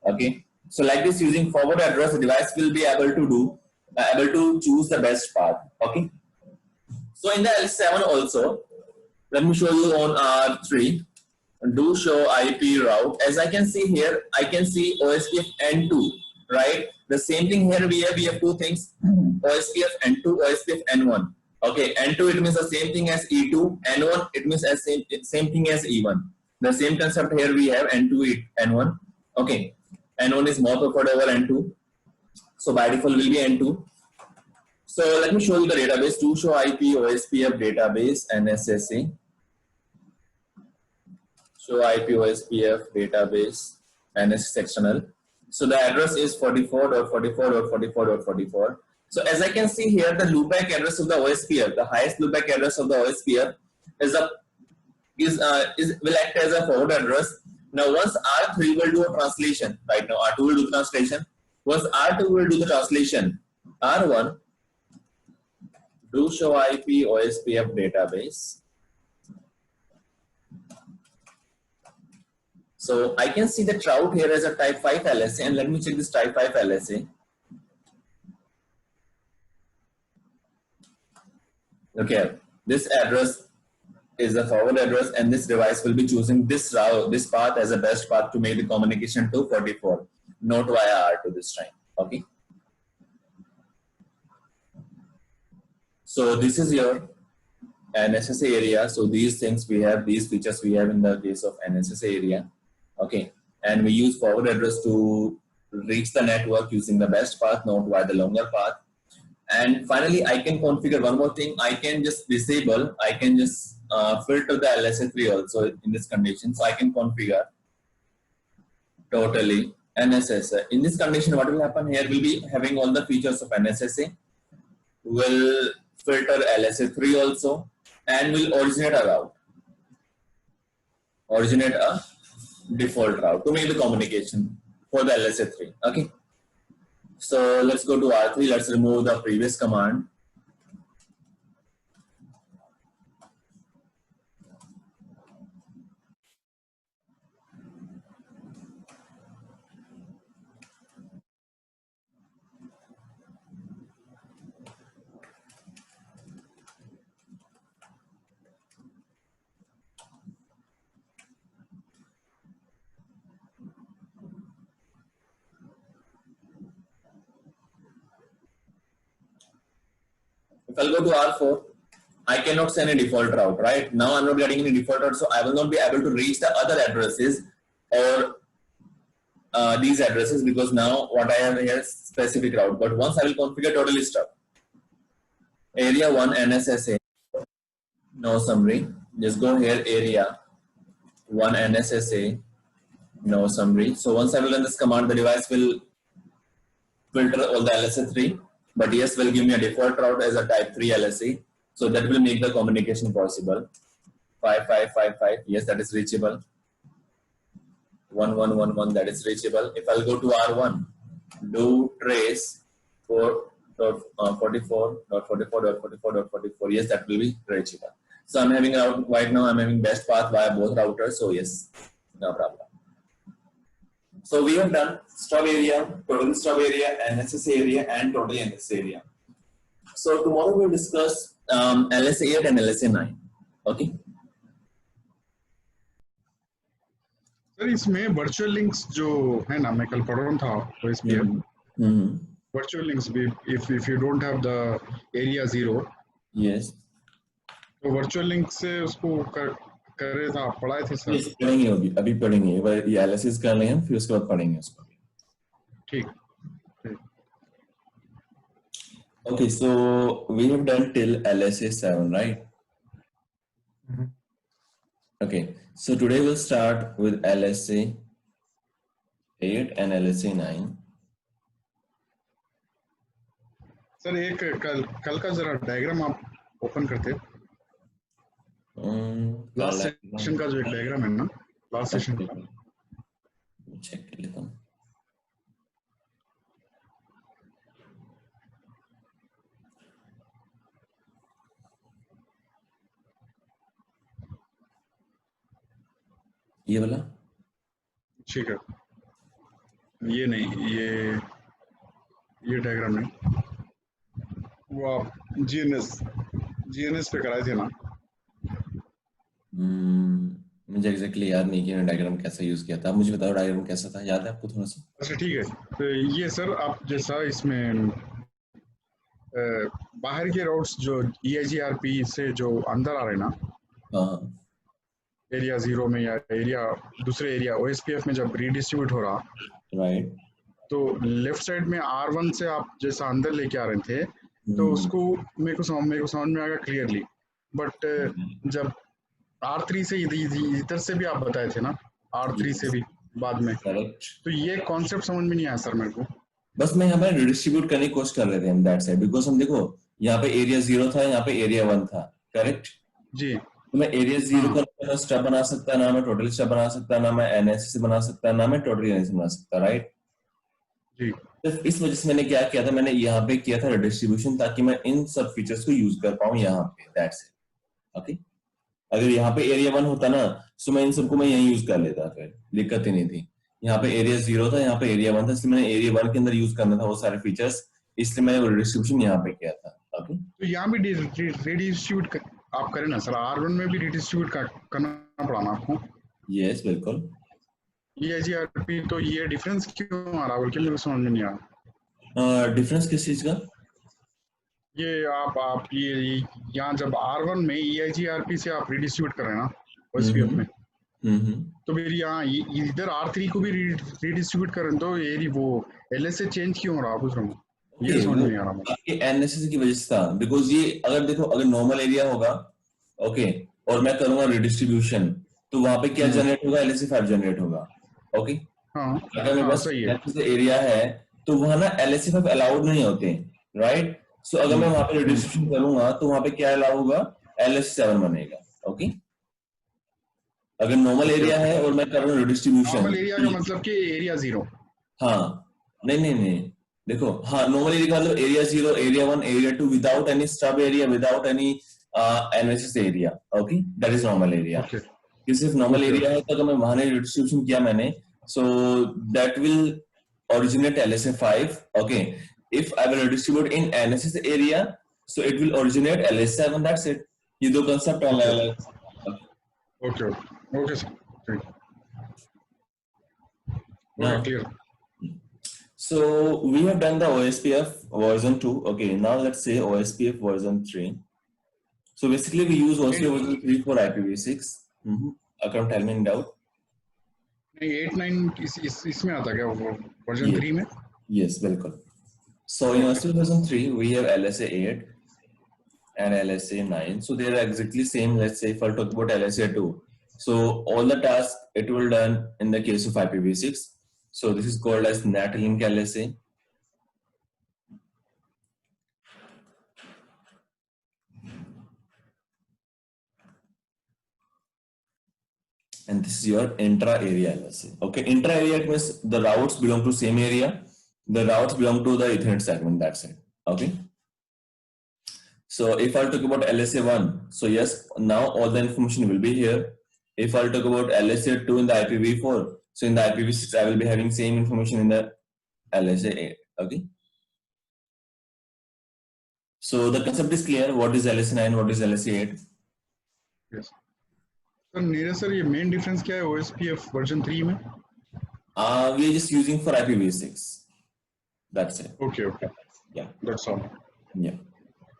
Speaker 1: Okay. So like this, using forward address, the device will be able to choose the best path. Okay. So in the LSA7 also, let me show you on R3. Do show IP route. As I can see here, I can see OSPF N2, right? The same thing here we have two things, OSPF N2, OSPF N1. Okay, N2 it means the same thing as E2, N1 it means as same thing as E1. The same concept here we have N2, N1. Okay, N1 is more preferred over N2. So by default will be N2. So let me show you the database. Do show IP OSPF database NSSA. Show IP OSPF database NSS external. So the address is 44.44.44.44. So as I can see here, the loopback address of the OSPF, the highest loopback address of the OSPF will act as a forward address. Now once R3 will do a translation, right now R2 will do translation. Once R2 will do the translation, R1 do show IP OSPF database. So I can see the route here as a type 5 LSA, and let me check this type 5 LSA. Okay, this address is the forward address, and this device will be choosing this route, this path as a best path to make the communication to 44, not via R2 this time. Okay. So this is your NSSA area. So these things we have, these features we have in the case of NSSA area. Okay, and we use forward address to reach the network using the best path, not via the longer path. And finally, I can configure one more thing. I can just disable, I can just filter the LSA3 also in this condition. So I can configure totally NSSA. In this condition, what will happen here? We'll be having all the features of NSSA. Will filter LSA3 also, and will originate a route. Originate a default route to make the communication for the LSA3. Okay. So let's go to R3. Let's remove the previous command. if I'll go to R4, I cannot send a default route, right? Now I'm not getting any default route, so I will not be able to reach the other addresses or these addresses, because now what I have here is specific route. But once I will configure total stub, area 1 NSSA, no summary, just go here, area 1 NSSA, no summary. So once I will run this command, the device will filter all the LSA3, but yes, will give me a default route as a type 3 LSA. So that will make the communication possible. 5555, yes, that is reachable. 1111, that is reachable. If I'll go to R1, do trace 4.44.44.44.44, yes, that will be reachable. So I'm having out right now, I'm having best path via both routers, so yes, no problem. So we have done stub area, total stub area, NSS area, and total NSS area. So tomorrow we'll discuss LSA 8 and LSA 9. Okay.
Speaker 6: Sir इसमें virtual links जो है ना, मैं कल पढ़ रहा था तो इसमें वर्चुअल लिंक्स भी if you don't have the area 0,
Speaker 1: yes,
Speaker 6: तो वर्चुअल लिंक से उसको करे था, पढ़ाए थे सर?
Speaker 1: yes, पढ़ेंगे अभी पढ़ेंगे, ये एनालिसिस कर लें हम, फिर उसके बाद पढ़ेंगे उसको.
Speaker 6: ठीक.
Speaker 1: Okay, so we have done till LSA 7, right? Okay, so today we'll start with LSA 8 and LSA 9.
Speaker 6: Sir एक कल का जरा डायग्राम आप ओपन करते. लास्ट सेशन का जो एक डायग्राम है ना, लास्ट सेशन का
Speaker 1: चेक कर लेता हूँ. ये वाला
Speaker 6: ठीक है, ये नहीं, ये डायग्राम नहीं, वो आप जीएनएस पे कराए थे ना?
Speaker 1: मुझे एग्जैक्टली याद नहीं कि मैंने डायग्राम कैसा यूज किया था. मुझे बताओ डायग्राम कैसा था, याद है आपको थोड़ा सा?
Speaker 6: अच्छा ठीक है, तो ये सर आप जैसा इसमें बाहर के राउट्स जो EIGRP से जो अंदर आ रहे हैं ना,
Speaker 1: हाँ,
Speaker 6: एरिया 0 में या एरिया दूसरे एरिया OSPF में जब रीडिस्ट्रीब्यूट हो रहा,
Speaker 1: राइट,
Speaker 6: तो लेफ्ट साइड में R1 से आप जैसा अंदर लेके आ रहे थे, तो उसको मेरे को समझ में आ गया क्लियरली. बट जब R3 से इधर से भी आप बताए थे ना, R3 से भी बाद में, तो ये कॉन्सेप्ट समझ में नहीं आया सर मेरे को.
Speaker 1: बस मैं यहाँ पे रिडिस्ट्रीब्यूट करने की कोशिश कर रहे थे हम दैट साइड, बिकॉज हम देखो यहाँ पे एरिया 0 था, यहाँ पे एरिया 1 था, करेक्ट
Speaker 6: जी.
Speaker 1: तो मैं एरिया 0 का ना स्टब बना सकता, ना मैं टोटल स्टब बना सकता, ना मैं एनएसएस बना सकता, ना मैं टोटल एनएसएस बना सकता, राइट
Speaker 6: जी.
Speaker 1: तो इस वजह से मैंने क्या किया था, मैंने यहाँ पे किया था रिडिस्ट्रीब्यूशन, ताकि मैं इन सब फीचर्स को यूज कर पाऊँ यहाँ पे, दैट्स इट. ओके, अगर यहाँ पे एरिया 1 होता ना, तो मैं इन सबको मैं यहीं यूज कर लेता, फिर दिक्कत ही नहीं थी. यहाँ पे एरिया 0 था, यहाँ पे एरिया 1 था, इसलिए मैंने एरिया 1 के अंदर यूज करना था वो सारे फीचर्स, इसलिए मैंने डिस्ट्रीब्यूशन यहाँ पे किया था. ओके,
Speaker 6: तो यहाँ भी रिडिस्ट्रीब्यूट आप करें ना सर, R1 में भी रिडिस्ट्रीब्यूट करना पड़ा ना आपको?
Speaker 1: यस, बिल्कुल.
Speaker 6: EIGRP, तो ये डिफरेंस क्यों आ रहा है, बोल के मेरे को समझ में नहीं आ रहा.
Speaker 1: डिफरेंस किस चीज का?
Speaker 6: ये आप ये यहाँ जब R1 में EIGRP से आप रिडिस्ट्रीब्यूट कर रहे हैं ना OSPF में, तो फिर यहाँ इधर R3 को भी रिडिस्ट्रीब्यूट कर रहे हैं, तो ये वो LSA चेंज क्यों हो रहा है, पूछ रहा हूँ. ये समझ नहीं आ रहा मुझे.
Speaker 1: ये एनएसएस की वजह से था, बिकॉज ये अगर देखो, अगर नॉर्मल एरिया होगा, ओके, और मैं करूंगा रिडिस्ट्रीब्यूशन, तो वहां पे क्या जनरेट होगा, LSA 5 जनरेट होगा. ओके, अगर मेरे पास एरिया है तो वहां ना LSA 5 अलाउड नहीं होते, राइट. सो अगर मैं वहां पे रिडिस्ट्रीब्यूशन करूंगा तो वहां पे क्या अलाउ होगा, LSA 7 बनेगा. ओके, अगर नॉर्मल एरिया है और मैं कर रहा हूँ रिडिस्ट्रीब्यूशन,
Speaker 6: नॉर्मल एरिया का मतलब कि एरिया 0.
Speaker 1: हाँ, नहीं देखो, हाँ, नॉर्मल एरिया का मतलब area 0, area 1, area 2 without any stub area, without any NSS area. Okay, that is normal area. कि सिर्फ नॉर्मल एरिया है, तो अगर मैं वहां डिस्ट्रीब्यूशन किया मैंने, so that will originate LSA 5. Okay, if I will distribute in NSS area, so it will originate LSA 7. That's it. ये दो कांसेप्ट अलग अलग. Okay
Speaker 6: sir, clear.
Speaker 1: So we have done the OSPF version 2. Okay, now let's say OSPF version 3. So basically we use OSPF version 3 for IPv6. Akram, tell me in doubt.
Speaker 6: 8-9 इसमें आता क्या वो version 3 में?
Speaker 1: Yes, बिल्कुल. So in OSPF version 3 we have LSA 8 and LSA 9. So they are exactly same. Let's say if I talk about LSA 2. So all the tasks it will done in the case of IPv6. So this is called as NetLink LSA. And this is your intra-area LSA. Okay, intra-area means the routes belong to same area. The routes belong to the Ethernet segment. That's it. Okay. So if I'll talk about LSA 1, so yes, now all the information will be here. If I'll talk about LSA 2 in the IPv4, so in the IPv6, I will be having same information in the LSA 8. Okay. So the concept is clear. What is LSA 9? What is LSA 8?
Speaker 6: Yes. Sir Neeraj sir ये main difference क्या है OSPF version 3 में?
Speaker 1: We are just using for IPv6. That's it.
Speaker 6: Okay, okay.
Speaker 1: Yeah.
Speaker 6: That's all.
Speaker 1: Yeah.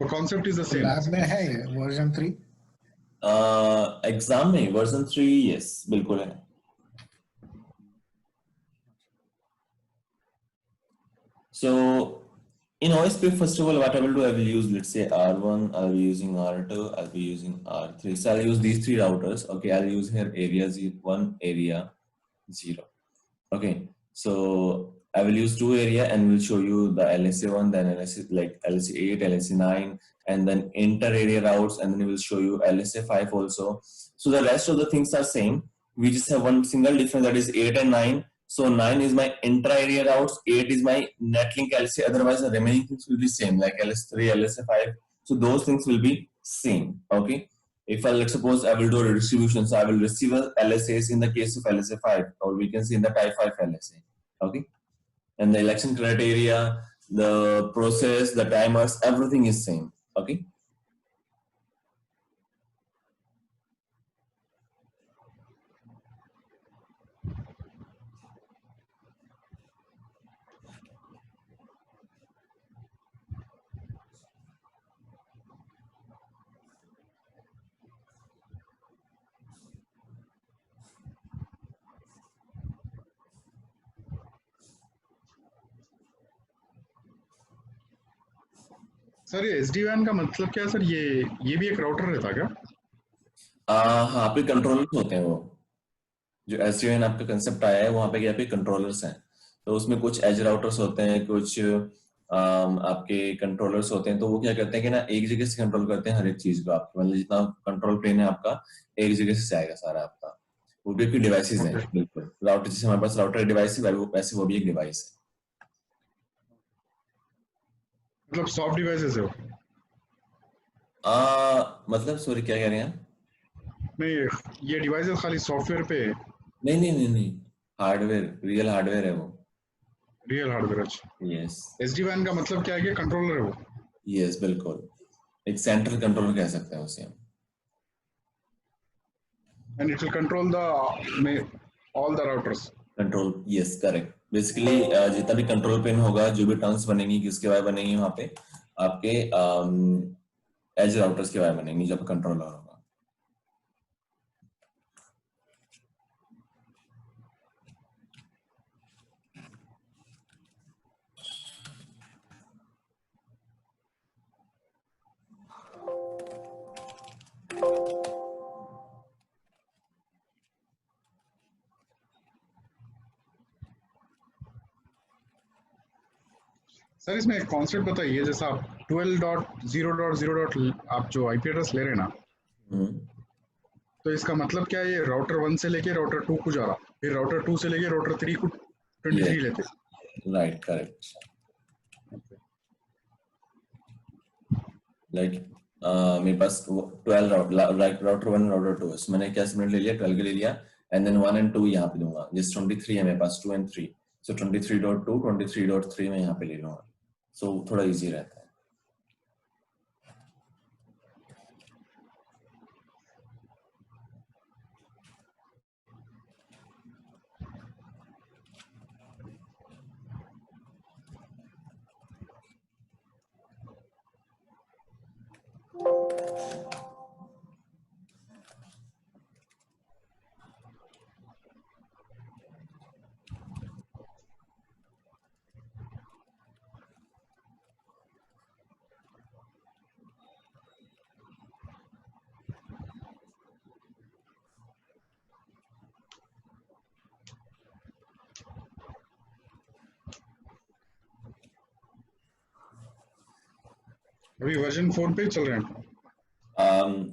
Speaker 6: The concept is the same.
Speaker 2: Lab में है ये version 3?
Speaker 1: Exam में version 3 yes बिल्कुल है. So in OSPF, first of all, what I will do, I will use, let's say R1, I'll be using R2, I'll be using R3. So I'll use these 3 routers. Okay, I'll use here area 1, area 0. Okay, so I will use 2 area and will show you the LSA1, then LSA like LSA8, LSA9, and then inter area routes, and then it will show you LSA5 also. So the rest of the things are same. We just have one single difference, that is 8 and 9. So 9 is my intra-area routes, 8 is my netlink LSA. Otherwise, the remaining things will be same, like LS3, LSA5. So those things will be same. Okay. If I let's suppose I will do a redistribution, so I will receive LSAs in the case of LSA5, or we can see in the type 5 LSA. Okay. And the election criteria, the process, the timers, everything is same. Okay.
Speaker 6: Sir ये SD-WAN का मतलब क्या है sir? ये भी एक router रहता क्या?
Speaker 1: हाँ, आपके कंट्रोलर्स होते हैं वो जो SD-WAN आपका कंसेप्ट आया है वहां पे क्या पे कंट्रोलर्स हैं. तो उसमें कुछ एज राउटर्स होते हैं, कुछ आपके कंट्रोलर्स होते हैं. तो वो क्या करते हैं कि ना एक जगह से कंट्रोल करते हैं हर एक चीज को. आपके मतलब जितना कंट्रोल प्लेन है आपका एक जगह से जाएगा सारा आपका. वो भी एक डिवाइसेज हैं. बिल्कुल राउटर जैसे हमारे पास राउटर डिवाइस है वैसे वो भी एक डिवाइस है.
Speaker 6: मतलब सॉफ्ट डिवाइसेस है वो?
Speaker 1: मतलब सॉरी क्या कह रहे हैं?
Speaker 6: नहीं ये डिवाइसेस खाली सॉफ्टवेयर पे है?
Speaker 1: नहीं, हार्डवेयर, रियल हार्डवेयर है वो.
Speaker 6: Real hardware. अच्छा.
Speaker 1: यस.
Speaker 6: SD-WAN का मतलब क्या है कि कंट्रोलर है वो?
Speaker 1: यस बिल्कुल, एक सेंट्रल कंट्रोलर कह सकते हैं उसे हम.
Speaker 6: And it will control all the routers.
Speaker 1: Control, yes correct. Basically जितना भी कंट्रोल प्लेन होगा, जो भी टर्न्स बनेंगी किसके बारे बनेंगी वहां पे आपके एज राउटर्स के बारे बनेंगी जब कंट्रोलर होगा.
Speaker 6: सर इसमें एक कॉन्सेप्ट बताइए, जैसा आप 12.0.0. आप जो IP एड्रेस ले रहे हैं ना, तो इसका मतलब क्या है? ये राउटर 1 से लेके राउटर 2 को जा रहा, फिर राउटर 2 से लेके राउटर 3 को 23 लेते.
Speaker 1: Right, correct. लाइक मेरे पास 12 राउटर 1 राउटर 2, मैंने क्या सेगमेंट ले लिया, 12 के ले लिया, एंड देन 1 and 2 यहाँ पे दूंगा. जिस 23 है मेरे पास 2 and 3, सो 23.2 23.3 मैं यहाँ पे ले लूंगा. सो थोड़ा इजी रहता है.
Speaker 6: अभी version 4 पे चल रहे हैं.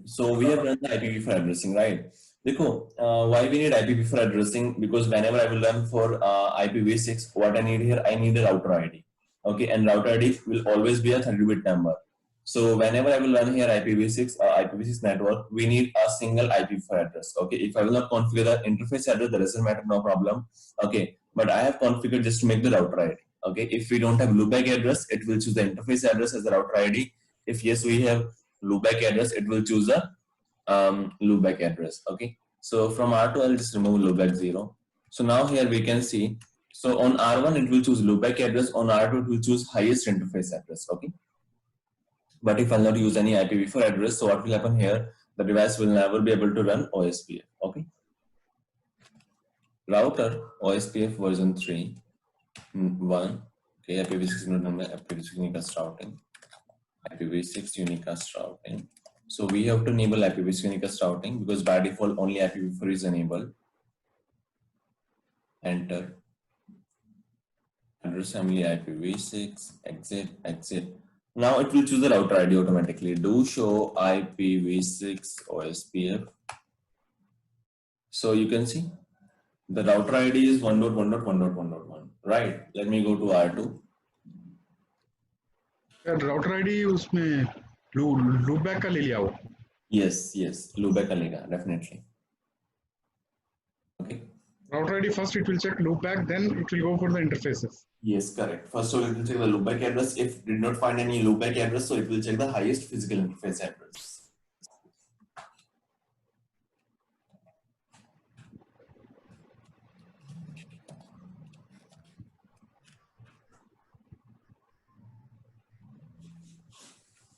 Speaker 1: So we have done the IPv4 addressing, right? Dekho, why we need IPv4 addressing? Because whenever I will run for IPv6, what I need here, I need a router ID. Okay, and router ID will always be a 32-bit number. So whenever I will run here IPv6 network, we need a single IPv4 address. Okay, if I will not configure the interface address, that doesn't matter, no problem. Okay, but I have configured just to make the router ID. Okay, if we don't have loopback address, it will choose the interface address as the router ID. If yes, we have loopback address, it will choose the loopback address. Okay, so from R2 I'll just remove loopback 0. So now here we can see, so on R1 it will choose loopback address, on R2 it will choose highest interface address. Okay, but if I'll not use any IPv4 address, so what will happen here, the device will never be able to run OSPF. Okay, router OSPF version 3.1. Okay, IPv6 number, IPv6 unicast routing, IPv6 unicast routing. So we have to enable IPv6 unicast routing because by default only IPv4 is enabled. Enter. Address family IPv6, exit. Now it will choose the router ID automatically. Do show IPv6 OSPF. So you can see the router ID is 1.1.1.1.1. Right. Let me go to R2.
Speaker 6: Router ID उसमें loopback का ले लिया वो.
Speaker 1: Yes, loopback लेगा definitely. Okay.
Speaker 6: Router ID first it will check loopback, then it will go for the interfaces.
Speaker 1: Yes, correct. First of all, it will check the loopback address. If it did not find any loopback address, so it will check the highest physical interface address.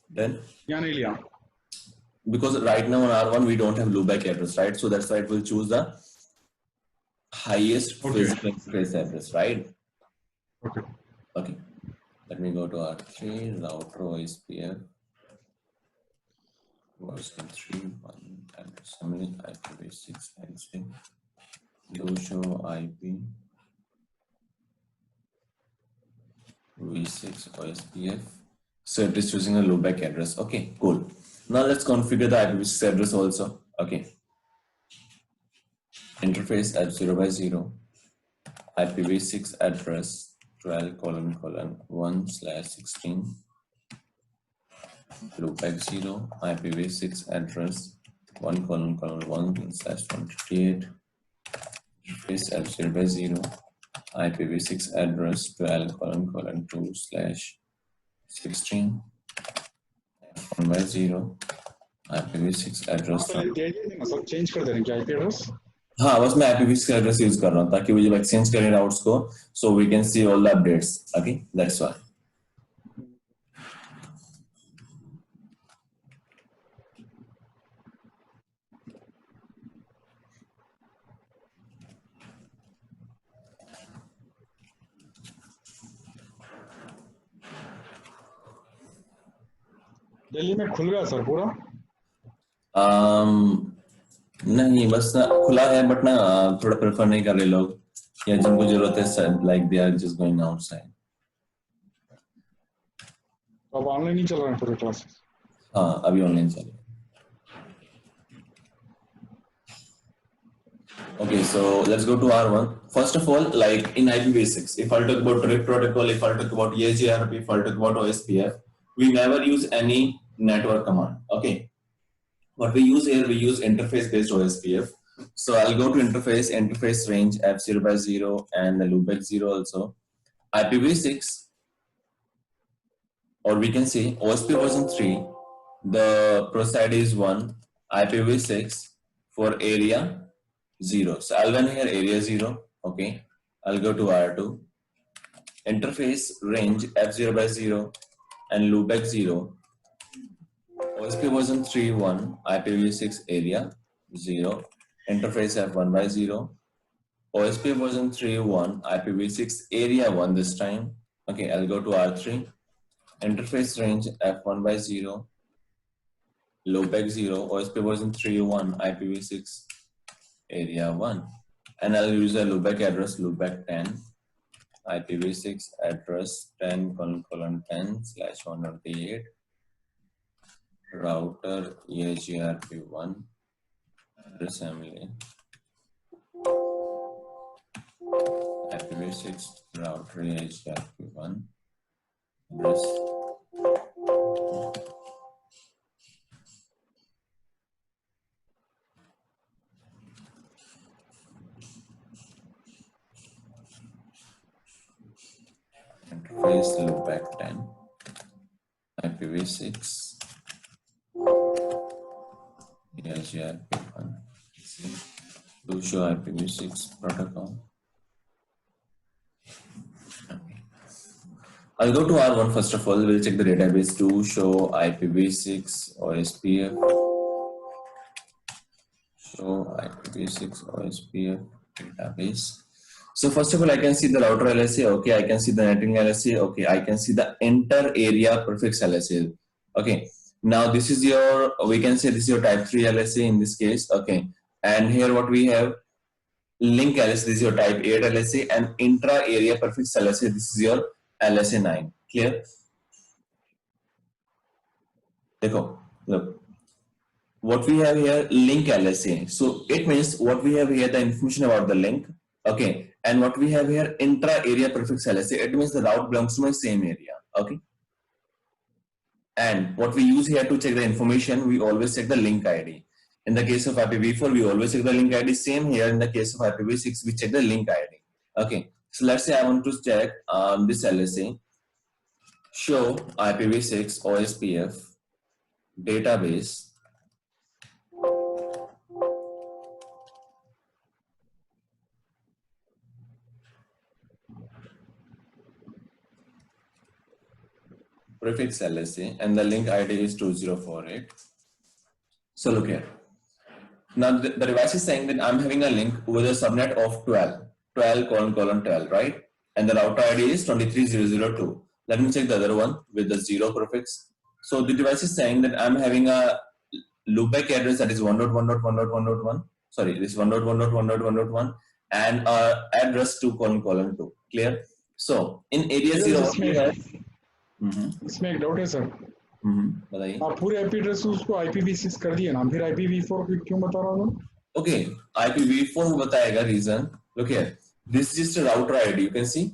Speaker 1: Then, because right now on R1 we don't have loopback address, right? So that's why it will choose the highest physical interface address, right? Okay. Let me go to R3, router OSPF version 3.1 address family IPv6 exit. Do show IPv6 OSPF. So it is choosing a loopback address. Okay, cool. Now let's configure the IPv6 address also. Okay. Interface at 0/0. IPv6 address 12::1/16. Loopback 0. IPv6 address 1::1/1/128. Interface at 0/0. IPv6 address 12::2/16. 1/0. IPv6 address.
Speaker 6: Change कर देंगे क्या IP address?
Speaker 1: हाँ, बस मैं IPv6 address use कर रहा हूँ ताकि वो जब एक्सचेंज करें राउट्स को, so we can see all the updates. Okay, that's why.
Speaker 6: Delhi में खुल गया सर पूरा?
Speaker 1: नहीं, बस ना खुला है बट ना थोड़ा प्रेफर नहीं कर रहे लोग, या जिनको जरूरत है like they are just going outside.
Speaker 6: अब ऑनलाइन ही चल रहे हैं पूरे क्लासेस?
Speaker 1: हाँ, अभी ऑनलाइन चल रहे हैं. Okay, so let's go to R1. First of all, like in IPv6, if I'll talk about RIP protocol, if I'll talk about ESGRP, if I'll talk about OSPF, we never use any network command. Okay, what we use here, we use interface-based OSPF. So I'll go to interface range F0/0 and the loopback 0 also. IPv6, or we can say OSPF version 3, the process ID is 1, IPv6 for area 0. So I'll run here area 0. Okay, I'll go to R2. Interface range F0/0 and loopback 0. OSPF version 3.1 IPv6 area 0. Interface F1/0. OSPF version 3.1 IPv6 area 1 this time. Okay, I'll go to R3. Interface range F1/0. Loopback 0. OSPF version 3.1 IPv6 area 1. And I'll use a loopback address loopback 10. IPv6 address 10:10/128. router EIGRP1 address family IPv6 router EIGRP1 address interface loopback 10 IPv6 EIGRP1 to show IPv6 protocol. I'll go to R1 first of all. We'll check the database to show IPv6 OSPF. Show IPv6 OSPF database. So first of all, I can see the router LSA. Okay, I can see the networking LSA. Okay, I can see the enter area prefix LSA. Okay, now this is your, we can say this is your type 3 LSA in this case. Okay, and here what we have, link LSA, this is your type 8 LSA, and intra area prefix LSA, this is your LSA 9. Clear? Look. What we have here, link LSA. So it means what we have here, the information about the link. Okay. And what we have here, intra area prefix LSA. It means the route belongs to my same area. Okay. And what we use here to check the information, we always check the link ID. In the case of IPv4, we always check the link ID. Same here in the case of IPv6, we check the link ID. Okay. So let's say I want to check this LSA. Show IPv6 OSPF database. Prefix LSA and the link ID is 2048. So look here. Now the device is saying that I'm having a link with a subnet of 12:12, right? And the router ID is 23002. Let me check the other one with the 0 prefix. So the device is saying that I'm having a loopback address that is 1.1.1.1.1. Sorry, this 1.1.1.1.1 and address 2:2. Clear? So in area 0, what we have.
Speaker 6: इसमें एक doubt है sir.
Speaker 1: बताइए।
Speaker 6: आप पूरे IP address उसको IPv6 कर दिए ना, फिर IPv4 क्यों बता रहा हूँ?
Speaker 1: Okay, IPv4 बताएगा reason. Look here, this is just a router ID. You can see,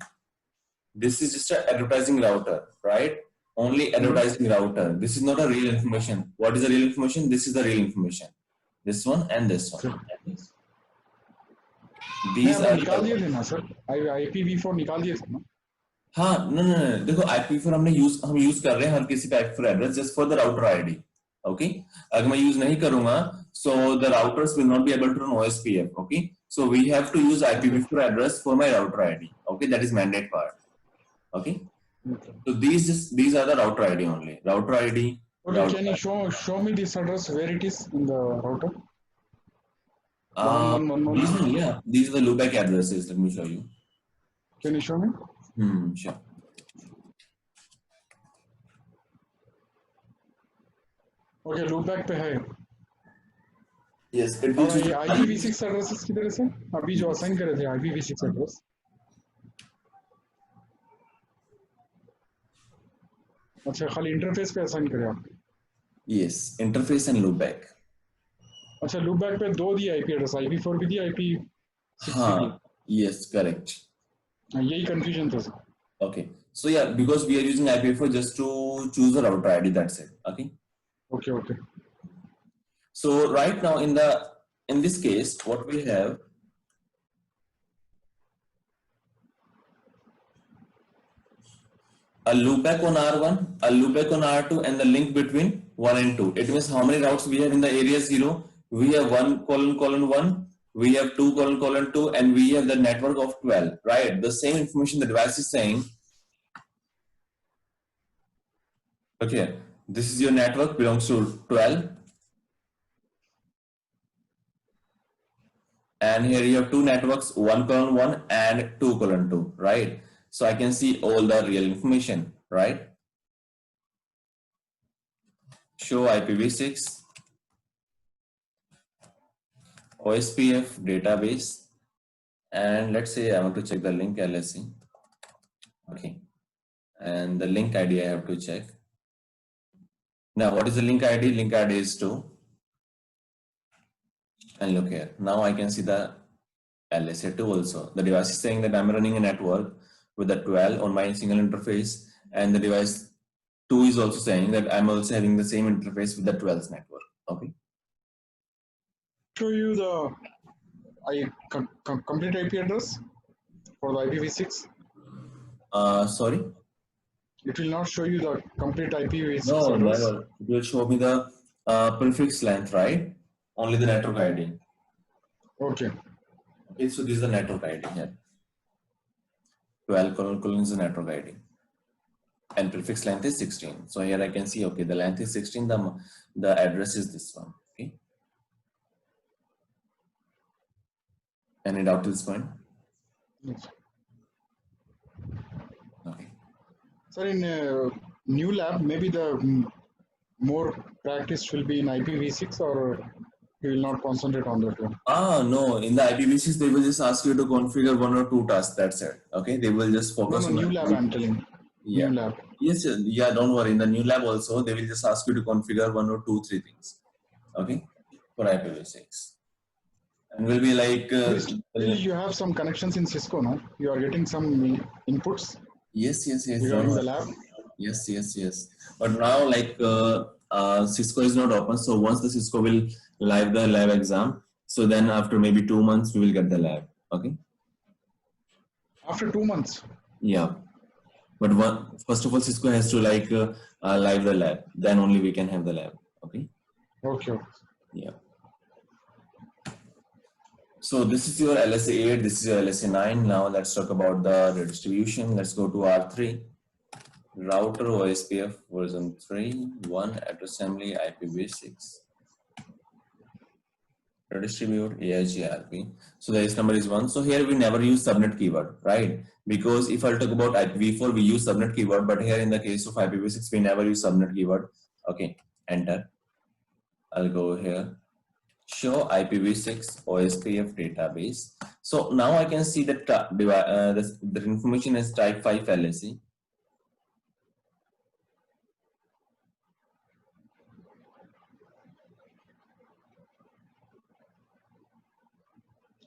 Speaker 1: this is just a advertising router, right? Only advertising router. This is not a real information. What is the real information? This is the real information. This one and this one. These are
Speaker 6: निकाल दिए थे ना sir, IPv4 निकाल दिए थे ना?
Speaker 1: हाँ, no, देखो IPv4 हम यूज कर रहे हैं हर किसी पे IPv4 address just for the router ID. Okay, अगर मैं यूज नहीं करूंगा so the routers will not be able to run OSPF. Okay, so we have to use IPv4 address for my router ID. Okay, that is mandate part. Okay, so these are the router ID only. Router ID.
Speaker 6: Okay, router. Can you show me this address where it is in the router?
Speaker 1: These are the loopback addresses. Let me show you.
Speaker 6: Can you show me?
Speaker 1: Sure.
Speaker 6: Okay, loopback पे है.
Speaker 1: Yes.
Speaker 6: IPv6 addresses किधर है sir? अभी जो assign करे थे IPv6 address. अच्छा, खाली इंटरफेस पे असाइन करे आप?
Speaker 1: Yes, interface and loopback.
Speaker 6: अच्छा, loopback पे दो दिए IP एड्रेस, IP4 भी दिया, IP6 भी दिया.
Speaker 1: Yes, correct.
Speaker 6: यही confusion था sir.
Speaker 1: Okay, so yeah, because we are using IPv4 just to choose the router ID. That's it. Okay.
Speaker 6: Okay.
Speaker 1: So right now in this case, what we have. A loopback on R1, a loopback on R2, and the link between 1 and 2. It means how many routes we have in the area 0? We have 1:1, we have 2:2, and we have the network of 12, right? The same information the device is saying. Okay, this is your network belongs to 12. And here you have two networks, 1:1 and 2:2, right? So I can see all the real information, right? Show IPv6, OSPF database, and let's say I want to check the link LSA. Okay, and the link ID I have to check. Now, what is the link ID? Link ID is 2. And look here. Now I can see the LSA2 also. The device is saying that I'm running a network with the 12 on my single interface, and the device 2 is also saying that I'm also having the same interface with the 12's network. Okay.
Speaker 6: Show you the complete IP address for the IPv6.
Speaker 1: Sorry.
Speaker 6: It will not show you the complete IPv6
Speaker 1: No,
Speaker 6: address.
Speaker 1: never. It will show me the prefix length, right? Only the network ID.
Speaker 6: Okay.
Speaker 1: Okay, so this is the network ID here. 12 colon is the network ID. And prefix length is 16. So here I can see, okay, the length is 16, the address is this one. Okay. Any doubt to this point?
Speaker 6: Yes.
Speaker 1: Okay.
Speaker 6: Sir, in new lab, maybe the more practice will be in IPv6, or you will not concentrate on that one?
Speaker 1: No, in the IPv6, they will just ask you to configure 1 or 2 tasks. That's it. Okay, they will just focus on
Speaker 6: new lab, I'm telling.
Speaker 1: Yeah.
Speaker 6: New lab.
Speaker 1: Yes, yeah, don't worry. In the new lab also, they will just ask you to configure 1 or 2, 3 things. Okay, for IPv6. And will be like.
Speaker 6: You have some connections in Cisco, no? You are getting some inputs.
Speaker 1: Yes.
Speaker 6: Regarding the lab.
Speaker 1: Yes. But now, like Cisco is not open, so once the Cisco will live the lab exam, so then after maybe 2 months we will get the lab. Okay.
Speaker 6: After 2 months.
Speaker 1: Yeah. But first of all, Cisco has to like live the lab. Then only we can have the lab. Okay.
Speaker 6: Okay.
Speaker 1: Yeah. So this is your LSA 8. This is your LSA 9. Now let's talk about the redistribution. Let's go to R3. Router OSPF version 3.1 address assembly IPv6. Redistribute AIGRP. So the S number is 1. So here we never use subnet keyword, right? Because if I talk about IPv4, we use subnet keyword, but here in the case of IPv6, we never use subnet keyword. Okay, enter. I'll go here. Show IPv6 OSPF database. So now I can see that the information is type 5 LSE.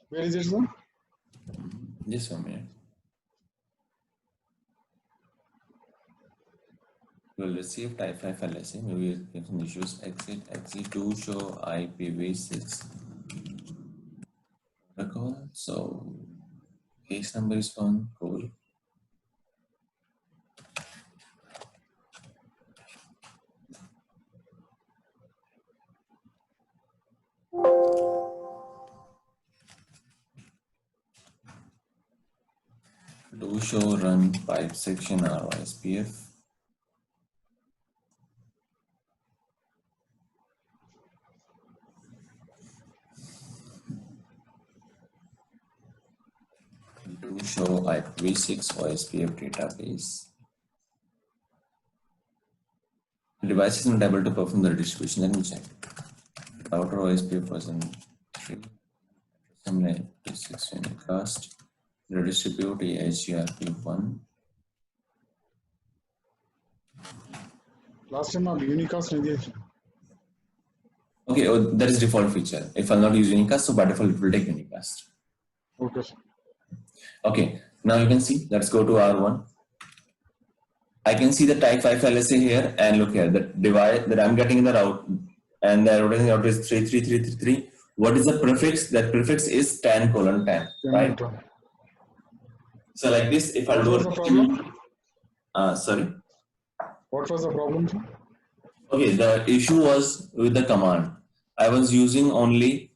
Speaker 6: Where is it, sir?
Speaker 1: Just 1 minute. Will receive type 5 LSE. Maybe we have some issues. Exit to show IPv6 protocol. So case number is 1. Cool. Do show run pipe section ROSPF. Do show IPv6 OSPF database. The device is not able to perform the redistribution. Let me check. Router OSPF version 3. Assembly 6 unicast. Redistribute AIGRP1.
Speaker 6: Last time, unicast.
Speaker 1: Okay, that is default feature. If I'll not use unicast, so by default it will take unicast.
Speaker 6: Okay.
Speaker 1: Okay, now you can see. Let's go to R1. I can see the type 5 LSA here, and look here. The device that I'm getting in the route, and the routing route is 33333. What is the prefix? That prefix is 10:10, right? So like this, if I do
Speaker 6: the problem?
Speaker 1: Sorry.
Speaker 6: What was the problem, sir?
Speaker 1: Okay, the issue was with the command. I was using only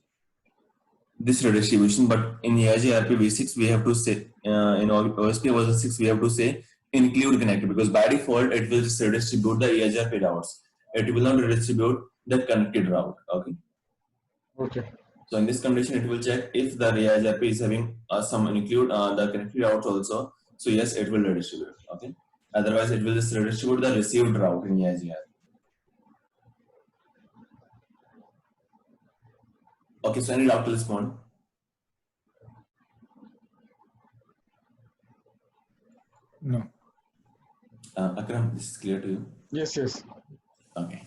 Speaker 1: this redistribution, but in AIGRP v6 we have to say in OSP version 6 we have to say include connector, because by default it will just redistribute the AIGRP routes. It will not redistribute the connected route. Okay.
Speaker 6: Okay.
Speaker 1: So in this condition, it will check if the AIGRP is having some include the connected routes also. So yes, it will redistribute. Okay. Otherwise, it will just redistribute the received route in AIGRP. Okay. So any doubt to this point?
Speaker 2: No.
Speaker 1: Akram, this is clear to you?
Speaker 6: Yes.
Speaker 1: Okay.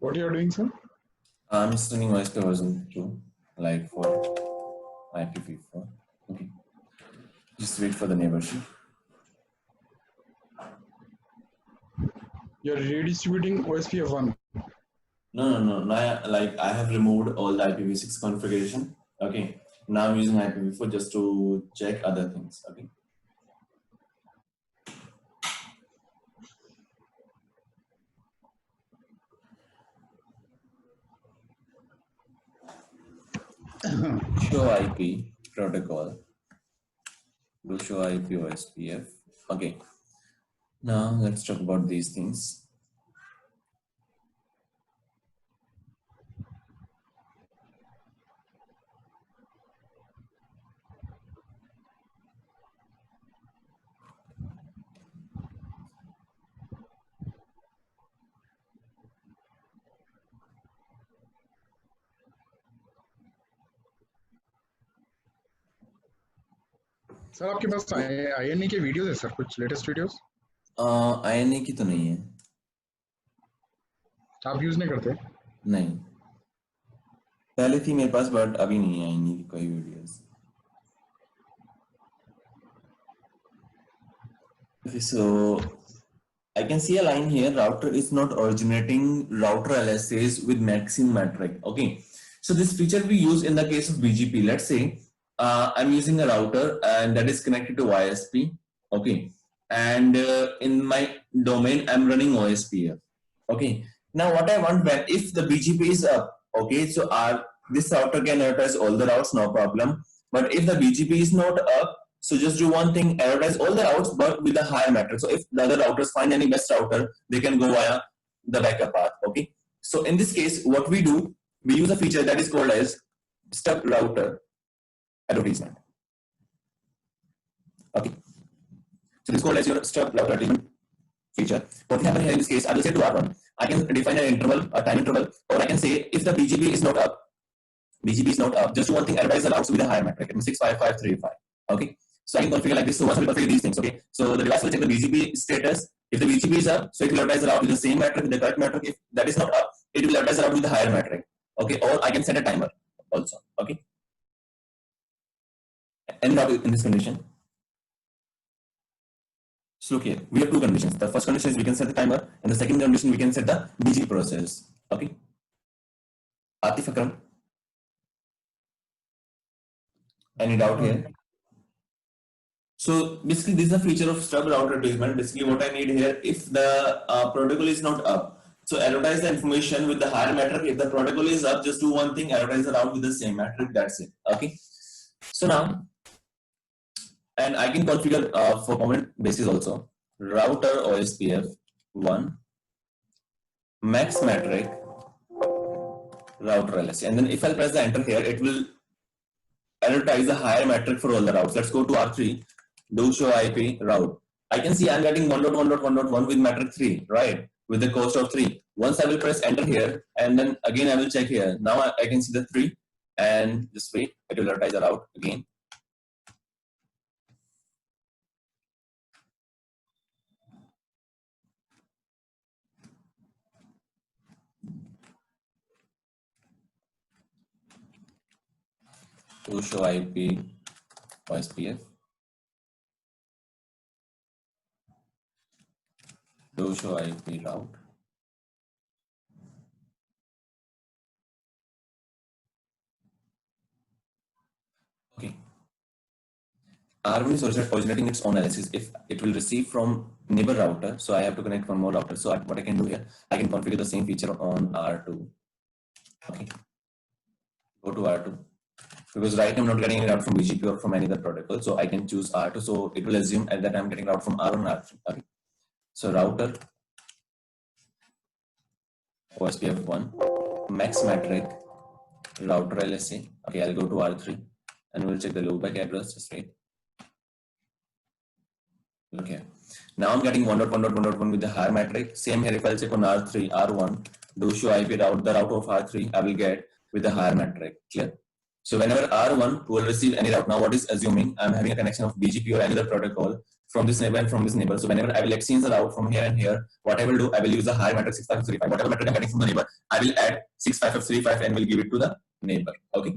Speaker 6: What you are doing, sir?
Speaker 1: I'm installing OSPF version 2, like for IPv4. Okay. Just wait for the neighborship.
Speaker 6: You are redistributing OSPF 1.
Speaker 1: No. Now, like I have removed all the IPv6 configuration. Okay. Now I'm using IPv4 just to check other things. Okay. Show IP protocol. Do show IP OSPF. Okay. Now let's talk about these things.
Speaker 6: Sir आपके पास INE के videos है sir, कुछ latest videos?
Speaker 1: INE की तो नहीं है.
Speaker 6: आप use नहीं करते?
Speaker 1: नहीं. पहले थी मेरे पास बट अभी नहीं है INE की कोई videos. So I can see a line here. Router is not originating router LSAs with maximum metric. Okay. So this feature we use in the case of BGP. Let's say I'm using a router and that is connected to ISP. Okay. And in my domain, I'm running OSPF. Okay. Now what I want, when if the BGP is up, okay, so this router can advertise all the routes, no problem. But if the BGP is not up, so just do one thing, advertise all the routes, but with a higher metric. So if the other routers find any best router, they can go via the backup path. Okay. So in this case, what we do, we use a feature that is called as stub router advertisement. Okay. So this is called as your stub router advertisement feature. What happens here in this case, I will say to R1, I can define an interval, a time interval, or I can say if the BGP is not up, just do one thing, advertise the routes with a higher metric, 65535. Okay. So I can configure like this. So once I configure these things, okay. So the device will check the BGP status. If the BGP is up, so it will advertise the route with the same metric, with the correct metric. If that is not up, it will advertise the route with the higher metric. Okay. Or I can set a timer also. Okay. And route in this condition. So look here, we have two conditions. The first condition is we can set the timer, and the second condition we can set the BGP process. Okay. Atif Akram. Any doubt here? So basically, this is a feature of stub router advertisement. Basically, what I need here, if the protocol is not up, so advertise the information with the higher metric. If the protocol is up, just do one thing, advertise the route with the same metric. That's it. Okay. So now, and I can configure for permanent basis also. Router OSPF 1 max metric router LSA, and then if I press the enter here, it will advertise the higher metric for all the routes. Let's go to R3. Do show IP route. I can see I'm getting 1.1.1.1 with metric 3, right? With the cost of 3. Once I will press enter here, and then again I will check here. Now I can see the 3, and just wait, it will advertise the route again. To show IP OSPF. Do show IP route. Okay. R1 is originating its own LSAs. If it will receive from neighbor router, so I have to connect one more router. So what I can do here, I can configure the same feature on R2. Okay. Go to R2. Because right now I'm not getting any route from BGP or from any other protocol, so I can choose R2. So it will assume at that I'm getting route from R1 and R3. Okay. So router OSPF 1 max metric router LSA. Okay, I'll go to R3 and we'll check the loopback address. Just wait. Okay. Now I'm getting 1.1.1.1 with the higher metric. Same here if I'll check on R3, R1, do show IP route, the route of R3 I will get with the higher metric. Clear? So whenever R1 will receive any route, now what is assuming I'm having a connection of BGP or any other protocol from this neighbor and from this neighbor. So whenever I will exchange the route from here and here, what I will do, I will use a higher matrix 65535. Whatever matrix I'm getting from the neighbor, I will add 65535 and will give it to the neighbor. Okay.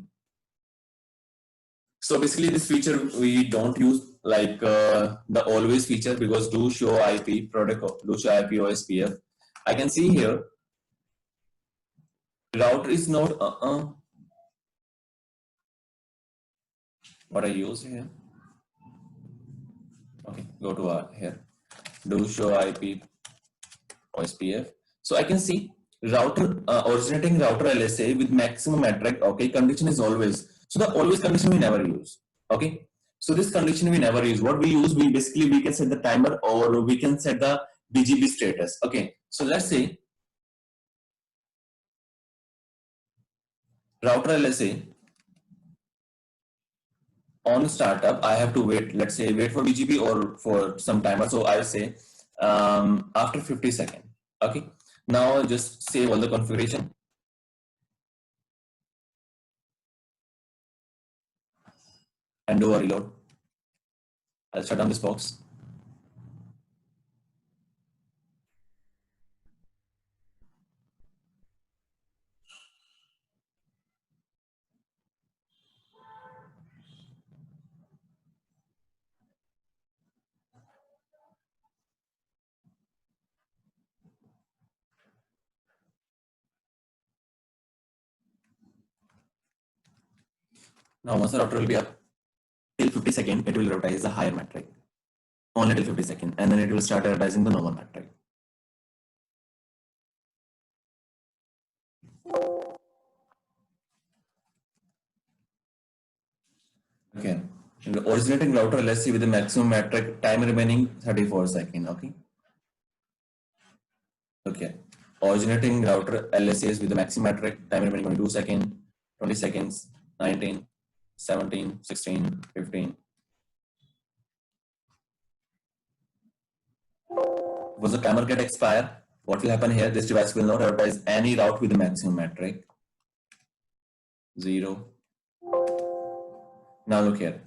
Speaker 1: So basically this feature we don't use like the always feature, because do show IP protocol, do show IP OSPF. I can see here router is not what I use here. Okay, go to here. Do show IP OSPF. So I can see router originating router LSA with maximum metric. Okay, condition is always. So the always condition we never use. Okay, so this condition we never use. What we use, we basically we can set the timer or we can set the BGP status. Okay, so let's say router LSA on startup, I have to wait. Let's say wait for BGP or for some timer. So I'll say after 50 seconds. Okay, now just save all the configuration. And do a reload. I'll shut down this box. Now once the router will be up till 50 seconds, it will advertise the higher metric. Only till 50 seconds, and then it will start advertising the normal metric. Okay. And the originating router, let's see, with the maximum metric time remaining 34 seconds. Okay. Okay. Originating router LSAs with the maximum metric time remaining 22 seconds, 20 seconds, 19, 17, 16, 15. Was the timer get expire? What will happen here? This device will not advertise any route with the maximum metric. 0. Now look here.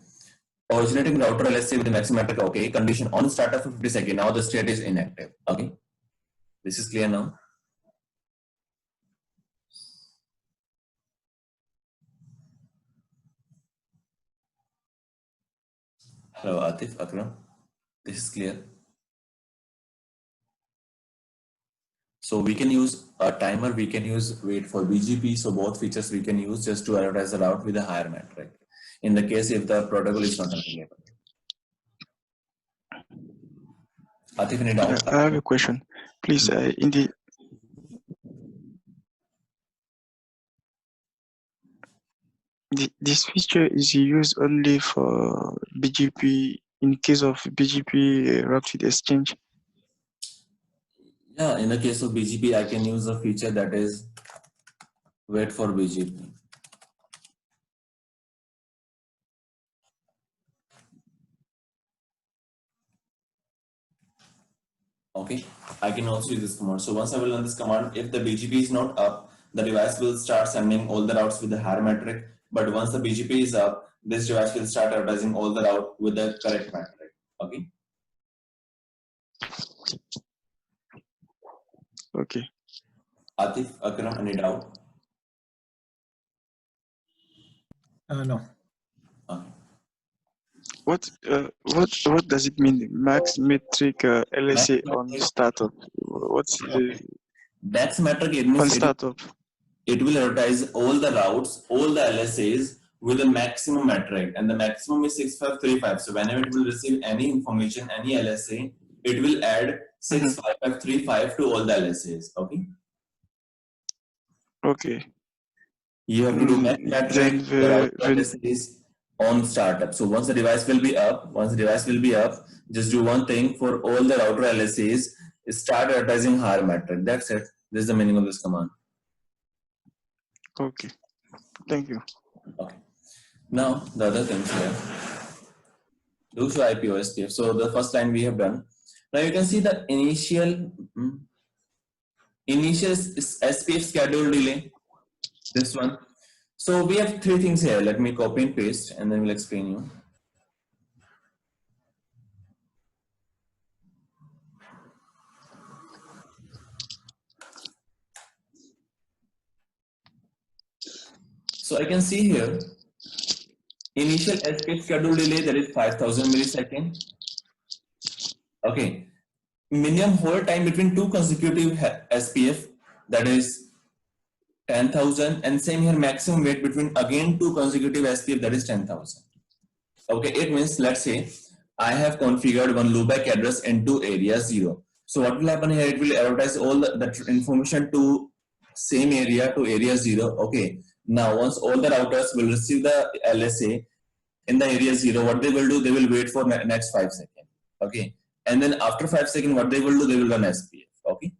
Speaker 1: Originating router, let's say with the maximum metric, okay. Condition on startup for 50 seconds. Now the state is inactive. Okay. This is clear now. Hello, Atif, Akram. This is clear. So we can use a timer, we can use wait for BGP. So both features we can use just to advertise the route with a higher metric. In the case if the protocol is not available. Atif, any doubt?
Speaker 3: I have a question. Please, in the this feature is used only for BGP in case of BGP rapid exchange.
Speaker 1: Yeah, in the case of BGP, I can use a feature that is wait for BGP. Okay, I can also use this command. So once I will run this command, if the BGP is not up, the device will start sending all the routes with the higher metric. But once the BGP is up, this device will start advertising all the route with the correct metric. Okay.
Speaker 3: Okay.
Speaker 1: Atif, Akram, any doubt?
Speaker 2: No.
Speaker 1: Okay.
Speaker 3: What does it mean? Max metric LSA on startup. What's the
Speaker 1: max metric? It means
Speaker 3: on startup?
Speaker 1: It will advertise all the routes, all the LSAs with a maximum metric, and the maximum is 6535. So whenever it will receive any information, any LSA, it will add 65535 to all the LSAs. Okay.
Speaker 3: Okay.
Speaker 1: You have to do max metric LSAs on startup. So once the device will be up, just do one thing for all the router LSAs, start advertising higher metric. That's it. This is the meaning of this command.
Speaker 3: Okay. Thank you.
Speaker 1: Okay. Now the other things here. Do show IP OSPF. So the first line we have done. Now you can see the initial SPF schedule delay. This one. So we have three things here. Let me copy and paste, and then we'll explain you. So I can see here, initial SPF schedule delay, that is 5000 millisecond. Okay. Minimum hold time between two consecutive SPF, that is 10,000, and same here, maximum wait between again two consecutive SPF, that is 10,000. Okay, it means, let's say I have configured one loopback address into area 0. So what will happen here? It will advertise all the information to same area, to area 0. Okay. Now, once all the routers will receive the LSA in the area 0, what they will do? They will wait for next 5 seconds. Okay. And then after 5 seconds, what they will do? They will run SPF. Okay.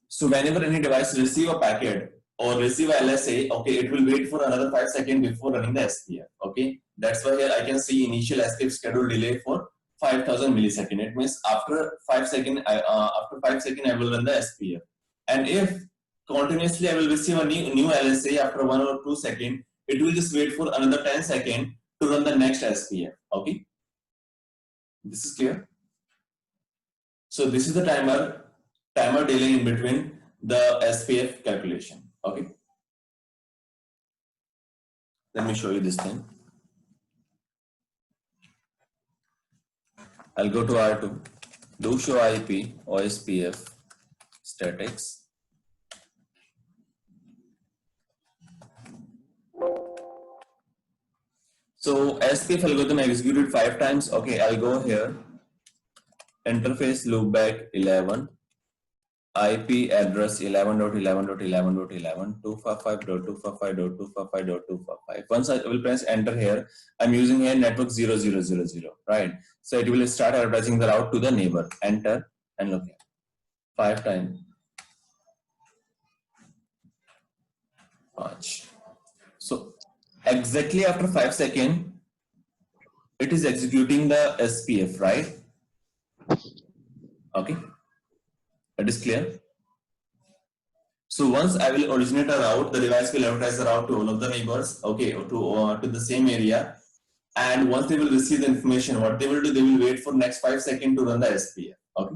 Speaker 1: So whenever any device receive a packet or receive a LSA, okay, it will wait for another 5 seconds before running the SPF. Okay. That's why here I can see initial SPF schedule delay for 5000 millisecond. It means after 5 seconds, I will run the SPF. And if continuously I will receive a new LSA after 1 or 2 seconds, it will just wait for another 10 seconds to run the next SPF. Okay. This is clear. So this is the timer delay in between the SPF calculation. Okay. Let me show you this thing. I'll go to R2, do show IP OSPF statics. So SPF algorithm executed 5 times. Okay, I'll go here. Interface loopback 11. IP address 11.11.11.11 255.255.255.255. Once I will press enter here, I'm using here network 0000, right? So it will start advertising the route to the neighbor. Enter and look here. 5 times. Watch. So exactly after 5 seconds, it is executing the SPF, right? Okay. That is clear. So once I will originate a route, the device will advertise the route to all of the neighbors, okay, or to the same area. And once they will receive the information, what they will do, they will wait for next 5 seconds to run the SPF. Okay.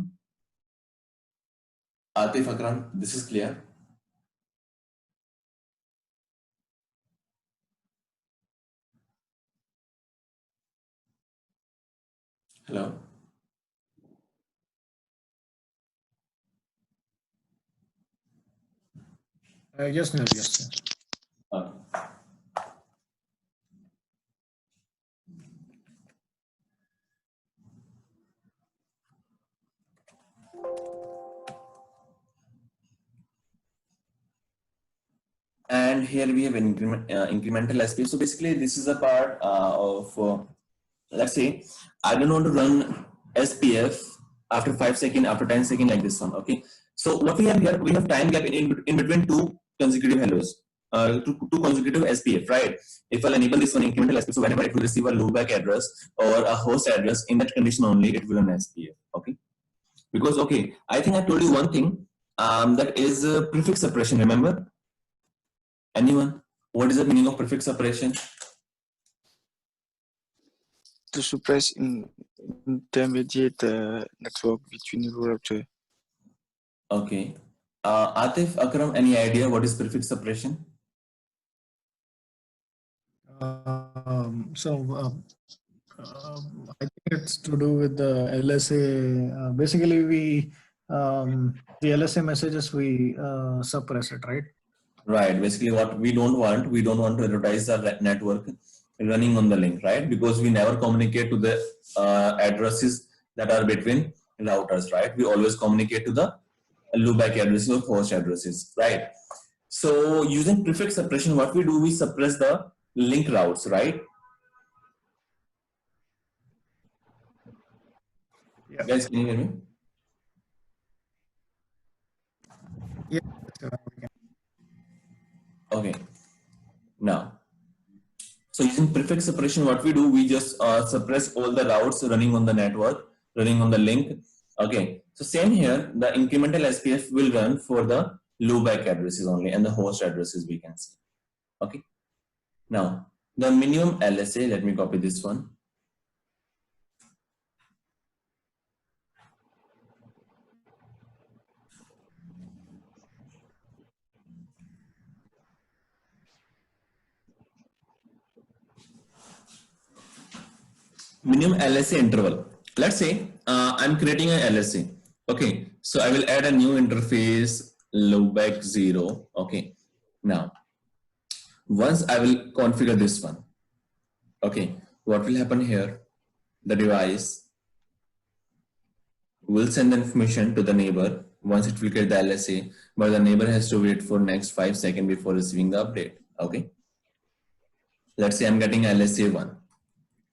Speaker 1: Atif Akram, this is clear. Hello.
Speaker 2: Yes, Neil, yes.
Speaker 1: Okay. And here we have incremental SPF. So basically, this is a part of, let's say, I don't want to run SPF after 5 seconds, after 10 seconds, like this one. Okay. So what we have here, we have time gap in between two consecutive hellos, two consecutive SPF, right? If I'll enable this one incremental SPF, so whenever it will receive a loopback address or a host address, in that condition only, it will run SPF. Okay. Because, okay, I think I told you one thing, that is prefix suppression. Remember? Anyone? What is the meaning of prefix suppression?
Speaker 3: To suppress intermediate network between router.
Speaker 1: Okay. Atif, Akram, any idea what is prefix suppression?
Speaker 2: I think it's to do with the LSA. Basically, the LSA messages we suppress it, right?
Speaker 1: Right. Basically, what we don't want to advertise the network running on the link, right? Because we never communicate to the addresses that are between routers, right? We always communicate to the loopback addresses or host addresses, right? So using prefix suppression, what we do, we suppress the link routes, right?
Speaker 2: Yeah.
Speaker 1: Guys, can you hear me?
Speaker 2: Yeah.
Speaker 1: Okay. Now, so using prefix suppression, what we do, we just suppress all the routes running on the network, running on the link. Okay. So same here, the incremental SPF will run for the loopback addresses only and the host addresses we can see. Okay. Now, the minimum LSA, let me copy this one. minimum LSA interval. Let's say I'm creating an LSA. Okay, so I will add a new interface loopback 0. Okay, now once I will configure this one. Okay, what will happen here? The device will send the information to the neighbor once it will get the LSA, but the neighbor has to wait for next 5 seconds before receiving the update. Okay, let's say I'm getting LSA 1.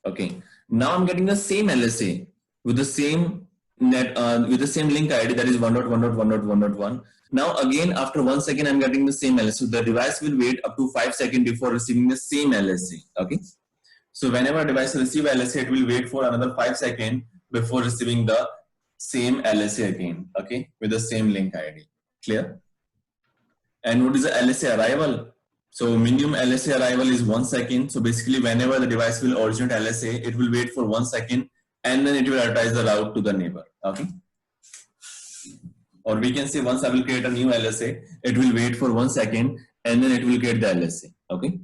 Speaker 1: Okay, now I'm getting the same LSA with the same with the same link ID, that is 1.1.1.1.1. Now again, after 1 second, I'm getting the same LSA. So the device will wait up to 5 seconds before receiving the same LSA. Okay, so whenever a device receives LSA, it will wait for another 5 seconds before receiving the same LSA again. Okay, with the same link ID. Clear? And what is the LSA arrival? So minimum LSA arrival is 1 second. So basically, whenever the device will originate LSA, it will wait for 1 second and then it will advertise the route to the neighbor. Okay. Or we can say once I will create a new LSA, it will wait for 1 second and then it will get the LSA. Okay.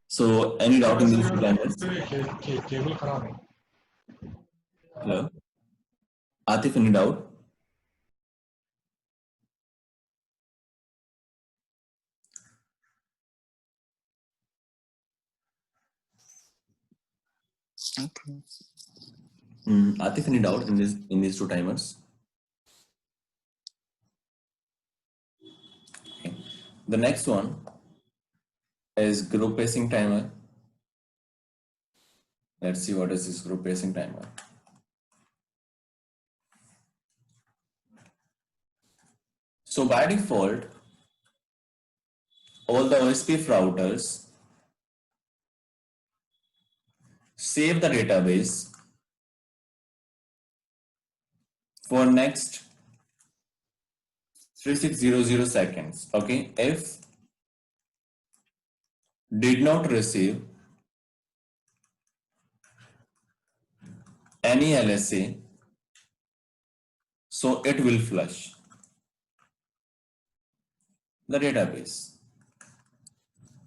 Speaker 1: So any doubt in these two timers? Hello. Atif, any doubt?
Speaker 3: Okay.
Speaker 1: Atif, any doubt in these two timers? Okay. The next one is group pacing timer. Let's see what is this group pacing timer. So by default, all the OSPF routers save the database for next 3600 seconds. Okay, if did not receive any LSA, so it will flush the database.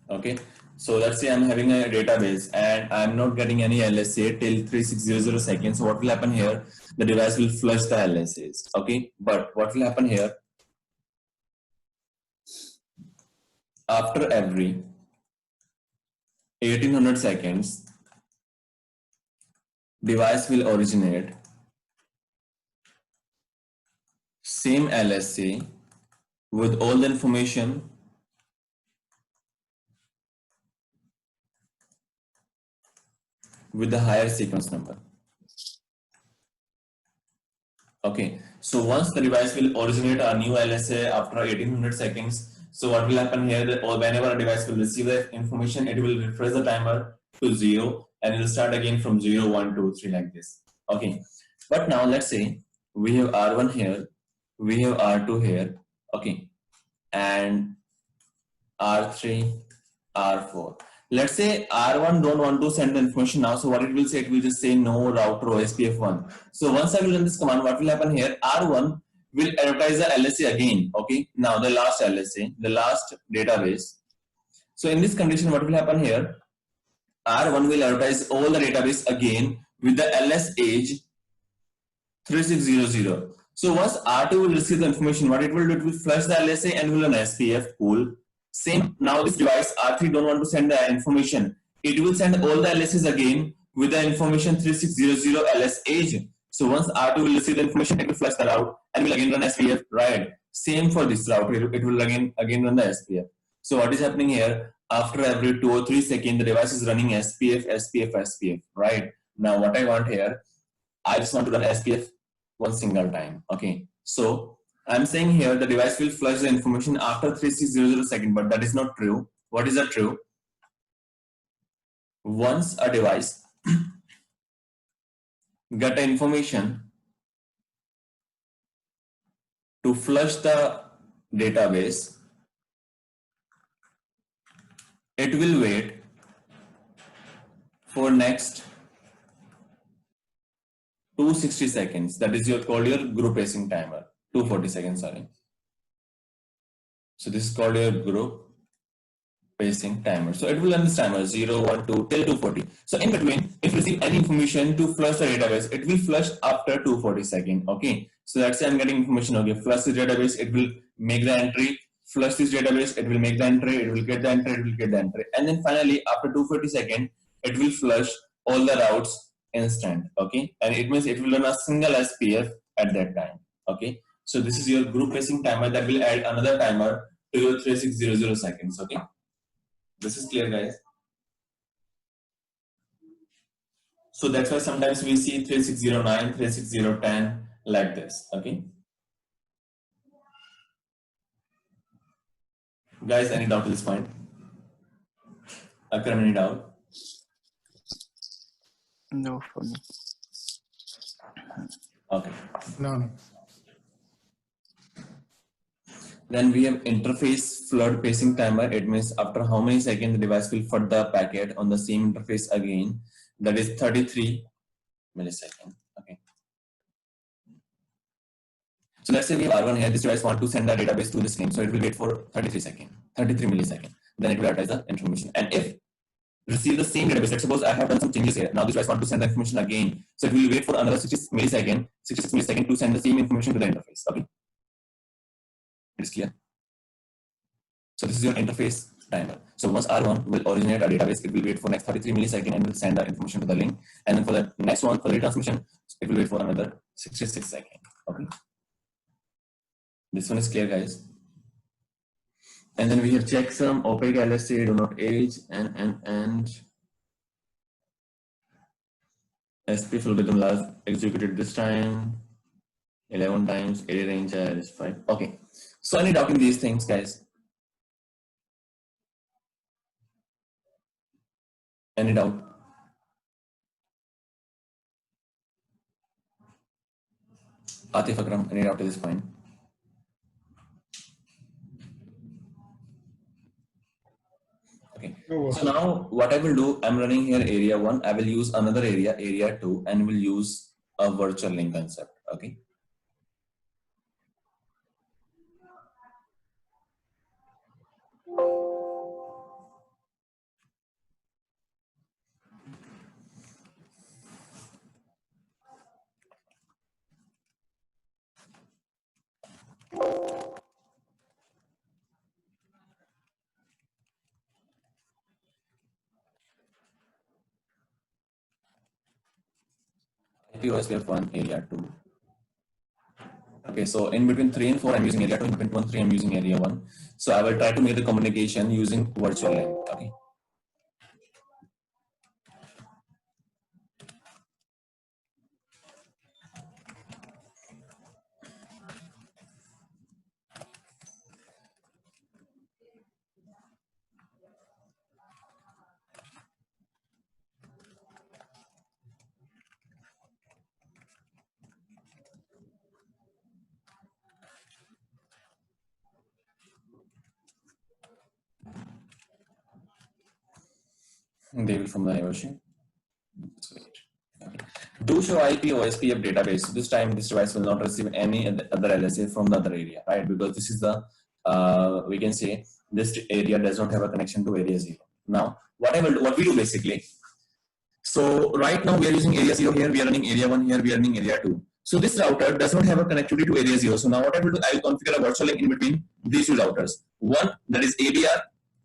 Speaker 1: Okay, so let's say I'm having a database and I'm not getting any LSA till 3600 seconds. So what will happen here? The device will flush the LSAs. Okay, but what will happen here? After every 1800 seconds, device will originate same LSA with all the information with the higher sequence number. Okay, so once the device will originate a new LSA after 1800 seconds, so what will happen here, or whenever a device will receive the information, it will refresh the timer to 0 and it will start again from 0, 1, 2, 3 like this. Okay, but now let's say we have R1 here, we have R2 here, okay, and R3, R4. Let's say R1 don't want to send the information now, so what it will say, it will just say no router OSPF1. So once I will run this command, what will happen here, R1 will advertise the LSA again. Okay, now the last LSA, the last database. So in this condition, what will happen here, R1 will advertise all the database again with the LS age 3600. So once R2 will receive the information, what it will do, it will flush the LSA and will run SPF pool. Same, now this device R3 don't want to send the information. It will send all the LSAs again with the information 3600 LS age. So once R2 will receive the information, it will flush the route and will again run SPF, right? Same for this route, it will again run the SPF. So what is happening here? After every 2 or 3 seconds, the device is running SPF, SPF, SPF, right? Now what I want here, I just want to run SPF one single time. Okay, so I'm saying here the device will flush the information after 3600 seconds, but that is not true. What is that true? Once a device get the information to flush the database, it will wait for next 260 seconds. That is called your group pacing timer. 240 seconds, sorry. So this is called your group pacing timer. So it will run this timer 0, 1, 2 till 240. So in between, if you receive any information to flush the database, it will flush after 240 seconds. Okay. So let's say I'm getting information. Okay, flush the database, it will make the entry. Flush this database, it will make the entry, it will get the entry, it will get the entry. And then finally, after 240 seconds, it will flush all the routes instant. Okay. And it means it will run a single SPF at that time. Okay. So this is your group pacing timer that will add another timer to your 3600 seconds. Okay. This is clear, guys. So that's why sometimes we see 3609, 36010 like this. Okay. Guys, any doubt to this point? Akram, any doubt?
Speaker 3: No, for me.
Speaker 1: Okay.
Speaker 2: No.
Speaker 1: Then we have interface flood pacing timer. It means after how many seconds the device will flood the packet on the same interface again. That is 33 milliseconds. Okay. So let's say we have R1 here. This device want to send the database to this link. So it will wait for 33 seconds, 33 milliseconds. Then it will advertise the information. And if receive the same database, let's suppose I have done some changes here. Now this device want to send the information again. So it will wait for another 66 milliseconds to send the same information to the interface. Okay. It is clear. So this is your interface timer. So once R1 will originate a database, it will wait for next 33 milliseconds and will send the information to the link. And then for the next one, for the retransmission, it will wait for another 66 seconds. Okay. This one is clear, guys. And then we have checksum, opaque LSA, do not age, and SPF algorithm last executed this time 11 times, area range is 5. Okay. So any doubt in these things, guys? Any doubt? Atif Akram, any doubt to this point? Okay. So now what I will do, I'm running here area 1. I will use another area 2, and will use a virtual link concept. Okay. IP OSPF 1, area 2. Okay, so in between 3 and 4, I'm using area 2. In between 1 and 3, I'm using area 1. So I will try to make the communication using virtual link. Okay. David from the Evolution. Do show IP OSPF database. So this time, this device will not receive any other LSA from the other area, right? Because this is the, we can say, this area does not have a connection to area 0. Now, what we do basically, so right now we are using area 0 here, we are running area 1 here, we are running area 2. So this router does not have a connectivity to area 0. So now what I will do, I will configure a virtual link in between these two routers. One that is ABR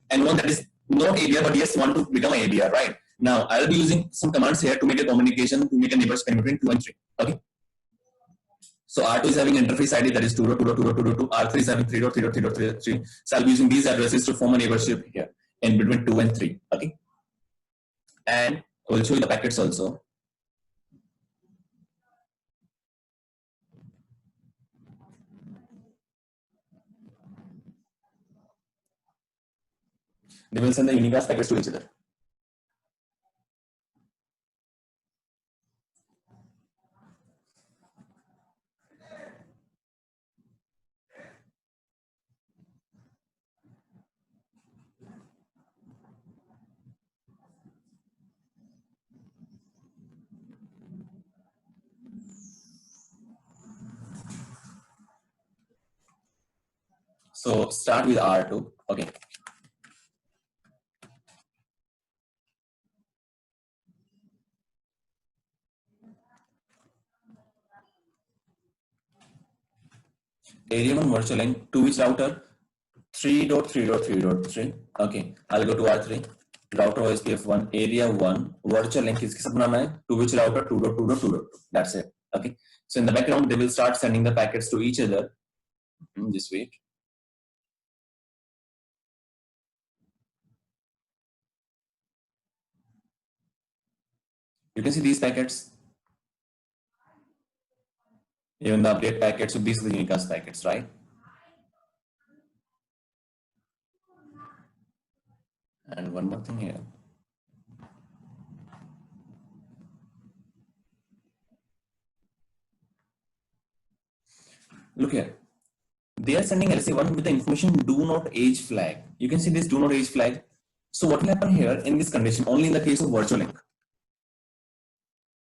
Speaker 1: and one that is not ABR, but yes, want to become ABR, right? Now I'll be using some commands here to make a communication, to make a neighbor span between 2 and 3. Okay. So R2 is having interface ID that is 2.2.2.2.2. R3 is having 3.3.3.3. So I'll be using these addresses to form a neighborship here in between 2 and 3. Okay. And I will show you the packets also. They will send the unicast packets to each other. So start with R2. Okay. area 1 virtual link to which router? 3.3.3.3. Okay, I'll go to R3. Router OSPF 1, area 1, virtual link is to which router? 2.2.2.2. That's it. Okay. So in the background, they will start sending the packets to each other. Just wait. You can see these packets. Even the update packets, so these are the unicast packets, right? And one more thing here. Look here. They are sending LSA1 with the information do not age flag. You can see this do not age flag. So what will happen here in this condition, only in the case of virtual link?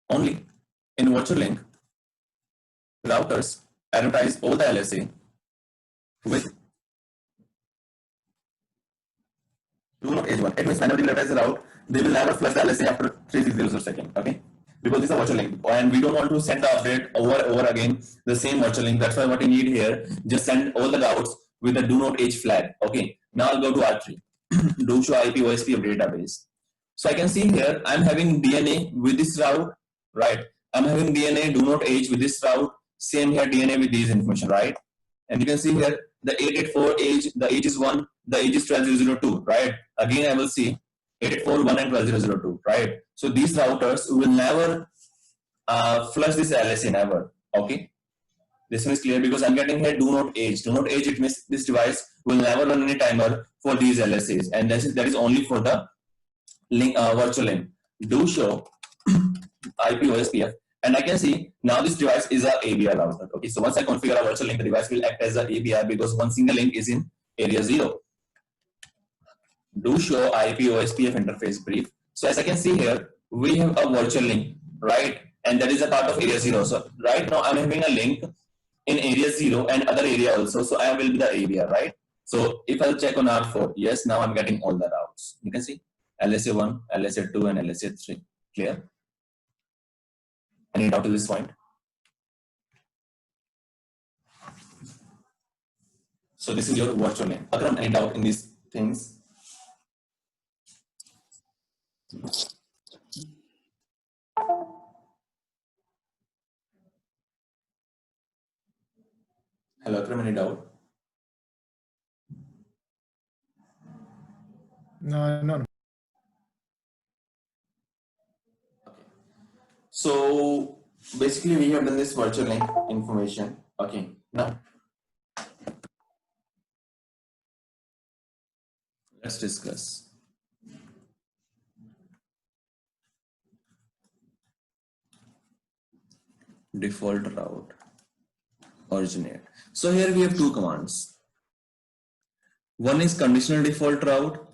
Speaker 1: Only in virtual link, routers advertise all the LSA with do not age 1. It means whenever they advertise the route, they will never flush the LSA after 360 seconds. Okay? Because this is a virtual link and we don't want to send the update over again the same virtual link. That's why what you need here, just send all the routes with the do not age flag. Okay, now I'll go to R3. Do show IP OSPF database. So I can see here I'm having DNA with this route, right? I'm having DNA do not age with this route. Same here DNA with these information, right? And you can see here the 884 age, the age is 1, the age is 12002, right? Again I will see 884 1 and 12002, right? So these routers will never flush this LSA, never. Okay, this one is clear because I'm getting here do not age. Do not age, it means this device will never run any timer for these LSAs, and that is only for the link, virtual link. Do show IP OSPF, and I can see now this device is a ABR router. Okay, so once I configure a virtual link, the device will act as a ABR because one single link is in area 0. Do show IP OSPF interface brief. So as I can see here, we have a virtual link, right? And that is a part of area 0. So right now I'm having a link in area 0 and other area also. So I will be the ABR, right? So if I'll check on R4, yes, now I'm getting all the routes. You can see LSA1, LSA2, and LSA3. Clear? Any doubt to this point? So this is your virtual link. Akram, any doubt in these things? Hello, Akram, any doubt?
Speaker 2: No.
Speaker 1: Okay. So basically we have done this virtual link information. Okay, now let's discuss. Default route, originate. So here we have two commands. One is conditional default route.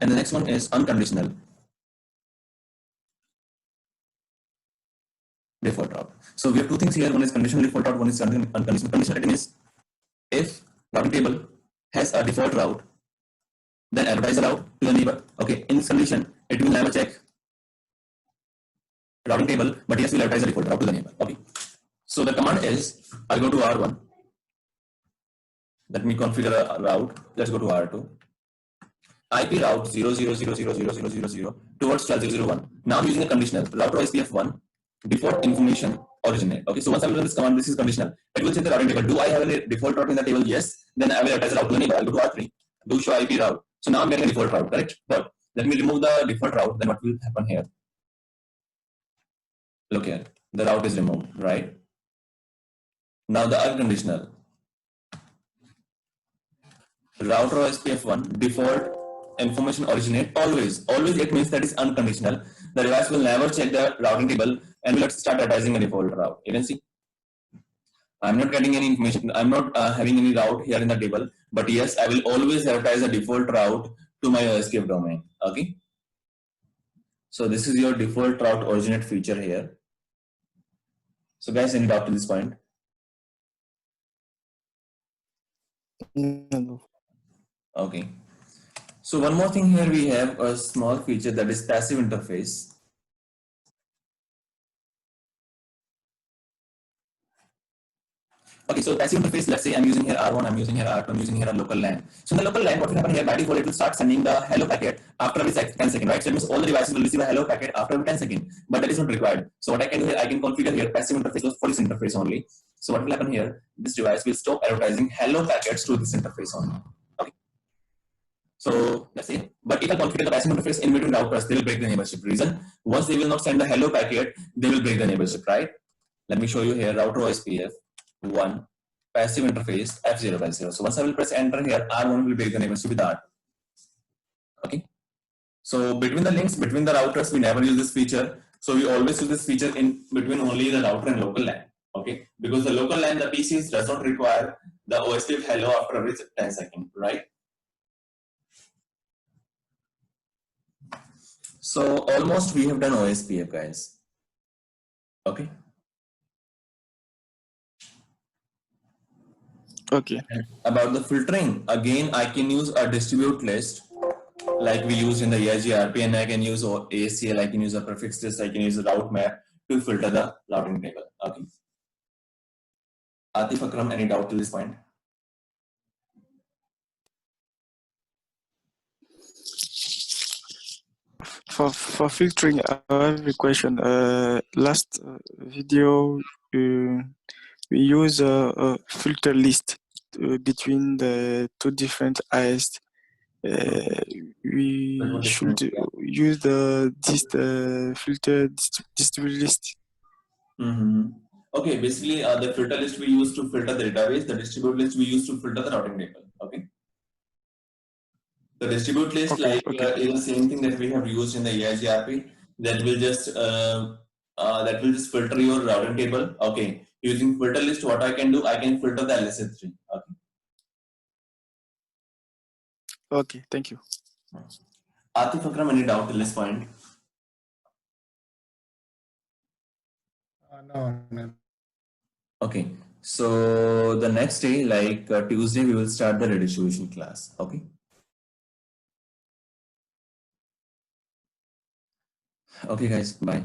Speaker 1: And the next one is unconditional default route. So we have two things here. One is conditional default route, one is unconditional. Conditional means if routing table has a default route, then advertise the route to the neighbor. Okay, in this condition, it will never check routing table, but yes, will advertise the default route to the neighbor. Okay. So the command is, I'll go to R1. Let me configure a route. Let's go to R2. IP route 0000000 towards 12001. Now I'm using a conditional router OSPF 1 default information originate. Okay, so once I'm running this command, this is conditional. It will check the routing table. Do I have a default route in the table? Yes. Then I will advertise the route to the neighbor. I'll go to R3. Do show IP route. So now I'm getting a default route, correct? But let me remove the default route. Then what will happen here? Look here. The route is removed, right? Now the unconditional router OSPF 1 default information originate always it means that is unconditional. The device will never check the routing table and will start advertising a default route. You can see I'm not getting any information. I'm not having any route here in the table, but yes, I will always advertise a default route to my OSPF domain. Okay, so this is your default route originate feature here. So guys, any doubt to this point? Okay. So one more thing here, we have a small feature that is passive interface. Okay, so passive interface, let's say I'm using here R1, I'm using here R2, I'm using here a local LAN. So in the local LAN, what will happen here, by default, it will start sending the hello packet after every 10 seconds, right? So it means all the devices will receive a hello packet after every 10 seconds, but that is not required. So what I can do here, I can configure here passive interface for this interface only. So what will happen here, this device will stop advertising hello packets to this interface only. Okay. So let's say, but if I configure the passive interface in between routers, they will break the neighborship. Reason, once they will not send the hello packet, they will break the neighborship, right? Let me show you here, router OSPF 1 passive interface F0 by 0. So once I will press enter here, R1 will break the neighborship with R2. Okay. So between the links, between the routers, we never use this feature. So we always use this feature in between only the router and local LAN. Okay. Because the local LAN, the PCs does not require the OSPF hello after every 10 seconds, right? So almost we have done OSPF, guys. Okay.
Speaker 3: Okay.
Speaker 1: About the filtering, again, I can use a distribute list like we use in the EIGRP, and I can use ACL, I can use a prefix list, I can use a route map to filter the routing table. Okay. Atif Akram, any doubt to this point?
Speaker 3: For filtering, I have a question. Last video, we use a filter list between the two different IS. We should use this filter distribute list.
Speaker 1: Okay, basically the filter list we use to filter the database, the distribute list we use to filter the routing table. Okay. The distribute list is the same thing that we have used in the EIGRP that will just filter your routing table. Okay. Using filter list, what I can do, I can filter the LSA3. Okay.
Speaker 3: Okay, thank you.
Speaker 1: Atif Akram, any doubt till this point?
Speaker 2: No.
Speaker 1: Okay. So the next day, like Tuesday, we will start the redistribution class. Okay. Okay, guys. Bye.